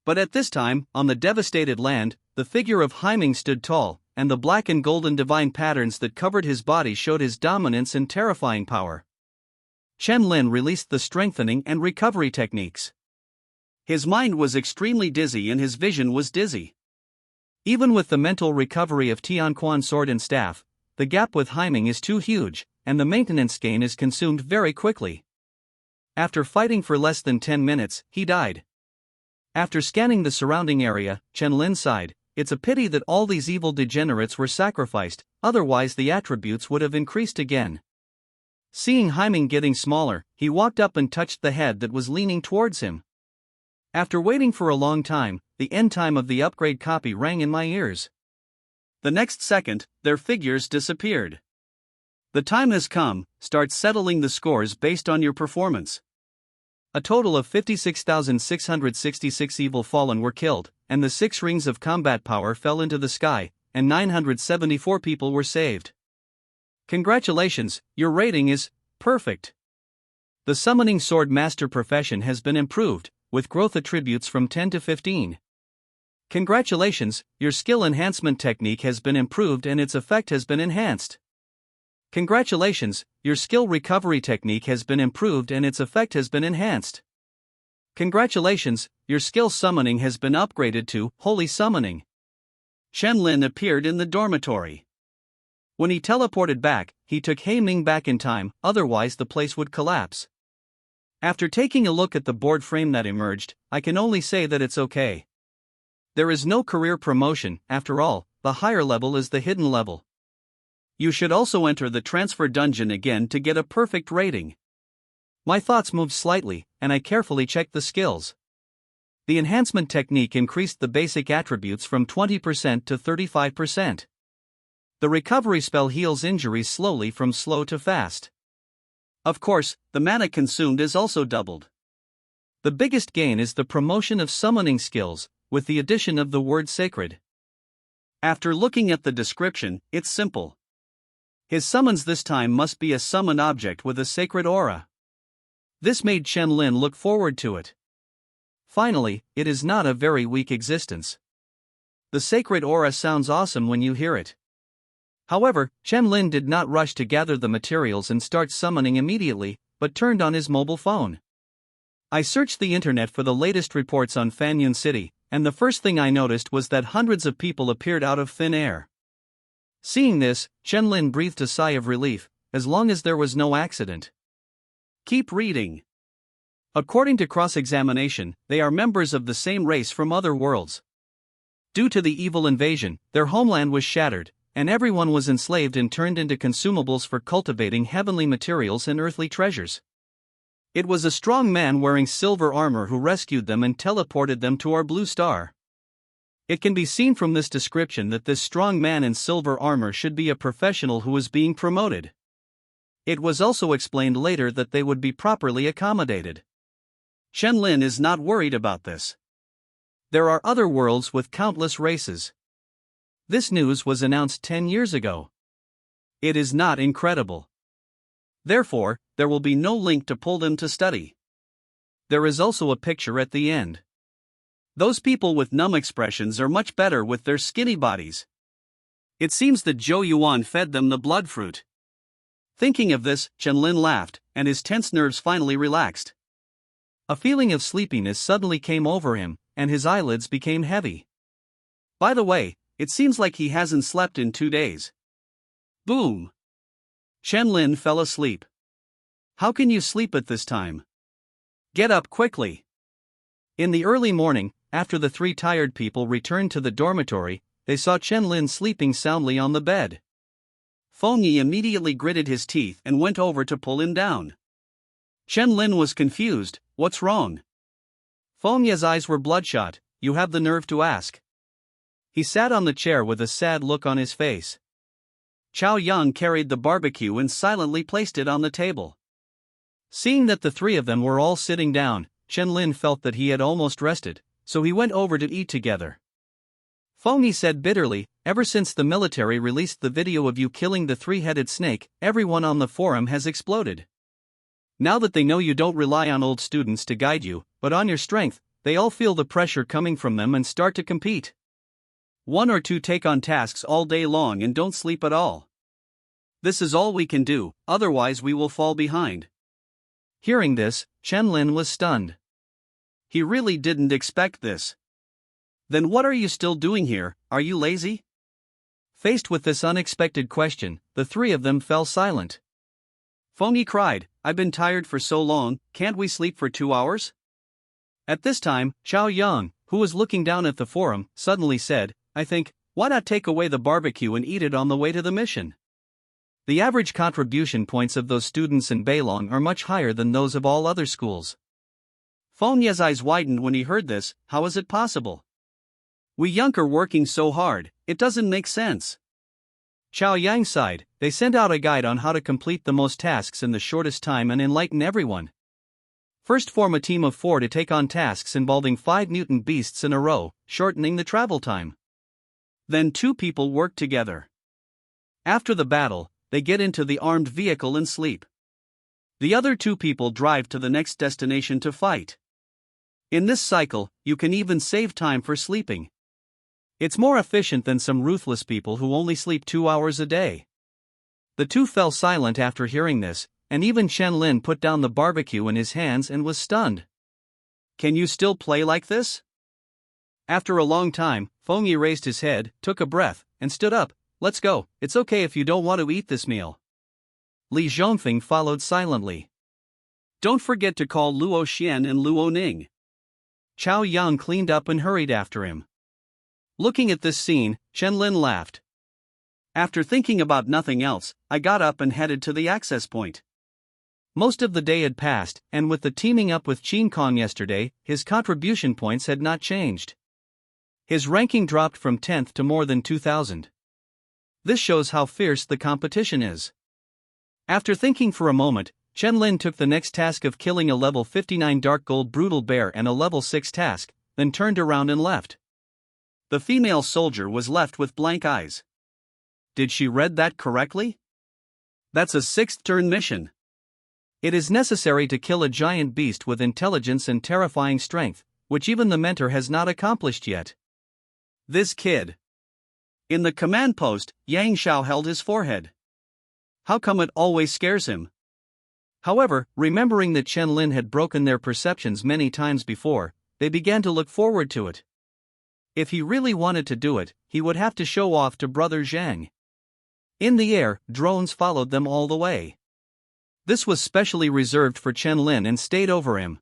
But at this time, on the devastated land, the figure of Haiming stood tall, and the black and golden divine patterns that covered his body showed his dominance and terrifying power. Chen-Lin released the strengthening and recovery techniques. His mind was extremely dizzy and his vision was dizzy. Even with the mental recovery of Tianquan's sword and staff, the gap with Haiming is too huge, and the maintenance gain is consumed very quickly. After fighting for less than 10 minutes, he died. After scanning the surrounding area, Chen-Lin sighed, "It's a pity that all these evil degenerates were sacrificed, otherwise the attributes would have increased again." Seeing Haiming getting smaller, he walked up and touched the head that was leaning towards him. After waiting for a long time, the end time of the upgrade copy rang in my ears. The next second, their figures disappeared. The time has come, start settling the scores based on your performance. A total of 56,666 evil fallen were killed, and the 6 rings of combat power fell into the sky, and 974 people were saved. Congratulations, your rating is perfect. The summoning sword master profession has been improved, with growth attributes from 10 to 15. Congratulations, your skill enhancement technique has been improved and its effect has been enhanced. Congratulations, your skill recovery technique has been improved and its effect has been enhanced. Congratulations, your skill summoning has been upgraded to Holy Summoning. Chen-Lin appeared in the dormitory. When he teleported back, he took Haiming back in time, otherwise the place would collapse. After taking a look at the board frame that emerged, I can only say that it's okay. There is no career promotion, after all, the higher level is the hidden level. You should also enter the transfer dungeon again to get a perfect rating. My thoughts moved slightly, and I carefully checked the skills. The enhancement technique increased the basic attributes from 20% to 35%. The recovery spell heals injuries slowly from slow to fast. Of course, the mana consumed is also doubled. The biggest gain is the promotion of summoning skills, with the addition of the word sacred. After looking at the description, it's simple. His summons this time must be a summoned object with a sacred aura. This made Chen-Lin look forward to it. Finally, it is not a very weak existence. The sacred aura sounds awesome when you hear it. However, Chen-Lin did not rush to gather the materials and start summoning immediately, but turned on his mobile phone. I searched the internet for the latest reports on Fanyun City, and the first thing I noticed was that hundreds of people appeared out of thin air. Seeing this, Chen-Lin breathed a sigh of relief, as long as there was no accident. Keep reading. According to cross-examination, they are members of the same race from other worlds. Due to the evil invasion, their homeland was shattered, and everyone was enslaved and turned into consumables for cultivating heavenly materials and earthly treasures. It was a strong man wearing silver armor who rescued them and teleported them to our blue star. It can be seen from this description that this strong man in silver armor should be a professional who is being promoted. It was also explained later that they would be properly accommodated. Chen-Lin is not worried about this. There are other worlds with countless races. This news was announced 10 years ago. It is not incredible. Therefore, there will be no link to pull them to study. There is also a picture at the end. Those people with numb expressions are much better with their skinny bodies. It seems that Zhou Yuan fed them the blood fruit. Thinking of this, Chen-Lin laughed, and his tense nerves finally relaxed. A feeling of sleepiness suddenly came over him, and his eyelids became heavy. By the way, it seems like he hasn't slept in 2 days. Boom! Chen-Lin fell asleep. How can you sleep at this time? Get up quickly! In the early morning, after the 3 tired people returned to the dormitory, they saw Chen-Lin sleeping soundly on the bed. Feng Yi immediately gritted his teeth and went over to pull him down. Chen-Lin was confused. What's wrong? Feng Yi's eyes were bloodshot. You have the nerve to ask. He sat on the chair with a sad look on his face. Chao Yang carried the barbecue and silently placed it on the table. Seeing that the 3 of them were all sitting down, Chen-Lin felt that he had almost rested, so he went over to eat together. Feng Yi said bitterly, ever since the military released the video of you killing the 3-headed snake, everyone on the forum has exploded. Now that they know you don't rely on old students to guide you, but on your strength, they all feel the pressure coming from them and start to compete. 1 or 2 take on tasks all day long and don't sleep at all. This is all we can do, otherwise we will fall behind. Hearing this, Chen-Lin was stunned. He really didn't expect this. Then what are you still doing here? Are you lazy? Faced with this unexpected question, the 3 of them fell silent. Feng Yi cried, I've been tired for so long, can't we sleep for 2 hours? At this time, Chao Yang, who was looking down at the forum, suddenly said, I think, why not take away the barbecue and eat it on the way to the mission? The average contribution points of those students in Beilong are much higher than those of all other schools. Feng Yi's eyes widened when he heard this. How is it possible? We young are working so hard, it doesn't make sense. Chao Yang sighed. They sent out a guide on how to complete the most tasks in the shortest time and enlighten everyone. First, form a team of 4 to take on tasks involving 5 mutant beasts in a row, shortening the travel time. Then 2 people work together. After the battle, they get into the armed vehicle and sleep. The other 2 people drive to the next destination to fight. In this cycle, you can even save time for sleeping. It's more efficient than some ruthless people who only sleep 2 hours a day. The 2 fell silent after hearing this, and even Chen-Lin put down the barbecue in his hands and was stunned. Can you still play like this? After a long time, Feng Yi raised his head, took a breath, and stood up. Let's go, it's okay if you don't want to eat this meal. Li Zhongfeng followed silently. Don't forget to call Luo Xian and Luo Ning. Chao Yang cleaned up and hurried after him. Looking at this scene, Chen-Lin laughed. After thinking about nothing else, I got up and headed to the access point. Most of the day had passed, and with the teaming up with Qin Kong yesterday, his contribution points had not changed. His ranking dropped from 10th to more than 2,000. This shows how fierce the competition is. After thinking for a moment, Chen-Lin took the next task of killing a level 59 dark gold brutal bear and a level 6 task, then turned around and left. The female soldier was left with blank eyes. Did she read that correctly? That's a 6th turn mission. It is necessary to kill a giant beast with intelligence and terrifying strength, which even the mentor has not accomplished yet. This kid. In the command post, Yang Shao held his forehead. How come it always scares him? However, remembering that Chen-Lin had broken their perceptions many times before, they began to look forward to it. If he really wanted to do it, he would have to show off to Brother Zhang. In the air, drones followed them all the way. This was specially reserved for Chen-Lin and stayed over him.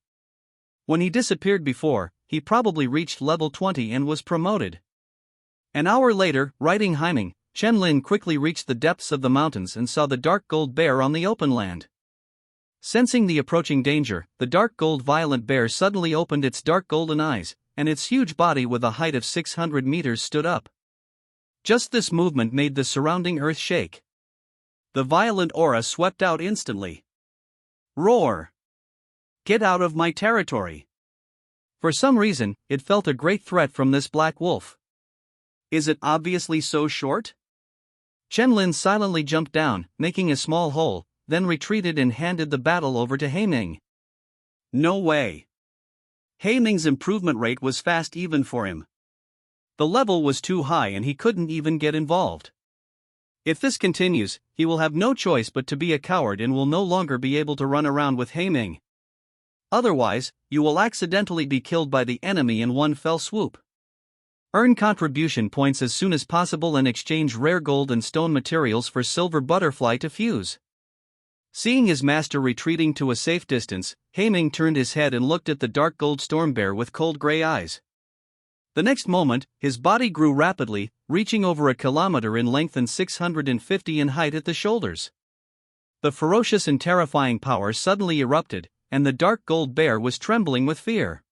When he disappeared before, he probably reached level 20 and was promoted. An hour later, riding Heiming, Chen-Lin quickly reached the depths of the mountains and saw the dark gold bear on the open land. Sensing the approaching danger, the dark gold violent bear suddenly opened its dark golden eyes, and its huge body with a height of 600 meters stood up. Just this movement made the surrounding earth shake. The violent aura swept out instantly. Roar! Get out of my territory! For some reason, it felt a great threat from this black wolf. Is it obviously so short? Chen-Lin silently jumped down, making a small hole, then retreated and handed the battle over to Heiming. No way! Heiming's improvement rate was fast even for him. The level was too high and he couldn't even get involved. If this continues, he will have no choice but to be a coward and will no longer be able to run around with Haiming. Otherwise, you will accidentally be killed by the enemy in one fell swoop. Earn contribution points as soon as possible and exchange rare gold and stone materials for silver butterfly to fuse. Seeing his master retreating to a safe distance, Haiming turned his head and looked at the dark gold storm bear with cold gray eyes. The next moment, his body grew rapidly, reaching over 1 kilometer in length and 650 in height at the shoulders. The ferocious and terrifying power suddenly erupted, and the dark gold bear was trembling with fear.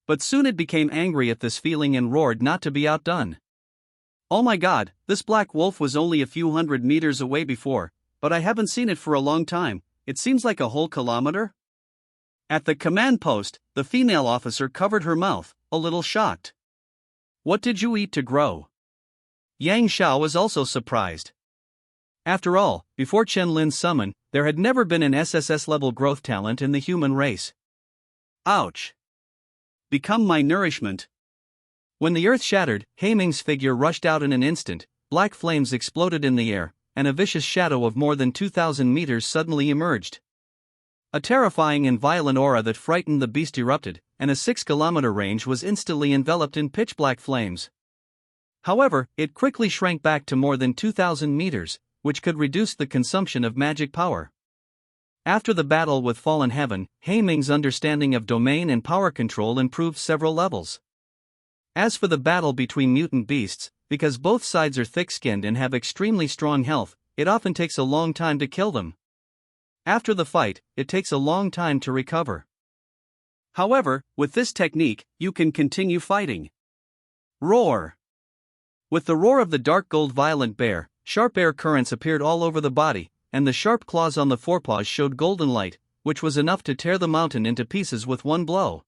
But soon it became angry at this feeling and roared not to be outdone. Oh my god, this black wolf was only a few hundred meters away before, but I haven't seen it for a long time. It seems like a whole kilometer? At the command post, the female officer covered her mouth, a little shocked. What did you eat to grow? Yang Xiao was also surprised. After all, before Chen Lin's summon, there had never been an SSS-level growth talent in the human race. Ouch! Become my nourishment. When the earth shattered, Haiming's figure rushed out in an instant, black flames exploded in the air, and a vicious shadow of more than 2,000 meters suddenly emerged. A terrifying and violent aura that frightened the beast erupted, and a 6-kilometer range was instantly enveloped in pitch-black flames. However, it quickly shrank back to more than 2,000 meters, which could reduce the consumption of magic power. After the battle with Fallen Heaven, Haiming's understanding of domain and power control improved several levels. As for the battle between mutant beasts, because both sides are thick-skinned and have extremely strong health, it often takes a long time to kill them. After the fight, it takes a long time to recover. However, with this technique, you can continue fighting. Roar! With the roar of the dark gold violent bear, sharp air currents appeared all over the body, and the sharp claws on the forepaws showed golden light, which was enough to tear the mountain into pieces with one blow.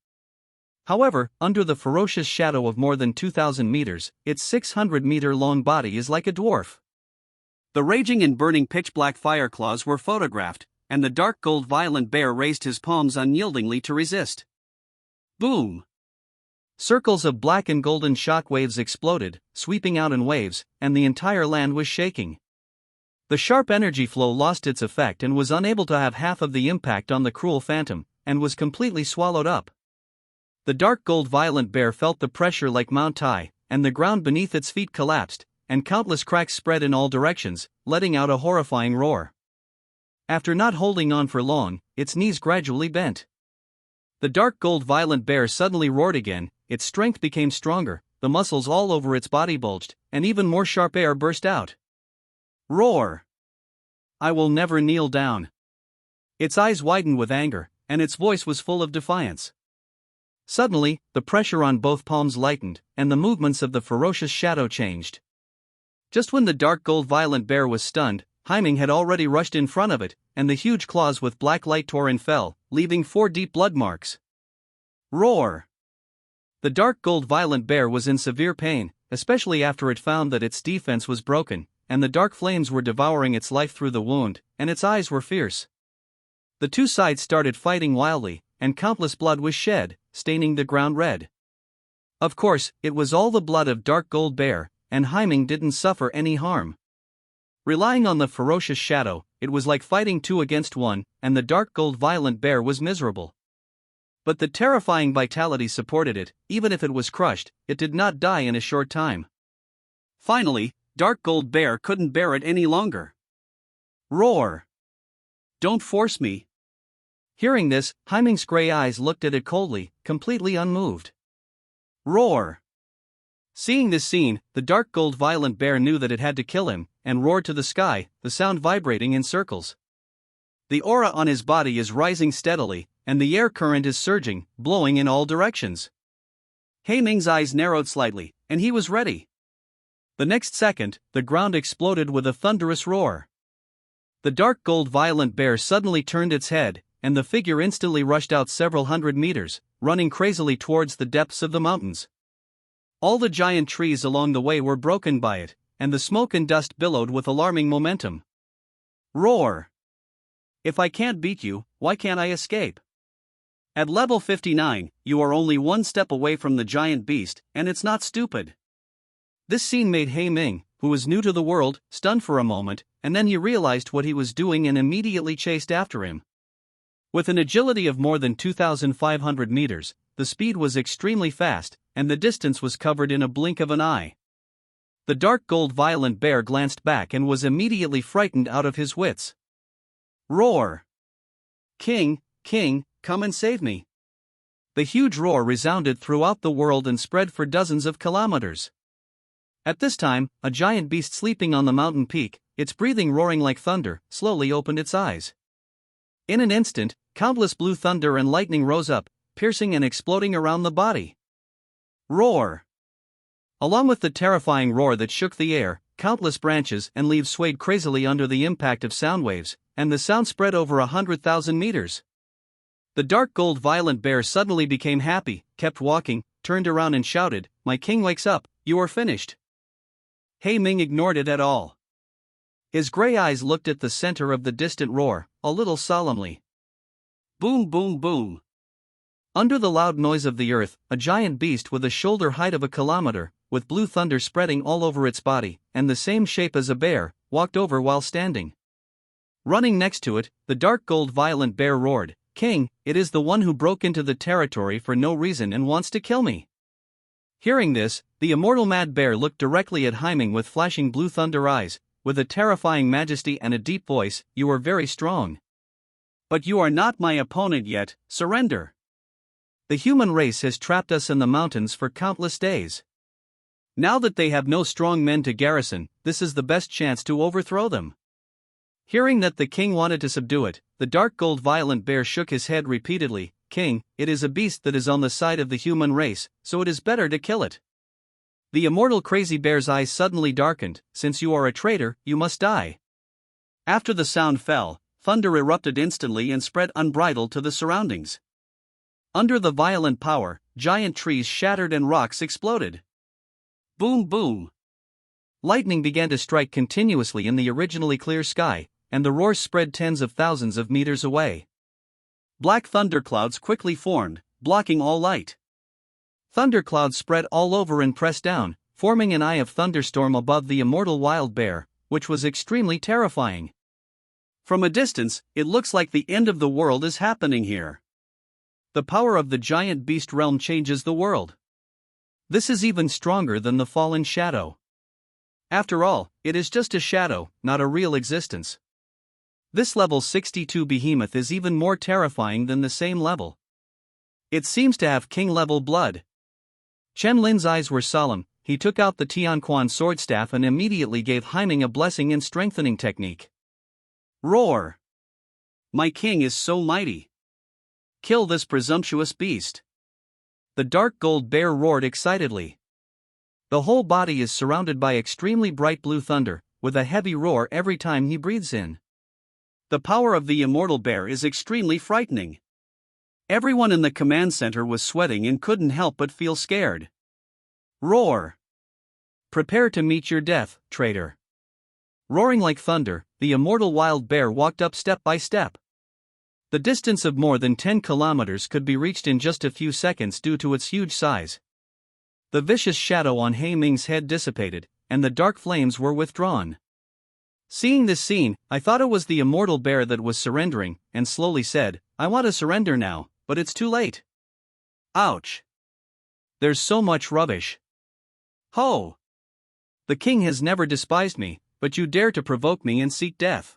However, under the ferocious shadow of more than 2,000 meters, its 600-meter-long body is like a dwarf. The raging and burning pitch-black fire claws were photographed, and the dark gold violent bear raised his palms unyieldingly to resist. Boom! Circles of black and golden shock waves exploded, sweeping out in waves, and the entire land was shaking. The sharp energy flow lost its effect and was unable to have half of the impact on the cruel phantom, and was completely swallowed up. The dark gold violent bear felt the pressure like Mount Tai, and the ground beneath its feet collapsed, and countless cracks spread in all directions, letting out a horrifying roar. After not holding on for long, its knees gradually bent. The dark gold violent bear suddenly roared again, its strength became stronger, the muscles all over its body bulged, and even more sharp air burst out. Roar! I will never kneel down. Its eyes widened with anger, and its voice was full of defiance. Suddenly, the pressure on both palms lightened, and the movements of the ferocious shadow changed. Just when the dark gold violent bear was stunned, Haiming had already rushed in front of it, and the huge claws with black light tore and fell, leaving 4 deep blood marks. Roar! The dark gold violent bear was in severe pain, especially after it found that its defense was broken, and the dark flames were devouring its life through the wound, and its eyes were fierce. The two sides started fighting wildly, and countless blood was shed, staining the ground red. Of course, it was all the blood of dark gold bear, and Haiming didn't suffer any harm. Relying on the ferocious shadow, it was like fighting 2 against 1, and the dark gold violent bear was miserable. But the terrifying vitality supported it, even if it was crushed, it did not die in a short time. Finally, dark gold bear couldn't bear it any longer. Roar! Don't force me. Hearing this, Haiming's gray eyes looked at it coldly, completely unmoved. Roar! Seeing this scene, the dark gold violent bear knew that it had to kill him, and roared to the sky, the sound vibrating in circles. The aura on his body is rising steadily, and the air current is surging, blowing in all directions. Haiming's eyes narrowed slightly, and he was ready. The next second, the ground exploded with a thunderous roar. The dark gold violent bear suddenly turned its head, and the figure instantly rushed out several hundred meters, running crazily towards the depths of the mountains. All the giant trees along the way were broken by it, and the smoke and dust billowed with alarming momentum. Roar! If I can't beat you, why can't I escape? At level 59, you are only one step away from the giant beast, and it's not stupid. This scene made Haiming, who was new to the world, stunned for a moment, and then he realized what he was doing and immediately chased after him. With an agility of more than 2,500 meters, the speed was extremely fast, and the distance was covered in a blink of an eye. The dark gold violent bear glanced back and was immediately frightened out of his wits. Roar! King, King, come and save me! The huge roar resounded throughout the world and spread for dozens of kilometers. At this time, a giant beast sleeping on the mountain peak, its breathing roaring like thunder, slowly opened its eyes. In an instant, countless blue thunder and lightning rose up, piercing and exploding around the body. Roar! Along with the terrifying roar that shook the air, countless branches and leaves swayed crazily under the impact of sound waves, and the sound spread over 100,000 meters. The dark gold violent bear suddenly became happy, kept walking, turned around and shouted, "My king wakes up, you are finished." He Ming ignored it at all. His gray eyes looked at the center of the distant roar, a little solemnly. Boom, boom, boom. Under the loud noise of the earth, a giant beast with a shoulder height of a kilometer, with blue thunder spreading all over its body, and the same shape as a bear, walked over while standing. Running next to it, the dark gold violent bear roared, "King, it is the one who broke into the territory for no reason and wants to kill me." Hearing this, the immortal mad bear looked directly at He Ming with flashing blue thunder eyes, with a terrifying majesty and a deep voice, "You are very strong. But you are not my opponent yet, surrender. The human race has trapped us in the mountains for countless days. Now that they have no strong men to garrison, this is the best chance to overthrow them." Hearing that the king wanted to subdue it, the dark gold violent bear shook his head repeatedly, "King, it is a beast that is on the side of the human race, so it is better to kill it." The immortal crazy bear's eyes suddenly darkened, "Since you are a traitor, you must die." After the sound fell, thunder erupted instantly and spread unbridled to the surroundings. Under the violent power, giant trees shattered and rocks exploded. Boom, boom. Lightning began to strike continuously in the originally clear sky, and the roar spread tens of thousands of meters away. Black thunderclouds quickly formed, blocking all light. Thunderclouds spread all over and pressed down, forming an eye of thunderstorm above the immortal wild bear, which was extremely terrifying. From a distance, it looks like the end of the world is happening here. The power of the giant beast realm changes the world. This is even stronger than the fallen shadow. After all, it is just a shadow, not a real existence. This level 62 behemoth is even more terrifying than the same level. It seems to have king-level blood. Chen Lin's eyes were solemn. He took out the Tianquan sword staff and immediately gave He Ming a blessing and strengthening technique. Roar! My king is so mighty. Kill this presumptuous beast. The dark gold bear roared excitedly. The whole body is surrounded by extremely bright blue thunder, with a heavy roar every time he breathes in. The power of the immortal bear is extremely frightening. Everyone in the command center was sweating and couldn't help but feel scared. Roar! Prepare to meet your death, traitor. Roaring like thunder, the immortal wild bear walked up step by step. The distance of more than 10 kilometers could be reached in just a few seconds due to its huge size. The vicious shadow on He Ming's head dissipated, and the dark flames were withdrawn. Seeing this scene, I thought it was the immortal bear that was surrendering, and slowly said, "I want to surrender now, but it's too late. Ouch. There's so much rubbish. Ho! The king has never despised me, but you dare to provoke me and seek death."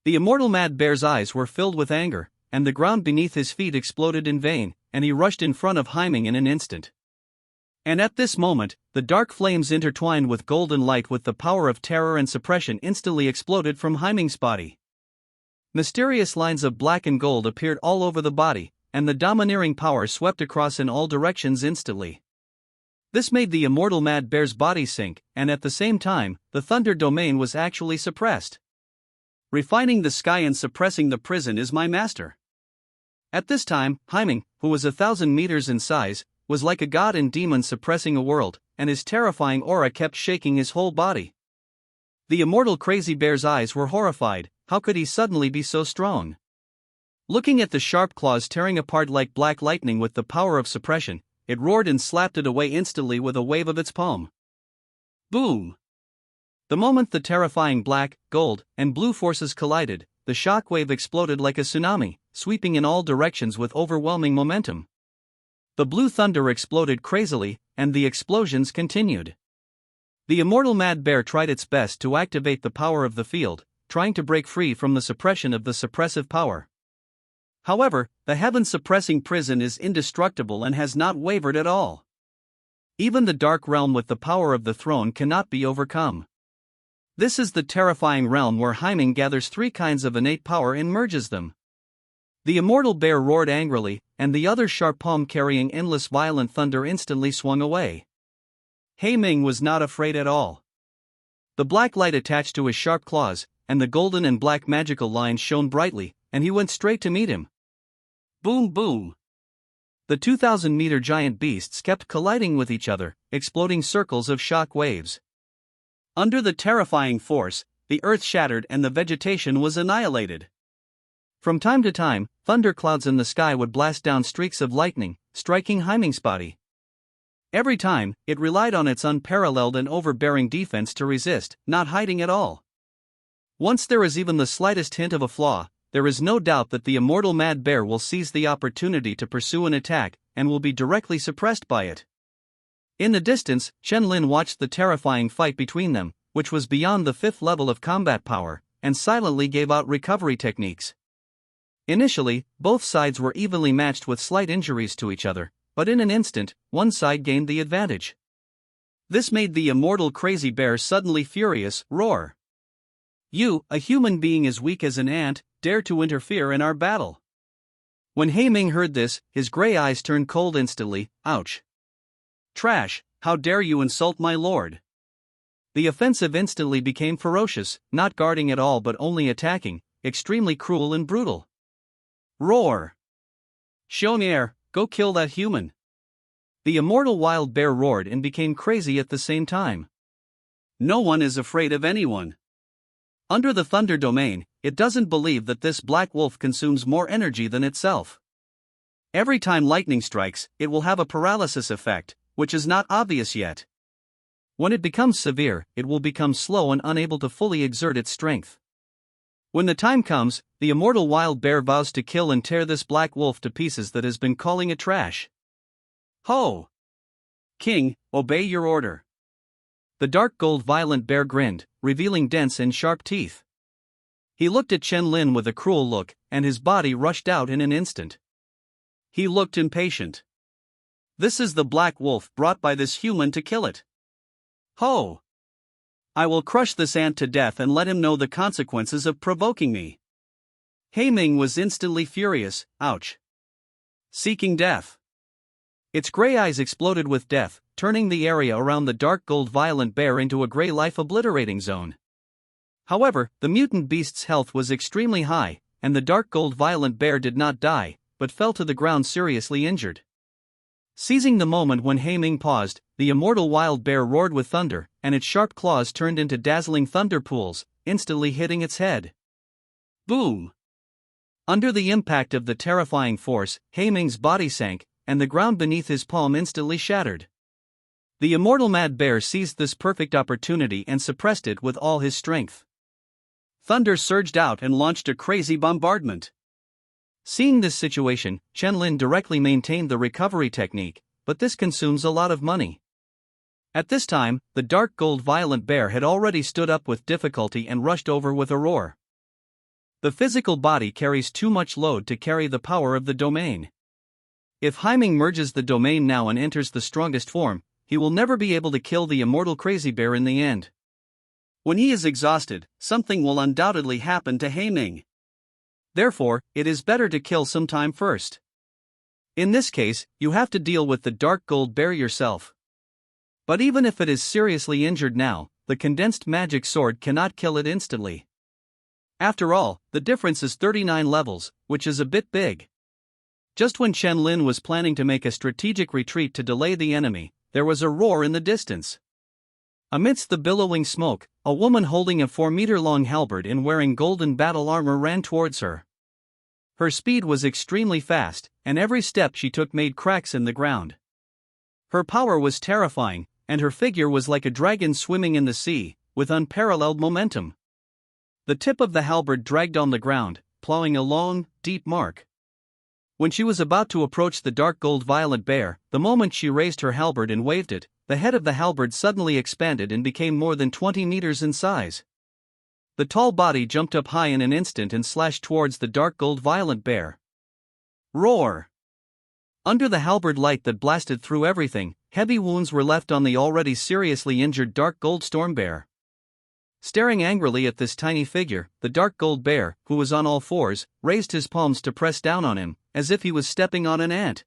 The immortal mad bear's eyes were filled with anger, and the ground beneath his feet exploded in vain, and he rushed in front of He Ming in an instant. And at this moment, the dark flames intertwined with golden light with the power of terror and suppression instantly exploded from He Ming's body. Mysterious lines of black and gold appeared all over the body, and the domineering power swept across in all directions instantly. This made the immortal mad bear's body sink, and at the same time, the thunder domain was actually suppressed. Refining the sky and suppressing the prison is my master. At this time, He Ming, who was 1,000 meters in size, was like a god and demon suppressing a world, and his terrifying aura kept shaking his whole body. The immortal crazy bear's eyes were horrified. How could he suddenly be so strong? Looking at the sharp claws tearing apart like black lightning with the power of suppression, it roared and slapped it away instantly with a wave of its palm. Boom! The moment the terrifying black, gold, and blue forces collided, the shockwave exploded like a tsunami, sweeping in all directions with overwhelming momentum. The blue thunder exploded crazily, and the explosions continued. The immortal Mad Bear tried its best to activate the power of the field, trying to break free from the suppression of the suppressive power. However, the heaven-suppressing prison is indestructible and has not wavered at all. Even the dark realm with the power of the throne cannot be overcome. This is the terrifying realm where Hymen gathers three kinds of innate power and merges them. The immortal bear roared angrily, and the other sharp palm carrying endless violent thunder instantly swung away. Hymen was not afraid at all. The black light attached to his sharp claws, and the golden and black magical lines shone brightly, and he went straight to meet him. Boom boom! The 2,000-meter giant beasts kept colliding with each other, exploding circles of shock waves. Under the terrifying force, the earth shattered and the vegetation was annihilated. From time to time, thunderclouds in the sky would blast down streaks of lightning, striking Hymen's body. Every time, it relied on its unparalleled and overbearing defense to resist, not hiding at all. Once there is even the slightest hint of a flaw, there is no doubt that the immortal Mad Bear will seize the opportunity to pursue an attack, and will be directly suppressed by it. In the distance, Chen Lin watched the terrifying fight between them, which was beyond the 5th level of combat power, and silently gave out recovery techniques. Initially, both sides were evenly matched with slight injuries to each other, but in an instant, one side gained the advantage. This made the immortal crazy bear suddenly furious, roar. "You, a human being as weak as an ant, dare to interfere in our battle." When Hymen heard this, his gray eyes turned cold instantly. Ouch! Trash, how dare you insult my lord? The offensive instantly became ferocious, not guarding at all but only attacking, extremely cruel and brutal. Roar! Shonier, go kill that human! The immortal wild bear roared and became crazy at the same time. No one is afraid of anyone. Under the thunder domain, it doesn't believe that this black wolf consumes more energy than itself. Every time lightning strikes, it will have a paralysis effect, which is not obvious yet. When it becomes severe, it will become slow and unable to fully exert its strength. When the time comes, the immortal wild bear vows to kill and tear this black wolf to pieces that has been calling it trash. Ho! King, obey your order. The dark gold violent bear grinned, revealing dense and sharp teeth. He looked at Chen Lin with a cruel look, and his body rushed out in an instant. He looked impatient. This is the black wolf brought by this human to kill it. Ho! I will crush this ant to death and let him know the consequences of provoking me. Hymen was instantly furious. Ouch! Seeking death. Its gray eyes exploded with death, turning the area around the dark gold violent bear into a gray life-obliterating zone. However, the mutant beast's health was extremely high, and the dark gold violent bear did not die, but fell to the ground seriously injured. Seizing the moment when Hymen paused, the immortal wild bear roared with thunder, and its sharp claws turned into dazzling thunder pools, instantly hitting its head. Boom! Under the impact of the terrifying force, Hymen's body sank, and the ground beneath his palm instantly shattered. The immortal Mad Bear seized this perfect opportunity and suppressed it with all his strength. Thunder surged out and launched a crazy bombardment. Seeing this situation, Chen Lin directly maintained the recovery technique, but this consumes a lot of money. At this time, the dark gold violent bear had already stood up with difficulty and rushed over with a roar. The physical body carries too much load to carry the power of the domain. If Hymen merges the domain now and enters the strongest form, he will never be able to kill the immortal crazy bear in the end. When he is exhausted, something will undoubtedly happen to Hymen. Therefore, it is better to kill some time first. In this case, you have to deal with the dark gold bear yourself. But even if it is seriously injured now, the condensed magic sword cannot kill it instantly. After all, the difference is 39 levels, which is a bit big. Just when Chen Lin was planning to make a strategic retreat to delay the enemy, there was a roar in the distance. Amidst the billowing smoke, a woman holding a 4-meter-long halberd and wearing golden battle armor ran towards her. Her speed was extremely fast, and every step she took made cracks in the ground. Her power was terrifying, and her figure was like a dragon swimming in the sea, with unparalleled momentum. The tip of the halberd dragged on the ground, plowing a long, deep mark. When she was about to approach the dark gold-violet bear, the moment she raised her halberd and waved it, the head of the halberd suddenly expanded and became more than 20 meters in size. The tall body jumped up high in an instant and slashed towards the dark gold-violet bear. Roar! Under the halberd light that blasted through everything, heavy wounds were left on the already seriously injured dark gold storm bear. Staring angrily at this tiny figure, the dark gold bear, who was on all fours, raised his palms to press down on him, as if he was stepping on an ant.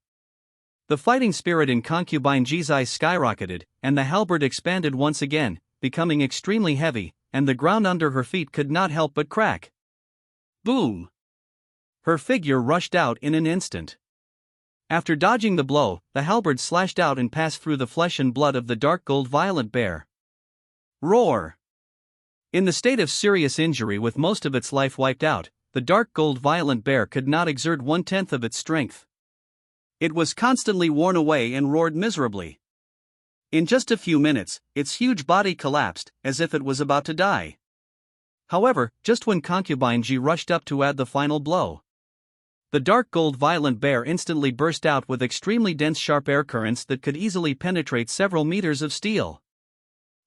The fighting spirit in Concubine G's eyes skyrocketed, and the halberd expanded once again, becoming extremely heavy, and the ground under her feet could not help but crack. Boom! Her figure rushed out in an instant. After dodging the blow, the halberd slashed out and passed through the flesh and blood of the dark gold-violet bear. Roar! In the state of serious injury with most of its life wiped out, the dark gold-violet bear could not exert 1/10 of its strength. It was constantly worn away and roared miserably. In just a few minutes, its huge body collapsed, as if it was about to die. However, just when Concubine G rushed up to add the final blow, the dark gold-violet bear instantly burst out with extremely dense sharp air currents that could easily penetrate several meters of steel.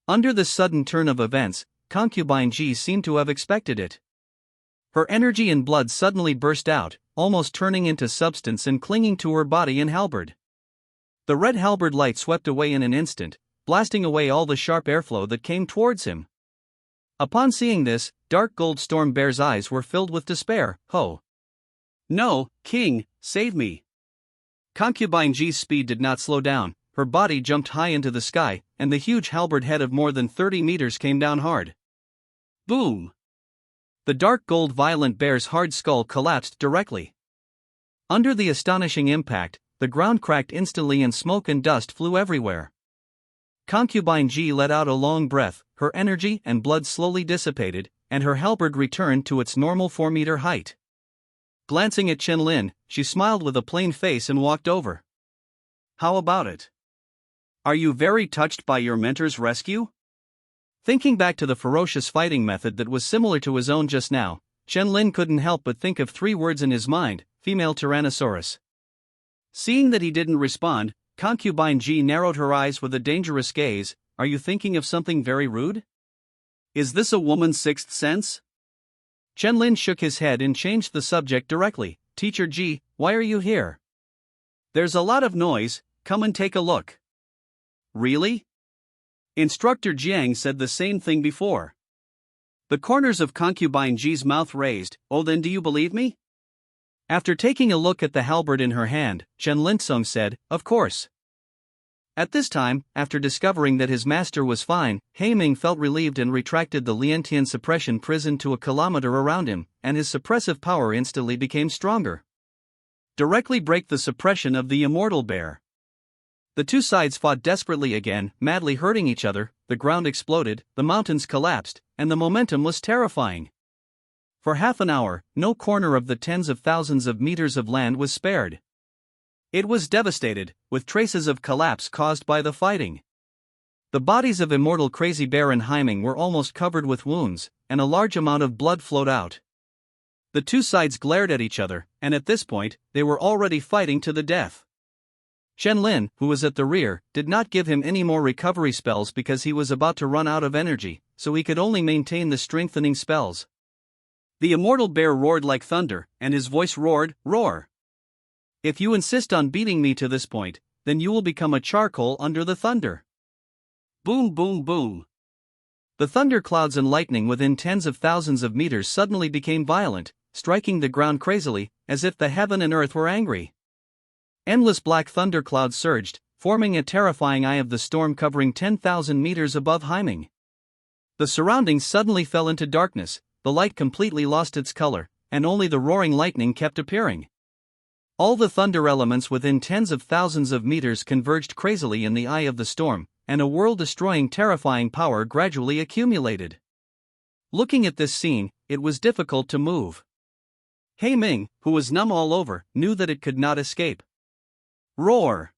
Under this sudden turn of events, Concubine G seemed to have expected it. Her energy and blood suddenly burst out, almost turning into substance and clinging to her body and halberd. The red halberd light swept away in an instant, blasting away all the sharp airflow that came towards him. Upon seeing this, dark gold storm bear's eyes were filled with despair. Ho! No, King, save me! Concubine G's speed did not slow down, her body jumped high into the sky, and the huge halberd head of more than 30 meters came down hard. Boom! The dark gold-violet bear's hard skull collapsed directly. Under the astonishing impact, the ground cracked instantly and smoke and dust flew everywhere. Concubine G let out a long breath, her energy and blood slowly dissipated, and her halberd returned to its normal 4-meter height. Glancing at Chen-Lin, she smiled with a plain face and walked over. How about it? Are you very touched by your mentor's rescue? Thinking back to the ferocious fighting method that was similar to his own just now, Chen-Lin couldn't help but think of 3 words in his mind: female Tyrannosaurus. Seeing that he didn't respond, Concubine G narrowed her eyes with a dangerous gaze. Are you thinking of something very rude? Is this a woman's sixth sense? Chen-Lin shook his head and changed the subject directly. Teacher G, why are you here? There's a lot of noise, come and take a look. Really? Instructor Jiang said the same thing before. The corners of Concubine G's mouth raised. Oh, then do you believe me? After taking a look at the halberd in her hand, Chen Linsung said, of course. At this time, after discovering that his master was fine, He Ming felt relieved and retracted the Liantian suppression prison to a kilometer around him, and his suppressive power instantly became stronger. Directly break the suppression of the immortal bear. The two sides fought desperately again, madly hurting each other. The ground exploded, the mountains collapsed, and the momentum was terrifying. For half an hour, no corner of the tens of thousands of meters of land was spared. It was devastated, with traces of collapse caused by the fighting. The bodies of Immortal Crazy Bear and He Ming were almost covered with wounds, and a large amount of blood flowed out. The two sides glared at each other, and at this point, they were already fighting to the death. Chen-Lin, who was at the rear, did not give him any more recovery spells because he was about to run out of energy, so he could only maintain the strengthening spells. The immortal bear roared like thunder, and his voice roared, roar. If you insist on beating me to this point, then you will become a charcoal under the thunder. Boom, boom, boom. The thunder clouds and lightning within tens of thousands of meters suddenly became violent, striking the ground crazily, as if the heaven and earth were angry. Endless black thunderclouds surged, forming a terrifying eye of the storm covering 10,000 meters above He Ming. The surroundings suddenly fell into darkness, the light completely lost its color, and only the roaring lightning kept appearing. All the thunder elements within tens of thousands of meters converged crazily in the eye of the storm, and a world-destroying terrifying power gradually accumulated. Looking at this scene, it was difficult to move. He Ming, who was numb all over, knew that it could not escape. Roar!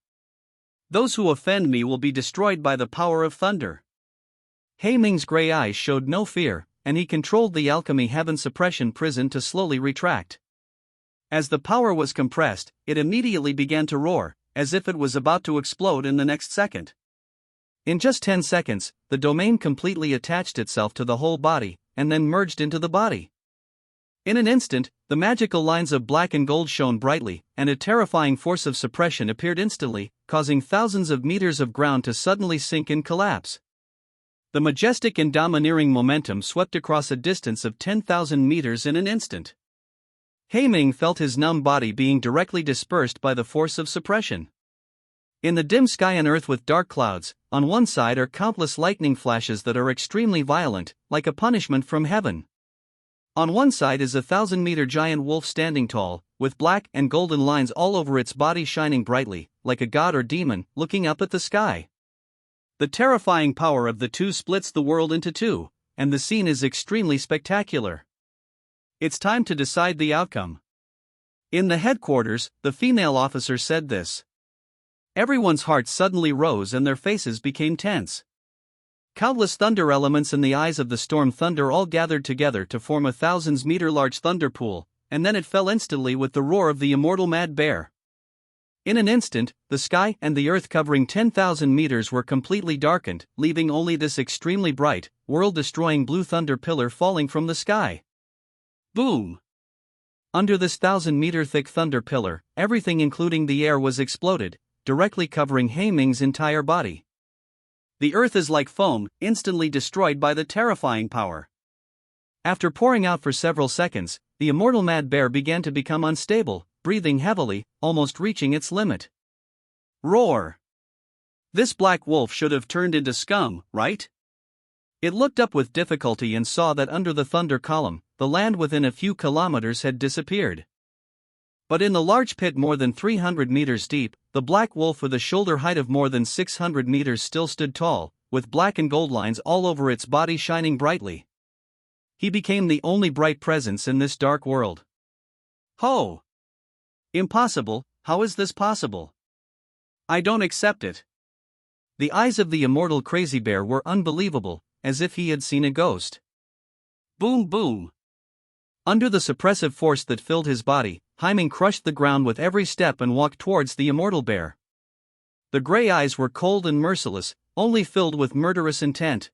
Those who offend me will be destroyed by the power of thunder. He Ming's gray eyes showed no fear, and he controlled the alchemy heaven suppression prison to slowly retract. As the power was compressed, it immediately began to roar, as if it was about to explode in the next second. In just 10 seconds, the domain completely attached itself to the whole body, and then merged into the body. In an instant, the magical lines of black and gold shone brightly, and a terrifying force of suppression appeared instantly, causing thousands of meters of ground to suddenly sink and collapse. The majestic and domineering momentum swept across a distance of 10,000 meters in an instant. He Ming felt his numb body being directly dispersed by the force of suppression. In the dim sky on Earth with dark clouds, on one side are countless lightning flashes that are extremely violent, like a punishment from heaven. On one side is a 1,000-meter giant wolf standing tall, with black and golden lines all over its body shining brightly, like a god or demon, looking up at the sky. The terrifying power of the two splits the world into two, and the scene is extremely spectacular. It's time to decide the outcome. In the headquarters, the female officer said this. Everyone's hearts suddenly rose and their faces became tense. Countless thunder elements in the eyes of the storm thunder all gathered together to form a 1,000-meter-large thunder pool, and then it fell instantly with the roar of the immortal mad bear. In an instant, the sky and the earth covering 10,000 meters were completely darkened, leaving only this extremely bright, world-destroying blue thunder pillar falling from the sky. Boom! Under this 1,000-meter-thick thunder pillar, everything including the air was exploded, directly covering He Ming's entire body. The earth is like foam, instantly destroyed by the terrifying power. After pouring out for several seconds, the immortal mad bear began to become unstable, breathing heavily, almost reaching its limit. Roar! This black wolf should have turned into scum, right? It looked up with difficulty and saw that under the thunder column, the land within a few kilometers had disappeared. But in the large pit more than 300 meters deep, the black wolf with a shoulder height of more than 600 meters still stood tall, with black and gold lines all over its body shining brightly. He became the only bright presence in this dark world. Ho! Impossible, how is this possible? I don't accept it. The eyes of the immortal crazy bear were unbelievable, as if he had seen a ghost. Boom boom! Under the suppressive force that filled his body, He Ming crushed the ground with every step and walked towards the immortal bear. The gray eyes were cold and merciless, only filled with murderous intent.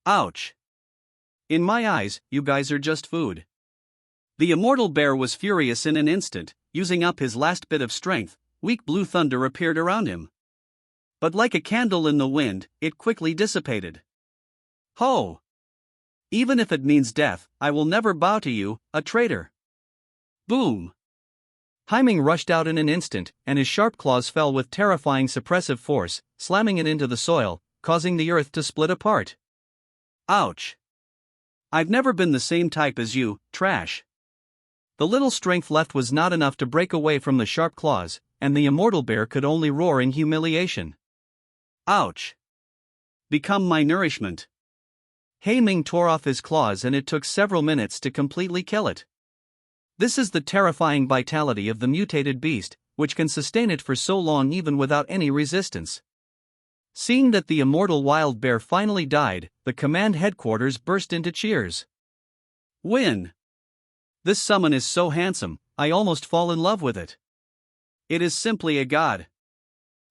Ouch! In my eyes, you guys are just food. The immortal bear was furious in an instant, using up his last bit of strength. Weak blue thunder appeared around him. But like a candle in the wind, it quickly dissipated. Ho! Even if it means death, I will never bow to you, a traitor. Boom! He Ming rushed out in an instant, and his sharp claws fell with terrifying suppressive force, slamming it into the soil, causing the earth to split apart. Ouch! I've never been the same type as you, trash. The little strength left was not enough to break away from the sharp claws, and the immortal bear could only roar in humiliation. Ouch! Become my nourishment. He Ming tore off his claws and it took several minutes to completely kill it. This is the terrifying vitality of the mutated beast, which can sustain it for so long even without any resistance. Seeing that the immortal wild bear finally died, the command headquarters burst into cheers. Win! This summon is so handsome, I almost fall in love with it. It is simply a god.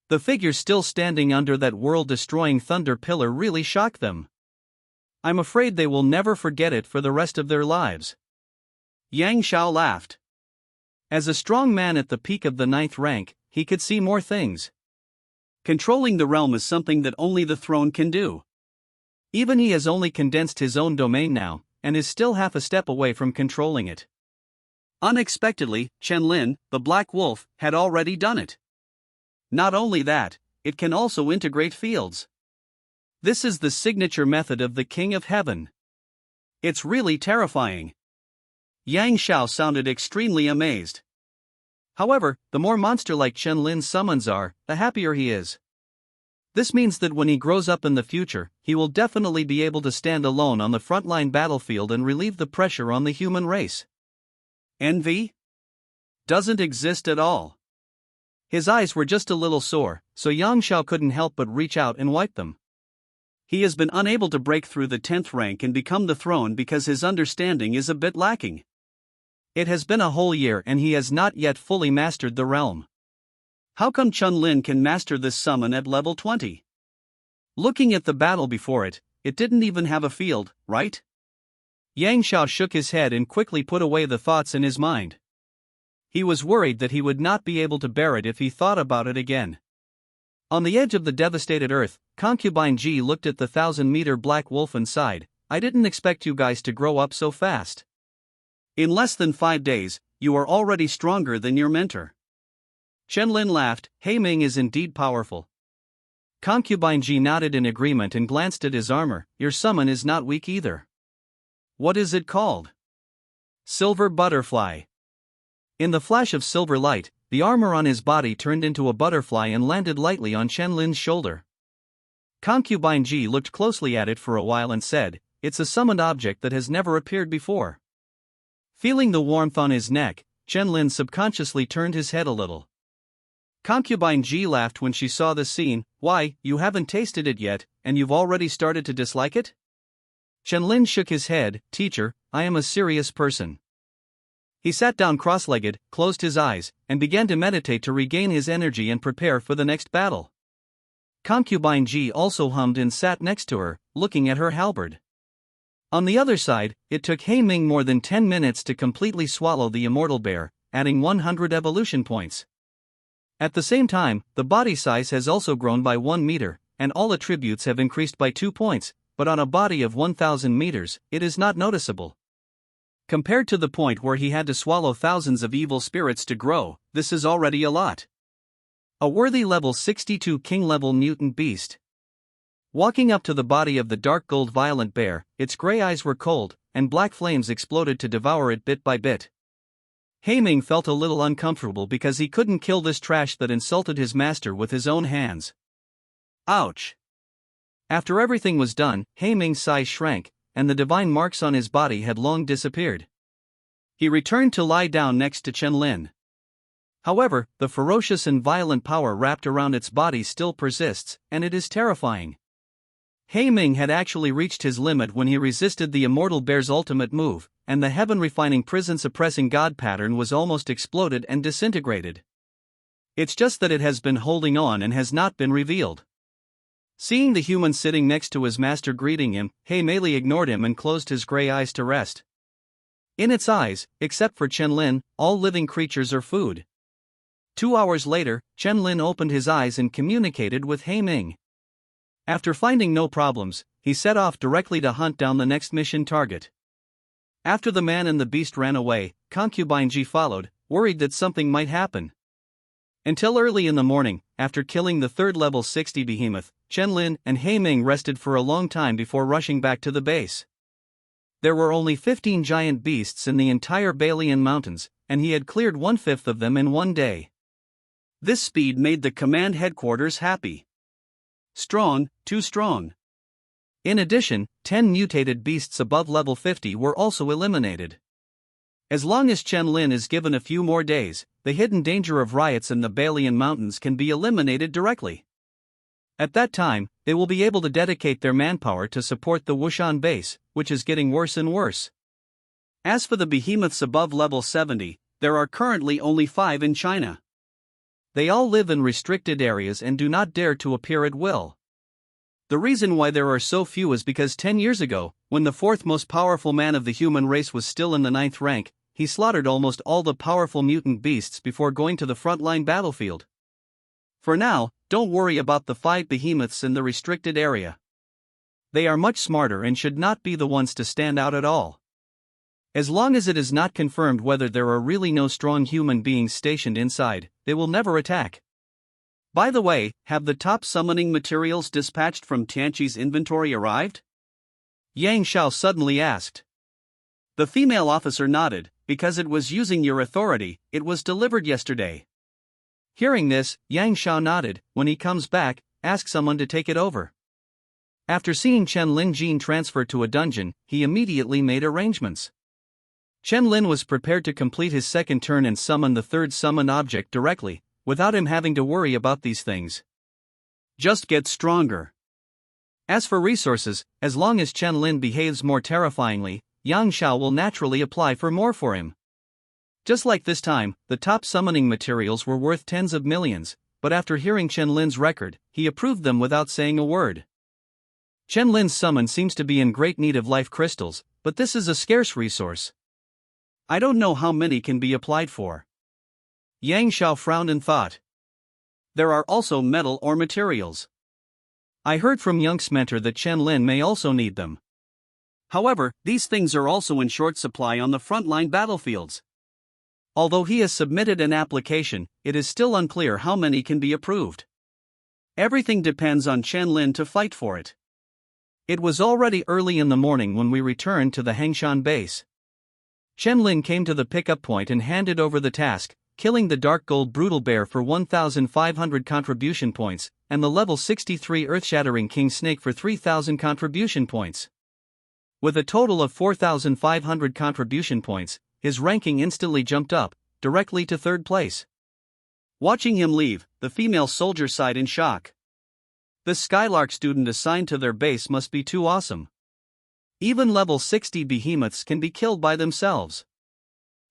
The figure still standing under that world-destroying thunder pillar really shocked them. I'm afraid they will never forget it for the rest of their lives. Yang Xiao laughed. As a strong man at the peak of the 9th rank, he could see more things. Controlling the realm is something that only the throne can do. Even he has only condensed his own domain now, and is still half a step away from controlling it. Unexpectedly, Chen Lin, the Black Wolf, had already done it. Not only that, it can also integrate fields. This is the signature method of the King of Heaven. It's really terrifying. Yang Xiao sounded extremely amazed. However, the more monster-like Chen Lin's summons are, the happier he is. This means that when he grows up in the future, he will definitely be able to stand alone on the frontline battlefield and relieve the pressure on the human race. Envy? Doesn't exist at all. His eyes were just a little sore, so Yang Xiao couldn't help but reach out and wipe them. He has been unable to break through the 10th rank and become the throne because his understanding is a bit lacking. It has been a whole year and he has not yet fully mastered the realm. How come Chun-Lin can master this summon at level 20? Looking at the battle before it, it didn't even have a field, right? Yang Xiao shook his head and quickly put away the thoughts in his mind. He was worried that he would not be able to bear it if he thought about it again. On the edge of the devastated earth, Concubine Ji looked at the 1,000-meter black wolf and sighed, "I didn't expect you guys to grow up so fast. In less than 5 days, you are already stronger than your mentor." Chen-Lin laughed, "He Ming is indeed powerful." Concubine Ji nodded in agreement and glanced at his armor. "Your summon is not weak either." "What is it called?" "Silver Butterfly." In the flash of silver light, the armor on his body turned into a butterfly and landed lightly on Chen-Lin's shoulder. Concubine Ji looked closely at it for a while and said, "It's a summoned object that has never appeared before." Feeling the warmth on his neck, Chen-Lin subconsciously turned his head a little. Concubine Ji laughed when she saw the scene. "Why, you haven't tasted it yet, and you've already started to dislike it?" Chen-Lin shook his head. "Teacher, I am a serious person." He sat down cross-legged, closed his eyes, and began to meditate to regain his energy and prepare for the next battle. Concubine Ji also hummed and sat next to her, looking at her halberd. On the other side, it took He Ming more than 10 minutes to completely swallow the immortal bear, adding 100 evolution points. At the same time, the body size has also grown by 1 meter, and all attributes have increased by 2 points, but on a body of 1,000 meters, it is not noticeable. Compared to the point where he had to swallow thousands of evil spirits to grow, this is already a lot. A worthy level 62 king-level mutant beast. Walking up to the body of the dark gold violent bear, its gray eyes were cold, and black flames exploded to devour it bit by bit. He Ming felt a little uncomfortable because he couldn't kill this trash that insulted his master with his own hands. Ouch! After everything was done, He Ming's size shrank, and the divine marks on his body had long disappeared. He returned to lie down next to Chen-Lin. However, the ferocious and violent power wrapped around its body still persists, and it is terrifying. He Ming had actually reached his limit when he resisted the immortal bear's ultimate move, and the heaven-refining prison-suppressing god pattern was almost exploded and disintegrated. It's just that it has been holding on and has not been revealed. Seeing the human sitting next to his master greeting him, He merely ignored him and closed his gray eyes to rest. In its eyes, except for Chen-Lin, all living creatures are food. 2 hours later, Chen-Lin opened his eyes and communicated with He Ming. After finding no problems, he set off directly to hunt down the next mission target. After the man and the beast ran away, Concubine Ji followed, worried that something might happen. Until early in the morning, after killing the 3rd level 60 behemoth, Chen-Lin and He Ming rested for a long time before rushing back to the base. There were only 15 giant beasts in the entire Balian Mountains, and he had cleared 1/5 of them in one day. This speed made the command headquarters happy. Strong, too strong. In addition, 10 mutated beasts above level 50 were also eliminated. As long as Chen-Lin is given a few more days, the hidden danger of riots in the Balian Mountains can be eliminated directly. At that time, they will be able to dedicate their manpower to support the Wushan base, which is getting worse and worse. As for the behemoths above level 70, there are currently only 5 in China. They all live in restricted areas and do not dare to appear at will. The reason why there are so few is because 10 years ago, when the 4th most powerful man of the human race was still in the 9th rank, he slaughtered almost all the powerful mutant beasts before going to the frontline battlefield. For now, don't worry about the 5 behemoths in the restricted area. They are much smarter and should not be the ones to stand out at all. As long as it is not confirmed whether there are really no strong human beings stationed inside, they will never attack. By the way, have the top summoning materials dispatched from Tianqi's inventory arrived? Yang Xiao suddenly asked. The female officer nodded. Because it was using your authority, it was delivered yesterday. Hearing this, Yang Xiao nodded. When he comes back, ask someone to take it over. After seeing Chen-Lin Jin transfer to a dungeon, he immediately made arrangements. Chen-Lin was prepared to complete his second turn and summon the 3rd summon object directly, without him having to worry about these things. Just get stronger. As for resources, as long as Chen Lin behaves more terrifyingly, Yang Xiao will naturally apply for more for him. Just like this time, the top summoning materials were worth tens of millions, but after hearing Chen Lin's record, he approved them without saying a word. Chen Lin's summon seems to be in great need of life crystals, but this is a scarce resource. I don't know how many can be applied for. Yang Xiao frowned and thought. There are also metal or materials. I heard from Yunx's mentor that Chen Lin may also need them. However, these things are also in short supply on the frontline battlefields. Although he has submitted an application, it is still unclear how many can be approved. Everything depends on Chen Lin to fight for it. It was already early in the morning when we returned to the Hangshan base. Chen Lin came to the pickup point and handed over the task, killing the Dark Gold Brutal Bear for 1,500 contribution points, and the level 63 Earth-Shattering King Snake for 3,000 contribution points. With a total of 4,500 contribution points, his ranking instantly jumped up, directly to third place. Watching him leave, the female soldier sighed in shock. The Skylark student assigned to their base must be too awesome. Even level 60 behemoths can be killed by themselves.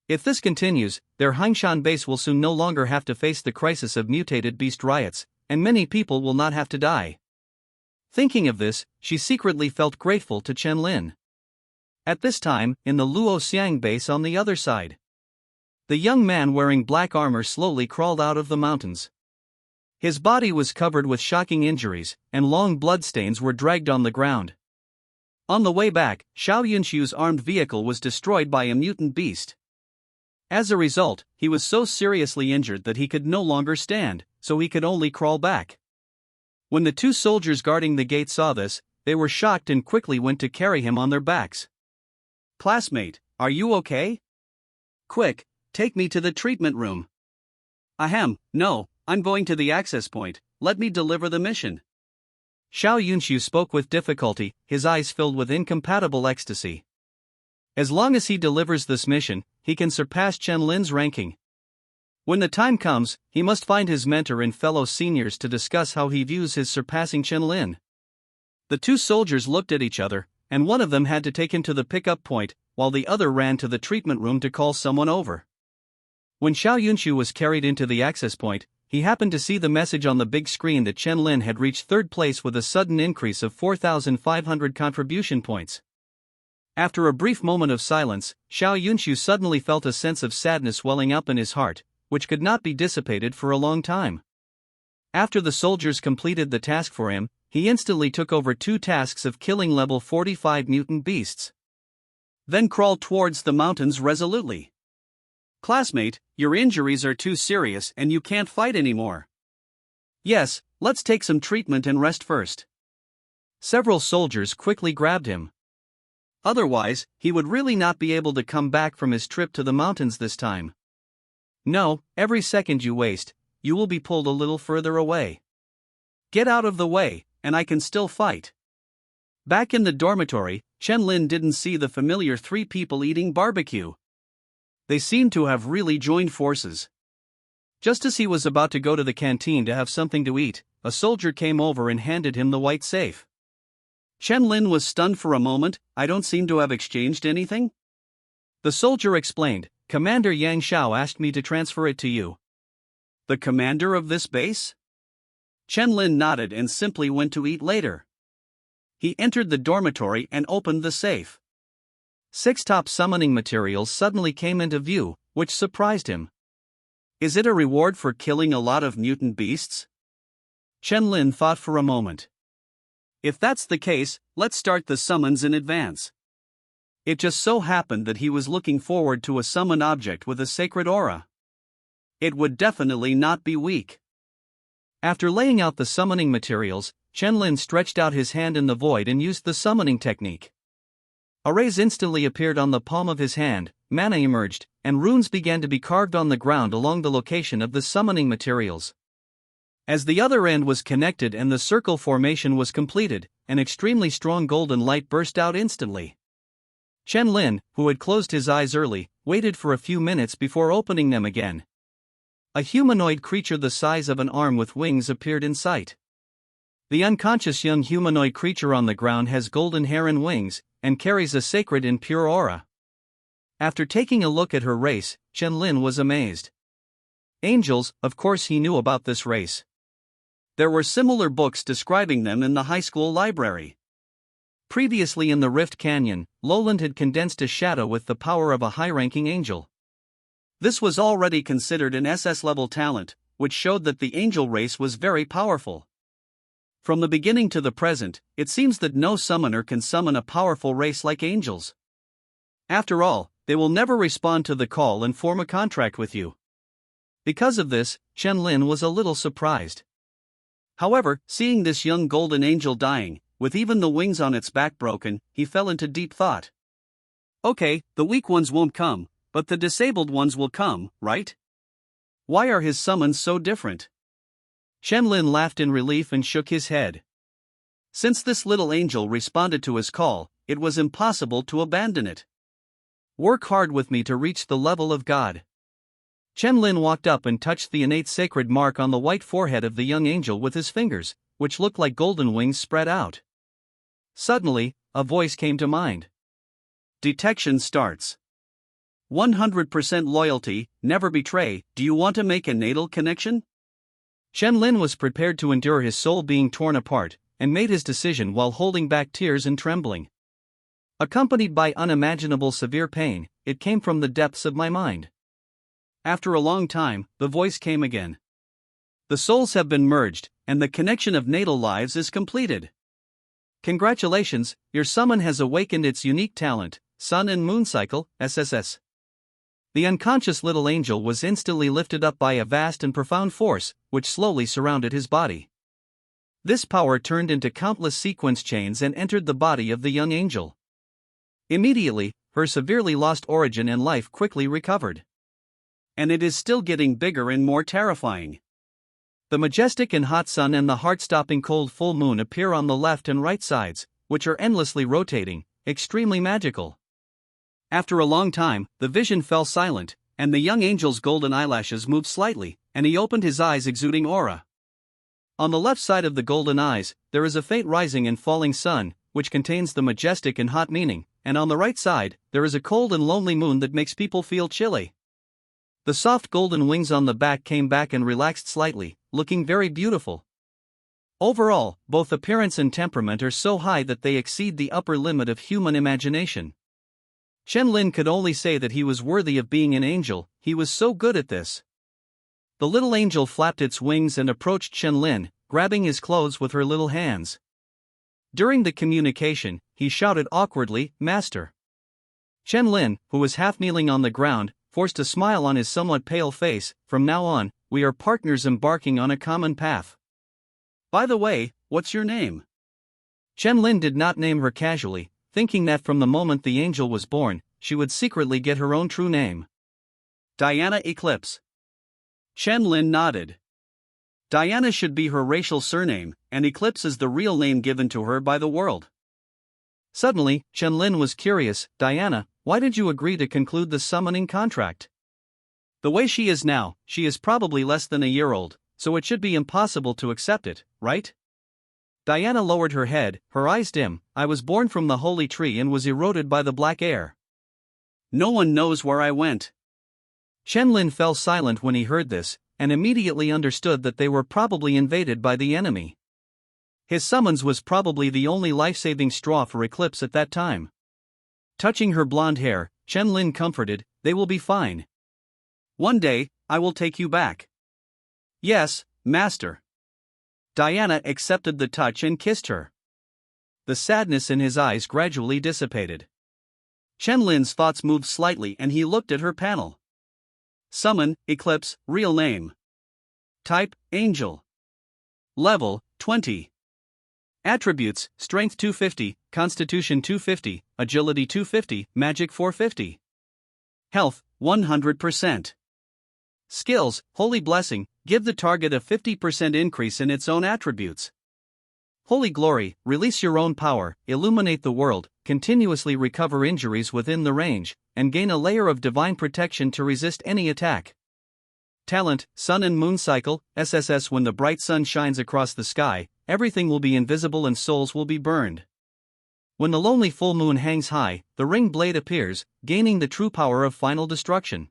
If this continues, their Hangshan base will soon no longer have to face the crisis of mutated beast riots, and many people will not have to die. Thinking of this, she secretly felt grateful to Chen Lin. At this time, in the Luo Xiang base on the other side, the young man wearing black armor slowly crawled out of the mountains. His body was covered with shocking injuries, and long bloodstains were dragged on the ground. On the way back, Xiao Yunxiu's armed vehicle was destroyed by a mutant beast. As a result, he was so seriously injured that he could no longer stand, so he could only crawl back. When the two soldiers guarding the gate saw this, they were shocked and quickly went to carry him on their backs. "Classmate, are you okay? Quick, take me to the treatment room." "Ahem, no, I'm going to the access point, let me deliver the mission." Xiao Yunxiu spoke with difficulty, his eyes filled with incompatible ecstasy. As long as he delivers this mission, he can surpass Chen Lin's ranking. When the time comes, he must find his mentor and fellow seniors to discuss how he views his surpassing Chen Lin. The two soldiers looked at each other, and one of them had to take him to the pickup point, while the other ran to the treatment room to call someone over. When Xiao Yunxiu was carried into the access point, he happened to see the message on the big screen that Chen Lin had reached third place with a sudden increase of 4,500 contribution points. After a brief moment of silence, Xiao Yunxiu suddenly felt a sense of sadness welling up in his heart, which could not be dissipated for a long time. After the soldiers completed the task for him, he instantly took over 2 tasks of killing level 45 mutant beasts. Then crawled towards the mountains resolutely. "Classmate, your injuries are too serious and you can't fight anymore." "Yes, let's take some treatment and rest first." Several soldiers quickly grabbed him. Otherwise, he would really not be able to come back from his trip to the mountains this time. "No, every second you waste, you will be pulled a little further away. Get out of the way, and I can still fight." Back in the dormitory, Chen Lin didn't see the familiar 3 people eating barbecue. They seemed to have really joined forces. Just as he was about to go to the canteen to have something to eat, a soldier came over and handed him the white safe. Chen Lin was stunned for a moment. "I don't seem to have exchanged anything?" The soldier explained, "Commander Yang Xiao asked me to transfer it to you." "The commander of this base?" Chen Lin nodded and simply went to eat later. He entered the dormitory and opened the safe. 6 top summoning materials suddenly came into view, which surprised him. Is it a reward for killing a lot of mutant beasts? Chen Lin thought for a moment. If that's the case, let's start the summons in advance. It just so happened that he was looking forward to a summon object with a sacred aura. It would definitely not be weak. After laying out the summoning materials, Chen Lin stretched out his hand in the void and used the summoning technique. A rays instantly appeared on the palm of his hand, mana emerged, and runes began to be carved on the ground along the location of the summoning materials. As the other end was connected and the circle formation was completed, an extremely strong golden light burst out instantly. Chen Lin, who had closed his eyes early, waited for a few minutes before opening them again. A humanoid creature the size of an arm with wings appeared in sight. The unconscious young humanoid creature on the ground has golden hair and wings, and carries a sacred and pure aura. After taking a look at her race, Chen Lin was amazed. Angels, of course he knew about this race. There were similar books describing them in the high school library. Previously in the Rift Canyon, Lowland had condensed a shadow with the power of a high-ranking angel. This was already considered an SS-level talent, which showed that the angel race was very powerful. From the beginning to the present, it seems that no summoner can summon a powerful race like angels. After all, they will never respond to the call and form a contract with you. Because of this, Chen Lin was a little surprised. However, seeing this young golden angel dying, with even the wings on its back broken, he fell into deep thought. Okay, the weak ones won't come, but the disabled ones will come, right? Why are his summons so different? Chen Lin laughed in relief and shook his head. Since this little angel responded to his call, it was impossible to abandon it. Work hard with me to reach the level of God. Chen Lin walked up and touched the innate sacred mark on the white forehead of the young angel with his fingers, which looked like golden wings spread out. Suddenly, a voice came to mind. Detection starts. 100% loyalty, never betray. Do you want to make a natal connection? Chen Lin was prepared to endure his soul being torn apart, and made his decision while holding back tears and trembling. Accompanied by unimaginable severe pain, it came from the depths of my mind. After a long time, the voice came again. The souls have been merged, and the connection of natal lives is completed. Congratulations, your summon has awakened its unique talent, Sun and Moon Cycle, SSS. The unconscious little angel was instantly lifted up by a vast and profound force, which slowly surrounded his body. This power turned into countless sequence chains and entered the body of the young angel. Immediately, her severely lost origin and life quickly recovered. And it is still getting bigger and more terrifying. The majestic and hot sun and the heart-stopping cold full moon appear on the left and right sides, which are endlessly rotating, extremely magical. After a long time, the vision fell silent, and the young angel's golden eyelashes moved slightly, and he opened his eyes exuding aura. On the left side of the golden eyes, there is a faint rising and falling sun, which contains the majestic and hot meaning, and on the right side, there is a cold and lonely moon that makes people feel chilly. The soft golden wings on the back came back and relaxed slightly, looking very beautiful. Overall, both appearance and temperament are so high that they exceed the upper limit of human imagination. Chen Lin could only say that he was worthy of being an angel, he was so good at this. The little angel flapped its wings and approached Chen Lin, grabbing his clothes with her little hands. During the communication, he shouted awkwardly, "Master." Chen Lin, who was half kneeling on the ground, forced a smile on his somewhat pale face. From now on, we are partners embarking on a common path. By the way, what's your name? Chen Lin did not name her casually, thinking that from the moment the angel was born, she would secretly get her own true name. Diana Eclipse. Chen Lin nodded. Diana should be her racial surname, and Eclipse is the real name given to her by the world. Suddenly, Chen Lin was curious. Diana, why did you agree to conclude the summoning contract? The way she is now, she is probably less than a year old, so it should be impossible to accept it, right? Diana lowered her head, her eyes dim. I was born from the holy tree and was eroded by the black air. No one knows where I went. Chen Lin fell silent when he heard this, and immediately understood that they were probably invaded by the enemy. His summons was probably the only life-saving straw for Eclipse at that time. Touching her blonde hair, Chen Lin comforted, they will be fine. One day, I will take you back. Yes, master. Diana accepted the touch and kissed her. The sadness in his eyes gradually dissipated. Chen Lin's thoughts moved slightly and he looked at her panel. Summon, Eclipse, real name. Type, Angel. Level, 20. Attributes, Strength 250, Constitution 250, Agility 250, Magic 450. Health, 100%. Skills, Holy Blessing, give the target a 50% increase in its own attributes. Holy Glory, release your own power, illuminate the world, continuously recover injuries within the range, and gain a layer of divine protection to resist any attack. Talent, Sun and Moon Cycle, SSS. When the bright sun shines across the sky, everything will be invisible and souls will be burned. When the lonely full moon hangs high, the ring blade appears, gaining the true power of final destruction.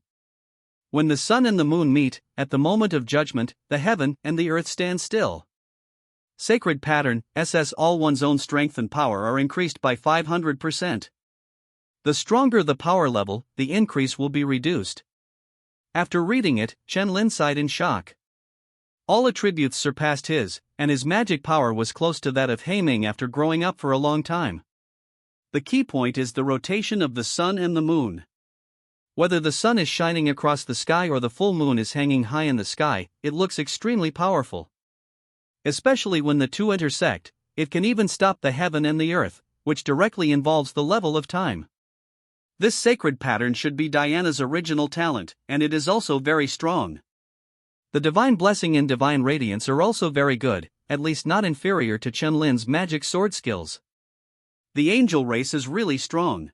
When the sun and the moon meet, at the moment of judgment, the heaven and the earth stand still. Sacred pattern, SS. All one's own strength and power are increased by 500%. The stronger the power level, the increase will be reduced. After reading it, Chen Lin sighed in shock. All attributes surpassed his, and his magic power was close to that of Heiming after growing up for a long time. The key point is the rotation of the sun and the moon. Whether the sun is shining across the sky or the full moon is hanging high in the sky, it looks extremely powerful. Especially when the two intersect, it can even stop the heaven and the earth, which directly involves the level of time. This sacred pattern should be Diana's original talent, and it is also very strong. The divine blessing and divine radiance are also very good, at least not inferior to Chen Lin's magic sword skills. The angel race is really strong.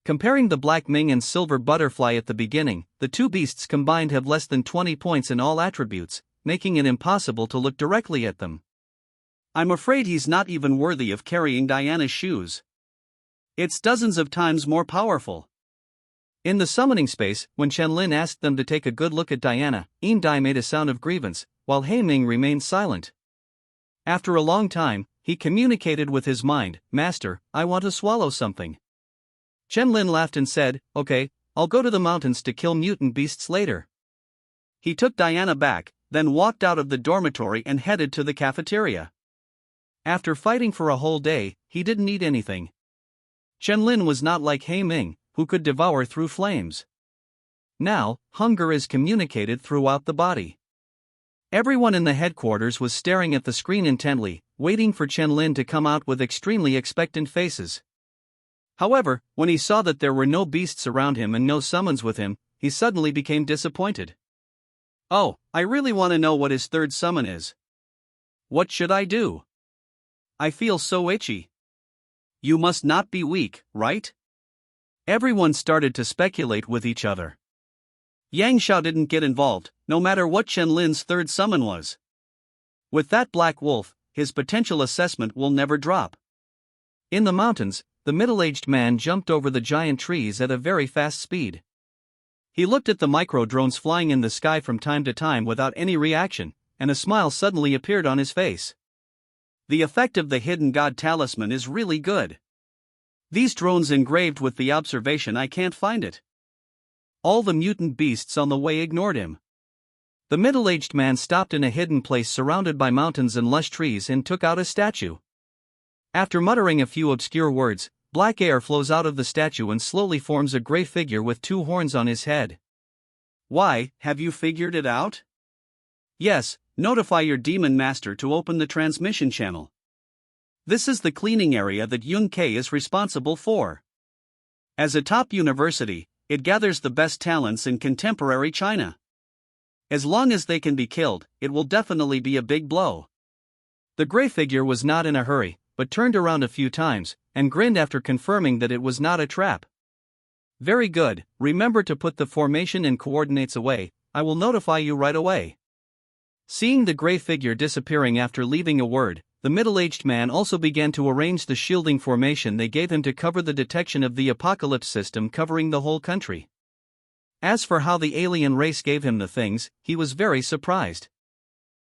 Comparing the Black Ming and Silver Butterfly at the beginning, the two beasts combined have less than 20 points in all attributes, making it impossible to look directly at them. I'm afraid he's not even worthy of carrying Diana's shoes. It's dozens of times more powerful. In the summoning space, when Chen Lin asked them to take a good look at Diana, Yin Dai made a sound of grievance, while Heiming remained silent. After a long time, he communicated with his mind, "Master, I want to swallow something." Chen Lin laughed and said, "Okay, I'll go to the mountains to kill mutant beasts later." He took Diana back, then walked out of the dormitory and headed to the cafeteria. After fighting for a whole day, he didn't eat anything. Chen Lin was not like Heiming, who could devour through flames. Now, hunger is communicated throughout the body. Everyone in the headquarters was staring at the screen intently, waiting for Chen Lin to come out with extremely expectant faces. However, when he saw that there were no beasts around him and no summons with him, he suddenly became disappointed. "Oh, I really want to know what his third summon is. What should I do? I feel so itchy." "You must not be weak, right?" Everyone started to speculate with each other. Yang Xiao didn't get involved, no matter what Chen Lin's third summon was. With that black wolf, his potential assessment will never drop. In the mountains, the middle-aged man jumped over the giant trees at a very fast speed. He looked at the micro-drones flying in the sky from time to time without any reaction, and a smile suddenly appeared on his face. The effect of the hidden god talisman is really good. These drones engraved with the observation "I can't find it." All the mutant beasts on the way ignored him. The middle-aged man stopped in a hidden place surrounded by mountains and lush trees and took out a statue. After muttering a few obscure words, black air flows out of the statue and slowly forms a gray figure with two horns on his head. "Why, have you figured it out?" "Yes, notify your demon master to open the transmission channel. This is the cleaning area that Yun Ke is responsible for. As a top university, it gathers the best talents in contemporary China. As long as they can be killed, it will definitely be a big blow." The gray figure was not in a hurry, but turned around a few times, and grinned after confirming that it was not a trap. "Very good, remember to put the formation and coordinates away, I will notify you right away." Seeing the gray figure disappearing after leaving a word, the middle-aged man also began to arrange the shielding formation they gave him to cover the detection of the apocalypse system covering the whole country. As for how the alien race gave him the things, he was very surprised.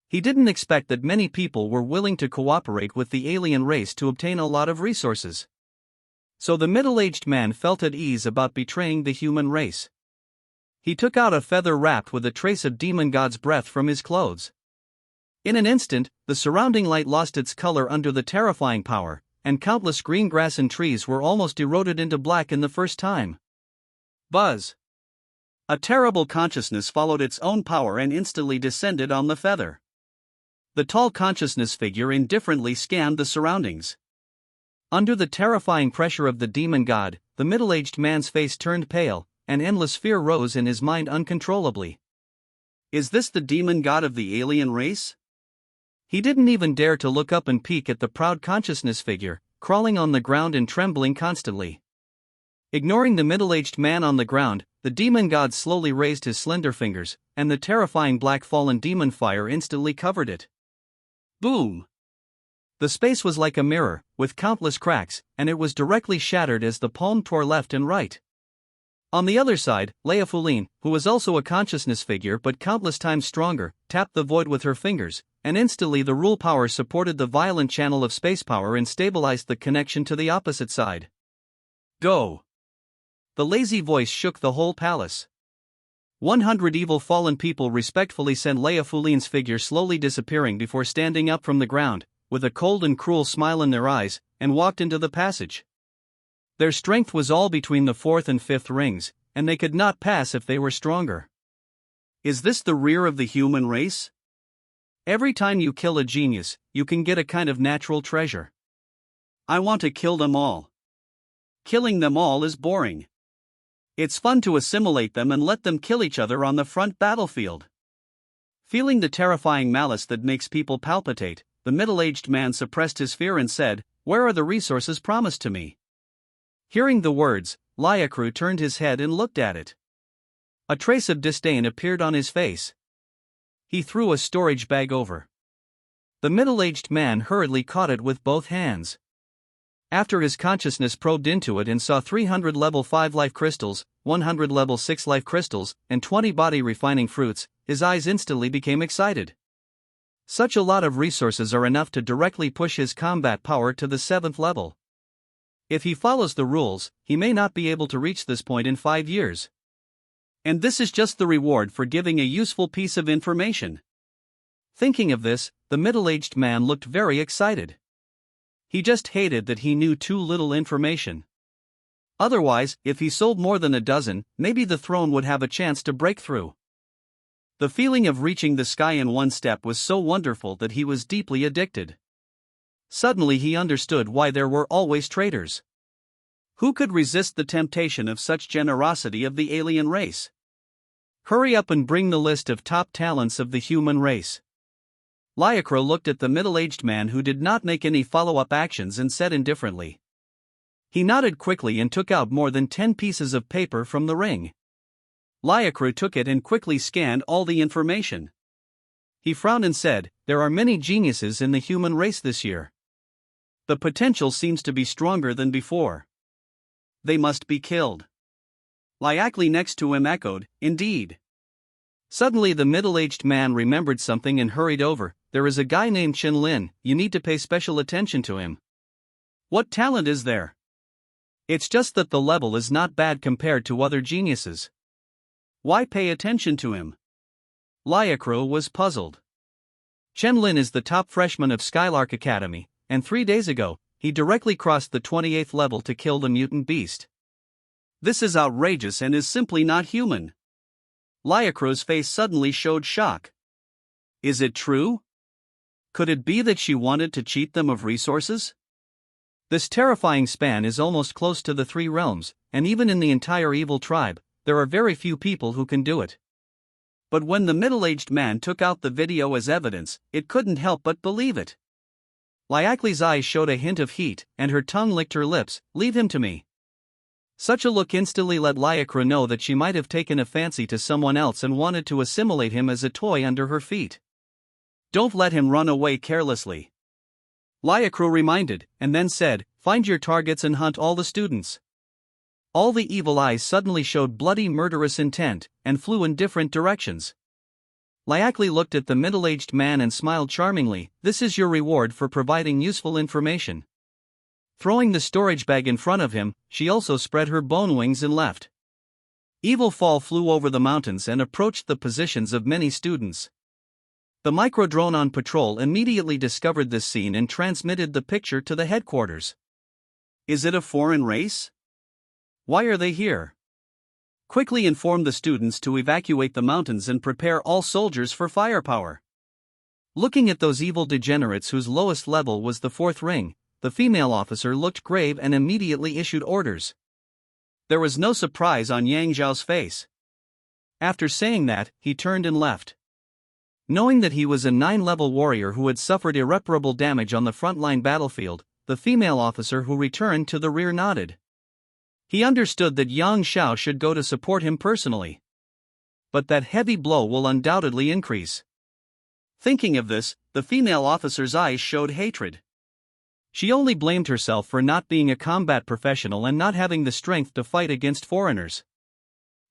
He didn't expect that many people were willing to cooperate with the alien race to obtain a lot of resources. So the middle-aged man felt at ease about betraying the human race. He took out a feather wrapped with a trace of demon god's breath from his clothes. In an instant, the surrounding light lost its color under the terrifying power, and countless green grass and trees were almost eroded into black in the first time. Buzz! A terrible consciousness followed its own power and instantly descended on the feather. The tall consciousness figure indifferently scanned the surroundings. Under the terrifying pressure of the demon god, the middle-aged man's face turned pale, and endless fear rose in his mind uncontrollably. Is this the demon god of the alien race? He didn't even dare to look up and peek at the proud consciousness figure, crawling on the ground and trembling constantly. Ignoring the middle-aged man on the ground, the demon god slowly raised his slender fingers, and the terrifying black fallen demon fire instantly covered it. Boom! The space was like a mirror, with countless cracks, and it was directly shattered as the palm tore left and right. On the other side, Leia Fulin, who was also a consciousness figure but countless times stronger, tapped the void with her fingers, and instantly the rule power supported the violent channel of space power and stabilized the connection to the opposite side. Go! The lazy voice shook the whole palace. 100 evil fallen people respectfully sent Leia Fulin's figure slowly disappearing before standing up from the ground, with a cold and cruel smile in their eyes, and walked into the passage. Their strength was all between the 4th and 5th rings, and they could not pass if they were stronger. Is this the rear of the human race? Every time you kill a genius, you can get a kind of natural treasure. I want to kill them all. Killing them all is boring. It's fun to assimilate them and let them kill each other on the front battlefield. Feeling the terrifying malice that makes people palpitate, the middle-aged man suppressed his fear and said, "Where are the resources promised to me?" Hearing the words, Liakru turned his head and looked at it. A trace of disdain appeared on his face. He threw a storage bag over. The middle-aged man hurriedly caught it with both hands. After his consciousness probed into it and saw 300 level 5 life crystals, 100 level 6 life crystals, and 20 body refining fruits, his eyes instantly became excited. Such a lot of resources are enough to directly push his combat power to the 7th level. If he follows the rules, he may not be able to reach this point in 5 years. And this is just the reward for giving a useful piece of information. Thinking of this, the middle-aged man looked very excited. He just hated that he knew too little information. Otherwise, if he sold more than a dozen, maybe the throne would have a chance to break through. The feeling of reaching the sky in one step was so wonderful that he was deeply addicted. Suddenly he understood why there were always traitors. Who could resist the temptation of such generosity of the alien race? Hurry up and bring the list of top talents of the human race. Liakro looked at the middle-aged man who did not make any follow-up actions and said indifferently. He nodded quickly and took out more than 10 pieces of paper from the ring. Liakro took it and quickly scanned all the information. He frowned and said, "There are many geniuses in the human race this year. The potential seems to be stronger than before. They must be killed." Liakli next to him echoed, "Indeed." Suddenly the middle-aged man remembered something and hurried over. "There is a guy named Chen Lin, you need to pay special attention to him." "What talent is there?" "It's just that the level is not bad compared to other geniuses." "Why pay attention to him?" Liakro was puzzled. Chen Lin is the top freshman of Skylark Academy, and 3 days ago, he directly crossed the 28th level to kill the mutant beast. This is outrageous and is simply not human. Liakro's face suddenly showed shock. Is it true? Could it be that she wanted to cheat them of resources? This terrifying span is almost close to the 3 realms, and even in the entire evil tribe, there are very few people who can do it. But when the middle-aged man took out the video as evidence, it couldn't help but believe it. Liakli's eyes showed a hint of heat, and her tongue licked her lips. "Leave him to me." Such a look instantly let Liakra know that she might have taken a fancy to someone else and wanted to assimilate him as a toy under her feet. "Don't let him run away carelessly," Liakra reminded, and then said, "Find your targets and hunt all the students." All the evil eyes suddenly showed bloody murderous intent, and flew in different directions. Liakli looked at the middle-aged man and smiled charmingly. "This is your reward for providing useful information." Throwing the storage bag in front of him, she also spread her bone wings and left. Evil Fall flew over the mountains and approached the positions of many students. The microdrone on patrol immediately discovered this scene and transmitted the picture to the headquarters. "Is it a foreign race? Why are they here? Quickly inform the students to evacuate the mountains and prepare all soldiers for firepower." Looking at those evil degenerates whose lowest level was the 4th ring, the female officer looked grave and immediately issued orders. There was no surprise on Yang Zhao's face. After saying that, he turned and left. Knowing that he was a 9-level warrior who had suffered irreparable damage on the frontline battlefield, the female officer who returned to the rear nodded. He understood that Yang Xiao should go to support him personally. But that heavy blow will undoubtedly increase. Thinking of this, the female officer's eyes showed hatred. She only blamed herself for not being a combat professional and not having the strength to fight against foreigners.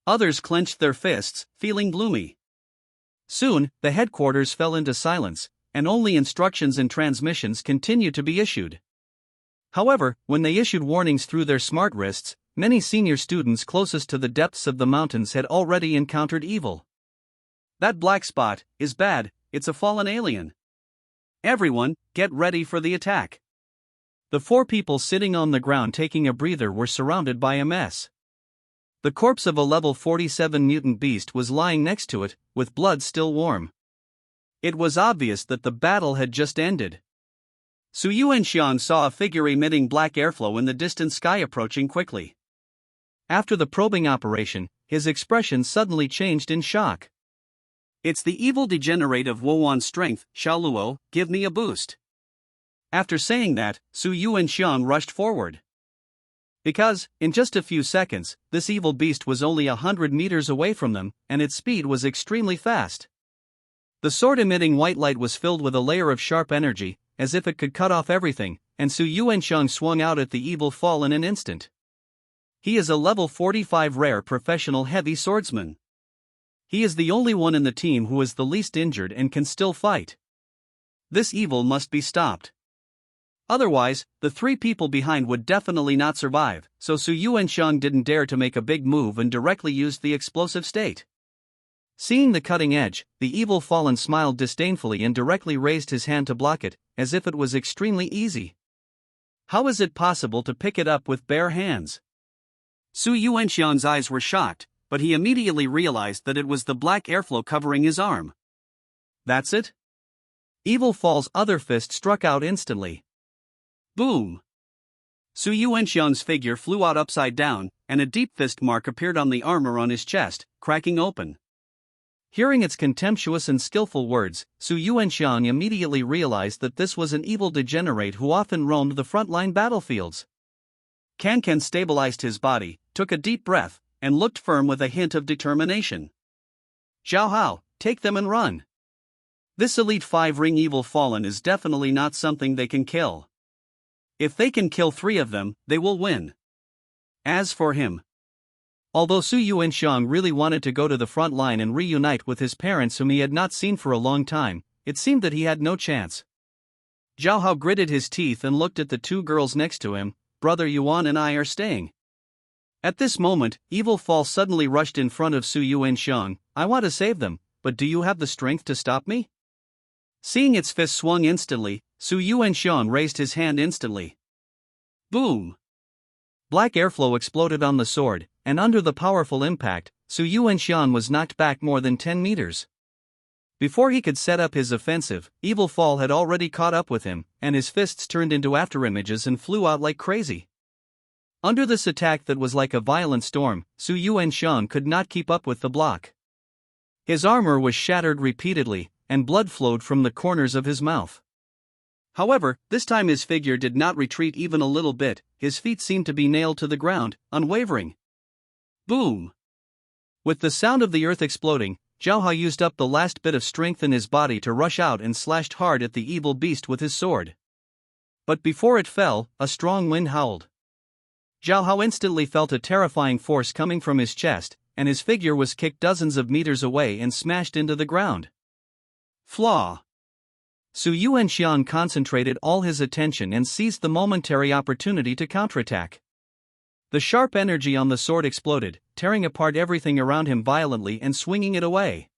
Others clenched their fists, feeling gloomy. Soon, the headquarters fell into silence, and only instructions and transmissions continued to be issued. However, when they issued warnings through their smart wrists, many senior students closest to the depths of the mountains had already encountered evil. "That black spot is bad, it's a fallen alien. Everyone, get ready for the attack." The 4 people sitting on the ground taking a breather were surrounded by a mess. The corpse of a level 47 mutant beast was lying next to it, with blood still warm. It was obvious that the battle had just ended. Su Yuanxiang saw a figure emitting black airflow in the distant sky approaching quickly. After the probing operation, his expression suddenly changed in shock. "It's the evil degenerate of Wowan's strength, Xiaoluo, give me a boost." After saying that, Su Yuanxiang rushed forward. Because, in just a few seconds, this evil beast was only 100 meters away from them, and its speed was extremely fast. The sword-emitting white light was filled with a layer of sharp energy, as if it could cut off everything, and Su Yuanxiang swung out at the evil fall in an instant. He is a level 45 rare professional heavy swordsman. He is the only one in the team who is the least injured and can still fight. This evil must be stopped. Otherwise, the 3 people behind would definitely not survive, so Su Yuanxiang didn't dare to make a big move and directly used the explosive state. Seeing the cutting edge, the evil fallen smiled disdainfully and directly raised his hand to block it, as if it was extremely easy. How is it possible to pick it up with bare hands? Su Yuanxiang's eyes were shocked, but he immediately realized that it was the black airflow covering his arm. That's it? Evil Fall's other fist struck out instantly. Boom! Su Yuanxiang's figure flew out upside down, and a deep fist mark appeared on the armor on his chest, cracking open. Hearing its contemptuous and skillful words, Su Yuanxiang immediately realized that this was an evil degenerate who often roamed the frontline battlefields. Kankan stabilized his body, took a deep breath, and looked firm with a hint of determination. "Zhao Hao, take them and run. This Elite 5 Ring Evil Fallen is definitely not something they can kill. If they can kill 3 of them, they will win." As for him, although Su Yuanxiang really wanted to go to the front line and reunite with his parents whom he had not seen for a long time, it seemed that he had no chance. Zhao Hao gritted his teeth and looked at the 2 girls next to him. "Brother Yuan and I are staying." At this moment, Evil Fall suddenly rushed in front of Su Yuanxiang. "I want to save them, but do you have the strength to stop me?" Seeing its fist swung instantly, Su Yuanxiang raised his hand instantly. Boom! Black airflow exploded on the sword, and under the powerful impact, Su Yuanxiang was knocked back more than 10 meters. Before he could set up his offensive, Evil Fall had already caught up with him, and his fists turned into afterimages and flew out like crazy. Under this attack that was like a violent storm, Su Yuanxiang could not keep up with the block. His armor was shattered repeatedly, and blood flowed from the corners of his mouth. However, this time his figure did not retreat even a little bit, his feet seemed to be nailed to the ground, unwavering. Boom! With the sound of the earth exploding, Zhao Hao used up the last bit of strength in his body to rush out and slashed hard at the evil beast with his sword. But before it fell, a strong wind howled. Zhao Hao instantly felt a terrifying force coming from his chest, and his figure was kicked dozens of meters away and smashed into the ground. Flaw! Su Yuanxiang concentrated all his attention and seized the momentary opportunity to counterattack. The sharp energy on the sword exploded, tearing apart everything around him violently and swinging it away.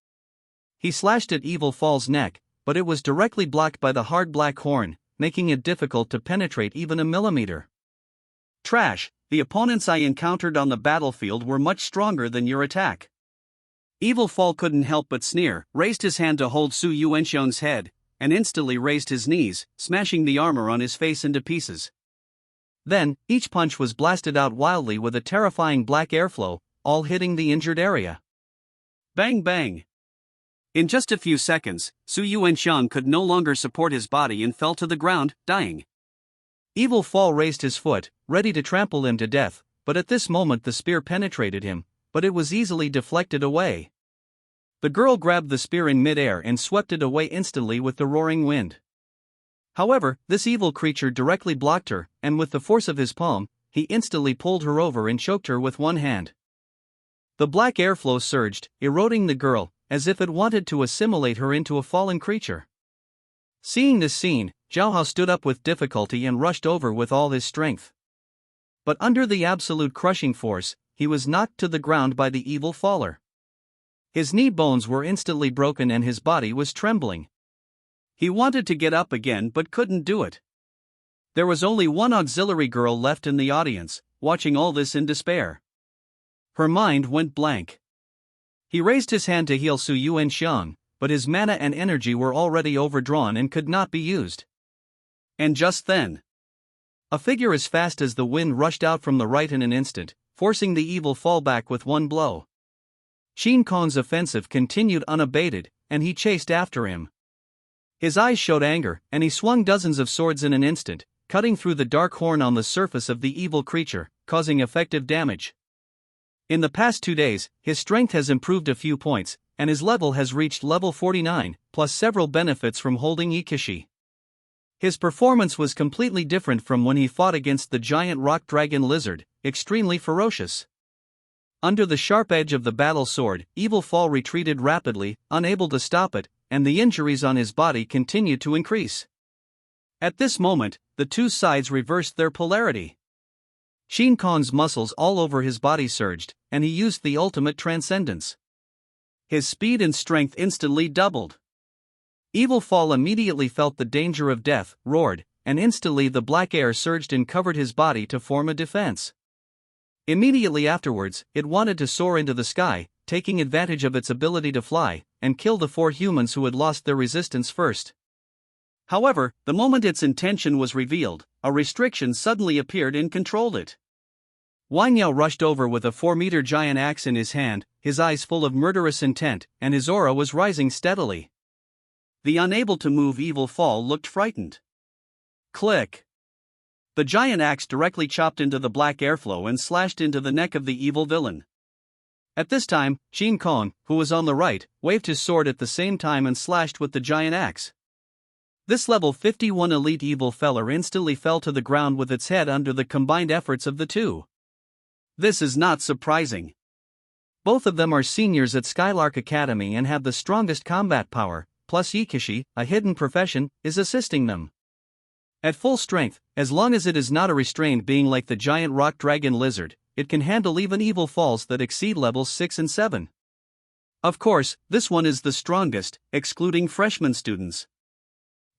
He slashed at Evil Fall's neck, but it was directly blocked by the hard black horn, making it difficult to penetrate even a millimeter. Trash, the opponents I encountered on the battlefield were much stronger than your attack. Evil Fall couldn't help but sneer, raised his hand to hold Su Yuanxiang's head, and instantly raised his knees, smashing the armor on his face into pieces. Then, each punch was blasted out wildly with a terrifying black airflow, all hitting the injured area. Bang bang! In just a few seconds, Su Yuanxiang could no longer support his body and fell to the ground, dying. Evil Fall raised his foot, ready to trample him to death, but at this moment the spear penetrated him, but it was easily deflected away. The girl grabbed the spear in mid-air and swept it away instantly with the roaring wind. However, this evil creature directly blocked her, and with the force of his palm, he instantly pulled her over and choked her with one hand. The black airflow surged, eroding the girl, as if it wanted to assimilate her into a fallen creature. Seeing this scene, Zhao stood up with difficulty and rushed over with all his strength. But under the absolute crushing force, he was knocked to the ground by the evil faller. His knee bones were instantly broken and his body was trembling. He wanted to get up again but couldn't do it. There was only one auxiliary girl left in the audience, watching all this in despair. Her mind went blank. He raised his hand to heal Su Yuanxiang, but his mana and energy were already overdrawn and could not be used. And just then, a figure as fast as the wind rushed out from the right in an instant, forcing the evil fall back with one blow. Qin Kong's offensive continued unabated, and he chased after him. His eyes showed anger, and he swung dozens of swords in an instant, cutting through the dark horn on the surface of the evil creature, causing effective damage. In the past 2 days, his strength has improved a few points, and his level has reached level 49, plus several benefits from holding Ikishi. His performance was completely different from when he fought against the giant rock dragon lizard, extremely ferocious. Under the sharp edge of the battle sword, Evil Fall retreated rapidly, unable to stop it, and the injuries on his body continued to increase. At this moment, the two sides reversed their polarity. Qin Kong's muscles all over his body surged, and he used the ultimate transcendence. His speed and strength instantly doubled. Evil Fall immediately felt the danger of death, roared, and instantly the black air surged and covered his body to form a defense. Immediately afterwards, it wanted to soar into the sky, taking advantage of its ability to fly, and kill the 4 humans who had lost their resistance first. However, the moment its intention was revealed, a restriction suddenly appeared and controlled it. Wang Yao rushed over with a 4-meter giant axe in his hand, his eyes full of murderous intent, and his aura was rising steadily. The unable to move Evil Fall looked frightened. Click! The giant axe directly chopped into the black airflow and slashed into the neck of the evil villain. At this time, Qin Kong, who was on the right, waved his sword at the same time and slashed with the giant axe. This level 51 elite evil feller instantly fell to the ground with its head under the combined efforts of the two. This is not surprising. Both of them are seniors at Skylark Academy and have the strongest combat power, plus Ikishi, a hidden profession, is assisting them. At full strength, as long as it is not a restrained being like the giant rock dragon lizard, it can handle even evil falls that exceed levels 6 and 7. Of course, this one is the strongest, excluding freshman students.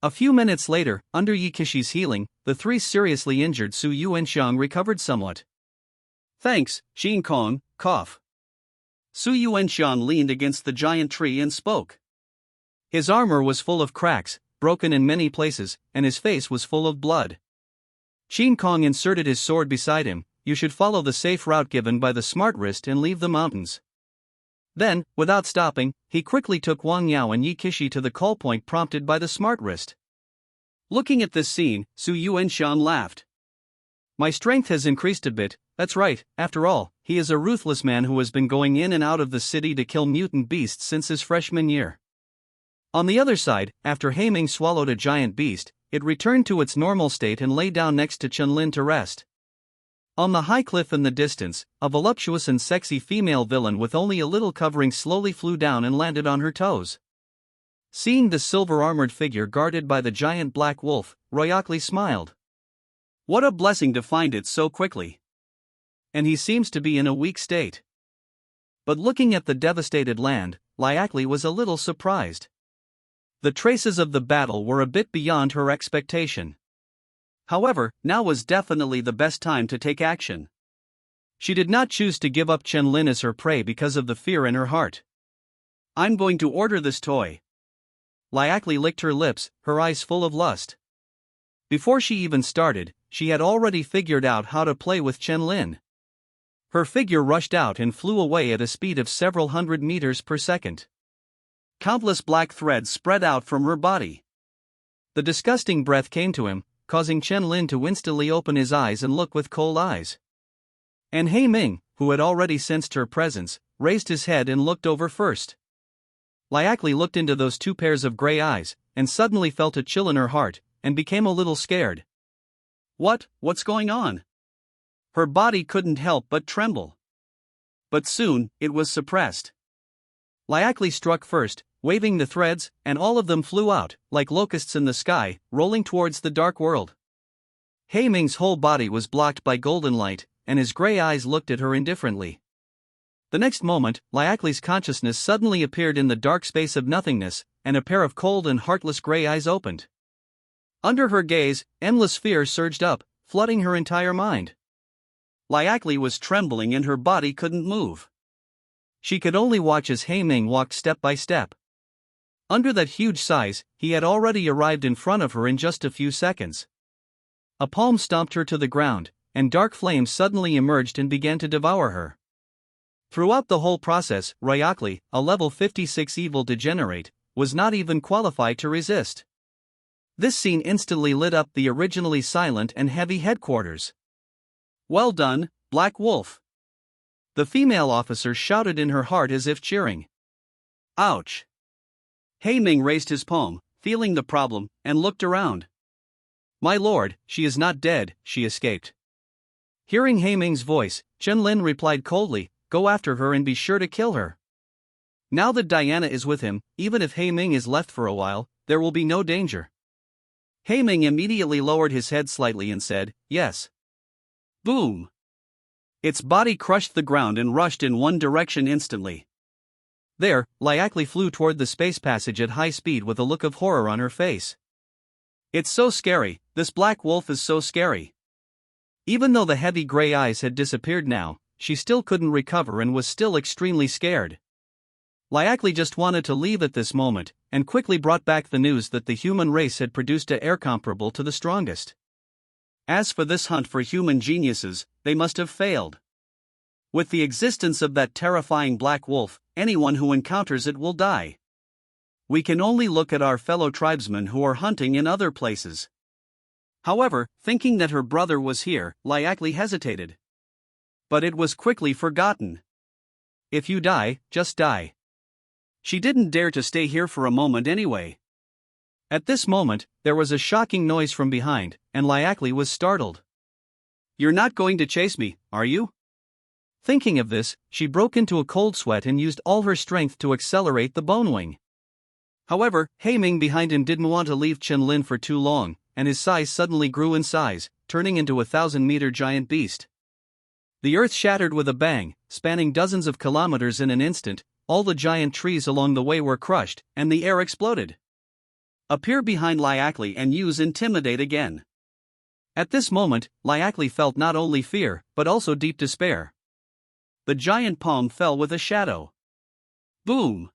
A few minutes later, under Yikishi's healing, the 3 seriously injured Su Yuanxiang recovered somewhat. Thanks, Qin Kong, cough. Su Yuanxiang leaned against the giant tree and spoke. His armor was full of cracks, broken in many places, and his face was full of blood. Qin Kong inserted his sword beside him. You should follow the safe route given by the smart wrist and leave the mountains. Then, without stopping, he quickly took Wang Yao and Yikishi to the call point prompted by the smart wrist. Looking at this scene, Su Yuanxiang laughed. My strength has increased a bit, that's right, after all, he is a ruthless man who has been going in and out of the city to kill mutant beasts since his freshman year. On the other side, after Haiming swallowed a giant beast, it returned to its normal state and lay down next to Chenlin to rest. On the high cliff in the distance, a voluptuous and sexy female villain with only a little covering slowly flew down and landed on her toes. Seeing the silver-armored figure guarded by the giant black wolf, Royakli smiled. What a blessing to find it so quickly. And he seems to be in a weak state. But looking at the devastated land, Liakli was a little surprised. The traces of the battle were a bit beyond her expectation. However, now was definitely the best time to take action. She did not choose to give up Chenlin as her prey because of the fear in her heart. I'm going to order this toy. Liakli licked her lips, her eyes full of lust. Before she even started, she had already figured out how to play with Chenlin. Her figure rushed out and flew away at a speed of several hundred meters per second. Countless black threads spread out from her body. The disgusting breath came to him, causing Chenlin to instantly open his eyes and look with cold eyes. And Haiming, who had already sensed her presence, raised his head and looked over first. Liakli looked into those 2 pairs of gray eyes, and suddenly felt a chill in her heart, and became a little scared. What's going on? Her body couldn't help but tremble. But soon, it was suppressed. Liakli struck first, waving the threads, and all of them flew out, like locusts in the sky, rolling towards the dark world. Haiming's whole body was blocked by golden light, and his gray eyes looked at her indifferently. The next moment, Liakli's consciousness suddenly appeared in the dark space of nothingness, and a pair of cold and heartless gray eyes opened. Under her gaze, endless fear surged up, flooding her entire mind. Liakli was trembling and her body couldn't move. She could only watch as Haiming walked step by step. Under that huge size, he had already arrived in front of her in just a few seconds. A palm stomped her to the ground, and dark flames suddenly emerged and began to devour her. Throughout the whole process, Liakli, a level 56 evil degenerate, was not even qualified to resist. This scene instantly lit up the originally silent and heavy headquarters. "Well done, Black Wolf!" The female officer shouted in her heart as if cheering. Ouch! Haiming raised his palm, feeling the problem, and looked around. "My lord, she is not dead, she escaped." Hearing Haiming's voice, Chen-Lin replied coldly, "Go after her and be sure to kill her." Now that Diana is with him, even if Haiming is left for a while, there will be no danger. Haiming immediately lowered his head slightly and said, "Yes." Boom! Its body crushed the ground and rushed in one direction instantly. There, Liakli flew toward the space passage at high speed with a look of horror on her face. "It's so scary, this black wolf is so scary." Even though the heavy gray eyes had disappeared now, she still couldn't recover and was still extremely scared. Liakli just wanted to leave at this moment, and quickly brought back the news that the human race had produced a heir comparable to the strongest. As for this hunt for human geniuses, they must have failed. With the existence of that terrifying black wolf, anyone who encounters it will die. We can only look at our fellow tribesmen who are hunting in other places. However, thinking that her brother was here, Liakli hesitated. But it was quickly forgotten. If you die, just die. She didn't dare to stay here for a moment anyway. At this moment, there was a shocking noise from behind, and Liakli was startled. "You're not going to chase me, are you?" Thinking of this, she broke into a cold sweat and used all her strength to accelerate the bone wing. However, Haiming behind him didn't want to leave Chen-Lin for too long, and his size suddenly grew in size, turning into a 1,000-meter giant beast. The earth shattered with a bang, spanning dozens of kilometers in an instant. All the giant trees along the way were crushed, and the air exploded. Appear behind Liakli and use Intimidate again. At this moment, Liakli felt not only fear, but also deep despair. The giant palm fell with a shadow. Boom!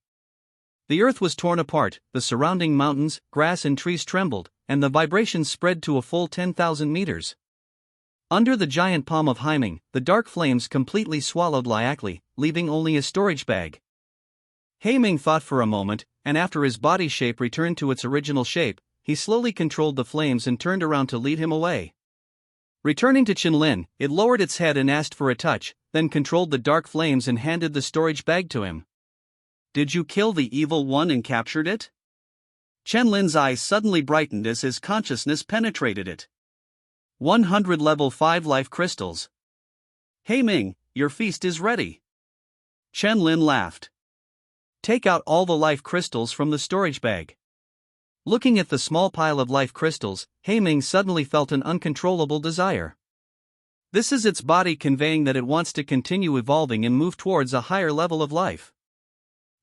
The earth was torn apart, the surrounding mountains, grass and trees trembled, and the vibrations spread to a full 10,000 meters. Under the giant palm of Haiming, the dark flames completely swallowed Liakli, leaving only a storage bag. Haiming thought for a moment, and after his body shape returned to its original shape, he slowly controlled the flames and turned around to lead him away. Returning to Chen-Lin, it lowered its head and asked for a touch, then controlled the dark flames and handed the storage bag to him. "Did you kill the evil one and captured it?" Chen-Lin's eyes suddenly brightened as his consciousness penetrated it. 100 level 5 life crystals. "Haiming, your feast is ready." Chen-Lin laughed. "Take out all the life crystals from the storage bag." Looking at the small pile of life crystals, Haiming suddenly felt an uncontrollable desire. This is its body conveying that it wants to continue evolving and move towards a higher level of life.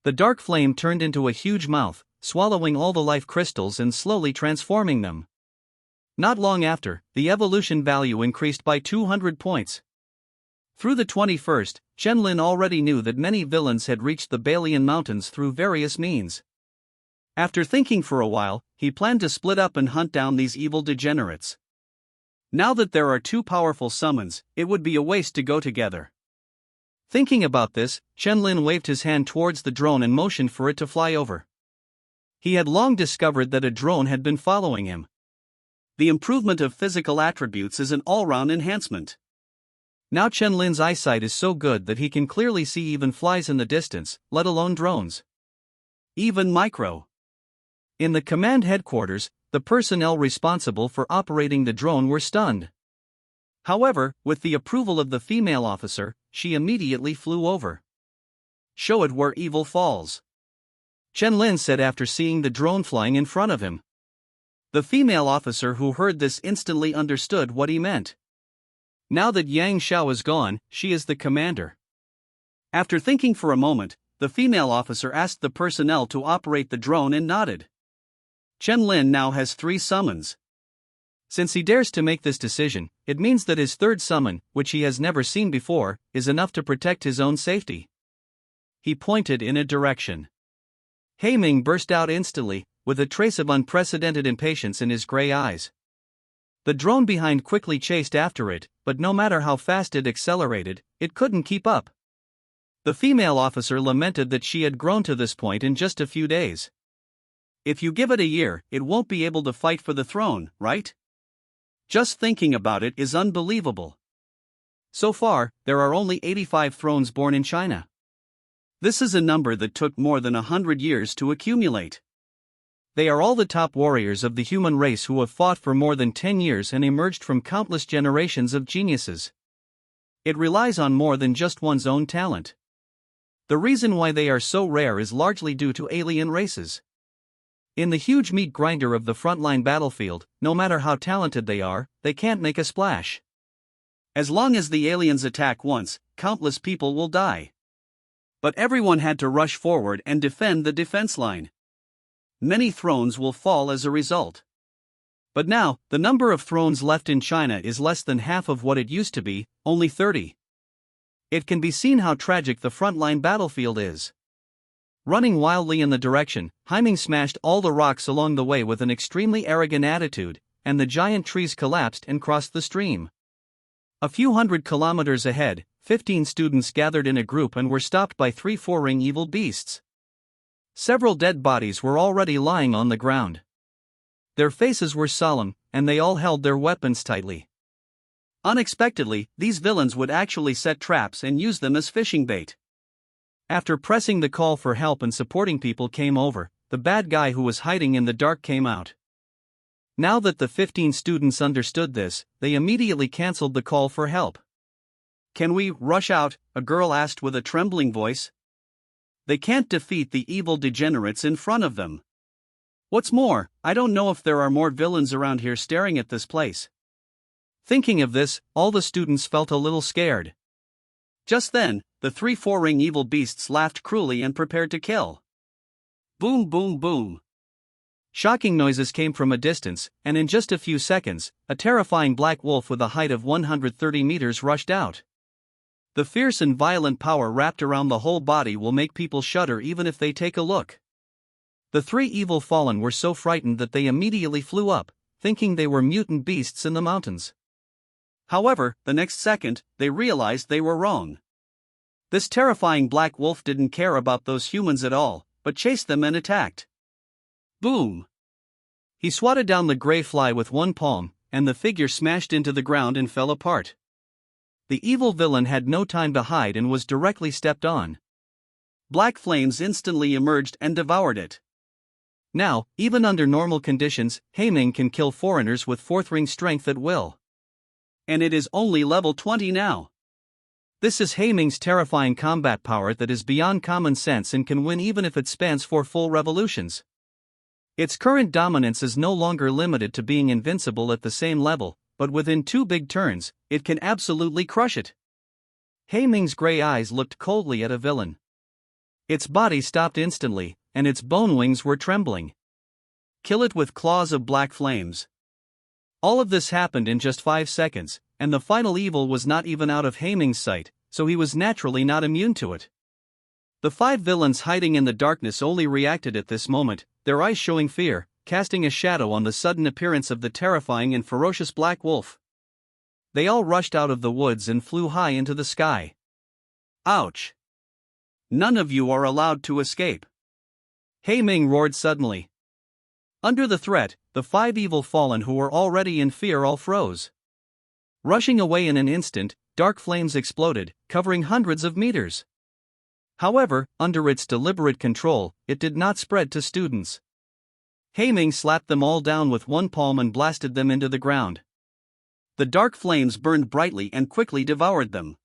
The dark flame turned into a huge mouth, swallowing all the life crystals and slowly transforming them. Not long after, the evolution value increased by 200 points. Through the 21st, Chen-Lin already knew that many villains had reached the Balian Mountains through various means. After thinking for a while, he planned to split up and hunt down these evil degenerates. Now that there are two powerful summons, it would be a waste to go together. Thinking about this, Chen-Lin waved his hand towards the drone and motioned for it to fly over. He had long discovered that a drone had been following him. The improvement of physical attributes is an all-round enhancement. Now Chen-Lin's eyesight is so good that he can clearly see even flies in the distance, let alone drones. Even micro. In the command headquarters, the personnel responsible for operating the drone were stunned. However, with the approval of the female officer, she immediately flew over. "Show it where evil falls," Chen Lin said after seeing the drone flying in front of him. The female officer who heard this instantly understood what he meant. Now that Yang Xiao is gone, she is the commander. After thinking for a moment, the female officer asked the personnel to operate the drone and nodded. Chen Lin now has 3 summons. Since he dares to make this decision, it means that his 3rd summon, which he has never seen before, is enough to protect his own safety. He pointed in a direction. Ming burst out instantly, with a trace of unprecedented impatience in his gray eyes. The drone behind quickly chased after it, but no matter how fast it accelerated, it couldn't keep up. The female officer lamented that she had grown to this point in just a few days. "If you give it a year, it won't be able to fight for the throne, right? Just thinking about it is unbelievable. So far, there are only 85 thrones born in China. This is a number that took more than 100 years to accumulate. They are all the top warriors of the human race who have fought for more than 10 years and emerged from countless generations of geniuses. It relies on more than just one's own talent. The reason why they are so rare is largely due to alien races. In the huge meat grinder of the frontline battlefield, no matter how talented they can't make a splash. As long as the aliens attack once, countless people will die. But everyone had to rush forward and defend the defense line. Many thrones will fall as a result. But now, the number of thrones left in China is less than half of what it used to be, only 30. It can be seen how tragic the frontline battlefield is. Running wildly in the direction, Ming smashed all the rocks along the way with an extremely arrogant attitude, and the giant trees collapsed and crossed the stream. A few hundred kilometers ahead, 15 students gathered in a group and were stopped by 3 four-ring evil beasts. Several dead bodies were already lying on the ground. Their faces were solemn, and they all held their weapons tightly. Unexpectedly, these villains would actually set traps and use them as fishing bait. After pressing the call for help and supporting people came over, the bad guy who was hiding in the dark came out. Now that the 15 students understood this, they immediately cancelled the call for help. "Can we rush out?" a girl asked with a trembling voice. "They can't defeat the evil degenerates in front of them. What's more, I don't know if there are more villains around here staring at this place." Thinking of this, all the students felt a little scared. Just then, the 3 four-ring evil beasts laughed cruelly and prepared to kill. Boom, boom, boom. Shocking noises came from a distance, and in just a few seconds, a terrifying black wolf with a height of 130 meters rushed out. The fierce and violent power wrapped around the whole body will make people shudder even if they take a look. The 3 evil fallen were so frightened that they immediately flew up, thinking they were mutant beasts in the mountains. However, the next second, they realized they were wrong. This terrifying black wolf didn't care about those humans at all, but chased them and attacked. Boom! He swatted down the gray fly with one palm, and the figure smashed into the ground and fell apart. The evil villain had no time to hide and was directly stepped on. Black flames instantly emerged and devoured it. Now, even under normal conditions, Ming can kill foreigners with 4th ring strength at will. And it is only level 20 now. This is Ming's terrifying combat power that is beyond common sense and can win even if it spans 4 full revolutions. Its current dominance is no longer limited to being invincible at the same level, but within 2 big turns, it can absolutely crush it. Ming's gray eyes looked coldly at a villain. Its body stopped instantly, and its bone wings were trembling. Kill it with claws of black flames. All of this happened in just 5 seconds, and the final evil was not even out of Ming's sight, so he was naturally not immune to it. The 5 villains hiding in the darkness only reacted at this moment, their eyes showing fear, casting a shadow on the sudden appearance of the terrifying and ferocious black wolf. They all rushed out of the woods and flew high into the sky. Ouch! None of you are allowed to escape. Ming roared suddenly. Under the threat, the 5 evil fallen who were already in fear all froze. Rushing away in an instant, dark flames exploded, covering hundreds of meters. However, under its deliberate control, it did not spread to students. Haiming slapped them all down with one palm and blasted them into the ground. The dark flames burned brightly and quickly devoured them.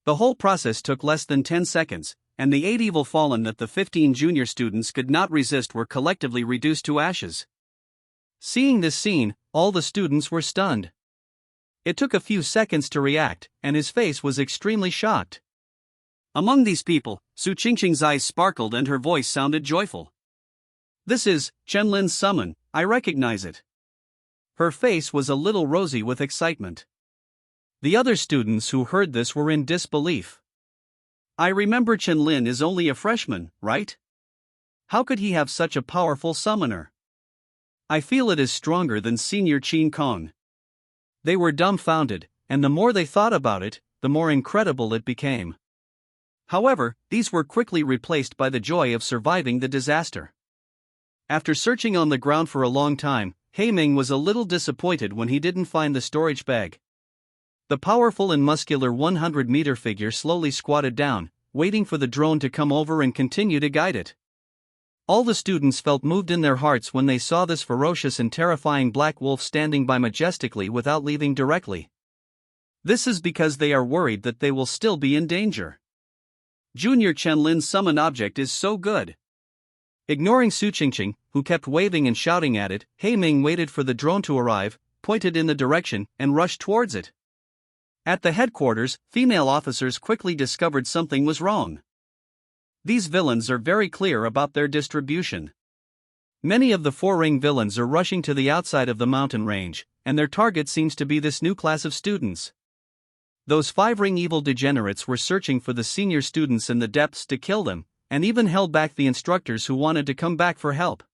The whole process took less than 10 seconds, and the 8 evil fallen that the 15 junior students could not resist were collectively reduced to ashes. Seeing this scene, all the students were stunned. It took a few seconds to react, and his face was extremely shocked. Among these people, Su Qingqing's eyes sparkled and her voice sounded joyful. "This is Chenlin's summon, I recognize it." Her face was a little rosy with excitement. The other students who heard this were in disbelief. "I remember Chenlin is only a freshman, right? How could he have such a powerful summoner? I feel it is stronger than senior Qin Kong." They were dumbfounded, and the more they thought about it, the more incredible it became. However, these were quickly replaced by the joy of surviving the disaster. After searching on the ground for a long time, Haiming was a little disappointed when he didn't find the storage bag. The powerful and muscular 100-meter figure slowly squatted down, waiting for the drone to come over and continue to guide it. All the students felt moved in their hearts when they saw this ferocious and terrifying black wolf standing by majestically without leaving directly. This is because they are worried that they will still be in danger. Junior Chenlin's summon object is so good. Ignoring Su Qingqing, who kept waving and shouting at it, Haiming waited for the drone to arrive, pointed in the direction, and rushed towards it. At the headquarters, female officers quickly discovered something was wrong. These villains are very clear about their distribution. Many of the 4-ring villains are rushing to the outside of the mountain range, and their target seems to be this new class of students. Those 5-ring evil degenerates were searching for the senior students in the depths to kill them, and even held back the instructors who wanted to come back for help.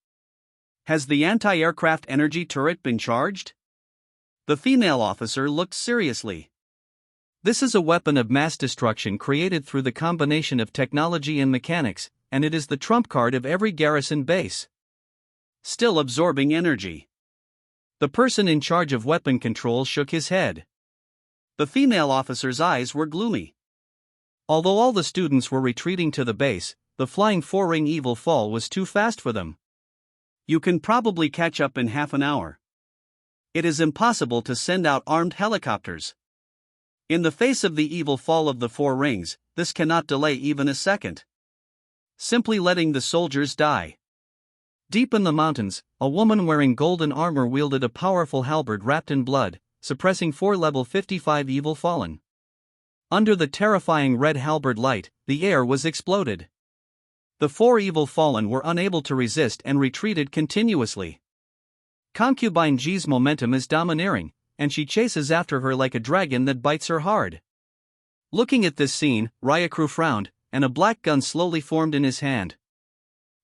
Has the anti-aircraft energy turret been charged? The female officer looked seriously. This is a weapon of mass destruction created through the combination of technology and mechanics, and it is the trump card of every garrison base. Still absorbing energy. The person in charge of weapon control shook his head. The female officer's eyes were gloomy. Although all the students were retreating to the base, the flying 4-ring evil fall was too fast for them. You can probably catch up in half an hour. It is impossible to send out armed helicopters. In the face of the evil fall of the 4 rings, this cannot delay even a second. Simply letting the soldiers die. Deep in the mountains, a woman wearing golden armor wielded a powerful halberd wrapped in blood, suppressing 4 level 55 evil fallen. Under the terrifying red halberd light, the air was exploded. The 4 evil fallen were unable to resist and retreated continuously. Concubine Ji's momentum is domineering, and she chases after her like a dragon that bites her hard. Looking at this scene, Ryakru frowned, and a black gun slowly formed in his hand.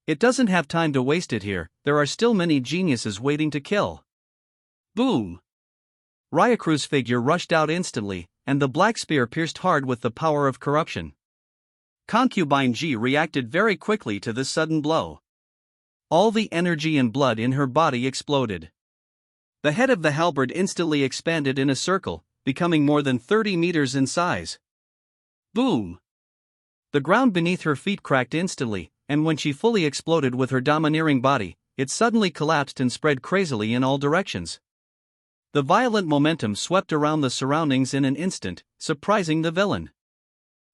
It doesn't have time to waste it here, there are still many geniuses waiting to kill. Boom! Ryakru's figure rushed out instantly, and the black spear pierced hard with the power of corruption. Concubine Ji reacted very quickly to this sudden blow. All the energy and blood in her body exploded. The head of the halberd instantly expanded in a circle, becoming more than 30 meters in size. Boom! The ground beneath her feet cracked instantly, and when she fully exploded with her domineering body, it suddenly collapsed and spread crazily in all directions. The violent momentum swept around the surroundings in an instant, surprising the villain.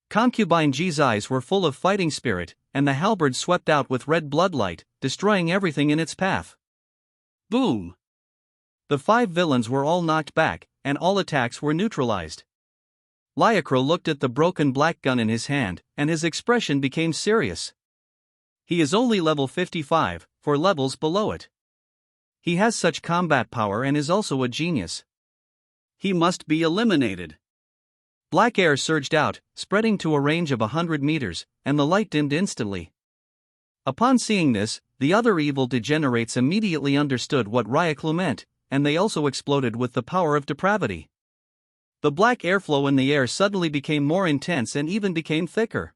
Concubine Ji's eyes were full of fighting spirit, and the halberd swept out with red bloodlight, destroying everything in its path. Boom! The 5 villains were all knocked back, and all attacks were neutralized. Ryakru looked at the broken black gun in his hand, and his expression became serious. He is only level 55, 4 levels below it. He has such combat power and is also a genius. He must be eliminated. Black air surged out, spreading to a range of 100 meters, and the light dimmed instantly. Upon seeing this, the other evil degenerates immediately understood what Ryakru meant, and they also exploded with the power of depravity. The black airflow in the air suddenly became more intense and even became thicker.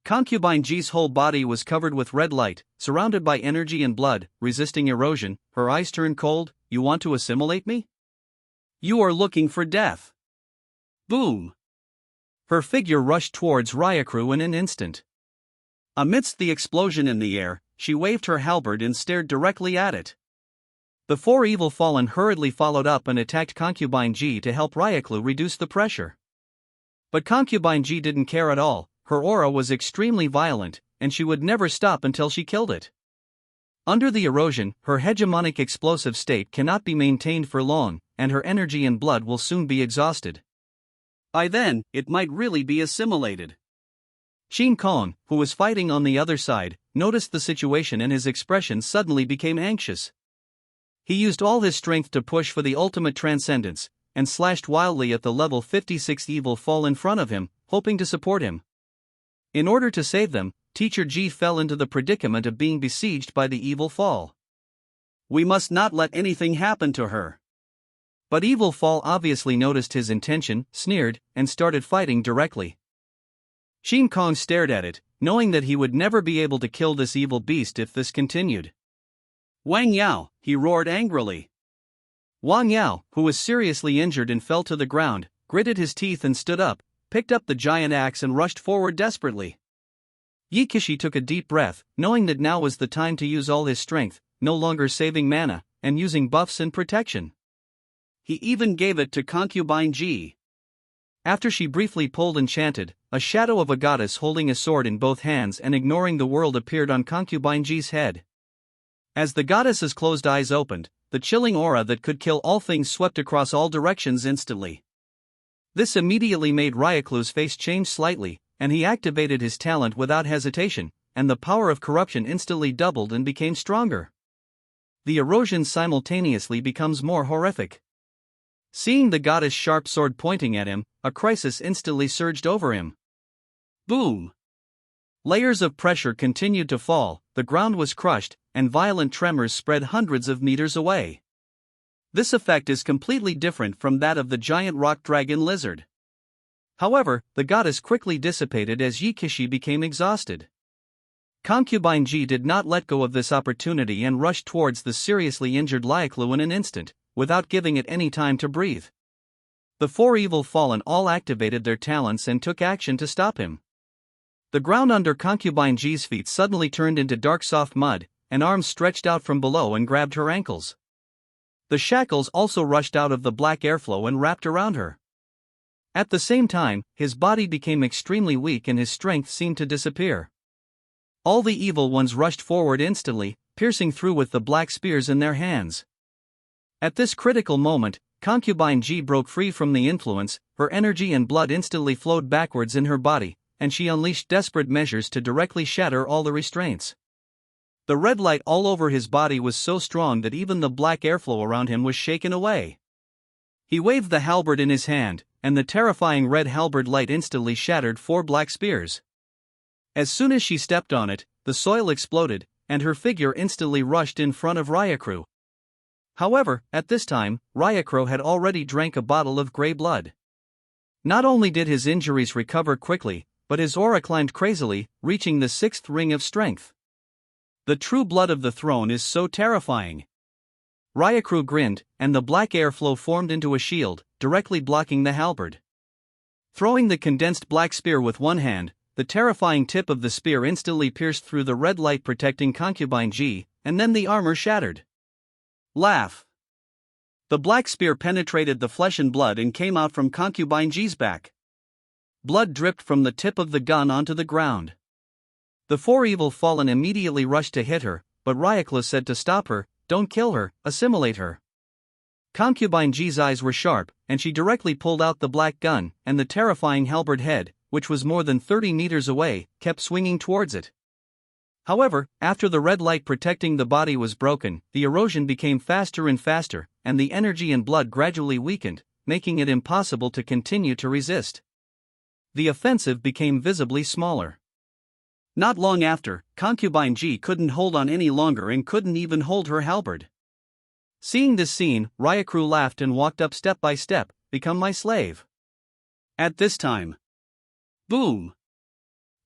Concubine Ji's whole body was covered with red light, surrounded by energy and blood, resisting erosion. Her eyes turned cold. You want to assimilate me? You are looking for death. Boom! Her figure rushed towards Ryakru in an instant. Amidst the explosion in the air, she waved her halberd and stared directly at it. The four evil fallen hurriedly followed up and attacked Concubine G to help Ryuklu reduce the pressure. But Concubine G didn't care at all. Her aura was extremely violent, and she would never stop until she killed it. Under the erosion, her hegemonic explosive state cannot be maintained for long, and her energy and blood will soon be exhausted. By then, it might really be assimilated. Shin Kong, who was fighting on the other side, noticed the situation and his expression suddenly became anxious. He used all his strength to push for the ultimate transcendence, and slashed wildly at the level 56 evil fall in front of him, hoping to support him. In order to save them, Teacher G fell into the predicament of being besieged by the evil fall. We must not let anything happen to her. But evil fall obviously noticed his intention, sneered, and started fighting directly. Shin Kong stared at it, knowing that he would never be able to kill this evil beast if this continued. Wang Yao, he roared angrily. Wang Yao, who was seriously injured and fell to the ground, gritted his teeth and stood up, picked up the giant axe and rushed forward desperately. Yikishi took a deep breath, knowing that now was the time to use all his strength, no longer saving mana, and using buffs and protection. He even gave it to Concubine G. After she briefly pulled enchanted, a shadow of a goddess holding a sword in both hands and ignoring the world appeared on Concubine G's head. As the goddess's closed eyes opened, the chilling aura that could kill all things swept across all directions instantly. This immediately made Ryuklu's face change slightly, and he activated his talent without hesitation, and the power of corruption instantly doubled and became stronger. The erosion simultaneously becomes more horrific. Seeing the goddess' sharp sword pointing at him, a crisis instantly surged over him. Boom! Layers of pressure continued to fall, the ground was crushed, and violent tremors spread hundreds of meters away. This effect is completely different from that of the giant rock dragon lizard. However, the goddess quickly dissipated as Yikishi became exhausted. Concubine G did not let go of this opportunity and rushed towards the seriously injured Ryuklu in an instant, without giving it any time to breathe. The four evil fallen all activated their talents and took action to stop him. The ground under Concubine G's feet suddenly turned into dark soft mud, and arms stretched out from below and grabbed her ankles. The shackles also rushed out of the black airflow and wrapped around her. At the same time, his body became extremely weak and his strength seemed to disappear. All the evil ones rushed forward instantly, piercing through with the black spears in their hands. At this critical moment, Concubine G broke free from the influence, her energy and blood instantly flowed backwards in her body, and she unleashed desperate measures to directly shatter all the restraints. The red light all over his body was so strong that even the black airflow around him was shaken away. He waved the halberd in his hand, and the terrifying red halberd light instantly shattered four black spears. As soon as she stepped on it, the soil exploded, and her figure instantly rushed in front of Ryuklu. However, at this time, Ryuklu had already drank a bottle of grey blood. Not only did his injuries recover quickly, but his aura climbed crazily, reaching the sixth ring of strength. The true blood of the throne is so terrifying. Ryuklu grinned, and the black airflow formed into a shield, directly blocking the halberd. Throwing the condensed black spear with one hand, the terrifying tip of the spear instantly pierced through the red light protecting Concubine G, and then the armor shattered. Laugh! The black spear penetrated the flesh and blood and came out from Concubine G's back. Blood dripped from the tip of the gun onto the ground. The four evil fallen immediately rushed to hit her, but Ryuklu said to stop her, "Don't kill her, assimilate her." Concubine G's eyes were sharp, and she directly pulled out the black gun, and the terrifying halberd head, which was more than 30 meters away, kept swinging towards it. However, after the red light protecting the body was broken, the erosion became faster and faster, and the energy and blood gradually weakened, making it impossible to continue to resist. The offensive became visibly smaller. Not long after, Concubine G couldn't hold on any longer and couldn't even hold her halberd. Seeing this scene, Ryuklu laughed and walked up step by step, "Become my slave." At this time, boom!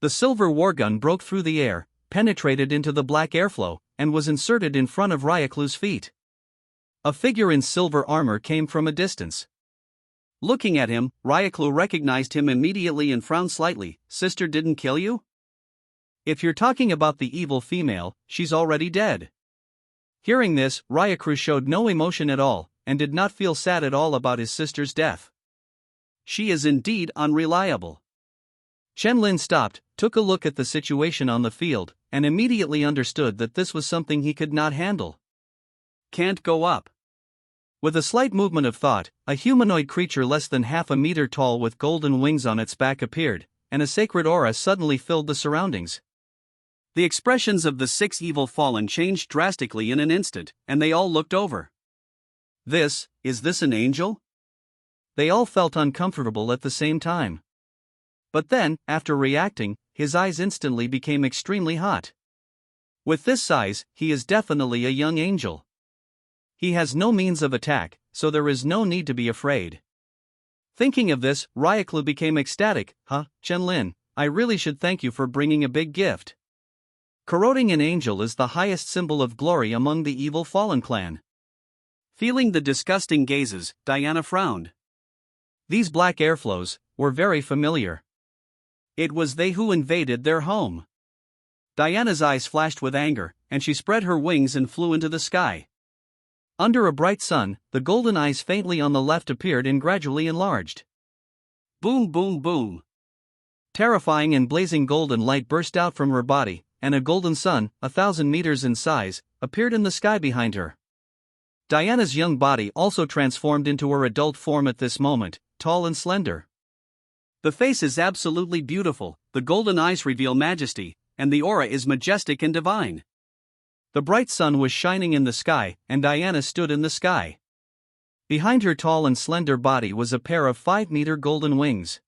The silver wargun broke through the air, penetrated into the black airflow, and was inserted in front of Ryuklu's feet. A figure in silver armor came from a distance. Looking at him, Ryuklu recognized him immediately and frowned slightly. "Sister didn't kill you?" If you're talking about the evil female, she's already dead. Hearing this, Ryukru showed no emotion at all, and did not feel sad at all about his sister's death. She is indeed unreliable. Chen-Lin stopped, took a look at the situation on the field, and immediately understood that this was something he could not handle. Can't go up. With a slight movement of thought, a humanoid creature less than half a meter tall with golden wings on its back appeared, and a sacred aura suddenly filled the surroundings. The expressions of the 6 evil fallen changed drastically in an instant, and they all looked over. Is this an angel? They all felt uncomfortable at the same time. But then, after reacting, his eyes instantly became extremely hot. With this size, he is definitely a young angel. He has no means of attack, so there is no need to be afraid. Thinking of this, Ryuklu became ecstatic. Chen-Lin, I really should thank you for bringing a big gift. Corroding an angel is the highest symbol of glory among the evil fallen clan. Feeling the disgusting gazes, Diana frowned. These black airflows were very familiar. It was they who invaded their home. Diana's eyes flashed with anger, and she spread her wings and flew into the sky. Under a bright sun, the golden eyes faintly on the left appeared and gradually enlarged. Boom, boom, boom. Terrifying and blazing golden light burst out from her body, and a golden sun, 1,000 meters in size, appeared in the sky behind her. Diana's young body also transformed into her adult form at this moment, tall and slender. The face is absolutely beautiful, the golden eyes reveal majesty, and the aura is majestic and divine. The bright sun was shining in the sky, and Diana stood in the sky. Behind her tall and slender body was a pair of 5-meter golden wings.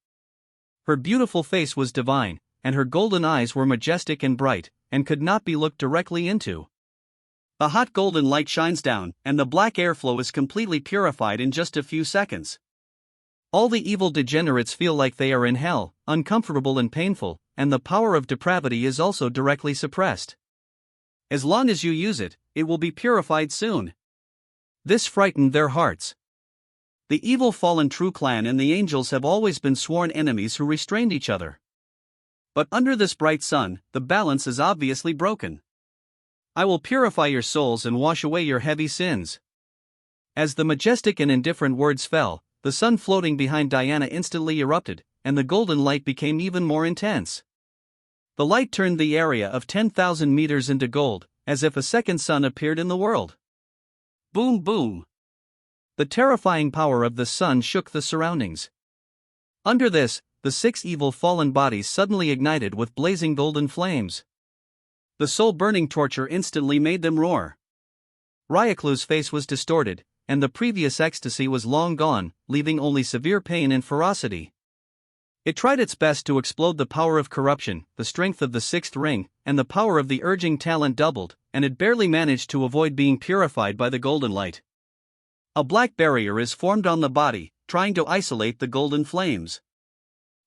Her beautiful face was divine, and her golden eyes were majestic and bright, and could not be looked directly into. A hot golden light shines down, and the black airflow is completely purified in just a few seconds. All the evil degenerates feel like they are in hell, uncomfortable and painful, and the power of depravity is also directly suppressed. As long as you use it, it will be purified soon. This frightened their hearts. The evil fallen true clan and the angels have always been sworn enemies who restrained each other. But under this bright sun, the balance is obviously broken. I will purify your souls and wash away your heavy sins. As the majestic and indifferent words fell, the sun floating behind Diana instantly erupted, and the golden light became even more intense. The light turned the area of 10,000 meters into gold, as if a second sun appeared in the world. Boom, boom. The terrifying power of the sun shook the surroundings. Under this, the 6 evil fallen bodies suddenly ignited with blazing golden flames. The soul-burning torture instantly made them roar. Ryuklu's face was distorted, and the previous ecstasy was long gone, leaving only severe pain and ferocity. It tried its best to explode the power of corruption, the strength of the 6th ring, and the power of the urging talent doubled, and it barely managed to avoid being purified by the golden light. A black barrier is formed on the body, trying to isolate the golden flames.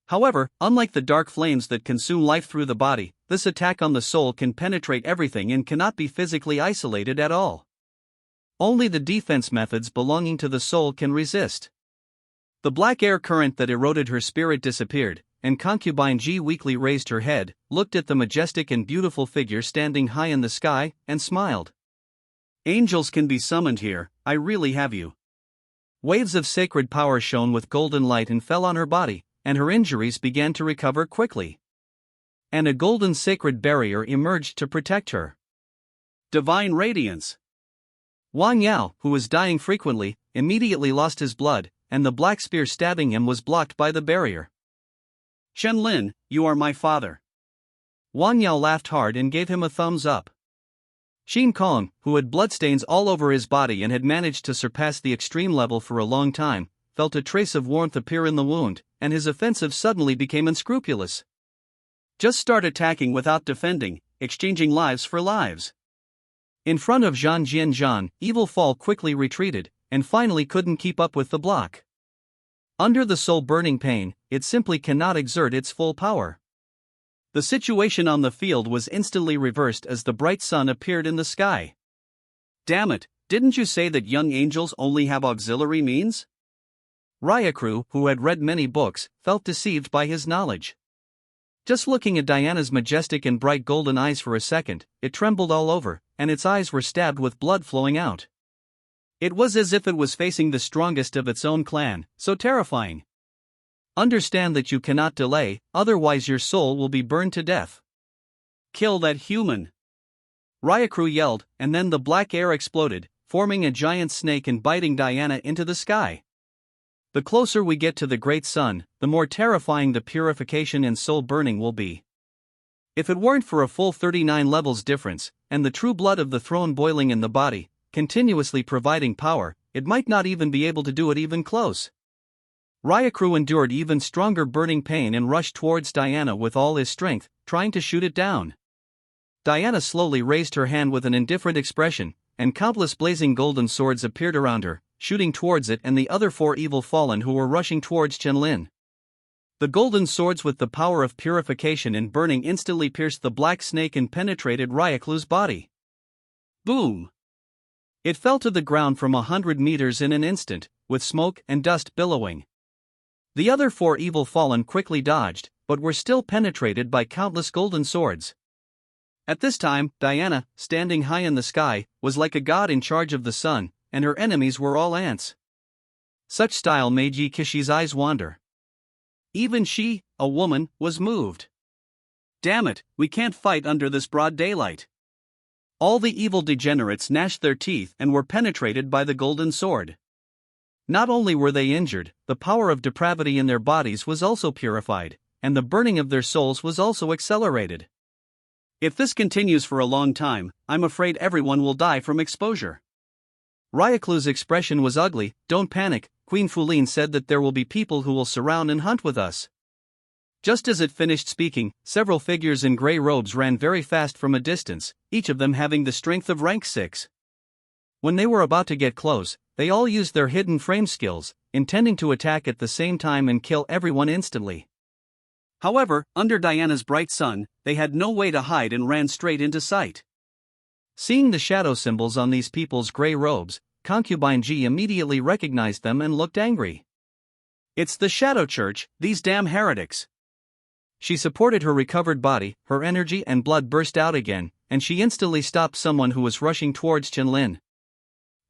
However, unlike the dark flames that consume life through the body, this attack on the soul can penetrate everything and cannot be physically isolated at all. Only the defense methods belonging to the soul can resist. The black air current that eroded her spirit disappeared, and concubine Ji weakly raised her head, looked at the majestic and beautiful figure standing high in the sky, and smiled. Angels can be summoned here, I really have you. Waves of sacred power shone with golden light and fell on her body, and her injuries began to recover quickly. And a golden sacred barrier emerged to protect her. Divine radiance. Wang Yao, who was dying frequently, immediately lost his blood, and the black spear stabbing him was blocked by the barrier. Chen-Lin, you are my father. Wang Yao laughed hard and gave him a thumbs up. Xin Kong, who had bloodstains all over his body and had managed to surpass the extreme level for a long time, felt a trace of warmth appear in the wound, and his offensive suddenly became unscrupulous. Just start attacking without defending, exchanging lives for lives. In front of Zhang Jianzhan, Evil Fall quickly retreated, and finally couldn't keep up with the block. Under the soul-burning pain, it simply cannot exert its full power. The situation on the field was instantly reversed as the bright sun appeared in the sky. Damn it, didn't you say that young angels only have auxiliary means? Ryukru, who had read many books, felt deceived by his knowledge. Just looking at Diana's majestic and bright golden eyes for a second, it trembled all over, and its eyes were stabbed with blood flowing out. It was as if it was facing the strongest of its own clan, so terrifying. Understand that you cannot delay, otherwise your soul will be burned to death. Kill that human! Ryukru yelled, and then the black air exploded, forming a giant snake and biting Diana into the sky. The closer we get to the great sun, the more terrifying the purification and soul burning will be. If it weren't for a full 39 levels difference, and the true blood of the throne boiling in the body, continuously providing power, it might not even be able to do it even close. Ryukru endured even stronger burning pain and rushed towards Diana with all his strength, trying to shoot it down. Diana slowly raised her hand with an indifferent expression, and countless blazing golden swords appeared around her, shooting towards it and the other 4 evil fallen who were rushing towards Qianlin. The golden swords with the power of purification and burning instantly pierced the black snake and penetrated Ryukru's body. Boom! It fell to the ground from 100 meters in an instant, with smoke and dust billowing. The other 4 evil fallen quickly dodged, but were still penetrated by countless golden swords. At this time, Diana, standing high in the sky, was like a god in charge of the sun, and her enemies were all ants. Such style made Yi Kishi's eyes wander. Even she, a woman, was moved. Damn it, we can't fight under this broad daylight. All the evil degenerates gnashed their teeth and were penetrated by the golden sword. Not only were they injured, the power of depravity in their bodies was also purified, and the burning of their souls was also accelerated. If this continues for a long time, I'm afraid everyone will die from exposure. Ryuklu's expression was ugly. Don't panic, Queen Fuline said that there will be people who will surround and hunt with us. Just as it finished speaking, several figures in grey robes ran very fast from a distance, each of them having the strength of rank 6. When they were about to get close, they all used their hidden frame skills, intending to attack at the same time and kill everyone instantly. However, under Diana's bright sun, they had no way to hide and ran straight into sight. Seeing the shadow symbols on these people's grey robes, Concubine Ji immediately recognized them and looked angry. It's the Shadow Church, these damn heretics. She supported her recovered body, her energy and blood burst out again, and she instantly stopped someone who was rushing towards Qianlin.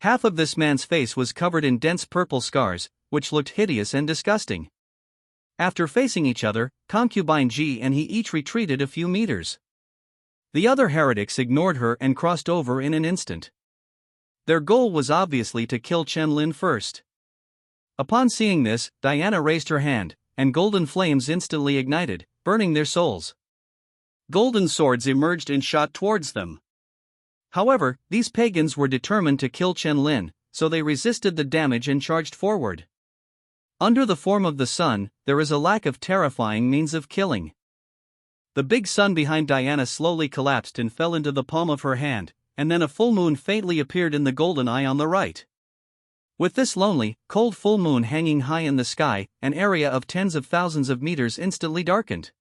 Half of this man's face was covered in dense purple scars, which looked hideous and disgusting. After facing each other, Concubine Ji and he each retreated a few meters. The other heretics ignored her and crossed over in an instant. Their goal was obviously to kill Qianlin first. Upon seeing this, Diana raised her hand, and golden flames instantly ignited, burning their souls. Golden swords emerged and shot towards them. However, these pagans were determined to kill Qianlin, so they resisted the damage and charged forward. Under the form of the sun, there is a lack of terrifying means of killing. The big sun behind Diana slowly collapsed and fell into the palm of her hand, and then a full moon faintly appeared in the golden eye on the right. With this lonely, cold full moon hanging high in the sky, an area of tens of thousands of meters instantly darkened.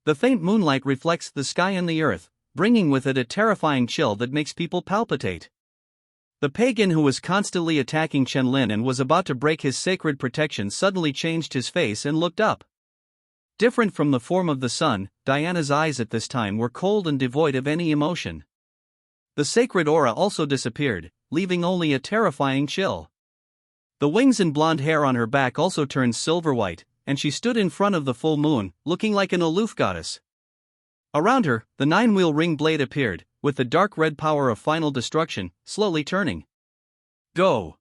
The faint moonlight reflects the sky and the earth, bringing with it a terrifying chill that makes people palpitate. The pagan who was constantly attacking Qianlin and was about to break his sacred protection suddenly changed his face and looked up. Different from the form of the sun, Diana's eyes at this time were cold and devoid of any emotion. The sacred aura also disappeared, leaving only a terrifying chill. The wings and blonde hair on her back also turned silver white, and she stood in front of the full moon, looking like an aloof goddess. Around her, the 9-wheel ring blade appeared, with the dark red power of final destruction, slowly turning. Go!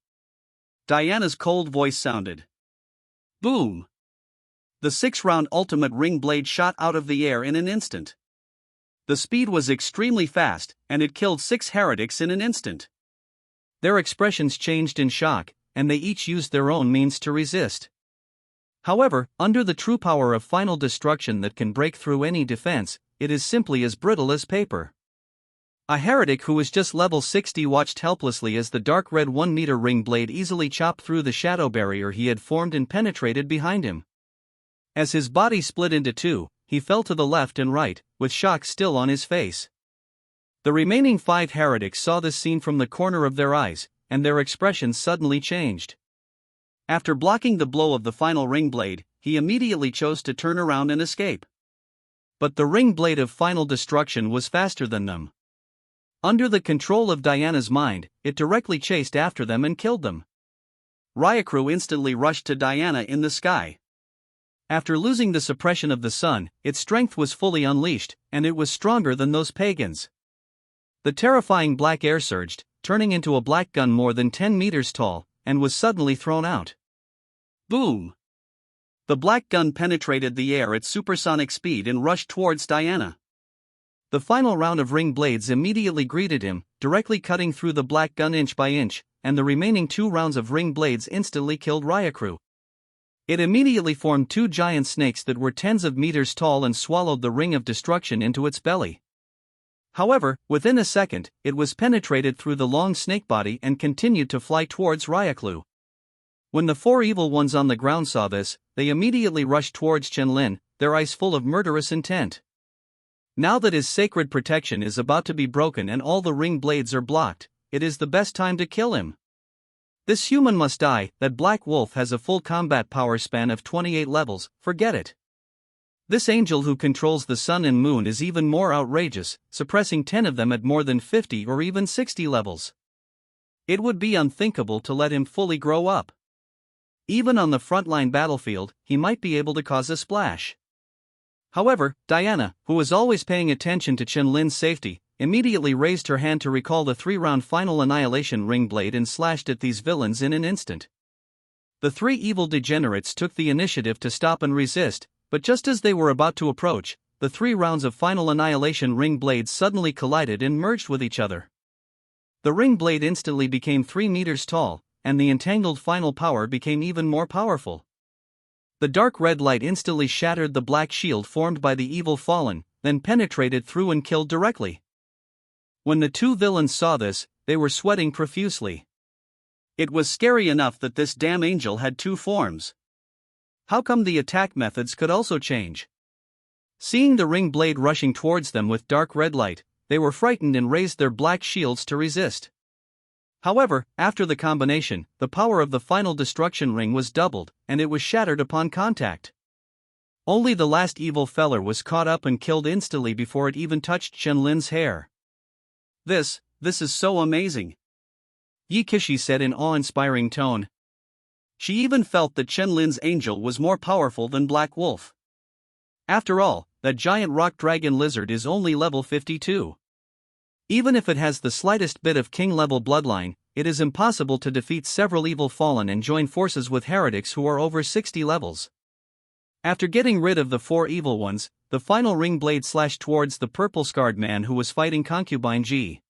Diana's cold voice sounded. Boom! The 6-round ultimate ring blade shot out of the air in an instant. The speed was extremely fast, and it killed 6 heretics in an instant. Their expressions changed in shock, and they each used their own means to resist. However, under the true power of final destruction that can break through any defense, it is simply as brittle as paper. A heretic who was just level 60 watched helplessly as the dark red 1-meter ring blade easily chopped through the shadow barrier he had formed and penetrated behind him. As his body split into two, he fell to the left and right, with shock still on his face. The remaining 5 heretics saw this scene from the corner of their eyes, and their expressions suddenly changed. After blocking the blow of the final ring blade, he immediately chose to turn around and escape. But the ring blade of final destruction was faster than them. Under the control of Diana's mind, it directly chased after them and killed them. Ryukyu instantly rushed to Diana in the sky. After losing the suppression of the sun, its strength was fully unleashed, and it was stronger than those pagans. The terrifying black air surged, turning into a black gun more than 10 meters tall, and was suddenly thrown out. Boom! The black gun penetrated the air at supersonic speed and rushed towards Diana. The final round of ring blades immediately greeted him, directly cutting through the black gun inch by inch, and the remaining 2 rounds of ring blades instantly killed Ryukyu. It immediately formed 2 giant snakes that were tens of meters tall and swallowed the ring of destruction into its belly. However, within a second, it was penetrated through the long snake body and continued to fly towards Ryukyu. When the 4 evil ones on the ground saw this, they immediately rushed towards Chenlin, their eyes full of murderous intent. Now that his sacred protection is about to be broken and all the ring blades are blocked, it is the best time to kill him. This human must die. That Black Wolf has a full combat power span of 28 levels, forget it. This angel who controls the sun and moon is even more outrageous, suppressing 10 of them at more than 50 or even 60 levels. It would be unthinkable to let him fully grow up. Even on the frontline battlefield, he might be able to cause a splash. However, Diana, who was always paying attention to Chenlin's safety, immediately raised her hand to recall the 3-round final annihilation ring blade and slashed at these villains in an instant. The 3 evil degenerates took the initiative to stop and resist, but just as they were about to approach, the 3 rounds of final annihilation ring blades suddenly collided and merged with each other. The ring blade instantly became 3 meters tall, and the entangled final power became even more powerful. The dark red light instantly shattered the black shield formed by the evil fallen, then penetrated through and killed directly. When the 2 villains saw this, they were sweating profusely. It was scary enough that this damn angel had 2 forms. How come the attack methods could also change? Seeing the ring blade rushing towards them with dark red light, they were frightened and raised their black shields to resist. However, after the combination, the power of the final destruction ring was doubled, and it was shattered upon contact. Only the last evil feller was caught up and killed instantly before it even touched Chenlin's hair. This is so amazing," Yi Kishi said in awe-inspiring tone. She even felt that Chenlin's angel was more powerful than Black Wolf. After all, that giant rock dragon lizard is only level 52. Even if it has the slightest bit of king-level bloodline, it is impossible to defeat several evil fallen and join forces with heretics who are over 60 levels. After getting rid of the 4 evil ones, the final ring blade slashed towards the purple-scarred man who was fighting Concubine G.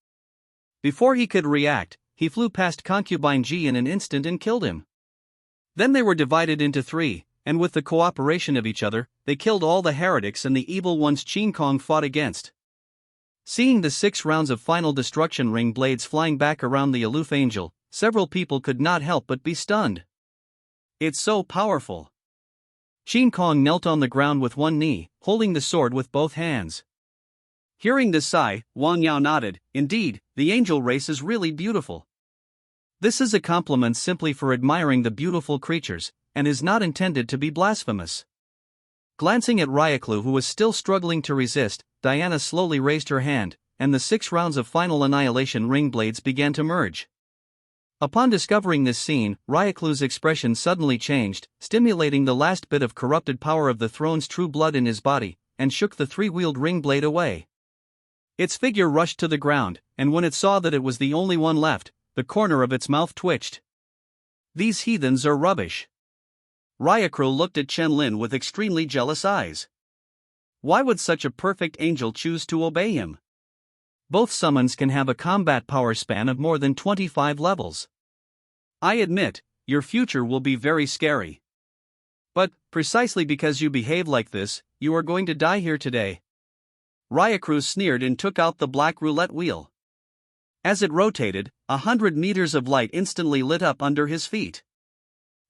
Before he could react, he flew past Concubine G in an instant and killed him. Then they were divided into 3, and with the cooperation of each other, they killed all the heretics and the evil ones Qin Kong fought against. Seeing the 6 rounds of final destruction ring blades flying back around the aloof angel, several people could not help but be stunned. It's so powerful. Qin Kong knelt on the ground with one knee, holding the sword with both hands. Hearing this sigh, Wang Yao nodded. Indeed, the angel race is really beautiful. This is a compliment simply for admiring the beautiful creatures, and is not intended to be blasphemous. Glancing at Ryukyu, who was still struggling to resist, Diana slowly raised her hand, and the 6 rounds of final annihilation ring blades began to merge. Upon discovering this scene, Ryakyu's expression suddenly changed, stimulating the last bit of corrupted power of the throne's true blood in his body, and shook the 3-wheeled ring blade away. Its figure rushed to the ground, and when it saw that it was the only one left, the corner of its mouth twitched. These heathens are rubbish. Ryukyu looked at Chenlin with extremely jealous eyes. Why would such a perfect angel choose to obey him? Both summons can have a combat power span of more than 25 levels. I admit, your future will be very scary. But, precisely because you behave like this, you are going to die here today. Ryukyu sneered and took out the black roulette wheel. As it rotated, 100 meters of light instantly lit up under his feet.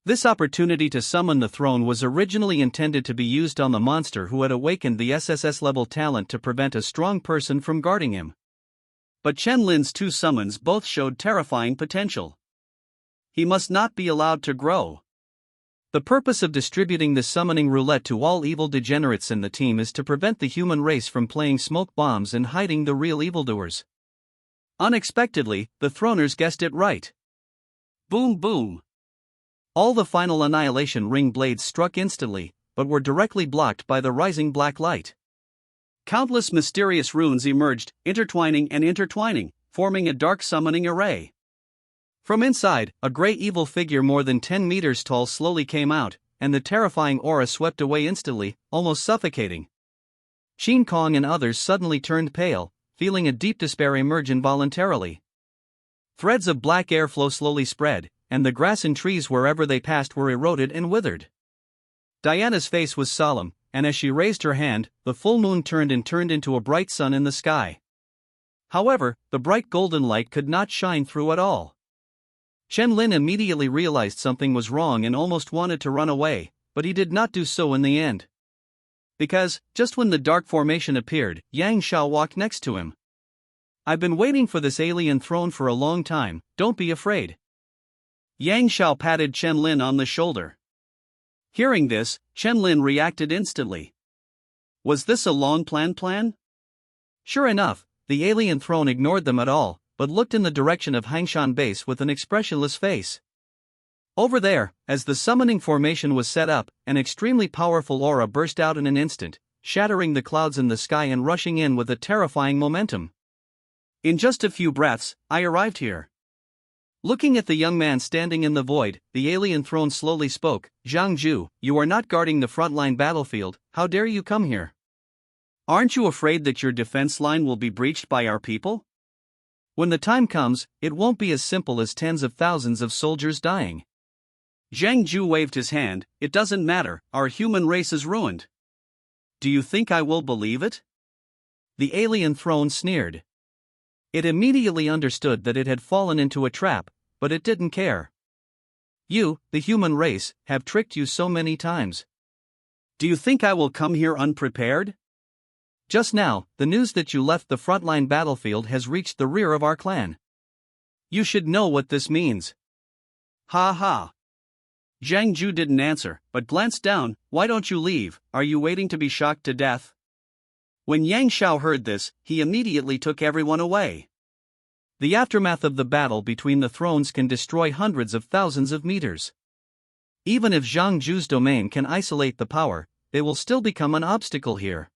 This opportunity to summon the throne was originally intended to be used on the monster who had awakened the SSS-level talent to prevent a strong person from guarding him. But Chenlin's 2 summons both showed terrifying potential. He must not be allowed to grow. The purpose of distributing this summoning roulette to all evil degenerates in the team is to prevent the human race from playing smoke bombs and hiding the real evildoers. Unexpectedly, the throners guessed it right. Boom boom. All the final annihilation ring blades struck instantly, but were directly blocked by the rising black light. Countless mysterious runes emerged, intertwining and intertwining, forming a dark summoning array. From inside, a gray evil figure more than 10 meters tall slowly came out, and the terrifying aura swept away instantly, almost suffocating. Shin Kong and others suddenly turned pale, feeling a deep despair emerge involuntarily. Threads of black airflow slowly spread, and the grass and trees wherever they passed were eroded and withered. Diana's face was solemn, and as she raised her hand, the full moon turned into a bright sun in the sky. However, the bright golden light could not shine through at all. Chen Lin immediately realized something was wrong and almost wanted to run away, but he did not do so in the end. Because, just when the dark formation appeared, Yang Xiao walked next to him. "I've been waiting for this alien throne for a long time, don't be afraid." Yang Xiao patted Chen Lin on the shoulder. Hearing this, Chen Lin reacted instantly. Was this a long-planned plan? Sure enough, the alien throne ignored them at all, but looked in the direction of Hangshan base with an expressionless face. Over there, as the summoning formation was set up, an extremely powerful aura burst out in an instant, shattering the clouds in the sky and rushing in with a terrifying momentum. In just a few breaths, I arrived here. Looking at the young man standing in the void, the alien throne slowly spoke. "Zhang Zhu, you are not guarding the frontline battlefield, how dare you come here? Aren't you afraid that your defense line will be breached by our people? When the time comes, it won't be as simple as tens of thousands of soldiers dying." Zhang Zhu waved his hand. "It doesn't matter, our human race is ruined. Do you think I will believe it?" The alien throne sneered. It immediately understood that it had fallen into a trap, but it didn't care. "You, the human race, have tricked you so many times. Do you think I will come here unprepared? Just now, the news that you left the frontline battlefield has reached the rear of our clan. You should know what this means." Ha ha. Zhang Zhu didn't answer, but glanced down. "Why don't you leave? Are you waiting to be shocked to death?" When Yang Xiao heard this, he immediately took everyone away. The aftermath of the battle between the thrones can destroy hundreds of thousands of meters. Even if Zhang Zhu's domain can isolate the power, they will still become an obstacle here.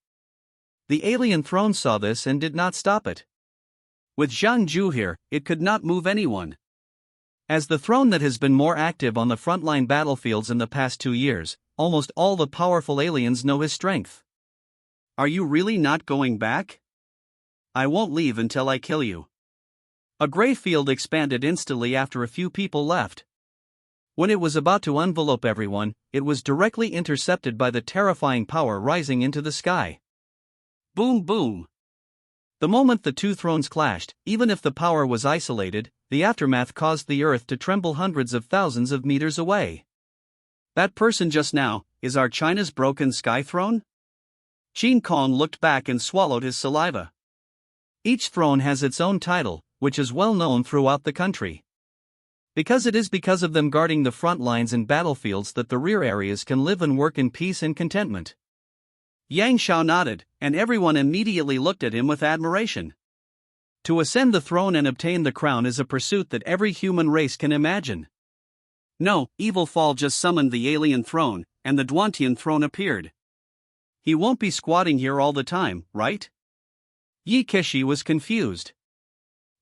The alien throne saw this and did not stop it. With Zhang Zhu here, it could not move anyone. As the throne that has been more active on the frontline battlefields in the past 2 years, almost all the powerful aliens know his strength. "Are you really not going back? I won't leave until I kill you." A gray field expanded instantly after a few people left. When it was about to envelope everyone, it was directly intercepted by the terrifying power rising into the sky. Boom boom. The moment the two thrones clashed, even if the power was isolated, the aftermath caused the earth to tremble hundreds of thousands of meters away. "That person just now, is our China's broken sky throne?" Shin Kong looked back and swallowed his saliva. Each throne has its own title, which is well known throughout the country. Because it is because of them guarding the front lines and battlefields that the rear areas can live and work in peace and contentment. Yang Xiao nodded, and everyone immediately looked at him with admiration. To ascend the throne and obtain the crown is a pursuit that every human race can imagine. No, Evil Fall just summoned the alien throne, and the Duantian throne appeared. He won't be squatting here all the time, right? Yi Keshi was confused.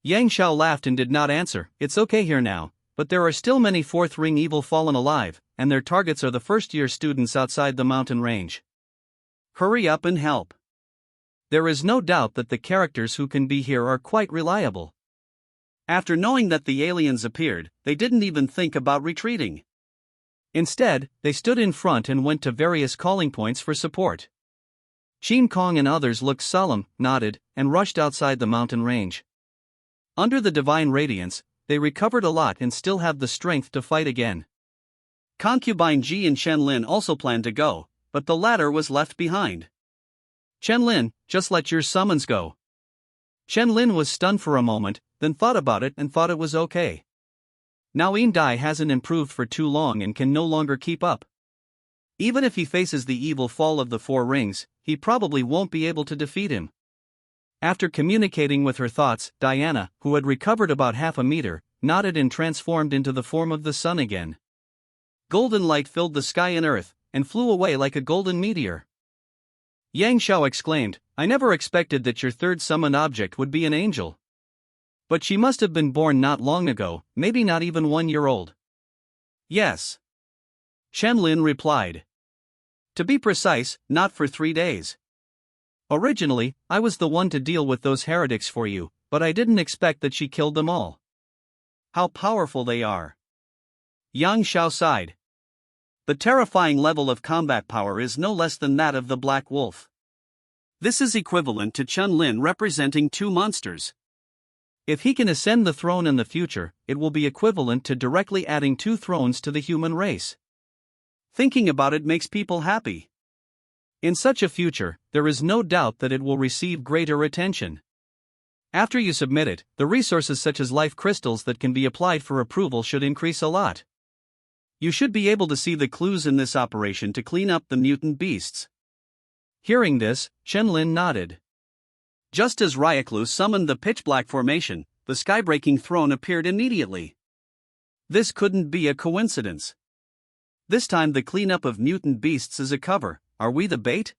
Yang Xiao laughed and did not answer. "It's okay here now, but there are still many fourth ring Evil Fallen alive, and their targets are the first-year students outside the mountain range. Hurry up and help. There is no doubt that the characters who can be here are quite reliable." After knowing that the aliens appeared, they didn't even think about retreating. Instead, they stood in front and went to various calling points for support. Shin Kong and others looked solemn, nodded, and rushed outside the mountain range. Under the divine radiance, they recovered a lot and still have the strength to fight again. Concubine Ji and Chen Lin also planned to go, but the latter was left behind. "Chen Lin, just let your summons go." Chen Lin was stunned for a moment, then thought about it and thought it was okay. Now Dai hasn't improved for too long and can no longer keep up. Even if he faces the evil fall of the Four Rings, he probably won't be able to defeat him. After communicating with her thoughts, Diana, who had recovered about half a meter, nodded and transformed into the form of the sun again. Golden light filled the sky and earth, and flew away like a golden meteor. Yang Xiao exclaimed, "I never expected that your third summoned object would be an angel. But she must have been born not long ago, maybe not even 1 year old." "Yes," Chen Lin replied. "To be precise, not for 3 days. Originally, I was the one to deal with those heretics for you, but I didn't expect that she killed them all. How powerful they are." Yang Xiao sighed. The terrifying level of combat power is no less than that of the Black Wolf. This is equivalent to Chen Lin representing 2 monsters. If he can ascend the throne in the future, it will be equivalent to directly adding 2 thrones to the human race. Thinking about it makes people happy. In such a future, there is no doubt that it will receive greater attention. After you submit it, the resources such as life crystals that can be applied for approval should increase a lot. You should be able to see the clues in this operation to clean up the mutant beasts. Hearing this, Chen Lin nodded. Just as Ryuklu summoned the pitch-black formation, the sky-breaking throne appeared immediately. This couldn't be a coincidence. This time the cleanup of mutant beasts is a cover. Are we the bait?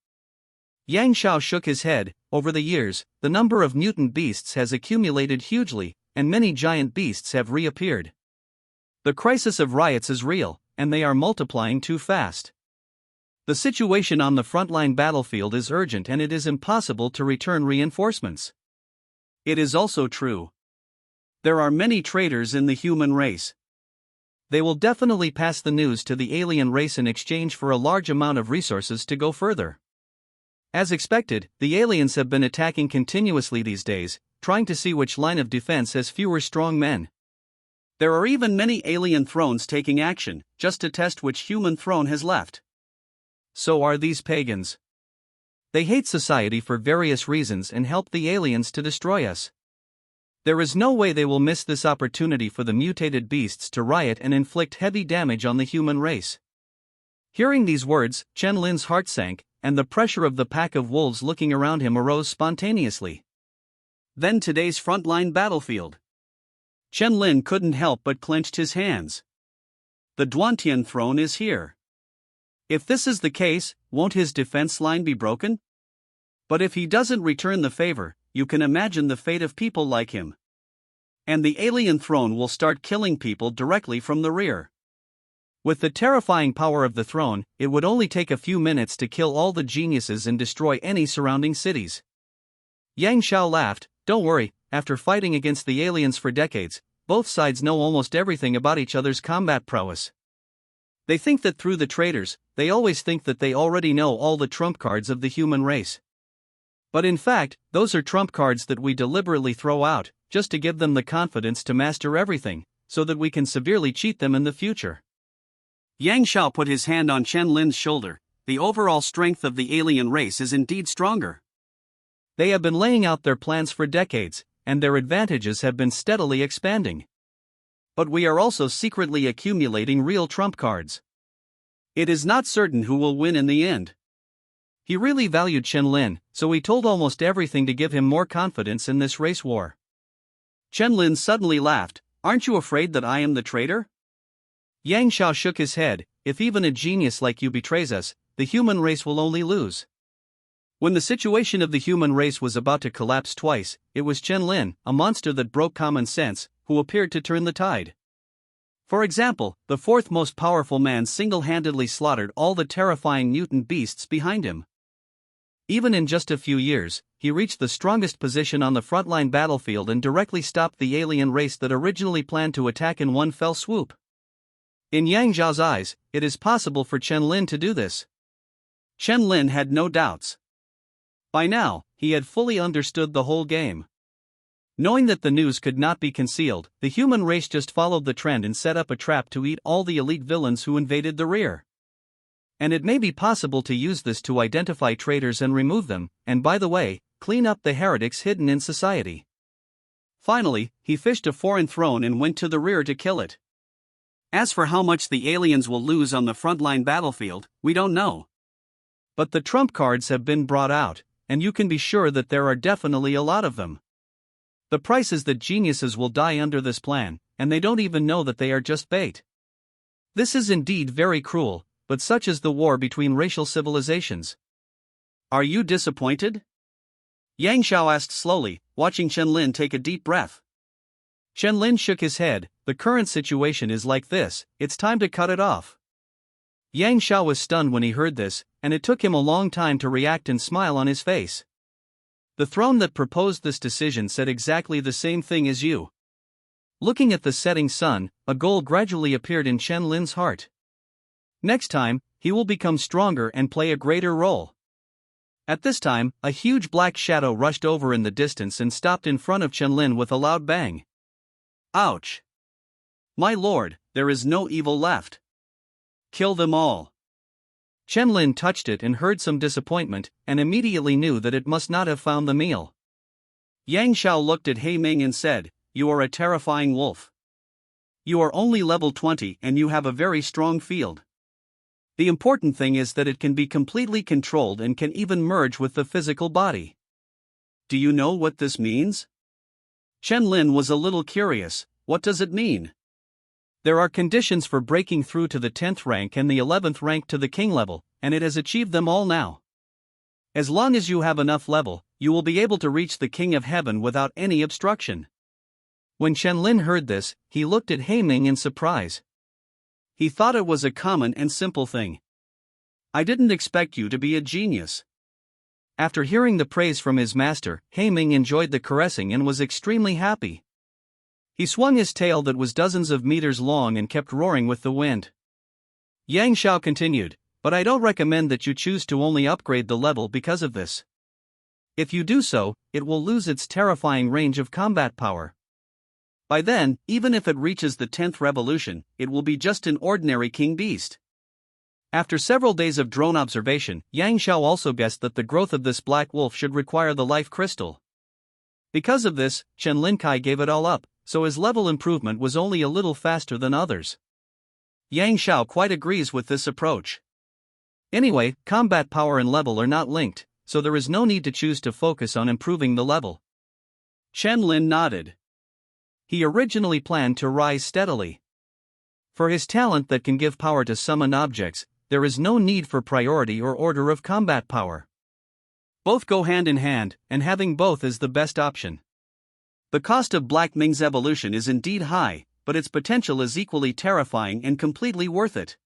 Yang Xiao shook his head. Over the years, the number of mutant beasts has accumulated hugely, and many giant beasts have reappeared. The crisis of riots is real, and they are multiplying too fast. The situation on the frontline battlefield is urgent and it is impossible to return reinforcements. It is also true. There are many traitors in the human race. They will definitely pass the news to the alien race in exchange for a large amount of resources to go further. As expected, the aliens have been attacking continuously these days, trying to see which line of defense has fewer strong men. There are even many alien thrones taking action, just to test which human throne has left. So are these pagans. They hate society for various reasons and help the aliens to destroy us. There is no way they will miss this opportunity for the mutated beasts to riot and inflict heavy damage on the human race. Hearing these words, Chen Lin's heart sank, and the pressure of the pack of wolves looking around him arose spontaneously. Then today's frontline battlefield. Chen Lin couldn't help but clenched his hands. The Duantian throne is here. If this is the case, won't his defense line be broken? But if he doesn't return the favor, you can imagine the fate of people like him. And the alien throne will start killing people directly from the rear. With the terrifying power of the throne, it would only take a few minutes to kill all the geniuses and destroy any surrounding cities. Yang Xiao laughed. Don't worry, after fighting against the aliens for decades, both sides know almost everything about each other's combat prowess. They think that through the traitors, they always think that they already know all the trump cards of the human race. But in fact, those are trump cards that we deliberately throw out, just to give them the confidence to master everything, so that we can severely cheat them in the future. Yang Xiao put his hand on Chen Lin's shoulder. The overall strength of the alien race is indeed stronger. They have been laying out their plans for decades, and their advantages have been steadily expanding. But we are also secretly accumulating real trump cards. It is not certain who will win in the end. He really valued Chen Lin, so he told almost everything to give him more confidence in this race war. Chen Lin suddenly laughed. Aren't you afraid that I am the traitor? Yang Xiao shook his head. If even a genius like you betrays us, the human race will only lose. When the situation of the human race was about to collapse twice, it was Chen Lin, a monster that broke common sense, who appeared to turn the tide. For example, the fourth most powerful man single-handedly slaughtered all the terrifying mutant beasts behind him. Even in just a few years, he reached the strongest position on the frontline battlefield and directly stopped the alien race that originally planned to attack in one fell swoop. In Yang Zhao's eyes, it is possible for Chen Lin to do this. Chen Lin had no doubts. By now, he had fully understood the whole game. Knowing that the news could not be concealed, the human race just followed the trend and set up a trap to eat all the elite villains who invaded the rear. And it may be possible to use this to identify traitors and remove them, and by the way, clean up the heretics hidden in society. Finally, he fished a foreign throne and went to the rear to kill it. As for how much the aliens will lose on the frontline battlefield, we don't know. But the trump cards have been brought out, and you can be sure that there are definitely a lot of them. The price is that geniuses will die under this plan, and they don't even know that they are just bait. This is indeed very cruel, but such is the war between racial civilizations. Are you disappointed? Yang Xiao asked slowly, watching Chen Lin take a deep breath. Chen Lin shook his head. The current situation is like this, it's time to cut it off. Yang Xiao was stunned when he heard this, and it took him a long time to react and smile on his face. The throne that proposed this decision said exactly the same thing as you. Looking at the setting sun, a goal gradually appeared in Chen Lin's heart. Next time, he will become stronger and play a greater role. At this time, a huge black shadow rushed over in the distance and stopped in front of Chen Lin with a loud bang. Ouch! My lord, there is no evil left. Kill them all. Chen Lin touched it and heard some disappointment, and immediately knew that it must not have found the meal. Yang Xiao looked at He Ming and said, "You are a terrifying wolf. You are only level 20 and you have a very strong field. The important thing is that it can be completely controlled and can even merge with the physical body. Do you know what this means?" Chen Lin was a little curious. What does it mean? There are conditions for breaking through to the 10th rank and the 11th rank to the king level, and it has achieved them all now. As long as you have enough level, you will be able to reach the king of heaven without any obstruction. When Chen Lin heard this, he looked at He Ming in surprise. He thought it was a common and simple thing. I didn't expect you to be a genius. After hearing the praise from his master, He Ming enjoyed the caressing and was extremely happy. He swung his tail that was dozens of meters long and kept roaring with the wind. Yang Xiao continued, "But I don't recommend that you choose to only upgrade the level because of this. If you do so, it will lose its terrifying range of combat power. By then, even if it reaches the 10th revolution, it will be just an ordinary king beast." After several days of drone observation, Yang Xiao also guessed that the growth of this black wolf should require the life crystal. Because of this, Chen Lin Kai gave it all up, so his level improvement was only a little faster than others. Yang Xiao quite agrees with this approach. Anyway, combat power and level are not linked, so there is no need to choose to focus on improving the level. Chen Lin nodded. He originally planned to rise steadily. For his talent that can give power to summon objects, there is no need for priority or order of combat power. Both go hand in hand, and having both is the best option. The cost of Black Ming's evolution is indeed high, but its potential is equally terrifying and completely worth it.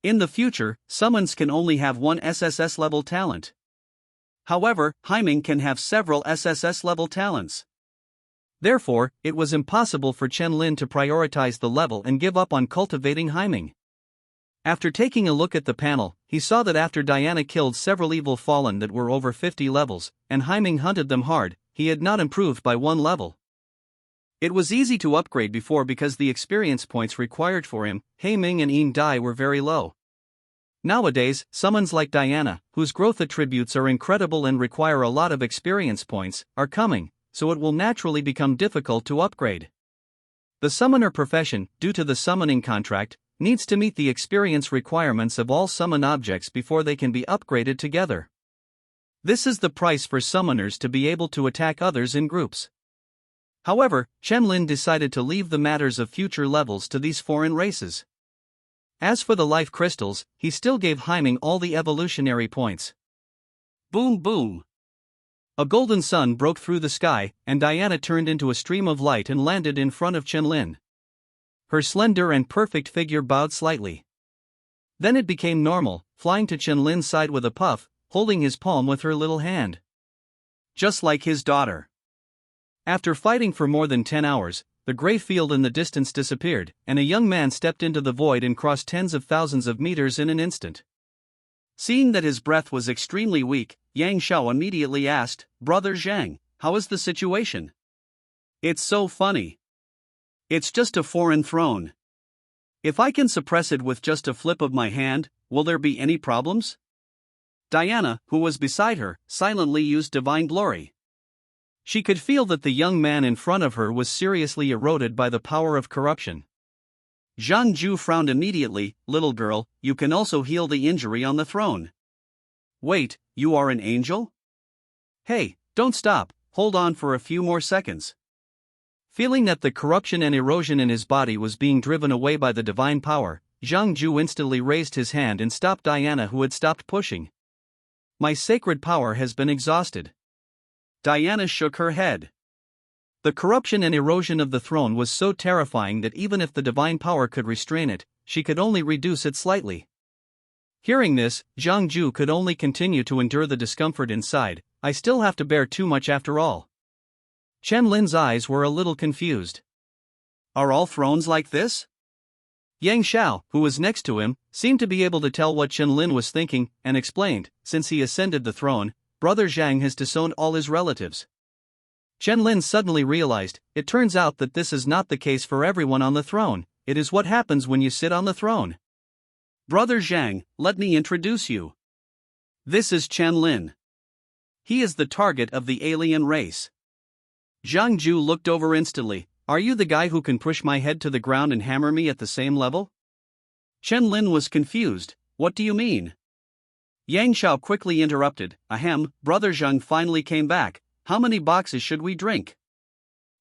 In the future, summons can only have one SSS-level talent. However, He Ming can have several SSS-level talents. Therefore, it was impossible for Chen Lin to prioritize the level and give up on cultivating He Ming. After taking a look at the panel, he saw that after Diana killed several evil fallen that were over 50 levels, and He Ming hunted them hard, he had not improved by one level. It was easy to upgrade before because the experience points required for him, He Ming and Yin Dai were very low. Nowadays, summons like Diana, whose growth attributes are incredible and require a lot of experience points, are coming, so it will naturally become difficult to upgrade. The summoner profession, due to the summoning contract, needs to meet the experience requirements of all summon objects before they can be upgraded together. This is the price for summoners to be able to attack others in groups. However, Chen Lin decided to leave the matters of future levels to these foreign races. As for the life crystals, he still gave He Ming all the evolutionary points. Boom boom! A golden sun broke through the sky, and Diana turned into a stream of light and landed in front of Chen Lin. Her slender and perfect figure bowed slightly. Then it became normal, flying to Chen Lin's side with a puff, holding his palm with her little hand. Just like his daughter. After fighting for more than 10 hours, the gray field in the distance disappeared, and a young man stepped into the void and crossed tens of thousands of meters in an instant. Seeing that his breath was extremely weak, Yang Xiao immediately asked, "Brother Zhang, how is the situation?" "It's so funny. It's just a foreign throne. If I can suppress it with just a flip of my hand, will there be any problems?" Diana, who was beside her, silently used divine glory. She could feel that the young man in front of her was seriously eroded by the power of corruption. Zhang Ju frowned immediately. Little girl, you can also heal the injury on the throne. Wait, you are an angel? Hey, don't stop, hold on for a few more seconds. Feeling that the corruption and erosion in his body was being driven away by the divine power, Zhang Ju instantly raised his hand and stopped Diana, who had stopped pushing. My sacred power has been exhausted. Diana shook her head. The corruption and erosion of the throne was so terrifying that even if the divine power could restrain it, she could only reduce it slightly. Hearing this, Zhang Ju could only continue to endure the discomfort inside. I still have to bear too much after all. Chen Lin's eyes were a little confused. Are all thrones like this? Yang Xiao, who was next to him, seemed to be able to tell what Chen Lin was thinking, and explained, since he ascended the throne, Brother Zhang has disowned all his relatives. Chen Lin suddenly realized, it turns out that this is not the case for everyone on the throne, it is what happens when you sit on the throne. Brother Zhang, let me introduce you. This is Chen Lin. He is the target of the alien race. Zhang Ju looked over instantly. Are you the guy who can push my head to the ground and hammer me at the same level? Chen Lin was confused. What do you mean? Yang Xiao quickly interrupted. Ahem, Brother Zhang finally came back. How many boxes should we drink?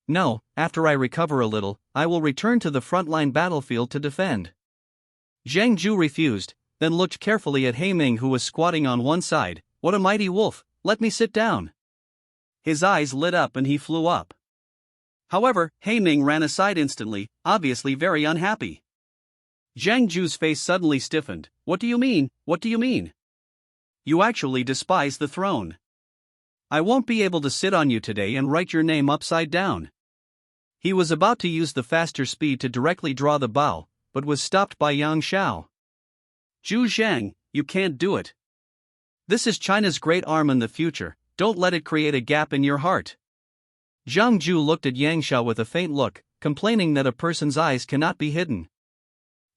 No, after I recover a little, I will return to the frontline battlefield to defend. Zhang Ju refused, then looked carefully at He Ming, who was squatting on one side. What a mighty wolf, let me sit down. His eyes lit up and he flew up. However, He Ming ran aside instantly, obviously very unhappy. Zhang Ju's face suddenly stiffened. What do you mean? What do you mean? You actually despise the throne. I won't be able to sit on you today and write your name upside down. He was about to use the faster speed to directly draw the bow, but was stopped by Yang Xiao. Zhu Zhang, you can't do it. This is China's great arm in the future, don't let it create a gap in your heart. Zhang Ju looked at Yang Xiao with a faint look, complaining that a person's eyes cannot be hidden.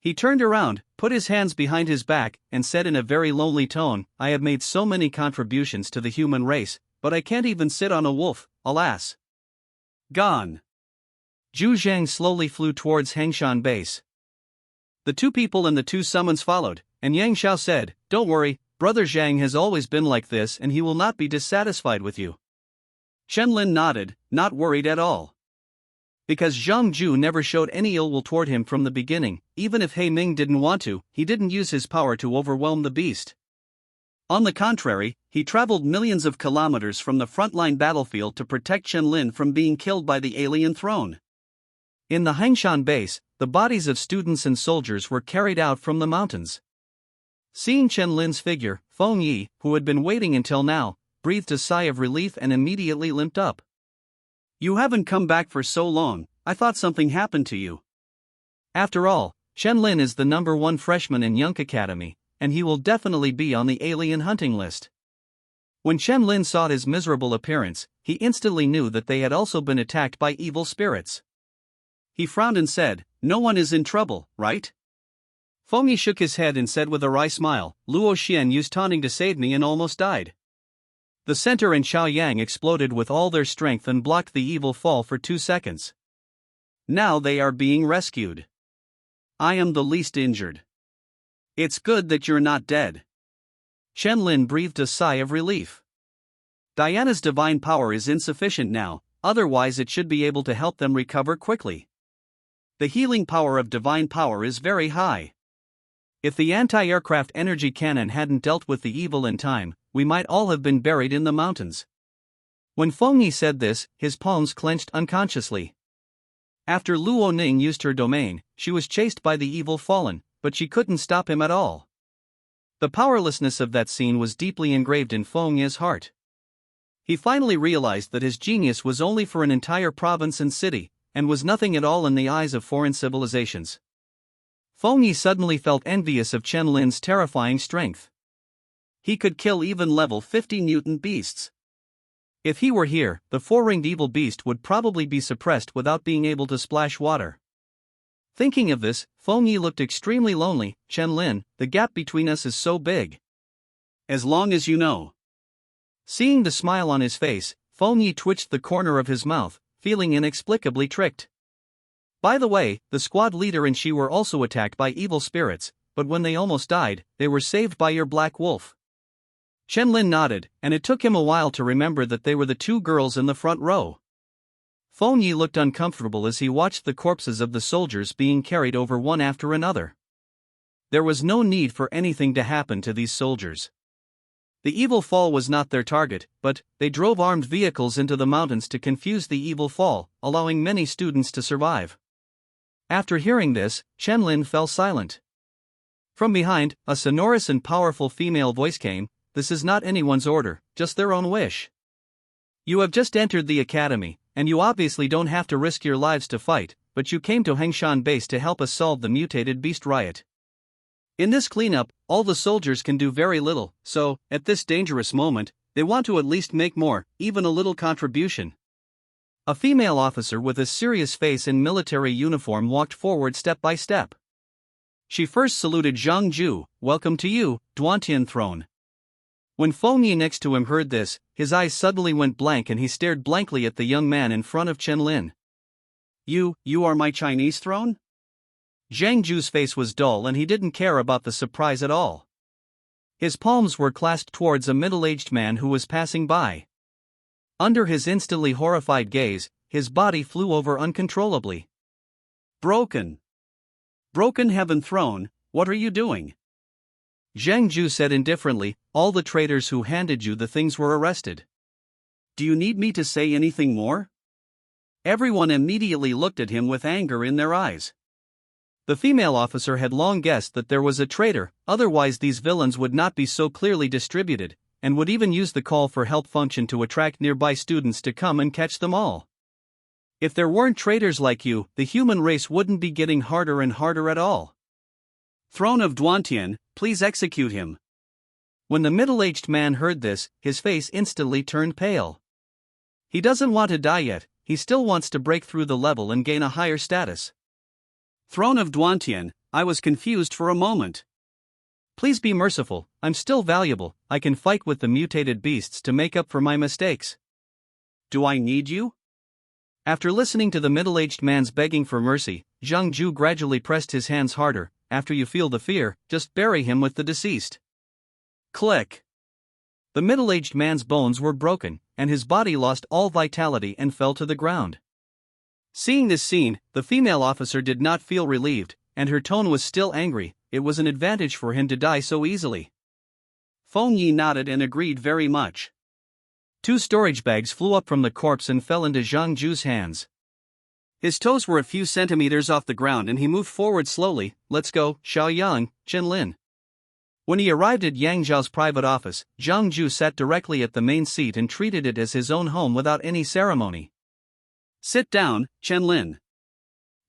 He turned around, put his hands behind his back, and said in a very lonely tone, I have made so many contributions to the human race, but I can't even sit on a wolf, alas. Gone. Zhu Zhang slowly flew towards Hengshan base. The two people and the two summons followed, and Yang Xiao said, Don't worry, Brother Zhang has always been like this and he will not be dissatisfied with you. Chen Lin nodded, not worried at all. Because Zhang Ju never showed any ill will toward him from the beginning, even if He Ming didn't want to, he didn't use his power to overwhelm the beast. On the contrary, he traveled millions of kilometers from the frontline battlefield to protect Chen Lin from being killed by the alien throne. In the Hengshan base, the bodies of students and soldiers were carried out from the mountains. Seeing Chen Lin's figure, Feng Yi, who had been waiting until now, breathed a sigh of relief and immediately limped up. You haven't come back for so long, I thought something happened to you. After all, Chen Lin is the #1 freshman in Yunk Academy, and he will definitely be on the alien hunting list. When Chen Lin saw his miserable appearance, he instantly knew that they had also been attacked by evil spirits. He frowned and said, No one is in trouble, right? Feng Yi shook his head and said with a wry smile, Luo Xian used taunting to save me and almost died. The center and Xiaoyang exploded with all their strength and blocked the evil fall for 2 seconds. Now they are being rescued. I am the least injured. It's good that you're not dead. Chen Lin breathed a sigh of relief. Diana's divine power is insufficient now, otherwise it should be able to help them recover quickly. The healing power of divine power is very high. If the anti-aircraft energy cannon hadn't dealt with the evil in time, we might all have been buried in the mountains. When Feng Yi said this, his palms clenched unconsciously. After Luo Ning used her domain, she was chased by the evil fallen, but she couldn't stop him at all. The powerlessness of that scene was deeply engraved in Feng Yi's heart. He finally realized that his genius was only for an entire province and city, and was nothing at all in the eyes of foreign civilizations. Feng Yi suddenly felt envious of Chen Lin's terrifying strength. He could kill even level 50 mutant beasts. If he were here, the 4-ringed evil beast would probably be suppressed without being able to splash water. Thinking of this, Feng Yi looked extremely lonely. Chen Lin, the gap between us is so big. As long as you know. Seeing the smile on his face, Feng Yi twitched the corner of his mouth, feeling inexplicably tricked. By the way, the squad leader and she were also attacked by evil spirits, but when they almost died, they were saved by your black wolf. Chen-Lin nodded, and it took him a while to remember that they were the two girls in the front row. Feng Yi looked uncomfortable as he watched the corpses of the soldiers being carried over one after another. There was no need for anything to happen to these soldiers. The evil fall was not their target, but they drove armed vehicles into the mountains to confuse the evil fall, allowing many students to survive. After hearing this, Chen-Lin fell silent. From behind, a sonorous and powerful female voice came, "This is not anyone's order, just their own wish. You have just entered the academy, and you obviously don't have to risk your lives to fight, but you came to Hengshan base to help us solve the mutated beast riot. In this cleanup, all the soldiers can do very little, so, at this dangerous moment, they want to at least make more, even a little contribution." A female officer with a serious face in military uniform walked forward step by step. She first saluted Zhang Ju, "Welcome to you, Duantian throne." When Feng Yi next to him heard this, his eyes suddenly went blank and he stared blankly at the young man in front of Chen-Lin. You are my Chinese throne?" Zhang Ju's face was dull and he didn't care about the surprise at all. His palms were clasped towards a middle-aged man who was passing by. Under his instantly horrified gaze, his body flew over uncontrollably. Broken Heaven Throne, what are you doing?" Zhang Ju said indifferently, "All the traitors who handed you the things were arrested. Do you need me to say anything more?" Everyone immediately looked at him with anger in their eyes. The female officer had long guessed that there was a traitor, otherwise these villains would not be so clearly distributed, and would even use the call for help function to attract nearby students to come and catch them all. If there weren't traitors like you, the human race wouldn't be getting harder and harder at all. Throne of Duantian, please execute him. When the middle-aged man heard this, his face instantly turned pale. He doesn't want to die yet, he still wants to break through the level and gain a higher status. Throne of Duantian, I was confused for a moment. Please be merciful, I'm still valuable, I can fight with the mutated beasts to make up for my mistakes. Do I need you? After listening to the middle-aged man's begging for mercy, Zhang Ju gradually pressed his hands harder. After you feel the fear, just bury him with the deceased. Click. The middle-aged man's bones were broken, and his body lost all vitality and fell to the ground. Seeing this scene, the female officer did not feel relieved, and her tone was still angry. It was an advantage for him to die so easily. Feng Yi nodded and agreed very much. 2 storage bags flew up from the corpse and fell into Zhang Ju's hands. His toes were a few centimeters off the ground and he moved forward slowly. Let's go, Xiaoyang, Chen-Lin. When he arrived at Yang Zhao's private office, Zhang Ju sat directly at the main seat and treated it as his own home without any ceremony. Sit down, Chen-Lin.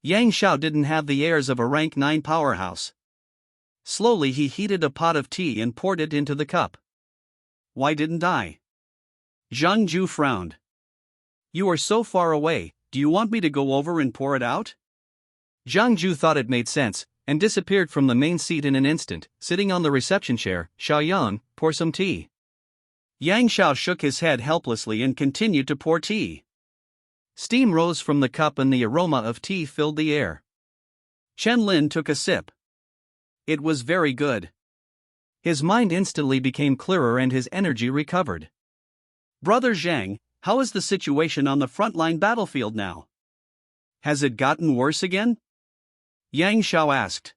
Yang Zhao didn't have the airs of a rank 9 powerhouse. Slowly he heated a pot of tea and poured it into the cup. Why didn't I? Zhang Ju frowned. You are so far away, do you want me to go over and pour it out? Zhang Ju thought it made sense, and disappeared from the main seat in an instant, sitting on the reception chair. Xiaoyang, pour some tea. Yang Zhao shook his head helplessly and continued to pour tea. Steam rose from the cup and the aroma of tea filled the air. Chen-Lin took a sip. It was very good. His mind instantly became clearer and his energy recovered. Brother Zhang, how is the situation on the frontline battlefield now? Has it gotten worse again? Yang Zhao asked.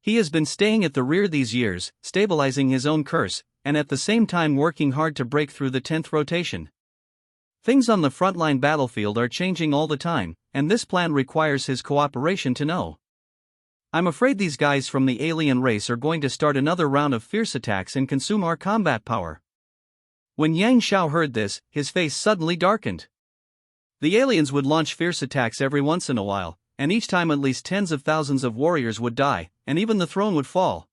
He has been staying at the rear these years, stabilizing his own curse, and at the same time working hard to break through the 10th rotation. Things on the frontline battlefield are changing all the time, and this plan requires his cooperation to know. I'm afraid these guys from the alien race are going to start another round of fierce attacks and consume our combat power. When Yang Zhao heard this, his face suddenly darkened. The aliens would launch fierce attacks every once in a while, and each time at least tens of thousands of warriors would die, and even the throne would fall.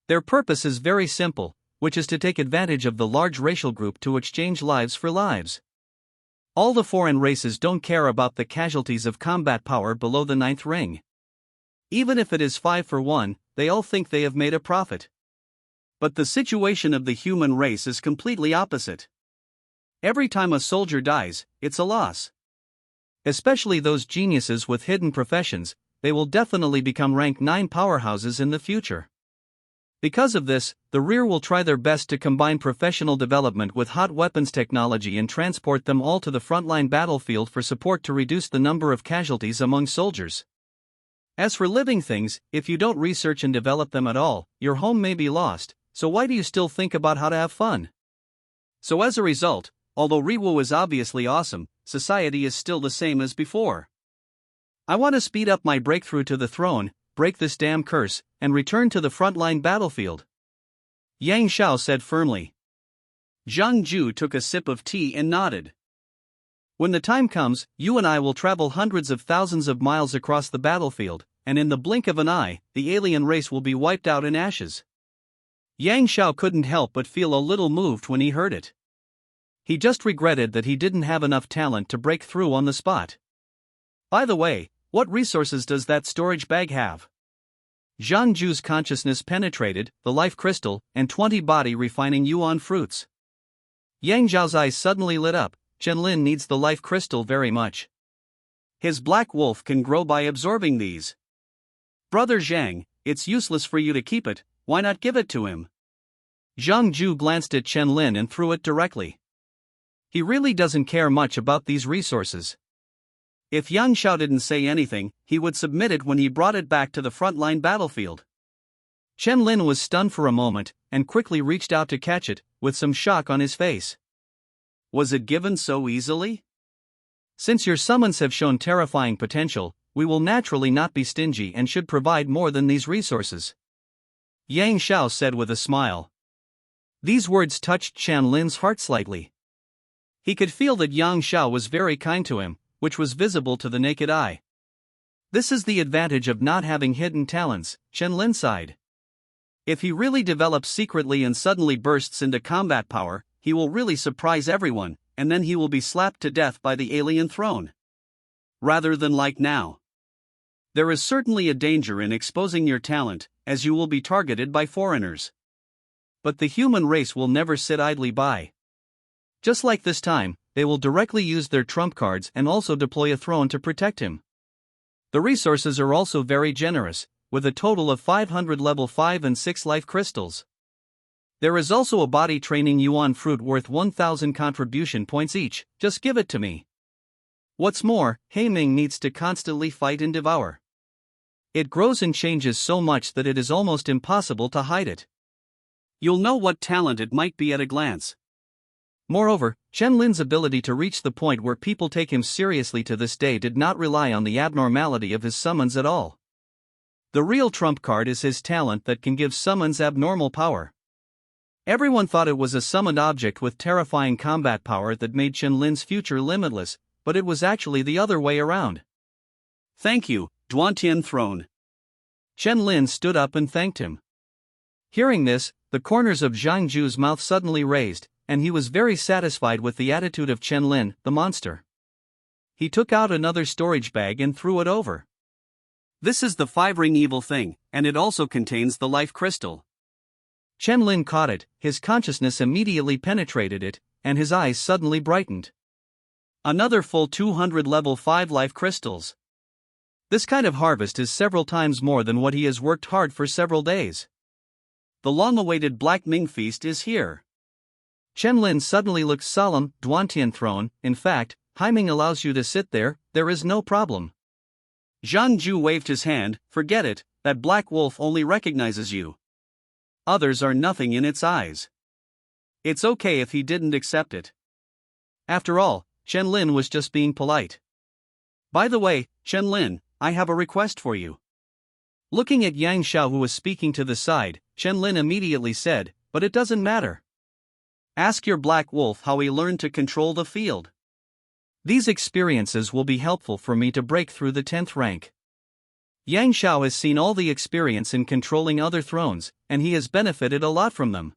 Their purpose is very simple, which is to take advantage of the large racial group to exchange lives for lives. All the foreign races don't care about the casualties of combat power below the 9th ring. Even if it is 5-for-1, they all think they have made a profit. But the situation of the human race is completely opposite. Every time a soldier dies, it's a loss. Especially those geniuses with hidden professions, they will definitely become rank 9 powerhouses in the future. Because of this, the rear will try their best to combine professional development with hot weapons technology and transport them all to the frontline battlefield for support to reduce the number of casualties among soldiers. As for living things, if you don't research and develop them at all, your home may be lost, so why do you still think about how to have fun? So as a result, although Riwu is obviously awesome, society is still the same as before. I want to speed up my breakthrough to the throne, break this damn curse, and return to the frontline battlefield, Yang Xiao said firmly. Zhang Ju took a sip of tea and nodded. When the time comes, you and I will travel hundreds of thousands of miles across the battlefield, and in the blink of an eye, the alien race will be wiped out in ashes. Yang Xiao couldn't help but feel a little moved when he heard it. He just regretted that he didn't have enough talent to break through on the spot. By the way, what resources does that storage bag have? Zhang Ju's consciousness penetrated the life crystal and 20 body refining yuan fruits. Yang Zhao's eyes suddenly lit up. Chenlin needs the life crystal very much. His black wolf can grow by absorbing these. Brother Zhang, it's useless for you to keep it, why not give it to him? Zhang Ju glanced at Chenlin and threw it directly. He really doesn't care much about these resources. If Yang Xiao didn't say anything, he would submit it when he brought it back to the frontline battlefield. Chenlin was stunned for a moment, and quickly reached out to catch it, with some shock on his face. Was it given so easily? Since your summons have shown terrifying potential, we will naturally not be stingy and should provide more than these resources, Yang Xiao said with a smile. These words touched Chenlin's heart slightly. He could feel that Yang Xiao was very kind to him, which was visible to the naked eye. This is the advantage of not having hidden talents, Chenlin sighed. If he really develops secretly and suddenly bursts into combat power, he will really surprise everyone, and then he will be slapped to death by the alien throne. Rather than like now. There is certainly a danger in exposing your talent, as you will be targeted by foreigners. But the human race will never sit idly by. Just like this time, they will directly use their trump cards and also deploy a throne to protect him. The resources are also very generous, with a total of 500 level 5 and 6 life crystals. There is also a body training yuan fruit worth 1,000 contribution points each, just give it to me. What's more, Heiming needs to constantly fight and devour. It grows and changes so much that it is almost impossible to hide it. You'll know what talent it might be at a glance. Moreover, Chenlin's ability to reach the point where people take him seriously to this day did not rely on the abnormality of his summons at all. The real trump card is his talent that can give summons abnormal power. Everyone thought it was a summoned object with terrifying combat power that made Chenlin's future limitless, but it was actually the other way around. Thank you, Duantian Throne. Chenlin stood up and thanked him. Hearing this, the corners of Zhang Ju's mouth suddenly raised, and he was very satisfied with the attitude of Chenlin, the monster. He took out another storage bag and threw it over. This is the 5-ring evil thing, and it also contains the life crystal. Chenlin caught it, his consciousness immediately penetrated it, and his eyes suddenly brightened. Another full 200 level 5 life crystals. This kind of harvest is several times more than what he has worked hard for several days. The long-awaited Black Ming feast is here. Chenlin suddenly looked solemn. Duantian Throne, in fact, Heiming allows you to sit there is no problem. Zhang Ju waved his hand, forget it, that black wolf only recognizes you. Others are nothing in its eyes. It's okay if he didn't accept it. After all, Chenlin was just being polite. By the way, Chenlin, I have a request for you. Looking at Yang Xiao who was speaking to the side, Chenlin immediately said, but it doesn't matter. Ask your black wolf how he learned to control the field. These experiences will be helpful for me to break through the 10th rank. Yang Xiao has seen all the experience in controlling other thrones, and he has benefited a lot from them.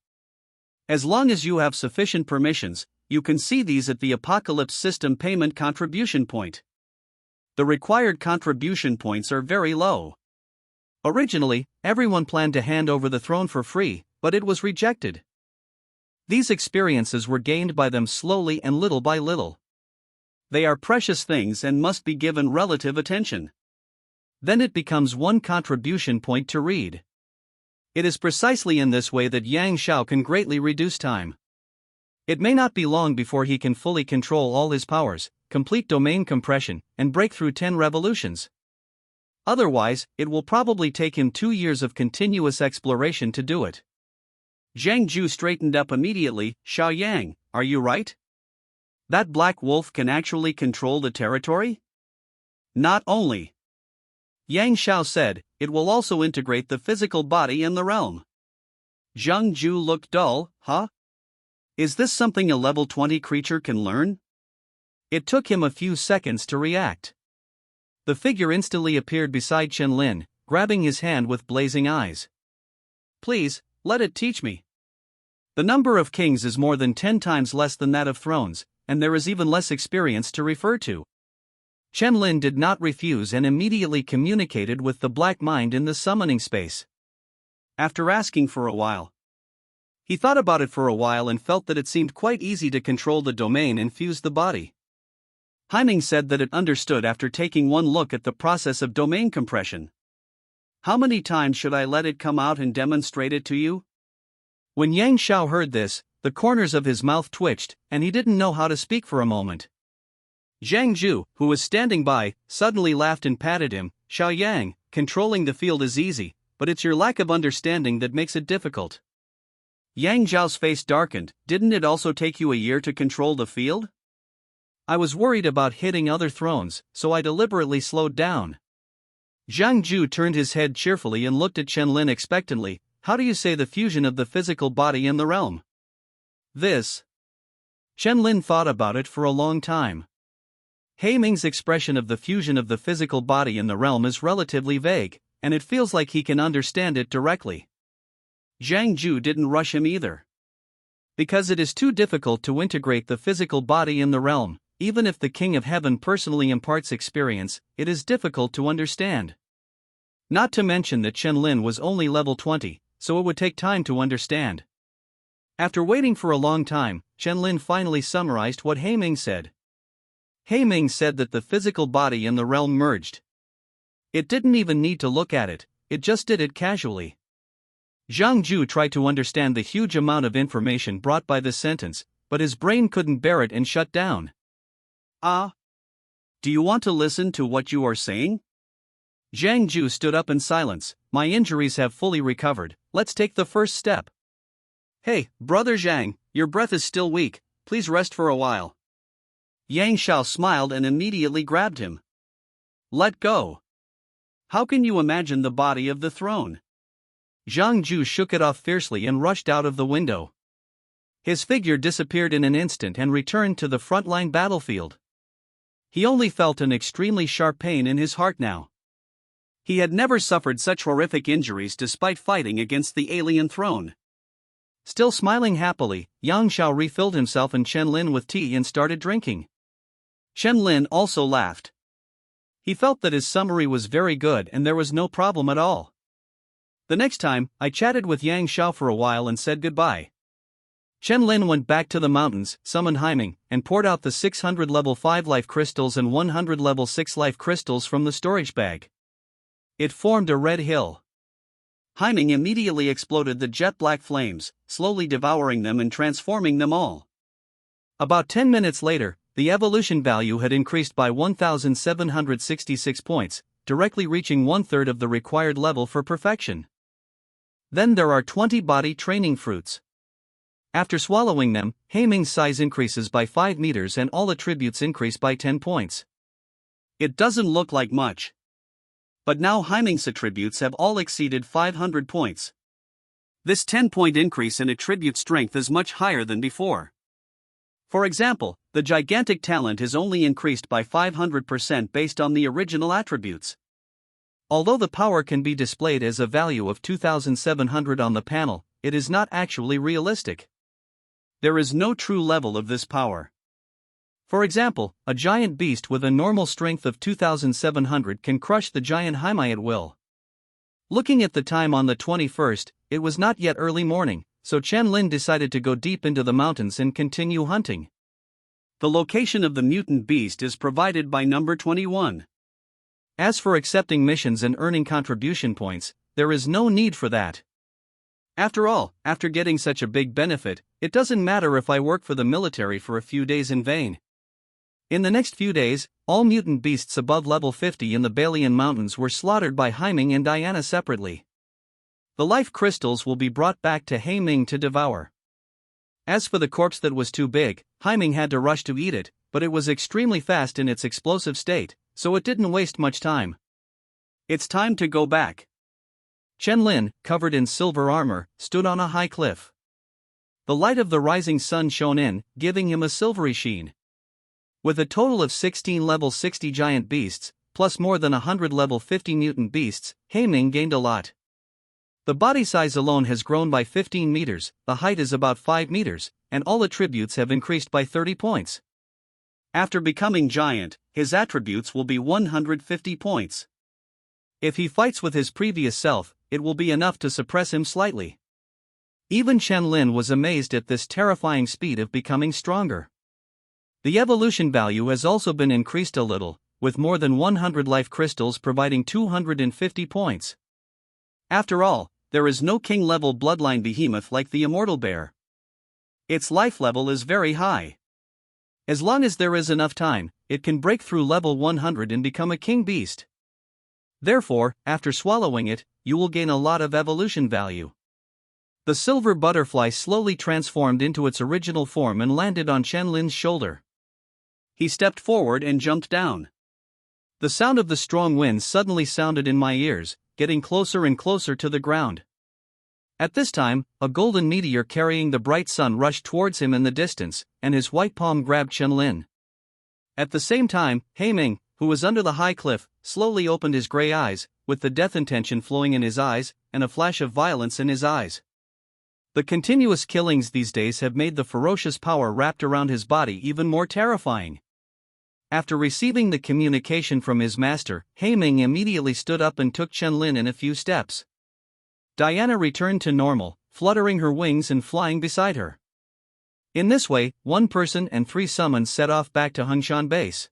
As long as you have sufficient permissions, you can see these at the Apocalypse System payment contribution point. The required contribution points are very low. Originally, everyone planned to hand over the throne for free, but it was rejected. These experiences were gained by them slowly and little by little. They are precious things and must be given relative attention. Then it becomes one contribution point to read. It is precisely in this way that Yang Xiao can greatly reduce time. It may not be long before he can fully control all his powers, complete domain compression, and break through 10 revolutions. Otherwise, it will probably take him 2 years of continuous exploration to do it. Zhang Ju straightened up immediately. Xiao Yang, are you right? That black wolf can actually control the territory? Not only. Yang Xiao said, it will also integrate the physical body in the realm. Zhang Ju looked dull. Huh? Is this something a level 20 creature can learn? It took him a few seconds to react. The figure instantly appeared beside Chen Lin, grabbing his hand with blazing eyes. Please, let it teach me. The number of kings is more than 10 times less than that of thrones, and there is even less experience to refer to. Chen Lin did not refuse and immediately communicated with the black mind in the summoning space. After asking for a while, he thought about it for a while and felt that it seemed quite easy to control the domain and fuse the body. Haiming said that it understood after taking one look at the process of domain compression. How many times should I let it come out and demonstrate it to you? When Yang Xiao heard this, the corners of his mouth twitched, and he didn't know how to speak for a moment. Zhang Ju, who was standing by, suddenly laughed and patted him. Xiao Yang, controlling the field is easy, but it's your lack of understanding that makes it difficult. Yang Zhao's face darkened. Didn't it also take you a year to control the field? I was worried about hitting other thrones, so I deliberately slowed down. Zhang Ju turned his head cheerfully and looked at Chen Lin expectantly. How do you say the fusion of the physical body in the realm? This. Chen Lin thought about it for a long time. Haiming's expression of the fusion of the physical body in the realm is relatively vague, and it feels like he can understand it directly. Zhang Ju didn't rush him either. Because it is too difficult to integrate the physical body in the realm, even if the King of Heaven personally imparts experience, it is difficult to understand. Not to mention that Chen Lin was only level 20, so it would take time to understand. After waiting for a long time, Chen Lin finally summarized what Haiming said. Haiming said that the physical body and the realm merged. It didn't even need to look at it, it just did it casually. Zhang Ju tried to understand the huge amount of information brought by this sentence, but his brain couldn't bear it and shut down. Do you want to listen to what you are saying? Zhang Ju stood up in silence. My injuries have fully recovered, let's take the first step. Hey, brother Zhang, your breath is still weak, please rest for a while. Yang Xiao smiled and immediately grabbed him. Let go. How can you imagine the body of the throne? Zhang Ju shook it off fiercely and rushed out of the window. His figure disappeared in an instant and returned to the frontline battlefield. He only felt an extremely sharp pain in his heart now. He had never suffered such horrific injuries despite fighting against the alien throne. Still smiling happily, Yang Xiao refilled himself and Chen Lin with tea and started drinking. Chen Lin also laughed. He felt that his summary was very good and there was no problem at all. The next time, I chatted with Yang Xiao for a while and said goodbye. Chen Lin went back to the mountains, summoned Haiming, and poured out the 600 level 5 life crystals and 100 level 6 life crystals from the storage bag. It formed a red hill. Haiming immediately exploded the jet black flames, slowly devouring them and transforming them all. About 10 minutes later, the evolution value had increased by 1,766 points, directly reaching 1/3 of the required level for perfection. Then there are 20 body training fruits. After swallowing them, Haiming's size increases by 5 meters and all attributes increase by 10 points. It doesn't look like much. But now Haiming's attributes have all exceeded 500 points. This 10-point increase in attribute strength is much higher than before. For example, the gigantic talent is only increased by 500% based on the original attributes. Although the power can be displayed as a value of 2,700 on the panel, it is not actually realistic. There is no true level of this power. For example, a giant beast with a normal strength of 2,700 can crush the giant Haimai at will. Looking at the time on the 21st, it was not yet early morning, so Chen Lin decided to go deep into the mountains and continue hunting. The location of the mutant beast is provided by number 21. As for accepting missions and earning contribution points, there is no need for that. After all, after getting such a big benefit, it doesn't matter if I work for the military for a few days in vain. In the next few days, all mutant beasts above level 50 in the Balian Mountains were slaughtered by Haiming and Diana separately. The life crystals will be brought back to Haiming to devour. As for the corpse that was too big, Haiming had to rush to eat it, but it was extremely fast in its explosive state, so it didn't waste much time. It's time to go back. Chen Lin, covered in silver armor, stood on a high cliff. The light of the rising sun shone in, giving him a silvery sheen. With a total of 16 level 60 giant beasts, plus more than 100 level 50 mutant beasts, Haiming gained a lot. The body size alone has grown by 15 meters, the height is about 5 meters, and all attributes have increased by 30 points. After becoming giant, his attributes will be 150 points. If he fights with his previous self, it will be enough to suppress him slightly. Even Chen Lin was amazed at this terrifying speed of becoming stronger. The evolution value has also been increased a little, with more than 100 life crystals providing 250 points. After all, there is no king-level bloodline behemoth like the immortal bear. Its life level is very high. As long as there is enough time, it can break through level 100 and become a king beast. Therefore, after swallowing it, you will gain a lot of evolution value. The silver butterfly slowly transformed into its original form and landed on Chen Lin's shoulder. He stepped forward and jumped down. The sound of the strong wind suddenly sounded in my ears, getting closer and closer to the ground. At this time, a golden meteor carrying the bright sun rushed towards him in the distance, and his white palm grabbed Chen Lin. At the same time, Haiming, who was under the high cliff, slowly opened his gray eyes, with the death intention flowing in his eyes, and a flash of violence in his eyes. The continuous killings these days have made the ferocious power wrapped around his body even more terrifying. After receiving the communication from his master, Haiming immediately stood up and took Chen Lin in a few steps. Diana returned to normal, fluttering her wings and flying beside her. In this way, one person and 3 summons set off back to Hungshan base.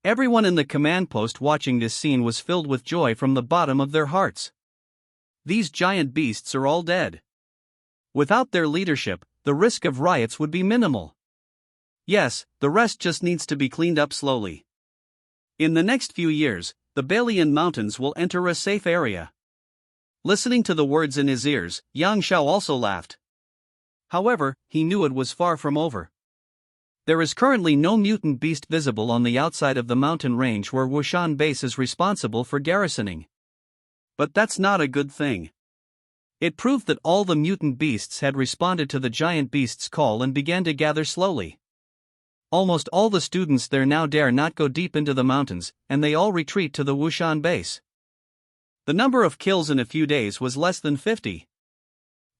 Everyone in the command post watching this scene was filled with joy from the bottom of their hearts. These giant beasts are all dead. Without their leadership, the risk of riots would be minimal. Yes, the rest just needs to be cleaned up slowly. In the next few years, the Balian Mountains will enter a safe area. Listening to the words in his ears, Yang Xiao also laughed. However, he knew it was far from over. There is currently no mutant beast visible on the outside of the mountain range where Wushan base is responsible for garrisoning. But that's not a good thing. It proved that all the mutant beasts had responded to the giant beast's call and began to gather slowly. Almost all the students there now dare not go deep into the mountains, and they all retreat to the Wushan base. The number of kills in a few days was less than 50.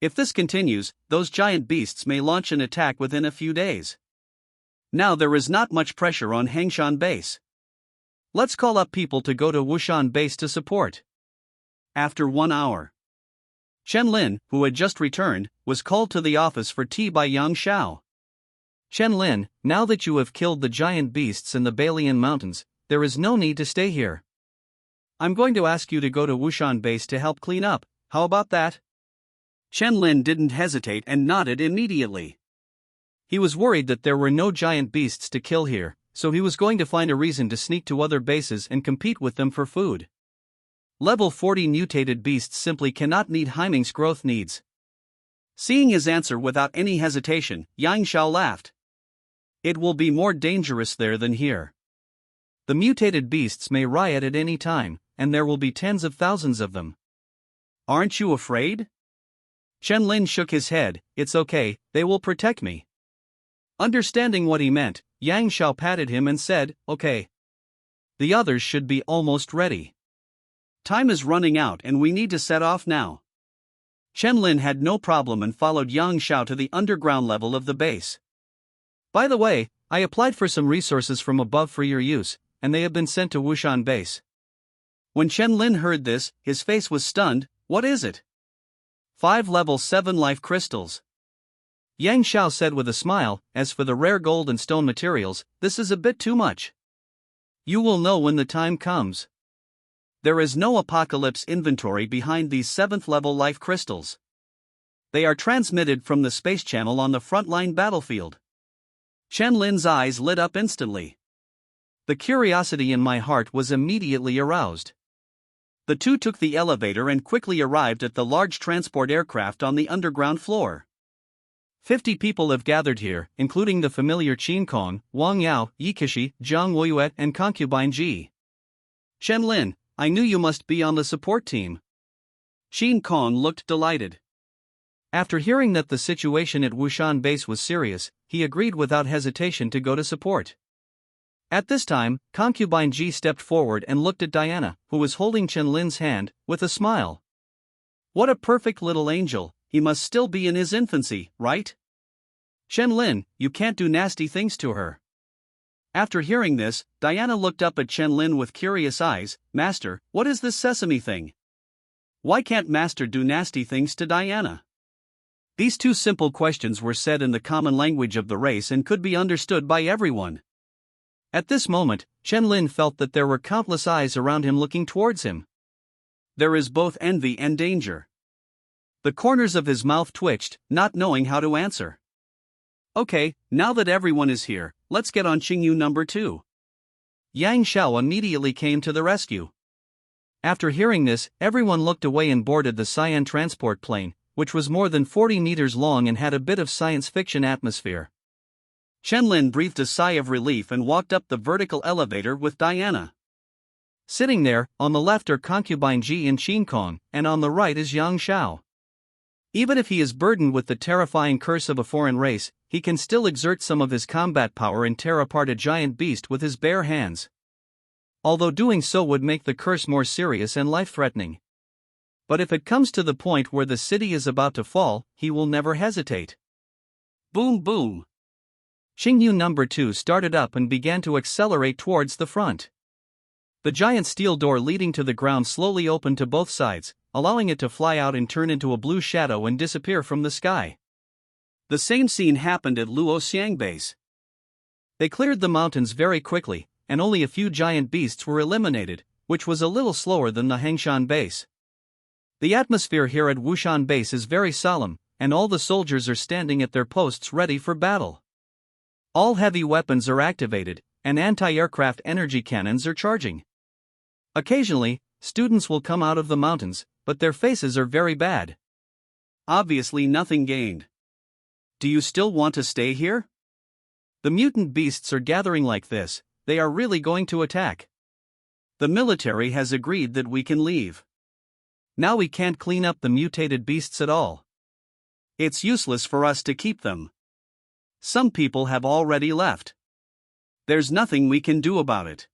If this continues, those giant beasts may launch an attack within a few days. Now there is not much pressure on Hangshan base. Let's call up people to go to Wushan base to support. After 1 hour, Chen Lin, who had just returned, was called to the office for tea by Yang Xiao. Chen Lin, now that you have killed the giant beasts in the Balian Mountains, there is no need to stay here. I'm going to ask you to go to Wushan base to help clean up, how about that? Chen Lin didn't hesitate and nodded immediately. He was worried that there were no giant beasts to kill here, so he was going to find a reason to sneak to other bases and compete with them for food. Level 40 mutated beasts simply cannot meet Haiming's growth needs. Seeing his answer without any hesitation, Yang Xiao laughed. It will be more dangerous there than here. The mutated beasts may riot at any time, and there will be tens of thousands of them. Aren't you afraid? Chen Lin shook his head. It's okay, they will protect me. Understanding what he meant, Yang Xiao patted him and said, okay. The others should be almost ready. Time is running out and we need to set off now. Chen Lin had no problem and followed Yang Xiao to the underground level of the base. By the way, I applied for some resources from above for your use, and they have been sent to Wushan base. When Chen Lin heard this, his face was stunned. What is it? 5 level 7 life crystals. Yang Xiao said with a smile. As for the rare gold and stone materials, this is a bit too much. You will know when the time comes. There is no apocalypse inventory behind these 7th level life crystals. They are transmitted from the space channel on the frontline battlefield. Chen Lin's eyes lit up instantly. The curiosity in my heart was immediately aroused. The two took the elevator and quickly arrived at the large transport aircraft on the underground floor. 50 people have gathered here, including the familiar Qin Kong, Wang Yao, Yikishi, Zhang Woyuet, and concubine Ji. Chen Lin, I knew you must be on the support team. Qin Kong looked delighted. After hearing that the situation at Wushan base was serious, he agreed without hesitation to go to support. At this time, concubine Ji stepped forward and looked at Diana, who was holding Chen Lin's hand, with a smile. What a perfect little angel, he must still be in his infancy, right? Chen Lin, you can't do nasty things to her. After hearing this, Diana looked up at Chen Lin with curious eyes. Master, what is this sesame thing? Why can't Master do nasty things to Diana? These two simple questions were said in the common language of the race and could be understood by everyone. At this moment, Chen Lin felt that there were countless eyes around him looking towards him. There is both envy and danger. The corners of his mouth twitched, not knowing how to answer. Okay, now that everyone is here, let's get on Qingyu number 2. Yang Xiao immediately came to the rescue. After hearing this, everyone looked away and boarded the cyan transport plane, which was more than 40 meters long and had a bit of science fiction atmosphere. Chen Lin breathed a sigh of relief and walked up the vertical elevator with Diana. Sitting there, on the left are concubine Ji and Qin Kong, and on the right is Yang Xiao. Even if he is burdened with the terrifying curse of a foreign race, he can still exert some of his combat power and tear apart a giant beast with his bare hands. Although doing so would make the curse more serious and life-threatening. But if it comes to the point where the city is about to fall, he will never hesitate. Boom boom! Qingyu number 2 started up and began to accelerate towards the front. The giant steel door leading to the ground slowly opened to both sides, allowing it to fly out and turn into a blue shadow and disappear from the sky. The same scene happened at Luoxiang base. They cleared the mountains very quickly, and only a few giant beasts were eliminated, which was a little slower than the Hengshan base. The atmosphere here at Wushan base is very solemn, and all the soldiers are standing at their posts ready for battle. All heavy weapons are activated, and anti-aircraft energy cannons are charging. Occasionally, students will come out of the mountains, but their faces are very bad. Obviously nothing gained. Do you still want to stay here? The mutant beasts are gathering like this, they are really going to attack. The military has agreed that we can leave. Now we can't clean up the mutated beasts at all. It's useless for us to keep them. Some people have already left. There's nothing we can do about it.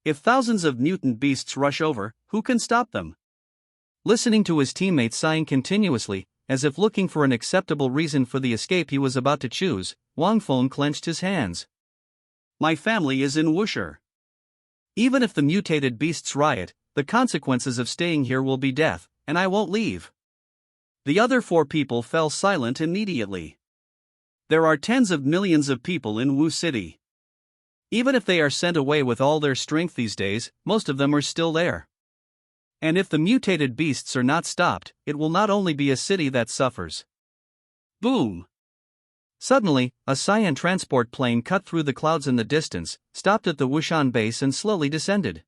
If thousands of mutant beasts rush over, who can stop them? Listening to his teammates sighing continuously, as if looking for an acceptable reason for the escape he was about to choose, Wang Feng clenched his hands. My family is in Wushi. Even if the mutated beasts riot, the consequences of staying here will be death, and I won't leave. The other 4 people fell silent immediately. There are tens of millions of people in Wu City. Even if they are sent away with all their strength these days, most of them are still there. And if the mutated beasts are not stopped, it will not only be a city that suffers. Boom! Suddenly, a cyan transport plane cut through the clouds in the distance, stopped at the Wushan base and slowly descended.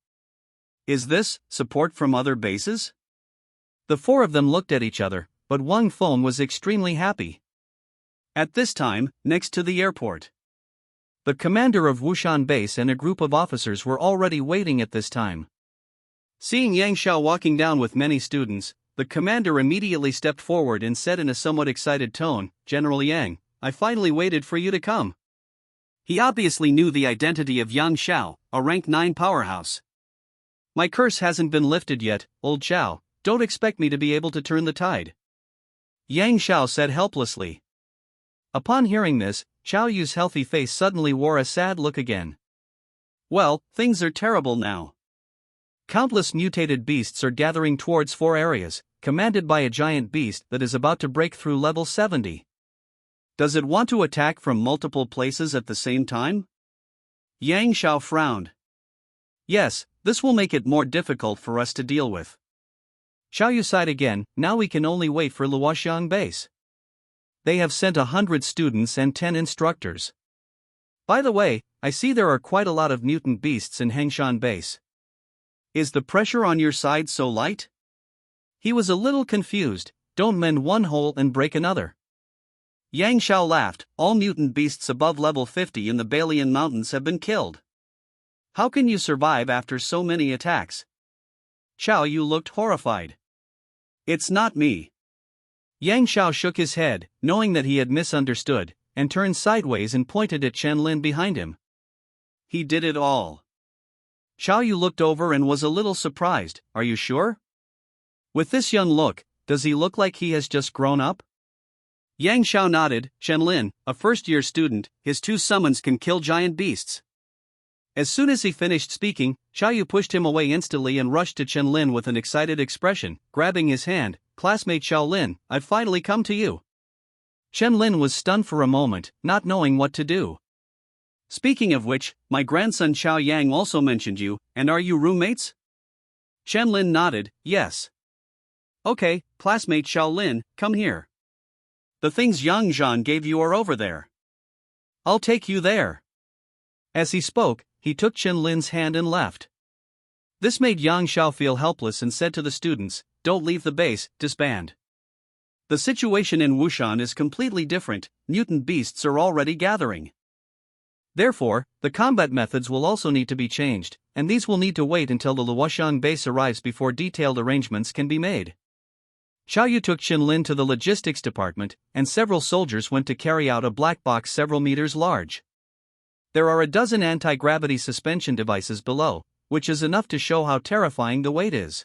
Is this support from other bases? The 4 of them looked at each other, but Wang Feng was extremely happy. At this time, next to the airport, the commander of Wushan base and a group of officers were already waiting at this time. Seeing Yang Xiao walking down with many students, the commander immediately stepped forward and said in a somewhat excited tone, General Yang, I finally waited for you to come. He obviously knew the identity of Yang Xiao, a rank 9 powerhouse. My curse hasn't been lifted yet, old Xiao, don't expect me to be able to turn the tide. Yang Xiao said helplessly. Upon hearing this, Xiao Yu's healthy face suddenly wore a sad look again. Well, things are terrible now. Countless mutated beasts are gathering towards 4 areas, commanded by a giant beast that is about to break through level 70. Does it want to attack from multiple places at the same time? Yang Xiao frowned. Yes, this will make it more difficult for us to deal with. Xiao Yu sighed again. Now we can only wait for Luoxiang base. They have sent 100 students and 10 instructors. By the way, I see there are quite a lot of mutant beasts in Hengshan base. Is the pressure on your side so light? He was a little confused. Don't mend one hole and break another. Yang Xiao laughed. All mutant beasts above level 50 in the Balian Mountains have been killed. How can you survive after so many attacks? Xiao Yu looked horrified. It's not me. Yang Xiao shook his head, knowing that he had misunderstood, and turned sideways and pointed at Chen Lin behind him. He did it all. Xiao Yu looked over and was a little surprised. Are you sure? With this young look, does he look like he has just grown up? Yang Xiao nodded. Chen Lin, a first-year student, his 2 summons can kill giant beasts. As soon as he finished speaking, Xiao Yu pushed him away instantly and rushed to Chen Lin with an excited expression, grabbing his hand. Classmate Xiao Lin, I've finally come to you. Chen Lin was stunned for a moment, not knowing what to do. Speaking of which, my grandson Xiao Yang also mentioned you, and are you roommates? Chen Lin nodded, yes. Okay, classmate Xiao Lin, come here. The things Yang Zhan gave you are over there. I'll take you there. As he spoke, he took Chen Lin's hand and left. This made Yang Xiao feel helpless and said to the students, don't leave the base, disband. The situation in Wushan is completely different, mutant beasts are already gathering. Therefore, the combat methods will also need to be changed, and these will need to wait until the Luoxiang base arrives before detailed arrangements can be made. Xiao Yu took Chen Lin to the logistics department, and several soldiers went to carry out a black box several meters large. There are a dozen anti-gravity suspension devices below, which is enough to show how terrifying the weight is.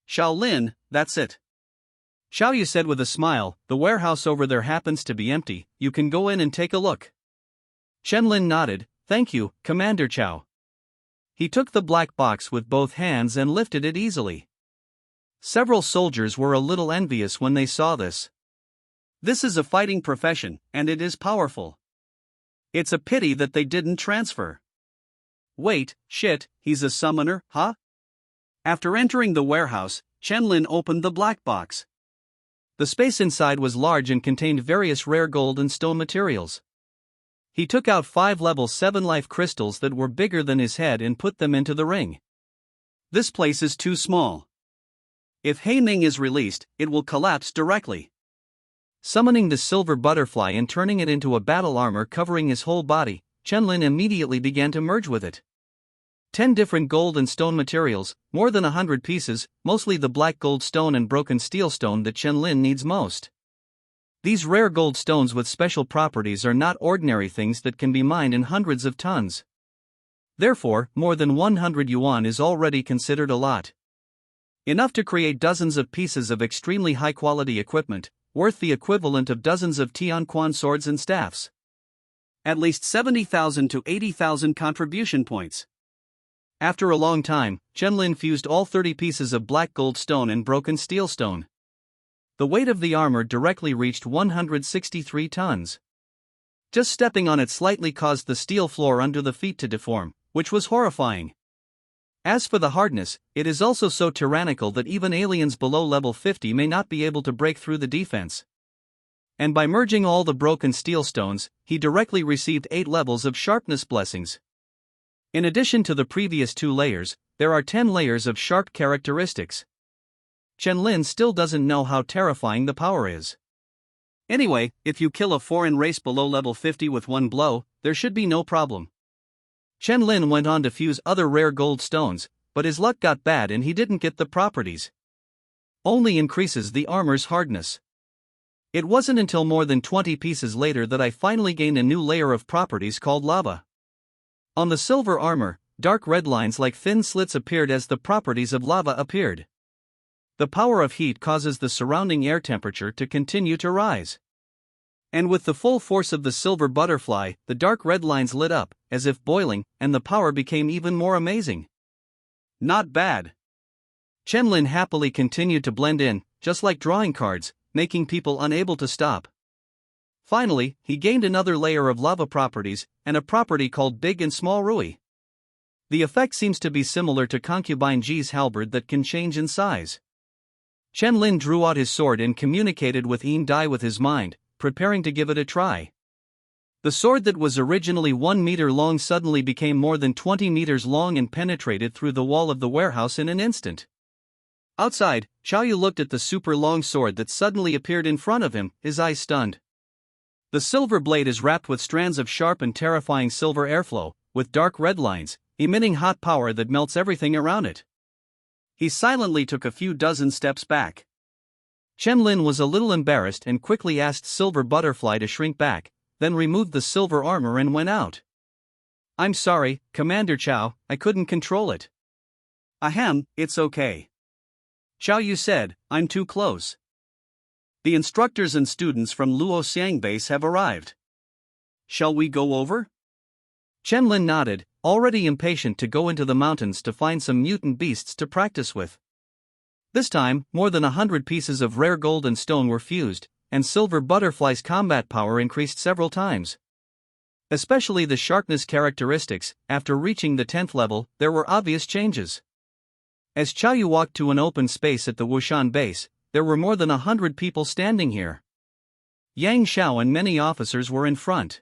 Xiao Lin, that's it. Xiao Yu said with a smile, the warehouse over there happens to be empty, you can go in and take a look. Chen Lin nodded, thank you, Commander Qiao. He took the black box with both hands and lifted it easily. Several soldiers were a little envious when they saw this. This is a fighting profession, and it is powerful. It's a pity that they didn't transfer. Wait, shit, he's a summoner, huh? After entering the warehouse, Chen Lin opened the black box. The space inside was large and contained various rare gold and stone materials. He took out 5 level 7 life crystals that were bigger than his head and put them into the ring. This place is too small. If Heiming is released, it will collapse directly. Summoning the silver butterfly and turning it into a battle armor covering his whole body, Chen Lin immediately began to merge with it. 10 different gold and stone materials, more than 100 pieces, mostly the black gold stone and broken steel stone that Chen Lin needs most. These rare gold stones with special properties are not ordinary things that can be mined in hundreds of tons. Therefore, more than 100 yuan is already considered a lot. Enough to create dozens of pieces of extremely high-quality equipment, worth the equivalent of dozens of Tianquan swords and staffs. At least 70,000 to 80,000 contribution points. After a long time, Chen Lin fused all 30 pieces of black gold stone and broken steel stone. The weight of the armor directly reached 163 tons. Just stepping on it slightly caused the steel floor under the feet to deform, which was horrifying. As for the hardness, it is also so tyrannical that even aliens below level 50 may not be able to break through the defense. And by merging all the broken steel stones, he directly received 8 levels of sharpness blessings. In addition to the previous 2 layers, there are 10 layers of sharp characteristics. Chen Lin still doesn't know how terrifying the power is. Anyway, if you kill a foreign race below level 50 with one blow, there should be no problem. Chen Lin went on to fuse other rare gold stones, but his luck got bad and he didn't get the properties. Only increases the armor's hardness. It wasn't until more than 20 pieces later that I finally gained a new layer of properties called lava. On the silver armor, dark red lines like thin slits appeared as the properties of lava appeared. The power of heat causes the surrounding air temperature to continue to rise. And with the full force of the silver butterfly, the dark red lines lit up, as if boiling, and the power became even more amazing. Not bad. Chen Lin happily continued to blend in, just like drawing cards, making people unable to stop. Finally, he gained another layer of lava properties, and a property called Big and Small Rui. The effect seems to be similar to Concubine G's halberd that can change in size. Chen Lin drew out his sword and communicated with Yin Dai with his mind, preparing to give it a try. The sword that was originally 1 meter long suddenly became more than 20 meters long and penetrated through the wall of the warehouse in an instant. Outside, Xiaoyu looked at the super long sword that suddenly appeared in front of him, his eyes stunned. The silver blade is wrapped with strands of sharp and terrifying silver airflow, with dark red lines, emitting hot power that melts everything around it. He silently took a few dozen steps back. Chen Lin was a little embarrassed and quickly asked Silver Butterfly to shrink back, then removed the silver armor and went out. "I'm sorry, Commander Chao, I couldn't control it." "Ahem, it's okay." Xiao Yu said, "I'm too close." The instructors and students from Luoxiang Base have arrived. "Shall we go over?" Chen Lin nodded, already impatient to go into the mountains to find some mutant beasts to practice with. This time, more than 100 pieces of rare gold and stone were fused, and Silver Butterfly's combat power increased several times. Especially the sharpness characteristics. After reaching the 10th level, there were obvious changes. As Xiaoyu walked to an open space at the Wushan base, there were more than 100 people standing here. Yang Xiao and many officers were in front.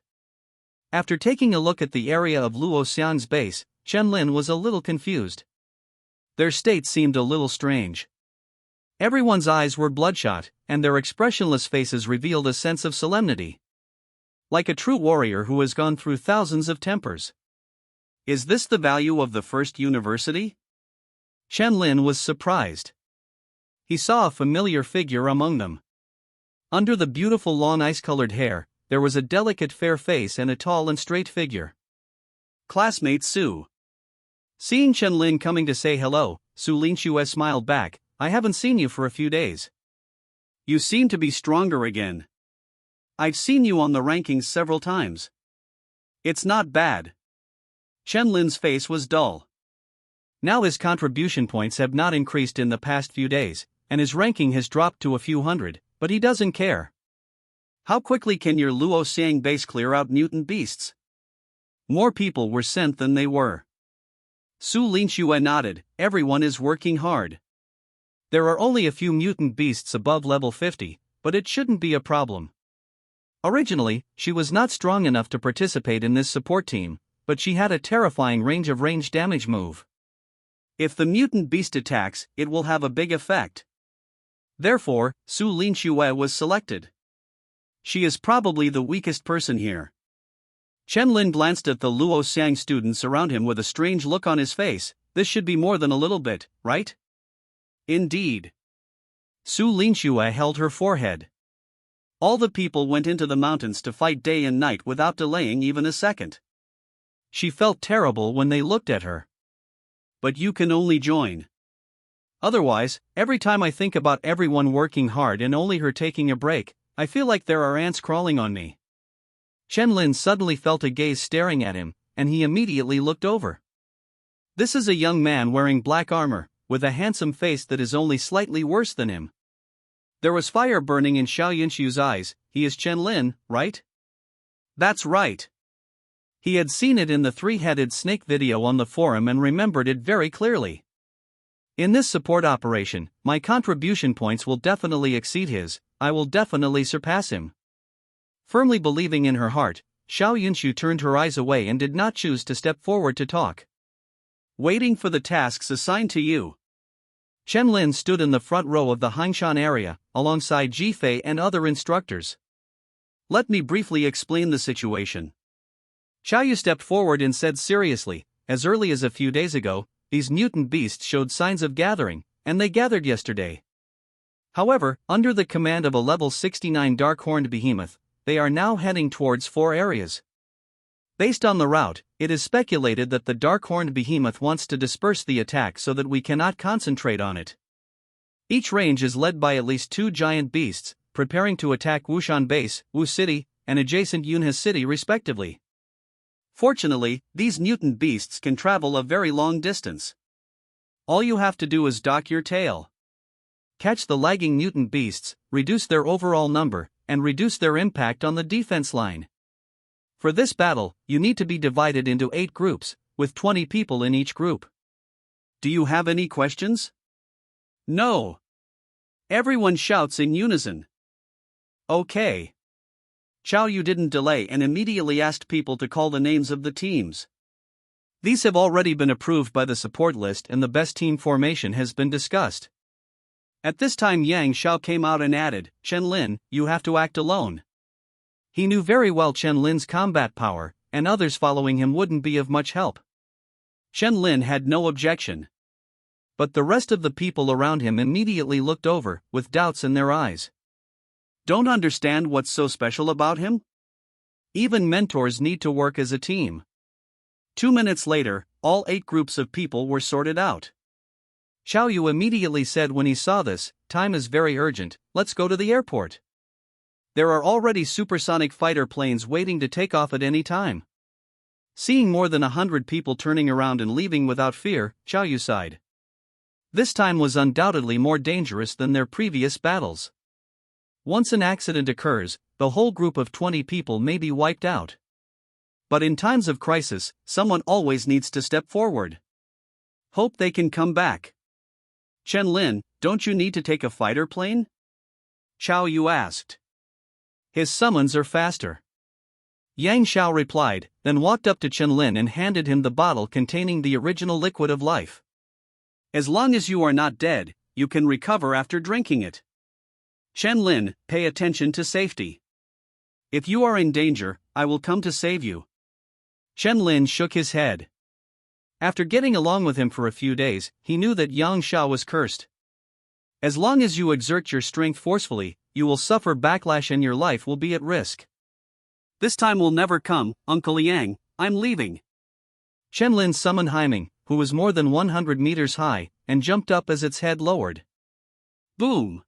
After taking a look at the area of Luoxiang's base, Chen Lin was a little confused. Their state seemed a little strange. Everyone's eyes were bloodshot, and their expressionless faces revealed a sense of solemnity. Like a true warrior who has gone through thousands of tempers. Is this the value of the first university? Chen Lin was surprised. He saw a familiar figure among them. Under the beautiful long ice-colored hair, there was a delicate fair face and a tall and straight figure. Classmate Su. Seeing Chen Lin coming to say hello, Su Linxue smiled back, "I haven't seen you for a few days. You seem to be stronger again. I've seen you on the rankings several times." "It's not bad." Chen Lin's face was dull. Now his contribution points have not increased in the past few days, and his ranking has dropped to a few hundred, but he doesn't care. "How quickly can your Luoxiang base clear out mutant beasts?" More people were sent than they were. Su Linxue nodded, "Everyone is working hard. There are only a few mutant beasts above level 50, but it shouldn't be a problem." Originally, she was not strong enough to participate in this support team, but she had a terrifying range damage move. If the mutant beast attacks, it will have a big effect. Therefore, Su Linxue was selected. She is probably the weakest person here. Chen Lin glanced at the Luoxiang students around him with a strange look on his face. This should be more than a little bit, right? Indeed. Su Linxue held her forehead. All the people went into the mountains to fight day and night without delaying even a second. She felt terrible when they looked at her. But you can only join. Otherwise, every time I think about everyone working hard and only her taking a break, I feel like there are ants crawling on me. Chen Lin suddenly felt a gaze staring at him, and he immediately looked over. This is a young man wearing black armor, with a handsome face that is only slightly worse than him. There was fire burning in Xiao Yunxiu's eyes. He is Chen Lin, right? That's right. He had seen it in the three-headed snake video on the forum and remembered it very clearly. In this support operation, my contribution points will definitely exceed his. I will definitely surpass him. Firmly believing in her heart, Xiao Yunxiu turned her eyes away and did not choose to step forward to talk. Waiting for the tasks assigned to you. Chen Lin stood in the front row of the Hangshan area, alongside Jifei and other instructors. Let me briefly explain the situation. Xiaoyu stepped forward and said seriously, as early as a few days ago, these mutant beasts showed signs of gathering, and they gathered yesterday. However, under the command of a level 69 dark-horned behemoth, they are now heading towards 4 areas. Based on the route, it is speculated that the dark-horned behemoth wants to disperse the attack so that we cannot concentrate on it. Each range is led by at least 2 giant beasts, preparing to attack Wushan Base, Wu City, and adjacent Yunhe City respectively. Fortunately, these mutant beasts can travel a very long distance. All you have to do is dock your tail. Catch the lagging mutant beasts, reduce their overall number, and reduce their impact on the defense line. For this battle, you need to be divided into 8 groups, with 20 people in each group. Do you have any questions? No. Everyone shouts in unison. Okay. Xiao Yu didn't delay and immediately asked people to call the names of the teams. These have already been approved by the support list and the best team formation has been discussed. At this time Yang Xiao came out and added, "Chen Lin, you have to act alone." He knew very well Chen Lin's combat power, and others following him wouldn't be of much help. Chen Lin had no objection. But the rest of the people around him immediately looked over, with doubts in their eyes. Don't understand what's so special about him? Even mentors need to work as a team. 2 minutes later, all 8 groups of people were sorted out. Xiao Yu immediately said when he saw this, "Time is very urgent, let's go to the airport. There are already supersonic fighter planes waiting to take off at any time." Seeing more than 100 people turning around and leaving without fear, Xiao Yu sighed. This time was undoubtedly more dangerous than their previous battles. Once an accident occurs, the whole group of 20 people may be wiped out. But in times of crisis, someone always needs to step forward. Hope they can come back. Chen Lin, don't you need to take a fighter plane? Xiao Yu asked. His summons are faster. Yang Xiao replied, then walked up to Chen Lin and handed him the bottle containing the original liquid of life. As long as you are not dead, you can recover after drinking it. Chen Lin, pay attention to safety. If you are in danger, I will come to save you. Chen Lin shook his head. After getting along with him for a few days, he knew that Yang Xiao was cursed. As long as you exert your strength forcefully, you will suffer backlash and your life will be at risk. This time will never come, Uncle Yang, I'm leaving. Chen Lin summoned Haiming, who was more than 100 meters high, and jumped up as its head lowered. Boom!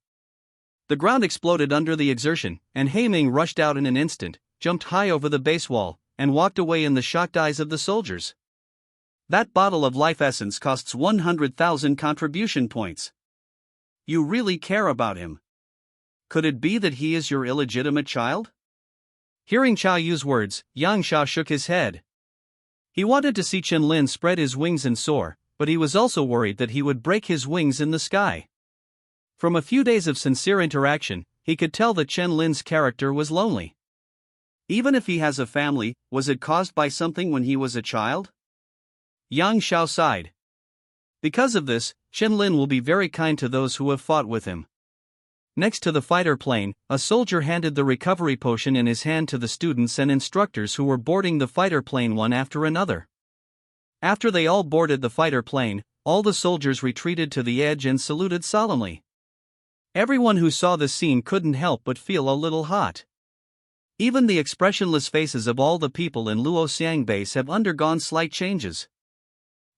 The ground exploded under the exertion, and Haiming rushed out in an instant, jumped high over the base wall, and walked away in the shocked eyes of the soldiers. That bottle of life essence costs 100,000 contribution points. You really care about him. Could it be that he is your illegitimate child? Hearing Xiao Yu's words, Yang Xiao shook his head. He wanted to see Chen Lin spread his wings and soar, but he was also worried that he would break his wings in the sky. From a few days of sincere interaction, he could tell that Chen Lin's character was lonely. Even if he has a family, was it caused by something when he was a child? Yang Xiao sighed. Because of this, Chen Lin will be very kind to those who have fought with him. Next to the fighter plane, a soldier handed the recovery potion in his hand to the students and instructors who were boarding the fighter plane one after another. After they all boarded the fighter plane, all the soldiers retreated to the edge and saluted solemnly. Everyone who saw this scene couldn't help but feel a little hot. Even the expressionless faces of all the people in Luoxiang base have undergone slight changes.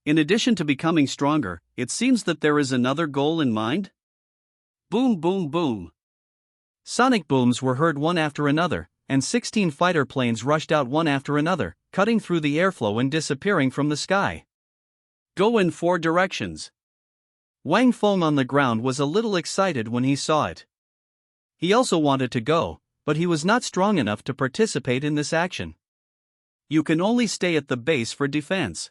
In addition to becoming stronger, it seems that there is another goal in mind? Boom boom boom. Sonic booms were heard one after another, and 16 fighter planes rushed out one after another, cutting through the airflow and disappearing from the sky. Go in 4 directions. Wang Feng on the ground was a little excited when he saw it. He also wanted to go, but he was not strong enough to participate in this action. You can only stay at the base for defense.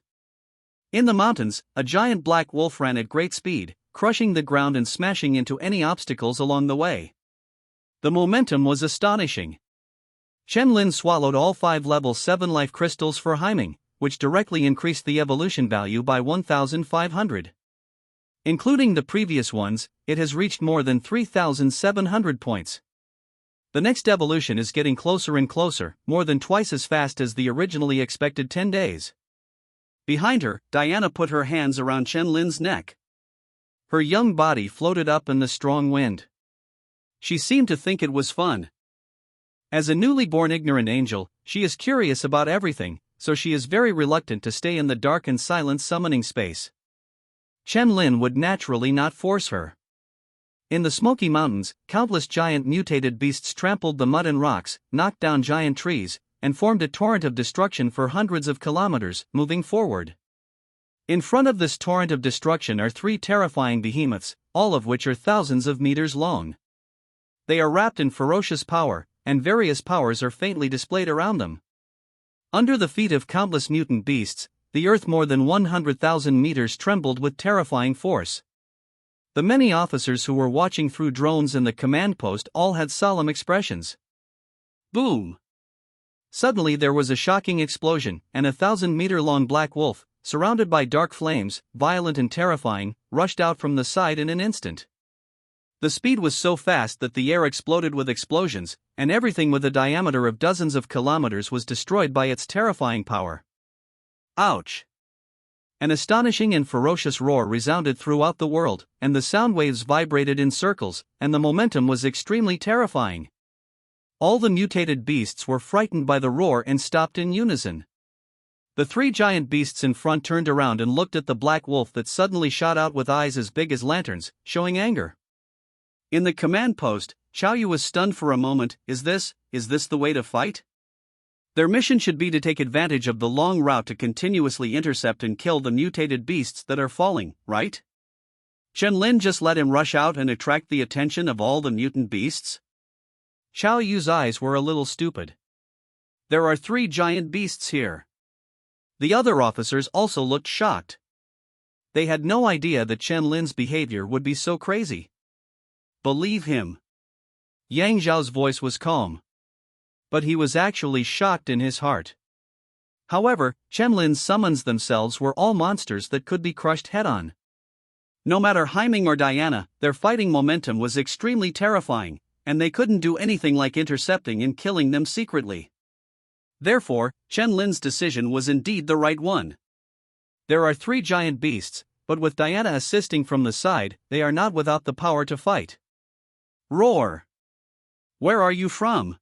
In the mountains, a giant black wolf ran at great speed, crushing the ground and smashing into any obstacles along the way. The momentum was astonishing. Chen Lin swallowed all 5 level 7 life crystals for Haiming, which directly increased the evolution value by 1,500. Including the previous ones, it has reached more than 3,700 points. The next evolution is getting closer and closer, more than twice as fast as the originally expected 10 days. Behind her, Diana put her hands around Chen Lin's neck. Her young body floated up in the strong wind. She seemed to think it was fun. As a newly born ignorant angel, she is curious about everything, so she is very reluctant to stay in the dark and silent summoning space. Chen Lin would naturally not force her. In the Smoky Mountains, countless giant mutated beasts trampled the mud and rocks, knocked down giant trees, and formed a torrent of destruction for hundreds of kilometers, moving forward. In front of this torrent of destruction are 3 terrifying behemoths, all of which are thousands of meters long. they are wrapped in ferocious power, and various powers are faintly displayed around them. Under the feet of countless mutant beasts, the earth more than 100,000 meters trembled with terrifying force. The many officers who were watching through drones in the command post all had solemn expressions. Boom! Suddenly there was a shocking explosion, and a 1,000-meter-long black wolf, surrounded by dark flames, violent and terrifying, rushed out from the side in an instant. The speed was so fast that the air exploded with explosions, and everything with a diameter of dozens of kilometers was destroyed by its terrifying power. Ouch! An astonishing and ferocious roar resounded throughout the world, and the sound waves vibrated in circles, and the momentum was extremely terrifying. All the mutated beasts were frightened by the roar and stopped in unison. The three giant beasts in front turned around and looked at the black wolf that suddenly shot out with eyes as big as lanterns, showing anger. In the command post, Xiaoyu was stunned for a moment. Is this the way to fight? Their mission should be to take advantage of the long route to continuously intercept and kill the mutated beasts that are falling, right? Chen-Lin just let him rush out and attract the attention of all the mutant beasts? Xiaoyu's eyes were a little stupid. There are 3 giant beasts here. The other officers also looked shocked. They had no idea that Chen-Lin's behavior would be so crazy. Believe him. Yang Zhao's voice was calm. But he was actually shocked in his heart. However, Chen-Lin's summons themselves were all monsters that could be crushed head-on. No matter Haiming or Diana, their fighting momentum was extremely terrifying, and they couldn't do anything like intercepting and killing them secretly. Therefore, Chen-Lin's decision was indeed the right one. There are 3 giant beasts, but with Diana assisting from the side, they are not without the power to fight. Roar! Where are you from?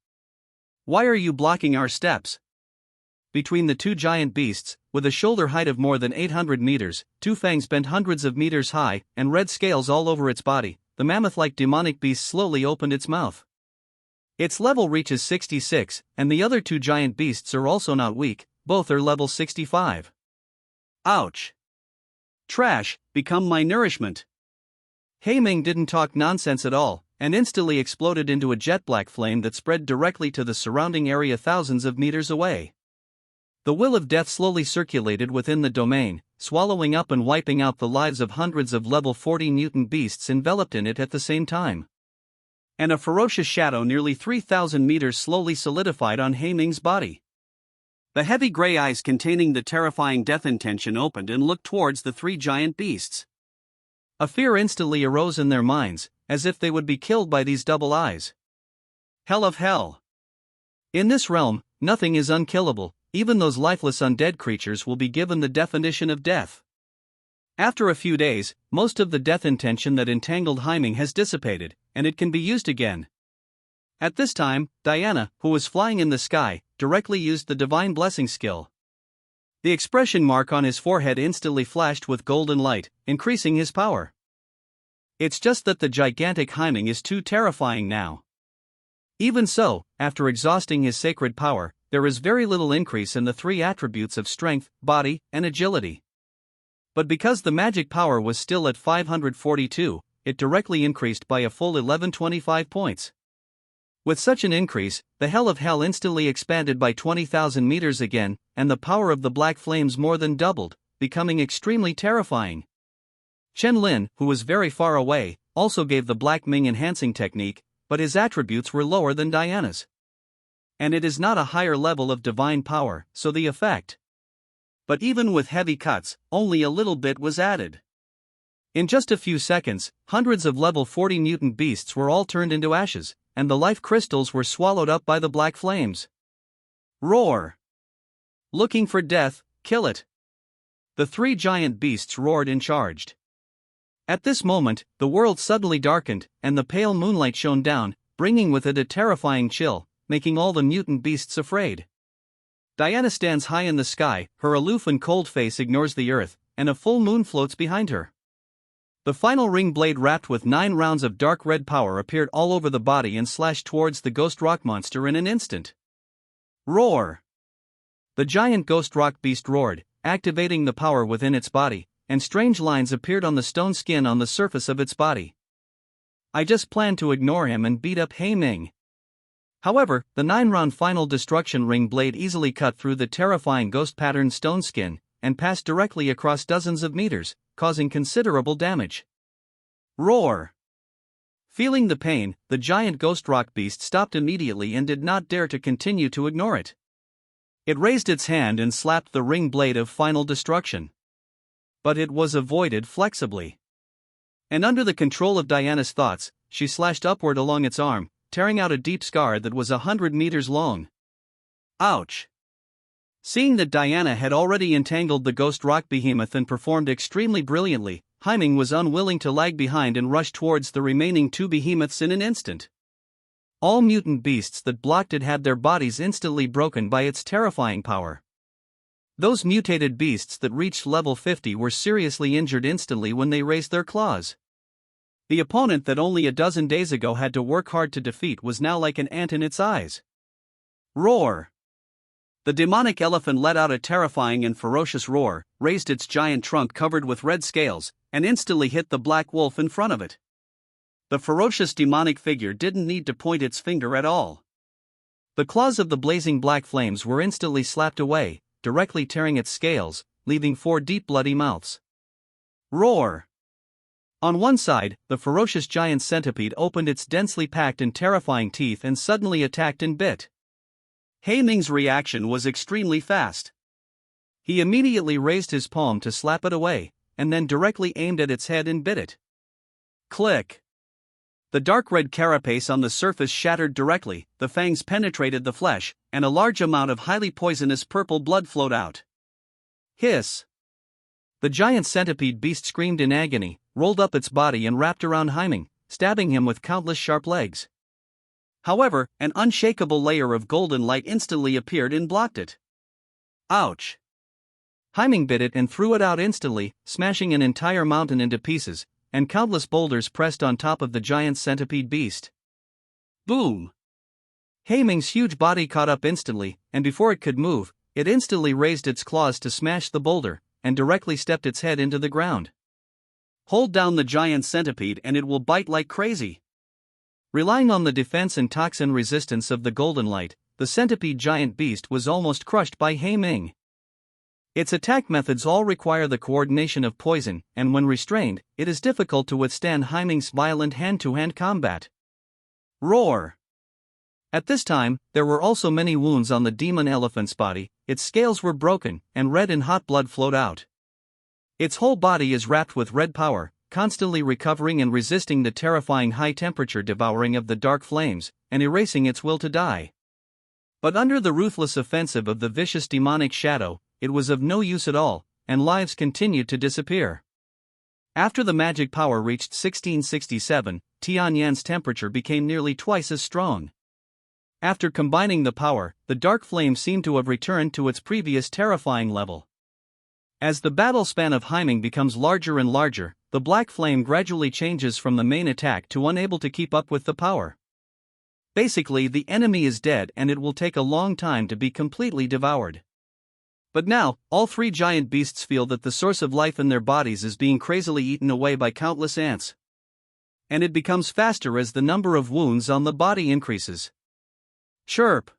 Why are you blocking our steps? Between the 2 giant beasts, with a shoulder height of more than 800 meters, 2 fangs bent hundreds of meters high, and red scales all over its body, the mammoth-like demonic beast slowly opened its mouth. Its level reaches 66, and the other 2 giant beasts are also not weak, both are level 65. Ouch! Trash, become my nourishment. Haiming didn't talk nonsense at all, and instantly exploded into a jet-black flame that spread directly to the surrounding area thousands of meters away. The will of death slowly circulated within the domain, swallowing up and wiping out the lives of hundreds of level 40 mutant beasts enveloped in it at the same time. And a ferocious shadow nearly 3,000 meters slowly solidified on Haiming's body. The heavy gray eyes containing the terrifying death intention opened and looked towards the 3 giant beasts. A fear instantly arose in their minds, as if they would be killed by these double eyes. Hell of hell! In this realm, nothing is unkillable, even those lifeless undead creatures will be given the definition of death. After a few days, most of the death intention that entangled Haiming has dissipated, and it can be used again. At this time, Diana, who was flying in the sky, directly used the Divine Blessing skill. The expression mark on his forehead instantly flashed with golden light, increasing his power. It's just that the gigantic Haiming is too terrifying now. Even so, after exhausting his sacred power, there is very little increase in the 3 attributes of strength, body, and agility. But because the magic power was still at 542, it directly increased by a full 1125 points. With such an increase, the Hell of Hell instantly expanded by 20,000 meters again, and the power of the black flames more than doubled, becoming extremely terrifying. Chen-Lin, who was very far away, also gave the Black Ming enhancing technique, but his attributes were lower than Diana's. And it is not a higher level of divine power, so the effect. But even with heavy cuts, only a little bit was added. In just a few seconds, hundreds of level 40 mutant beasts were all turned into ashes, and the life crystals were swallowed up by the black flames. Roar! Looking for death, kill it! The 3 giant beasts roared and charged. At this moment, the world suddenly darkened, and the pale moonlight shone down, bringing with it a terrifying chill, making all the mutant beasts afraid. Diana stands high in the sky, her aloof and cold face ignores the earth, and a full moon floats behind her. The final ring blade wrapped with 9 rounds of dark red power appeared all over the body and slashed towards the ghost rock monster in an instant. Roar! The giant ghost rock beast roared, activating the power within its body, and strange lines appeared on the stone skin on the surface of its body. I just planned to ignore him and beat up Ming. However, the 9-round final destruction ring blade easily cut through the terrifying ghost-patterned stone skin and passed directly across dozens of meters, causing considerable damage. Roar! Feeling the pain, the giant ghost rock beast stopped immediately and did not dare to continue to ignore it. It raised its hand and slapped the ring blade of final destruction. But it was avoided flexibly. And under the control of Diana's thoughts, she slashed upward along its arm, tearing out a deep scar that was 100 meters long. Ouch! Seeing that Diana had already entangled the ghost rock behemoth and performed extremely brilliantly, Ming was unwilling to lag behind and rushed towards the remaining 2 behemoths in an instant. All mutant beasts that blocked it had their bodies instantly broken by its terrifying power. Those mutated beasts that reached level 50 were seriously injured instantly when they raised their claws. The opponent that only a dozen days ago had to work hard to defeat was now like an ant in its eyes. Roar! The demonic elephant let out a terrifying and ferocious roar, raised its giant trunk covered with red scales, and instantly hit the black wolf in front of it. The ferocious demonic figure didn't need to point its finger at all. The claws of the blazing black flames were instantly slapped away, directly tearing its scales, leaving 4 deep bloody mouths. Roar! On one side, the ferocious giant centipede opened its densely packed and terrifying teeth and suddenly attacked and bit. Ming's reaction was extremely fast. He immediately raised his palm to slap it away, and then directly aimed at its head and bit it. Click! The dark red carapace on the surface shattered directly, the fangs penetrated the flesh, and a large amount of highly poisonous purple blood flowed out. Hiss! The giant centipede beast screamed in agony, rolled up its body and wrapped around Ming, stabbing him with countless sharp legs. However, an unshakable layer of golden light instantly appeared and blocked it. Ouch! Ming bit it and threw it out instantly, smashing an entire mountain into pieces, and countless boulders pressed on top of the giant centipede beast. Boom! Ming's huge body caught up instantly, and before it could move, it instantly raised its claws to smash the boulder, and directly stepped its head into the ground. Hold down the giant centipede and it will bite like crazy. Relying on the defense and toxin resistance of the golden light, the centipede giant beast was almost crushed by Ming. Its attack methods all require the coordination of poison, and when restrained, it is difficult to withstand Ming's violent hand-to-hand combat. Roar! At this time, there were also many wounds on the demon elephant's body, its scales were broken, and red and hot blood flowed out. Its whole body is wrapped with red power, constantly recovering and resisting the terrifying high-temperature devouring of the dark flames, and erasing its will to die. But under the ruthless offensive of the vicious demonic shadow, it was of no use at all, and lives continued to disappear. After the magic power reached 1667, Tianyan's temperature became nearly twice as strong. After combining the power, the dark flame seemed to have returned to its previous terrifying level. As the battle span of Ming becomes larger and larger, the black flame gradually changes from the main attack to unable to keep up with the power. Basically, the enemy is dead and it will take a long time to be completely devoured. But now, all 3 giant beasts feel that the source of life in their bodies is being crazily eaten away by countless ants. And it becomes faster as the number of wounds on the body increases. Chirp!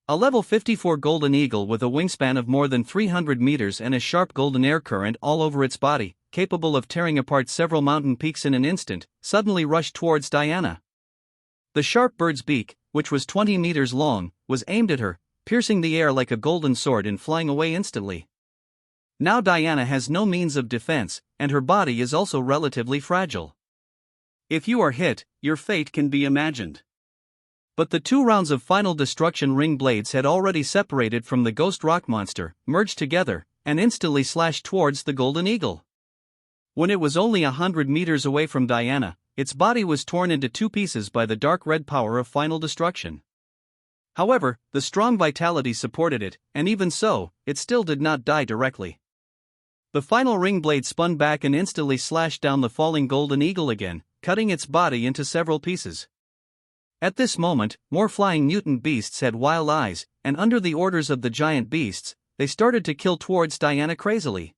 A level 54 golden eagle with a wingspan of more than 300 meters and a sharp golden air current all over its body, capable of tearing apart several mountain peaks in an instant, suddenly rushed towards Diana. The sharp bird's beak, which was 20 meters long, was aimed at her, piercing the air like a golden sword and flying away instantly. Now Diana has no means of defense, and her body is also relatively fragile. If you are hit, your fate can be imagined. But the 2 rounds of final destruction ring blades had already separated from the ghost rock monster, merged together, and instantly slashed towards the golden eagle. When it was only 100 meters away from Diana, its body was torn into 2 pieces by the dark red power of final destruction. However, the strong vitality supported it, and even so, it still did not die directly. The final ring blade spun back and instantly slashed down the falling golden eagle again, cutting its body into several pieces. At this moment, more flying mutant beasts had wild eyes, and under the orders of the giant beasts, they started to kill towards Diana crazily.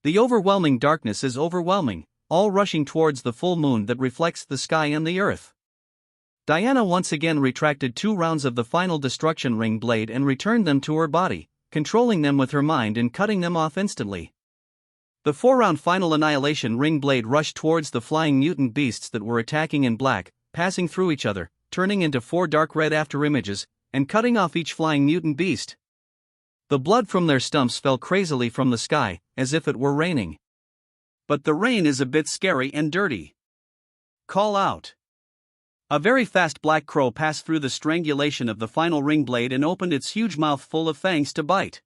The overwhelming darkness is overwhelming, all rushing towards the full moon that reflects the sky and the earth. Diana once again retracted 2 rounds of the final destruction ring blade and returned them to her body, controlling them with her mind and cutting them off instantly. The 4-round final annihilation ring blade rushed towards the flying mutant beasts that were attacking in black, passing through each other, turning into 4 dark red afterimages, and cutting off each flying mutant beast. The blood from their stumps fell crazily from the sky, as if it were raining. But the rain is a bit scary and dirty. Call out. A very fast black crow passed through the strangulation of the final ring blade and opened its huge mouth full of fangs to bite.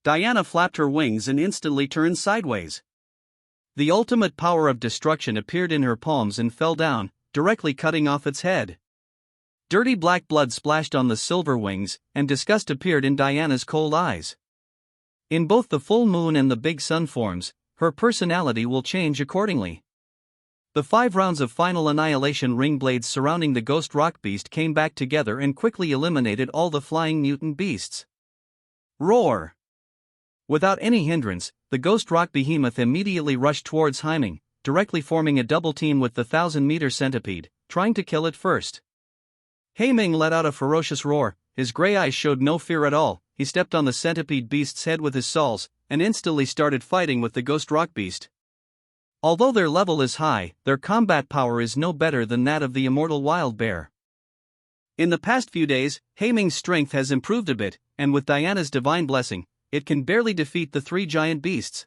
Diana flapped her wings and instantly turned sideways. The ultimate power of destruction appeared in her palms and fell down, directly cutting off its head. Dirty black blood splashed on the silver wings, and disgust appeared in Diana's cold eyes. In both the full moon and the big sun forms, her personality will change accordingly. The 5 rounds of final annihilation ring blades surrounding the ghost rock beast came back together and quickly eliminated all the flying mutant beasts. Roar! Without any hindrance, the ghost rock behemoth immediately rushed towards Heiming, directly forming a double team with the 1,000-meter centipede, trying to kill it first. Heiming let out a ferocious roar. His gray eyes showed no fear at all. He stepped on the centipede beast's head with his saws, and instantly started fighting with the ghost rock beast. Although their level is high, their combat power is no better than that of the immortal wild bear. In the past few days, Heiming's strength has improved a bit, and with Diana's divine blessing, it can barely defeat the 3 giant beasts.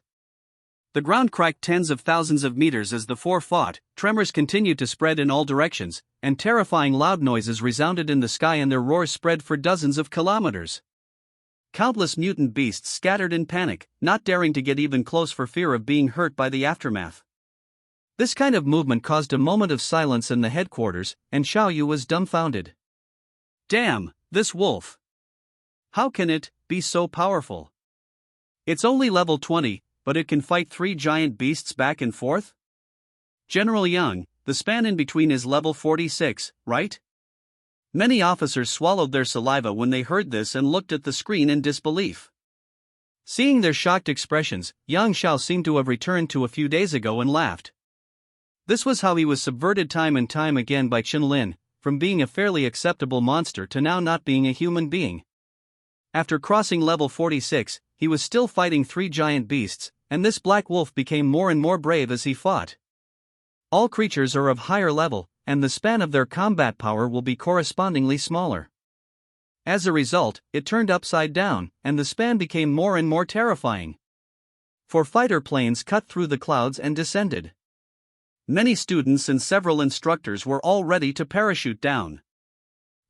The ground cracked tens of thousands of meters as the 4 fought, tremors continued to spread in all directions, and terrifying loud noises resounded in the sky and their roars spread for dozens of kilometers. Countless mutant beasts scattered in panic, not daring to get even close for fear of being hurt by the aftermath. This kind of movement caused a moment of silence in the headquarters, and Xiaoyu was dumbfounded. Damn, this wolf! How can it be so powerful? It's only level 20, but it can fight 3 giant beasts back and forth? General Young, the span in between is level 46, right? Many officers swallowed their saliva when they heard this and looked at the screen in disbelief. Seeing their shocked expressions, Yang Xiao seemed to have returned to a few days ago and laughed. This was how he was subverted time and time again by Chen Lin, from being a fairly acceptable monster to now not being a human being. After crossing level 46, he was still fighting 3 giant beasts, and this black wolf became more and more brave as he fought. All creatures are of higher level, and the span of their combat power will be correspondingly smaller. As a result, it turned upside down, and the span became more and more terrifying. 4 fighter planes cut through the clouds and descended. Many students and several instructors were all ready to parachute down.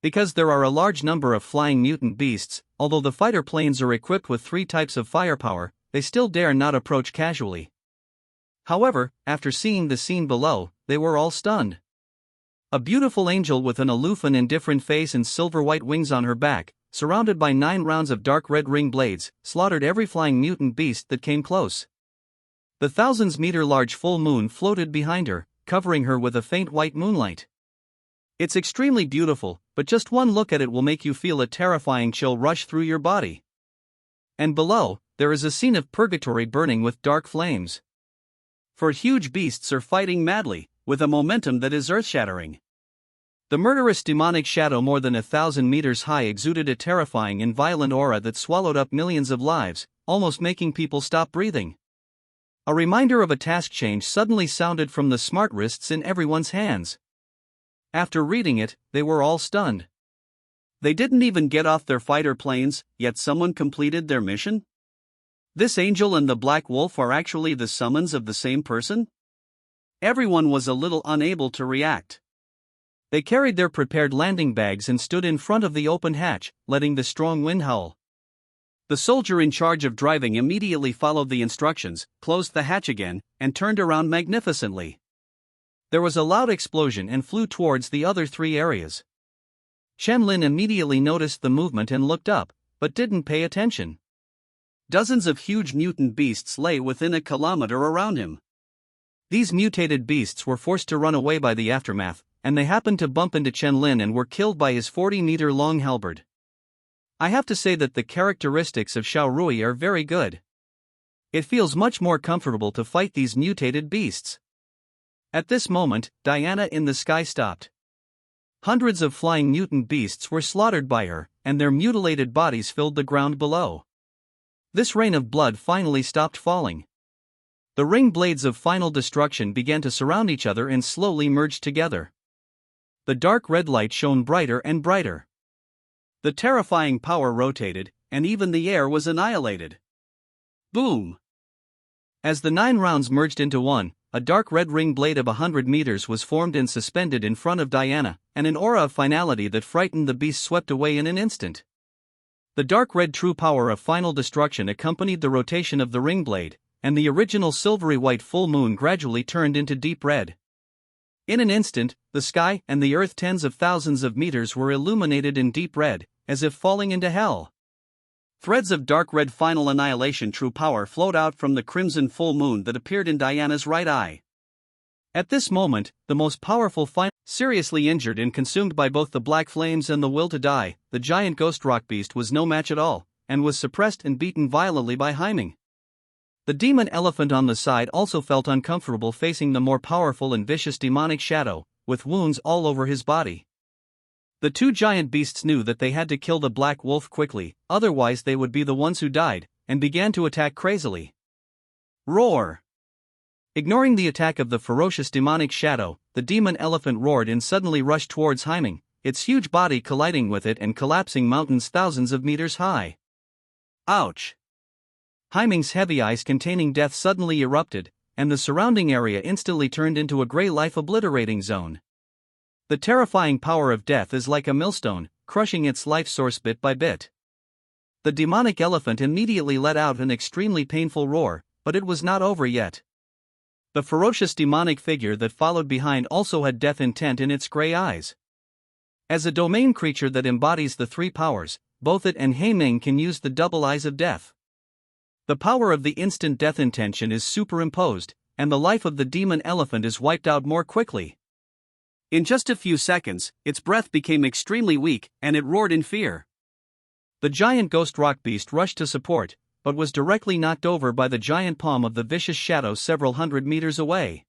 Because there are a large number of flying mutant beasts, although the fighter planes are equipped with 3 types of firepower, they still dare not approach casually. However, after seeing the scene below, they were all stunned. A beautiful angel with an aloof and indifferent face and silver-white wings on her back, surrounded by 9 rounds of dark red ring blades, slaughtered every flying mutant beast that came close. The thousands-meter-large full moon floated behind her, covering her with a faint white moonlight. It's extremely beautiful, but just one look at it will make you feel a terrifying chill rush through your body. And below, there is a scene of purgatory burning with dark flames. 4 huge beasts are fighting madly, with a momentum that is earth-shattering. The murderous demonic shadow more than 1,000 meters high exuded a terrifying and violent aura that swallowed up millions of lives, almost making people stop breathing. A reminder of a task change suddenly sounded from the smart wrists in everyone's hands. After reading it, they were all stunned. They didn't even get off their fighter planes, yet someone completed their mission? This angel and the black wolf are actually the summons of the same person? Everyone was a little unable to react. They carried their prepared landing bags and stood in front of the open hatch, letting the strong wind howl. The soldier in charge of driving immediately followed the instructions, closed the hatch again, and turned around magnificently. There was a loud explosion and flew towards the other 3 areas. Chen Lin immediately noticed the movement and looked up, but didn't pay attention. Dozens of huge mutant beasts lay within a kilometer around him. These mutated beasts were forced to run away by the aftermath, and they happened to bump into Chen Lin and were killed by his 40-meter-long halberd. I have to say that the characteristics of Xiao Rui are very good. It feels much more comfortable to fight these mutated beasts. At this moment, Diana in the sky stopped. Hundreds of flying mutant beasts were slaughtered by her, and their mutilated bodies filled the ground below. This rain of blood finally stopped falling. The ring blades of final destruction began to surround each other and slowly merged together. The dark red light shone brighter and brighter. The terrifying power rotated, and even the air was annihilated. Boom! As the 9 rounds merged into one, a dark red ring blade of 100 meters was formed and suspended in front of Diana, and an aura of finality that frightened the beast swept away in an instant. The dark red true power of final destruction accompanied the rotation of the ring blade, and the original silvery white full moon gradually turned into deep red. In an instant, the sky and the earth tens of thousands of meters were illuminated in deep red, as if falling into hell. Threads of dark red final annihilation true power flowed out from the crimson full moon that appeared in Diana's right eye. At this moment, the most powerful seriously injured and consumed by both the black flames and the will to die, the giant ghost rock beast was no match at all, and was suppressed and beaten violently by Hyming. The demon elephant on the side also felt uncomfortable facing the more powerful and vicious demonic shadow, with wounds all over his body. The 2 giant beasts knew that they had to kill the black wolf quickly, otherwise they would be the ones who died, and began to attack crazily. Roar! Ignoring the attack of the ferocious demonic shadow, the demon elephant roared and suddenly rushed towards Hyming, its huge body colliding with it and collapsing mountains thousands of meters high. Ouch! Hyming's heavy eyes containing death suddenly erupted, and the surrounding area instantly turned into a gray life-obliterating zone. The terrifying power of death is like a millstone, crushing its life source bit by bit. The demonic elephant immediately let out an extremely painful roar, but it was not over yet. The ferocious demonic figure that followed behind also had death intent in its gray eyes. As a domain creature that embodies the 3 powers, both it and Hyming can use the double eyes of death. The power of the instant death intention is superimposed, and the life of the demon elephant is wiped out more quickly. In just a few seconds, its breath became extremely weak, and it roared in fear. The giant ghost rock beast rushed to support, but was directly knocked over by the giant palm of the vicious shadow several hundred meters away.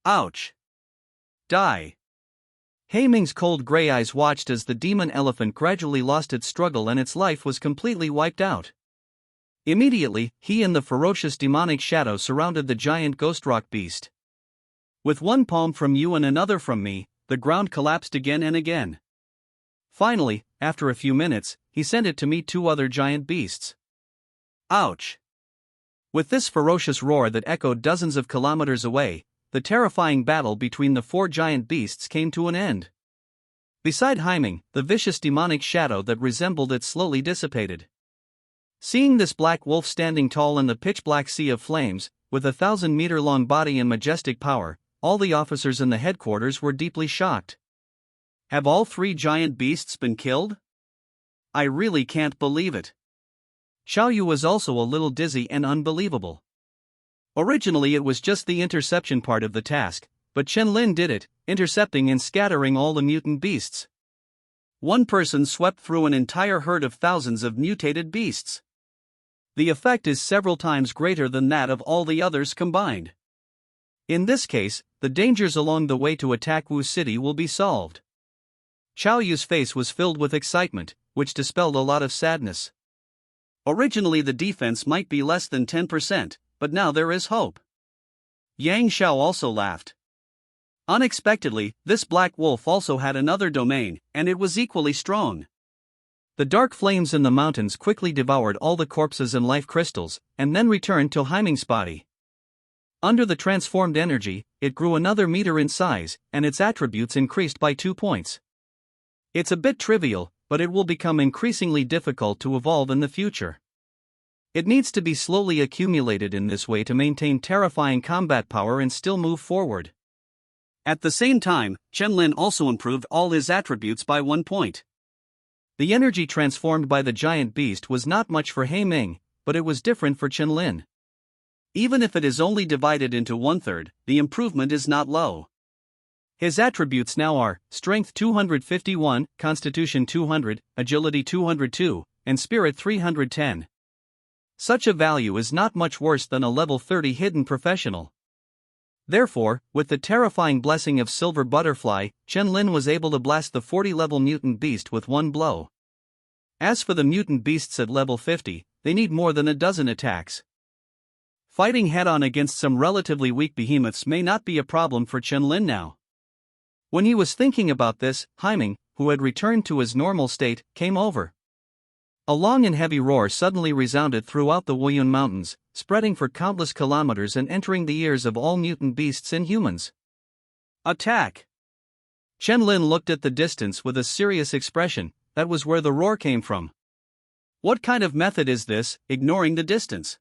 Ouch! Die! Hyming's cold gray eyes watched as the demon elephant gradually lost its struggle and its life was completely wiped out. Immediately, he and the ferocious demonic shadow surrounded the giant ghost rock beast. With 1 palm from you and another from me, the ground collapsed again and again. Finally, after a few minutes, he sent it to meet 2 other giant beasts. Ouch! With this ferocious roar that echoed dozens of kilometers away, the terrifying battle between the 4 giant beasts came to an end. Beside Hyming, the vicious demonic shadow that resembled it slowly dissipated. Seeing this black wolf standing tall in the pitch-black sea of flames, with a 1,000-meter-long body and majestic power, all the officers in the headquarters were deeply shocked. Have all 3 giant beasts been killed? I really can't believe it. Xiao Yu was also a little dizzy and unbelievable. Originally it was just the interception part of the task, but Chen Lin did it, intercepting and scattering all the mutant beasts. One person swept through an entire herd of thousands of mutated beasts. The effect is several times greater than that of all the others combined. In this case, the dangers along the way to attack Wu City will be solved. Xiao Yu's face was filled with excitement, which dispelled a lot of sadness. Originally the defense might be less than 10%, but now there is hope. Yang Xiao also laughed. Unexpectedly, this black wolf also had another domain, and it was equally strong. The dark flames in the mountains quickly devoured all the corpses and life crystals, and then returned to Hyming's body. Under the transformed energy, it grew another meter in size, and its attributes increased by 2 points. It's a bit trivial, but it will become increasingly difficult to evolve in the future. It needs to be slowly accumulated in this way to maintain terrifying combat power and still move forward. At the same time, Chen Lin also improved all his attributes by 1 point. The energy transformed by the giant beast was not much for Hyming, but it was different for Chen Lin. Even if it is only divided into 1/3, the improvement is not low. His attributes now are Strength 251, Constitution 200, Agility 202, and Spirit 310. Such a value is not much worse than a level 30 hidden professional. Therefore, with the terrifying blessing of Silver Butterfly, Chen Lin was able to blast the 40-level mutant beast with one blow. As for the mutant beasts at level 50, they need more than a dozen attacks. Fighting head-on against some relatively weak behemoths may not be a problem for Chen Lin now. When he was thinking about this, Haiming, who had returned to his normal state, came over. A long and heavy roar suddenly resounded throughout the Wuyun Mountains, spreading for countless kilometers and entering the ears of all mutant beasts and humans. Attack! Chen Lin looked at the distance with a serious expression. That was where the roar came from. What kind of method is this, ignoring the distance?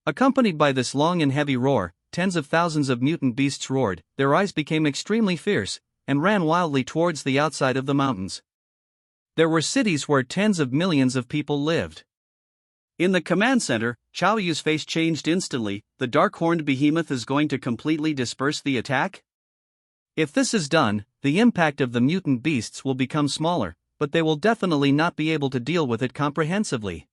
Accompanied by this long and heavy roar, tens of thousands of mutant beasts roared, their eyes became extremely fierce, and ran wildly towards the outside of the mountains. There were cities where tens of millions of people lived. In the command center, Chao Yu's face changed instantly. The dark-horned behemoth is going to completely disperse the attack? If this is done, the impact of the mutant beasts will become smaller, but they will definitely not be able to deal with it comprehensively.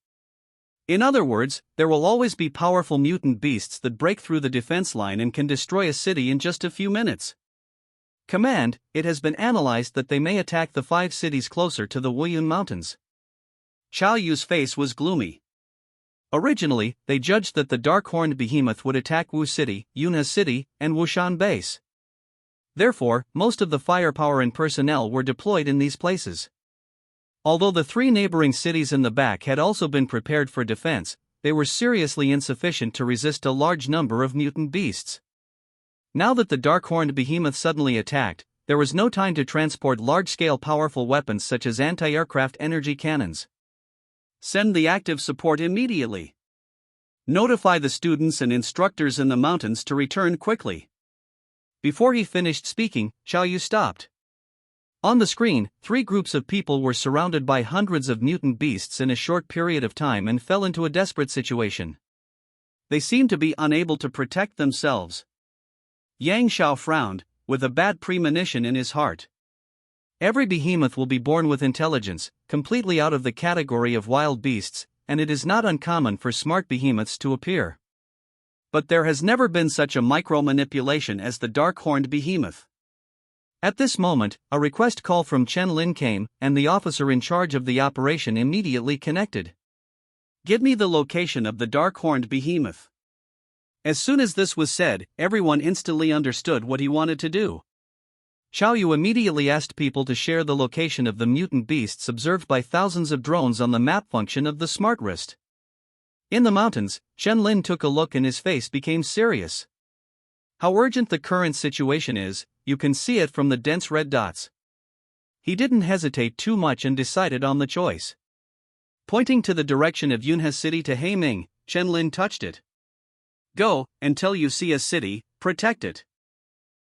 In other words, there will always be powerful mutant beasts that break through the defense line and can destroy a city in just a few minutes. Command, it has been analyzed that they may attack the 5 cities closer to the Wuyun Mountains. Chao Yu's face was gloomy. Originally, they judged that the dark-horned behemoth would attack Wu City, Yunhe City, and Wushan Base. Therefore, most of the firepower and personnel were deployed in these places. Although the 3 neighboring cities in the back had also been prepared for defense, they were seriously insufficient to resist a large number of mutant beasts. Now that the dark-horned behemoth suddenly attacked, there was no time to transport large-scale powerful weapons such as anti-aircraft energy cannons. Send the active support immediately. Notify the students and instructors in the mountains to return quickly. Before he finished speaking, Chao Yu stopped. On the screen, 3 groups of people were surrounded by hundreds of mutant beasts in a short period of time and fell into a desperate situation. They seemed to be unable to protect themselves. Yang Xiao frowned, with a bad premonition in his heart. Every behemoth will be born with intelligence, completely out of the category of wild beasts, and it is not uncommon for smart behemoths to appear. But there has never been such a micro-manipulation as the dark-horned behemoth. At this moment, a request call from Chen Lin came, and the officer in charge of the operation immediately connected. Give me the location of the dark-horned behemoth. As soon as this was said, everyone instantly understood what he wanted to do. Chao Yu immediately asked people to share the location of the mutant beasts observed by thousands of drones on the map function of the smart wrist. In the mountains, Chen Lin took a look and his face became serious. How urgent the current situation is, you can see it from the dense red dots. He didn't hesitate too much and decided on the choice. Pointing to the direction of Yunhe City to Haiming, Chen Lin touched it. Go, until you see a city, protect it.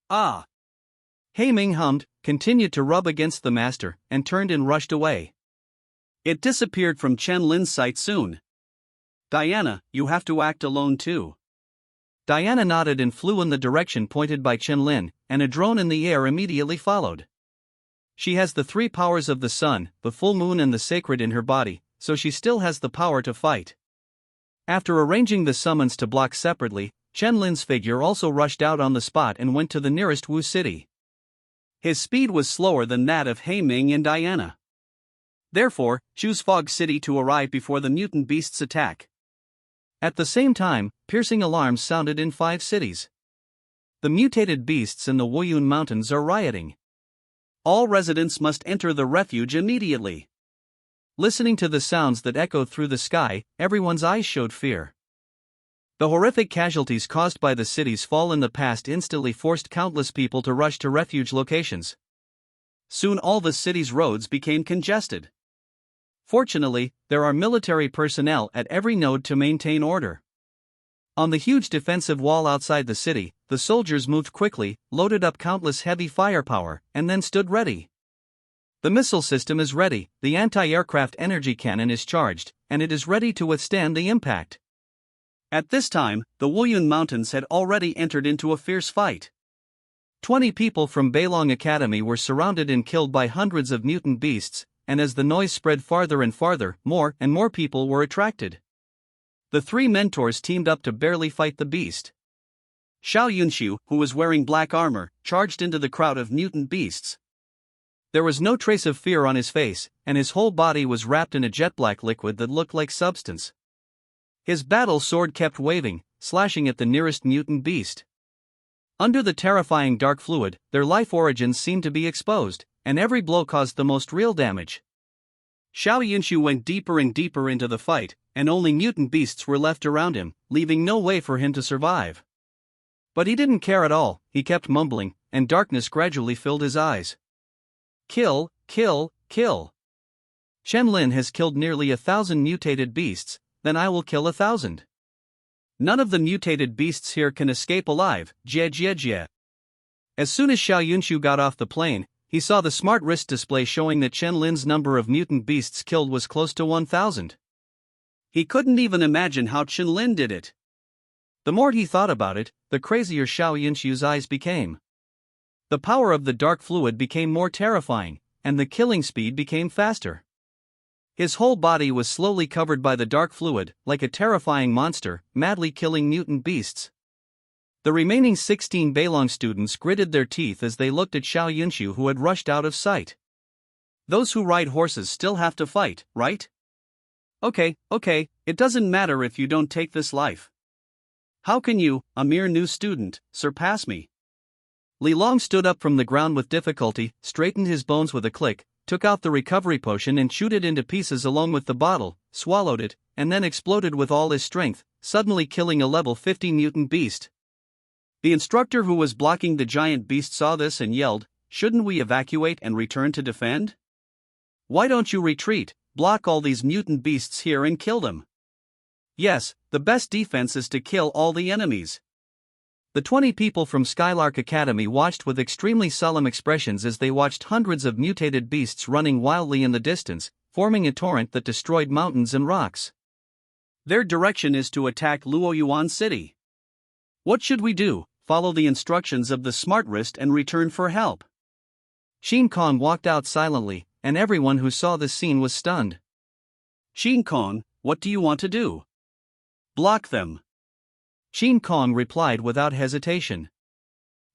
Ah! Haiming hummed, continued to rub against the master, and turned and rushed away. It disappeared from Chen Lin's sight soon. Diana, you have to act alone too. Diana nodded and flew in the direction pointed by Chen Lin, and a drone in the air immediately followed. She has the 3 powers of the sun, the full moon and the sacred in her body, so she still has the power to fight. After arranging the summons to block separately, Chen Lin's figure also rushed out on the spot and went to the nearest Wu city. His speed was slower than that of Haiming and Diana. Therefore, choose Fog City to arrive before the mutant beasts attack. At the same time, piercing alarms sounded in 5 cities. The mutated beasts in the Wuyun Mountains are rioting. All residents must enter the refuge immediately. Listening to the sounds that echoed through the sky, everyone's eyes showed fear. The horrific casualties caused by the city's fall in the past instantly forced countless people to rush to refuge locations. Soon all the city's roads became congested. Fortunately, there are military personnel at every node to maintain order. On the huge defensive wall outside the city, the soldiers moved quickly, loaded up countless heavy firepower, and then stood ready. The missile system is ready, the anti-aircraft energy cannon is charged, and it is ready to withstand the impact. At this time, the Wuyun Mountains had already entered into a fierce fight. 20 people from Beilong Academy were surrounded and killed by hundreds of mutant beasts, and as the noise spread farther and farther, more and more people were attracted. The 3 mentors teamed up to barely fight the beast. Xiao Yunxiu, who was wearing black armor, charged into the crowd of mutant beasts. There was no trace of fear on his face, and his whole body was wrapped in a jet-black liquid that looked like substance. His battle sword kept waving, slashing at the nearest mutant beast. Under the terrifying dark fluid, their life origins seemed to be exposed, and every blow caused the most real damage. Xiao Yunxiu went deeper and deeper into the fight, and only mutant beasts were left around him, leaving no way for him to survive. But he didn't care at all, he kept mumbling, and darkness gradually filled his eyes. Kill, kill, kill. Chen Lin has killed nearly 1,000 mutated beasts, then I will kill 1,000. None of the mutated beasts here can escape alive, jie jie jie. As soon as Xiao Yunxiu got off the plane, he saw the smart wrist display showing that Chen Lin's number of mutant beasts killed was close to 1,000. He couldn't even imagine how Chen Lin did it. The more he thought about it, the crazier Xiao Yunxiu's eyes became. The power of the dark fluid became more terrifying, and the killing speed became faster. His whole body was slowly covered by the dark fluid, like a terrifying monster, madly killing mutant beasts. The remaining 16 Beilong students gritted their teeth as they looked at Xiao Yunxiu, who had rushed out of sight. Those who ride horses still have to fight, right? Okay, it doesn't matter if you don't take this life. How can you, a mere new student, surpass me? Li Long stood up from the ground with difficulty, straightened his bones with a click, took out the recovery potion and chewed it into pieces along with the bottle, swallowed it, and then exploded with all his strength, suddenly killing a level 50 mutant beast. The instructor who was blocking the giant beast saw this and yelled, "Shouldn't we evacuate and return to defend? Why don't you retreat, block all these mutant beasts here and kill them?" Yes, the best defense is to kill all the enemies. The 20 people from Skylark Academy watched with extremely solemn expressions as they watched hundreds of mutated beasts running wildly in the distance, forming a torrent that destroyed mountains and rocks. Their direction is to attack Luoyuan City. What should we do? Follow the instructions of the smart wrist and return for help. Shin Kong walked out silently, and everyone who saw this scene was stunned. Shin Kong, what do you want to do? Block them. Shin Kong replied without hesitation.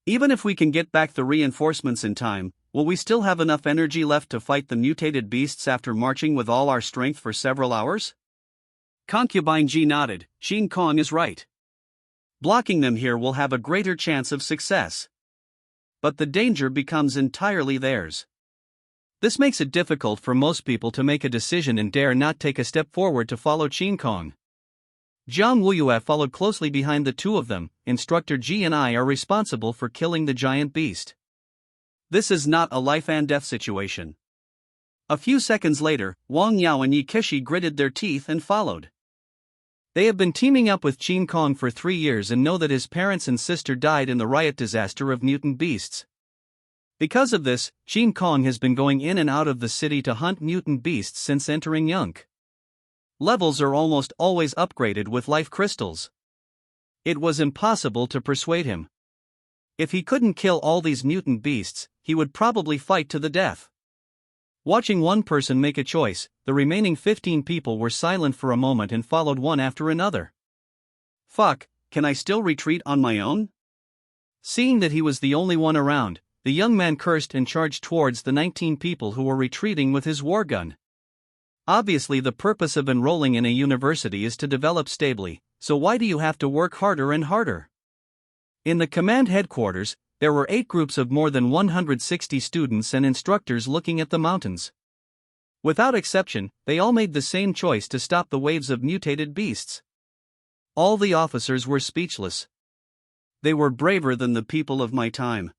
Even if we can get back the reinforcements in time, will we still have enough energy left to fight the mutated beasts after marching with all our strength for several hours? Concubine Ji nodded. Shin Kong is right. Blocking them here will have a greater chance of success. But the danger becomes entirely theirs. This makes it difficult for most people to make a decision and dare not take a step forward to follow Shin Kong. Jiang Wuyue followed closely behind the two of them. Instructor Ji and I are responsible for killing the giant beast. This is not a life and death situation. A few seconds later, Wang Yao and Yi Kishi gritted their teeth and followed. They have been teaming up with Shin Kong for 3 years and know that his parents and sister died in the riot disaster of mutant beasts. Because of this, Shin Kong has been going in and out of the city to hunt mutant beasts since entering Yunk. Levels are almost always upgraded with life crystals. It was impossible to persuade him. If he couldn't kill all these mutant beasts, he would probably fight to the death. Watching one person make a choice, the remaining 15 people were silent for a moment and followed one after another. Fuck, can I still retreat on my own? Seeing that he was the only one around, the young man cursed and charged towards the 19 people who were retreating with his war gun. Obviously, the purpose of enrolling in a university is to develop stably, so why do you have to work harder and harder? In the command headquarters, there were 8 groups of more than 160 students and instructors looking at the mountains. Without exception, they all made the same choice to stop the waves of mutated beasts. All the officers were speechless. They were braver than the people of my time.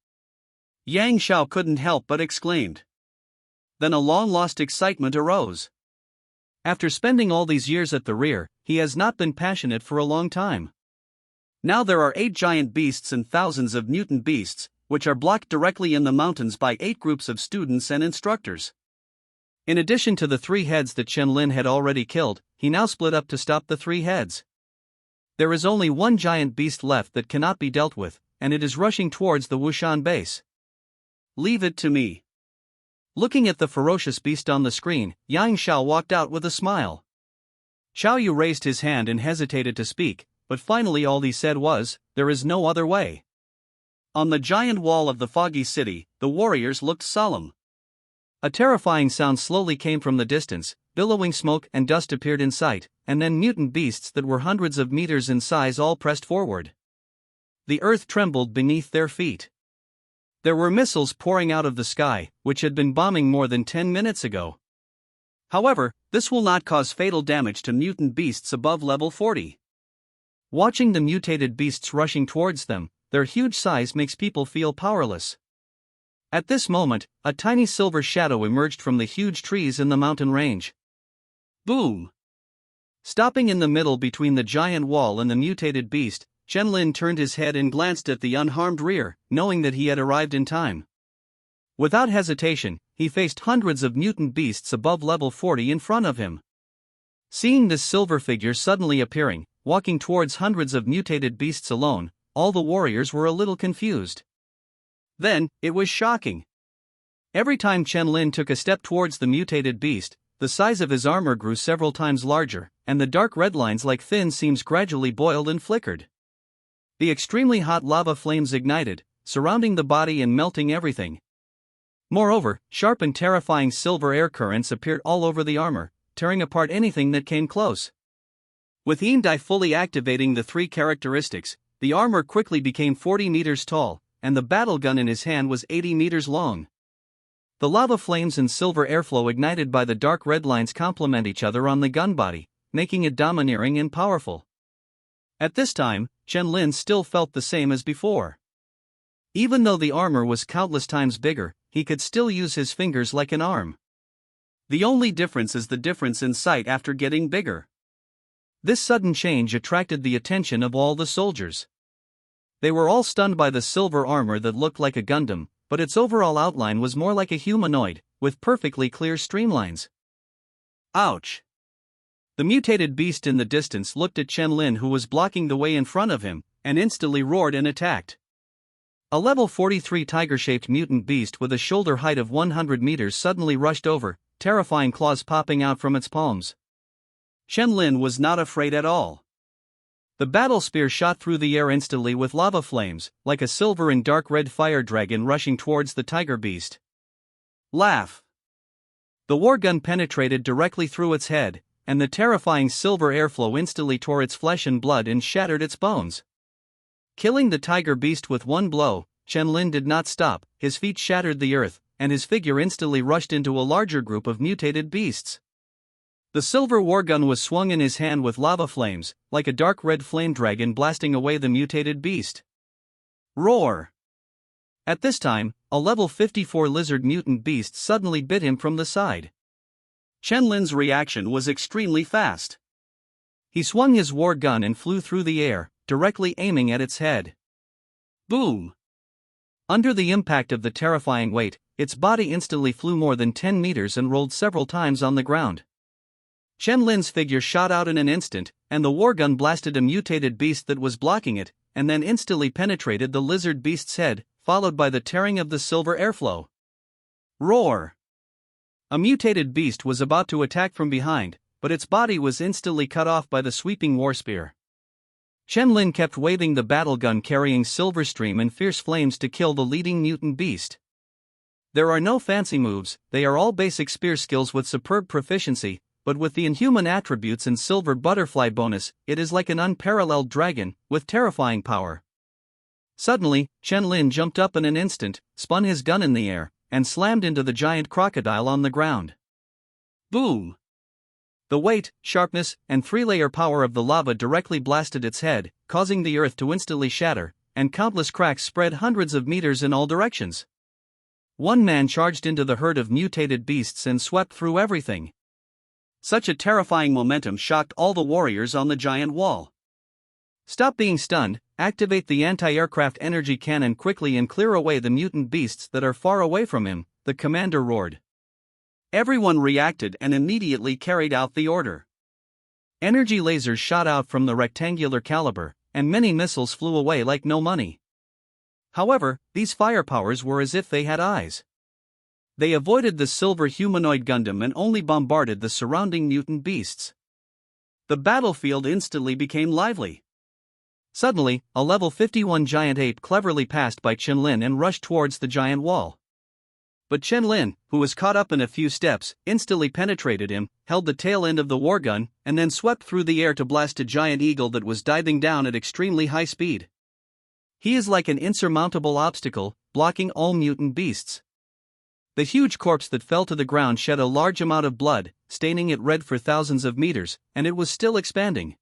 Yang Xiao couldn't help but exclaimed. Then a long-lost excitement arose. After spending all these years at the rear, he has not been passionate for a long time. Now there are 8 giant beasts and thousands of mutant beasts, which are blocked directly in the mountains by 8 groups of students and instructors. In addition to the 3 heads that Chen Lin had already killed, he now split up to stop the 3 heads. There is only one giant beast left that cannot be dealt with, and it is rushing towards the Wushan base. Leave it to me. Looking at the ferocious beast on the screen, Yang Xiao walked out with a smile. Xiao Yu raised his hand and hesitated to speak, but finally all he said was, "There is no other way." On the giant wall of the foggy city, the warriors looked solemn. A terrifying sound slowly came from the distance, billowing smoke and dust appeared in sight, and then mutant beasts that were hundreds of meters in size all pressed forward. The earth trembled beneath their feet. There were missiles pouring out of the sky, which had been bombing more than 10 minutes ago. However, this will not cause fatal damage to mutant beasts above level 40. Watching the mutated beasts rushing towards them, their huge size makes people feel powerless. At this moment, a tiny silver shadow emerged from the huge trees in the mountain range. Boom! Stopping in the middle between the giant wall and the mutated beast, Chen-Lin turned his head and glanced at the unharmed rear, knowing that he had arrived in time. Without hesitation, he faced hundreds of mutant beasts above level 40 in front of him. Seeing this silver figure suddenly appearing, walking towards hundreds of mutated beasts alone, all the warriors were a little confused. Then, it was shocking. Every time Chen-Lin took a step towards the mutated beast, the size of his armor grew several times larger, and the dark red lines like thin seams gradually boiled and flickered. The extremely hot lava flames ignited, surrounding the body and melting everything. Moreover, sharp and terrifying silver air currents appeared all over the armor, tearing apart anything that came close. With Yindai fully activating the three characteristics, the armor quickly became 40 meters tall, and the battle gun in his hand was 80 meters long. The lava flames and silver airflow ignited by the dark red lines complement each other on the gun body, making it domineering and powerful. At this time, Chen-Lin still felt the same as before. Even though the armor was countless times bigger, he could still use his fingers like an arm. The only difference is the difference in sight after getting bigger. This sudden change attracted the attention of all the soldiers. They were all stunned by the silver armor that looked like a Gundam, but its overall outline was more like a humanoid, with perfectly clear streamlines. Ouch! The mutated beast in the distance looked at Chen-Lin, who was blocking the way in front of him, and instantly roared and attacked. A level 43 tiger-shaped mutant beast with a shoulder height of 100 meters suddenly rushed over, terrifying claws popping out from its palms. Chen-Lin was not afraid at all. The battle spear shot through the air instantly with lava flames, like a silver and dark red fire dragon rushing towards the tiger beast. Laugh! The war gun penetrated directly through its head, and the terrifying silver airflow instantly tore its flesh and blood and shattered its bones. Killing the tiger beast with one blow, Chen-Lin did not stop. His feet shattered the earth, and his figure instantly rushed into a larger group of mutated beasts. The silver wargun was swung in his hand with lava flames, like a dark red flame dragon blasting away the mutated beast. Roar! At this time, a level 54 lizard mutant beast suddenly bit him from the side. Chen-Lin's reaction was extremely fast. He swung his war gun and flew through the air, directly aiming at its head. Boom! Under the impact of the terrifying weight, its body instantly flew more than 10 meters and rolled several times on the ground. Chen-Lin's figure shot out in an instant, and the war gun blasted a mutated beast that was blocking it, and then instantly penetrated the lizard beast's head, followed by the tearing of the silver airflow. Roar! A mutated beast was about to attack from behind, but its body was instantly cut off by the sweeping war spear. Chen-Lin kept waving the battle gun carrying silver stream and fierce flames to kill the leading mutant beast. There are no fancy moves, they are all basic spear skills with superb proficiency, but with the inhuman attributes and silver butterfly bonus, it is like an unparalleled dragon, with terrifying power. Suddenly, Chen-Lin jumped up in an instant, spun his gun in the air, and slammed into the giant crocodile on the ground. Boom! The weight, sharpness, and three-layer power of the lava directly blasted its head, causing the earth to instantly shatter, and countless cracks spread hundreds of meters in all directions. One man charged into the herd of mutated beasts and swept through everything. Such a terrifying momentum shocked all the warriors on the giant wall. Stop being stunned, activate the anti-aircraft energy cannon quickly and clear away the mutant beasts that are far away from him, the commander roared. Everyone reacted and immediately carried out the order. Energy lasers shot out from the rectangular caliber, and many missiles flew away like no money. However, these firepowers were as if they had eyes. They avoided the silver humanoid Gundam and only bombarded the surrounding mutant beasts. The battlefield instantly became lively. Suddenly, a level 51 giant ape cleverly passed by Qianlin and rushed towards the giant wall. But Qianlin, who was caught up in a few steps, instantly penetrated him, held the tail end of the wargun, and then swept through the air to blast a giant eagle that was diving down at extremely high speed. He is like an insurmountable obstacle, blocking all mutant beasts. The huge corpse that fell to the ground shed a large amount of blood, staining it red for thousands of meters, and it was still expanding.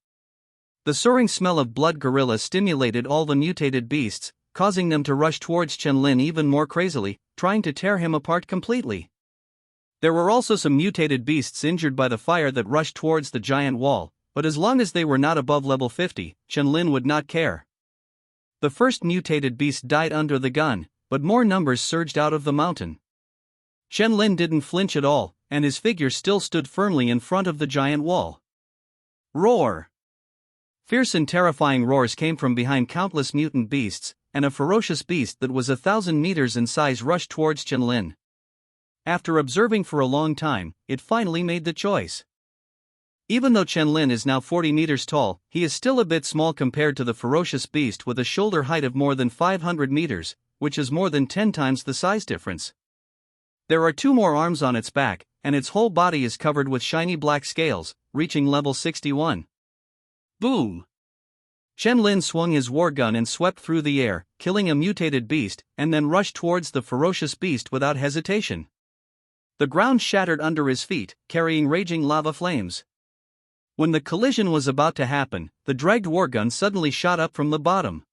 The soaring smell of blood gorilla stimulated all the mutated beasts, causing them to rush towards Qianlin even more crazily, trying to tear him apart completely. There were also some mutated beasts injured by the fire that rushed towards the giant wall, but as long as they were not above level 50, Qianlin would not care. The first mutated beast died under the gun, but more numbers surged out of the mountain. Qianlin didn't flinch at all, and his figure still stood firmly in front of the giant wall. Roar! Fierce and terrifying roars came from behind countless mutant beasts, and a ferocious beast that was 1,000 meters in size rushed towards Qianlin. After observing for a long time, it finally made the choice. Even though Qianlin is now 40 meters tall, he is still a bit small compared to the ferocious beast with a shoulder height of more than 500 meters, which is more than 10 times the size difference. There are 2 more arms on its back, and its whole body is covered with shiny black scales, reaching level 61. Boom! Qianlin swung his wargun and swept through the air, killing a mutated beast, and then rushed towards the ferocious beast without hesitation. The ground shattered under his feet, carrying raging lava flames. When the collision was about to happen, the dragged wargun suddenly shot up from the bottom.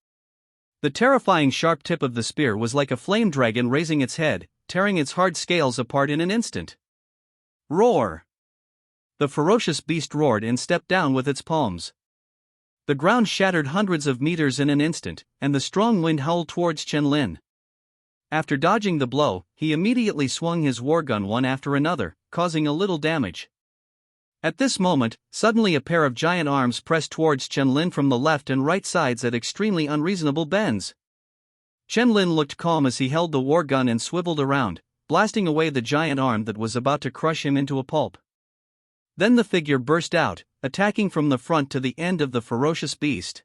The terrifying sharp tip of the spear was like a flame dragon raising its head, tearing its hard scales apart in an instant. Roar! The ferocious beast roared and stepped down with its palms. The ground shattered hundreds of meters in an instant, and the strong wind howled towards Qianlin. After dodging the blow, he immediately swung his wargun one after another, causing a little damage. At this moment, suddenly a pair of giant arms pressed towards Qianlin from the left and right sides at extremely unreasonable bends. Qianlin looked calm as he held the wargun and swiveled around, blasting away the giant arm that was about to crush him into a pulp. Then the figure burst out, attacking from the front to the end of the ferocious beast.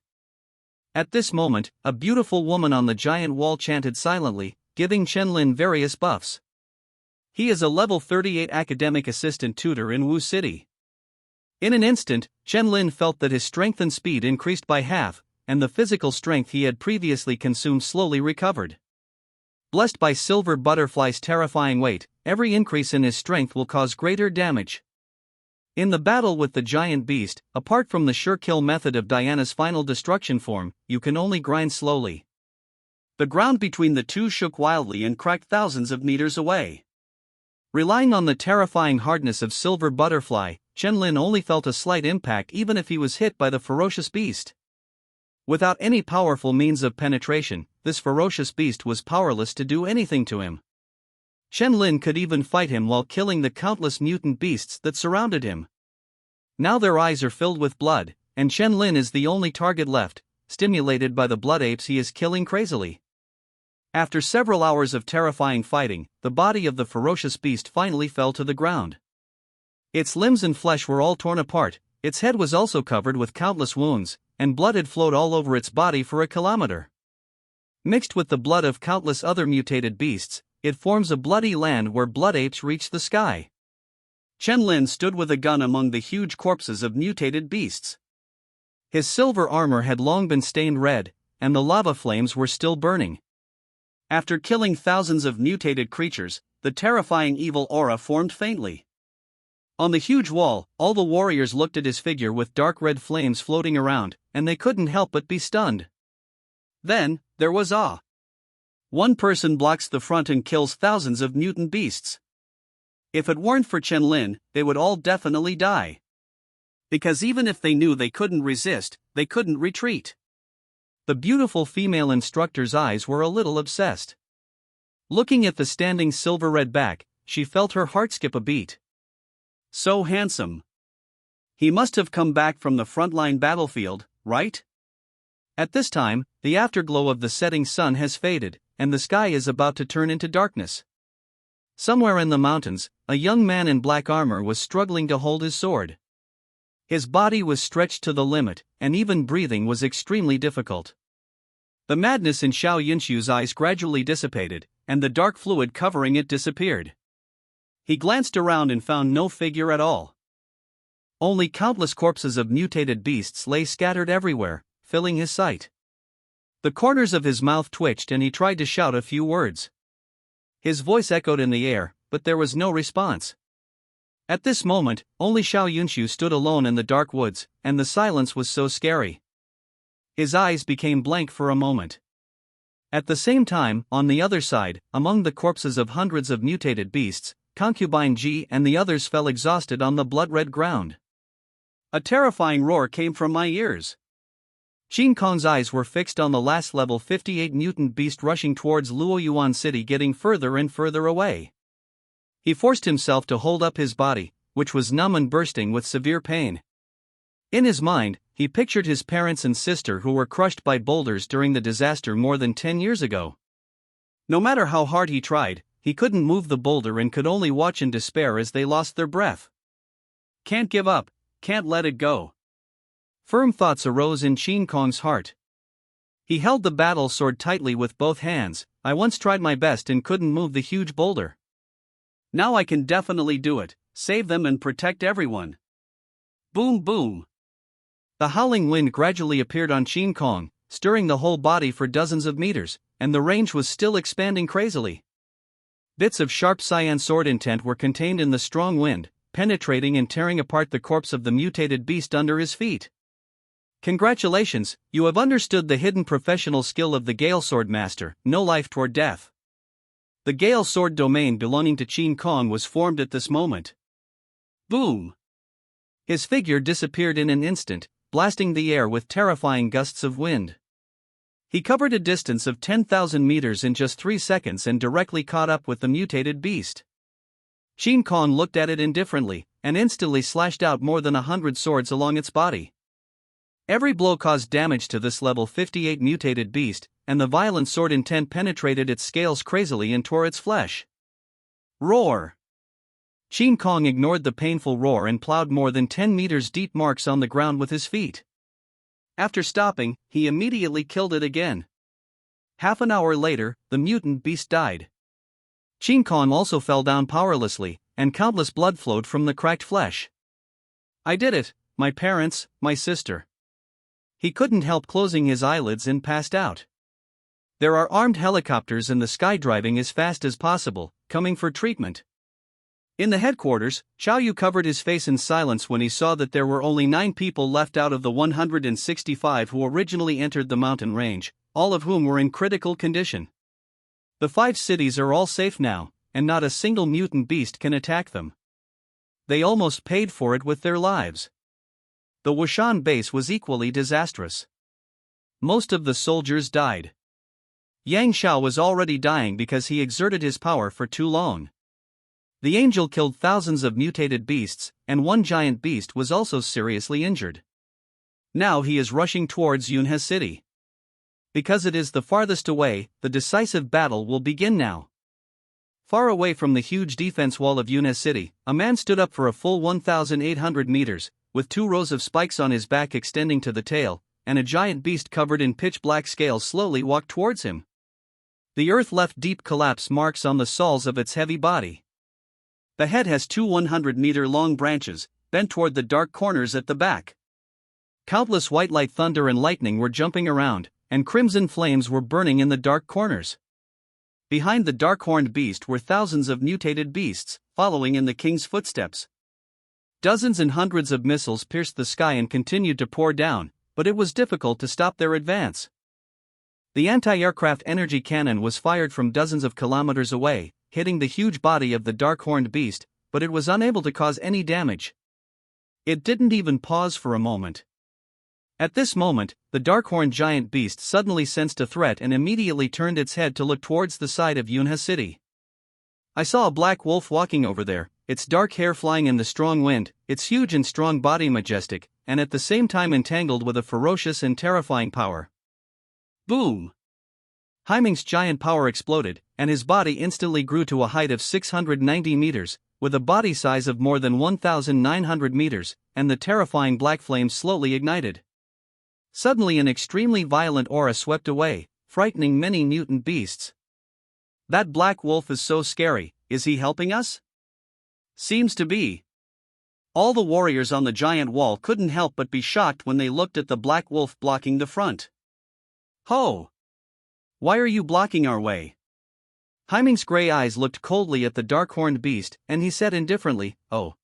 At this moment, a beautiful woman on the giant wall chanted silently, giving Qianlin various buffs. He is a level 38 academic assistant tutor in Wu City. In an instant, Qianlin felt that his strength and speed increased by half, and the physical strength he had previously consumed slowly recovered. Blessed by Silver Butterfly's terrifying weight, every increase in his strength will cause greater damage. In the battle with the giant beast, apart from the sure kill method of Diana's final destruction form, you can only grind slowly. The ground between the two shook wildly and cracked thousands of meters away. Relying on the terrifying hardness of Silver Butterfly, Qianlin only felt a slight impact even if he was hit by the ferocious beast. Without any powerful means of penetration, this ferocious beast was powerless to do anything to him. Qianlin could even fight him while killing the countless mutant beasts that surrounded him. Now their eyes are filled with blood, and Qianlin is the only target left, stimulated by the blood apes he is killing crazily. After several hours of terrifying fighting, the body of the ferocious beast finally fell to the ground. Its limbs and flesh were all torn apart, its head was also covered with countless wounds, and blood had flowed all over its body for a kilometer. Mixed with the blood of countless other mutated beasts, it forms a bloody land where blood apes reach the sky. Qianlin stood with a gun among the huge corpses of mutated beasts. His silver armor had long been stained red, and the lava flames were still burning. After killing thousands of mutated creatures, the terrifying evil aura formed faintly. On the huge wall, all the warriors looked at his figure with dark red flames floating around, and they couldn't help but be stunned. Then, there was awe. One person blocks the front and kills thousands of mutant beasts. If it weren't for Qianlin, they would all definitely die. Because even if they knew they couldn't resist, they couldn't retreat. The beautiful female instructor's eyes were a little obsessed. Looking at the standing silver-red back, she felt her heart skip a beat. So handsome. He must have come back from the frontline battlefield, right? At this time, the afterglow of the setting sun has faded, and the sky is about to turn into darkness. Somewhere in the mountains, a young man in black armor was struggling to hold his sword. His body was stretched to the limit, and even breathing was extremely difficult. The madness in Xiao Yunshu's eyes gradually dissipated, and the dark fluid covering it disappeared. He glanced around and found no figure at all. Only countless corpses of mutated beasts lay scattered everywhere, filling his sight. The corners of his mouth twitched and he tried to shout a few words. His voice echoed in the air, but there was no response. At this moment, only Xiao Yunshu stood alone in the dark woods, and the silence was so scary. His eyes became blank for a moment. At the same time, on the other side, among the corpses of hundreds of mutated beasts, Concubine Ji and the others fell exhausted on the blood-red ground. A terrifying roar came from my ears. Qin Kong's eyes were fixed on the last level 58 mutant beast rushing towards Luoyuan City, getting further and further away. He forced himself to hold up his body, which was numb and bursting with severe pain. In his mind, he pictured his parents and sister who were crushed by boulders during the disaster more than 10 years ago. No matter how hard he tried, he couldn't move the boulder and could only watch in despair as they lost their breath. Can't give up, can't let it go. Firm thoughts arose in Qin Kong's heart. He held the battle sword tightly with both hands. I once tried my best and couldn't move the huge boulder. Now I can definitely do it, save them and protect everyone. Boom boom. The howling wind gradually appeared on Qin Kong, stirring the whole body for dozens of meters, and the range was still expanding crazily. Bits of sharp cyan sword intent were contained in the strong wind, penetrating and tearing apart the corpse of the mutated beast under his feet. Congratulations, you have understood the hidden professional skill of the Gale Sword Master, no life toward death. The Gale Sword domain belonging to Qin Kong was formed at this moment. Boom! His figure disappeared in an instant, blasting the air with terrifying gusts of wind. He covered a distance of 10,000 meters in just 3 seconds and directly caught up with the mutated beast. Qin Kong looked at it indifferently, and instantly slashed out more than 100 swords along its body. Every blow caused damage to this level 58 mutated beast, and the violent sword intent penetrated its scales crazily and tore its flesh. Roar! Qin Kong ignored the painful roar and plowed more than 10 meters deep marks on the ground with his feet. After stopping, he immediately killed it again. Half an hour later, the mutant beast died. Qin Kong also fell down powerlessly, and countless blood flowed from the cracked flesh. I did it, my parents, my sister. He couldn't help closing his eyelids and passed out. There are armed helicopters in the sky driving as fast as possible, coming for treatment. In the headquarters, Xiao Yu covered his face in silence when he saw that there were only 9 people left out of the 165 who originally entered the mountain range, all of whom were in critical condition. The 5 cities are all safe now, and not a single mutant beast can attack them. They almost paid for it with their lives. The Wushan base was equally disastrous. Most of the soldiers died. Yang Xiao was already dying because he exerted his power for too long. The angel killed thousands of mutated beasts, and one giant beast was also seriously injured. Now he is rushing towards Yunhe City. Because it is the farthest away, the decisive battle will begin now. Far away from the huge defense wall of Yunhe City, a man stood up for a full 1,800 meters, with 2 rows of spikes on his back extending to the tail, and a giant beast covered in pitch-black scales slowly walked towards him. The earth left deep collapse marks on the soles of its heavy body. The head has 2 100-meter-long branches, bent toward the dark corners at the back. Countless white light thunder and lightning were jumping around, and crimson flames were burning in the dark corners. Behind the dark-horned beast were thousands of mutated beasts, following in the king's footsteps. Dozens and hundreds of missiles pierced the sky and continued to pour down, but it was difficult to stop their advance. The anti-aircraft energy cannon was fired from dozens of kilometers away, hitting the huge body of the dark-horned beast, but it was unable to cause any damage. It didn't even pause for a moment. At this moment, the dark-horned giant beast suddenly sensed a threat and immediately turned its head to look towards the side of Yunhe City. I saw a black wolf walking over there, its dark hair flying in the strong wind, its huge and strong body majestic, and at the same time entangled with a ferocious and terrifying power. Boom! Haiming's giant power exploded, and his body instantly grew to a height of 690 meters, with a body size of more than 1,900 meters, and the terrifying black flames slowly ignited. Suddenly an extremely violent aura swept away, frightening many mutant beasts. That black wolf is so scary, is he helping us? Seems to be. All the warriors on the giant wall couldn't help but be shocked when they looked at the black wolf blocking the front. Ho! Why are you blocking our way? Haiming's gray eyes looked coldly at the dark-horned beast, and he said indifferently, "Oh.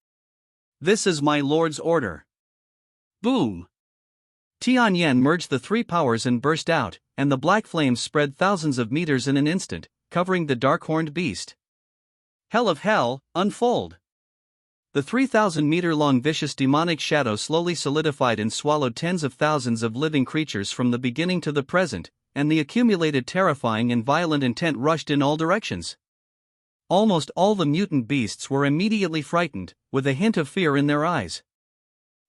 This is my lord's order." Boom! Tianyan merged the three powers and burst out, and the black flames spread thousands of meters in an instant, covering the dark-horned beast. Hell of hell, unfold! The 3,000-meter-long vicious demonic shadow slowly solidified and swallowed tens of thousands of living creatures from the beginning to the present, and the accumulated terrifying and violent intent rushed in all directions. Almost all the mutant beasts were immediately frightened, with a hint of fear in their eyes.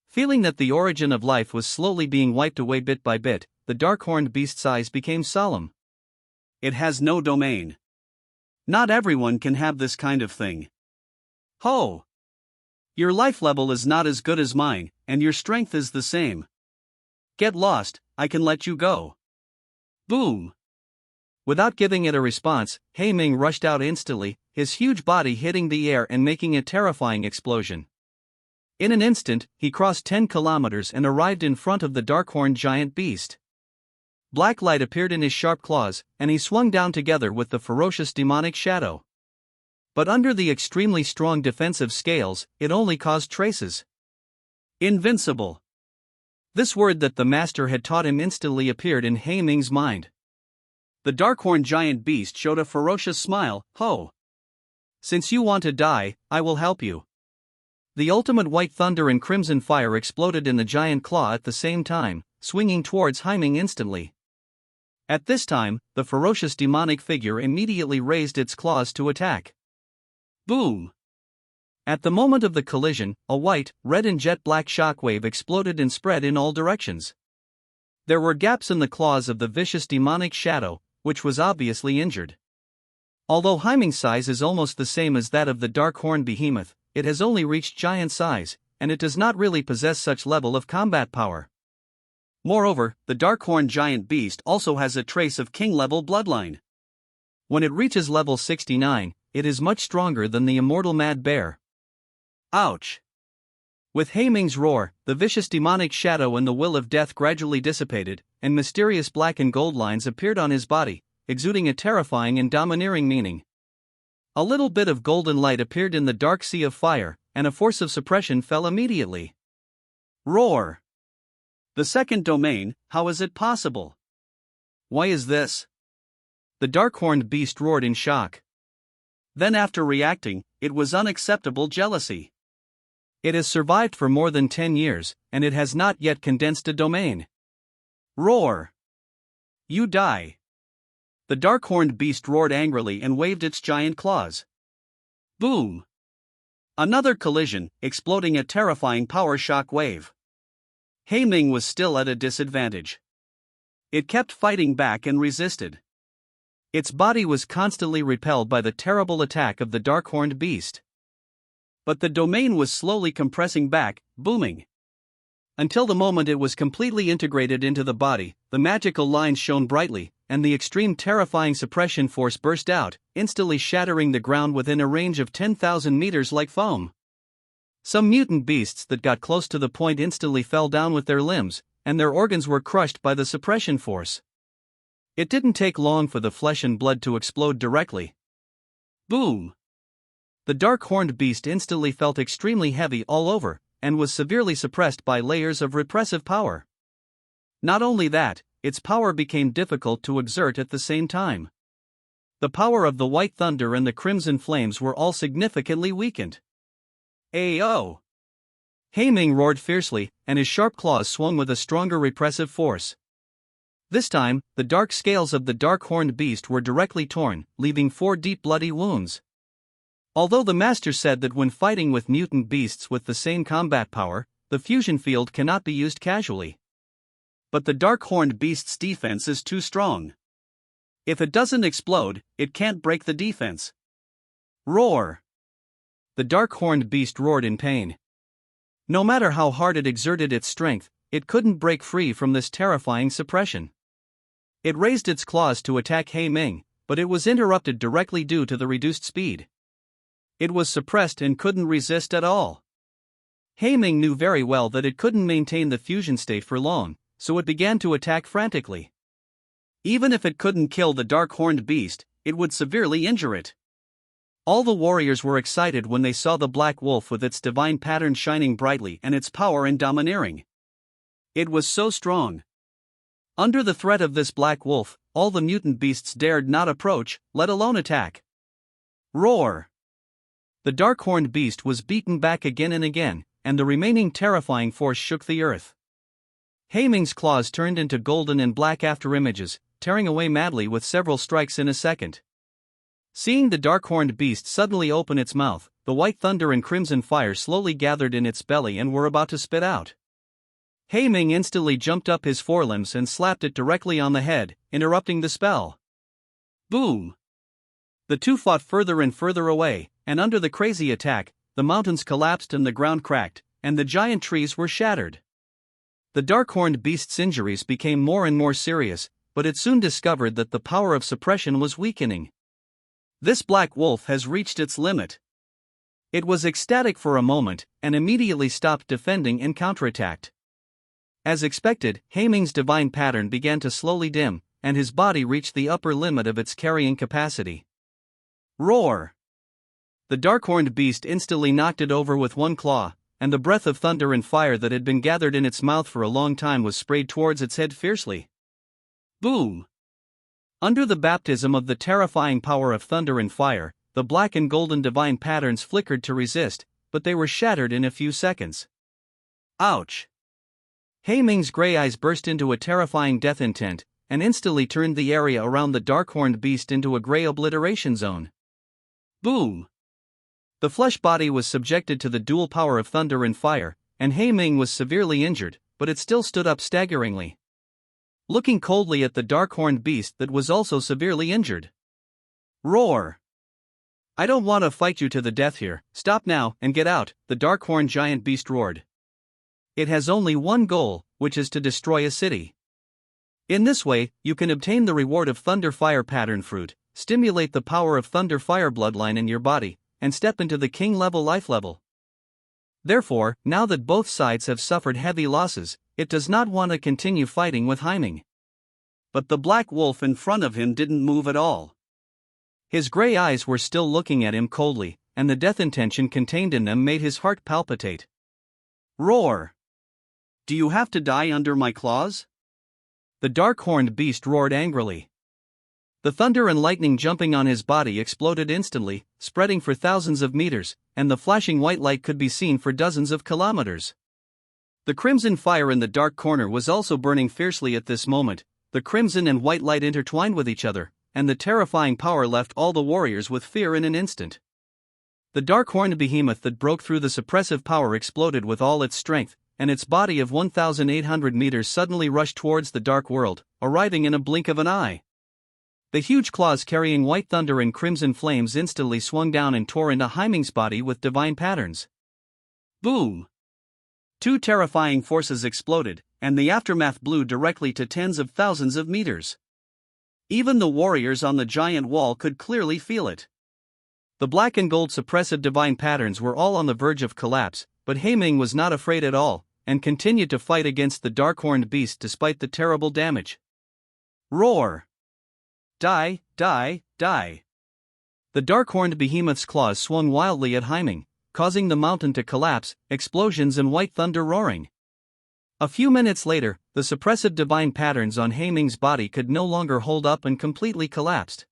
Feeling that the origin of life was slowly being wiped away bit by bit, the dark-horned beast's eyes became solemn. It has no domain. Not everyone can have this kind of thing. Ho! Your life level is not as good as mine, and your strength is the same. Get lost, I can let you go. Boom! Without giving it a response, Haiming rushed out instantly, his huge body hitting the air and making a terrifying explosion. In an instant, he crossed 10 kilometers and arrived in front of the dark-horned giant beast. Black light appeared in his sharp claws, and he swung down together with the ferocious demonic shadow. But under the extremely strong defensive scales, it only caused traces. Invincible. This word that the master had taught him instantly appeared in Haiming's mind. The dark-horned giant beast showed a ferocious smile. Ho! Since you want to die, I will help you. The ultimate white thunder and crimson fire exploded in the giant claw at the same time, swinging towards Haiming instantly. At this time, the ferocious demonic figure immediately raised its claws to attack. Boom! At the moment of the collision, a white, red and jet-black shockwave exploded and spread in all directions. There were gaps in the claws of the vicious demonic shadow, which was obviously injured. Although Haiming's size is almost the same as that of the dark-horned behemoth, it has only reached giant size, and it does not really possess such level of combat power. Moreover, the dark-horned giant beast also has a trace of king-level bloodline. When it reaches level 69, it is much stronger than the immortal mad bear. Ouch! With Haiming's roar, the vicious demonic shadow and the will of death gradually dissipated, and mysterious black and gold lines appeared on his body, exuding a terrifying and domineering meaning. A little bit of golden light appeared in the dark sea of fire, and a force of suppression fell immediately. Roar! The second domain, how is it possible? Why is this? The dark-horned beast roared in shock. Then after reacting, it was unacceptable jealousy. It has survived for more than 10 years, and it has not yet condensed a domain. Roar! You die! The dark-horned beast roared angrily and waved its giant claws. Boom! Another collision, exploding a terrifying power shock wave. Haiming was still at a disadvantage. It kept fighting back and resisted. Its body was constantly repelled by the terrible attack of the dark-horned beast. But the domain was slowly compressing back, booming. Until the moment it was completely integrated into the body, the magical lines shone brightly, and the extreme terrifying suppression force burst out, instantly shattering the ground within a range of 10,000 meters like foam. Some mutant beasts that got close to the point instantly fell down with their limbs, and their organs were crushed by the suppression force. It didn't take long for the flesh and blood to explode directly. Boom! The dark-horned beast instantly felt extremely heavy all over, and was severely suppressed by layers of repressive power. Not only that, its power became difficult to exert at the same time. The power of the white thunder and the crimson flames were all significantly weakened. Ayo! Haiming roared fiercely, and his sharp claws swung with a stronger repressive force. This time, the dark scales of the dark-horned beast were directly torn, leaving 4 deep bloody wounds. Although the master said that when fighting with mutant beasts with the same combat power, the fusion field cannot be used casually. But the dark-horned beast's defense is too strong. If it doesn't explode, it can't break the defense. Roar! the dark-horned beast roared in pain. No matter how hard it exerted its strength, it couldn't break free from this terrifying suppression. It raised its claws to attack Ming, but it was interrupted directly due to the reduced speed. It was suppressed and couldn't resist at all. Ming knew very well that it couldn't maintain the fusion state for long, so it began to attack frantically. Even if it couldn't kill the dark-horned beast, it would severely injure it. All the warriors were excited when they saw the black wolf with its divine pattern shining brightly and its power and domineering. It was so strong. Under the threat of this black wolf, all the mutant beasts dared not approach, let alone attack. Roar! The dark-horned beast was beaten back again and again, and the remaining terrifying force shook the earth. Ming's claws turned into golden and black afterimages, tearing away madly with several strikes in a second. Seeing the dark-horned beast suddenly open its mouth, the white thunder and crimson fire slowly gathered in its belly and were about to spit out. Ming instantly jumped up his forelimbs and slapped it directly on the head, interrupting the spell. Boom! The two fought further and further away, and under the crazy attack, the mountains collapsed and the ground cracked, and the giant trees were shattered. The dark-horned beast's injuries became more and more serious, but it soon discovered that the power of suppression was weakening. This black wolf has reached its limit. It was ecstatic for a moment, and immediately stopped defending and counterattacked. As expected, Ming's divine pattern began to slowly dim, and his body reached the upper limit of its carrying capacity. Roar! The dark-horned beast instantly knocked it over with one claw, and the breath of thunder and fire that had been gathered in its mouth for a long time was sprayed towards its head fiercely. Boom! Under the baptism of the terrifying power of thunder and fire, the black and golden divine patterns flickered to resist, but they were shattered in a few seconds. Ouch! Ming's gray eyes burst into a terrifying death intent, and instantly turned the area around the dark-horned beast into a gray obliteration zone. Boom! The flesh body was subjected to the dual power of thunder and fire, and Ming was severely injured, but it still stood up staggeringly, looking coldly at the dark-horned beast that was also severely injured. Roar! I don't want to fight you to the death here, stop now and get out, the dark-horned giant beast roared. It has only one goal, which is to destroy a city. In this way, you can obtain the reward of Thunder Fire Pattern Fruit, stimulate the power of Thunder Fire bloodline in your body, and step into the king-level life level. Therefore, now that both sides have suffered heavy losses, it does not want to continue fighting with Ming. But the black wolf in front of him didn't move at all. His gray eyes were still looking at him coldly, and the death intention contained in them made his heart palpitate. Roar! Do you have to die under my claws? The dark-horned beast roared angrily. The thunder and lightning jumping on his body exploded instantly, spreading for thousands of meters, and the flashing white light could be seen for dozens of kilometers. The crimson fire in the dark corner was also burning fiercely at this moment. The crimson and white light intertwined with each other, and the terrifying power left all the warriors with fear in an instant. The dark-horned behemoth that broke through the suppressive power exploded with all its strength, and its body of 1,800 meters suddenly rushed towards the dark world, arriving in a blink of an eye. The huge claws carrying white thunder and crimson flames instantly swung down and tore into Ming's body with divine patterns. Boom! Two terrifying forces exploded, and the aftermath blew directly to tens of thousands of meters. Even the warriors on the giant wall could clearly feel it. The black and gold suppressive divine patterns were all on the verge of collapse, but Ming was not afraid at all, and continued to fight against the dark-horned beast despite the terrible damage. Roar! Die, die, die! The dark-horned behemoth's claws swung wildly at Ming, causing the mountain to collapse, explosions and white thunder roaring. A few minutes later, the suppressive divine patterns on Ming's body could no longer hold up and completely collapsed.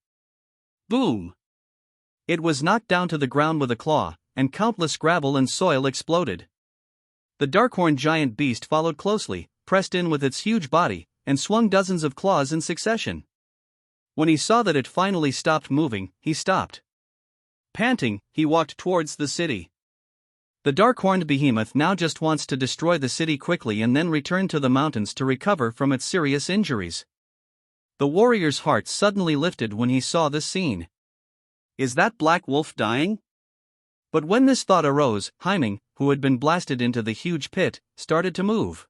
Boom! It was knocked down to the ground with a claw, and countless gravel and soil exploded. The dark-horned giant beast followed closely, pressed in with its huge body, and swung dozens of claws in succession. When he saw that it finally stopped moving, he stopped. Panting, he walked towards the city. The dark-horned behemoth now just wants to destroy the city quickly and then return to the mountains to recover from its serious injuries. The warrior's heart suddenly lifted when he saw this scene. Is that black wolf dying? But when this thought arose, Hyming, who had been blasted into the huge pit, started to move.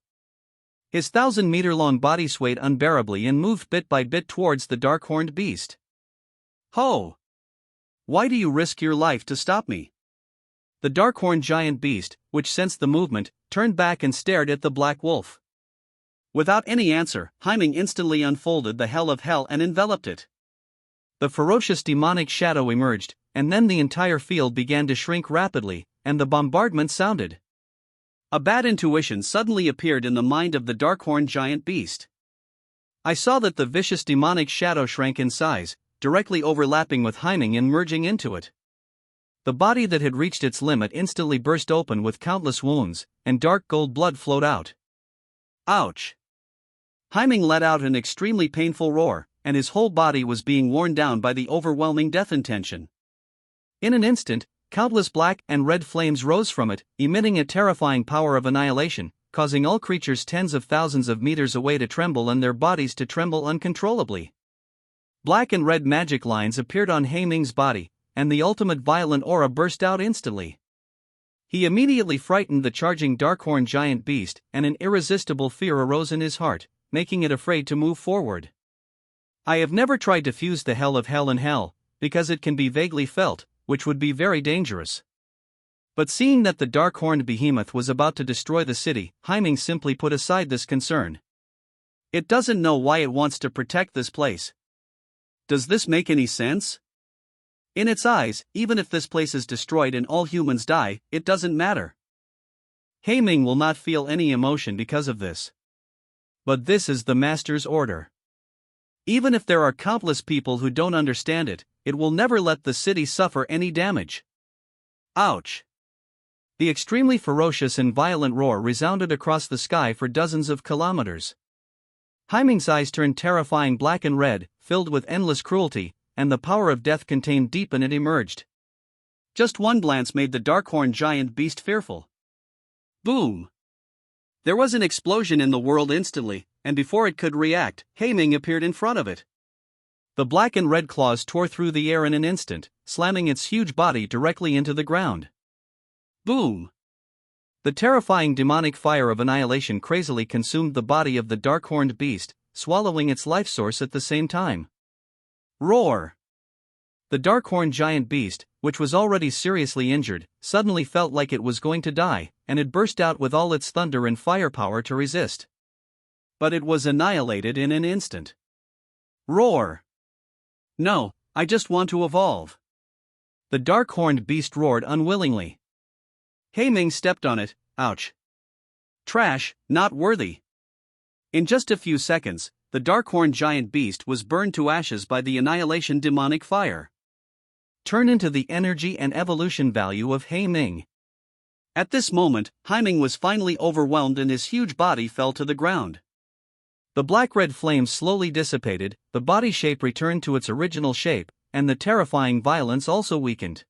His 1,000-meter-long body swayed unbearably and moved bit by bit towards the dark-horned beast. Ho! Why do you risk your life to stop me? The dark-horned giant beast, which sensed the movement, turned back and stared at the black wolf. Without any answer, Hyming instantly unfolded the hell of hell and enveloped it. The ferocious demonic shadow emerged, and then the entire field began to shrink rapidly, and the bombardment sounded. A bad intuition suddenly appeared in the mind of the dark-horned giant beast. I saw that the vicious demonic shadow shrank in size, directly overlapping with Hyming and merging into it. The body that had reached its limit instantly burst open with countless wounds, and dark gold blood flowed out. Ouch! Hyming let out an extremely painful roar, and his whole body was being worn down by the overwhelming death intention. In an instant, countless black and red flames rose from it, emitting a terrifying power of annihilation, causing all creatures tens of thousands of meters away to tremble and their bodies to tremble uncontrollably. Black and red magic lines appeared on Hyming's body, and the ultimate violent aura burst out instantly. He immediately frightened the charging dark-horned giant beast, and an irresistible fear arose in his heart, making it afraid to move forward. I have never tried to fuse the hell of hell and hell, because it can be vaguely felt, which would be very dangerous. But seeing that the dark-horned behemoth was about to destroy the city, Hyming simply put aside this concern. It doesn't know why it wants to protect this place. Does this make any sense? In its eyes, even if this place is destroyed and all humans die, it doesn't matter. Hyming will not feel any emotion because of this. But this is the master's order. Even if there are countless people who don't understand it, it will never let the city suffer any damage. Ouch! The extremely ferocious and violent roar resounded across the sky for dozens of kilometers. Hyming's eyes turned terrifying black and red, filled with endless cruelty, and the power of death contained deep in it emerged. Just one glance made the dark-horned giant beast fearful. Boom! There was an explosion in the world instantly, and before it could react, Hyming appeared in front of it. The black and red claws tore through the air in an instant, slamming its huge body directly into the ground. Boom! The terrifying demonic fire of annihilation crazily consumed the body of the dark-horned beast, swallowing its life source at the same time. Roar! The dark-horned giant beast, which was already seriously injured, suddenly felt like it was going to die, and it burst out with all its thunder and firepower to resist. But it was annihilated in an instant. Roar! No, I just want to evolve. The dark-horned beast roared unwillingly. Hyming stepped on it. Ouch. Trash, not worthy. In just a few seconds, the dark-horned giant beast was burned to ashes by the annihilation demonic fire. Turn into the energy and evolution value of Hyming. At this moment, Hyming was finally overwhelmed and his huge body fell to the ground. The black-red flames slowly dissipated, the body shape returned to its original shape, and the terrifying violence also weakened.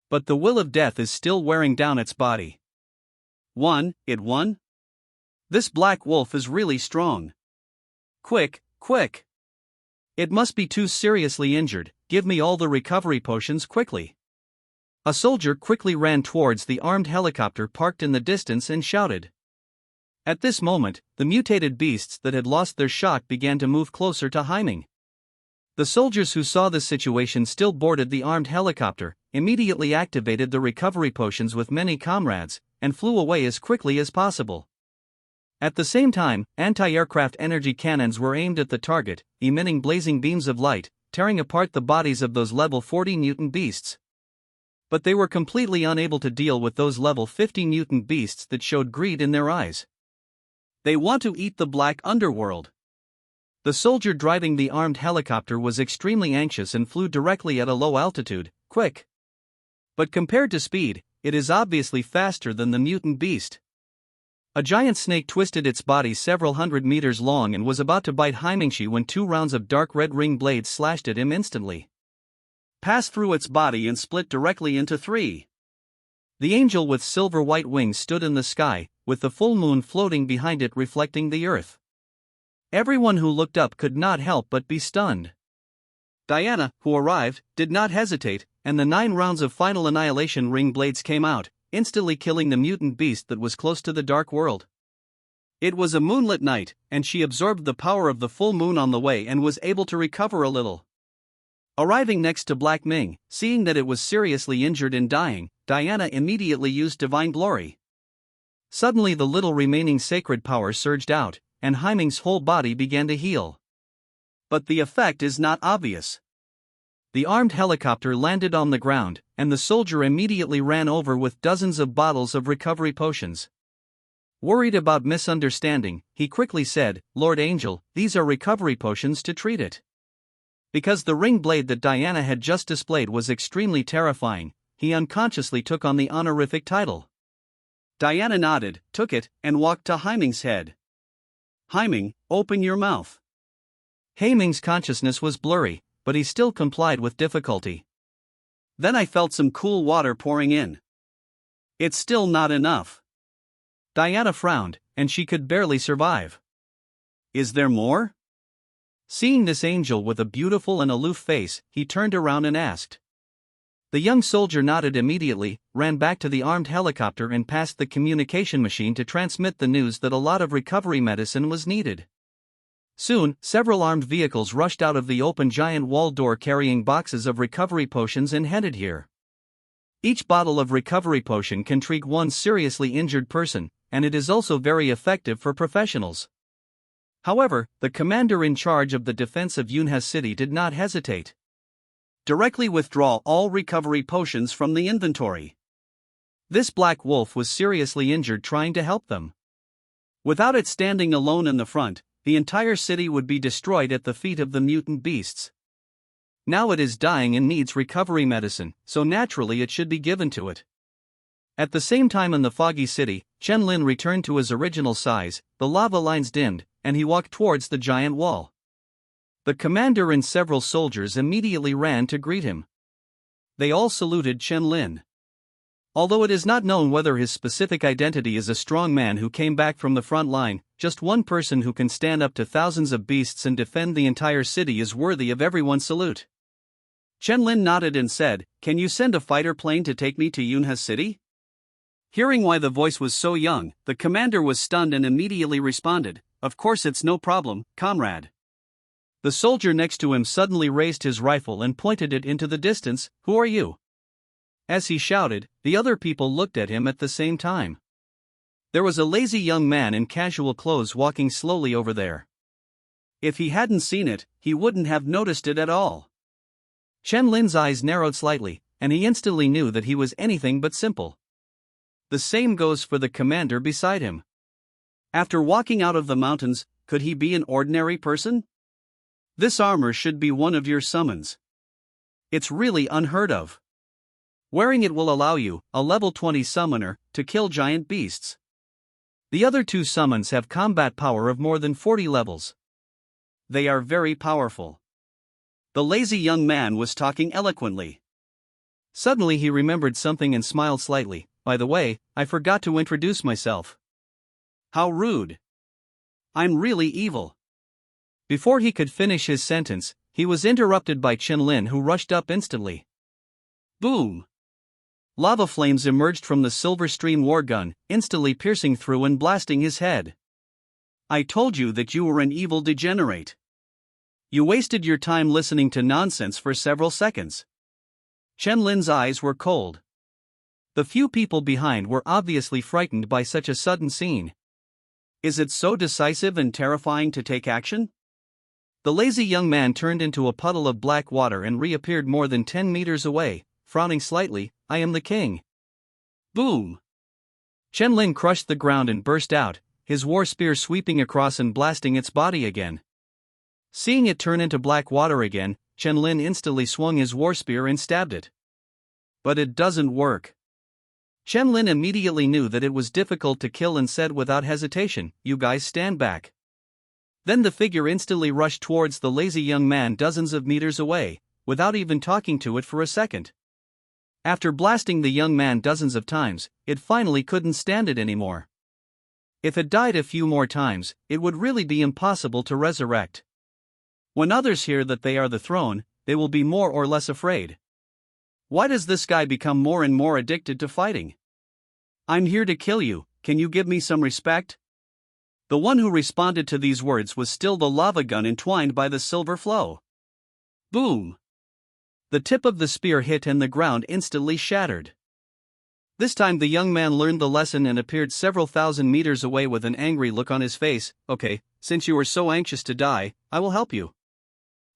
But the will of death is still wearing down its body. It won? This black wolf is really strong. Quick, quick! It must be too seriously injured, give me all the recovery potions quickly. A soldier quickly ran towards the armed helicopter parked in the distance and shouted. At this moment, the mutated beasts that had lost their shock began to move closer to Hyming. The soldiers who saw the situation still boarded the armed helicopter, immediately activated the recovery potions with many comrades, and flew away as quickly as possible. At the same time, anti-aircraft energy cannons were aimed at the target, emitting blazing beams of light, tearing apart the bodies of those level 40 mutant beasts. But they were completely unable to deal with those level 50 mutant beasts that showed greed in their eyes. They want to eat the black underworld. The soldier driving the armed helicopter was extremely anxious and flew directly at a low altitude, quick. But compared to speed, it is obviously faster than the mutant beast. A giant snake twisted its body several hundred meters long and was about to bite Hymingshi when 2 rounds of dark red ring blades slashed at him instantly. Passed through its body and split directly into 3. The angel with silver-white wings stood in the sky, with the full moon floating behind it reflecting the earth. Everyone who looked up could not help but be stunned. Diana, who arrived, did not hesitate, and the 9 rounds of final annihilation ring blades came out, instantly killing the mutant beast that was close to the dark world. It was a moonlit night, and she absorbed the power of the full moon on the way and was able to recover a little. Arriving next to Black Ming, seeing that it was seriously injured and dying, Diana immediately used Divine Glory. Suddenly the little remaining sacred power surged out, and Haiming's whole body began to heal. But the effect is not obvious. The armed helicopter landed on the ground, and the soldier immediately ran over with dozens of bottles of recovery potions. Worried about misunderstanding, he quickly said, "Lord Angel, these are recovery potions to treat it." Because the ring blade that Diana had just displayed was extremely terrifying, he unconsciously took on the honorific title. Diana nodded, took it, and walked to Haiming's head. "Haiming, open your mouth." Haiming's consciousness was blurry, but he still complied with difficulty. Then I felt some cool water pouring in. It's still not enough. Diana frowned, and she could barely survive. Is there more? Seeing this angel with a beautiful and aloof face, he turned around and asked. The young soldier nodded immediately, ran back to the armed helicopter and passed the communication machine to transmit the news that a lot of recovery medicine was needed. Soon, several armed vehicles rushed out of the open giant wall door carrying boxes of recovery potions and headed here. Each bottle of recovery potion can treat one seriously injured person, and it is also very effective for professionals. However, the commander in charge of the defense of Yunhe City did not hesitate. Directly withdraw all recovery potions from the inventory. This black wolf was seriously injured trying to help them. Without it standing alone in the front, the entire city would be destroyed at the feet of the mutant beasts. Now it is dying and needs recovery medicine, so naturally it should be given to it. At the same time in the foggy city, Chen Lin returned to his original size, the lava lines dimmed, and he walked towards the giant wall. The commander and several soldiers immediately ran to greet him. They all saluted Chen Lin. Although it is not known whether his specific identity is a strong man who came back from the front line, just one person who can stand up to thousands of beasts and defend the entire city is worthy of everyone's salute. Chen Lin nodded and said, "Can you send a fighter plane to take me to Yunhe City?" Hearing why the voice was so young, the commander was stunned and immediately responded, "Of course it's no problem, comrade." The soldier next to him suddenly raised his rifle and pointed it into the distance. "Who are you?" As he shouted, the other people looked at him at the same time. There was a lazy young man in casual clothes walking slowly over there. If he hadn't seen it, he wouldn't have noticed it at all. Chen Lin's eyes narrowed slightly, and he instantly knew that he was anything but simple. The same goes for the commander beside him. After walking out of the mountains, could he be an ordinary person? This armor should be one of your summons. It's really unheard of. Wearing it will allow you, a level 20 summoner, to kill giant beasts. The other 2 summons have combat power of more than 40 levels. They are very powerful. The lazy young man was talking eloquently. Suddenly he remembered something and smiled slightly. "By the way, I forgot to introduce myself." "How rude. I'm really evil." Before he could finish his sentence, he was interrupted by Chen Lin, who rushed up instantly. Boom! Lava flames emerged from the Silver Stream war gun, instantly piercing through and blasting his head. "I told you that you were an evil degenerate. You wasted your time listening to nonsense for several seconds." Chen Lin's eyes were cold. The few people behind were obviously frightened by such a sudden scene. Is it so decisive and terrifying to take action? The lazy young man turned into a puddle of black water and reappeared more than 10 meters away, frowning slightly. "I am the king." Boom! Chen Lin crushed the ground and burst out, his war spear sweeping across and blasting its body again. Seeing it turn into black water again, Chen Lin instantly swung his war spear and stabbed it. But it doesn't work. Chen Lin immediately knew that it was difficult to kill and said without hesitation, "You guys stand back." Then the figure instantly rushed towards the lazy young man dozens of meters away, without even talking to it for a second. After blasting the young man dozens of times, it finally couldn't stand it anymore. If it died a few more times, it would really be impossible to resurrect. When others hear that they are the throne, they will be more or less afraid. Why does this guy become more and more addicted to fighting? I'm here to kill you, can you give me some respect? The one who responded to these words was still the lava gun entwined by the silver flow. Boom! The tip of the spear hit and the ground instantly shattered. This time the young man learned the lesson and appeared several thousand meters away with an angry look on his face. Okay, since you are so anxious to die, I will help you.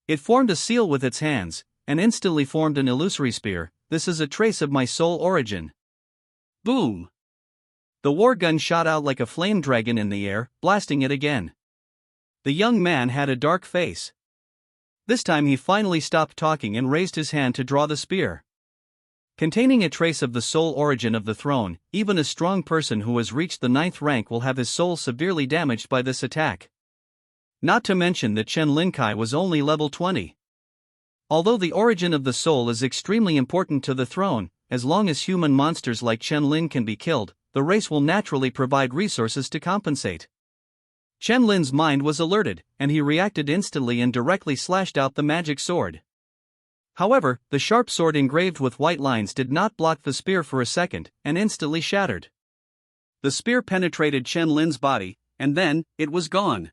It formed a seal with its hands, and instantly formed an illusory spear. This is a trace of my soul origin. Boom! The war gun shot out like a flame dragon in the air, blasting it again. The young man had a dark face. This time he finally stopped talking and raised his hand to draw the spear. Containing a trace of the soul origin of the throne, even a strong person who has reached the 9th rank will have his soul severely damaged by this attack. Not to mention that Chen Linkai was only level 20. Although the origin of the soul is extremely important to the throne, as long as human monsters like Chen Lin can be killed, the race will naturally provide resources to compensate. Chen Lin's mind was alerted, and he reacted instantly and directly slashed out the magic sword. However, the sharp sword engraved with white lines did not block the spear for a second, and instantly shattered. The spear penetrated Chen Lin's body, and then, it was gone.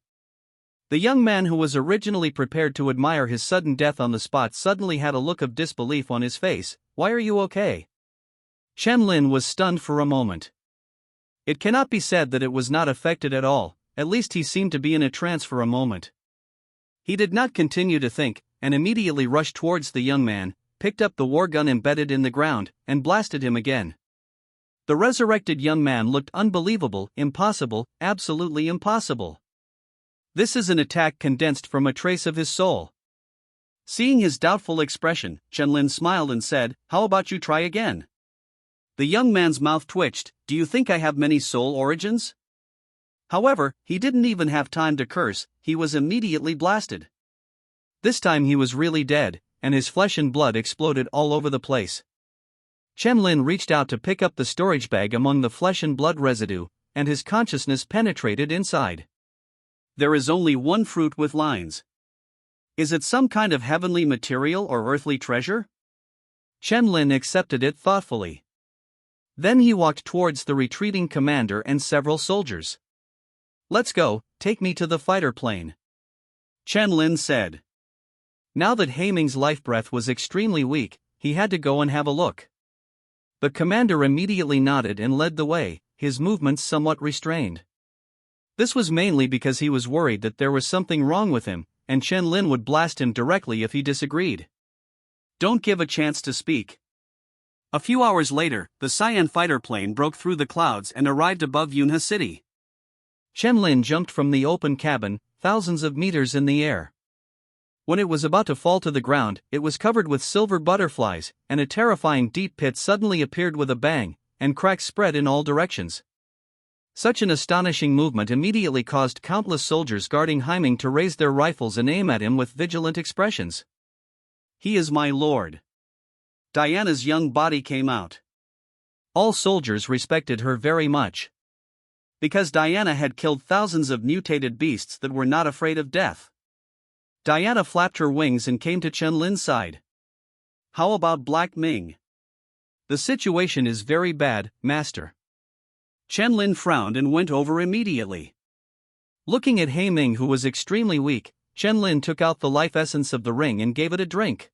The young man who was originally prepared to admire his sudden death on the spot suddenly had a look of disbelief on his face. Why are you okay? Chen Lin was stunned for a moment. It cannot be said that it was not affected at all, at least he seemed to be in a trance for a moment. He did not continue to think, and immediately rushed towards the young man, picked up the war gun embedded in the ground, and blasted him again. The resurrected young man looked unbelievable, impossible, absolutely impossible. This is an attack condensed from a trace of his soul. Seeing his doubtful expression, Chen Lin smiled and said, "How about you try again?" The young man's mouth twitched. "Do you think I have many soul origins?" However, he didn't even have time to curse, he was immediately blasted. This time he was really dead, and his flesh and blood exploded all over the place. Chen Lin reached out to pick up the storage bag among the flesh and blood residue, and his consciousness penetrated inside. There is only one fruit with lines. Is it some kind of heavenly material or earthly treasure? Chen Lin accepted it thoughtfully. Then he walked towards the retreating commander and several soldiers. "Let's go, take me to the fighter plane," Chen Lin said. Now that Haiming's life breath was extremely weak, he had to go and have a look. The commander immediately nodded and led the way, his movements somewhat restrained. This was mainly because he was worried that there was something wrong with him, and Chen Lin would blast him directly if he disagreed. Don't give a chance to speak. A few hours later, the Cyan fighter plane broke through the clouds and arrived above Yunhe City. Chen Lin jumped from the open cabin, thousands of meters in the air. When it was about to fall to the ground, it was covered with silver butterflies, and a terrifying deep pit suddenly appeared with a bang, and cracks spread in all directions. Such an astonishing movement immediately caused countless soldiers guarding Haiming to raise their rifles and aim at him with vigilant expressions. "He is my lord." Diana's young body came out. All soldiers respected her very much. Because Diana had killed thousands of mutated beasts that were not afraid of death. Diana flapped her wings and came to Chen Lin's side. "How about Black Ming?" "The situation is very bad, master." Chen Lin frowned and went over immediately. Looking at Haiming, who was extremely weak, Chen Lin took out the life essence of the ring and gave it a drink.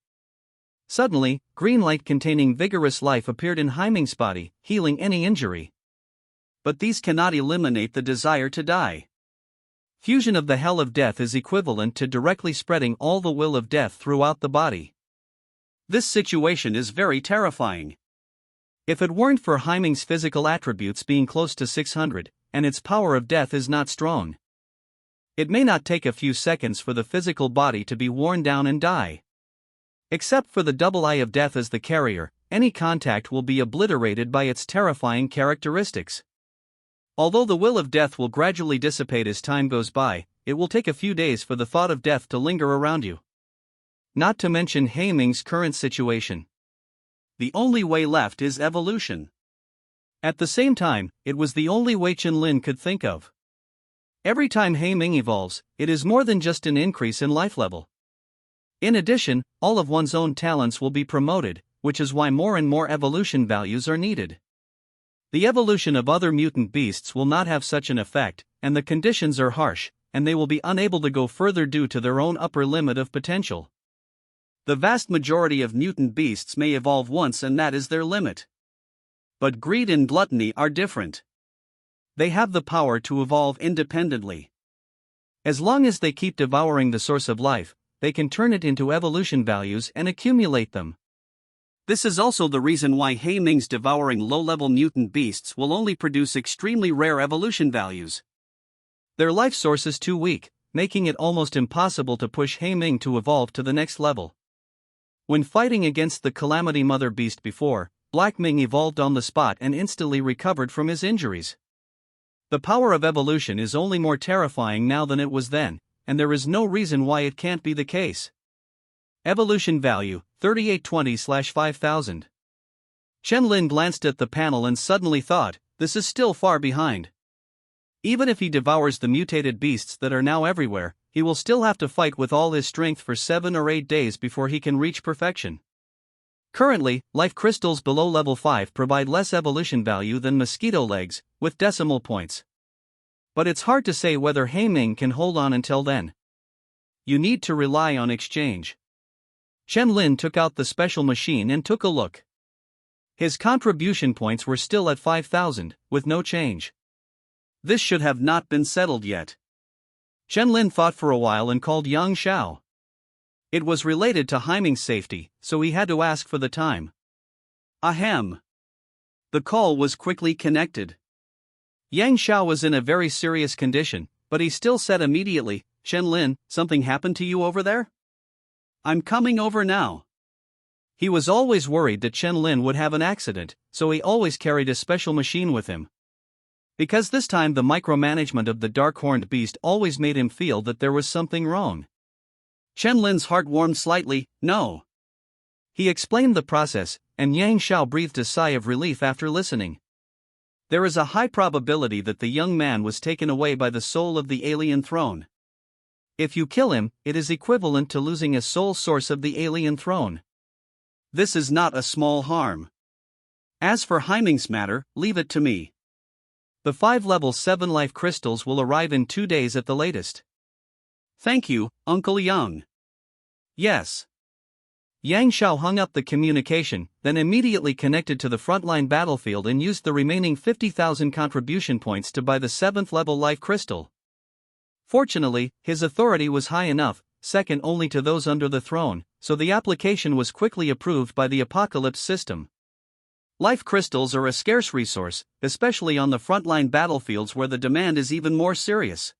Suddenly, green light containing vigorous life appeared in Haiming's body, healing any injury. But these cannot eliminate the desire to die. Fusion of the hell of death is equivalent to directly spreading all the will of death throughout the body. This situation is very terrifying. If it weren't for Haiming's physical attributes being close to 600, and its power of death is not strong, it may not take a few seconds for the physical body to be worn down and die. Except for the double eye of death as the carrier, any contact will be obliterated by its terrifying characteristics. Although the will of death will gradually dissipate as time goes by, it will take a few days for the thought of death to linger around you. Not to mention Haiming's current situation. The only way left is evolution. At the same time, it was the only way Chen Lin could think of. Every time Haiming evolves, it is more than just an increase in life level. In addition, all of one's own talents will be promoted, which is why more and more evolution values are needed. The evolution of other mutant beasts will not have such an effect, and the conditions are harsh, and they will be unable to go further due to their own upper limit of potential. The vast majority of mutant beasts may evolve once, and that is their limit. But greed and gluttony are different. They have the power to evolve independently. As long as they keep devouring the source of life, they can turn it into evolution values and accumulate them. This is also the reason why Heimings devouring low-level mutant beasts will only produce extremely rare evolution values. Their life source is too weak, making it almost impossible to push Heiming to evolve to the next level. When fighting against the Calamity Mother beast before, Black Ming evolved on the spot and instantly recovered from his injuries. The power of evolution is only more terrifying now than it was then, and there is no reason why it can't be the case. Evolution value, 3820/5000. Chen Lin glanced at the panel and suddenly thought, this is still far behind. Even if he devours the mutated beasts that are now everywhere, he will still have to fight with all his strength for 7 or 8 days before he can reach perfection. Currently, life crystals below level 5 provide less evolution value than mosquito legs, with decimal points. But it's hard to say whether Heiming can hold on until then. You need to rely on exchange. Chen Lin took out the special machine and took a look. His contribution points were still at 5,000, with no change. This should have not been settled yet. Chen Lin thought for a while and called Yang Xiao. It was related to Heiming's safety, so he had to ask for the time. Ahem. The call was quickly connected. Yang Xiao was in a very serious condition, but he still said immediately, Chen Lin, something happened to you over there? I'm coming over now. He was always worried that Chen Lin would have an accident, so he always carried a special machine with him. Because this time the micromanagement of the dark-horned beast always made him feel that there was something wrong. Chen Lin's heart warmed slightly, no. He explained the process, and Yang Xiao breathed a sigh of relief after listening. There is a high probability that the young man was taken away by the soul of the alien throne. If you kill him, it is equivalent to losing a soul source of the alien throne. This is not a small harm. As for Heiming's matter, leave it to me. The 5 level 7 life crystals will arrive in 2 days at the latest. Thank you, Uncle Yang. Yes. Yang Xiao hung up the communication, then immediately connected to the frontline battlefield and used the remaining 50,000 contribution points to buy the 7th level life crystal. Fortunately, his authority was high enough, second only to those under the throne, so the application was quickly approved by the Apocalypse system. Life crystals are a scarce resource, especially on the frontline battlefields where the demand is even more serious.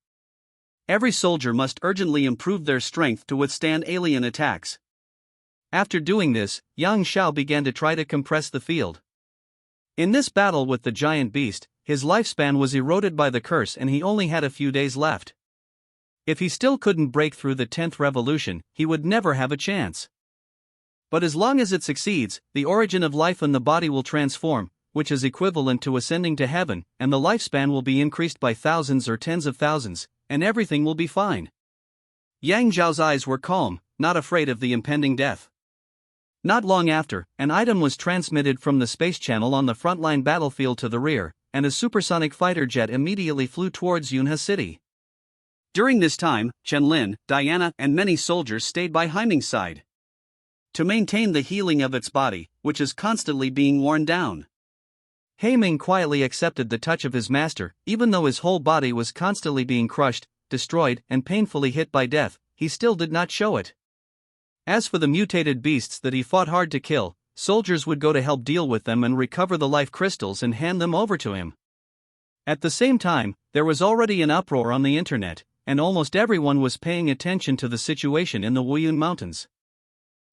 Every soldier must urgently improve their strength to withstand alien attacks. After doing this, Yang Xiao began to try to compress the field. In this battle with the giant beast, his lifespan was eroded by the curse and he only had a few days left. If he still couldn't break through the 10th revolution, he would never have a chance. But as long as it succeeds, the origin of life in the body will transform, which is equivalent to ascending to heaven, and the lifespan will be increased by thousands or tens of thousands, and everything will be fine. Yang Zhao's eyes were calm, not afraid of the impending death. Not long after, an item was transmitted from the space channel on the frontline battlefield to the rear, and a supersonic fighter jet immediately flew towards Yunhe City. During this time, Chen Lin, Diana, and many soldiers stayed by Heiming's side to maintain the healing of its body, which is constantly being worn down. Heiming quietly accepted the touch of his master, even though his whole body was constantly being crushed, destroyed, and painfully hit by death, he still did not show it. As for the mutated beasts that he fought hard to kill, soldiers would go to help deal with them and recover the life crystals and hand them over to him. At the same time, there was already an uproar on the internet, and almost everyone was paying attention to the situation in the Wuyun Mountains.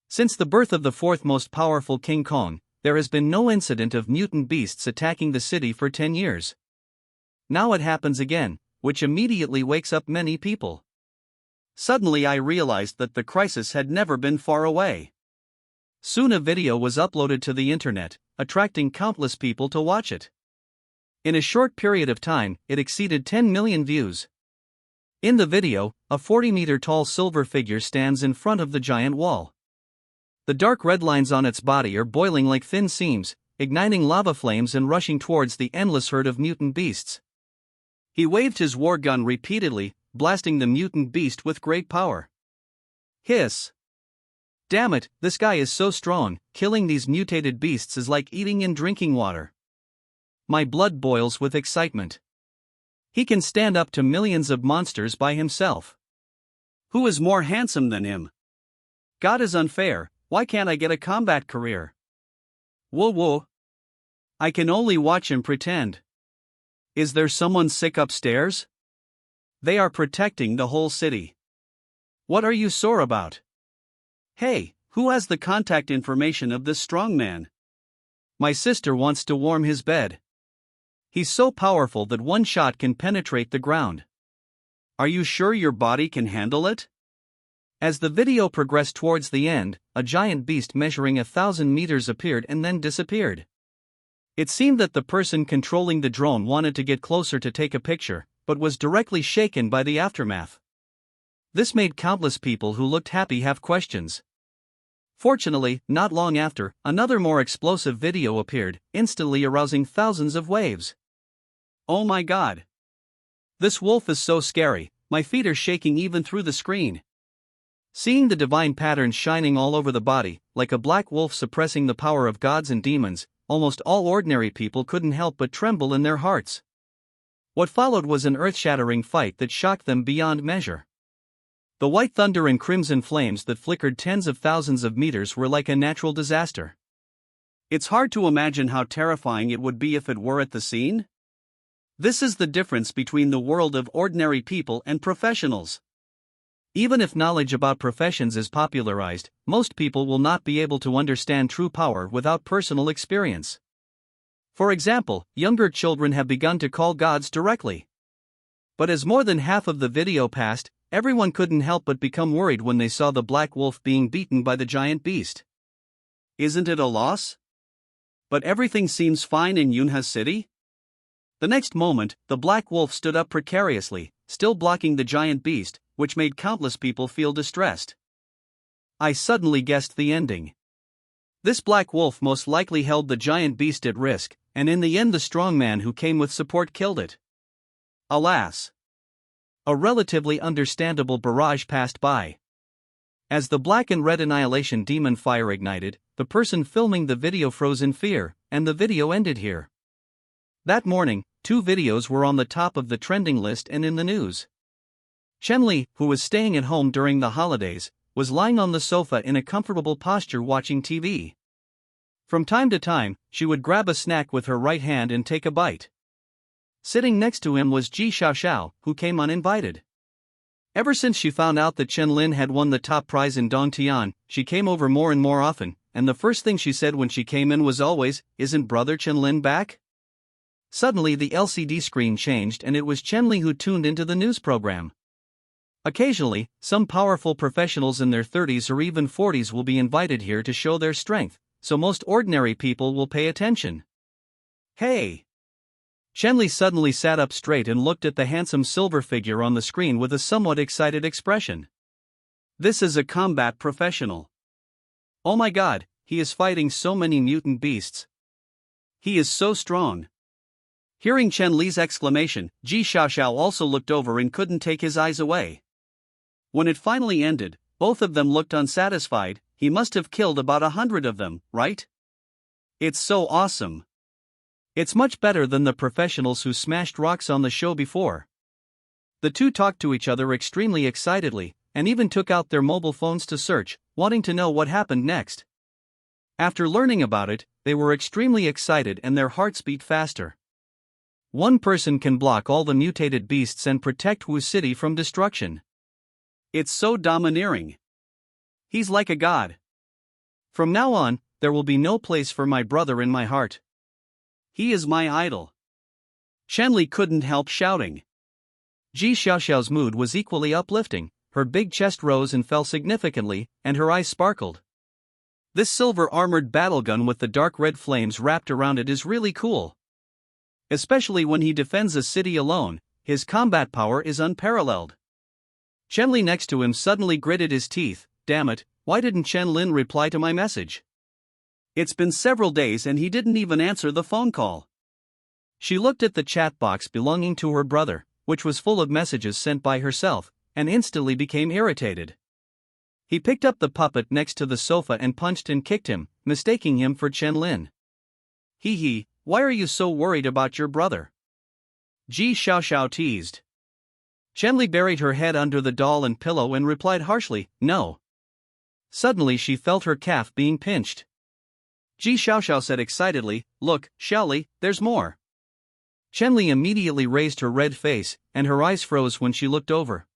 Since the birth of the 4th most powerful King Kong, there has been no incident of mutant beasts attacking the city for 10 years. Now it happens again, which immediately wakes up many people. Suddenly I realized that the crisis had never been far away. Soon a video was uploaded to the internet, attracting countless people to watch it. In a short period of time, it exceeded 10 million views. In the video, a 40-meter tall silver figure stands in front of the giant wall. The dark red lines on its body are boiling like thin seams, igniting lava flames and rushing towards the endless herd of mutant beasts. He waved his war gun repeatedly, blasting the mutant beast with great power. Hiss! Damn it, this guy is so strong, killing these mutated beasts is like eating and drinking water. My blood boils with excitement. He can stand up to millions of monsters by himself. Who is more handsome than him? God is unfair, why can't I get a combat career? Whoa whoa. I can only watch and pretend. Is there someone sick upstairs? They are protecting the whole city. What are you sore about? Hey, who has the contact information of this strong man? My sister wants to warm his bed. He's so powerful that one shot can penetrate the ground. Are you sure your body can handle it? As the video progressed towards the end, a giant beast measuring 1,000 meters appeared and then disappeared. It seemed that the person controlling the drone wanted to get closer to take a picture, but was directly shaken by the aftermath. This made countless people who looked happy have questions. Fortunately, not long after, another more explosive video appeared, instantly arousing thousands of waves. Oh my god! This wolf is so scary, my feet are shaking even through the screen. Seeing the divine patterns shining all over the body, like a black wolf suppressing the power of gods and demons, almost all ordinary people couldn't help but tremble in their hearts. What followed was an earth-shattering fight that shocked them beyond measure. The white thunder and crimson flames that flickered tens of thousands of meters were like a natural disaster. It's hard to imagine how terrifying it would be if it were at the scene. This is the difference between the world of ordinary people and professionals. Even if knowledge about professions is popularized, most people will not be able to understand true power without personal experience. For example, younger children have begun to call gods directly. But as more than half of the video passed, everyone couldn't help but become worried when they saw the black wolf being beaten by the giant beast. Isn't it a loss? But everything seems fine in Yunha City? The next moment, the black wolf stood up precariously, still blocking the giant beast, which made countless people feel distressed. I suddenly guessed the ending. This black wolf most likely held the giant beast at risk, and in the end the strong man who came with support killed it. Alas! A relatively understandable barrage passed by. As the black and red annihilation demon fire ignited, the person filming the video froze in fear, and the video ended here. That morning, 2 videos were on the top of the trending list and in the news. Chenli, who was staying at home during the holidays, was lying on the sofa in a comfortable posture watching TV. From time to time, she would grab a snack with her right hand and take a bite. Sitting next to him was Ji Xiaoxiao, who came uninvited. Ever since she found out that Chen Lin had won the top prize in Dongtian, she came over more and more often, and the first thing she said when she came in was always, "Isn't brother Chen Lin back?" Suddenly the LCD screen changed and it was Chenli who tuned into the news program. Occasionally, some powerful professionals in their 30s or even 40s will be invited here to show their strength, so most ordinary people will pay attention. Hey! Chenli suddenly sat up straight and looked at the handsome silver figure on the screen with a somewhat excited expression. This is a combat professional. Oh my god, he is fighting so many mutant beasts. He is so strong. Hearing Chen Li's exclamation, Ji Xiaoxiao also looked over and couldn't take his eyes away. When it finally ended, both of them looked unsatisfied. He must have killed about 100 of them, right? It's so awesome. It's much better than the professionals who smashed rocks on the show before. The two talked to each other extremely excitedly, and even took out their mobile phones to search, wanting to know what happened next. After learning about it, they were extremely excited and their hearts beat faster. One person can block all the mutated beasts and protect Wu City from destruction. It's so domineering. He's like a god. From now on, there will be no place for my brother in my heart. He is my idol. Chenli couldn't help shouting. Ji Xiaoxiao's mood was equally uplifting, her big chest rose and fell significantly, and her eyes sparkled. This silver-armored battle gun with the dark red flames wrapped around it is really cool. Especially when he defends a city alone, his combat power is unparalleled. Chenli next to him suddenly gritted his teeth. Damn it, why didn't Chen Lin reply to my message? It's been several days and he didn't even answer the phone call. She looked at the chat box belonging to her brother, which was full of messages sent by herself, and instantly became irritated. He picked up the puppet next to the sofa and punched and kicked him, mistaking him for Chen Lin. Hee, why are you so worried about your brother? Ji Xiaoxiao teased. Chenli buried her head under the doll and pillow and replied harshly, no. Suddenly she felt her calf being pinched. Ji Xiaoxiao said excitedly, look, Xiaoli, there's more. Chenli immediately raised her red face, and her eyes froze when she looked over.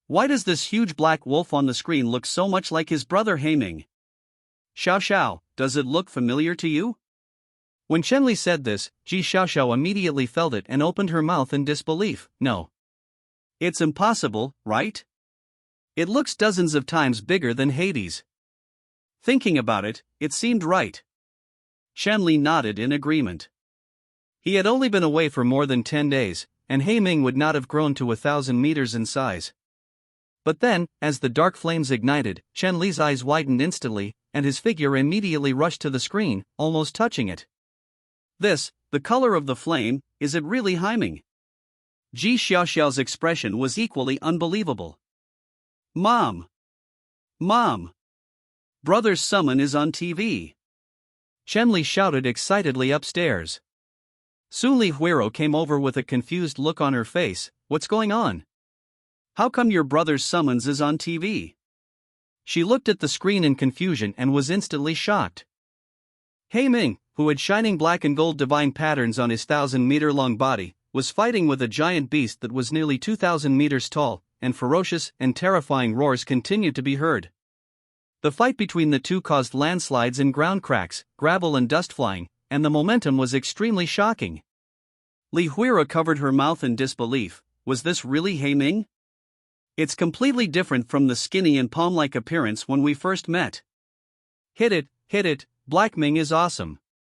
Why does this huge black wolf on the screen look so much like his brother Haiming? Xiaoxiao, does it look familiar to you? When Chenli said this, Ji Xiaoxiao immediately felt it and opened her mouth in disbelief. No. It's impossible, right? It looks dozens of times bigger than Hades. Thinking about it, it seemed right. Chenli nodded in agreement. He had only been away for more than 10 days, and Haiming would not have grown to 1,000 meters in size. But then, as the dark flames ignited, Chenli's eyes widened instantly, and his figure immediately rushed to the screen, almost touching it. This, the color of the flame, is it really Haiming? Ji Xiaoxiao's expression was equally unbelievable. Mom! Mom! Brother's summon is on TV! Chenli shouted excitedly upstairs. Soon Li Huiro came over with a confused look on her face. What's going on? How come your brother's summons is on TV? She looked at the screen in confusion and was instantly shocked. Haiming, who had shining black and gold divine patterns on his 1,000-meter-long body, was fighting with a giant beast that was nearly 2,000 meters tall, and ferocious and terrifying roars continued to be heard. The fight between the two caused landslides and ground cracks, gravel and dust flying, and the momentum was extremely shocking. Li Huira covered her mouth in disbelief. Was this really Haiming? It's completely different from the skinny and palm-like appearance when we first met. Hit it, Black Ming is awesome.